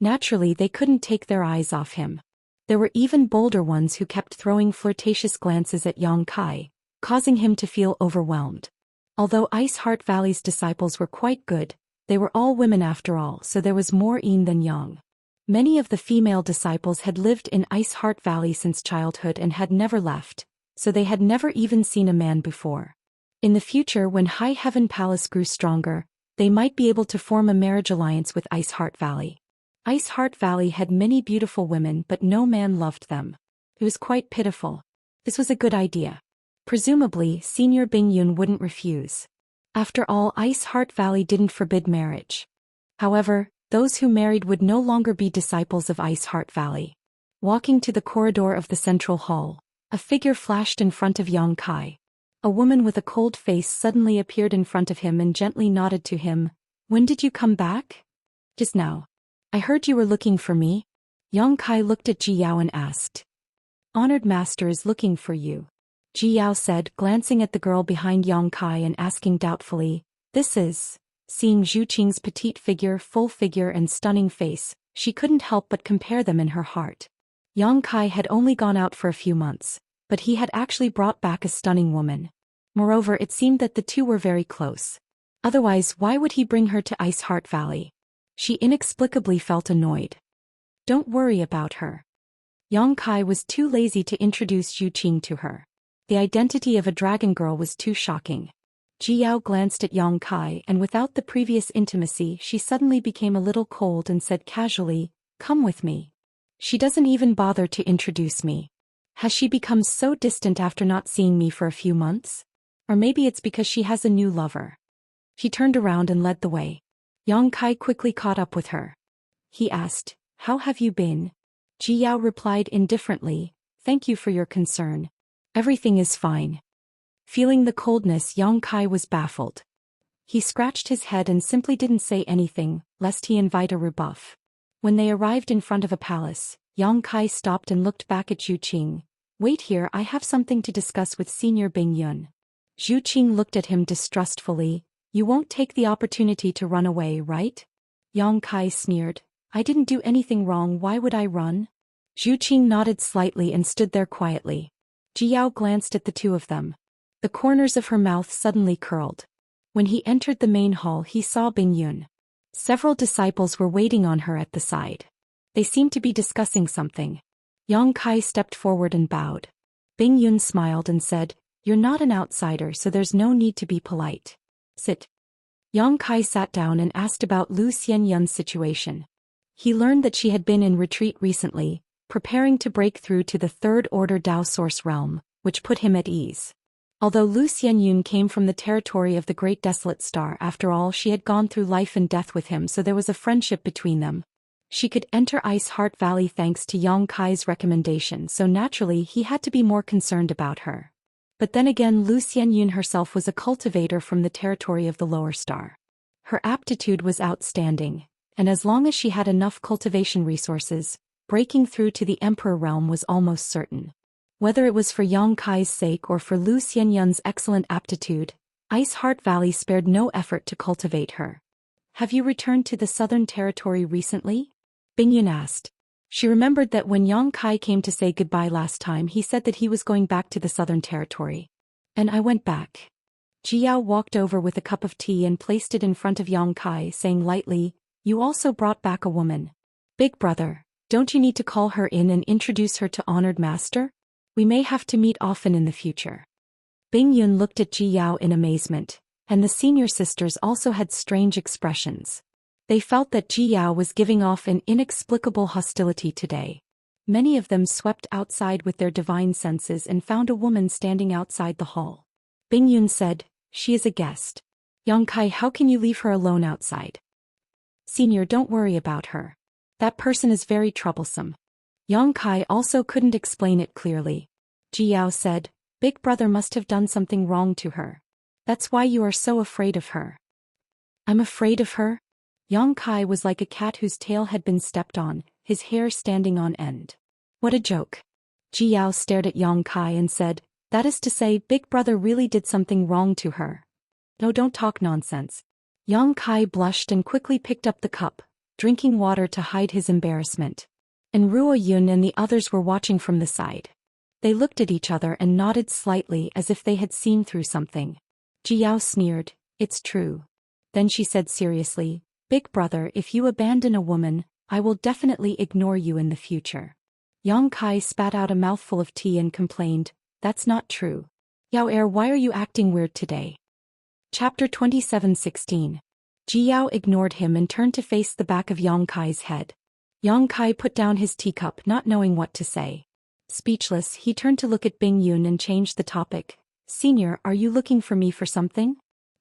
Naturally they couldn't take their eyes off him. There were even bolder ones who kept throwing flirtatious glances at Yang Kai, causing him to feel overwhelmed. Although Ice Heart Valley's disciples were quite good, they were all women after all, so there was more yin than yang. Many of the female disciples had lived in Ice Heart Valley since childhood and had never left, so they had never even seen a man before. In the future, when High Heaven Palace grew stronger, they might be able to form a marriage alliance with Ice Heart Valley. Ice Heart Valley had many beautiful women, but no man loved them. It was quite pitiful. This was a good idea. Presumably, Senior Bing Yun wouldn't refuse. After all, Ice Heart Valley didn't forbid marriage. However, those who married would no longer be disciples of Ice Heart Valley. Walking to the corridor of the central hall, a figure flashed in front of Yang Kai. A woman with a cold face suddenly appeared in front of him and gently nodded to him. When did you come back? Just now. I heard you were looking for me. Yang Kai looked at Ji Yao and asked. Honored Master is looking for you. Ji Yao said, glancing at the girl behind Yang Kai and asking doubtfully, this is... Seeing Zhu Qing's petite figure, full figure and stunning face, she couldn't help but compare them in her heart. Yang Kai had only gone out for a few months, but he had actually brought back a stunning woman. Moreover, it seemed that the two were very close. Otherwise, why would he bring her to Ice Heart Valley? She inexplicably felt annoyed. Don't worry about her. Yang Kai was too lazy to introduce Zhu Qing to her. The identity of a dragon girl was too shocking. Ji Yao glanced at Yang Kai and without the previous intimacy she suddenly became a little cold and said casually, come with me. She doesn't even bother to introduce me. Has she become so distant after not seeing me for a few months? Or maybe it's because she has a new lover. She turned around and led the way. Yang Kai quickly caught up with her. He asked, how have you been? Ji Yao replied indifferently, thank you for your concern. Everything is fine. Feeling the coldness, Yang Kai was baffled. He scratched his head and simply didn't say anything, lest he invite a rebuff. When they arrived in front of a palace, Yang Kai stopped and looked back at Zhu Qing. Wait here, I have something to discuss with Senior Bing Yun. Zhu Qing looked at him distrustfully. You won't take the opportunity to run away, right? Yang Kai sneered. I didn't do anything wrong, why would I run? Zhu Qing nodded slightly and stood there quietly. Ji Yao glanced at the two of them. The corners of her mouth suddenly curled. When he entered the main hall, he saw Bing Yun. Several disciples were waiting on her at the side. They seemed to be discussing something. Yang Kai stepped forward and bowed. Bing Yun smiled and said, you're not an outsider, so there's no need to be polite. Sit. Yang Kai sat down and asked about Lu Xianyun's situation. He learned that she had been in retreat recently, preparing to break through to the Third Order Dao Source realm, which put him at ease. Although Lu Xianyun came from the territory of the Great Desolate Star, after all she had gone through life and death with him, so there was a friendship between them. She could enter Ice Heart Valley thanks to Yang Kai's recommendation, so naturally he had to be more concerned about her. But then again, Lu Xianyun herself was a cultivator from the territory of the Lower Star. Her aptitude was outstanding, and as long as she had enough cultivation resources, breaking through to the Emperor realm was almost certain. Whether it was for Yang Kai's sake or for Lu Xianyun's excellent aptitude, Ice Heart Valley spared no effort to cultivate her. Have you returned to the Southern Territory recently? Bing Yun asked. She remembered that when Yang Kai came to say goodbye last time he said that he was going back to the Southern Territory. And I went back. Jiao walked over with a cup of tea and placed it in front of Yang Kai, saying lightly, "You also brought back a woman. Big brother, don't you need to call her in and introduce her to honored master? We may have to meet often in the future." Bing Yun looked at Ji Yao in amazement, and the senior sisters also had strange expressions. They felt that Ji Yao was giving off an inexplicable hostility today. Many of them swept outside with their divine senses and found a woman standing outside the hall. Bing Yun said, "She is a guest. Yang Kai, how can you leave her alone outside?" "Senior, don't worry about her. That person is very troublesome." Yang Kai also couldn't explain it clearly. Ji Yao said, "Big brother must have done something wrong to her. That's why you are so afraid of her." "I'm afraid of her?" Yang Kai was like a cat whose tail had been stepped on, his hair standing on end. "What a joke." Ji Yao stared at Yang Kai and said, "That is to say, Big brother really did something wrong to her." "No, don't talk nonsense." Yang Kai blushed and quickly picked up the cup, drinking water to hide his embarrassment. And Ruo Yun and the others were watching from the side. They looked at each other and nodded slightly as if they had seen through something. Ji Yao sneered, "It's true." Then she said seriously, "Big brother, if you abandon a woman, I will definitely ignore you in the future." Yang Kai spat out a mouthful of tea and complained, "That's not true. Yao Er, why are you acting weird today?" Chapter 27:16. Ji Yao ignored him and turned to face the back of Yang Kai's head. Yang Kai put down his teacup, not knowing what to say. Speechless, he turned to look at Bing Yun and changed the topic. "Senior, are you looking for me for something?"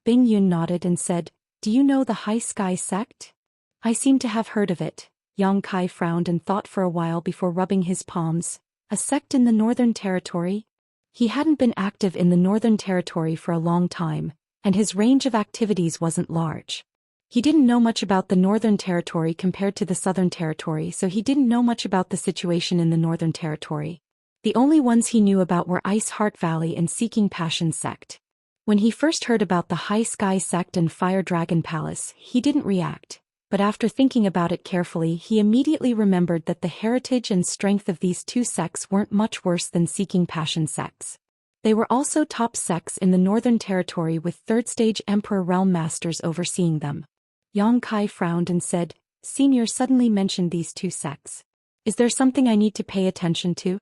Bing Yun nodded and said, "Do you know the High Sky sect?" "I seem to have heard of it." Yang Kai frowned and thought for a while before rubbing his palms. "A sect in the Northern Territory?" He hadn't been active in the Northern Territory for a long time, and his range of activities wasn't large. He didn't know much about the Northern Territory compared to the Southern Territory, so he didn't know much about the situation in the Northern Territory. The only ones he knew about were Ice Heart Valley and Seeking Passion sect. When he first heard about the High Sky sect and Fire Dragon Palace, he didn't react, but after thinking about it carefully he immediately remembered that the heritage and strength of these two sects weren't much worse than Seeking Passion sects. They were also top sects in the Northern Territory with third-stage Emperor Realm Masters overseeing them. Yang Kai frowned and said, "Senior suddenly mentioned these two sects. Is there something I need to pay attention to?"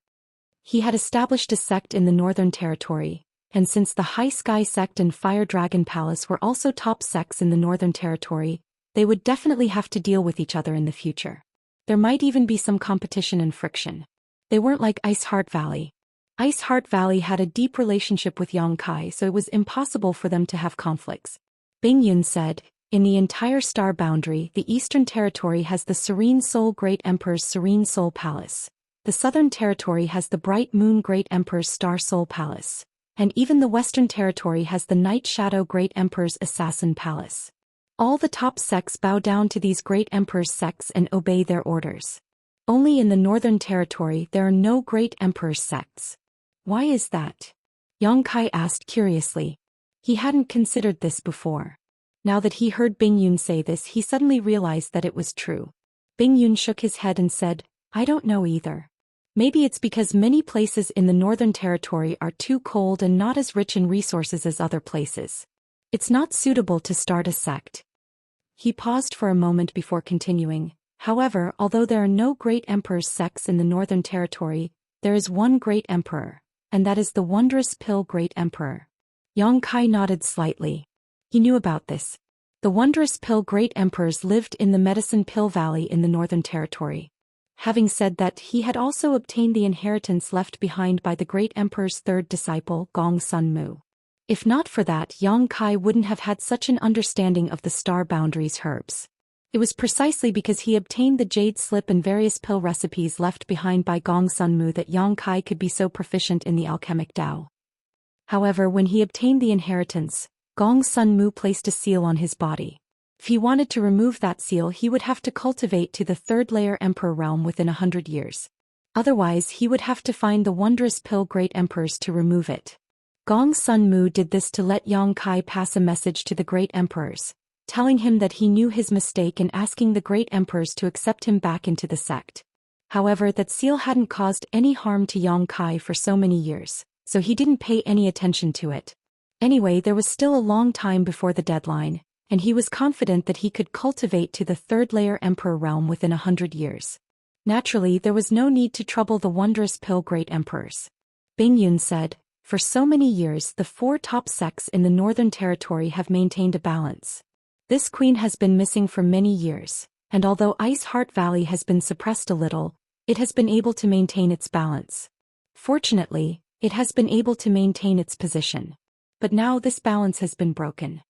He had established a sect in the Northern Territory, and since the High Sky sect and Fire Dragon Palace were also top sects in the Northern Territory, they would definitely have to deal with each other in the future. There might even be some competition and friction. They weren't like Ice Heart Valley. Ice Heart Valley had a deep relationship with Yang Kai, so it was impossible for them to have conflicts. Bing Yun said, "In the entire star boundary, the Eastern Territory has the Serene Soul Great Emperor's Serene Soul Palace. The Southern Territory has the Bright Moon Great Emperor's Star Soul Palace. And even the Western Territory has the Night Shadow Great Emperor's Assassin Palace. All the top sects bow down to these Great Emperor's sects and obey their orders. Only in the Northern Territory there are no Great Emperor's sects." "Why is that?" Yang Kai asked curiously. He hadn't considered this before. Now that he heard Bing Yun say this, he suddenly realized that it was true. Bing Yun shook his head and said, "I don't know either. Maybe it's because many places in the Northern Territory are too cold and not as rich in resources as other places. It's not suitable to start a sect." He paused for a moment before continuing. "However, although there are no Great Emperor's sects in the Northern Territory, there is one Great Emperor, and that is the Wondrous Pill Great Emperor." Yang Kai nodded slightly. He knew about this. The Wondrous Pill Great Emperors lived in the Medicine Pill Valley in the Northern Territory. Having said that, he had also obtained the inheritance left behind by the Great Emperor's third disciple, Gong Sun Mu. If not for that, Yang Kai wouldn't have had such an understanding of the star boundaries herbs. It was precisely because he obtained the Jade Slip and various pill recipes left behind by Gong Sun Mu that Yang Kai could be so proficient in the alchemic Tao. However, when he obtained the inheritance, Gong Sun Mu placed a seal on his body. If he wanted to remove that seal, he would have to cultivate to the third layer Emperor realm within 100 years. Otherwise, he would have to find the Wondrous Pill Great Emperors to remove it. Gong Sun Mu did this to let Yang Kai pass a message to the Great Emperors, telling him that he knew his mistake and asking the Great Emperors to accept him back into the sect. However, that seal hadn't caused any harm to Yang Kai for so many years, so he didn't pay any attention to it. Anyway, there was still a long time before the deadline, and he was confident that he could cultivate to the third-layer emperor realm within 100 years. Naturally, there was no need to trouble the wondrous pill great emperors. Bing Yun said, "For so many years the 4 top sects in the Northern Territory have maintained a balance. This queen has been missing for many years, and although Ice Heart Valley has been suppressed a little, it has been able to maintain its balance. Fortunately, it has been able to maintain its position. But now this balance has been broken."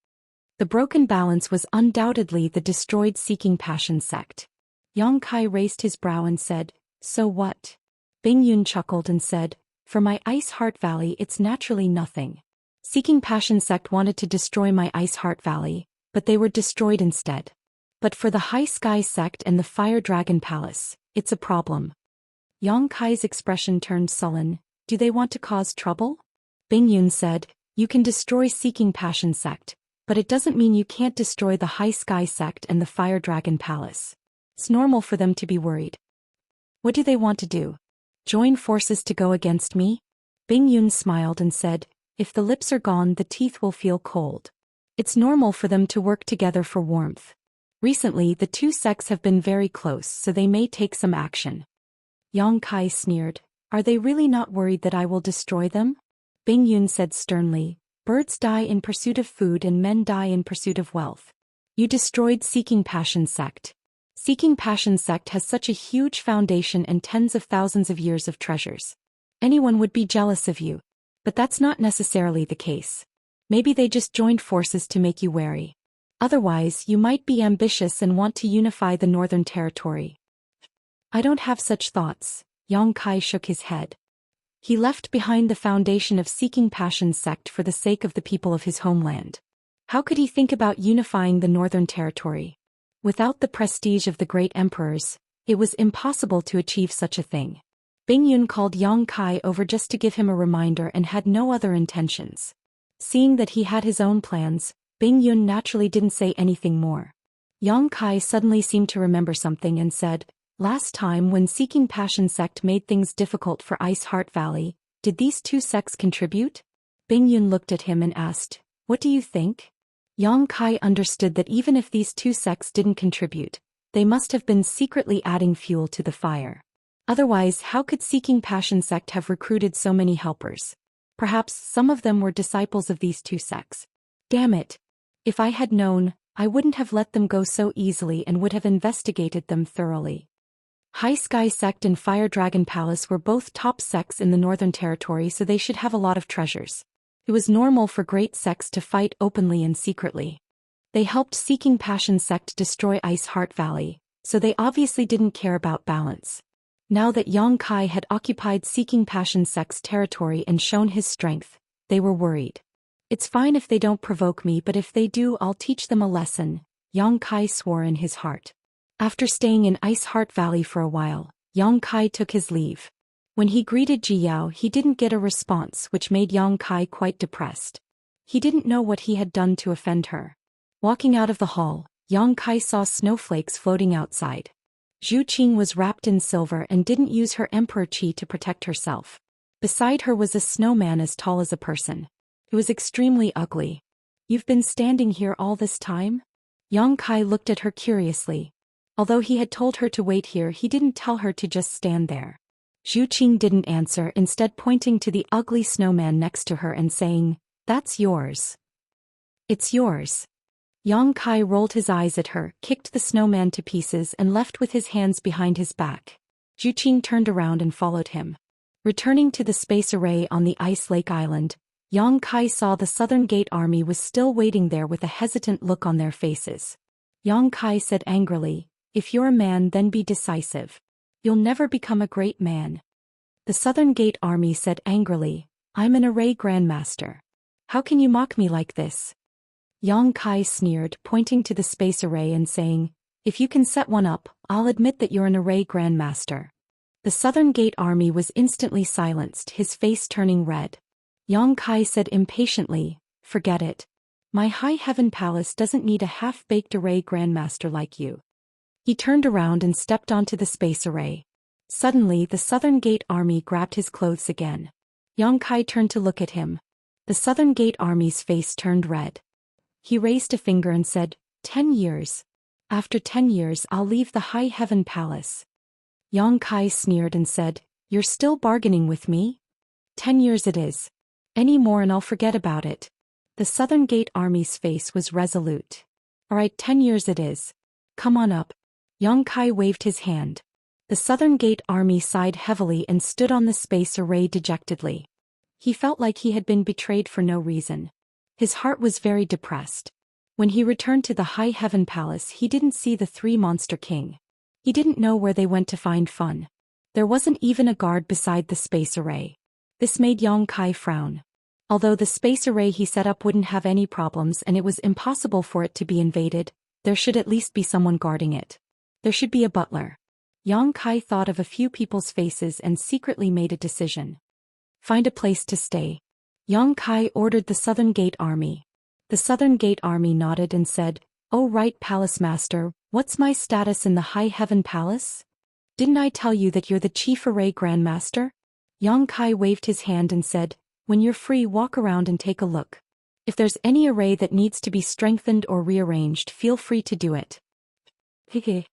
The broken balance was undoubtedly the destroyed Seeking Passion sect. Yang Kai raised his brow and said, "So what?" Bing Yun chuckled and said, "For my Ice Heart Valley it's naturally nothing. Seeking Passion sect wanted to destroy my Ice Heart Valley, but they were destroyed instead. But for the High Sky sect and the Fire Dragon Palace, it's a problem." Yang Kai's expression turned sullen. "Do they want to cause trouble?" Bing Yun said, "You can destroy Seeking Passion sect, but it doesn't mean you can't destroy the High Sky sect and the Fire Dragon Palace. It's normal for them to be worried." "What do they want to do? Join forces to go against me?" Bing Yun smiled and said, "If the lips are gone, the teeth will feel cold. It's normal for them to work together for warmth. Recently, the 2 sects have been very close, so they may take some action." Yang Kai sneered, "Are they really not worried that I will destroy them?" Bing Yun said sternly, "Birds die in pursuit of food and men die in pursuit of wealth. You destroyed Seeking Passion sect. Seeking Passion sect has such a huge foundation and tens of thousands of years of treasures. Anyone would be jealous of you. But that's not necessarily the case. Maybe they just joined forces to make you wary. Otherwise, you might be ambitious and want to unify the Northern Territory." "I don't have such thoughts," Yang Kai shook his head. He left behind the foundation of Seeking Passion sect for the sake of the people of his homeland. How could he think about unifying the Northern Territory? Without the prestige of the great emperors, it was impossible to achieve such a thing. Bing Yun called Yang Kai over just to give him a reminder and had no other intentions. Seeing that he had his own plans, Bing Yun naturally didn't say anything more. Yang Kai suddenly seemed to remember something and said, "Last time when Seeking Passion sect made things difficult for Ice Heart Valley, did these 2 sects contribute?" Bing Yun looked at him and asked, "What do you think?" Yang Kai understood that even if these 2 sects didn't contribute, they must have been secretly adding fuel to the fire. Otherwise, how could Seeking Passion sect have recruited so many helpers? Perhaps some of them were disciples of these 2 sects. Damn it! If I had known, I wouldn't have let them go so easily and would have investigated them thoroughly. High Sky sect and Fire Dragon Palace were both top sects in the Northern Territory, so they should have a lot of treasures. It was normal for great sects to fight openly and secretly. They helped Seeking Passion sect destroy Ice Heart Valley, so they obviously didn't care about balance. Now that Yang Kai had occupied Seeking Passion sect's territory and shown his strength, they were worried. "It's fine if they don't provoke me, but if they do, I'll teach them a lesson," Yang Kai swore in his heart. After staying in Ice Heart Valley for a while, Yang Kai took his leave. When he greeted Ji Yao, he didn't get a response, which made Yang Kai quite depressed. He didn't know what he had done to offend her. Walking out of the hall, Yang Kai saw snowflakes floating outside. Zhu Qing was wrapped in silver and didn't use her emperor chi to protect herself. Beside her was a snowman as tall as a person. It was extremely ugly. "You've been standing here all this time?" Yang Kai looked at her curiously. Although he had told her to wait here, he didn't tell her to just stand there. Zhu Qing didn't answer, instead pointing to the ugly snowman next to her and saying, "That's yours." "It's yours." Yang Kai rolled his eyes at her, kicked the snowman to pieces and left with his hands behind his back. Zhu Qing turned around and followed him. Returning to the space array on the Ice Lake Island, Yang Kai saw the Southern Gate army was still waiting there with a hesitant look on their faces. Yang Kai said angrily, "If you're a man, then be decisive. You'll never become a great man." The Southern Gate army said angrily, "I'm an array grandmaster. How can you mock me like this?" Yang Kai sneered, pointing to the space array and saying, "If you can set one up, I'll admit that you're an array grandmaster." The Southern Gate army was instantly silenced, his face turning red. Yang Kai said impatiently, "Forget it. My High Heaven Palace doesn't need a half-baked array grandmaster like you." He turned around and stepped onto the space array. Suddenly the Southern Gate Army grabbed his clothes again. Yang Kai turned to look at him. The Southern Gate Army's face turned red. He raised a finger and said, 10 years. After 10 years I'll leave the High Heaven Palace. Yang Kai sneered and said, You're still bargaining with me? 10 years it is. Any more and I'll forget about it. The Southern Gate Army's face was resolute. All right, 10 years it is. Come on up. Yang Kai waved his hand. The Southern Gate Army sighed heavily and stood on the space array dejectedly. He felt like he had been betrayed for no reason. His heart was very depressed. When he returned to the High Heaven Palace he didn't see the 3 Monster King. He didn't know where they went to find fun. There wasn't even a guard beside the space array. This made Yang Kai frown. Although the space array he set up wouldn't have any problems and it was impossible for it to be invaded, there should at least be someone guarding it. There should be a butler. Yang Kai thought of a few people's faces and secretly made a decision. Find a place to stay. Yang Kai ordered the Southern Gate Army. The Southern Gate Army nodded and said, Oh right, Palace Master, what's my status in the High Heaven Palace? Didn't I tell you that you're the Chief Array Grand Master? Yang Kai waved his hand and said, When you're free walk around and take a look. If there's any array that needs to be strengthened or rearranged feel free to do it. Hehe.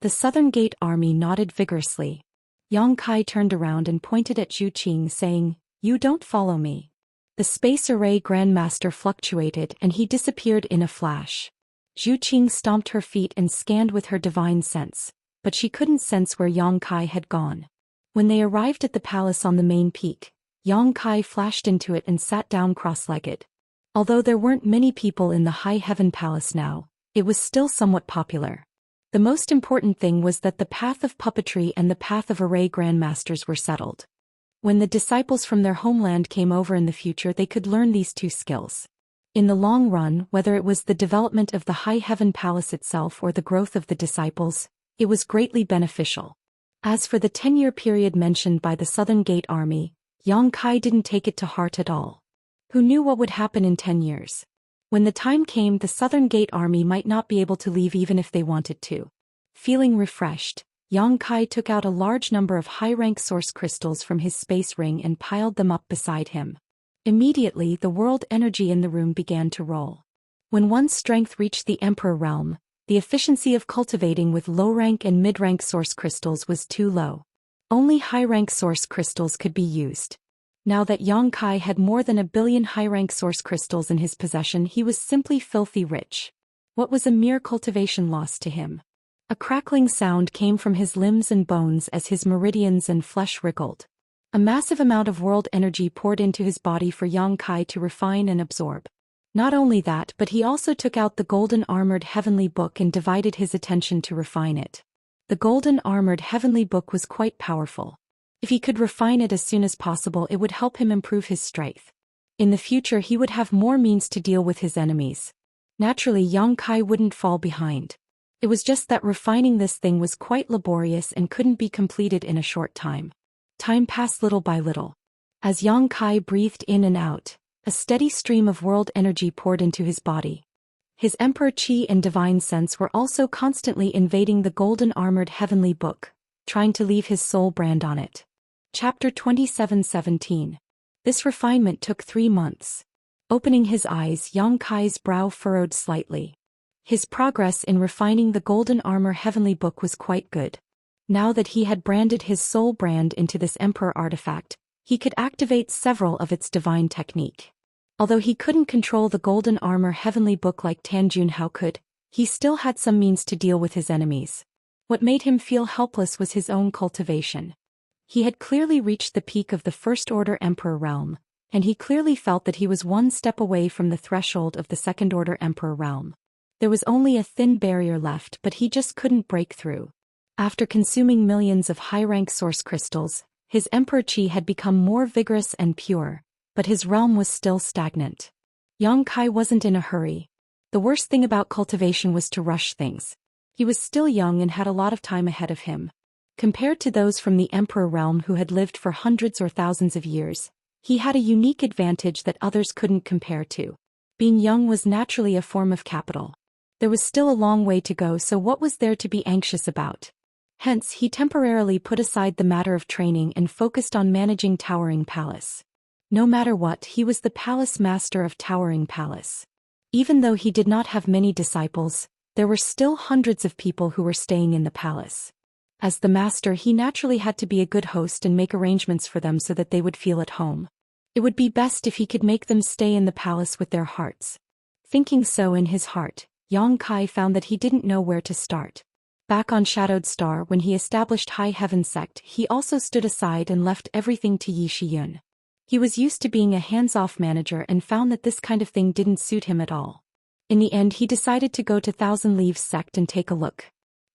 The Southern Gate Army nodded vigorously. Yang Kai turned around and pointed at Zhou Xian saying, You don't follow me. The Space Array Grand Master fluctuated and he disappeared in a flash. Zhou Xian stomped her feet and scanned with her divine sense, but she couldn't sense where Yang Kai had gone. When they arrived at the palace on the main peak, Yang Kai flashed into it and sat down cross-legged. Although there weren't many people in the High Heaven Palace now, it was still somewhat popular. The most important thing was that the path of puppetry and the path of array grandmasters were settled. When the disciples from their homeland came over in the future they could learn these 2 skills. In the long run, whether it was the development of the High Heaven Palace itself or the growth of the disciples, it was greatly beneficial. As for the 10-year period mentioned by the Southern Gate Army, Yang Kai didn't take it to heart at all. Who knew what would happen in 10 years? When the time came the Southern Gate Army might not be able to leave even if they wanted to. Feeling refreshed, Yang Kai took out a large number of high-rank source crystals from his space ring and piled them up beside him. Immediately the world energy in the room began to roll. When one's strength reached the Emperor realm, the efficiency of cultivating with low-rank and mid-rank source crystals was too low. Only high-rank source crystals could be used. Now that Yang Kai had more than 1 billion high-rank source crystals in his possession he was simply filthy rich. What was a mere cultivation loss to him? A crackling sound came from his limbs and bones as his meridians and flesh wriggled. A massive amount of world energy poured into his body for Yang Kai to refine and absorb. Not only that but he also took out the golden armored heavenly book and divided his attention to refine it. The golden armored heavenly book was quite powerful. If he could refine it as soon as possible it would help him improve his strength. In the future he would have more means to deal with his enemies. Naturally Yang Kai wouldn't fall behind. It was just that refining this thing was quite laborious and couldn't be completed in a short time. Time passed little by little. As Yang Kai breathed in and out, a steady stream of world energy poured into his body. His Emperor Qi and Divine Sense were also constantly invading the golden armored heavenly book, trying to leave his soul brand on it. Chapter 27:17. This refinement took 3 months. Opening his eyes Yang Kai's brow furrowed slightly. His progress in refining the golden armor heavenly book was quite good. Now that he had branded his soul brand into this emperor artifact, he could activate several of its divine technique. Although he couldn't control the golden armor heavenly book like Tan Junhao could, he still had some means to deal with his enemies. What made him feel helpless was his own cultivation. He had clearly reached the peak of the First Order Emperor realm, and he clearly felt that he was 1 step away from the threshold of the Second Order Emperor realm. There was only a thin barrier left but he just couldn't break through. After consuming millions of high-rank source crystals, his Emperor Qi had become more vigorous and pure, but his realm was still stagnant. Yang Kai wasn't in a hurry. The worst thing about cultivation was to rush things. He was still young and had a lot of time ahead of him. Compared to those from the Emperor realm who had lived for hundreds or thousands of years, he had a unique advantage that others couldn't compare to. Being young was naturally a form of capital. There was still a long way to go, so what was there to be anxious about? Hence, he temporarily put aside the matter of training and focused on managing Towering Palace. No matter what, he was the palace master of Towering Palace. Even though he did not have many disciples, there were still hundreds of people who were staying in the palace. As the master, he naturally had to be a good host and make arrangements for them so that they would feel at home. It would be best if he could make them stay in the palace with their hearts. Thinking so in his heart, Yang Kai found that he didn't know where to start. Back on Shadowed Star, when he established High Heaven Sect, he also stood aside and left everything to Yi Shiyun. He was used to being a hands-off manager and found that this kind of thing didn't suit him at all. In the end, he decided to go to Thousand Leaves Sect and take a look.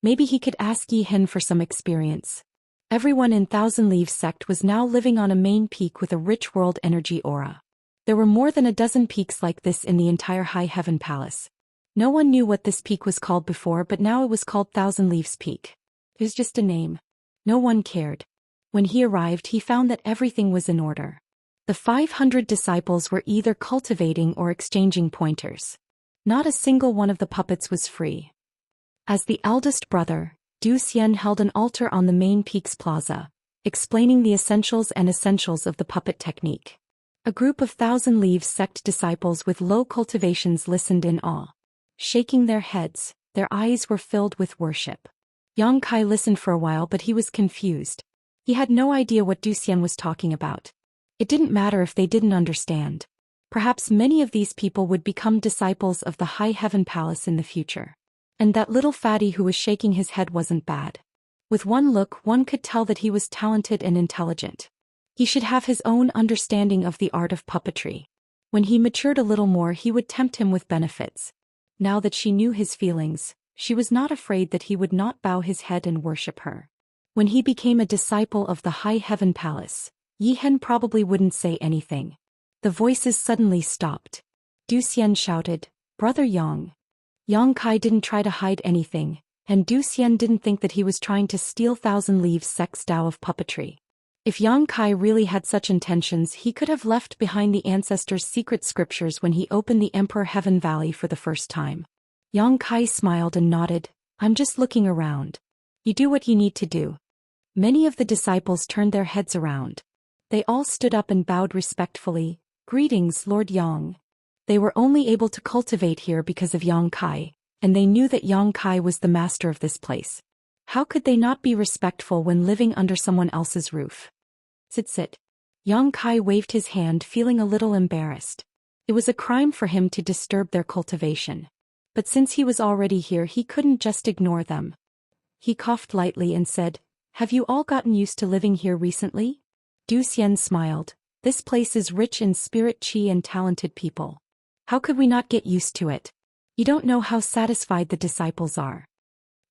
Maybe he could ask Yi Hen for some experience. Everyone in Thousand Leaves Sect was now living on a main peak with a rich world energy aura. There were more than a dozen peaks like this in the entire High Heaven Palace. No one knew what this peak was called before, but now it was called Thousand Leaves Peak. It was just a name. No one cared. When he arrived, he found that everything was in order. The 500 disciples were either cultivating or exchanging pointers. Not a single one of the puppets was free. As the eldest brother, Zhou Xian held an altar on the main peak's plaza, explaining the essentials of the puppet technique. A group of Thousand Leaves Sect disciples with low cultivations listened in awe. Shaking their heads, their eyes were filled with worship. Yang Kai listened for a while, but he was confused. He had no idea what Zhou Xian was talking about. It didn't matter if they didn't understand. Perhaps many of these people would become disciples of the High Heaven Palace in the future. And that little fatty who was shaking his head wasn't bad. With one look, one could tell that he was talented and intelligent. He should have his own understanding of the art of puppetry. When he matured a little more, he would tempt him with benefits. Now that she knew his feelings, she was not afraid that he would not bow his head and worship her. When he became a disciple of the High Heaven Palace, Yi Hen probably wouldn't say anything. The voices suddenly stopped. Zhou Xian shouted, "Brother Yang." Yang Kai didn't try to hide anything, and Zhou Xian didn't think that he was trying to steal Thousand Leaves Sect's Tao of puppetry. If Yang Kai really had such intentions, he could have left behind the ancestors' secret scriptures when he opened the Emperor Heaven Valley for the first time. Yang Kai smiled and nodded, "I'm just looking around. You do what you need to do." Many of the disciples turned their heads around. They all stood up and bowed respectfully. "Greetings, Lord Yang." They were only able to cultivate here because of Yang Kai, and they knew that Yang Kai was the master of this place. How could they not be respectful when living under someone else's roof? Sit. Yang Kai waved his hand, feeling a little embarrassed. It was a crime for him to disturb their cultivation. But since he was already here, he couldn't just ignore them. He coughed lightly and said, "Have you all gotten used to living here recently?" Zhou Xian smiled. "This place is rich in spirit, qi, and talented people. How could we not get used to it? You don't know how satisfied the disciples are."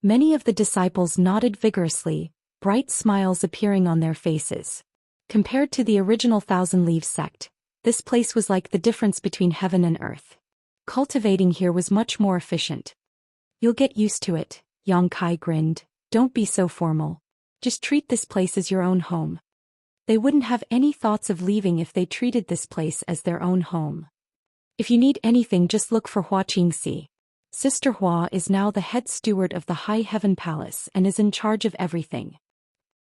Many of the disciples nodded vigorously, bright smiles appearing on their faces. Compared to the original Thousand Leaves Sect, this place was like the difference between heaven and earth. Cultivating here was much more efficient. "You'll get used to it," Yang Kai grinned. "Don't be so formal. Just treat this place as your own home." They wouldn't have any thoughts of leaving if they treated this place as their own home. "If you need anything, just look for Hua Qingxi. Sister Hua is now the head steward of the High Heaven Palace and is in charge of everything."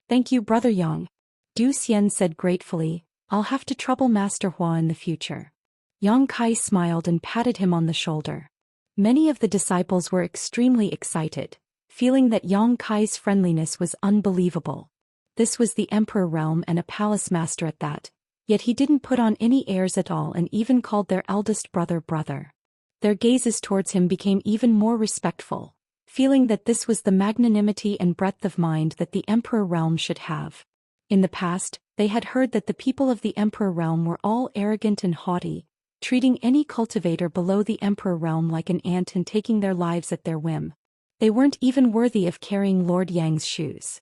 "Thank you, Brother Yang," Zhou Xian said gratefully. "I'll have to trouble Master Hua in the future." Yang Kai smiled and patted him on the shoulder. Many of the disciples were extremely excited, feeling that Yang Kai's friendliness was unbelievable. This was the Emperor realm and a palace master at that, yet he didn't put on any airs at all and even called their eldest brother brother. Their gazes towards him became even more respectful, feeling that this was the magnanimity and breadth of mind that the Emperor realm should have. In the past, they had heard that the people of the Emperor realm were all arrogant and haughty, treating any cultivator below the Emperor realm like an ant and taking their lives at their whim. They weren't even worthy of carrying Lord Yang's shoes.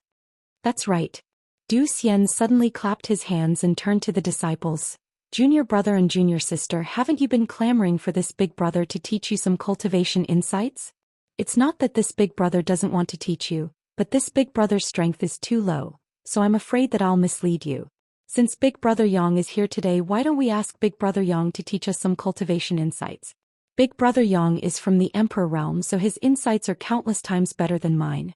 "That's right." Zhou Xian suddenly clapped his hands and turned to the disciples. "Junior brother and junior sister, haven't you been clamoring for this big brother to teach you some cultivation insights? It's not that this big brother doesn't want to teach you, but this big brother's strength is too low, so I'm afraid that I'll mislead you. Since Big Brother Yang is here today, why don't we ask Big Brother Yang to teach us some cultivation insights? Big Brother Yang is from the Emperor realm, so his insights are countless times better than mine."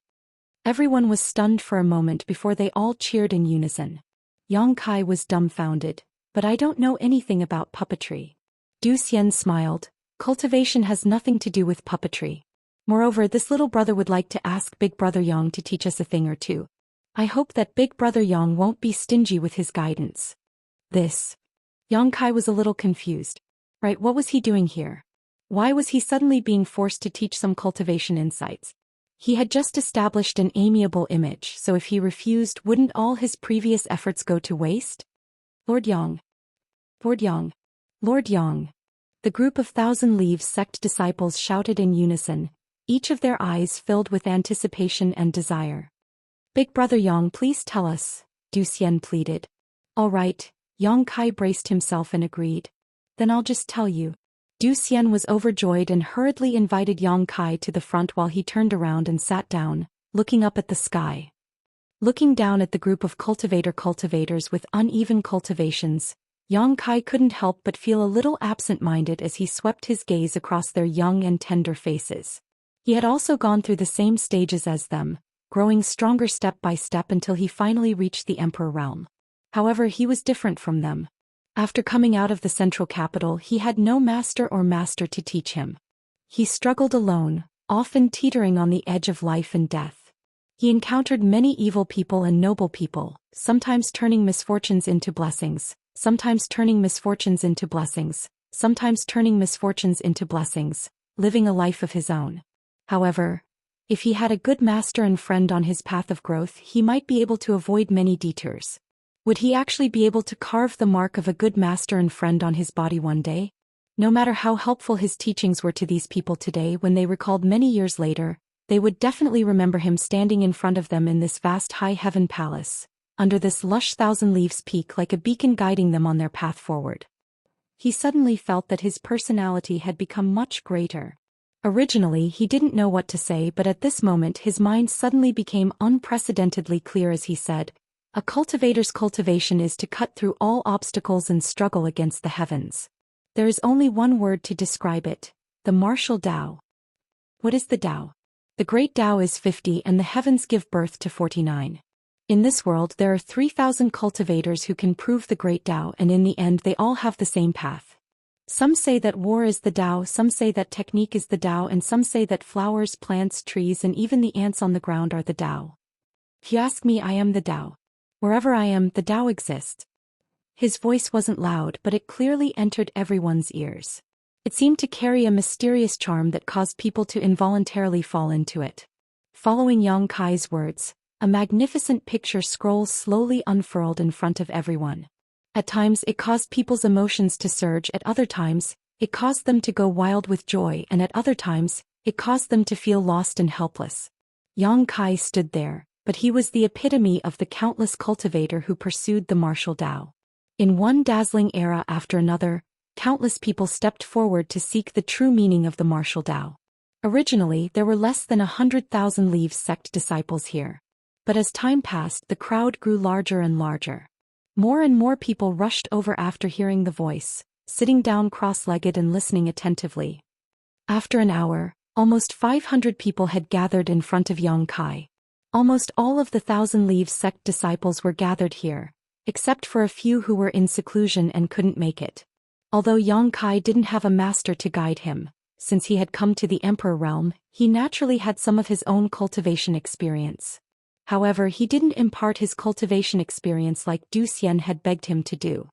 Everyone was stunned for a moment before they all cheered in unison. Yang Kai was dumbfounded. But I don't know anything about puppetry. Zhou Xian smiled. Cultivation has nothing to do with puppetry. Moreover, this little brother would like to ask Big Brother Yang to teach us a thing or two. I hope that Big Brother Yang won't be stingy with his guidance. Yang Kai was a little confused. Right, what was he doing here? Why was he suddenly being forced to teach some cultivation insights? He had just established an amiable image, so if he refused, wouldn't all his previous efforts go to waste? Lord Yang. Lord Yang. Lord Yang. The group of Thousand Leaves sect disciples shouted in unison, each of their eyes filled with anticipation and desire. Big Brother Yang, please tell us, Zhou Xian pleaded. All right, Yang Kai braced himself and agreed. Then I'll just tell you. Zhou Xian was overjoyed and hurriedly invited Yang Kai to the front while he turned around and sat down, looking up at the sky. Looking down at the group of cultivators with uneven cultivations, Yang Kai couldn't help but feel a little absent-minded as he swept his gaze across their young and tender faces. He had also gone through the same stages as them, growing stronger step by step until he finally reached the Emperor realm. However, he was different from them. After coming out of the central capital, he had no master to teach him. He struggled alone, often teetering on the edge of life and death. He encountered many evil people and noble people, sometimes turning misfortunes into blessings, sometimes turning misfortunes into blessings, sometimes turning misfortunes into blessings, living a life of his own. However, if he had a good master and friend on his path of growth, he might be able to avoid many detours. Would he actually be able to carve the mark of a good master and friend on his body one day? No matter how helpful his teachings were to these people today, when they recalled many years later, they would definitely remember him standing in front of them in this vast high heaven palace, under this lush Thousand Leaves peak, like a beacon guiding them on their path forward. He suddenly felt that his personality had become much greater. Originally, he didn't know what to say, but at this moment his mind suddenly became unprecedentedly clear as he said, "A cultivator's cultivation is to cut through all obstacles and struggle against the heavens. There is only one word to describe it, the martial Tao." What is the Tao? The great Tao is 50 and the heavens give birth to 49. In this world there are 3,000 cultivators who can prove the great Tao, and in the end they all have the same path. Some say that war is the Tao, some say that technique is the Tao, and some say that flowers, plants, trees, and even the ants on the ground are the Tao. If you ask me, I am the Tao. Wherever I am, the Tao exists. His voice wasn't loud, but it clearly entered everyone's ears. It seemed to carry a mysterious charm that caused people to involuntarily fall into it. Following Yang Kai's words, a magnificent picture scroll slowly unfurled in front of everyone. At times it caused people's emotions to surge, at other times, it caused them to go wild with joy, and at other times, it caused them to feel lost and helpless. Yang Kai stood there, but he was the epitome of the countless cultivator who pursued the martial Tao. In one dazzling era after another, countless people stepped forward to seek the true meaning of the martial Tao. Originally, there were less than 100,000 Leaves sect disciples here. But as time passed, the crowd grew larger and larger. More and more people rushed over after hearing the voice, sitting down cross-legged and listening attentively. After an hour, almost 500 people had gathered in front of Yang Kai. Almost all of the Thousand Leaves sect disciples were gathered here, except for a few who were in seclusion and couldn't make it. Although Yang Kai didn't have a master to guide him, since he had come to the Emperor realm, he naturally had some of his own cultivation experience. However, he didn't impart his cultivation experience like Zhou Xian had begged him to do.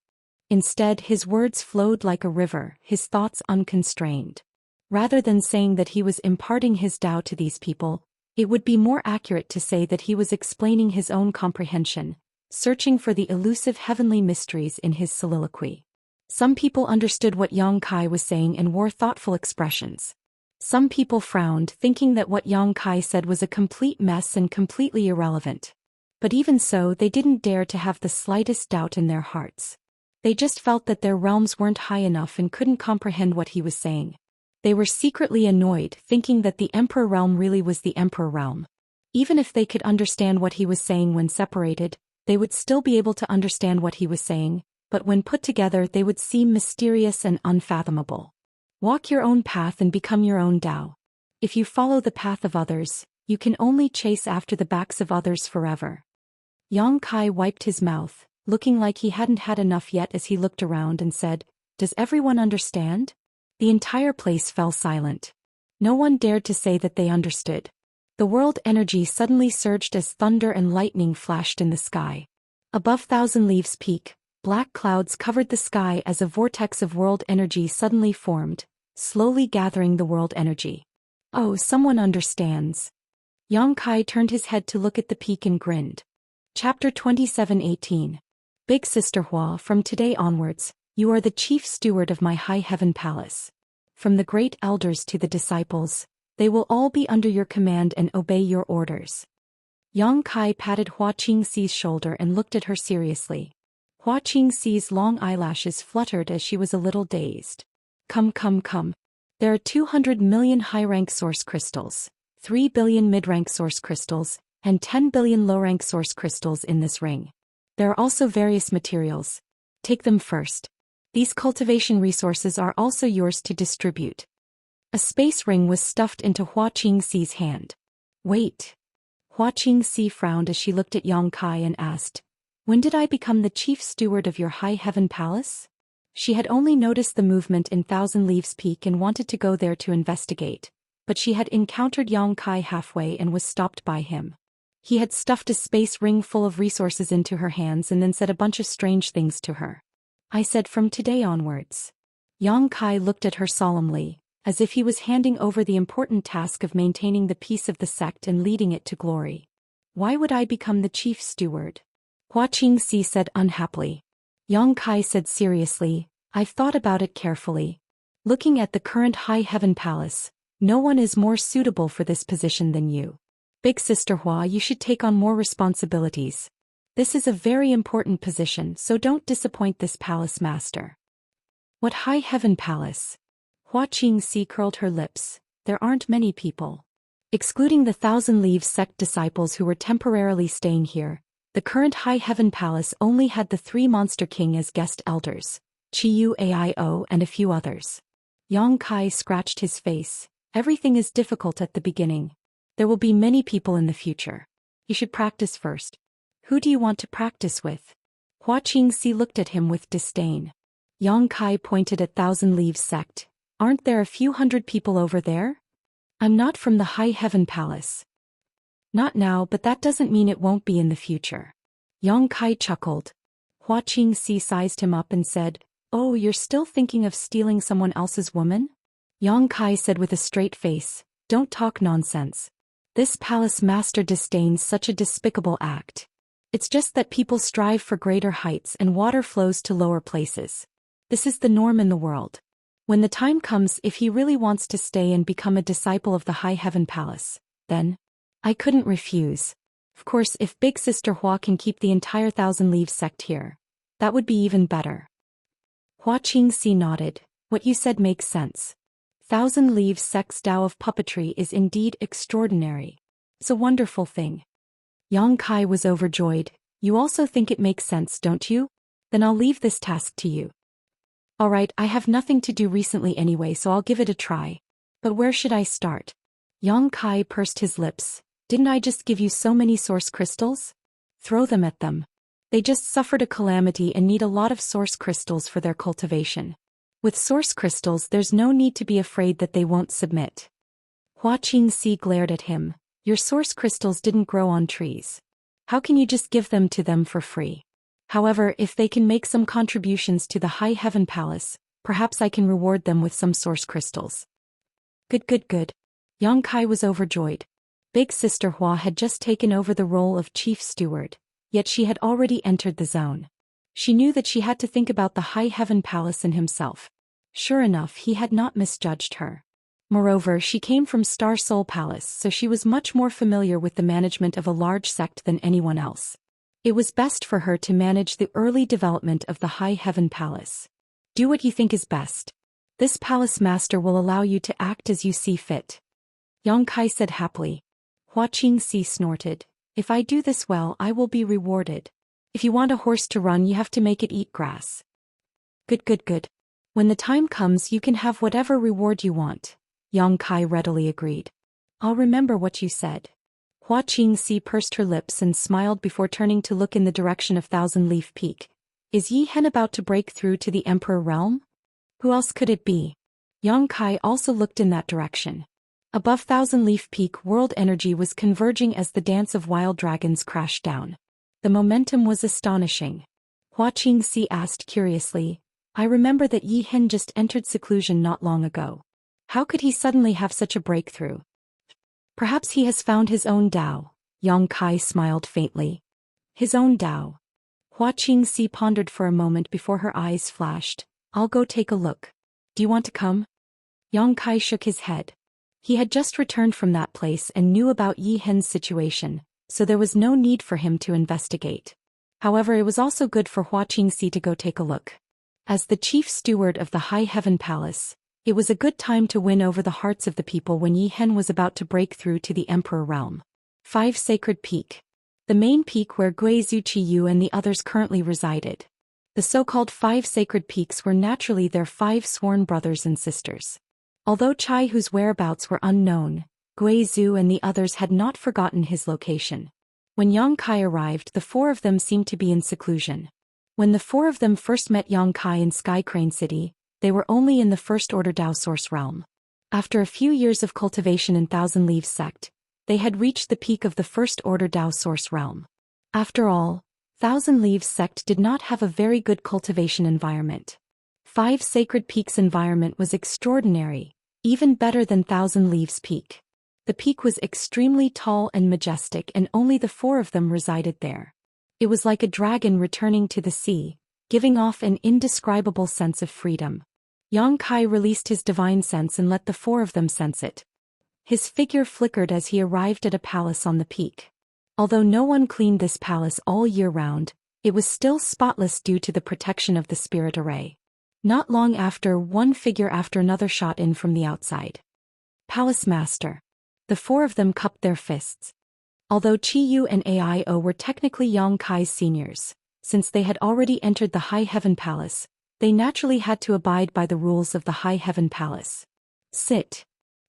Instead, his words flowed like a river, his thoughts unconstrained. Rather than saying that he was imparting his Tao to these people, it would be more accurate to say that he was explaining his own comprehension, searching for the elusive heavenly mysteries in his soliloquy. Some people understood what Yang Kai was saying and wore thoughtful expressions. Some people frowned, thinking that what Yang Kai said was a complete mess and completely irrelevant. But even so, they didn't dare to have the slightest doubt in their hearts. They just felt that their realms weren't high enough and couldn't comprehend what he was saying. They were secretly annoyed, thinking that the Emperor realm really was the Emperor realm. Even if they could understand what he was saying when separated, they would still be able to understand what he was saying, but when put together they would seem mysterious and unfathomable. Walk your own path and become your own Tao. If you follow the path of others, You can only chase after the backs of others forever. Yang Kai wiped his mouth, looking like he hadn't had enough yet as he looked around and said, "Does everyone understand?" The entire place fell silent. No one dared to say that they understood. The world energy suddenly surged as thunder and lightning flashed in the sky. Above Thousand Leaves Peak, black clouds covered the sky as a vortex of world energy suddenly formed, slowly gathering the world energy. Oh, someone understands. Yang Kai turned his head to look at the peak and grinned. Chapter 27:18. Big Sister Hua, from today onwards, you are the chief steward of my high heaven palace. From the great elders to the disciples, they will all be under your command and obey your orders. Yang Kai patted Hua Qingxi's shoulder and looked at her seriously. Hua Qingxi's long eyelashes fluttered as she was a little dazed. Come. There are 200 million high-rank source crystals, 3 billion mid-rank source crystals, and 10 billion low-rank source crystals in this ring. There are also various materials. Take them first. These cultivation resources are also yours to distribute. A space ring was stuffed into Hua Qingxi's hand. Wait. Hua Qingxi frowned as she looked at Yang Kai and asked, "When did I become the chief steward of your high heaven palace?" She had only noticed the movement in Thousand Leaves Peak and wanted to go there to investigate, but she had encountered Yang Kai halfway and was stopped by him. He had stuffed a space ring full of resources into her hands and then said a bunch of strange things to her. "I said from today onwards." Yang Kai looked at her solemnly, as if he was handing over the important task of maintaining the peace of the sect and leading it to glory. "Why would I become the chief steward?" Hua Qingxi said unhappily. Yang Kai said seriously, "I've thought about it carefully. Looking at the current high heaven palace, no one is more suitable for this position than you. Big Sister Hua, you should take on more responsibilities. This is a very important position, so don't disappoint this palace master." "What high heaven palace?" Hua Qingxi curled her lips. "There aren't many people. Excluding the Thousand Leaves sect disciples who were temporarily staying here, the current high heaven palace only had the 3 Monster King as guest elders, Chiyu Aio and a few others." Yang Kai scratched his face. "Everything is difficult at the beginning. There will be many people in the future. You should practice first." "Who do you want to practice with?" Hua Qingxi looked at him with disdain. Yang Kai pointed at Thousand Leaves sect. "Aren't there a few hundred people over there? I'm not from the high heaven palace." "Not now, but that doesn't mean it won't be in the future." Yang Kai chuckled. Hua Qingxi sized him up and said, "Oh, you're still thinking of stealing someone else's woman?" Yang Kai said with a straight face, "Don't talk nonsense. This palace master disdains such a despicable act. It's just that people strive for greater heights and water flows to lower places. This is the norm in the world. When the time comes, if he really wants to stay and become a disciple of the high heaven palace, then I couldn't refuse. Of course, if Big Sister Hua can keep the entire Thousand Leaves sect here, that would be even better." Hua Qingxi nodded. "What you said makes sense. Thousand Leaves sect's Tao of puppetry is indeed extraordinary. It's a wonderful thing." Yang Kai was overjoyed. "You also think it makes sense, don't you? Then I'll leave this task to you." "All right, I have nothing to do recently anyway, so I'll give it a try. But where should I start?" Yang Kai pursed his lips. "Didn't I just give you so many source crystals? Throw them at them. They just suffered a calamity and need a lot of source crystals for their cultivation. With source crystals, there's no need to be afraid that they won't submit." Hua Qingxi glared at him. "Your source crystals didn't grow on trees. How can you just give them to them for free? However, if they can make some contributions to the high heaven palace, perhaps I can reward them with some source crystals." Good. Yang Kai was overjoyed. Big Sister Hua had just taken over the role of chief steward, yet she had already entered the zone. She knew that she had to think about the high heaven palace and himself. Sure enough, he had not misjudged her. Moreover, she came from Star Soul Palace, so she was much more familiar with the management of a large sect than anyone else. It was best for her to manage the early development of the high heaven palace. Do what you think is best. This palace master will allow you to act as you see fit." Yang Kai said happily. Hua Qingxi snorted. "If I do this well, I will be rewarded. If you want a horse to run, you have to make it eat grass." Good. When the time comes, you can have whatever reward you want," Yang Kai readily agreed. "I'll remember what you said." Hua Qingxi pursed her lips and smiled before turning to look in the direction of Thousand Leaf Peak. Is Yi Hen about to break through to the Emperor realm? Who else could it be? Yang Kai also looked in that direction. Above Thousand Leaf Peak, world energy was converging as the dance of wild dragons crashed down. The momentum was astonishing. Hua Qingxi asked curiously, I remember that Yi Hen just entered seclusion not long ago. How could he suddenly have such a breakthrough? Perhaps he has found his own Dao, Yang Kai smiled faintly. His own Dao. Hua Qingxi pondered for a moment before her eyes flashed. I'll go take a look. Do you want to come? Yang Kai shook his head. He had just returned from that place and knew about Yi Hen's situation, so there was no need for him to investigate. However, it was also good for Hua Qingxi to go take a look. As the chief steward of the High Heaven Palace, it was a good time to win over the hearts of the people when Yi Hen was about to break through to the Emperor realm. 5 Sacred Peak. The main peak where Gui Zuqiyu and the others currently resided. The so-called 5 Sacred Peaks were naturally their 5 sworn brothers and sisters. Although Chai Hu's whereabouts were unknown, Gui Zu and the others had not forgotten his location. When Yang Kai arrived, the 4 of them seemed to be in seclusion. When the 4 of them first met Yang Kai in Sky Crane City, they were only in the First Order Dao Source realm. After a few years of cultivation in Thousand Leaves Sect, they had reached the peak of the First Order Dao Source realm. After all, Thousand Leaves Sect did not have a very good cultivation environment. 5 Sacred Peaks environment was extraordinary, even better than Thousand Leaves Peak. The peak was extremely tall and majestic, and only the 4 of them resided there. It was like a dragon returning to the sea, giving off an indescribable sense of freedom. Yang Kai released his divine sense and let the 4 of them sense it. His figure flickered as he arrived at a palace on the peak. Although no one cleaned this palace all year round, it was still spotless due to the protection of the spirit array. Not long after, one figure after another shot in from the outside. Palace Master. The 4 of them cupped their fists. Although Chi Yu and Aio were technically Yang Kai's seniors, since they had already entered the High Heaven Palace, they naturally had to abide by the rules of the High Heaven Palace. Sit.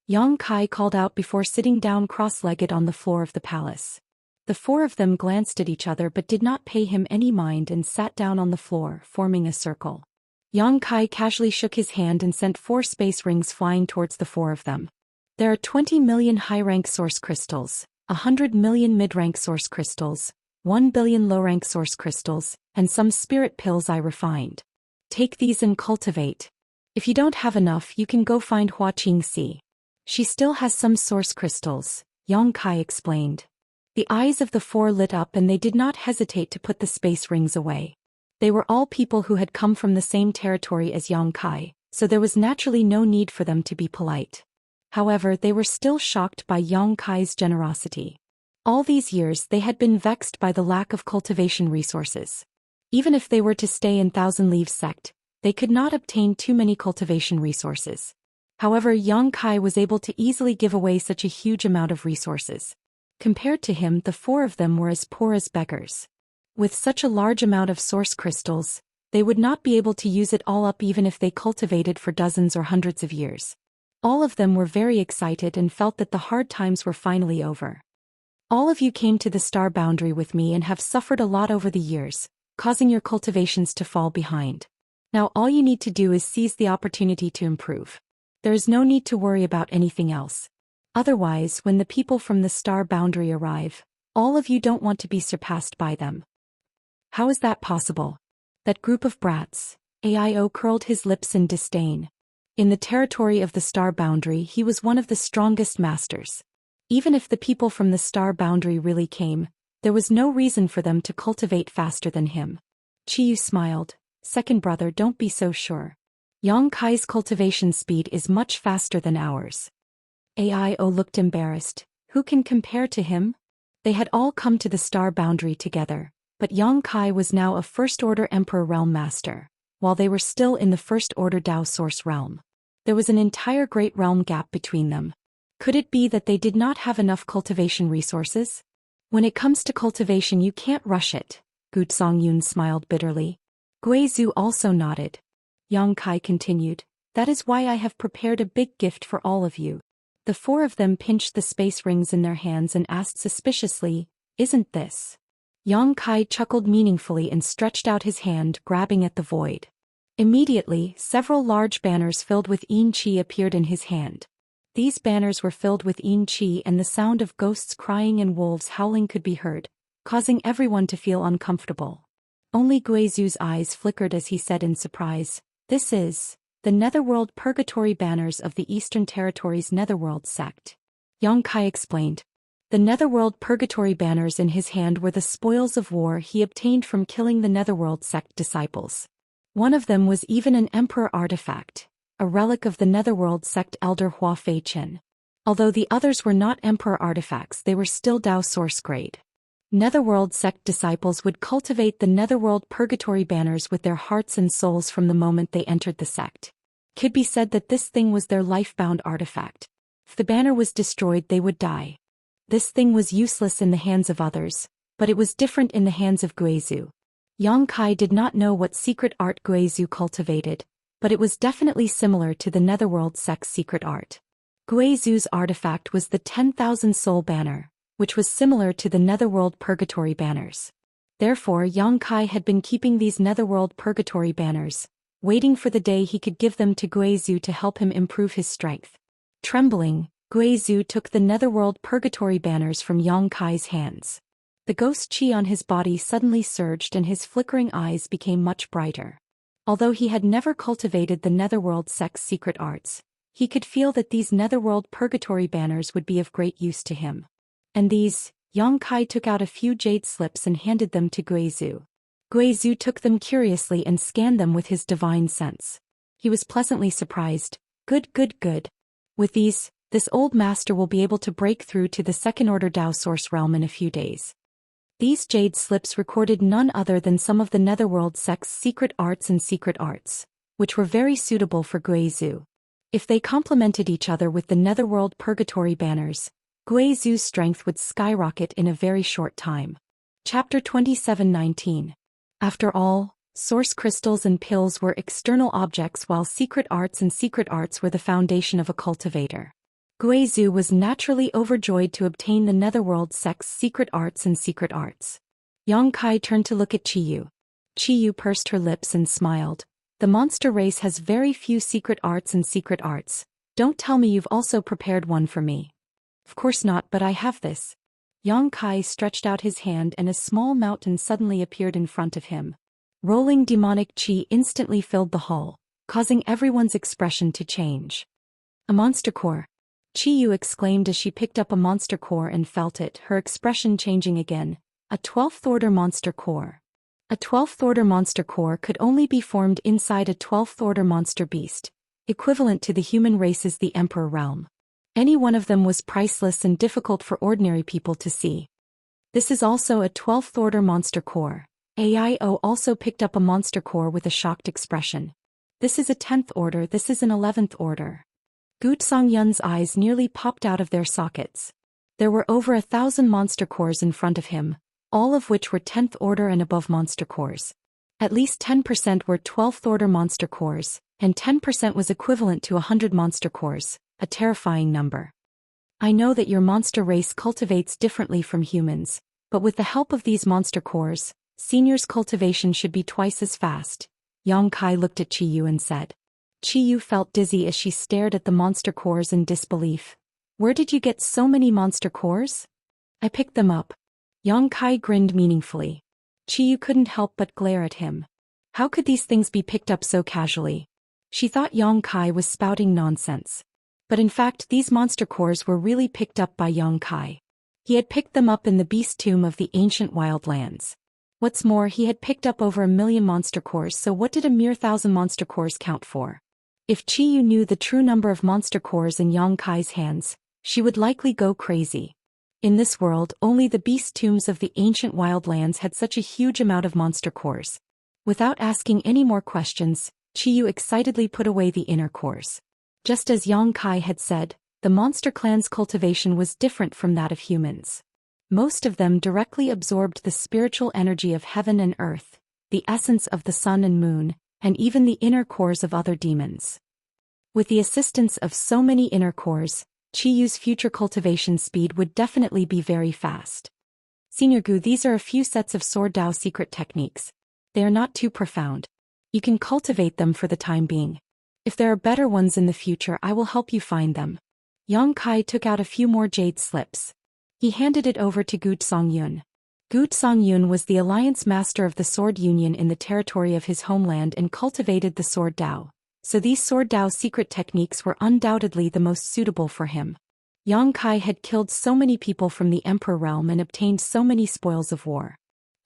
Yang Kai called out before sitting down cross-legged on the floor of the palace. The 4 of them glanced at each other but did not pay him any mind and sat down on the floor, forming a circle. Yang Kai casually shook his hand and sent 4 space rings flying towards the 4 of them. There are 20 million high-rank source crystals, 100 million mid-rank source crystals, 1 billion low-rank source crystals, and some spirit pills I refined. Take these and cultivate. If you don't have enough, you can go find Hua Qingxi. She still has some source crystals, Yang Kai explained. The eyes of the 4 lit up and they did not hesitate to put the space rings away. They were all people who had come from the same territory as Yang Kai, so there was naturally no need for them to be polite. However, they were still shocked by Yang Kai's generosity. All these years they had been vexed by the lack of cultivation resources. Even if they were to stay in Thousand Leaves Sect, they could not obtain too many cultivation resources. However, Yang Kai was able to easily give away such a huge amount of resources. Compared to him, the 4 of them were as poor as beggars. With such a large amount of source crystals, they would not be able to use it all up even if they cultivated for dozens or hundreds of years. All of them were very excited and felt that the hard times were finally over. All of you came to the star boundary with me and have suffered a lot over the years, causing your cultivations to fall behind. Now all you need to do is seize the opportunity to improve. There is no need to worry about anything else. Otherwise, when the people from the star boundary arrive, all of you don't want to be surpassed by them. How is that possible? That group of brats. Aio curled his lips in disdain. In the territory of the star boundary, he was one of the strongest masters. Even if the people from the star boundary really came, there was no reason for them to cultivate faster than him. Chiyu smiled. Second brother, don't be so sure. Yang Kai's cultivation speed is much faster than ours. Aio looked embarrassed. Who can compare to him? They had all come to the star boundary together, but Yang Kai was now a First Order Emperor Realm Master, while they were still in the First Order Dao Source Realm. There was an entire Great Realm gap between them. Could it be that they did not have enough cultivation resources? When it comes to cultivation, you can't rush it. Gu Songyun smiled bitterly. Guizhu also nodded. Yang Kai continued, that is why I have prepared a big gift for all of you. The four of them pinched the space rings in their hands and asked suspiciously, "Isn't this?" Yang Kai chuckled meaningfully and stretched out his hand, grabbing at the void. Immediately, several large banners filled with yin qi appeared in his hand. These banners were filled with yin qi, and the sound of ghosts crying and wolves howling could be heard, causing everyone to feel uncomfortable. Only Guizu's eyes flickered as he said in surprise, "This is the Netherworld Purgatory banners of the Eastern Territories Netherworld sect." Yang Kai explained. The Netherworld Purgatory banners in his hand were the spoils of war he obtained from killing the Netherworld sect disciples. One of them was even an emperor artifact, a relic of the Netherworld sect elder Hua Feichen. Although the others were not emperor artifacts, they were still Dao source grade. Netherworld sect disciples would cultivate the Netherworld Purgatory banners with their hearts and souls from the moment they entered the sect. Could be said that this thing was their life-bound artifact. If the banner was destroyed, they would die. This thing was useless in the hands of others, but it was different in the hands of Guizu. Yang Kai did not know what secret art Guizu cultivated, but it was definitely similar to the Netherworld sect's secret art. Guizu's artifact was the 10,000 soul banner, which was similar to the Netherworld Purgatory banners. Therefore, Yang Kai had been keeping these Netherworld Purgatory banners, waiting for the day he could give them to Guizu to help him improve his strength. Trembling, Guizu took the Netherworld Purgatory banners from Yang Kai's hands. The ghost chi on his body suddenly surged and his flickering eyes became much brighter. Although he had never cultivated the Netherworld sect's secret arts, he could feel that these Netherworld Purgatory banners would be of great use to him. And these, Yang Kai took out a few jade slips and handed them to Guizu. Guizu took them curiously and scanned them with his divine sense. He was pleasantly surprised. Good. With these, this old master will be able to break through to the second-order Dao source realm in a few days. These jade slips recorded none other than some of the Netherworld sect's secret arts, which were very suitable for Guizu. If they complemented each other with the Netherworld Purgatory banners, Guizu's strength would skyrocket in a very short time. Chapter 27:19. After all, source crystals and pills were external objects, while secret arts were the foundation of a cultivator. Guizu was naturally overjoyed to obtain the Netherworld sect's secret arts. Yang Kai turned to look at Qiyu. Qiyu pursed her lips and smiled. The monster race has very few secret arts. Don't tell me you've also prepared one for me. Of course not, but I have this. Yang Kai stretched out his hand and a small mountain suddenly appeared in front of him. Rolling demonic chi instantly filled the hall, causing everyone's expression to change. A monster core. Qiyu exclaimed as she picked up a monster core and felt it, her expression changing again. A 12th order monster core. A 12th order monster core could only be formed inside a 12th order monster beast, equivalent to the human race's the Emperor realm. Any one of them was priceless and difficult for ordinary people to see. This is also a 12th order monster core. AIO also picked up a monster core with a shocked expression. This is a 10th order, this is an 11th order. Gutsong Yun's eyes nearly popped out of their sockets. There were over 1,000 monster cores in front of him, all of which were 10th order and above monster cores. At least 10% were 12th order monster cores, and 10% was equivalent to 100 monster cores, a terrifying number. I know that your monster race cultivates differently from humans, but with the help of these monster cores, Senior's cultivation should be twice as fast. Yang Kai looked at Qiyu and said. Qiyu felt dizzy as she stared at the monster cores in disbelief. Where did you get so many monster cores? I picked them up. Yang Kai grinned meaningfully. Qiyu couldn't help but glare at him. How could these things be picked up so casually? She thought Yang Kai was spouting nonsense. But in fact these monster cores were really picked up by Yang Kai. He had picked them up in the beast tomb of the ancient wildlands. What's more, he had picked up over 1 million monster cores, so what did a mere 1,000 monster cores count for? If Qiyu knew the true number of monster cores in Yang Kai's hands, she would likely go crazy. In this world, only the beast tombs of the ancient wildlands had such a huge amount of monster cores. Without asking any more questions, Qiyu excitedly put away the inner cores. Just as Yang Kai had said, the monster clan's cultivation was different from that of humans. Most of them directly absorbed the spiritual energy of heaven and earth, the essence of the sun and moon, and even the inner cores of other demons. With the assistance of so many inner cores, Qiyu's future cultivation speed would definitely be very fast. Senior Gu, these are a few sets of Sword Dao secret techniques. They are not too profound. You can cultivate them for the time being. If there are better ones in the future, I will help you find them. Yang Kai took out a few more jade slips. He handed it over to Gu Songyun. Gu Songyun was the alliance master of the Sword Union in the territory of his homeland and cultivated the Sword Dao, so these Sword Dao secret techniques were undoubtedly the most suitable for him. Yang Kai had killed so many people from the Emperor realm and obtained so many spoils of war.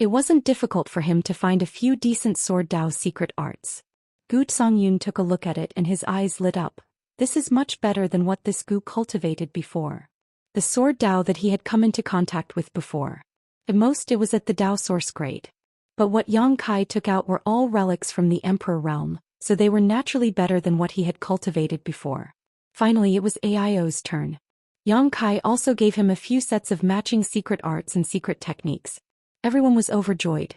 It wasn't difficult for him to find a few decent Sword Dao secret arts. Gu Songyun took a look at it and his eyes lit up. This is much better than what this Gu cultivated before. The Sword Dao that he had come into contact with before. At most it was at the Dao source grade. But what Yang Kai took out were all relics from the Emperor realm, so they were naturally better than what he had cultivated before. Finally it was Aio's turn. Yang Kai also gave him a few sets of matching secret arts and secret techniques. Everyone was overjoyed.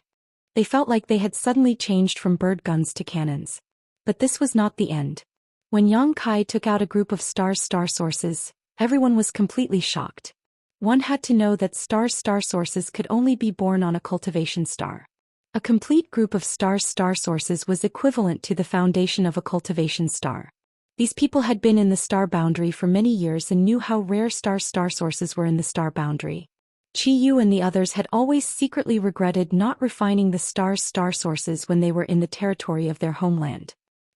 They felt like they had suddenly changed from bird guns to cannons. But this was not the end. When Yang Kai took out a group of star sources, everyone was completely shocked. One had to know that star sources could only be born on a cultivation star. A complete group of star sources was equivalent to the foundation of a cultivation star. These people had been in the star boundary for many years and knew how rare star sources were in the star boundary. Qiyu and the others had always secretly regretted not refining the star sources when they were in the territory of their homeland.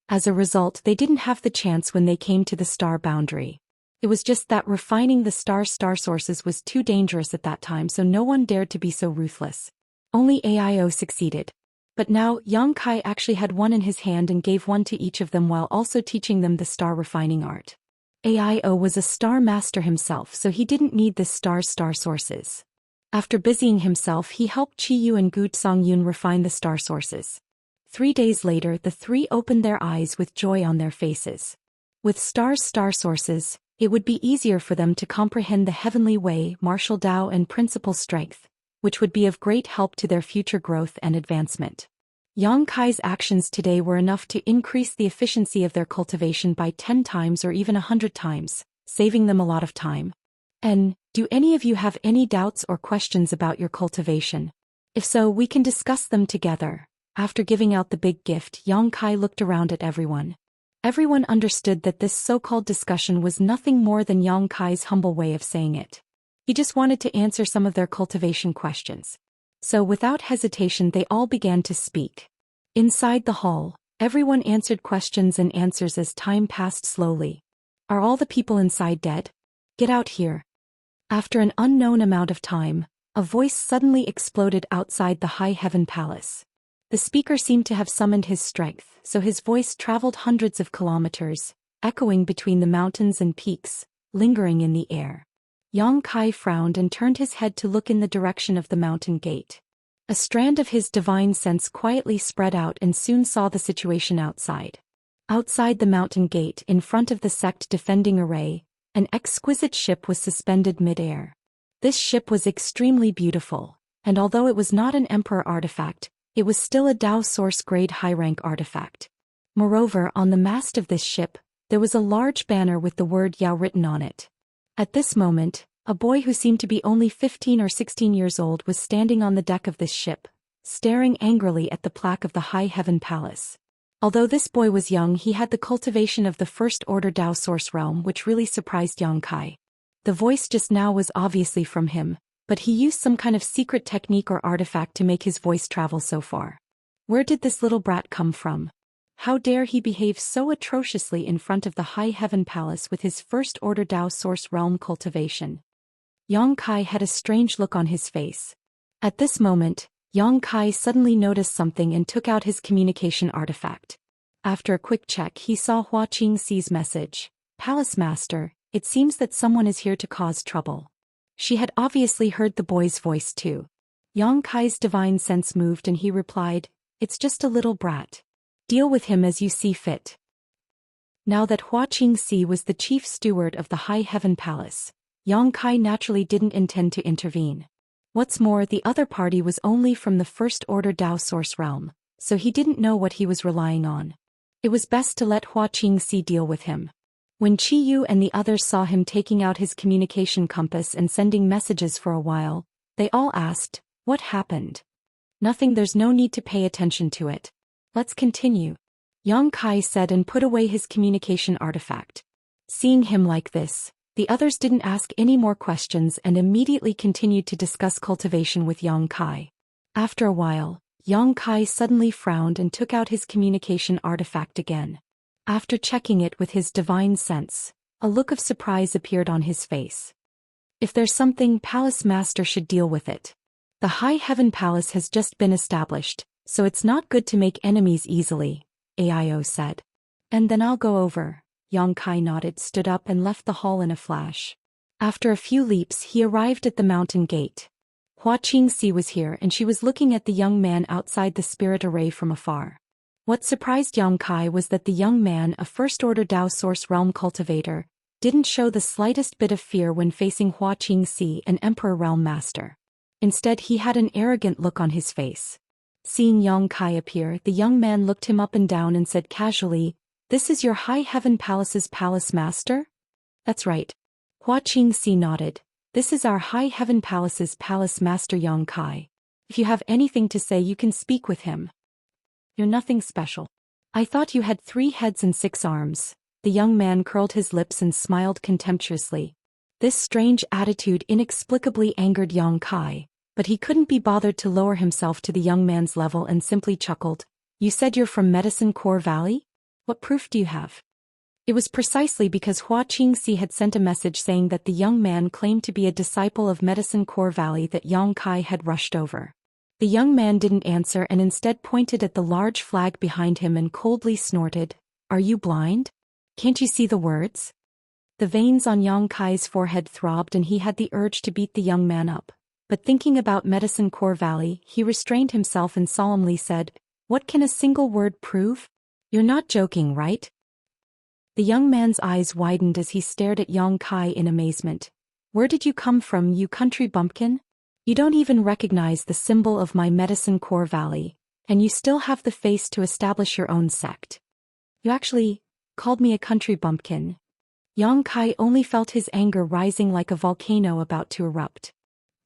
As a result, they didn't have the chance when they came to the star boundary. It was just that refining the star sources was too dangerous at that time, so no one dared to be so ruthless. Only Aio succeeded. But now, Yang Kai actually had one in his hand and gave one to each of them while also teaching them the star refining art. Aio was a star master himself, so he didn't need the star sources. After busying himself, he helped Qiyu and Gu Songyun refine the star sources. 3 days later, the three opened their eyes with joy on their faces. With star sources, it would be easier for them to comprehend the heavenly way, martial Dao and principal strength, which would be of great help to their future growth and advancement. Yang Kai's actions today were enough to increase the efficiency of their cultivation by 10 times or even 100 times, saving them a lot of time. And, do any of you have any doubts or questions about your cultivation? If so, we can discuss them together. After giving out the big gift, Yang Kai looked around at everyone. Everyone understood that this so-called discussion was nothing more than Yang Kai's humble way of saying it. He just wanted to answer some of their cultivation questions. So without hesitation they all began to speak. Inside the hall, everyone answered questions and answers as time passed slowly. Are all the people inside dead? Get out here. After an unknown amount of time, a voice suddenly exploded outside the High Heaven Palace. The speaker seemed to have summoned his strength, so his voice traveled hundreds of kilometers, echoing between the mountains and peaks, lingering in the air. Yang Kai frowned and turned his head to look in the direction of the mountain gate. A strand of his divine sense quietly spread out and soon saw the situation outside. Outside the mountain gate, in front of the sect defending array, an exquisite ship was suspended mid-air. This ship was extremely beautiful, and although it was not an emperor artifact, it was still a Dao source-grade high-rank artifact. Moreover, on the mast of this ship, there was a large banner with the word Yao written on it. At this moment, a boy who seemed to be only 15 or 16 years old was standing on the deck of this ship, staring angrily at the plaque of the High Heaven Palace. Although this boy was young, he had the cultivation of the First Order Dao Source realm, which really surprised Yang Kai. The voice just now was obviously from him, but he used some kind of secret technique or artifact to make his voice travel so far. Where did this little brat come from? How dare he behave so atrociously in front of the High Heaven Palace with his First Order Dao Source realm cultivation? Yang Kai had a strange look on his face. At this moment, Yang Kai suddenly noticed something and took out his communication artifact. After a quick check, he saw Hua Qingxi's message. Palace Master, it seems that someone is here to cause trouble. She had obviously heard the boy's voice too. Yang Kai's divine sense moved and he replied, "It's just a little brat. Deal with him as you see fit." Now that Hua Qingxi was the chief steward of the High Heaven Palace, Yang Kai naturally didn't intend to intervene. What's more, the other party was only from the First Order Dao Source realm, so he didn't know what he was relying on. It was best to let Hua Qingxi deal with him. When Qiyu and the others saw him taking out his communication compass and sending messages for a while, they all asked, "What happened?" "Nothing, there's no need to pay attention to it. Let's continue," Yang Kai said and put away his communication artifact. Seeing him like this, the others didn't ask any more questions and immediately continued to discuss cultivation with Yang Kai. After a while, Yang Kai suddenly frowned and took out his communication artifact again. After checking it with his divine sense, a look of surprise appeared on his face. "If there's something, Palace Master should deal with it. The High Heaven Palace has just been established, so it's not good to make enemies easily," Aio said. "And then I'll go over." Yang Kai nodded, stood up and left the hall in a flash. After a few leaps he arrived at the mountain gate. Hua Qingxi was here and she was looking at the young man outside the spirit array from afar. What surprised Yang Kai was that the young man, a first-order Dao Source Realm cultivator, didn't show the slightest bit of fear when facing Hua Qingxi, an Emperor Realm Master. Instead he had an arrogant look on his face. Seeing Yang Kai appear, the young man looked him up and down and said casually, "This is your High Heaven Palace's Palace Master?" "That's right." Hua Qingxi nodded. "This is our High Heaven Palace's Palace Master Yang Kai. If you have anything to say you can speak with him." "You're nothing special. I thought you had 3 heads and 6 arms. The young man curled his lips and smiled contemptuously. This strange attitude inexplicably angered Yang Kai, but he couldn't be bothered to lower himself to the young man's level and simply chuckled. "You said you're from Medicine Core Valley? What proof do you have?" It was precisely because Hua Qingxi had sent a message saying that the young man claimed to be a disciple of Medicine Core Valley that Yang Kai had rushed over. The young man didn't answer and instead pointed at the large flag behind him and coldly snorted, "Are you blind? Can't you see the words?" The veins on Yang Kai's forehead throbbed and he had the urge to beat the young man up. But thinking about Medicine Core Valley, he restrained himself and solemnly said, "What can a single word prove? You're not joking, right?" The young man's eyes widened as he stared at Yang Kai in amazement. "Where did you come from, you country bumpkin? You don't even recognize the symbol of my Medicine Core Valley, and you still have the face to establish your own sect. You actually called me a country bumpkin." Yang Kai only felt his anger rising like a volcano about to erupt.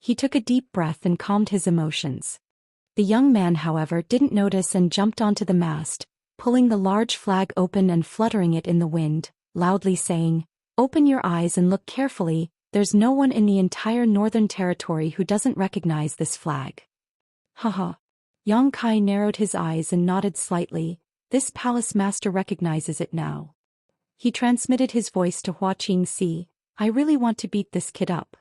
He took a deep breath and calmed his emotions. The young man, however, didn't notice and jumped onto the mast, pulling the large flag open and fluttering it in the wind, loudly saying, "Open your eyes and look carefully. There's no one in the entire Northern Territory who doesn't recognize this flag." Haha. Yang Kai narrowed his eyes and nodded slightly. This palace master recognizes it now. He transmitted his voice to Hua Qingxi. "I really want to beat this kid up."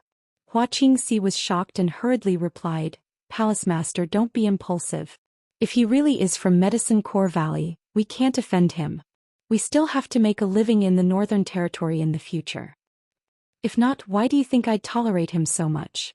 Hua Qingxi was shocked and hurriedly replied, "Palace Master, don't be impulsive. If he really is from Medicine Core Valley, we can't offend him. We still have to make a living in the Northern Territory in the future. If not, why do you think I'd tolerate him so much?"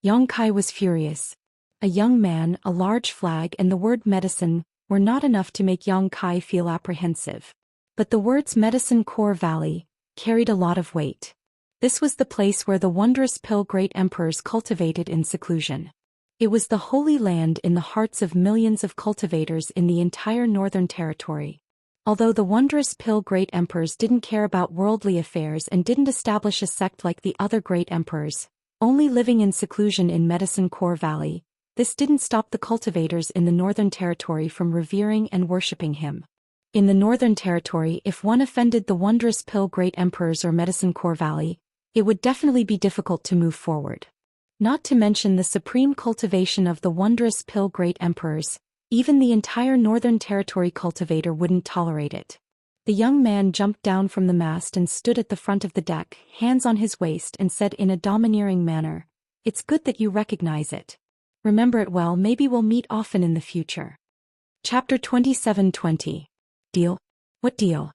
Yang Kai was furious. A young man, a large flag and the word medicine were not enough to make Yang Kai feel apprehensive. But the words Medicine Core Valley carried a lot of weight. This was the place where the wondrous pill great emperors cultivated in seclusion. It was the holy land in the hearts of millions of cultivators in the entire Northern Territory. Although the wondrous pill great emperors didn't care about worldly affairs and didn't establish a sect like the other great emperors, only living in seclusion in Medicine Core Valley, this didn't stop the cultivators in the Northern Territory from revering and worshipping him. In the Northern Territory, if one offended the wondrous pill great emperors or Medicine Core Valley, it would definitely be difficult to move forward. Not to mention the supreme cultivation of the wondrous pill great emperors, even the entire Northern Territory cultivator wouldn't tolerate it. The young man jumped down from the mast and stood at the front of the deck, hands on his waist, and said in a domineering manner, "It's good that you recognize it. Remember it well, maybe we'll meet often in the future." Chapter 27:20. Deal? What deal?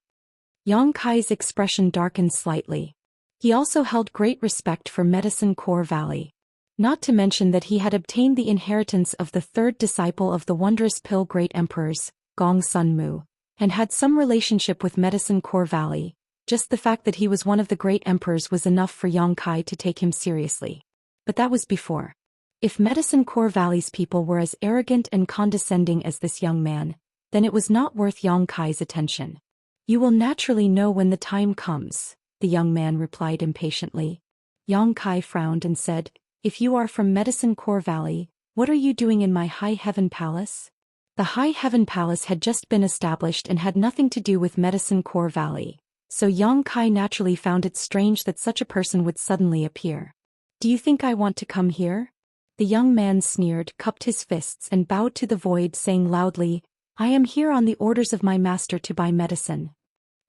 Yang Kai's expression darkened slightly. He also held great respect for Medicine Core Valley. Not to mention that he had obtained the inheritance of the third disciple of the wondrous pill great emperors, Gong Sun Mu, and had some relationship with Medicine Core Valley. Just the fact that he was one of the great emperors was enough for Yang Kai to take him seriously. But that was before. If Medicine Core Valley's people were as arrogant and condescending as this young man, then it was not worth Yang Kai's attention. You will naturally know when the time comes, the young man replied impatiently. Yang Kai frowned and said, if you are from Medicine Core Valley, what are you doing in my High Heaven Palace? The High Heaven Palace had just been established and had nothing to do with Medicine Core Valley, so Yang Kai naturally found it strange that such a person would suddenly appear. Do you think I want to come here? The young man sneered, cupped his fists and bowed to the void, saying loudly, I am here on the orders of my master to buy medicine.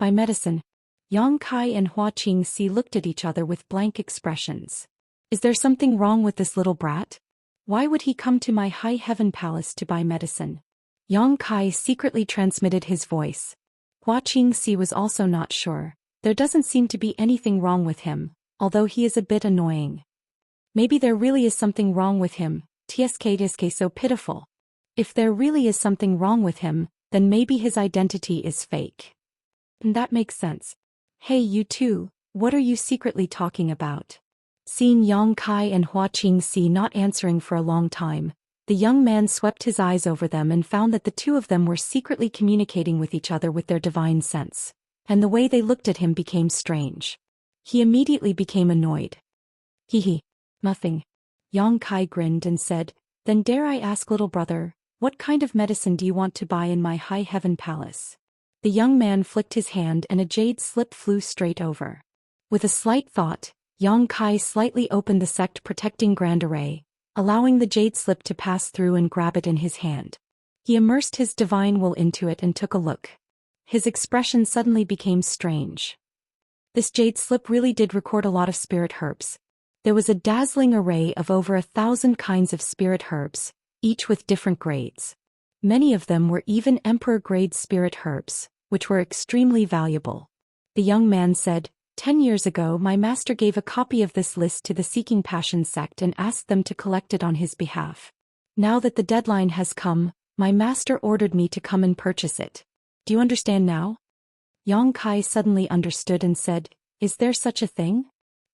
Buy medicine? Yang Kai and Hua Qingxi looked at each other with blank expressions. Is there something wrong with this little brat? Why would he come to my High Heaven Palace to buy medicine? Yang Kai secretly transmitted his voice. Hua Qingxi was also not sure. There doesn't seem to be anything wrong with him, although he is a bit annoying. Maybe there really is something wrong with him, tsk so pitiful. If there really is something wrong with him, then maybe his identity is fake. And that makes sense. Hey you two, what are you secretly talking about? Seeing Yang Kai and Hua Qingxi not answering for a long time, the young man swept his eyes over them and found that the two of them were secretly communicating with each other with their divine sense, and the way they looked at him became strange. He immediately became annoyed. Hee, nothing. Yang Kai grinned and said, then dare I ask little brother, what kind of medicine do you want to buy in my High Heaven Palace? The young man flicked his hand and a jade slip flew straight over. With a slight thought, Yang Kai slightly opened the sect protecting grand array, allowing the jade slip to pass through and grab it in his hand. He immersed his divine will into it and took a look. His expression suddenly became strange. This jade slip really did record a lot of spirit herbs. There was a dazzling array of over 1,000 kinds of spirit herbs, each with different grades. Many of them were even emperor-grade spirit herbs, which were extremely valuable. The young man said, 10 years ago my master gave a copy of this list to the Seeking Passion sect and asked them to collect it on his behalf. Now that the deadline has come, my master ordered me to come and purchase it. Do you understand now? Yang Kai suddenly understood and said, is there such a thing?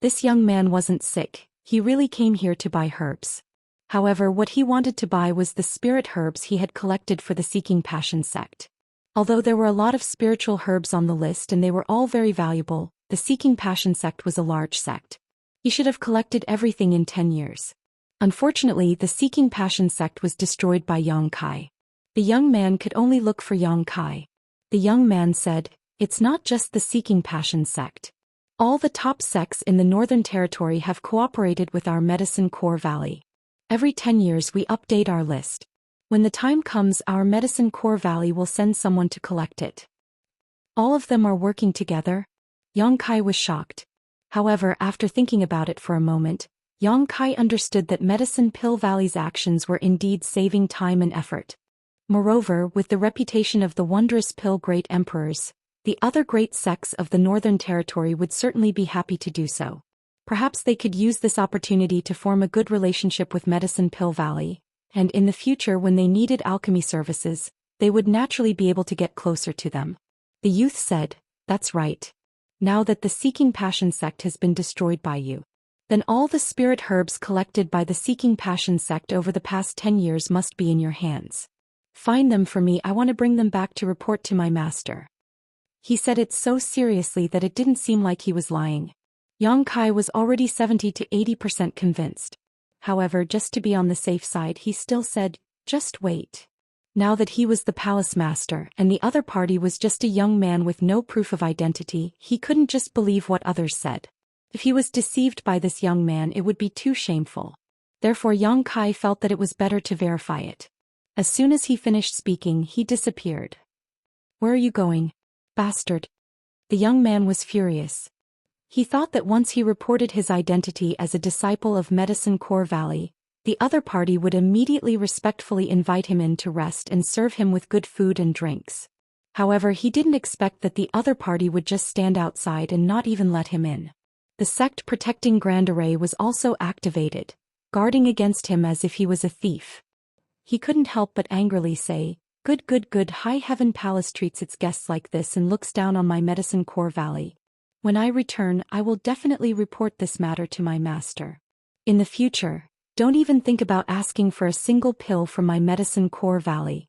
This young man wasn't sick, he really came here to buy herbs. However, what he wanted to buy was the spirit herbs he had collected for the Seeking Passion sect. Although there were a lot of spiritual herbs on the list and they were all very valuable, the Seeking Passion sect was a large sect. He should have collected everything in 10 years. Unfortunately, the Seeking Passion sect was destroyed by Yang Kai. The young man could only look for Yang Kai. The young man said, it's not just the Seeking Passion sect. All the top sects in the Northern Territory have cooperated with our Medicine Core Valley. Every 10 years we update our list. When the time comes, our Medicine Core Valley will send someone to collect it. All of them are working together? Yang Kai was shocked. However, after thinking about it for a moment, Yang Kai understood that Medicine Pill Valley's actions were indeed saving time and effort. Moreover, with the reputation of the wondrous pill great emperors, the other great sects of the Northern Territory would certainly be happy to do so. Perhaps they could use this opportunity to form a good relationship with Medicine Pill Valley, and in the future when they needed alchemy services, they would naturally be able to get closer to them. The youth said, that's right. Now that the Seeking Passion sect has been destroyed by you, then all the spirit herbs collected by the Seeking Passion sect over the past 10 years must be in your hands. Find them for me, I want to bring them back to report to my master. He said it so seriously that it didn't seem like he was lying. Yang Kai was already 70 to 80% convinced. However, just to be on the safe side, he still said, just wait. Now that he was the palace master and the other party was just a young man with no proof of identity, he couldn't just believe what others said. If he was deceived by this young man, it would be too shameful. Therefore Yang Kai felt that it was better to verify it. As soon as he finished speaking, he disappeared. Where are you going, bastard? The young man was furious. He thought that once he reported his identity as a disciple of Medicine Core Valley, the other party would immediately respectfully invite him in to rest and serve him with good food and drinks. However, he didn't expect that the other party would just stand outside and not even let him in. The sect protecting Grand Array was also activated, guarding against him as if he was a thief. He couldn't help but angrily say, good, High Heaven Palace treats its guests like this and looks down on my Medicine Core Valley. When I return, I will definitely report this matter to my master. In the future, don't even think about asking for a single pill from my Medicine Core Valley.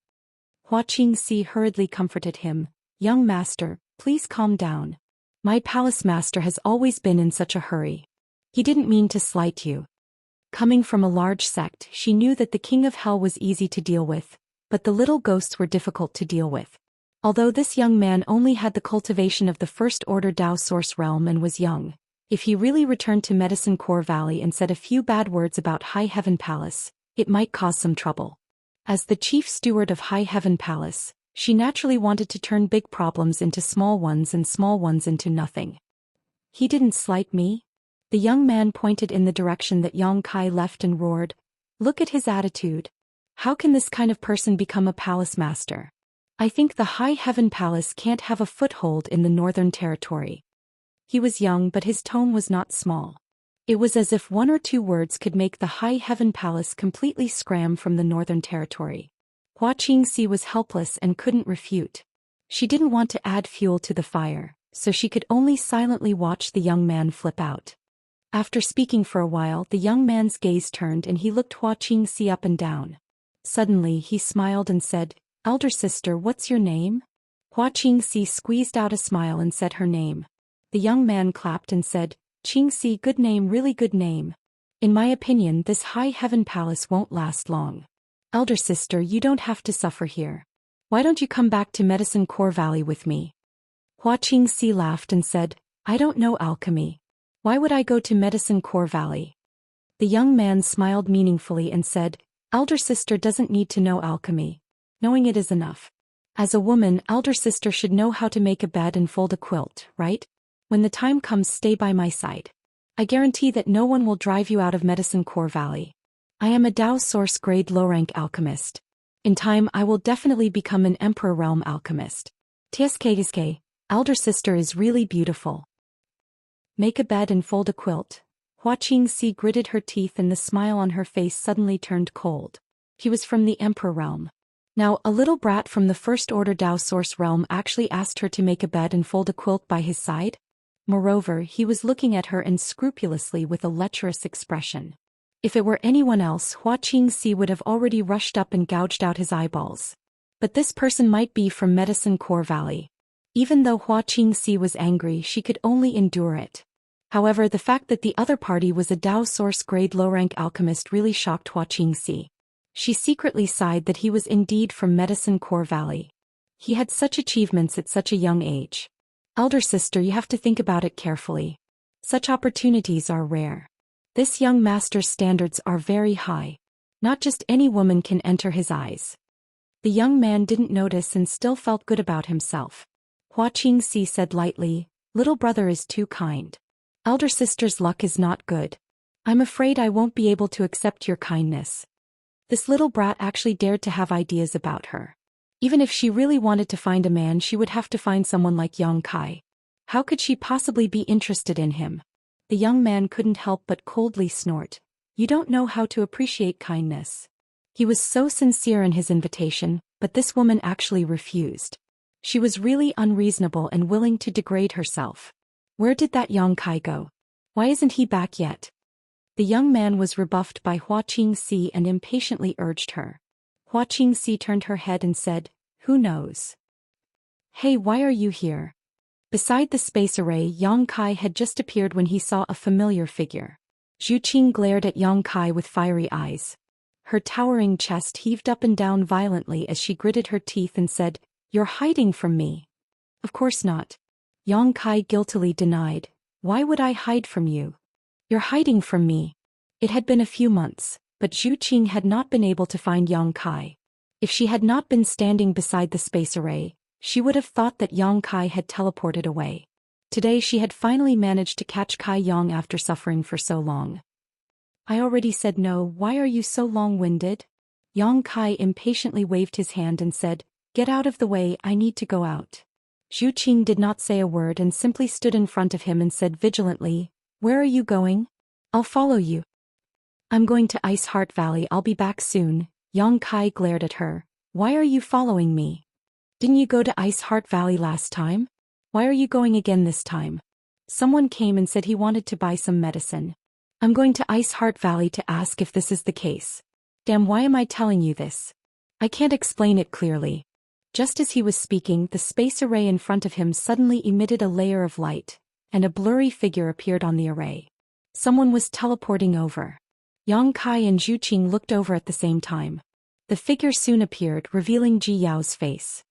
Hua Qingxi hurriedly comforted him, young master, Please calm down. My palace master has always been in such a hurry. He didn't mean to slight you. Coming from a large sect, she knew that the king of hell was easy to deal with, but the little ghosts were difficult to deal with. Although this young man only had the cultivation of the first order Dao source realm and was young, if he really returned to Medicine Core Valley and said a few bad words about High Heaven Palace, it might cause some trouble. As the chief steward of High Heaven Palace, she naturally wanted to turn big problems into small ones and small ones into nothing. He didn't slight me? The young man pointed in the direction that Yang Kai left and roared, "Look at his attitude. How can this kind of person become a palace master? I think the High Heaven Palace can't have a foothold in the Northern Territory." He was young, but his tone was not small. It was as if one or two words could make the High Heaven Palace completely scram from the Northern Territory. Hua Qingxi was helpless and couldn't refute. She didn't want to add fuel to the fire, so she could only silently watch the young man flip out. After speaking for a while, the young man's gaze turned and he looked Hua Qingxi up and down. Suddenly he smiled and said, "Elder sister, what's your name?" Hua Qingxi squeezed out a smile and said her name. The young man clapped and said, "Qingxi, good name, really good name. In my opinion, this High Heaven Palace won't last long. Elder sister, you don't have to suffer here. Why don't you come back to Medicine Core Valley with me?" Hua Qingxi laughed and said, "I don't know alchemy. Why would I go to Medicine Core Valley?" The young man smiled meaningfully and said, "Elder sister doesn't need to know alchemy. Knowing it is enough. As a woman, elder sister should know how to make a bed and fold a quilt, right? When the time comes, stay by my side. I guarantee that no one will drive you out of Medicine Core Valley. I am a Dao Source grade low-rank alchemist. In time I will definitely become an Emperor Realm alchemist. Tsk, elder sister is really beautiful. Make a bed and fold a quilt." Hua Qingxi gritted her teeth and the smile on her face suddenly turned cold. He was from the Emperor Realm. Now, a little brat from the First Order Dao Source Realm actually asked her to make a bed and fold a quilt by his side? Moreover, he was looking at her unscrupulously with a lecherous expression. If it were anyone else, Hua Qingxi would have already rushed up and gouged out his eyeballs. But this person might be from Medicine Core Valley. Even though Hua Qingxi was angry, she could only endure it. However, the fact that the other party was a Dao Source grade low-rank alchemist really shocked Hua Qingxi. She secretly sighed that he was indeed from Medicine Core Valley. He had such achievements at such a young age. Elder sister, you have to think about it carefully. Such opportunities are rare. This young master's standards are very high. Not just any woman can enter his eyes. The young man didn't notice and still felt good about himself. Hua Qingxi said lightly, "Little brother is too kind. Elder sister's luck is not good. I'm afraid I won't be able to accept your kindness." This little brat actually dared to have ideas about her. Even if she really wanted to find a man, she would have to find someone like Yang Kai. How could she possibly be interested in him? The young man couldn't help but coldly snort. "You don't know how to appreciate kindness." He was so sincere in his invitation, but this woman actually refused. She was really unreasonable and willing to degrade herself. Where did that Yang Kai go? Why isn't he back yet? The young man was rebuffed by Hua Qingxi and impatiently urged her. Hua Qingxi turned her head and said, "Who knows? Hey, why are you here?" Beside the space array, Yang Kai had just appeared when he saw a familiar figure. Zhu Qing glared at Yang Kai with fiery eyes. Her towering chest heaved up and down violently as she gritted her teeth and said, "You're hiding from me." "Of course not." Yang Kai guiltily denied. "Why would I hide from you? You're hiding from me." It had been a few months, but Zhu Qing had not been able to find Yang Kai. If she had not been standing beside the space array, she would have thought that Yang Kai had teleported away. Today she had finally managed to catch Kai Yang after suffering for so long. "I already said no, why are you so long-winded?" Yang Kai impatiently waved his hand and said, "Get out of the way, I need to go out." Zhu Qing did not say a word and simply stood in front of him and said vigilantly, "Where are you going?" "I'll follow you." "I'm going to Ice Heart Valley, I'll be back soon." Yang Kai glared at her. "Why are you following me? Didn't you go to Ice Heart Valley last time? Why are you going again this time?" "Someone came and said he wanted to buy some medicine. I'm going to Ice Heart Valley to ask if this is the case." "Damn, why am I telling you this? I can't explain it clearly. Just as he was speaking, the space array in front of him suddenly emitted a layer of light, and a blurry figure appeared on the array. Someone was teleporting over. Yang Kai and Zhu Qing looked over at the same time. The figure soon appeared, revealing Ji Yao's face.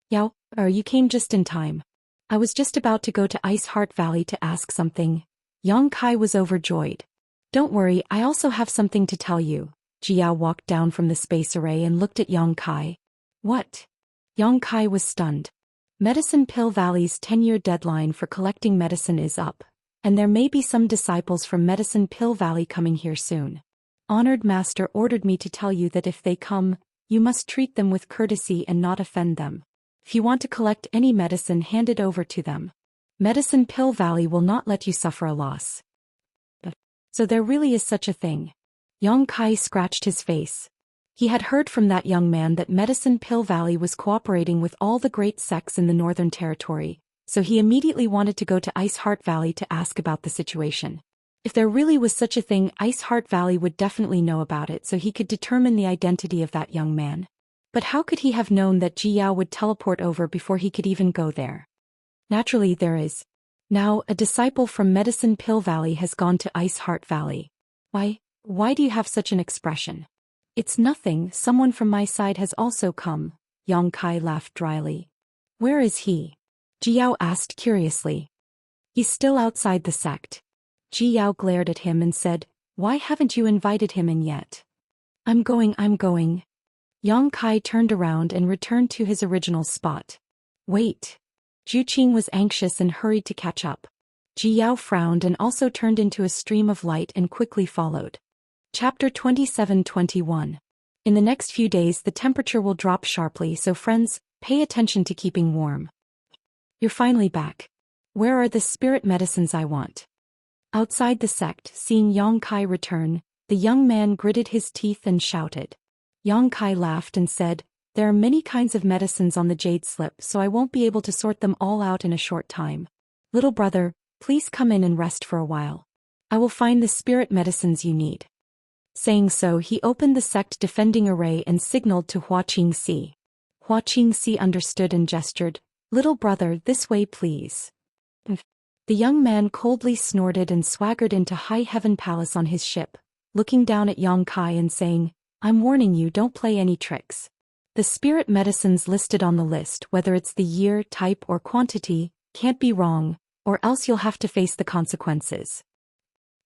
Yao, you came just in time. I was just about to go to Ice Heart Valley to ask something. Yang Kai was overjoyed. Don't worry, I also have something to tell you. Ji Yao walked down from the space array and looked at Yang Kai. What? Yang Kai was stunned. Medicine Pill Valley's 10-year deadline for collecting medicine is up, and there may be some disciples from Medicine Pill Valley coming here soon. Honored Master ordered me to tell you that if they come, you must treat them with courtesy and not offend them. If you want to collect any medicine, hand it over to them. Medicine Pill Valley will not let you suffer a loss. So there really is such a thing. Yang Kai scratched his face. He had heard from that young man that Medicine Pill Valley was cooperating with all the great sects in the Northern Territory, so he immediately wanted to go to Ice Heart Valley to ask about the situation. If there really was such a thing, Ice Heart Valley would definitely know about it, so he could determine the identity of that young man. But how could he have known that Ji Yao would teleport over before he could even go there? Naturally there is. Now, a disciple from Medicine Pill Valley has gone to Ice Heart Valley. Why do you have such an expression? It's nothing, someone from my side has also come, Yang Kai laughed dryly. Where is he? Ji Yao asked curiously. He's still outside the sect. Ji Yao glared at him and said, why haven't you invited him in yet? I'm going. Yang Kai turned around and returned to his original spot. Wait. Zhu Qing was anxious and hurried to catch up. Ji Yao frowned and also turned into a stream of light and quickly followed. Chapter 27-21. In the next few days the temperature will drop sharply, so friends, pay attention to keeping warm. You're finally back. Where are the spirit medicines I want? Outside the sect, seeing Yang Kai return, the young man gritted his teeth and shouted. Yang Kai laughed and said, there are many kinds of medicines on the jade slip, so I won't be able to sort them all out in a short time. Little brother, please come in and rest for a while. I will find the spirit medicines you need. Saying so, he opened the sect defending array and signaled to Hua Qingxi. Hua Qingxi understood and gestured, little brother, this way please. The young man coldly snorted and swaggered into High Heaven Palace on his ship, looking down at Yang Kai and saying, I'm warning you, don't play any tricks. The spirit medicines listed on the list, whether it's the year, type or quantity, can't be wrong, or else you'll have to face the consequences.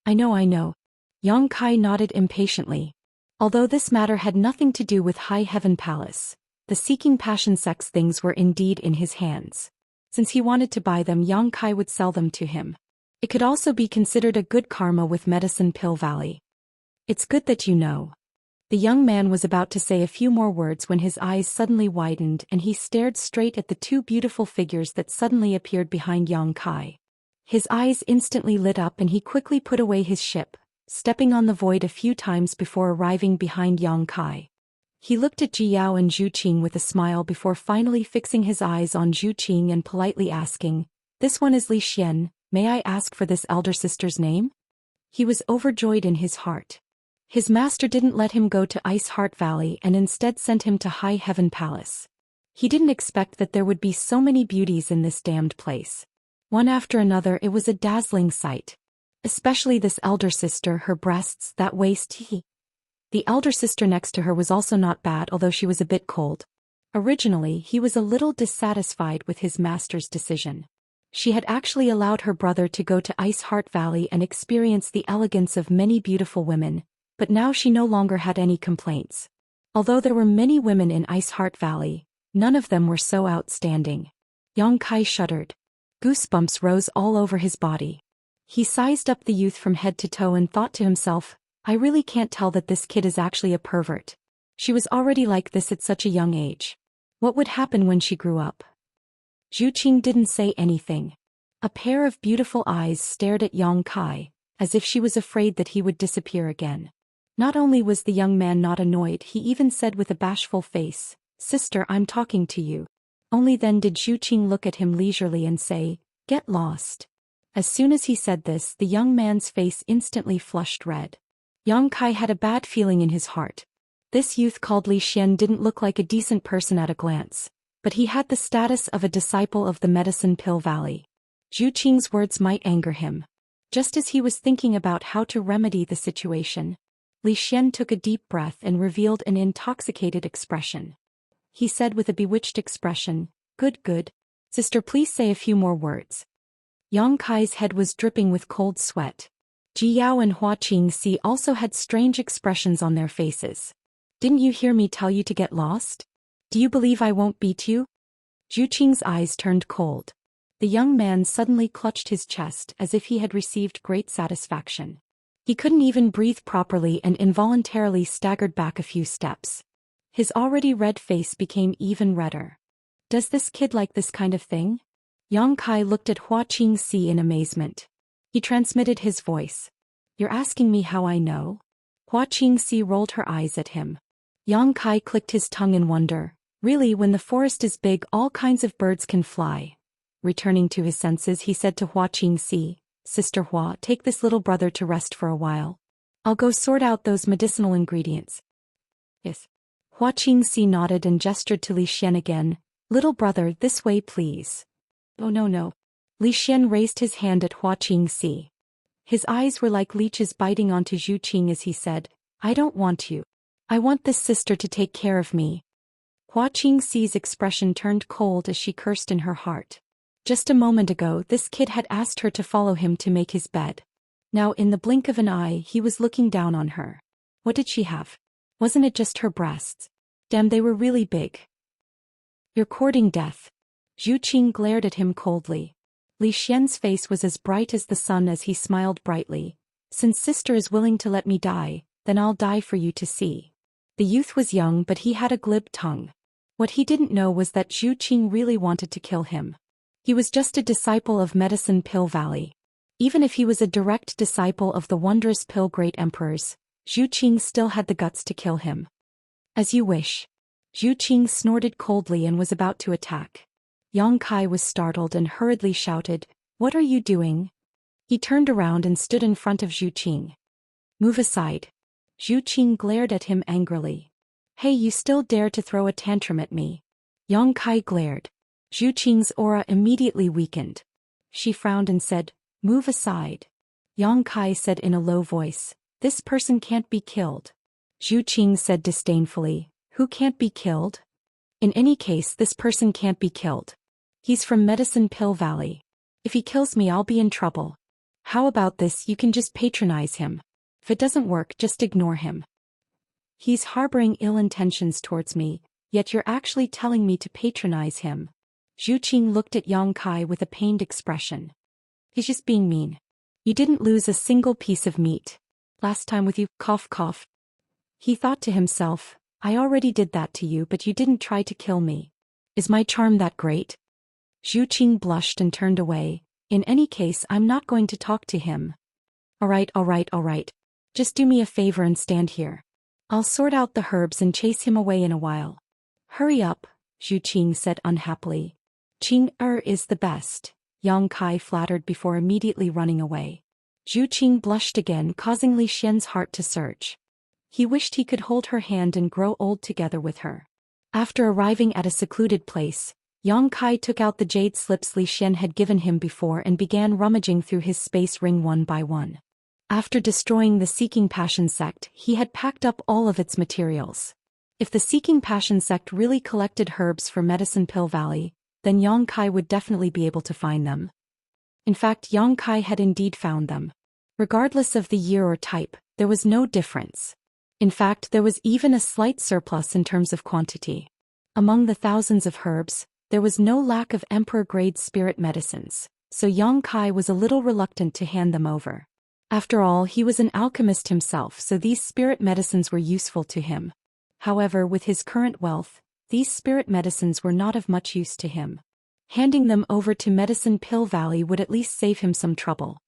I know. Yang Kai nodded impatiently. Although this matter had nothing to do with High Heaven Palace, the seeking passion sex things were indeed in his hands. Since he wanted to buy them, Yang Kai would sell them to him. It could also be considered a good karma with Medicine Pill Valley. It's good that you know. The young man was about to say a few more words when his eyes suddenly widened and he stared straight at the two beautiful figures that suddenly appeared behind Yang Kai. His eyes instantly lit up and he quickly put away his ship, stepping on the void a few times before arriving behind Yang Kai. He looked at Ji Yao and Zhu Qing with a smile before finally fixing his eyes on Zhu Qing and politely asking, this one is Li Xian, may I ask for this elder sister's name? He was overjoyed in his heart. His master didn't let him go to Ice Heart Valley and instead sent him to High Heaven Palace. He didn't expect that there would be so many beauties in this damned place. One after another, it was a dazzling sight. Especially this elder sister, her breasts, that waist. The elder sister next to her was also not bad, although she was a bit cold. Originally, he was a little dissatisfied with his master's decision. She had actually allowed her brother to go to Ice Heart Valley and experience the elegance of many beautiful women, but now she no longer had any complaints. Although there were many women in Ice Heart Valley, none of them were so outstanding. Yang Kai shuddered. Goosebumps rose all over his body. He sized up the youth from head to toe and thought to himself, I really can't tell that this kid is actually a pervert. She was already like this at such a young age. What would happen when she grew up? Zhu Qing didn't say anything. A pair of beautiful eyes stared at Yang Kai, as if she was afraid that he would disappear again. Not only was the young man not annoyed, he even said with a bashful face, Sister, I'm talking to you. Only then did Zhu Qing look at him leisurely and say, Get lost. As soon as he said this, the young man's face instantly flushed red. Yang Kai had a bad feeling in his heart. This youth called Li Xian didn't look like a decent person at a glance. but he had the status of a disciple of the Medicine Pill Valley. Zhu Qing's words might anger him. Just as he was thinking about how to remedy the situation, Li Xian took a deep breath and revealed an intoxicated expression. He said with a bewitched expression, "Good, good. Sister, please say a few more words." Yang Kai's head was dripping with cold sweat. Ji Yao and Hua Qingxi also had strange expressions on their faces. "Didn't you hear me tell you to get lost? Do you believe I won't beat you?" Zhu Qing's eyes turned cold. The young man suddenly clutched his chest as if he had received great satisfaction. He couldn't even breathe properly and involuntarily staggered back a few steps. His already red face became even redder. "Does this kid like this kind of thing?" Yang Kai looked at Hua Qingxi in amazement. He transmitted his voice. "You're asking me how I know?" Hua Qingxi rolled her eyes at him. Yang Kai clicked his tongue in wonder. "Really, when the forest is big, all kinds of birds can fly." Returning to his senses, he said to Hua Qingxi, "Sister Hua, take this little brother to rest for a while. I'll go sort out those medicinal ingredients." "Yes." Hua Qingxi nodded and gestured to Li Xian again. "Little brother, this way please." "Oh no." Li Xian raised his hand at Hua Qingxi. His eyes were like leeches biting onto Zhu Qing as he said, "I don't want you. I want this sister to take care of me." Hua Qingxi's expression turned cold as she cursed in her heart. Just a moment ago, this kid had asked her to follow him to make his bed. Now, in the blink of an eye, he was looking down on her. What did she have? Wasn't it just her breasts? Damn, they were really big. "You're courting death." Zhu Qing glared at him coldly. Li Xian's face was as bright as the sun as he smiled brightly. "Since sister is willing to let me die, then I'll die for you to see." The youth was young, but he had a glib tongue. What he didn't know was that Zhu Qing really wanted to kill him. He was just a disciple of Medicine Pill Valley. Even if he was a direct disciple of the wondrous pill great emperors, Zhu Qing still had the guts to kill him. "As you wish." Zhu Qing snorted coldly and was about to attack. Yang Kai was startled and hurriedly shouted, "What are you doing?" He turned around and stood in front of Zhu Qing. "Move aside." Zhu Qing glared at him angrily. "Hey, you still dare to throw a tantrum at me?" Yang Kai glared. Zhu Qing's aura immediately weakened. She frowned and said, "Move aside." Yang Kai said in a low voice, "This person can't be killed." Zhu Qing said disdainfully, "Who can't be killed?" "In any case, this person can't be killed. He's from Medicine Pill Valley. If he kills me, I'll be in trouble. How about this, you can just patronize him. If it doesn't work, just ignore him. He's harboring ill intentions towards me, yet you're actually telling me to patronize him." Zhu Qing looked at Yang Kai with a pained expression. "He's just being mean. You didn't lose a single piece of meat. Last time with you, cough cough." He thought to himself, "I already did that to you, but you didn't try to kill me. Is my charm that great?" Zhu Qing blushed and turned away. "In any case, I'm not going to talk to him." All right. Just do me a favor and stand here. I'll sort out the herbs and chase him away in a while." "Hurry up," Zhu Qing said unhappily. "Qing is the best," Yang Kai flattered before immediately running away. Zhu Qing blushed again, causing Li Xian's heart to surge. He wished he could hold her hand and grow old together with her. After arriving at a secluded place, Yang Kai took out the jade slips Li Xian had given him before and began rummaging through his space ring one by one. After destroying the Seeking Passion sect, he had packed up all of its materials. If the Seeking Passion sect really collected herbs for Medicine Pill Valley, then Yang Kai would definitely be able to find them. In fact, Yang Kai had indeed found them. Regardless of the year or type, there was no difference. In fact, there was even a slight surplus in terms of quantity. Among the thousands of herbs, there was no lack of emperor-grade spirit medicines, so Yang Kai was a little reluctant to hand them over. After all, he was an alchemist himself, so these spirit medicines were useful to him. However, with his current wealth, these spirit medicines were not of much use to him. Handing them over to Medicine Pill Valley would at least save him some trouble.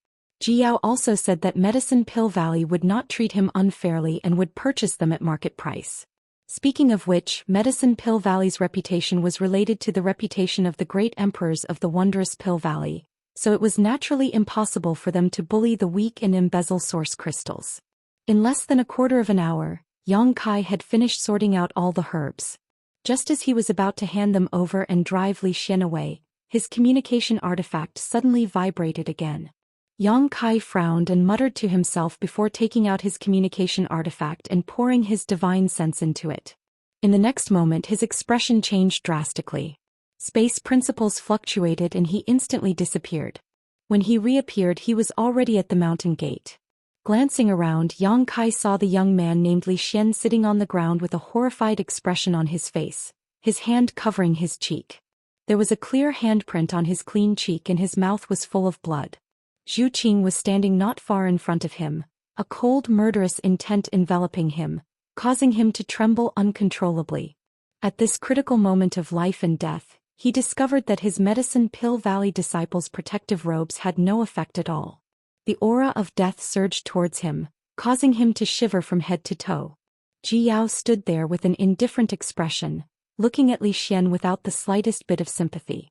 Ji Yao also said that Medicine Pill Valley would not treat him unfairly and would purchase them at market price. Speaking of which, Medicine Pill Valley's reputation was related to the reputation of the great emperors of the wondrous Pill Valley, so it was naturally impossible for them to bully the weak and embezzle source crystals. In less than a quarter of an hour, Yang Kai had finished sorting out all the herbs. Just as he was about to hand them over and drive Li Xian away, his communication artifact suddenly vibrated again. Yang Kai frowned and muttered to himself before taking out his communication artifact and pouring his divine sense into it. In the next moment his expression changed drastically. Space principles fluctuated and he instantly disappeared. When he reappeared he was already at the mountain gate. Glancing around, Yang Kai saw the young man named Li Xian sitting on the ground with a horrified expression on his face, his hand covering his cheek. There was a clear handprint on his clean cheek and his mouth was full of blood. Zhu Qing was standing not far in front of him, a cold murderous intent enveloping him, causing him to tremble uncontrollably. At this critical moment of life and death, he discovered that his Medicine Pill Valley disciples' protective robes had no effect at all. The aura of death surged towards him, causing him to shiver from head to toe. Ji Yao stood there with an indifferent expression, looking at Li Xian without the slightest bit of sympathy.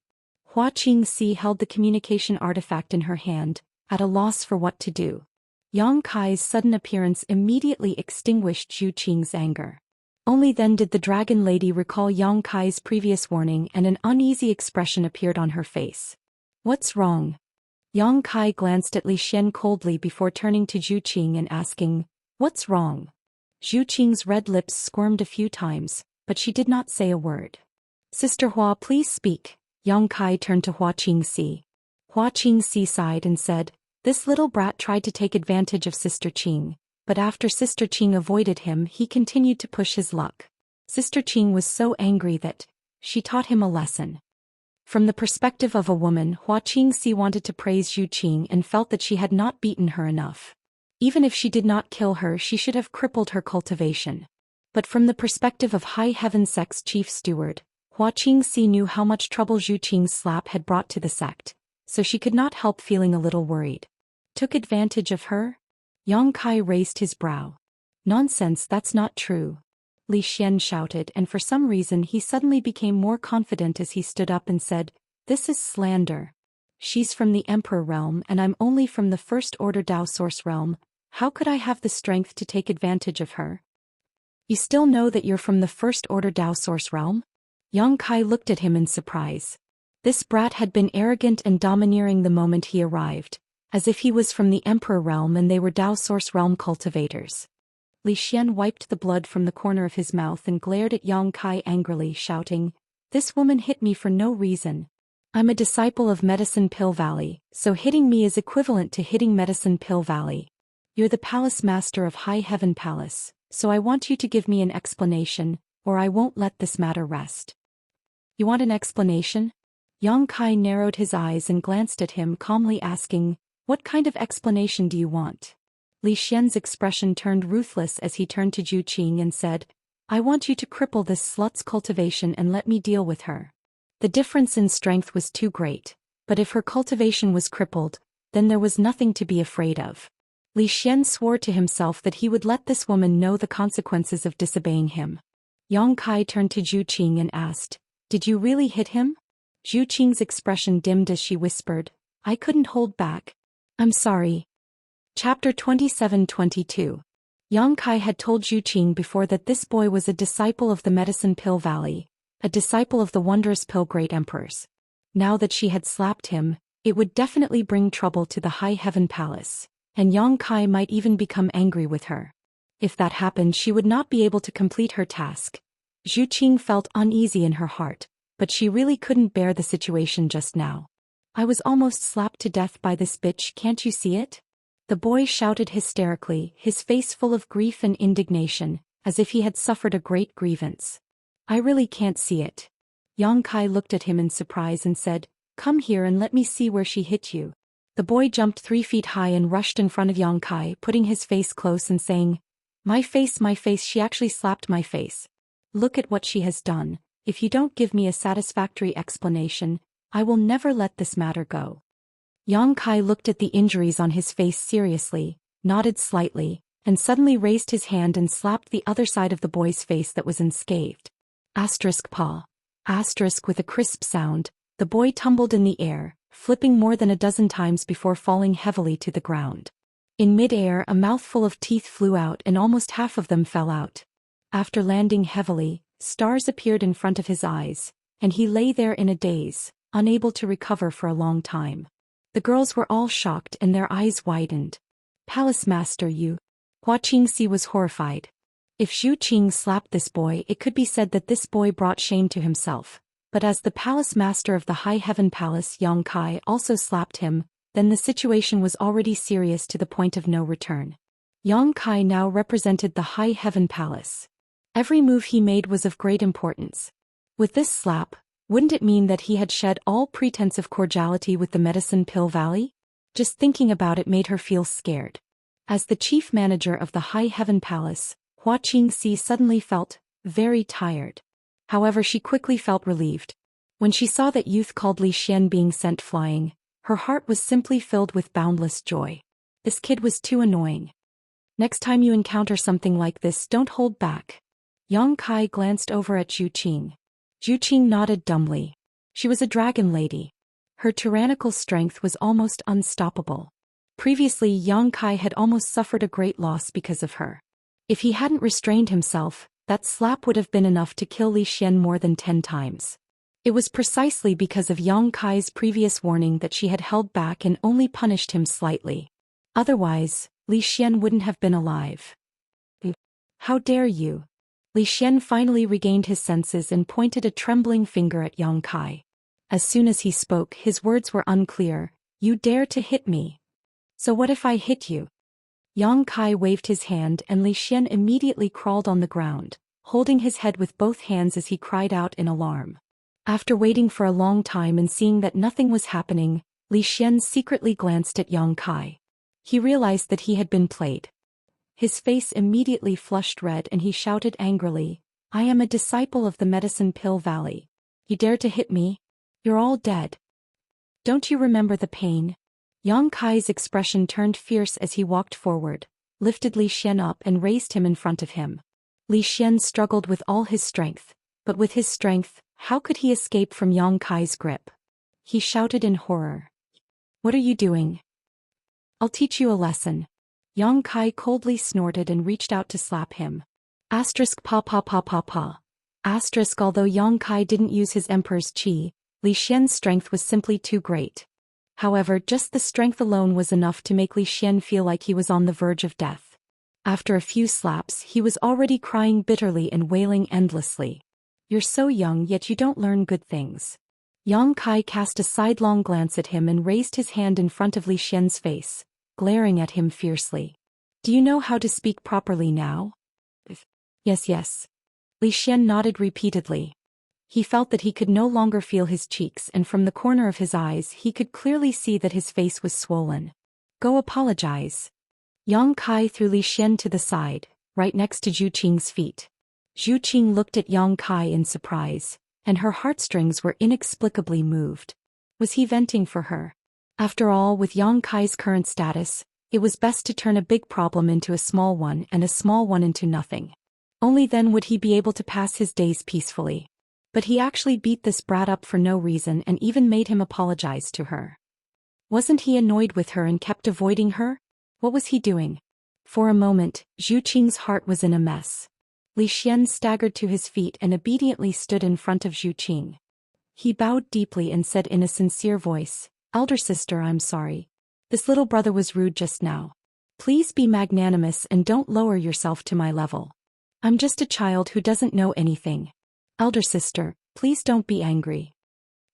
Hua Qingxi held the communication artifact in her hand, at a loss for what to do. Yang Kai's sudden appearance immediately extinguished Zhu Qing's anger. Only then did the dragon lady recall Yang Kai's previous warning and an uneasy expression appeared on her face. "What's wrong?" Yang Kai glanced at Li Xian coldly before turning to Zhu Qing and asking, "What's wrong?" Zhu Qing's red lips squirmed a few times, but she did not say a word. "Sister Hua, please speak." Yang Kai turned to Hua Qingxi. Hua Qingxi sighed and said, "This little brat tried to take advantage of Sister Qing, but after Sister Qing avoided him he continued to push his luck. Sister Qing was so angry that she taught him a lesson." From the perspective of a woman, Hua Qingxi wanted to praise Zhu Qing and felt that she had not beaten her enough. Even if she did not kill her, she should have crippled her cultivation. But from the perspective of High Heaven Sect's chief steward, Hua Qingxi knew how much trouble Zhu Qing's slap had brought to the sect, so she could not help feeling a little worried. Took advantage of her? Yang Kai raised his brow. "Nonsense, that's not true." Li Xian shouted, and for some reason he suddenly became more confident as he stood up and said, "This is slander. She's from the Emperor realm and I'm only from the First Order Dao Source realm. How could I have the strength to take advantage of her?" "You still know that you're from the First Order Dao Source realm?" Yang Kai looked at him in surprise. This brat had been arrogant and domineering the moment he arrived, as if he was from the Emperor realm and they were Dao Source realm cultivators. Li Xian wiped the blood from the corner of his mouth and glared at Yang Kai angrily, shouting, "This woman hit me for no reason. I'm a disciple of Medicine Pill Valley, so hitting me is equivalent to hitting Medicine Pill Valley. You're the palace master of High Heaven Palace, so I want you to give me an explanation, or I won't let this matter rest." "You want an explanation?" Yang Kai narrowed his eyes and glanced at him calmly, asking, "What kind of explanation do you want?" Li Xian's expression turned ruthless as he turned to Zhu Qing and said, "I want you to cripple this slut's cultivation and let me deal with her." The difference in strength was too great, but if her cultivation was crippled, then there was nothing to be afraid of. Li Xian swore to himself that he would let this woman know the consequences of disobeying him. Yang Kai turned to Zhu Qing and asked, "Did you really hit him?" Zhu Qing's expression dimmed as she whispered, "I couldn't hold back. I'm sorry." Chapter 27-22. Yang Kai had told Zhu Qing before that this boy was a disciple of the Medicine Pill Valley, a disciple of the wondrous pill great emperors. Now that she had slapped him, it would definitely bring trouble to the High Heaven Palace, and Yang Kai might even become angry with her. If that happened, she would not be able to complete her task. Zhu Qing felt uneasy in her heart, but she really couldn't bear the situation just now. "I was almost slapped to death by this bitch, can't you see it?" The boy shouted hysterically, his face full of grief and indignation, as if he had suffered a great grievance. "I really can't see it." Yang Kai looked at him in surprise and said, "Come here and let me see where she hit you." The boy jumped 3 feet high and rushed in front of Yang Kai, putting his face close and saying, my face, she actually slapped my face. Look at what she has done. If you don't give me a satisfactory explanation, I will never let this matter go." Yang Kai looked at the injuries on his face seriously, nodded slightly, and suddenly raised his hand and slapped the other side of the boy's face that was unscathed. Paw. With a crisp sound, the boy tumbled in the air, flipping more than a dozen times before falling heavily to the ground. In mid-air, a mouthful of teeth flew out and almost half of them fell out. After landing heavily, Stars appeared in front of his eyes, and he lay there in a daze, unable to recover for a long time. The girls were all shocked and their eyes widened. Palace Master Yu. Hua Qingxi was horrified. If Zhu Qing slapped this boy, it could be said that this boy brought shame to himself. But as the Palace Master of the High Heaven Palace Yang Kai also slapped him, then the situation was already serious to the point of no return. Yang Kai now represented the High Heaven Palace. Every move he made was of great importance. With this slap, wouldn't it mean that he had shed all pretense of cordiality with the Medicine Pill Valley? Just thinking about it made her feel scared. As the chief manager of the High Heaven Palace, Hua Qingxi suddenly felt very tired. However, she quickly felt relieved. When she saw that youth called Li Xian being sent flying, her heart was simply filled with boundless joy. This kid was too annoying. Next time you encounter something like this, don't hold back. Yang Kai glanced over at Zhu Qing. Zhu Qing nodded dumbly. She was a dragon lady. Her tyrannical strength was almost unstoppable. Previously, Yang Kai had almost suffered a great loss because of her. If he hadn't restrained himself, that slap would have been enough to kill Li Xian more than 10 times. It was precisely because of Yang Kai's previous warning that she had held back and only punished him slightly. Otherwise, Li Xian wouldn't have been alive. How dare you? Li Xian finally regained his senses and pointed a trembling finger at Yang Kai. As soon as he spoke, his words were unclear. You dare to hit me? So what if I hit you? Yang Kai waved his hand and Li Xian immediately crawled on the ground, holding his head with both hands as he cried out in alarm. After waiting for a long time and seeing that nothing was happening, Li Xian secretly glanced at Yang Kai. He realized that he had been played. His face immediately flushed red and he shouted angrily, I am a disciple of the Medicine Pill Valley. You dare to hit me? You're all dead. Don't you remember the pain? Yang Kai's expression turned fierce as he walked forward, lifted Li Xian up and raised him in front of him. Li Xian struggled with all his strength, but with his strength, how could he escape from Yang Kai's grip? He shouted in horror. What are you doing? I'll teach you a lesson. Yang Kai coldly snorted and reached out to slap him. Asterisk pa pa pa pa pa. Asterisk although Yang Kai didn't use his emperor's qi, Li Xian's strength was simply too great. However, just the strength alone was enough to make Li Xian feel like he was on the verge of death. After a few slaps, he was already crying bitterly and wailing endlessly. You're so young yet you don't learn good things. Yang Kai cast a sidelong glance at him and raised his hand in front of Li Xian's face, glaring at him fiercely. Do you know how to speak properly now? Yes, yes. Li Xian nodded repeatedly. He felt that he could no longer feel his cheeks and from the corner of his eyes he could clearly see that his face was swollen. Go apologize. Yang Kai threw Li Xian to the side, right next to Zhu Qing's feet. Zhu Qing looked at Yang Kai in surprise, and her heartstrings were inexplicably moved. Was he venting for her? After all, with Yang Kai's current status, it was best to turn a big problem into a small one and a small one into nothing. Only then would he be able to pass his days peacefully. But he actually beat this brat up for no reason and even made him apologize to her. Wasn't he annoyed with her and kept avoiding her? What was he doing? For a moment, Zhu Qing's heart was in a mess. Li Xian staggered to his feet and obediently stood in front of Zhu Qing. He bowed deeply and said in a sincere voice, Elder sister, I'm sorry. This little brother was rude just now. Please be magnanimous and don't lower yourself to my level. I'm just a child who doesn't know anything. Elder sister, please don't be angry.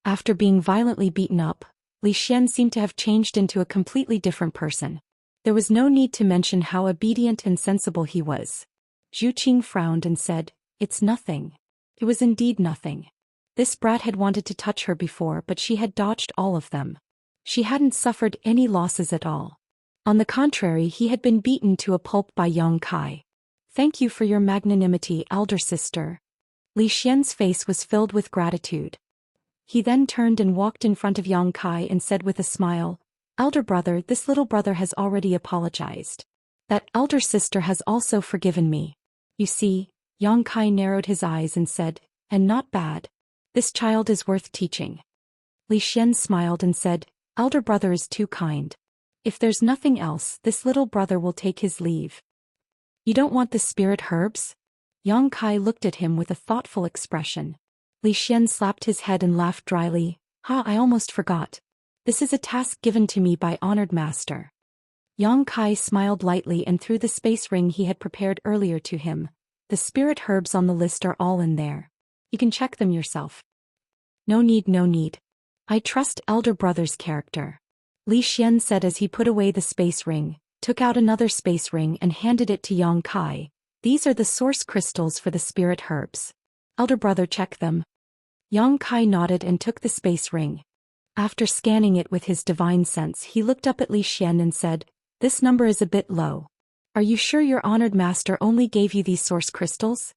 After being violently beaten up, Li Xian seemed to have changed into a completely different person. There was no need to mention how obedient and sensible he was. Zhu Qing frowned and said, It's nothing. It was indeed nothing. This brat had wanted to touch her before but she had dodged all of them. She hadn't suffered any losses at all. On the contrary, he had been beaten to a pulp by Yang Kai. Thank you for your magnanimity, elder sister. Li Xian's face was filled with gratitude. He then turned and walked in front of Yang Kai and said with a smile, Elder brother, this little brother has already apologized. That elder sister has also forgiven me. You see, Yang Kai narrowed his eyes and said, and not bad. This child is worth teaching. Li Xian smiled and said, Elder brother is too kind. If there's nothing else, this little brother will take his leave. You don't want the spirit herbs? Yang Kai looked at him with a thoughtful expression. Li Xian slapped his head and laughed dryly. I almost forgot. This is a task given to me by honored master. Yang Kai smiled lightly and threw the space ring he had prepared earlier to him. The spirit herbs on the list are all in there. You can check them yourself. No need, no need. I trust elder brother's character. Li Xian said as he put away the space ring, took out another space ring and handed it to Yang Kai. These are the source crystals for the spirit herbs. Elder brother, check them. Yang Kai nodded and took the space ring. After scanning it with his divine sense, he looked up at Li Xian and said, "This number is a bit low. Are you sure your honored master only gave you these source crystals?"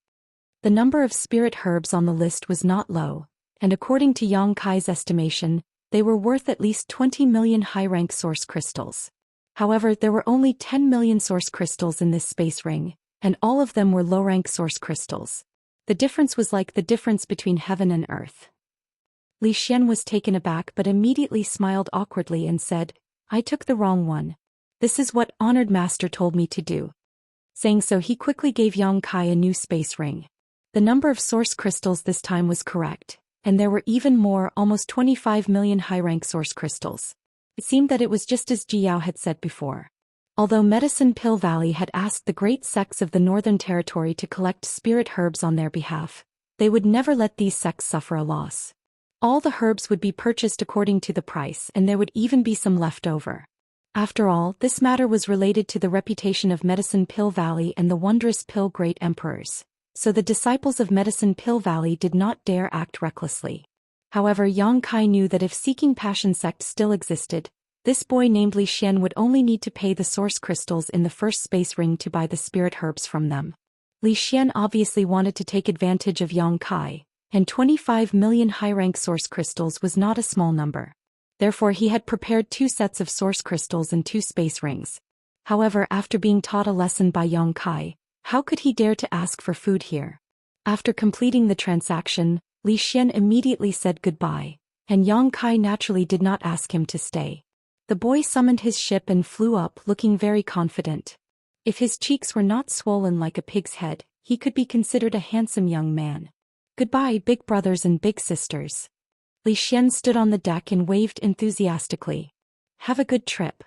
The number of spirit herbs on the list was not low, and according to Yang Kai's estimation, they were worth at least 20 million high-rank source crystals. However, there were only 10 million source crystals in this space ring, and all of them were low-rank source crystals. The difference was like the difference between heaven and earth. Li Xian was taken aback but immediately smiled awkwardly and said, "I took the wrong one. This is what honored master told me to do." Saying so, he quickly gave Yang Kai a new space ring. The number of source crystals this time was correct, and there were even more, almost 25 million high-rank source crystals. It seemed that it was just as Ji Yao had said before. Although Medicine Pill Valley had asked the great sects of the Northern Territory to collect spirit herbs on their behalf, they would never let these sects suffer a loss. All the herbs would be purchased according to the price, and there would even be some left over. After all, this matter was related to the reputation of Medicine Pill Valley and the Wondrous Pill Great Emperors, so the disciples of Medicine Pill Valley did not dare act recklessly. However, Yang Kai knew that if Seeking Passion sect still existed, this boy named Li Xian would only need to pay the source crystals in the first space ring to buy the spirit herbs from them. Li Xian obviously wanted to take advantage of Yang Kai, and 25 million high-rank source crystals was not a small number. Therefore he had prepared 2 sets of source crystals and 2 space rings. However, after being taught a lesson by Yang Kai, how could he dare to ask for food here? After completing the transaction, Li Xian immediately said goodbye, and Yang Kai naturally did not ask him to stay. The boy summoned his ship and flew up, looking very confident. If his cheeks were not swollen like a pig's head, he could be considered a handsome young man. "Goodbye, big brothers and big sisters." Li Xian stood on the deck and waved enthusiastically. "Have a good trip."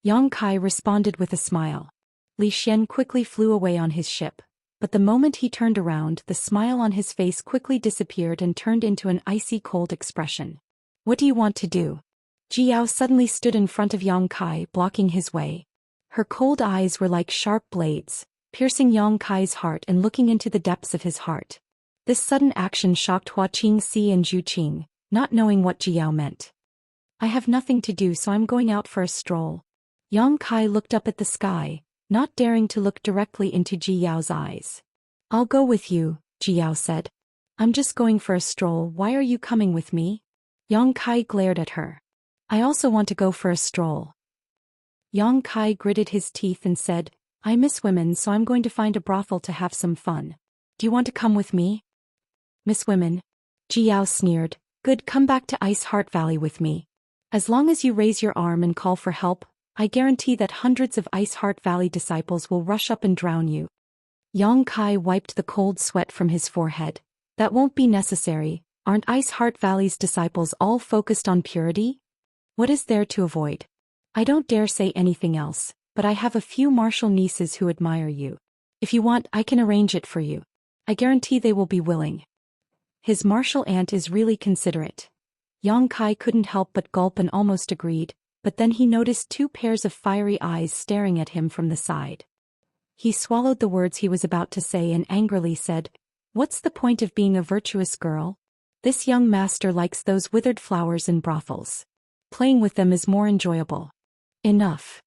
Yang Kai responded with a smile. Li Xian quickly flew away on his ship, but the moment he turned around, the smile on his face quickly disappeared and turned into an icy cold expression. "What do you want to do?" Ji Yao suddenly stood in front of Yang Kai, blocking his way. Her cold eyes were like sharp blades, piercing Yang Kai's heart and looking into the depths of his heart. This sudden action shocked Hua Qingxi and Zhu Qing, not knowing what Ji Yao meant. "I have nothing to do, so I'm going out for a stroll." Yang Kai looked up at the sky, not daring to look directly into Ji Yao's eyes. "I'll go with you," Ji Yao said. "I'm just going for a stroll, why are you coming with me?" Yang Kai glared at her. "I also want to go for a stroll." Yang Kai gritted his teeth and said, "I miss women, so I'm going to find a brothel to have some fun. Do you want to come with me?" "Miss women?" Ji Yao sneered. "Good, come back to Ice Heart Valley with me. As long as you raise your arm and call for help, I guarantee that hundreds of Ice Heart Valley disciples will rush up and drown you." Yang Kai wiped the cold sweat from his forehead. "That won't be necessary. Aren't Ice Heart Valley's disciples all focused on purity? What is there to avoid? I don't dare say anything else, but I have a few martial nieces who admire you. If you want, I can arrange it for you. I guarantee they will be willing." His martial aunt is really considerate. Yang Kai couldn't help but gulp and almost agreed, but then he noticed 2 pairs of fiery eyes staring at him from the side. He swallowed the words he was about to say and angrily said, "What's the point of being a virtuous girl? This young master likes those withered flowers in brothels. Playing with them is more enjoyable." "Enough."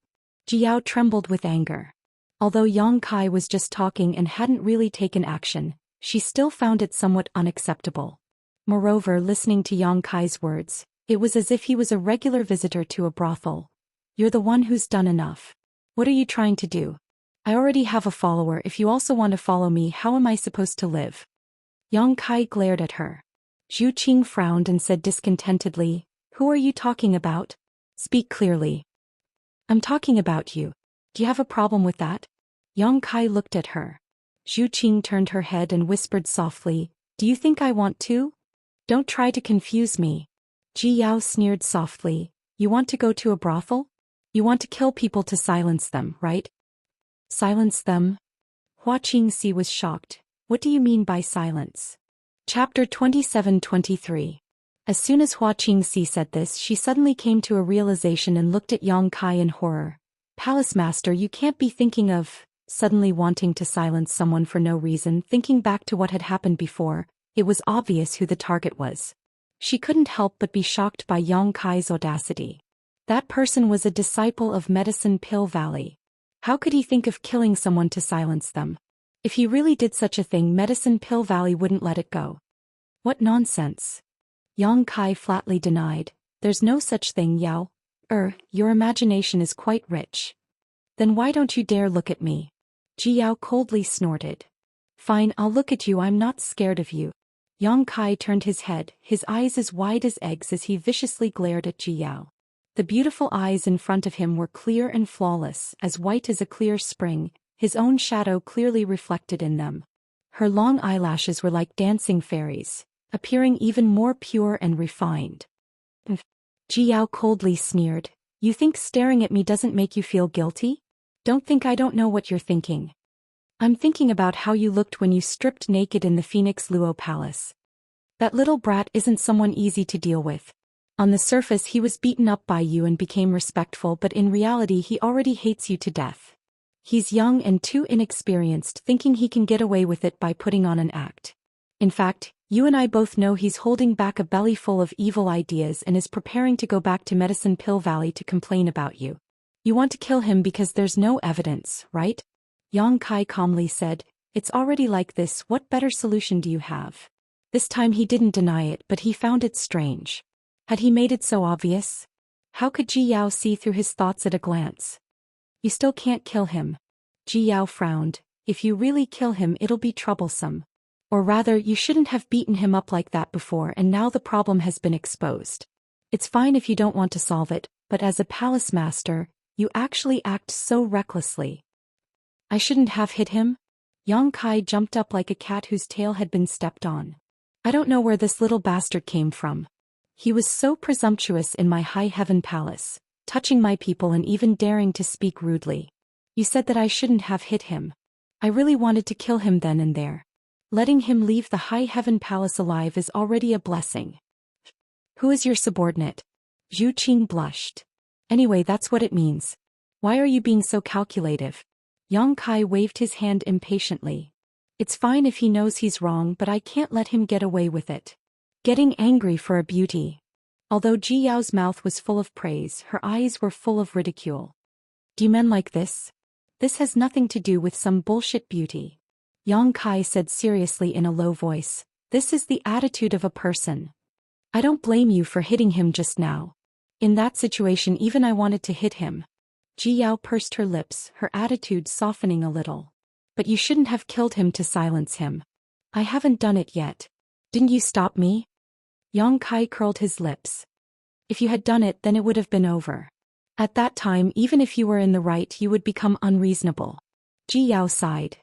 Ji Yao trembled with anger. Although Yang Kai was just talking and hadn't really taken action, she still found it somewhat unacceptable. Moreover, listening to Yang Kai's words, it was as if he was a regular visitor to a brothel. "You're the one who's done enough. What are you trying to do? I already have a follower. If you also want to follow me, how am I supposed to live?" Yang Kai glared at her. Zhu Qing frowned and said discontentedly, "Who are you talking about? Speak clearly." "I'm talking about you. Do you have a problem with that?" Yang Kai looked at her. Zhu Qing turned her head and whispered softly, "Do you think I want to? Don't try to confuse me." Ji Yao sneered softly, "You want to go to a brothel? You want to kill people to silence them, right?" "Silence them?" Hua Qingxi was shocked. "What do you mean by silence?" Chapter 27-23. As soon as Hua Qingxi said this, she suddenly came to a realization and looked at Yang Kai in horror. "Palace Master, you can't be thinking of..." Suddenly wanting to silence someone for no reason, thinking back to what had happened before, it was obvious who the target was. She couldn't help but be shocked by Yang Kai's audacity. That person was a disciple of Medicine Pill Valley. How could he think of killing someone to silence them? If he really did such a thing, Medicine Pill Valley wouldn't let it go. What nonsense! Yang Kai flatly denied. "There's no such thing, Yao. Your imagination is quite rich." "Then why don't you dare look at me?" Ji Yao coldly snorted. "Fine, I'll look at you, I'm not scared of you." Yang Kai turned his head, his eyes as wide as eggs as he viciously glared at Ji Yao. The beautiful eyes in front of him were clear and flawless, as white as a clear spring, his own shadow clearly reflected in them. Her long eyelashes were like dancing fairies, appearing even more pure and refined. Ji Yao coldly sneered, "You think staring at me doesn't make you feel guilty? Don't think I don't know what you're thinking. I'm thinking about how you looked when you stripped naked in the Phoenix Luo Palace. That little brat isn't someone easy to deal with. On the surface he was beaten up by you and became respectful, but in reality he already hates you to death. He's young and too inexperienced, thinking he can get away with it by putting on an act. In fact, you and I both know he's holding back a belly full of evil ideas and is preparing to go back to Medicine Pill Valley to complain about you. You want to kill him because there's no evidence, right?" Yang Kai calmly said, "It's already like this, what better solution do you have?" This time he didn't deny it, but he found it strange. Had he made it so obvious? How could Ji Yao see through his thoughts at a glance? "You still can't kill him." Ji Yao frowned. "If you really kill him, it'll be troublesome. Or rather, you shouldn't have beaten him up like that before, and now the problem has been exposed. It's fine if you don't want to solve it, but as a palace master, you actually act so recklessly." "I shouldn't have hit him?" Yang Kai jumped up like a cat whose tail had been stepped on. "I don't know where this little bastard came from. He was so presumptuous in my high heaven palace, touching my people and even daring to speak rudely. You said that I shouldn't have hit him. I really wanted to kill him then and there. Letting him leave the high heaven palace alive is already a blessing." "Who is your subordinate?" Zhu Qing blushed. "Anyway, that's what it means. Why are you being so calculative?" Yang Kai waved his hand impatiently. "It's fine if he knows he's wrong, but I can't let him get away with it." Getting angry for a beauty. Although Ji Yao's mouth was full of praise, her eyes were full of ridicule. "Do men like this? This has nothing to do with some bullshit beauty." Yang Kai said seriously in a low voice, "This is the attitude of a person. I don't blame you for hitting him just now. In that situation even I wanted to hit him." Ji Yao pursed her lips, her attitude softening a little. "But you shouldn't have killed him to silence him." "I haven't done it yet. Didn't you stop me?" Yang Kai curled his lips. "If you had done it, then it would have been over. At that time, even if you were in the right, you would become unreasonable." Ji Yao sighed.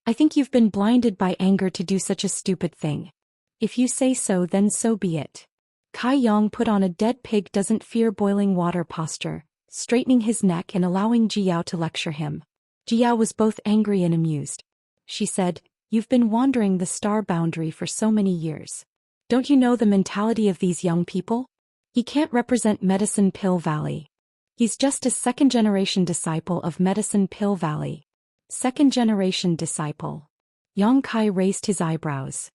"I think you've been blinded by anger to do such a stupid thing. If you say so, then so be it." Kai Yang put on a dead pig doesn't fear boiling water posture, straightening his neck and allowing Ji Yao to lecture him. Ji Yao was both angry and amused. She said, "You've been wandering the star boundary for so many years. Don't you know the mentality of these young people? He can't represent Medicine Pill Valley. He's just a second-generation disciple of Medicine Pill Valley." "Second-generation disciple?" Yang Kai raised his eyebrows.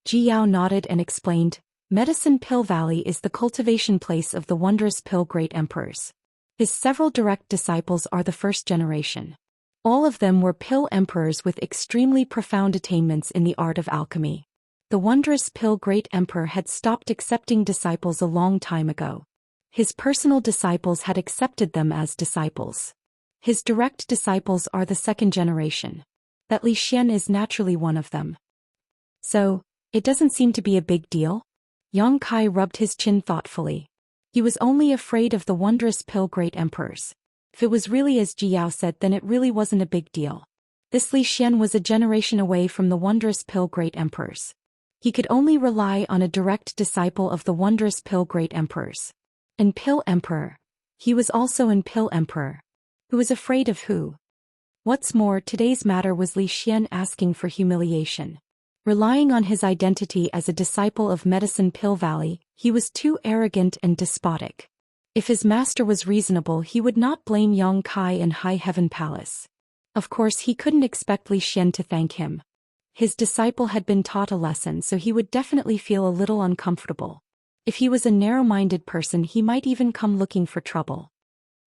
Ji Yao nodded and explained, "Medicine Pill Valley is the cultivation place of the wondrous pill great emperors. His several direct disciples are the first generation. All of them were pill emperors with extremely profound attainments in the art of alchemy. The wondrous pill great emperor had stopped accepting disciples a long time ago. His personal disciples had accepted them as disciples. His direct disciples are the second generation. That Zhou Xian is naturally one of them. So, it doesn't seem to be a big deal?" Yang Kai rubbed his chin thoughtfully. He was only afraid of the wondrous pill great emperors. If it was really as Ji Yao said, then it really wasn't a big deal. This Li Xian was a generation away from the wondrous pill great emperors. He could only rely on a direct disciple of the wondrous pill great emperors. An pill emperor. He was also an pill emperor. Who was afraid of who? What's more, today's matter was Li Xian asking for humiliation. Relying on his identity as a disciple of Medicine Pill Valley, he was too arrogant and despotic. If his master was reasonable, he would not blame Yang Kai and High Heaven Palace. Of course, he couldn't expect Li Xian to thank him. His disciple had been taught a lesson, so he would definitely feel a little uncomfortable. If he was a narrow-minded person, he might even come looking for trouble.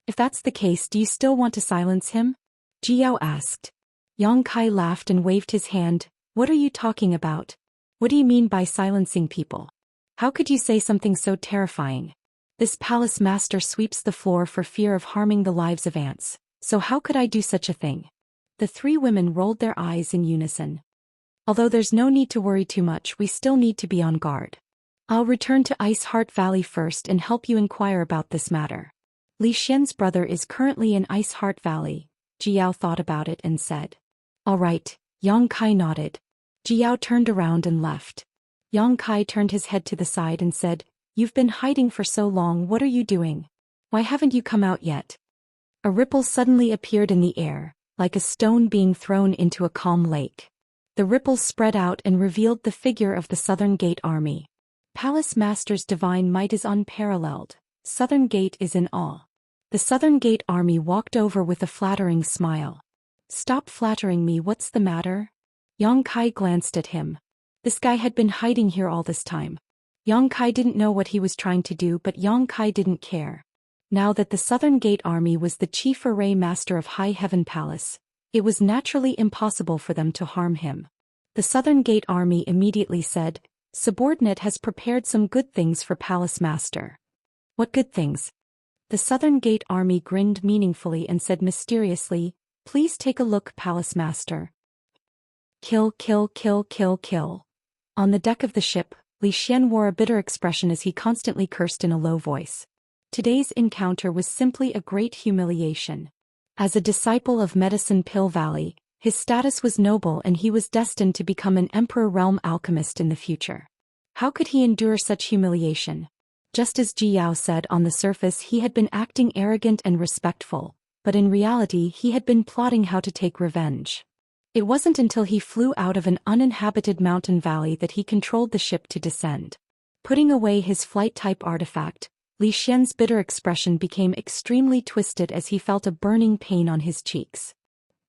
If that's the case, do you still want to silence him? Jiao asked. Yang Kai laughed and waved his hand. What are you talking about? What do you mean by silencing people? How could you say something so terrifying? This palace master sweeps the floor for fear of harming the lives of ants, so how could I do such a thing? The three women rolled their eyes in unison. Although there's no need to worry too much, we still need to be on guard. I'll return to Ice Heart Valley first and help you inquire about this matter. Li Xian's brother is currently in Ice Heart Valley. Jiao thought about it and said. All right. Yang Kai nodded. Jiao turned around and left. Yang Kai turned his head to the side and said, You've been hiding for so long, what are you doing? Why haven't you come out yet? A ripple suddenly appeared in the air, like a stone being thrown into a calm lake. The ripple spread out and revealed the figure of the Southern Gate Army. Palace Master's divine might is unparalleled. Southern Gate is in awe. The Southern Gate Army walked over with a flattering smile. Stop flattering me, what's the matter? Yang Kai glanced at him. This guy had been hiding here all this time. Yang Kai didn't know what he was trying to do, but Yang Kai didn't care. Now that the Southern Gate Army was the chief array master of High Heaven Palace, it was naturally impossible for them to harm him. The Southern Gate Army immediately said, Subordinate has prepared some good things for Palace Master. What good things? The Southern Gate Army grinned meaningfully and said mysteriously, Please take a look, Palace Master. Kill, kill, kill, kill, kill. On the deck of the ship, Li Xian wore a bitter expression as he constantly cursed in a low voice. Today's encounter was simply a great humiliation. As a disciple of Medicine Pill Valley, his status was noble and he was destined to become an Emperor Realm alchemist in the future. How could he endure such humiliation? Just as Jiao said, on the surface he had been acting arrogant and respectful, but in reality he had been plotting how to take revenge. It wasn't until he flew out of an uninhabited mountain valley that he controlled the ship to descend. Putting away his flight-type artifact, Li Xian's bitter expression became extremely twisted as he felt a burning pain on his cheeks.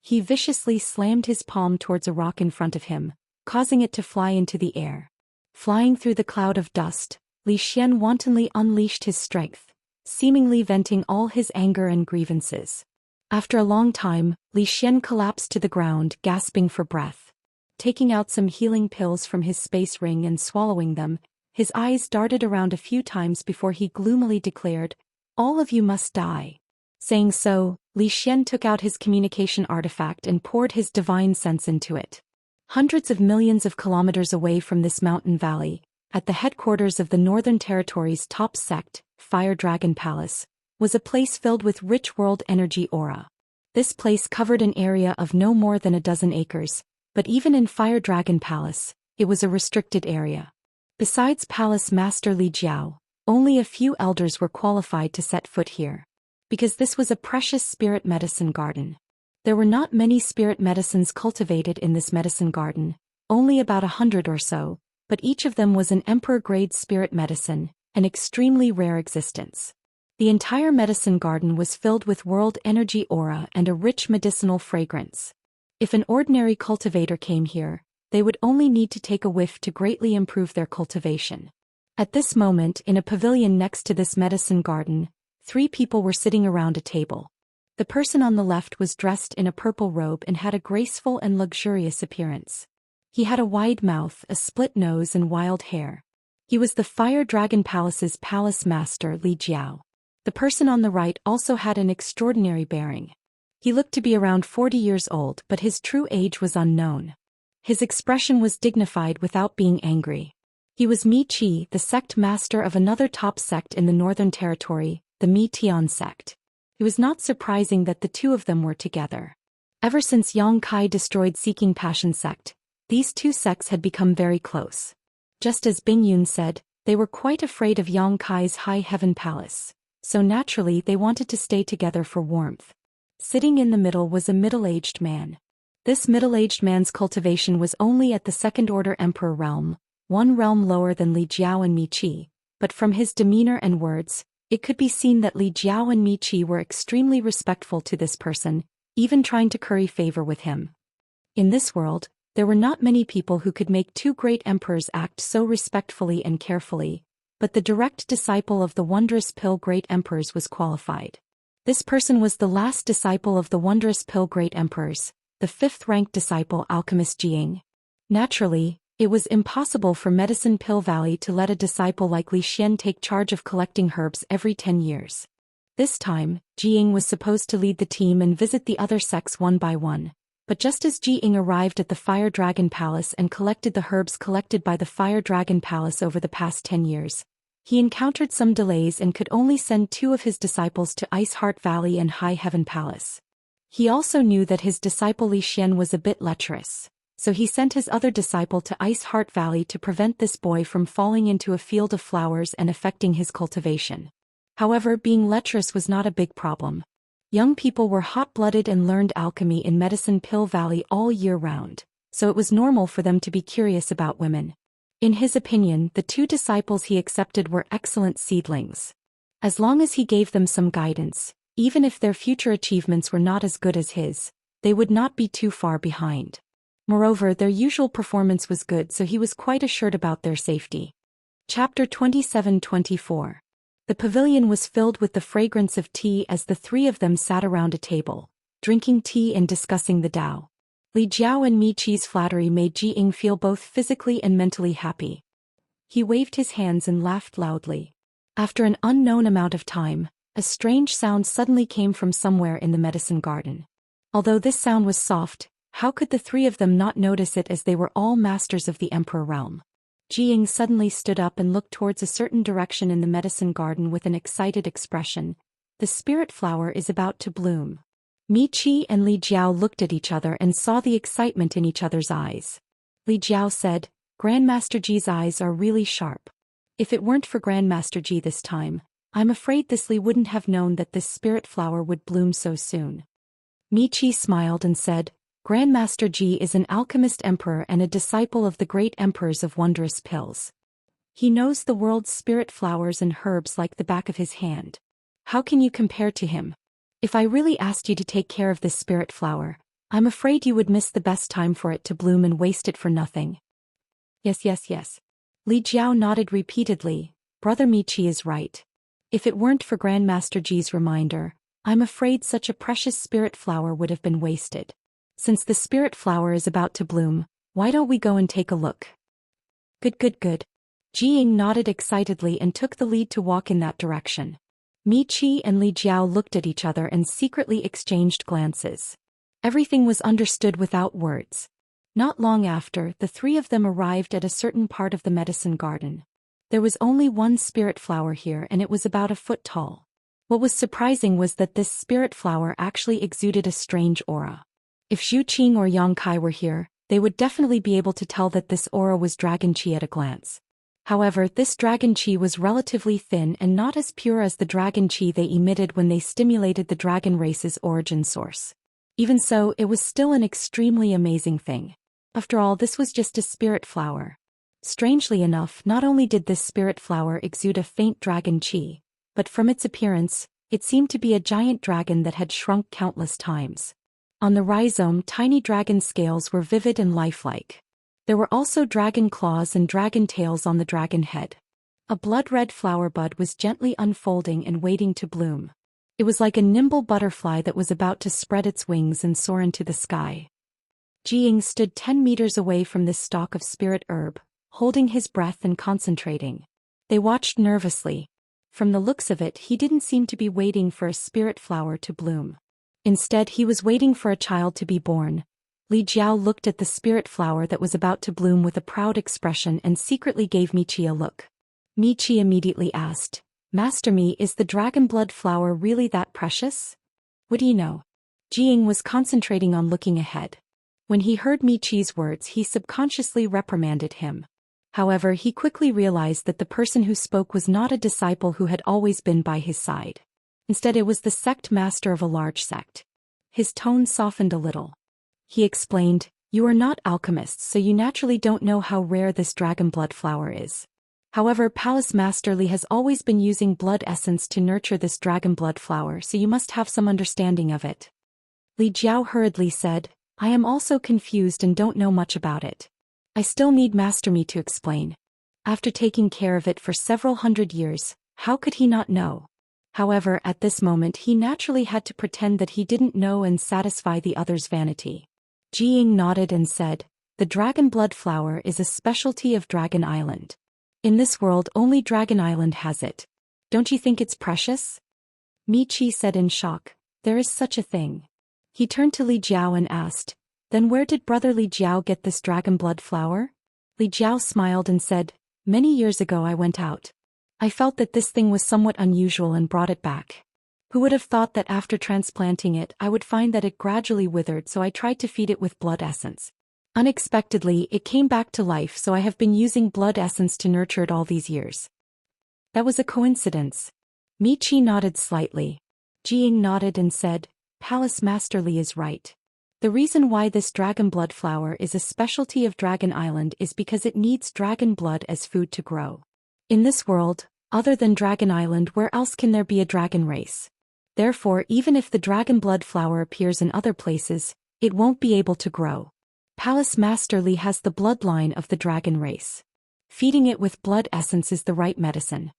He viciously slammed his palm towards a rock in front of him, causing it to fly into the air. Flying through the cloud of dust, Li Xian wantonly unleashed his strength, seemingly venting all his anger and grievances. After a long time, Li Xian collapsed to the ground, gasping for breath. Taking out some healing pills from his space ring and swallowing them, his eyes darted around a few times before he gloomily declared, All of you must die. Saying so, Li Xian took out his communication artifact and poured his divine sense into it. Hundreds of millions of kilometers away from this mountain valley, at the headquarters of the Northern Territory's top sect, Fire Dragon Palace, was a place filled with rich world energy aura. This place covered an area of no more than a dozen acres, but even in Fire Dragon Palace, it was a restricted area. Besides Palace Master Li Jiao, only a few elders were qualified to set foot here. Because this was a precious spirit medicine garden. There were not many spirit medicines cultivated in this medicine garden, only about 100 or so, but each of them was an emperor-grade spirit medicine, an extremely rare existence. The entire medicine garden was filled with world energy aura and a rich medicinal fragrance. If an ordinary cultivator came here, they would only need to take a whiff to greatly improve their cultivation. At this moment, in a pavilion next to this medicine garden, 3 people were sitting around a table. The person on the left was dressed in a purple robe and had a graceful and luxurious appearance. He had a wide mouth, a split nose and wild hair. He was the Fire Dragon Palace's palace master Li Jiao. The person on the right also had an extraordinary bearing. He looked to be around 40 years old, but his true age was unknown. His expression was dignified without being angry. He was Mi Qi, the sect master of another top sect in the Northern Territory, the Mi Tian sect. It was not surprising that the two of them were together. Ever since Yang Kai destroyed Seeking Passion sect, these two sects had become very close. Just as Bing Yun said, they were quite afraid of Yang Kai's high heaven palace, so naturally they wanted to stay together for warmth. Sitting in the middle was a middle-aged man. This middle-aged man's cultivation was only at the second-order emperor realm, one realm lower than Li Jiao and Mi Qi, but from his demeanor and words, it could be seen that Li Jiao and Mi Qi were extremely respectful to this person, even trying to curry favor with him. In this world, there were not many people who could make two great emperors act so respectfully and carefully, but the direct disciple of the wondrous pill great emperors was qualified. This person was the last disciple of the wondrous pill great emperors, the fifth-ranked disciple alchemist Jiying. Naturally, it was impossible for Medicine Pill Valley to let a disciple like Li Xian take charge of collecting herbs every 10 years. This time, Jiying was supposed to lead the team and visit the other sects one by one. But just as Jiying arrived at the Fire Dragon Palace and collected the herbs collected by the Fire Dragon Palace over the past 10 years, he encountered some delays and could only send 2 of his disciples to Ice Heart Valley and High Heaven Palace. He also knew that his disciple Li Xian was a bit lecherous, so he sent his other disciple to Ice Heart Valley to prevent this boy from falling into a field of flowers and affecting his cultivation. However, being lecherous was not a big problem. Young people were hot-blooded and learned alchemy in Medicine Pill Valley all year round, so it was normal for them to be curious about women. In his opinion, the 2 disciples he accepted were excellent seedlings. As long as he gave them some guidance, even if their future achievements were not as good as his, they would not be too far behind. Moreover, their usual performance was good, so he was quite assured about their safety. Chapter 27-24. The pavilion was filled with the fragrance of tea as the 3 of them sat around a table, drinking tea and discussing the Tao. Li Jiao and Mi Qi's flattery made Jiying feel both physically and mentally happy. He waved his hands and laughed loudly. After an unknown amount of time, a strange sound suddenly came from somewhere in the medicine garden. Although this sound was soft, how could the 3 of them not notice it as they were all masters of the Emperor realm? Jiying suddenly stood up and looked towards a certain direction in the medicine garden with an excited expression. The spirit flower is about to bloom. Mi Qi and Li Jiao looked at each other and saw the excitement in each other's eyes. Li Jiao said, "Grandmaster Ji's eyes are really sharp. If it weren't for Grandmaster Ji this time, I'm afraid this Li wouldn't have known that this spirit flower would bloom so soon." Mi Qi smiled and said, "Grandmaster Ji is an alchemist emperor and a disciple of the great emperors of wondrous pills. He knows the world's spirit flowers and herbs like the back of his hand. How can you compare to him? If I really asked you to take care of this spirit flower, I'm afraid you would miss the best time for it to bloom and waste it for nothing." Yes. Li Jiao nodded repeatedly. Brother Mi Qi is right. If it weren't for Grandmaster Ji's reminder, I'm afraid such a precious spirit flower would have been wasted. Since the spirit flower is about to bloom, why don't we go and take a look? Good. Jiying nodded excitedly and took the lead to walk in that direction. Mi Qi and Li Jiao looked at each other and secretly exchanged glances. Everything was understood without words. Not long after, the 3 of them arrived at a certain part of the medicine garden. There was only one spirit flower here and it was about a foot tall. What was surprising was that this spirit flower actually exuded a strange aura. If Zhu Qing or Yang Kai were here, they would definitely be able to tell that this aura was dragon qi at a glance. However, this dragon qi was relatively thin and not as pure as the dragon qi they emitted when they stimulated the dragon race's origin source. Even so, it was still an extremely amazing thing. After all, this was just a spirit flower. Strangely enough, not only did this spirit flower exude a faint dragon qi, but from its appearance, it seemed to be a giant dragon that had shrunk countless times. On the rhizome, tiny dragon scales were vivid and lifelike. There were also dragon claws and dragon tails on the dragon head. A blood-red flower bud was gently unfolding and waiting to bloom. It was like a nimble butterfly that was about to spread its wings and soar into the sky. Jiying stood 10 meters away from this stalk of spirit herb, holding his breath and concentrating. They watched nervously. From the looks of it, he didn't seem to be waiting for a spirit flower to bloom. Instead, he was waiting for a child to be born. Li Jiao looked at the spirit flower that was about to bloom with a proud expression and secretly gave Mi Qi a look. Mi Qi immediately asked, "Master Mi, is the dragon blood flower really that precious?" "What do you know?" Jiying was concentrating on looking ahead. When he heard Miqi's words, he subconsciously reprimanded him. However, he quickly realized that the person who spoke was not a disciple who had always been by his side. Instead, it was the sect master of a large sect. His tone softened a little. He explained, "You are not alchemists, so you naturally don't know how rare this dragon blood flower is. However, Palace Master Li has always been using blood essence to nurture this dragon blood flower, so you must have some understanding of it." Li Jiao hurriedly said, "I am also confused and don't know much about it. I still need Master Mi to explain. After taking care of it for several hundred years, how could he not know?" However, at this moment he naturally had to pretend that he didn't know and satisfy the other's vanity. Jiying nodded and said, "The dragon blood flower is a specialty of Dragon Island. In this world only Dragon Island has it. Don't you think it's precious?" Miqi said in shock, "There is such a thing." He turned to Li Jiao and asked, "Then where did brother Li Jiao get this dragon blood flower?" Li Jiao smiled and said, "Many years ago I went out. I felt that this thing was somewhat unusual and brought it back. Who would have thought that after transplanting it I would find that it gradually withered, so I tried to feed it with blood essence. Unexpectedly, it came back to life, so I have been using blood essence to nurture it all these years." "That was a coincidence." Miqi nodded slightly. Jiying nodded and said, "Palace Master Li is right. The reason why this dragon blood flower is a specialty of Dragon Island is because it needs dragon blood as food to grow. In this world, other than Dragon Island, where else can there be a dragon race? Therefore, even if the dragon blood flower appears in other places, it won't be able to grow. Palace Master Li has the bloodline of the dragon race. Feeding it with blood essence is the right medicine."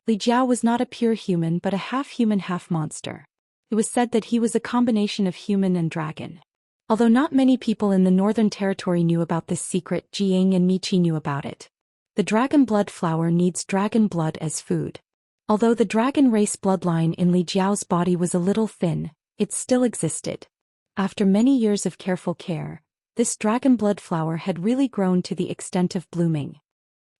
Li Jiao was not a pure human but a half-human half-monster. It was said that he was a combination of human and dragon. Although not many people in the Northern Territory knew about this secret, Jiying and Miqi knew about it. The dragon blood flower needs dragon blood as food. Although the dragon race bloodline in Li Jiao's body was a little thin, it still existed. After many years of careful care, this dragon blood flower had really grown to the extent of blooming.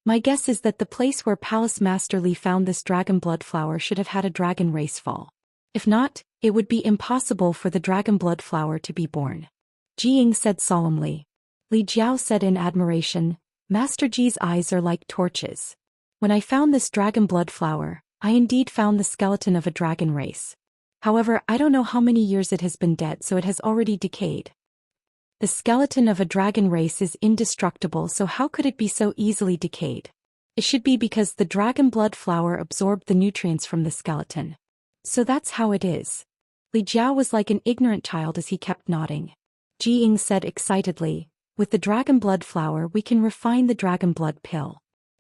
My guess is that the place where Palace Master Li found this dragon blood flower should have had a dragon race fall. If not, it would be impossible for the dragon blood flower to be born." Jiying said solemnly. Li Jiao said in admiration, "Master Ji's eyes are like torches. When I found this dragon blood flower, I indeed found the skeleton of a dragon race. However, I don't know how many years it has been dead, so it has already decayed." "The skeleton of a dragon race is indestructible, so how could it be so easily decayed? It should be because the dragon blood flower absorbed the nutrients from the skeleton. So that's how it is." Li Jiao was like an ignorant child as he kept nodding. Jiying said excitedly, "With the dragon blood flower we can refine the dragon blood pill.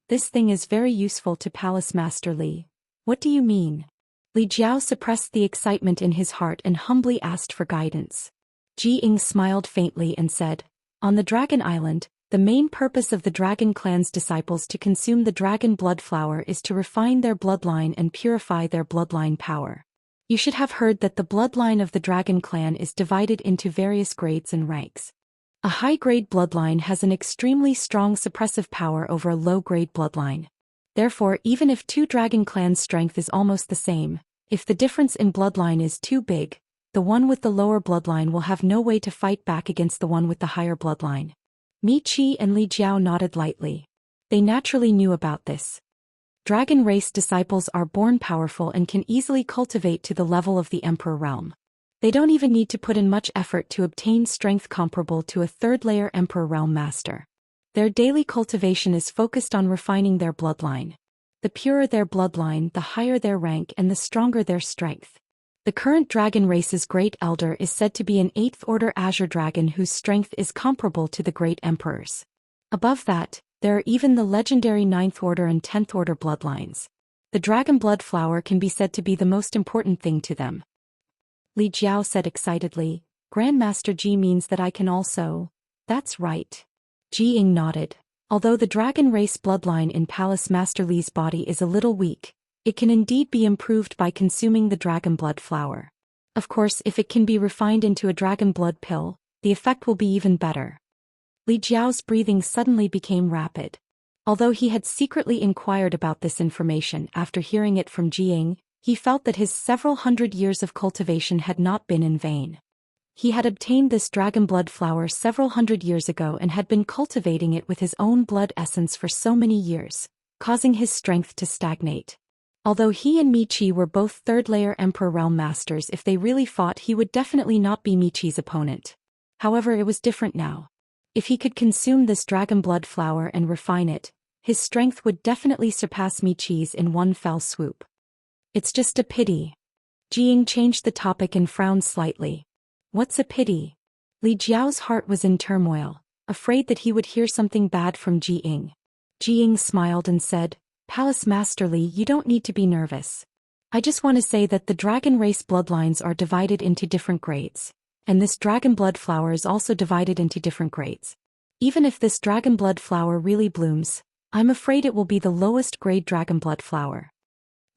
This thing is very useful to Palace Master Li." "What do you mean?" Li Jiao suppressed the excitement in his heart and humbly asked for guidance. Jiying smiled faintly and said, "On the Dragon Island, the main purpose of the Dragon Clan's disciples to consume the dragon blood flower is to refine their bloodline and purify their bloodline power. You should have heard that the bloodline of the Dragon Clan is divided into various grades and ranks. A high-grade bloodline has an extremely strong suppressive power over a low-grade bloodline. Therefore, even if two Dragon Clans' strength is almost the same, if the difference in bloodline is too big, the one with the lower bloodline will have no way to fight back against the one with the higher bloodline." Miqi and Li Jiao nodded lightly. They naturally knew about this. Dragon race disciples are born powerful and can easily cultivate to the level of the Emperor realm. They don't even need to put in much effort to obtain strength comparable to a third-layer Emperor realm master. Their daily cultivation is focused on refining their bloodline. The purer their bloodline, the higher their rank and the stronger their strength. The current dragon race's great elder is said to be an 8th order azure dragon whose strength is comparable to the great emperor's. Above that, there are even the legendary 9th order and 10th order bloodlines. The dragon blood flower can be said to be the most important thing to them. Li Jiao said excitedly, "Grandmaster Ji means that I can also..." "That's right." Jiying nodded. Although the dragon race bloodline in Palace Master Li's body is a little weak, it can indeed be improved by consuming the dragon blood flower. Of course, if it can be refined into a dragon blood pill, the effect will be even better. Li Jiao's breathing suddenly became rapid. Although he had secretly inquired about this information after hearing it from Jiying, he felt that his several hundred years of cultivation had not been in vain. He had obtained this dragon blood flower several hundred years ago and had been cultivating it with his own blood essence for so many years, causing his strength to stagnate. Although he and Miqi were both third-layer Emperor Realm Masters, if they really fought he would definitely not be Miqi's opponent. However, it was different now. If he could consume this dragon blood flower and refine it, his strength would definitely surpass Miqi's in one fell swoop. It's just a pity. Jiying changed the topic and frowned slightly. What's a pity? Li Jiao's heart was in turmoil, afraid that he would hear something bad from Jiying. Jiying smiled and said, Palace Master Li, you don't need to be nervous. I just want to say that the dragon race bloodlines are divided into different grades, and this dragon blood flower is also divided into different grades. Even if this dragon blood flower really blooms, I'm afraid it will be the lowest grade dragon blood flower.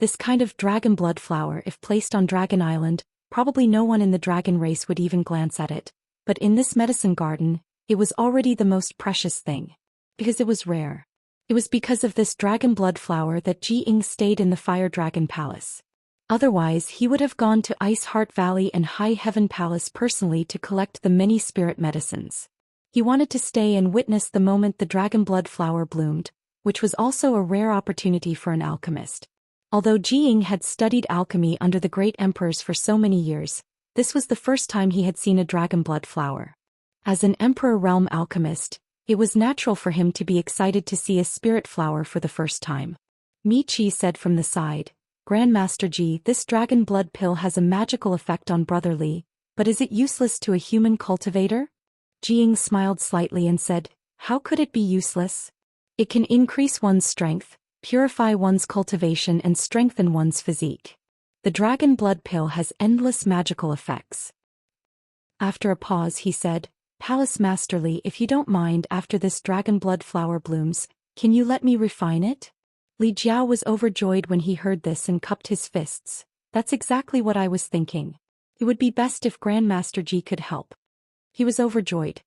This kind of dragon blood flower, if placed on Dragon Island, probably no one in the dragon race would even glance at it, but in this medicine garden, it was already the most precious thing. Because it was rare. It was because of this dragon blood flower that Jiying stayed in the Fire Dragon Palace. Otherwise he would have gone to Ice Heart Valley and High Heaven Palace personally to collect the many spirit medicines. He wanted to stay and witness the moment the dragon blood flower bloomed, which was also a rare opportunity for an alchemist. Although Jiying had studied alchemy under the great emperors for so many years, this was the first time he had seen a dragon blood flower. As an Emperor Realm alchemist, it was natural for him to be excited to see a spirit flower for the first time. Miqi said from the side, Grandmaster Ji, this dragon blood pill has a magical effect on Brother Li, but is it useless to a human cultivator? Jiying smiled slightly and said, How could it be useless? It can increase one's strength, purify one's cultivation and strengthen one's physique. The dragon blood pill has endless magical effects. After a pause he said, Palace Master Li, if you don't mind, after this dragon blood flower blooms, can you let me refine it? Li Jiao was overjoyed when he heard this and cupped his fists. That's exactly what I was thinking. It would be best if Grandmaster Ji could help. He was overjoyed.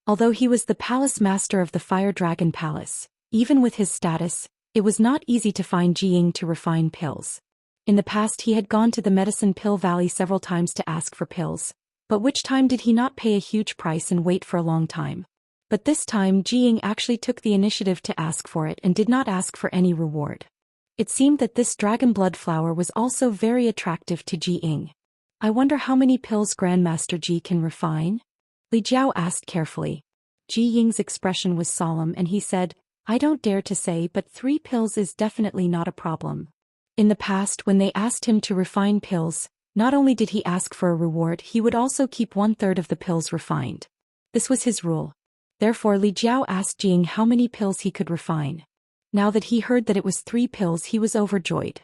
Although he was the Palace Master of the Fire Dragon Palace, even with his status, it was not easy to find Jiying to refine pills. In the past he had gone to the Medicine Pill Valley several times to ask for pills, but which time did he not pay a huge price and wait for a long time? But this time Jiying actually took the initiative to ask for it and did not ask for any reward. It seemed that this dragon blood flower was also very attractive to Jiying. I wonder how many pills Grandmaster Ji can refine? Li Jiao asked carefully. Jiying's expression was solemn and he said, I don't dare to say, but 3 pills is definitely not a problem. In the past when they asked him to refine pills, not only did he ask for a reward, he would also keep 1/3 of the pills refined. This was his rule. Therefore Li Jiao asked Jiying how many pills he could refine. Now that he heard that it was 3 pills he was overjoyed.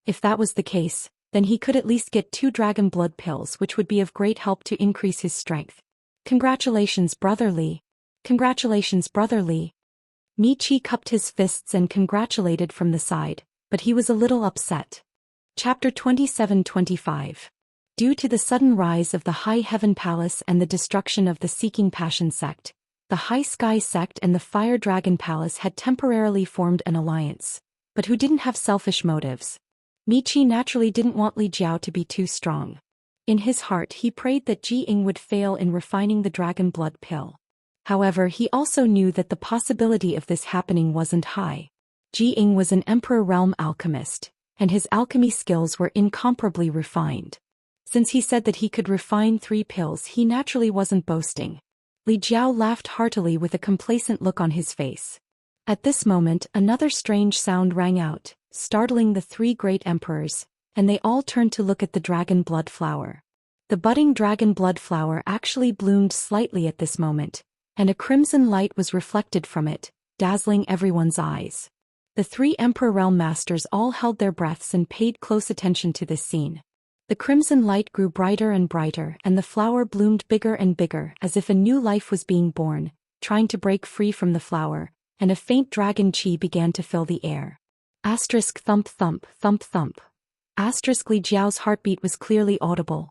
If that was the case, then he could at least get 2 dragon blood pills, which would be of great help to increase his strength. Congratulations, Brother Li. Congratulations, Brother Li. Miqi cupped his fists and congratulated from the side, but he was a little upset. Chapter 27-25. Due to the sudden rise of the High Heaven Palace and the destruction of the Seeking Passion sect, the High Sky sect and the Fire Dragon Palace had temporarily formed an alliance, but who didn't have selfish motives. Miqi naturally didn't want Li Jiao to be too strong. In his heart he prayed that Jiying would fail in refining the dragon blood pill. However, he also knew that the possibility of this happening wasn't high. Jiying was an Emperor Realm alchemist, and his alchemy skills were incomparably refined. Since he said that he could refine 3 pills, he naturally wasn't boasting. Li Jiao laughed heartily with a complacent look on his face. At this moment another strange sound rang out, startling the 3 great emperors, and they all turned to look at the dragon blood flower. The budding dragon blood flower actually bloomed slightly at this moment, and a crimson light was reflected from it, dazzling everyone's eyes. The 3 Emperor Realm Masters all held their breaths and paid close attention to this scene. The crimson light grew brighter and brighter and the flower bloomed bigger and bigger as if a new life was being born, trying to break free from the flower, and a faint dragon chi began to fill the air. Asterisk thump thump thump thump. Asterisk Li Jiao's heartbeat was clearly audible.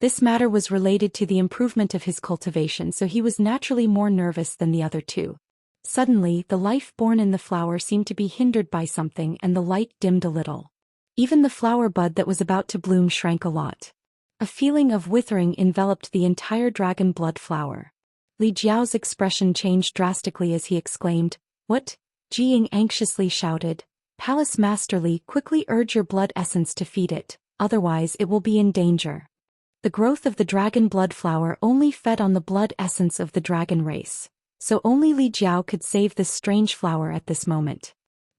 This matter was related to the improvement of his cultivation, so he was naturally more nervous than the other 2. Suddenly, the life born in the flower seemed to be hindered by something and the light dimmed a little. Even the flower bud that was about to bloom shrank a lot. A feeling of withering enveloped the entire dragon blood flower. Li Jiao's expression changed drastically as he exclaimed, "What?" Jiying anxiously shouted. "Palace Master Li, quickly urge your blood essence to feed it, otherwise it will be in danger." The growth of the dragon blood flower only fed on the blood essence of the dragon race, so only Li Jiao could save this strange flower at this moment.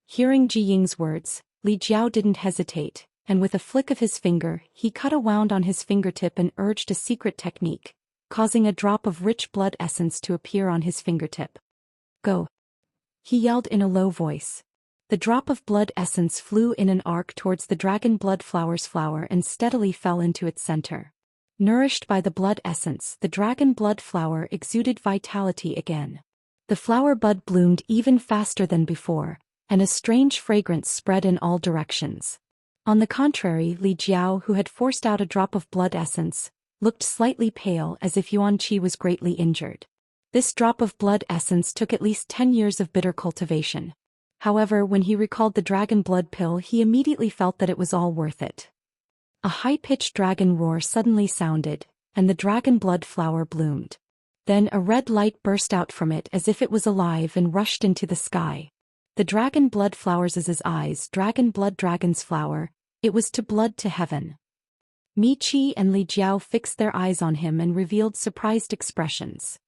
Hearing Jiying's words, Li Jiao didn't hesitate, and with a flick of his finger, he cut a wound on his fingertip and urged a secret technique, causing a drop of rich blood essence to appear on his fingertip. "Go!" he yelled in a low voice. The drop of blood essence flew in an arc towards the dragon blood flower's flower and steadily fell into its center. Nourished by the blood essence, the dragon blood flower exuded vitality again. The flower bud bloomed even faster than before, and a strange fragrance spread in all directions. On the contrary, Li Jiao, who had forced out a drop of blood essence, looked slightly pale as if Yuan Qi was greatly injured. This drop of blood essence took at least 10 years of bitter cultivation. However, when he recalled the dragon blood pill, he immediately felt that it was all worth it. A high-pitched dragon roar suddenly sounded, and the dragon blood flower bloomed. Then a red light burst out from it as if it was alive and rushed into the sky. The dragon blood flower's eyes, dragon blood dragon's flower, it was to blood to heaven. Mi Qi and Li Jiao fixed their eyes on him and revealed surprised expressions.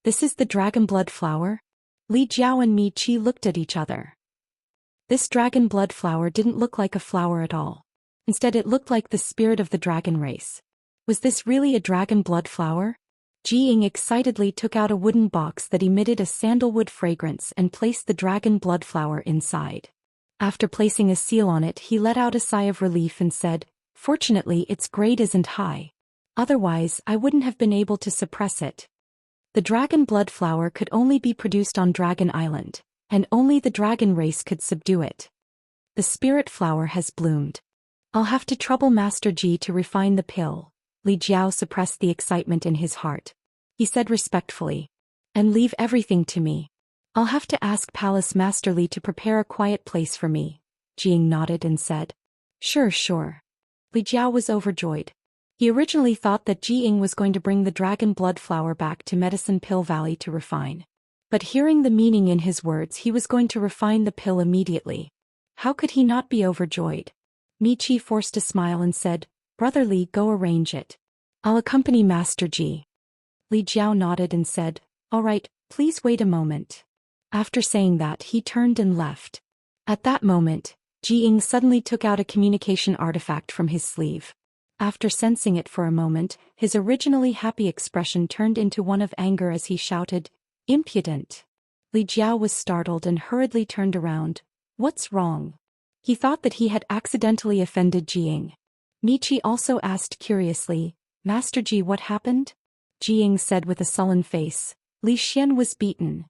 "This is the dragon blood flower?" Li Jiao and Mi Qi looked at each other. This dragon blood flower didn't look like a flower at all. Instead, it looked like the spirit of the dragon race. Was this really a dragon blood flower? Jiying excitedly took out a wooden box that emitted a sandalwood fragrance and placed the dragon blood flower inside. After placing a seal on it, he let out a sigh of relief and said, "Fortunately, its grade isn't high. Otherwise, I wouldn't have been able to suppress it." The dragon blood flower could only be produced on Dragon Island, and only the dragon race could subdue it. The spirit flower has bloomed. I'll have to trouble Master Ji to refine the pill. Li Jiao suppressed the excitement in his heart. He said respectfully, "And leave everything to me. I'll have to ask Palace Master Li to prepare a quiet place for me." Jiying nodded and said, Sure. Li Jiao was overjoyed. He originally thought that Jiying was going to bring the dragon blood flower back to Medicine Pill Valley to refine. But hearing the meaning in his words, he was going to refine the pill immediately. How could he not be overjoyed? Mi Qi forced a smile and said, "Brother Li, go arrange it. I'll accompany Master Ji." Li Jiao nodded and said, "All right, please wait a moment." After saying that, he turned and left. At that moment, Jiying suddenly took out a communication artifact from his sleeve. After sensing it for a moment, his originally happy expression turned into one of anger as he shouted, "Impudent!" Li Jiao was startled and hurriedly turned around. "What's wrong?" He thought that he had accidentally offended Jiying. Mi Qi also asked curiously, "Master Ji, what happened?" Jiying said with a sullen face, "Li Xian was beaten."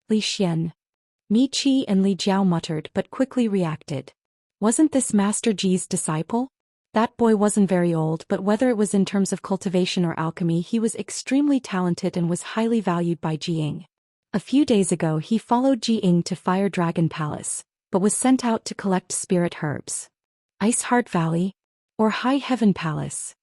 Li Xian. Mi Qi and Li Jiao muttered but quickly reacted. Wasn't this Master Ji's disciple? That boy wasn't very old, but whether it was in terms of cultivation or alchemy, he was extremely talented and was highly valued by Jiying. A few days ago he followed Jiying to Fire Dragon Palace, but was sent out to collect spirit herbs. Ice Heart Valley? Or High Heaven Palace?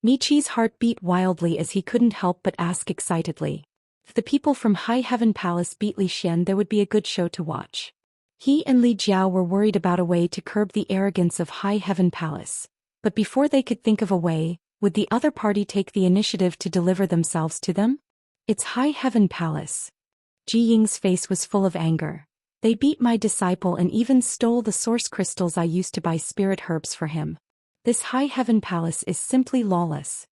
Mi Qi's heart beat wildly as he couldn't help but ask excitedly. If the people from High Heaven Palace beat Li Xian, there would be a good show to watch. He and Li Jiao were worried about a way to curb the arrogance of High Heaven Palace, but before they could think of a way, would the other party take the initiative to deliver themselves to them? It's High Heaven Palace. Jiying's face was full of anger. They beat my disciple and even stole the source crystals I used to buy spirit herbs for him. This High Heaven Palace is simply lawless.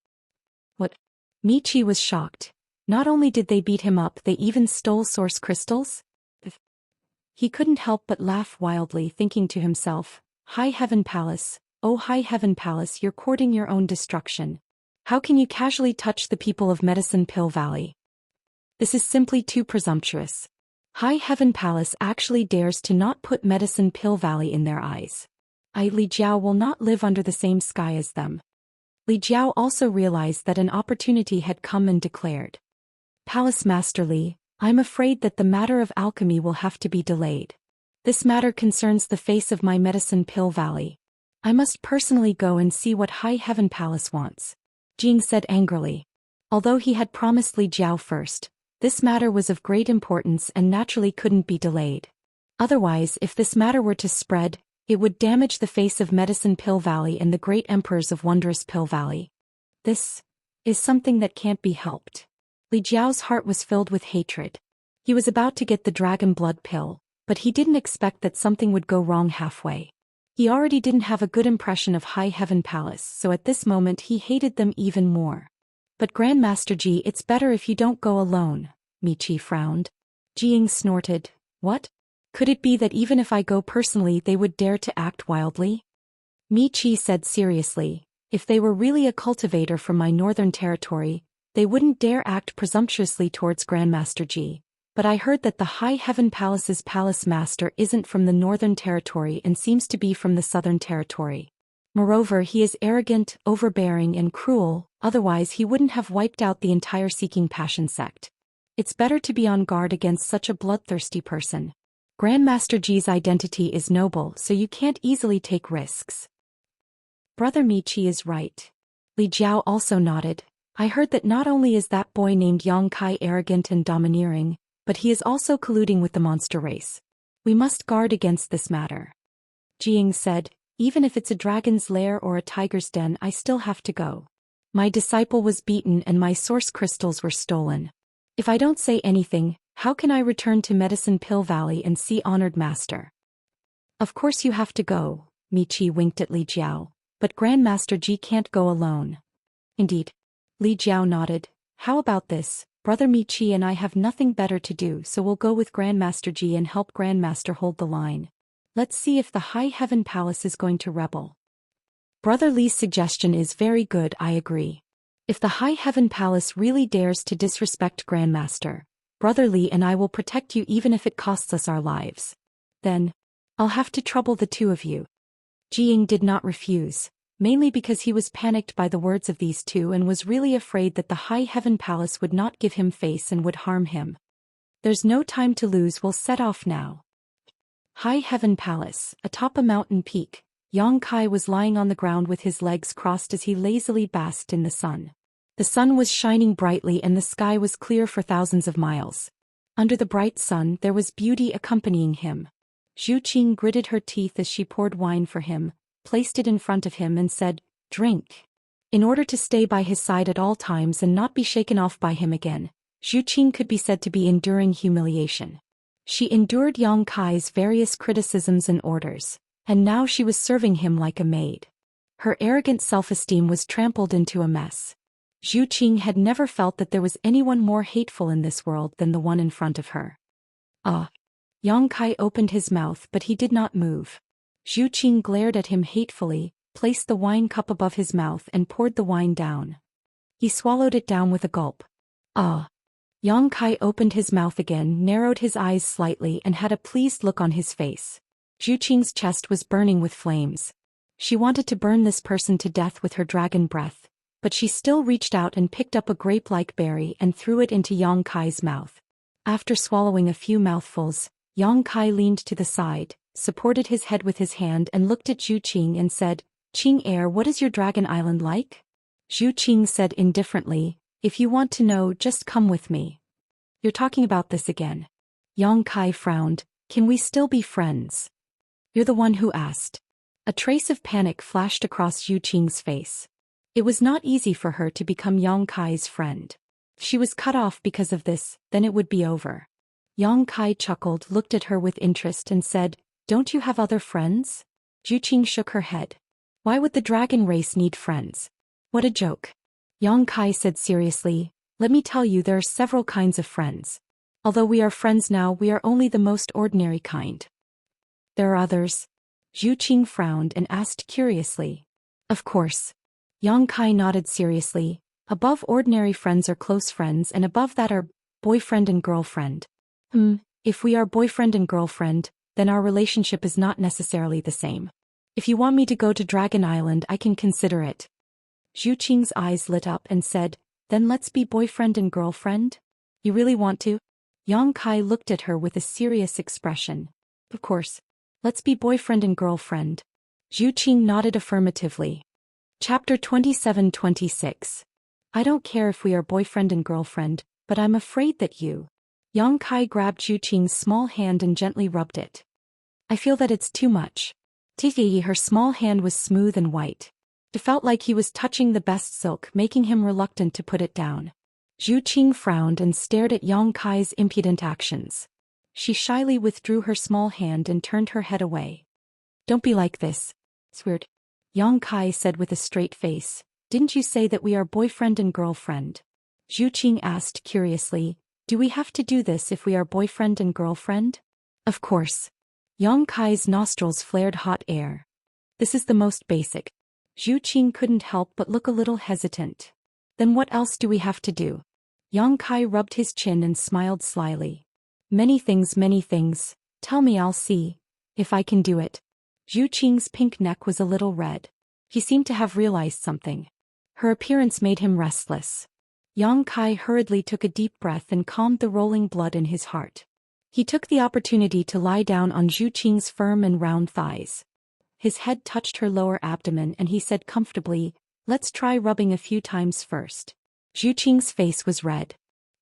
What? Mi Qi was shocked. Not only did they beat him up, they even stole source crystals? He couldn't help but laugh wildly, thinking to himself, "High Heaven Palace, oh High Heaven Palace, you're courting your own destruction. How can you casually touch the people of Medicine Pill Valley? This is simply too presumptuous. High Heaven Palace actually dares to not put Medicine Pill Valley in their eyes. Li Jiao will not live under the same sky as them." Li Jiao also realized that an opportunity had come and declared, "Palace Master Li, I'm afraid that the matter of alchemy will have to be delayed. This matter concerns the face of my Medicine Pill Valley. I must personally go and see what High Heaven Palace wants, Jing said angrily. Although he had promised Li Jiao first, this matter was of great importance and naturally couldn't be delayed. Otherwise, if this matter were to spread, it would damage the face of Medicine Pill Valley and the great emperors of Wondrous Pill Valley. This is something that can't be helped. Li Jiao's heart was filled with hatred. He was about to get the dragon blood pill, but he didn't expect that something would go wrong halfway. He already didn't have a good impression of High Heaven Palace, so at this moment he hated them even more. But Grandmaster Ji, it's better if you don't go alone, Miqi frowned. Jiying snorted. What? Could it be that even if I go personally they would dare to act wildly? Miqi said seriously, if they were really a cultivator from my northern territory, they wouldn't dare act presumptuously towards Grandmaster Ji. But I heard that the High Heaven Palace's palace master isn't from the northern territory and seems to be from the southern territory. Moreover, he is arrogant, overbearing and cruel, otherwise he wouldn't have wiped out the entire Seeking Passion sect. It's better to be on guard against such a bloodthirsty person. Grandmaster Ji's identity is noble, so you can't easily take risks. Brother Miqi is right. Li Jiao also nodded. I heard that not only is that boy named Yang Kai arrogant and domineering, but he is also colluding with the monster race. We must guard against this matter. Jiying said, even if it's a dragon's lair or a tiger's den, I still have to go. My disciple was beaten and my source crystals were stolen. If I don't say anything, how can I return to Medicine Pill Valley and see Honored Master? Of course you have to go, Miqi winked at Li Jiao, but Grandmaster Ji can't go alone. Indeed. Li Jiao nodded. How about this? Brother Miqi and I have nothing better to do, so we'll go with Grandmaster Ji and help Grandmaster hold the line. Let's see if the High Heaven Palace is going to rebel. Brother Li's suggestion is very good, I agree. If the High Heaven Palace really dares to disrespect Grandmaster, Brother Li and I will protect you even if it costs us our lives. Then, I'll have to trouble the two of you. Jiying did not refuse, mainly because he was panicked by the words of these two and was really afraid that the High Heaven Palace would not give him face and would harm him. There's no time to lose, we'll set off now. High Heaven Palace, atop a mountain peak, Yang Kai was lying on the ground with his legs crossed as he lazily basked in the sun. The sun was shining brightly and the sky was clear for thousands of miles. Under the bright sun there was beauty accompanying him. Zhu Qing gritted her teeth as she poured wine for him, placed it in front of him and said, "Drink." In order to stay by his side at all times and not be shaken off by him again, Zhu Qing could be said to be enduring humiliation. She endured Yang Kai's various criticisms and orders, and now she was serving him like a maid. Her arrogant self-esteem was trampled into a mess. Zhu Qing had never felt that there was anyone more hateful in this world than the one in front of her. Ah! Yang Kai opened his mouth but he did not move. Zhu Qing glared at him hatefully, placed the wine cup above his mouth and poured the wine down. He swallowed it down with a gulp. Ah! Yang Kai opened his mouth again, narrowed his eyes slightly and had a pleased look on his face. Zhu Qing's chest was burning with flames. She wanted to burn this person to death with her dragon breath, but she still reached out and picked up a grape-like berry and threw it into Yang Kai's mouth. After swallowing a few mouthfuls, Yang Kai leaned to the side, supported his head with his hand and looked at Zhu Qing and said, "Qing heir, what is your dragon island like?" Zhu Qing said indifferently, "If you want to know, just come with me." "You're talking about this again." Yang Kai frowned. "Can we still be friends?" "You're the one who asked." A trace of panic flashed across Zhu Qing's face. It was not easy for her to become Yang Kai's friend. If she was cut off because of this, then it would be over. Yang Kai chuckled, looked at her with interest and said, "Don't you have other friends?" Zhu Qing shook her head. "Why would the dragon race need friends? What a joke." Yang Kai said seriously, "Let me tell you, there are several kinds of friends. Although we are friends now, we are only the most ordinary kind." "There are others?" Zhu Qing frowned and asked curiously. "Of course." Yang Kai nodded seriously. "Above ordinary friends are close friends and above that are boyfriend and girlfriend." If we are boyfriend and girlfriend, then our relationship is not necessarily the same. If you want me to go to Dragon Island, I can consider it." Zhu Qing's eyes lit up and said, "Then let's be boyfriend and girlfriend? You really want to?" Yang Kai looked at her with a serious expression. "Of course. Let's be boyfriend and girlfriend." Zhu Qing nodded affirmatively. Chapter 27-26. I don't care if we are boyfriend and girlfriend, but I'm afraid that you. Yang Kai grabbed Zhu Qing's small hand and gently rubbed it. I feel that it's too much. Tiyi, her small hand was smooth and white. It felt like he was touching the best silk, making him reluctant to put it down. Zhu Qing frowned and stared at Yang Kai's impudent actions. She shyly withdrew her small hand and turned her head away. Don't be like this. It's weird. Yang Kai said with a straight face. Didn't you say that we are boyfriend and girlfriend? Zhu Qing asked curiously. Do we have to do this if we are boyfriend and girlfriend? Of course. Yang Kai's nostrils flared hot air. This is the most basic. Zhu Qing couldn't help but look a little hesitant. Then what else do we have to do? Yang Kai rubbed his chin and smiled slyly. Many things, many things. Tell me, I'll see if I can do it. Zhu Qing's pink neck was a little red. He seemed to have realized something. Her appearance made him restless. Yang Kai hurriedly took a deep breath and calmed the rolling blood in his heart. He took the opportunity to lie down on Zhu Qing's firm and round thighs. His head touched her lower abdomen and he said comfortably, let's try rubbing a few times first. Zhu Qing's face was red.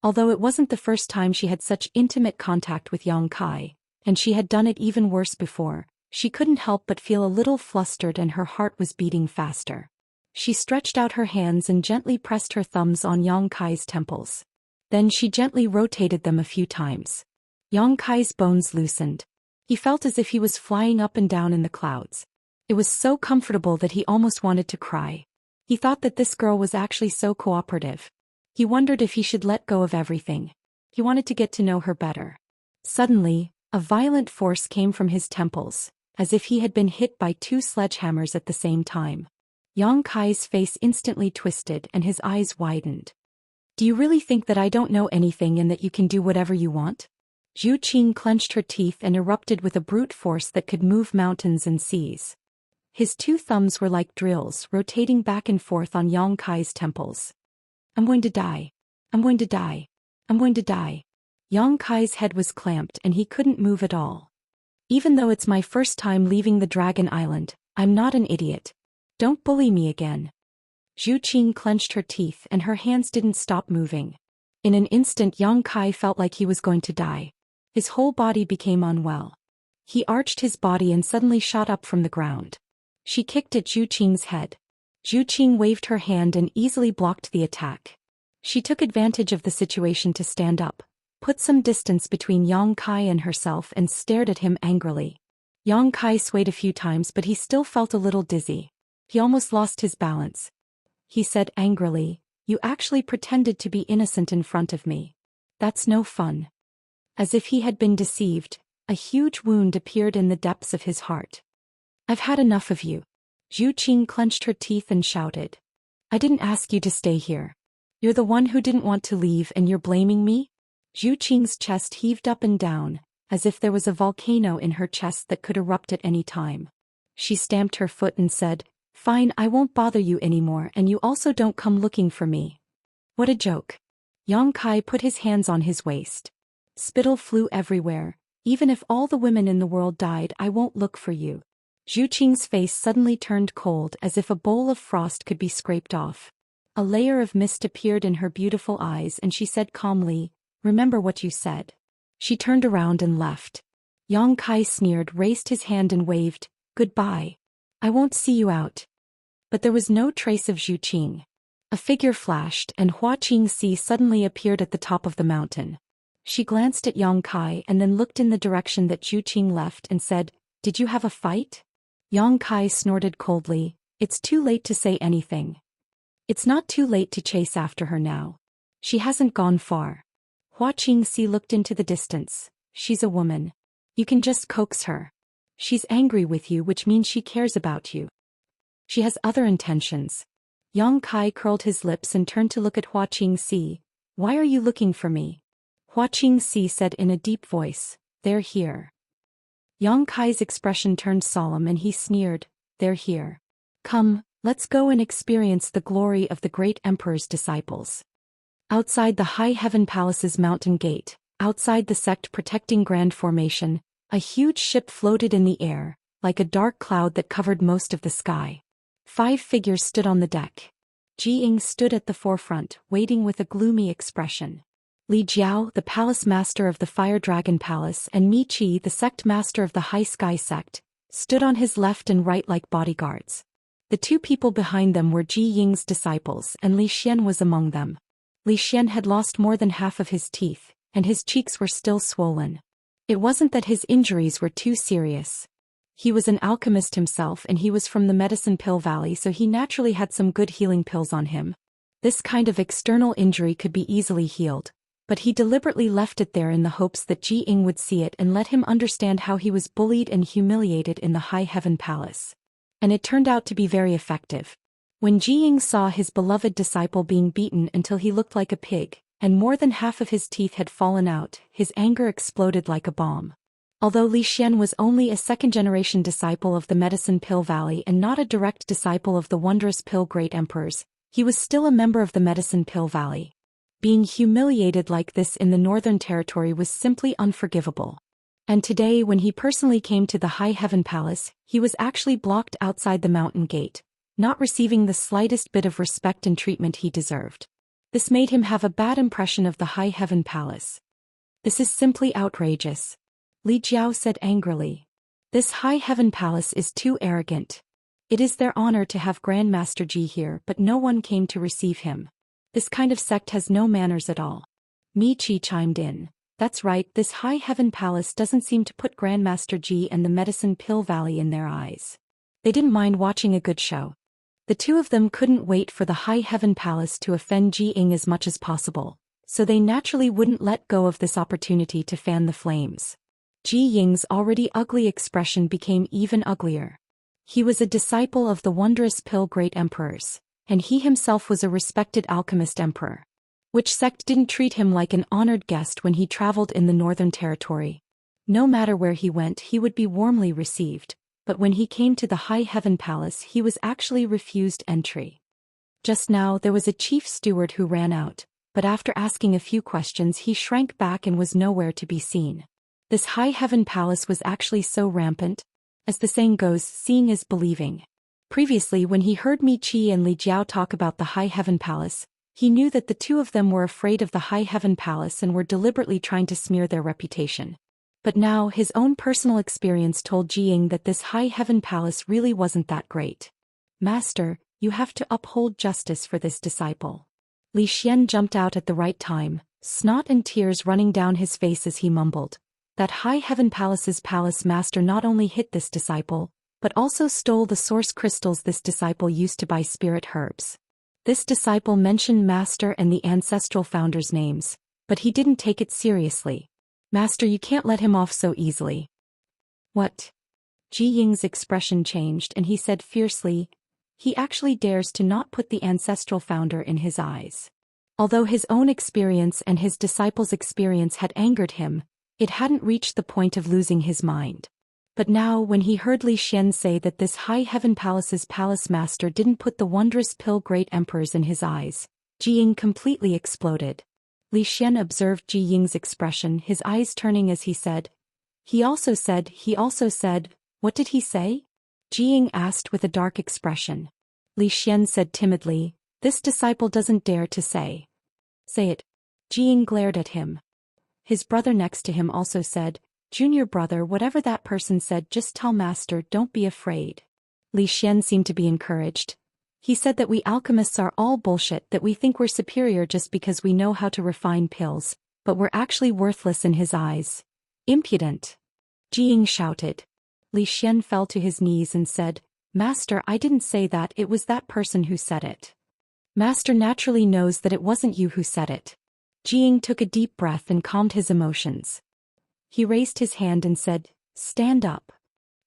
Although it wasn't the first time she had such intimate contact with Yang Kai, and she had done it even worse before, she couldn't help but feel a little flustered and her heart was beating faster. She stretched out her hands and gently pressed her thumbs on Yang Kai's temples. Then she gently rotated them a few times. Yang Kai's bones loosened. He felt as if he was flying up and down in the clouds. It was so comfortable that he almost wanted to cry. He thought that this girl was actually so cooperative. He wondered if he should let go of everything. He wanted to get to know her better. Suddenly, a violent force came from his temples, as if he had been hit by two sledgehammers at the same time. Yang Kai's face instantly twisted and his eyes widened. Do you really think that I don't know anything and that you can do whatever you want? Zhu Qing clenched her teeth and erupted with a brute force that could move mountains and seas. His two thumbs were like drills, rotating back and forth on Yang Kai's temples. I'm going to die. I'm going to die. I'm going to die. Yang Kai's head was clamped and he couldn't move at all. Even though it's my first time leaving the Dragon Island, I'm not an idiot. Don't bully me again. Zhu Qing clenched her teeth and her hands didn't stop moving. In an instant Yang Kai felt like he was going to die. His whole body became unwell. He arched his body and suddenly shot up from the ground. She kicked at Zhu Qing's head. Zhu Qing waved her hand and easily blocked the attack. She took advantage of the situation to stand up, put some distance between Yang Kai and herself and stared at him angrily. Yang Kai swayed a few times but he still felt a little dizzy. He almost lost his balance. He said angrily, "You actually pretended to be innocent in front of me. That's no fun." As if he had been deceived, a huge wound appeared in the depths of his heart. "I've had enough of you." Zhu Qing clenched her teeth and shouted. "I didn't ask you to stay here. You're the one who didn't want to leave and you're blaming me?" Zhu Qing's chest heaved up and down, as if there was a volcano in her chest that could erupt at any time. She stamped her foot and said, "Fine, I won't bother you anymore and you also don't come looking for me." What a joke. Yang Kai put his hands on his waist. Spittle flew everywhere. "Even if all the women in the world died, I won't look for you." Zhu Qing's face suddenly turned cold as if a bowl of frost could be scraped off. A layer of mist appeared in her beautiful eyes and she said calmly, "Remember what you said." She turned around and left. Yang Kai sneered, raised his hand and waved, "Goodbye. I won't see you out." But there was no trace of Zhu Qing. A figure flashed and Hua Qingxi suddenly appeared at the top of the mountain. She glanced at Yang Kai and then looked in the direction that Zhu Qing left and said, "Did you have a fight?" Yang Kai snorted coldly, "It's too late to say anything." It's not too late to chase after her now. She hasn't gone far. Hua Qingxi looked into the distance. She's a woman. You can just coax her. She's angry with you, which means she cares about you. She has other intentions. Yang Kai curled his lips and turned to look at Hua Qingxi. "Why are you looking for me?" Hua Qingxi said in a deep voice, "They're here." Yang Kai's expression turned solemn and he sneered, "They're here. Come, let's go and experience the glory of the great emperor's disciples." Outside the High Heaven Palace's mountain gate, outside the sect protecting Grand Formation, a huge ship floated in the air, like a dark cloud that covered most of the sky. 5 figures stood on the deck. Ji Ying stood at the forefront, waiting with a gloomy expression. Li Jiao, the palace master of the Fire Dragon Palace, and Mi Qi, the sect master of the High Sky Sect, stood on his left and right like bodyguards. The 2 people behind them were Ji Ying's disciples, and Li Xian was among them. Li Xian had lost more than half of his teeth, and his cheeks were still swollen. It wasn't that his injuries were too serious. He was an alchemist himself, and he was from the Medicine Pill Valley, so he naturally had some good healing pills on him. This kind of external injury could be easily healed, but he deliberately left it there in the hopes that Ji Ying would see it and let him understand how he was bullied and humiliated in the High Heaven Palace. And it turned out to be very effective. When Ji Ying saw his beloved disciple being beaten until he looked like a pig, and more than half of his teeth had fallen out, his anger exploded like a bomb. Although Li Xian was only a second-generation disciple of the Medicine Pill Valley and not a direct disciple of the Wondrous Pill Great Emperors, he was still a member of the Medicine Pill Valley. Being humiliated like this in the Northern Territory was simply unforgivable. And today, when he personally came to the High Heaven Palace, he was actually blocked outside the mountain gate, not receiving the slightest bit of respect and treatment he deserved. This made him have a bad impression of the High Heaven Palace. This is simply outrageous, Li Jiao said angrily. This High Heaven Palace is too arrogant. It is their honor to have Grandmaster Ji here, but no one came to receive him. This kind of sect has no manners at all. Mi Qi chimed in. That's right, this High Heaven Palace doesn't seem to put Grandmaster Ji and the Medicine Pill Valley in their eyes. They didn't mind watching a good show. The 2 of them couldn't wait for the High Heaven Palace to offend Ji Ying as much as possible, so they naturally wouldn't let go of this opportunity to fan the flames. Ji Ying's already ugly expression became even uglier. He was a disciple of the Wondrous Pill Great Emperors, and he himself was a respected alchemist emperor. Which sect didn't treat him like an honored guest when he traveled in the Northern Territory? No matter where he went, he would be warmly received, but when he came to the High Heaven Palace, he was actually refused entry. Just now there was a chief steward who ran out, but after asking a few questions he shrank back and was nowhere to be seen. This High Heaven Palace was actually so rampant. As the saying goes, seeing is believing. Previously, when he heard Mi Qi and Li Jiao talk about the High Heaven Palace, he knew that the 2 of them were afraid of the High Heaven Palace and were deliberately trying to smear their reputation. But now his own personal experience told Ji Ying that this High Heaven Palace really wasn't that great. Master, you have to uphold justice for this disciple. Li Xian jumped out at the right time, snot and tears running down his face as he mumbled. That High Heaven Palace's palace master not only hit this disciple, but also stole the source crystals this disciple used to buy spirit herbs. This disciple mentioned Master and the ancestral founders' names, but he didn't take it seriously. Master, you can't let him off so easily. What? Ji Ying's expression changed and he said fiercely, he actually dares to not put the ancestral founder in his eyes. Although his own experience and his disciples' experience had angered him, it hadn't reached the point of losing his mind. But now when he heard Li Xian say that this High Heaven Palace's palace master didn't put the Wondrous Pill Great Emperors in his eyes, Ji Ying completely exploded. Li Xian observed Ji Ying's expression, his eyes turning as he said, he also said, what did he say? Ji Ying asked with a dark expression. Li Xian said timidly, this disciple doesn't dare to say. Say it. Ji Ying glared at him. His brother next to him also said, Junior brother, whatever that person said, just tell Master, don't be afraid. Li Xian seemed to be encouraged. He said that we alchemists are all bullshit, that we think we're superior just because we know how to refine pills, but we're actually worthless in his eyes. Impudent. Ji Ying shouted. Li Xian fell to his knees and said, Master, I didn't say that, it was that person who said it. Master naturally knows that it wasn't you who said it. Ji Ying took a deep breath and calmed his emotions. He raised his hand and said, stand up.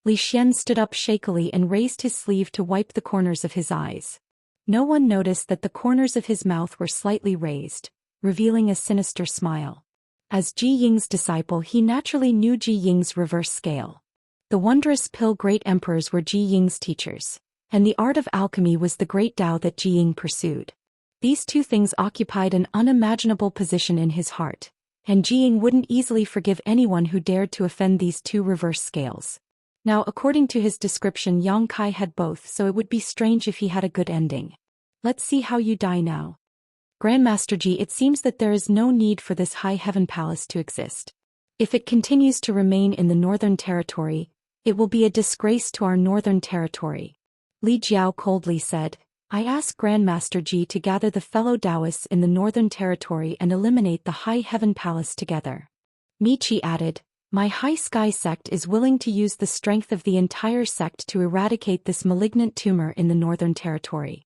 Li Xian stood up shakily and raised his sleeve to wipe the corners of his eyes. No one noticed that the corners of his mouth were slightly raised, revealing a sinister smile. As Ji Ying's disciple, he naturally knew Ji Ying's reverse scale. The Wondrous Pill Great Emperors were Ji Ying's teachers, and the art of alchemy was the great Tao that Ji Ying pursued. These 2 things occupied an unimaginable position in his heart, and Ji Ying wouldn't easily forgive anyone who dared to offend these 2 reverse scales. Now according to his description Yang Kai had both, so it would be strange if he had a good ending. Let's see how you die now. Grandmaster Ji, it seems that there is no need for this High Heaven Palace to exist. If it continues to remain in the Northern Territory, it will be a disgrace to our Northern Territory. Li Jiao coldly said, I ask Grandmaster Ji to gather the fellow Daoists in the Northern Territory and eliminate the High Heaven Palace together. Mi Qi added, my High Sky sect is willing to use the strength of the entire sect to eradicate this malignant tumor in the Northern Territory.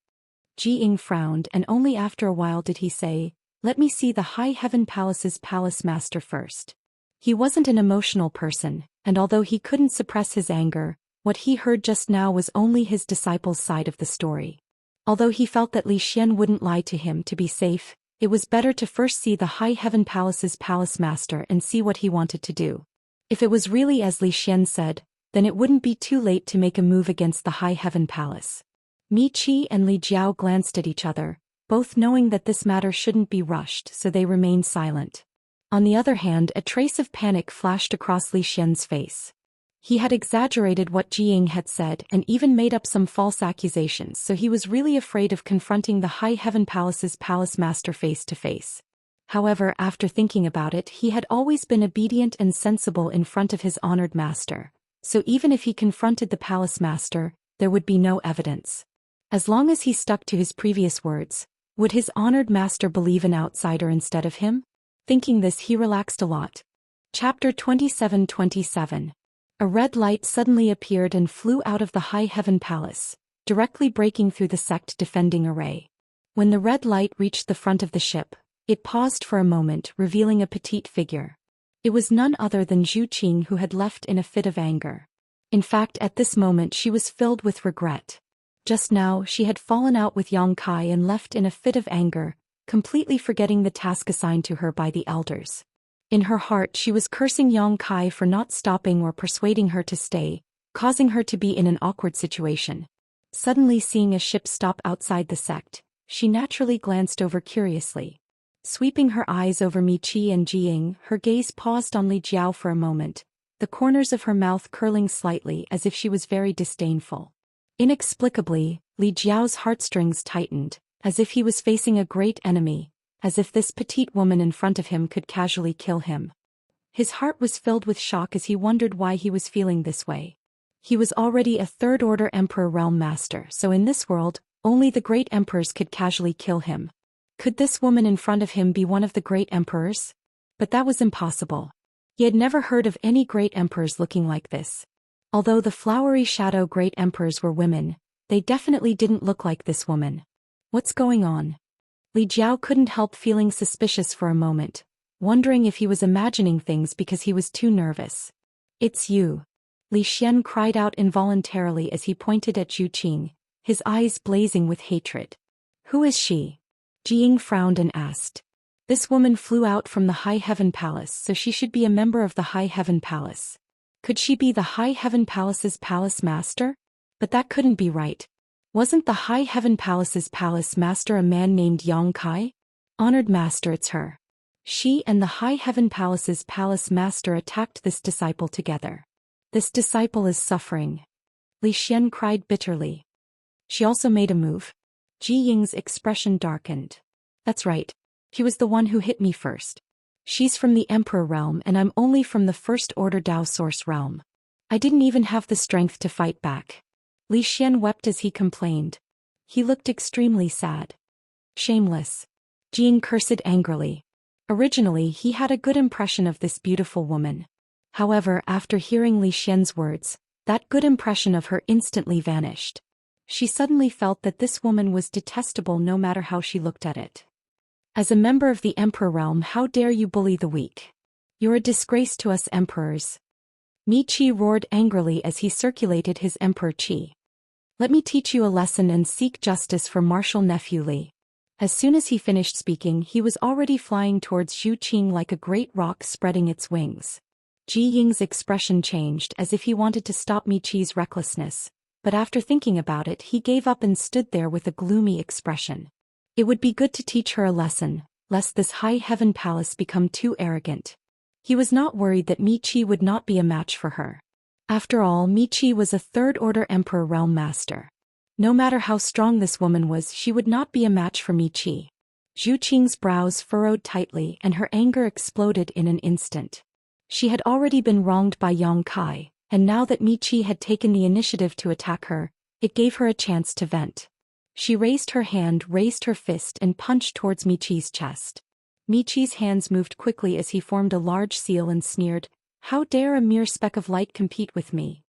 Ji Ying frowned, and only after a while did he say, let me see the High Heaven Palace's palace master first. He wasn't an emotional person, and although he couldn't suppress his anger, what he heard just now was only his disciple's side of the story. Although he felt that Li Xian wouldn't lie to him to be safe, it was better to first see the High Heaven Palace's palace master and see what he wanted to do. If it was really as Li Xian said, then it wouldn't be too late to make a move against the High Heaven Palace. Mi Qi and Li Jiao glanced at each other, both knowing that this matter shouldn't be rushed, so they remained silent. On the other hand, a trace of panic flashed across Li Xian's face. He had exaggerated what Ji Ying had said and even made up some false accusations, so he was really afraid of confronting the High Heaven Palace's palace master face to face. However, after thinking about it, he had always been obedient and sensible in front of his honored master, so even if he confronted the palace master, there would be no evidence. As long as he stuck to his previous words, would his honored master believe an outsider instead of him? Thinking this, he relaxed a lot. Chapter 27:27. A red light suddenly appeared and flew out of the High Heaven Palace, directly breaking through the sect defending array. When the red light reached the front of the ship, it paused for a moment, revealing a petite figure. It was none other than Zhu Qing, who had left in a fit of anger. In fact, at this moment she was filled with regret. Just now she had fallen out with Yang Kai and left in a fit of anger, completely forgetting the task assigned to her by the elders. In her heart she was cursing Yang Kai for not stopping or persuading her to stay, causing her to be in an awkward situation. Suddenly seeing a ship stop outside the sect, she naturally glanced over curiously. Sweeping her eyes over Mi Qi and Ji Ying, her gaze paused on Li Jiao for a moment, the corners of her mouth curling slightly as if she was very disdainful. Inexplicably, Li Jiao's heartstrings tightened, as if he was facing a great enemy, as if this petite woman in front of him could casually kill him. His heart was filled with shock as he wondered why he was feeling this way. He was already a third-order Emperor Realm Master, so in this world, only the great emperors could casually kill him. Could this woman in front of him be one of the great emperors? But that was impossible. He had never heard of any great emperors looking like this. Although the flowery shadow great emperors were women, they definitely didn't look like this woman. What's going on? Li Jiao couldn't help feeling suspicious for a moment, wondering if he was imagining things because he was too nervous. It's you. Li Xian cried out involuntarily as he pointed at Zhu Qing, his eyes blazing with hatred. Who is she? Ji Ying frowned and asked. This woman flew out from the High Heaven Palace, so she should be a member of the High Heaven Palace. Could she be the High Heaven Palace's palace master? But that couldn't be right. Wasn't the High Heaven Palace's palace master a man named Yang Kai? Honored master, it's her. She and the High Heaven Palace's palace master attacked this disciple together. This disciple is suffering. Li Xian cried bitterly. She also made a move. Ji Ying's expression darkened. That's right. He was the one who hit me first. She's from the Emperor realm and I'm only from the First Order Dao Source realm. I didn't even have the strength to fight back. Li Xian wept as he complained. He looked extremely sad. Shameless. Ji Ying cursed angrily. Originally he had a good impression of this beautiful woman. However, after hearing Li Xian's words, that good impression of her instantly vanished. She suddenly felt that this woman was detestable no matter how she looked at it. As a member of the Emperor realm, how dare you bully the weak? You're a disgrace to us emperors. Mi Qi roared angrily as he circulated his emperor qi. Let me teach you a lesson and seek justice for martial nephew Li. As soon as he finished speaking, he was already flying towards Zhu Qing like a great rock spreading its wings. Ji Ying's expression changed as if he wanted to stop Mi Qi's recklessness, but after thinking about it he gave up and stood there with a gloomy expression. It would be good to teach her a lesson, lest this High Heaven Palace become too arrogant. He was not worried that Mi Qi would not be a match for her. After all, Miqi was a third-order Emperor Realm Master. No matter how strong this woman was, she would not be a match for Miqi. Zhu Qing's brows furrowed tightly and her anger exploded in an instant. She had already been wronged by Yang Kai, and now that Miqi had taken the initiative to attack her, it gave her a chance to vent. She raised her hand, raised her fist and punched towards Miqi's chest. Miqi's hands moved quickly as he formed a large seal and sneered, "How dare a mere speck of light compete with me?"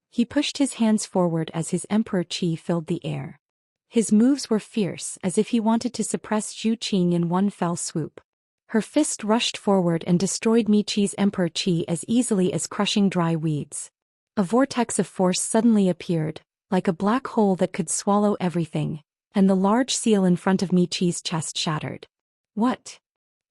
He pushed his hands forward as his emperor qi filled the air. His moves were fierce, as if he wanted to suppress Zhu Qing in one fell swoop. Her fist rushed forward and destroyed Miqi's emperor qi as easily as crushing dry weeds. A vortex of force suddenly appeared, like a black hole that could swallow everything, and the large seal in front of Miqi's chest shattered. What?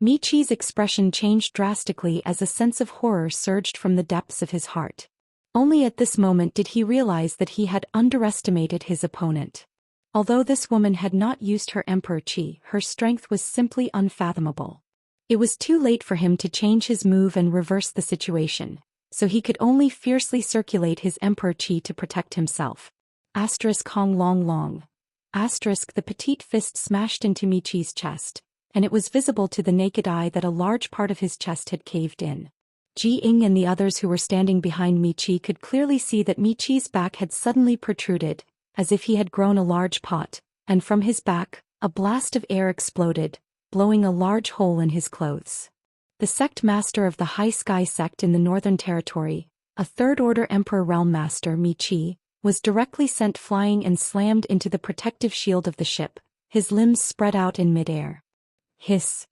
Miqi's expression changed drastically as a sense of horror surged from the depths of his heart. Only at this moment did he realize that he had underestimated his opponent. Although this woman had not used her emperor qi, her strength was simply unfathomable. It was too late for him to change his move and reverse the situation, so he could only fiercely circulate his emperor qi to protect himself. Hong long long. The petite fist smashed into Miqi's chest, and it was visible to the naked eye that a large part of his chest had caved in. Ji Ying and the others who were standing behind Miqi could clearly see that Miqi's back had suddenly protruded, as if he had grown a large pot, and from his back, a blast of air exploded, blowing a large hole in his clothes. The sect master of the High Sky sect in the Northern Territory, a third-order Emperor Realm Master Miqi, was directly sent flying and slammed into the protective shield of the ship, his limbs spread out in midair. Hiss!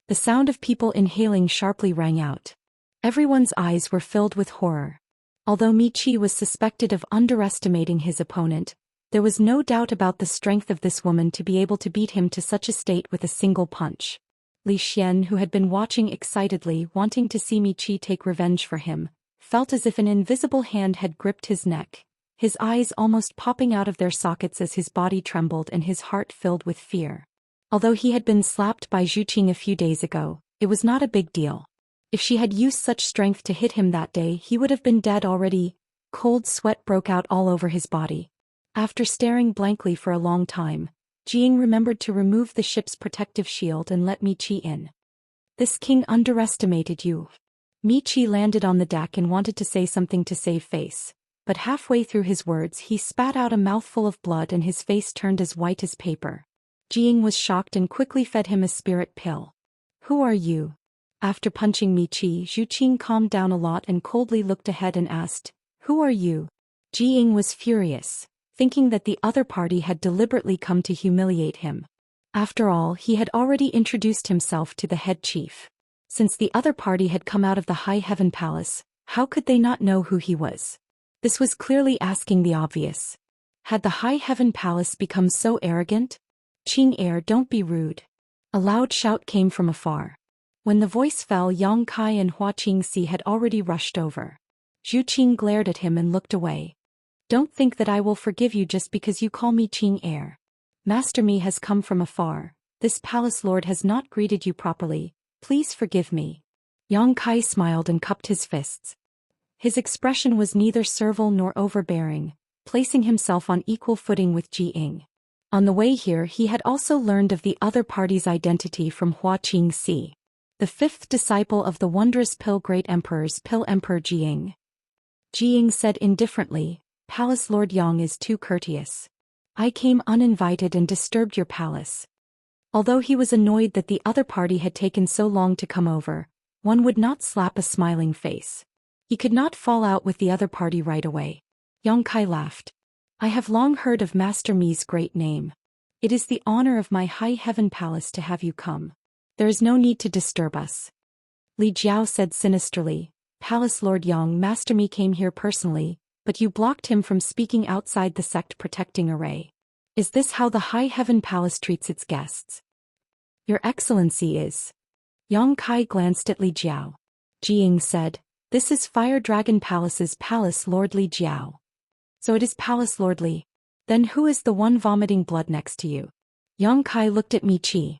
The sound of people inhaling sharply rang out. Everyone's eyes were filled with horror. Although Miqi was suspected of underestimating his opponent, there was no doubt about the strength of this woman to be able to beat him to such a state with a single punch. Li Xian, who had been watching excitedly, wanting to see Miqi take revenge for him, felt as if an invisible hand had gripped his neck, his eyes almost popping out of their sockets as his body trembled and his heart filled with fear. Although he had been slapped by Zhu Qing a few days ago, it was not a big deal. If she had used such strength to hit him that day, he would have been dead already. Cold sweat broke out all over his body. After staring blankly for a long time, Jing remembered to remove the ship's protective shield and let Miqi in. "This king underestimated you." Miqi landed on the deck and wanted to say something to save face, but halfway through his words he spat out a mouthful of blood and his face turned as white as paper. Jing was shocked and quickly fed him a spirit pill. "Who are you?" After punching Miqi, Zhu Qing calmed down a lot and coldly looked ahead and asked, "Who are you?" Jing was furious, thinking that the other party had deliberately come to humiliate him. After all, he had already introduced himself to the head chief. Since the other party had come out of the High Heaven Palace, how could they not know who he was? This was clearly asking the obvious. Had the High Heaven Palace become so arrogant? "Qing heir, don't be rude." A loud shout came from afar. When the voice fell, Yang Kai and Hua Qingxi had already rushed over. Zhu Qing glared at him and looked away. "Don't think that I will forgive you just because you call me Qing heir. Master Mi has come from afar. This palace lord has not greeted you properly. Please forgive me." Yang Kai smiled and cupped his fists. His expression was neither servile nor overbearing, placing himself on equal footing with Ji Ying. On the way here he had also learned of the other party's identity from Hua Qingxi, the fifth disciple of the wondrous Pill Great Emperor's Pill Emperor Ji Ying. Ji Ying said indifferently, "Palace Lord Yang is too courteous. I came uninvited and disturbed your palace." Although he was annoyed that the other party had taken so long to come over, one would not slap a smiling face. He could not fall out with the other party right away. Yang Kai laughed. "I have long heard of Master Mi's great name. It is the honor of my High Heaven Palace to have you come. There is no need to disturb us." Li Jiao said sinisterly, "Palace Lord Yang, Master Mi came here personally, but you blocked him from speaking outside the sect protecting array. Is this how the High Heaven Palace treats its guests?" "Your Excellency is." Yang Kai glanced at Li Jiao. Ji Ying said, "This is Fire Dragon Palace's Palace Lord Li Jiao." "So it is Palace Lord Li. Then who is the one vomiting blood next to you?" Yang Kai looked at Miqi.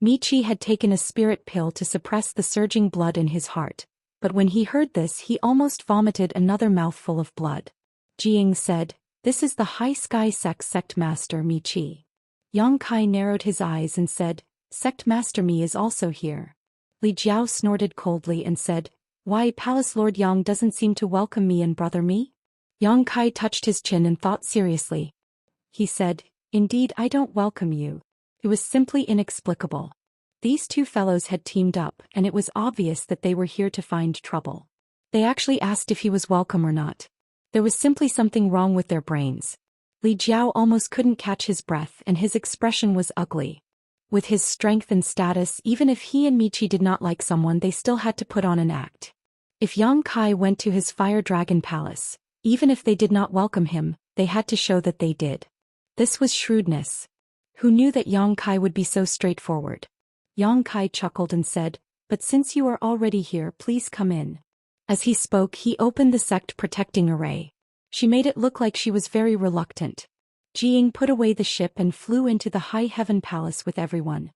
Miqi had taken a spirit pill to suppress the surging blood in his heart, But when he heard this, he almost vomited another mouthful of blood. Jiying said, "This is the High Sky Sect Master Mi Qi." Yang Kai narrowed his eyes and said, "Sect Master Mi is also here." Li Jiao snorted coldly and said, "Why, Palace Lord Yang doesn't seem to welcome me and brother Mi?" Yang Kai touched his chin and thought seriously. He said, "Indeed, I don't welcome you." It was simply inexplicable. These two fellows had teamed up, and it was obvious that they were here to find trouble. They actually asked if he was welcome or not. There was simply something wrong with their brains. Li Jiao almost couldn't catch his breath, and his expression was ugly. With his strength and status, even if he and Michi did not like someone, they still had to put on an act. If Yang Kai went to his Fire Dragon Palace, even if they did not welcome him, they had to show that they did. This was shrewdness. Who knew that Yang Kai would be so straightforward? Yang Kai chuckled and said, "But since you are already here, please come in." As he spoke, he opened the sect protecting array. She made it look like she was very reluctant. Jiying put away the ship and flew into the High Heaven Palace with everyone.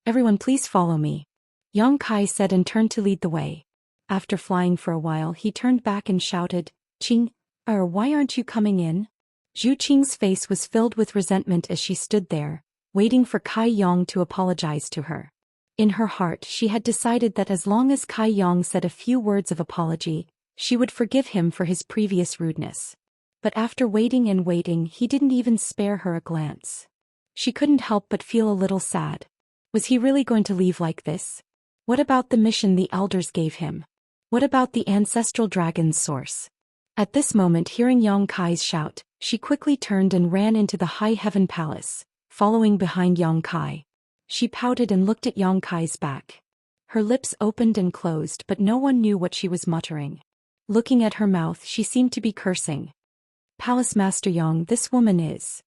"Everyone, please follow me," Yang Kai said and turned to lead the way. After flying for a while, he turned back and shouted, "Qing, why aren't you coming in?" Zhu Qing's face was filled with resentment as she stood there, waiting for Kai Yang to apologize to her. In her heart, she had decided that as long as Kai Yang said a few words of apology, she would forgive him for his previous rudeness. But after waiting and waiting, he didn't even spare her a glance. She couldn't help but feel a little sad. Was he really going to leave like this? What about the mission the elders gave him? What about the ancestral dragon's source? At this moment, hearing Yang Kai's shout, she quickly turned and ran into the High Heaven Palace, following behind Yang Kai. She pouted and looked at Yang Kai's back. Her lips opened and closed, but no one knew what she was muttering. Looking at her mouth, she seemed to be cursing. "Palace Master Yang, this woman is?"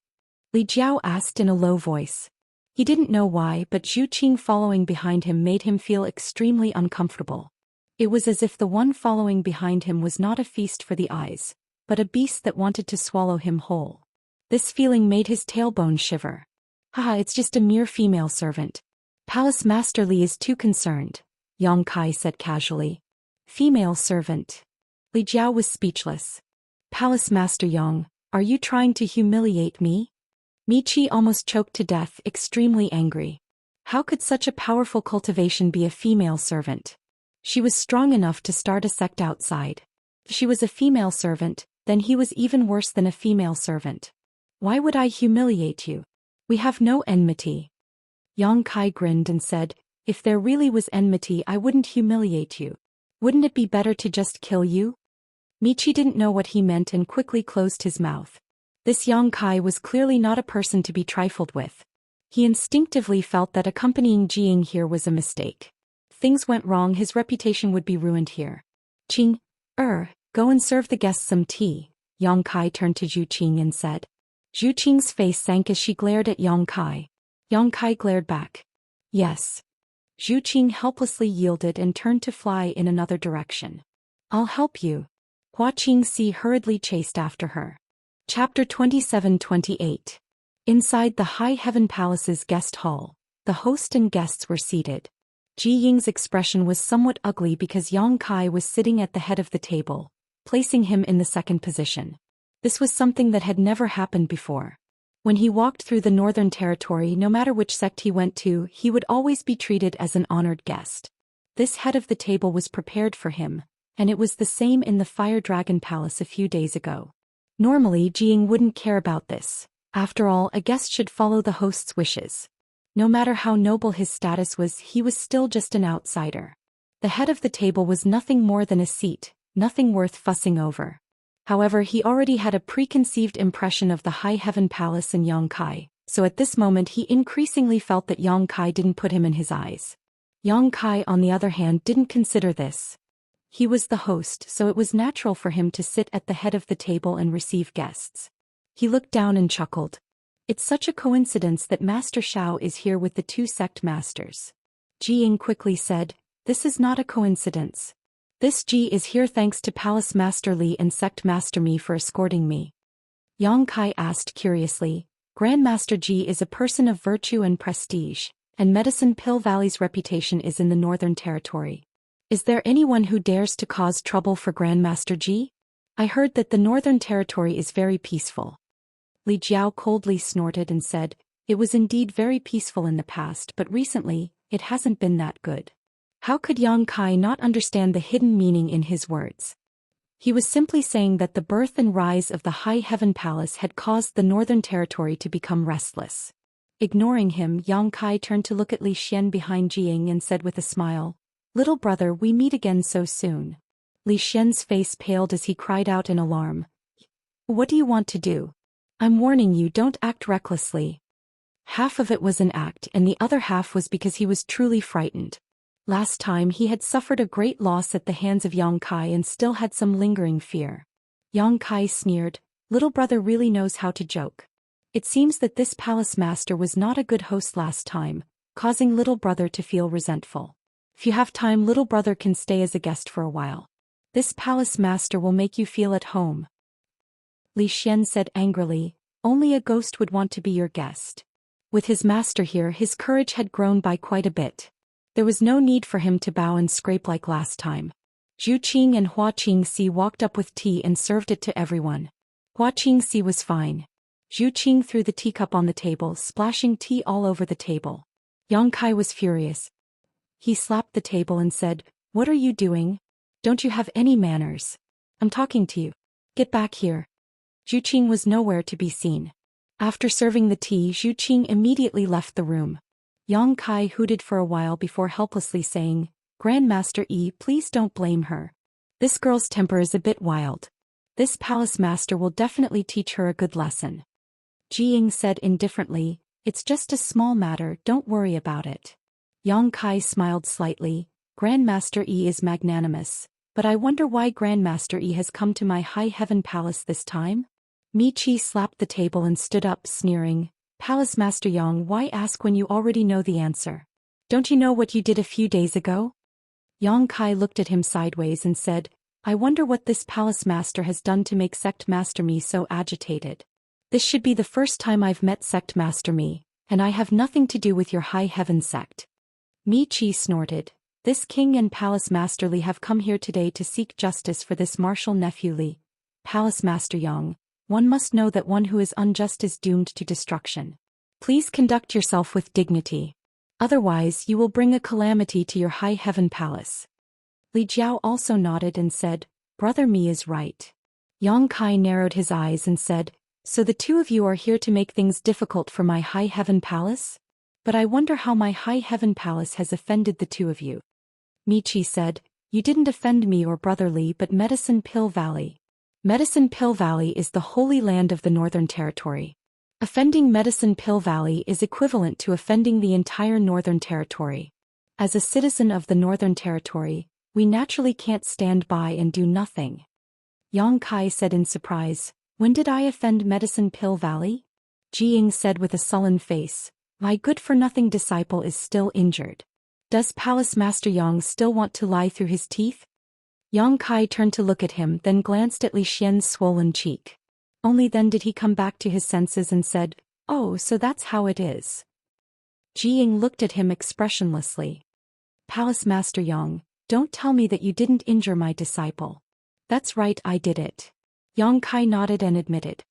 Li Jiao asked in a low voice. He didn't know why, but Zhu Qing following behind him made him feel extremely uncomfortable. It was as if the one following behind him was not a feast for the eyes, but a beast that wanted to swallow him whole. This feeling made his tailbone shiver. "Haha, it's just a mere female servant. Palace Master Li is too concerned," Yang Kai said casually. "Female servant?" Li Jiao was speechless. "Palace Master Yang, are you trying to humiliate me?" Michi almost choked to death, extremely angry. How could such a powerful cultivation be a female servant? She was strong enough to start a sect outside. If she was a female servant, then he was even worse than a female servant. "Why would I humiliate you? We have no enmity." Yang Kai grinned and said, "If there really was enmity, I wouldn't humiliate you. Wouldn't it be better to just kill you?" Michi didn't know what he meant and quickly closed his mouth. This Yang Kai was clearly not a person to be trifled with. He instinctively felt that accompanying Jiying here was a mistake. If things went wrong, his reputation would be ruined here. "Qing, go and serve the guests some tea," Yang Kai turned to Zhu Qing and said. Zhu Qing's face sank as she glared at Yang Kai. Yang Kai glared back. "Yes." Zhu Qing helplessly yielded and turned to fly in another direction. "I'll help you." Hua Qingxi hurriedly chased after her. Chapter 27-28. Inside the High Heaven Palace's guest hall, the host and guests were seated. Ji Ying's expression was somewhat ugly because Yang Kai was sitting at the head of the table, placing him in the second position. This was something that had never happened before. When he walked through the Northern Territory, no matter which sect he went to, he would always be treated as an honored guest. This head of the table was prepared for him, and it was the same in the Fire Dragon Palace a few days ago. Normally, Jiying wouldn't care about this. After all, a guest should follow the host's wishes. No matter how noble his status was, he was still just an outsider. The head of the table was nothing more than a seat, nothing worth fussing over. However, he already had a preconceived impression of the High Heaven Palace and Yang Kai, so at this moment he increasingly felt that Yang Kai didn't put him in his eyes. Yang Kai, on the other hand, didn't consider this. He was the host, so it was natural for him to sit at the head of the table and receive guests. He looked down and chuckled. "It's such a coincidence that Master Shao is here with the two sect masters." Jiying quickly said, "This is not a coincidence. This Ji is here thanks to Palace Master Li and Sect Master Mi for escorting me." Yang Kai asked curiously, "Grandmaster Ji is a person of virtue and prestige, and Medicine Pill Valley's reputation is in the Northern Territory. Is there anyone who dares to cause trouble for Grandmaster Ji? I heard that the Northern Territory is very peaceful. Li Jiao coldly snorted and said, it was indeed very peaceful in the past, but recently, it hasn't been that good. How could Yang Kai not understand the hidden meaning in his words? He was simply saying that the birth and rise of the High Heaven Palace had caused the Northern Territory to become restless. Ignoring him, Yang Kai turned to look at Li Xian behind Jiying and said with a smile, little brother, we meet again so soon. Li Xian's face paled as he cried out in alarm. What do you want to do? I'm warning you, don't act recklessly. Half of it was an act and the other half was because he was truly frightened. Last time he had suffered a great loss at the hands of Yang Kai and still had some lingering fear. Yang Kai sneered, little brother really knows how to joke. It seems that this palace master was not a good host last time, causing little brother to feel resentful. If you have time, little brother can stay as a guest for a while. This palace master will make you feel at home. Li Xian said angrily, only a ghost would want to be your guest. With his master here, his courage had grown by quite a bit. There was no need for him to bow and scrape like last time. Zhu Qing and Hua Qingxi walked up with tea and served it to everyone. Hua Qingxi was fine. Zhu Qing threw the teacup on the table, splashing tea all over the table. Yang Kai was furious. He slapped the table and said, what are you doing? Don't you have any manners? I'm talking to you. Get back here. Zhu Qing was nowhere to be seen. After serving the tea, Zhu Qing immediately left the room. Yang Kai hooted for a while before helplessly saying, Grandmaster Yi, please don't blame her. This girl's temper is a bit wild. This palace master will definitely teach her a good lesson. Jiying said indifferently, it's just a small matter, don't worry about it. Yang Kai smiled slightly, Grandmaster Yi is magnanimous, but I wonder why Grandmaster Yi has come to my High Heaven Palace this time? Mi Chi slapped the table and stood up, sneering, Palace Master Yang, why ask when you already know the answer? Don't you know what you did a few days ago? Yang Kai looked at him sideways and said, I wonder what this palace master has done to make Sect Master Mi so agitated. This should be the first time I've met Sect Master Mi, and I have nothing to do with your High Heaven sect. Mi Chi snorted, this king and Palace Master Li have come here today to seek justice for this martial nephew Li. Palace Master Yang, one must know that one who is unjust is doomed to destruction. Please conduct yourself with dignity. Otherwise you will bring a calamity to your High Heaven Palace. Li Jiao also nodded and said, Brother Mi is right. Yang Kai narrowed his eyes and said, so the two of you are here to make things difficult for my High Heaven Palace? But I wonder how my High Heaven Palace has offended the two of you. Mi Chi said, you didn't offend me or Brother Li but Medicine Pill Valley. Medicine Pill Valley is the holy land of the Northern Territory. Offending Medicine Pill Valley is equivalent to offending the entire Northern Territory. As a citizen of the Northern Territory, we naturally can't stand by and do nothing. Yang Kai said in surprise, when did I offend Medicine Pill Valley? Jiying said with a sullen face, my good-for-nothing disciple is still injured. Does Palace Master Yang still want to lie through his teeth? Yang Kai turned to look at him, then glanced at Li Xian's swollen cheek. Only then did he come back to his senses and said, oh, so that's how it is. Jiying looked at him expressionlessly. Palace Master Yang, don't tell me that you didn't injure my disciple. That's right, I did it. Yang Kai nodded and admitted.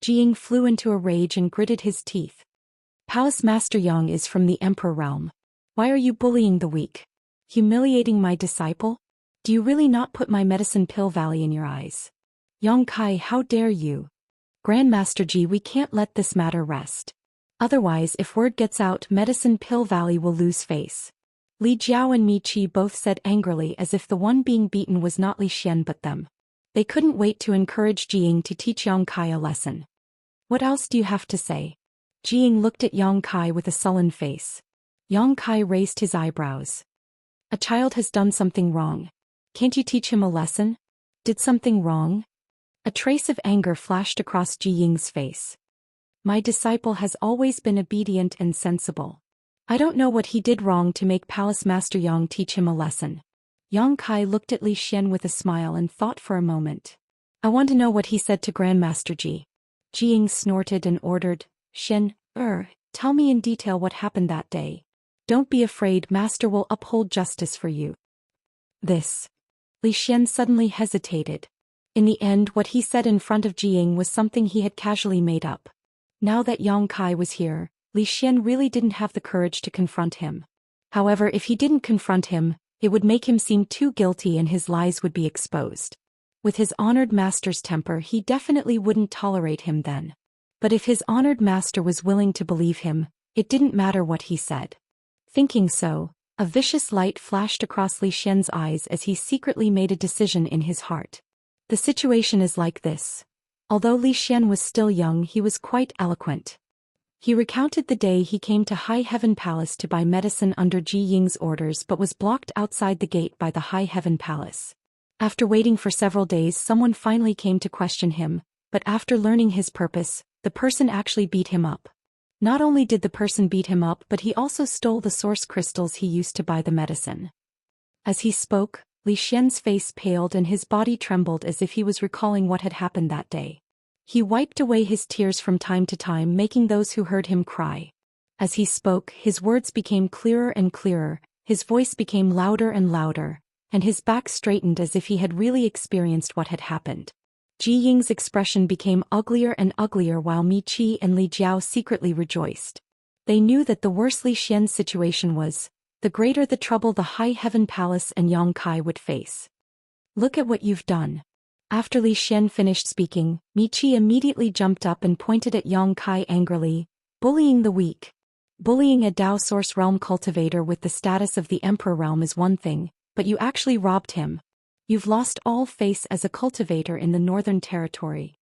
Jiying flew into a rage and gritted his teeth. Palace Master Yang is from the Emperor realm. Why are you bullying the weak? Humiliating my disciple? Do you really not put my Medicine Pill Valley in your eyes? Yang Kai, how dare you? Grandmaster Ji, we can't let this matter rest. Otherwise, if word gets out, Medicine Pill Valley will lose face. Li Jiao and Mi Chi both said angrily as if the one being beaten was not Li Xian but them. They couldn't wait to encourage Jiying to teach Yang Kai a lesson. What else do you have to say? Jiying looked at Yang Kai with a sullen face. Yang Kai raised his eyebrows. A child has done something wrong. Can't you teach him a lesson? Did something wrong? A trace of anger flashed across Jiying's face. My disciple has always been obedient and sensible. I don't know what he did wrong to make Palace Master Yang teach him a lesson. Yang Kai looked at Li Xian with a smile and thought for a moment. I want to know what he said to Grandmaster Ji. Jiying snorted and ordered, Xian, tell me in detail what happened that day. Don't be afraid, Master will uphold justice for you. This. Li Xian suddenly hesitated. In the end, what he said in front of Jiying was something he had casually made up. Now that Yang Kai was here, Li Xian really didn't have the courage to confront him. However, if he didn't confront him, it would make him seem too guilty and his lies would be exposed. With his honored master's temper, he definitely wouldn't tolerate him then. But if his honored master was willing to believe him, it didn't matter what he said. Thinking so, a vicious light flashed across Li Xian's eyes as he secretly made a decision in his heart. The situation is like this. Although Li Xian was still young, he was quite eloquent. He recounted the day he came to High Heaven Palace to buy medicine under Ji Ying's orders but was blocked outside the gate by the High Heaven Palace. After waiting for several days, someone finally came to question him, but after learning his purpose, the person actually beat him up. Not only did the person beat him up, but he also stole the source crystals he used to buy the medicine. As he spoke, Li Xian's face paled and his body trembled as if he was recalling what had happened that day. He wiped away his tears from time to time, making those who heard him cry. As he spoke, his words became clearer and clearer, his voice became louder and louder, and his back straightened as if he had really experienced what had happened. Ji Ying's expression became uglier and uglier while Mi Qi and Li Jiao secretly rejoiced. They knew that the worse Li Xian's situation was, the greater the trouble the High Heaven Palace and Yang Kai would face. Look at what you've done. After Li Xian finished speaking, Mi Qi immediately jumped up and pointed at Yang Kai angrily, bullying the weak. Bullying a Dao Source Realm cultivator with the status of the Emperor Realm is one thing, but you actually robbed him. You've lost all face as a cultivator in the Northern Territory.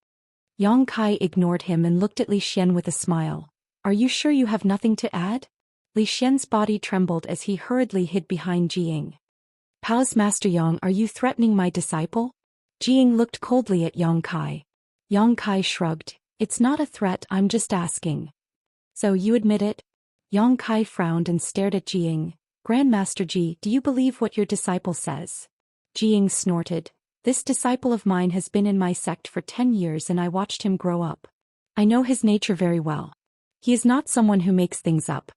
Yang Kai ignored him and looked at Li Xian with a smile. Are you sure you have nothing to add? Li Xian's body trembled as he hurriedly hid behind Jiying. Palace Master Yang, are you threatening my disciple? Jiying looked coldly at Yang Kai. Yang Kai shrugged. It's not a threat, I'm just asking. So you admit it? Yang Kai frowned and stared at Jiying. Grandmaster Ji, do you believe what your disciple says? Jiying snorted. This disciple of mine has been in my sect for 10 years and I watched him grow up. I know his nature very well. He is not someone who makes things up.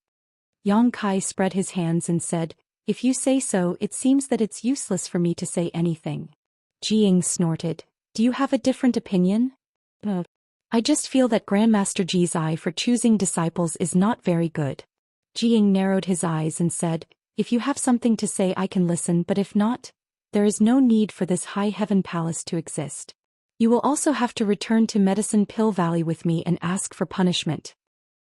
Yang Kai spread his hands and said, if you say so, it seems that it's useless for me to say anything. Jiying snorted. Do you have a different opinion? I just feel that Grandmaster Ji's eye for choosing disciples is not very good. Jiying narrowed his eyes and said, if you have something to say I can listen, but if not, there is no need for this High Heaven Palace to exist. You will also have to return to Medicine Pill Valley with me and ask for punishment.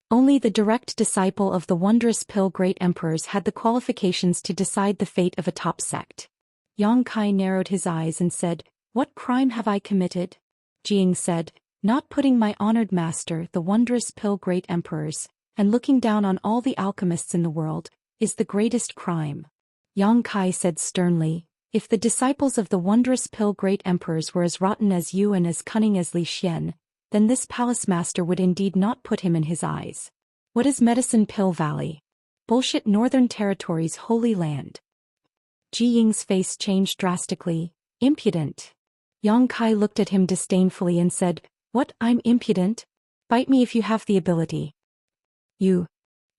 Only the direct disciple of the wondrous Pill Great Emperors had the qualifications to decide the fate of a top sect. Yang Kai narrowed his eyes and said, what crime have I committed? Jiying said, not putting my honored master, the wondrous Pill Great Emperors, and looking down on all the alchemists in the world, is the greatest crime. Yang Kai said sternly, if the disciples of the wondrous Pill Great Emperors were as rotten as you and as cunning as Li Xian, then this palace master would indeed not put him in his eyes. What is Medicine Pill Valley? Bullshit Northern Territory's holy land. Jiying's face changed drastically. Impudent. Yang Kai looked at him disdainfully and said, what, I'm impudent? Bite me if you have the ability. You.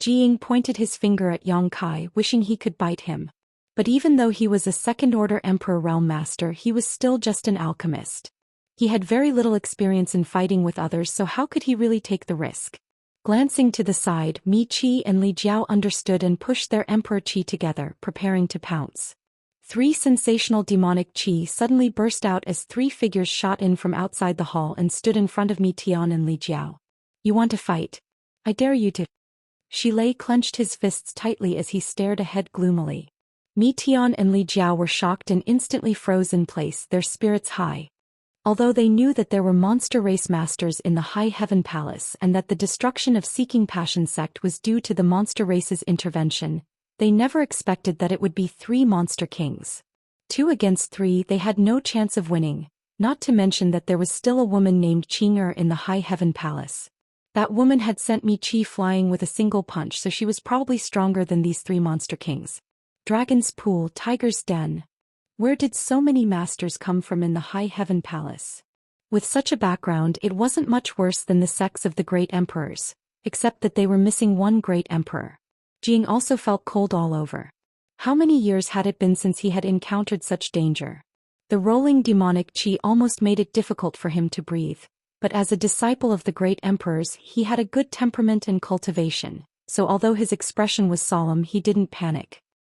Jiying pointed his finger at Yang Kai, wishing he could bite him. But even though he was a second-order Emperor Realm Master, he was still just an alchemist. He had very little experience in fighting with others, so how could he really take the risk? Glancing to the side, Mi Qi and Li Jiao understood and pushed their Emperor Qi together, preparing to pounce. 3 sensational demonic Qi suddenly burst out as 3 figures shot in from outside the hall and stood in front of Mi Tian and Li Jiao. You want to fight? I dare you to. Shilei clenched his fists tightly as he stared ahead gloomily. Mi Tian and Li Jiao were shocked and instantly froze in place, their spirits high. Although they knew that there were monster race masters in the High Heaven Palace and that the destruction of Seeking Passion sect was due to the monster race's intervention, they never expected that it would be 3 monster kings. 2 against 3, they had no chance of winning, not to mention that there was still a woman named Qing'er in the High Heaven Palace. That woman had sent Mi Qi flying with a single punch, so she was probably stronger than these 3 monster kings. Dragon's Pool, Tiger's Den. Where did so many masters come from in the High Heaven Palace? With such a background, it wasn't much worse than the sects of the great emperors, except that they were missing one great emperor. Jiying also felt cold all over. How many years had it been since he had encountered such danger? The rolling demonic qi almost made it difficult for him to breathe, but as a disciple of the great emperors he had a good temperament and cultivation, so although his expression was solemn he didn't panic.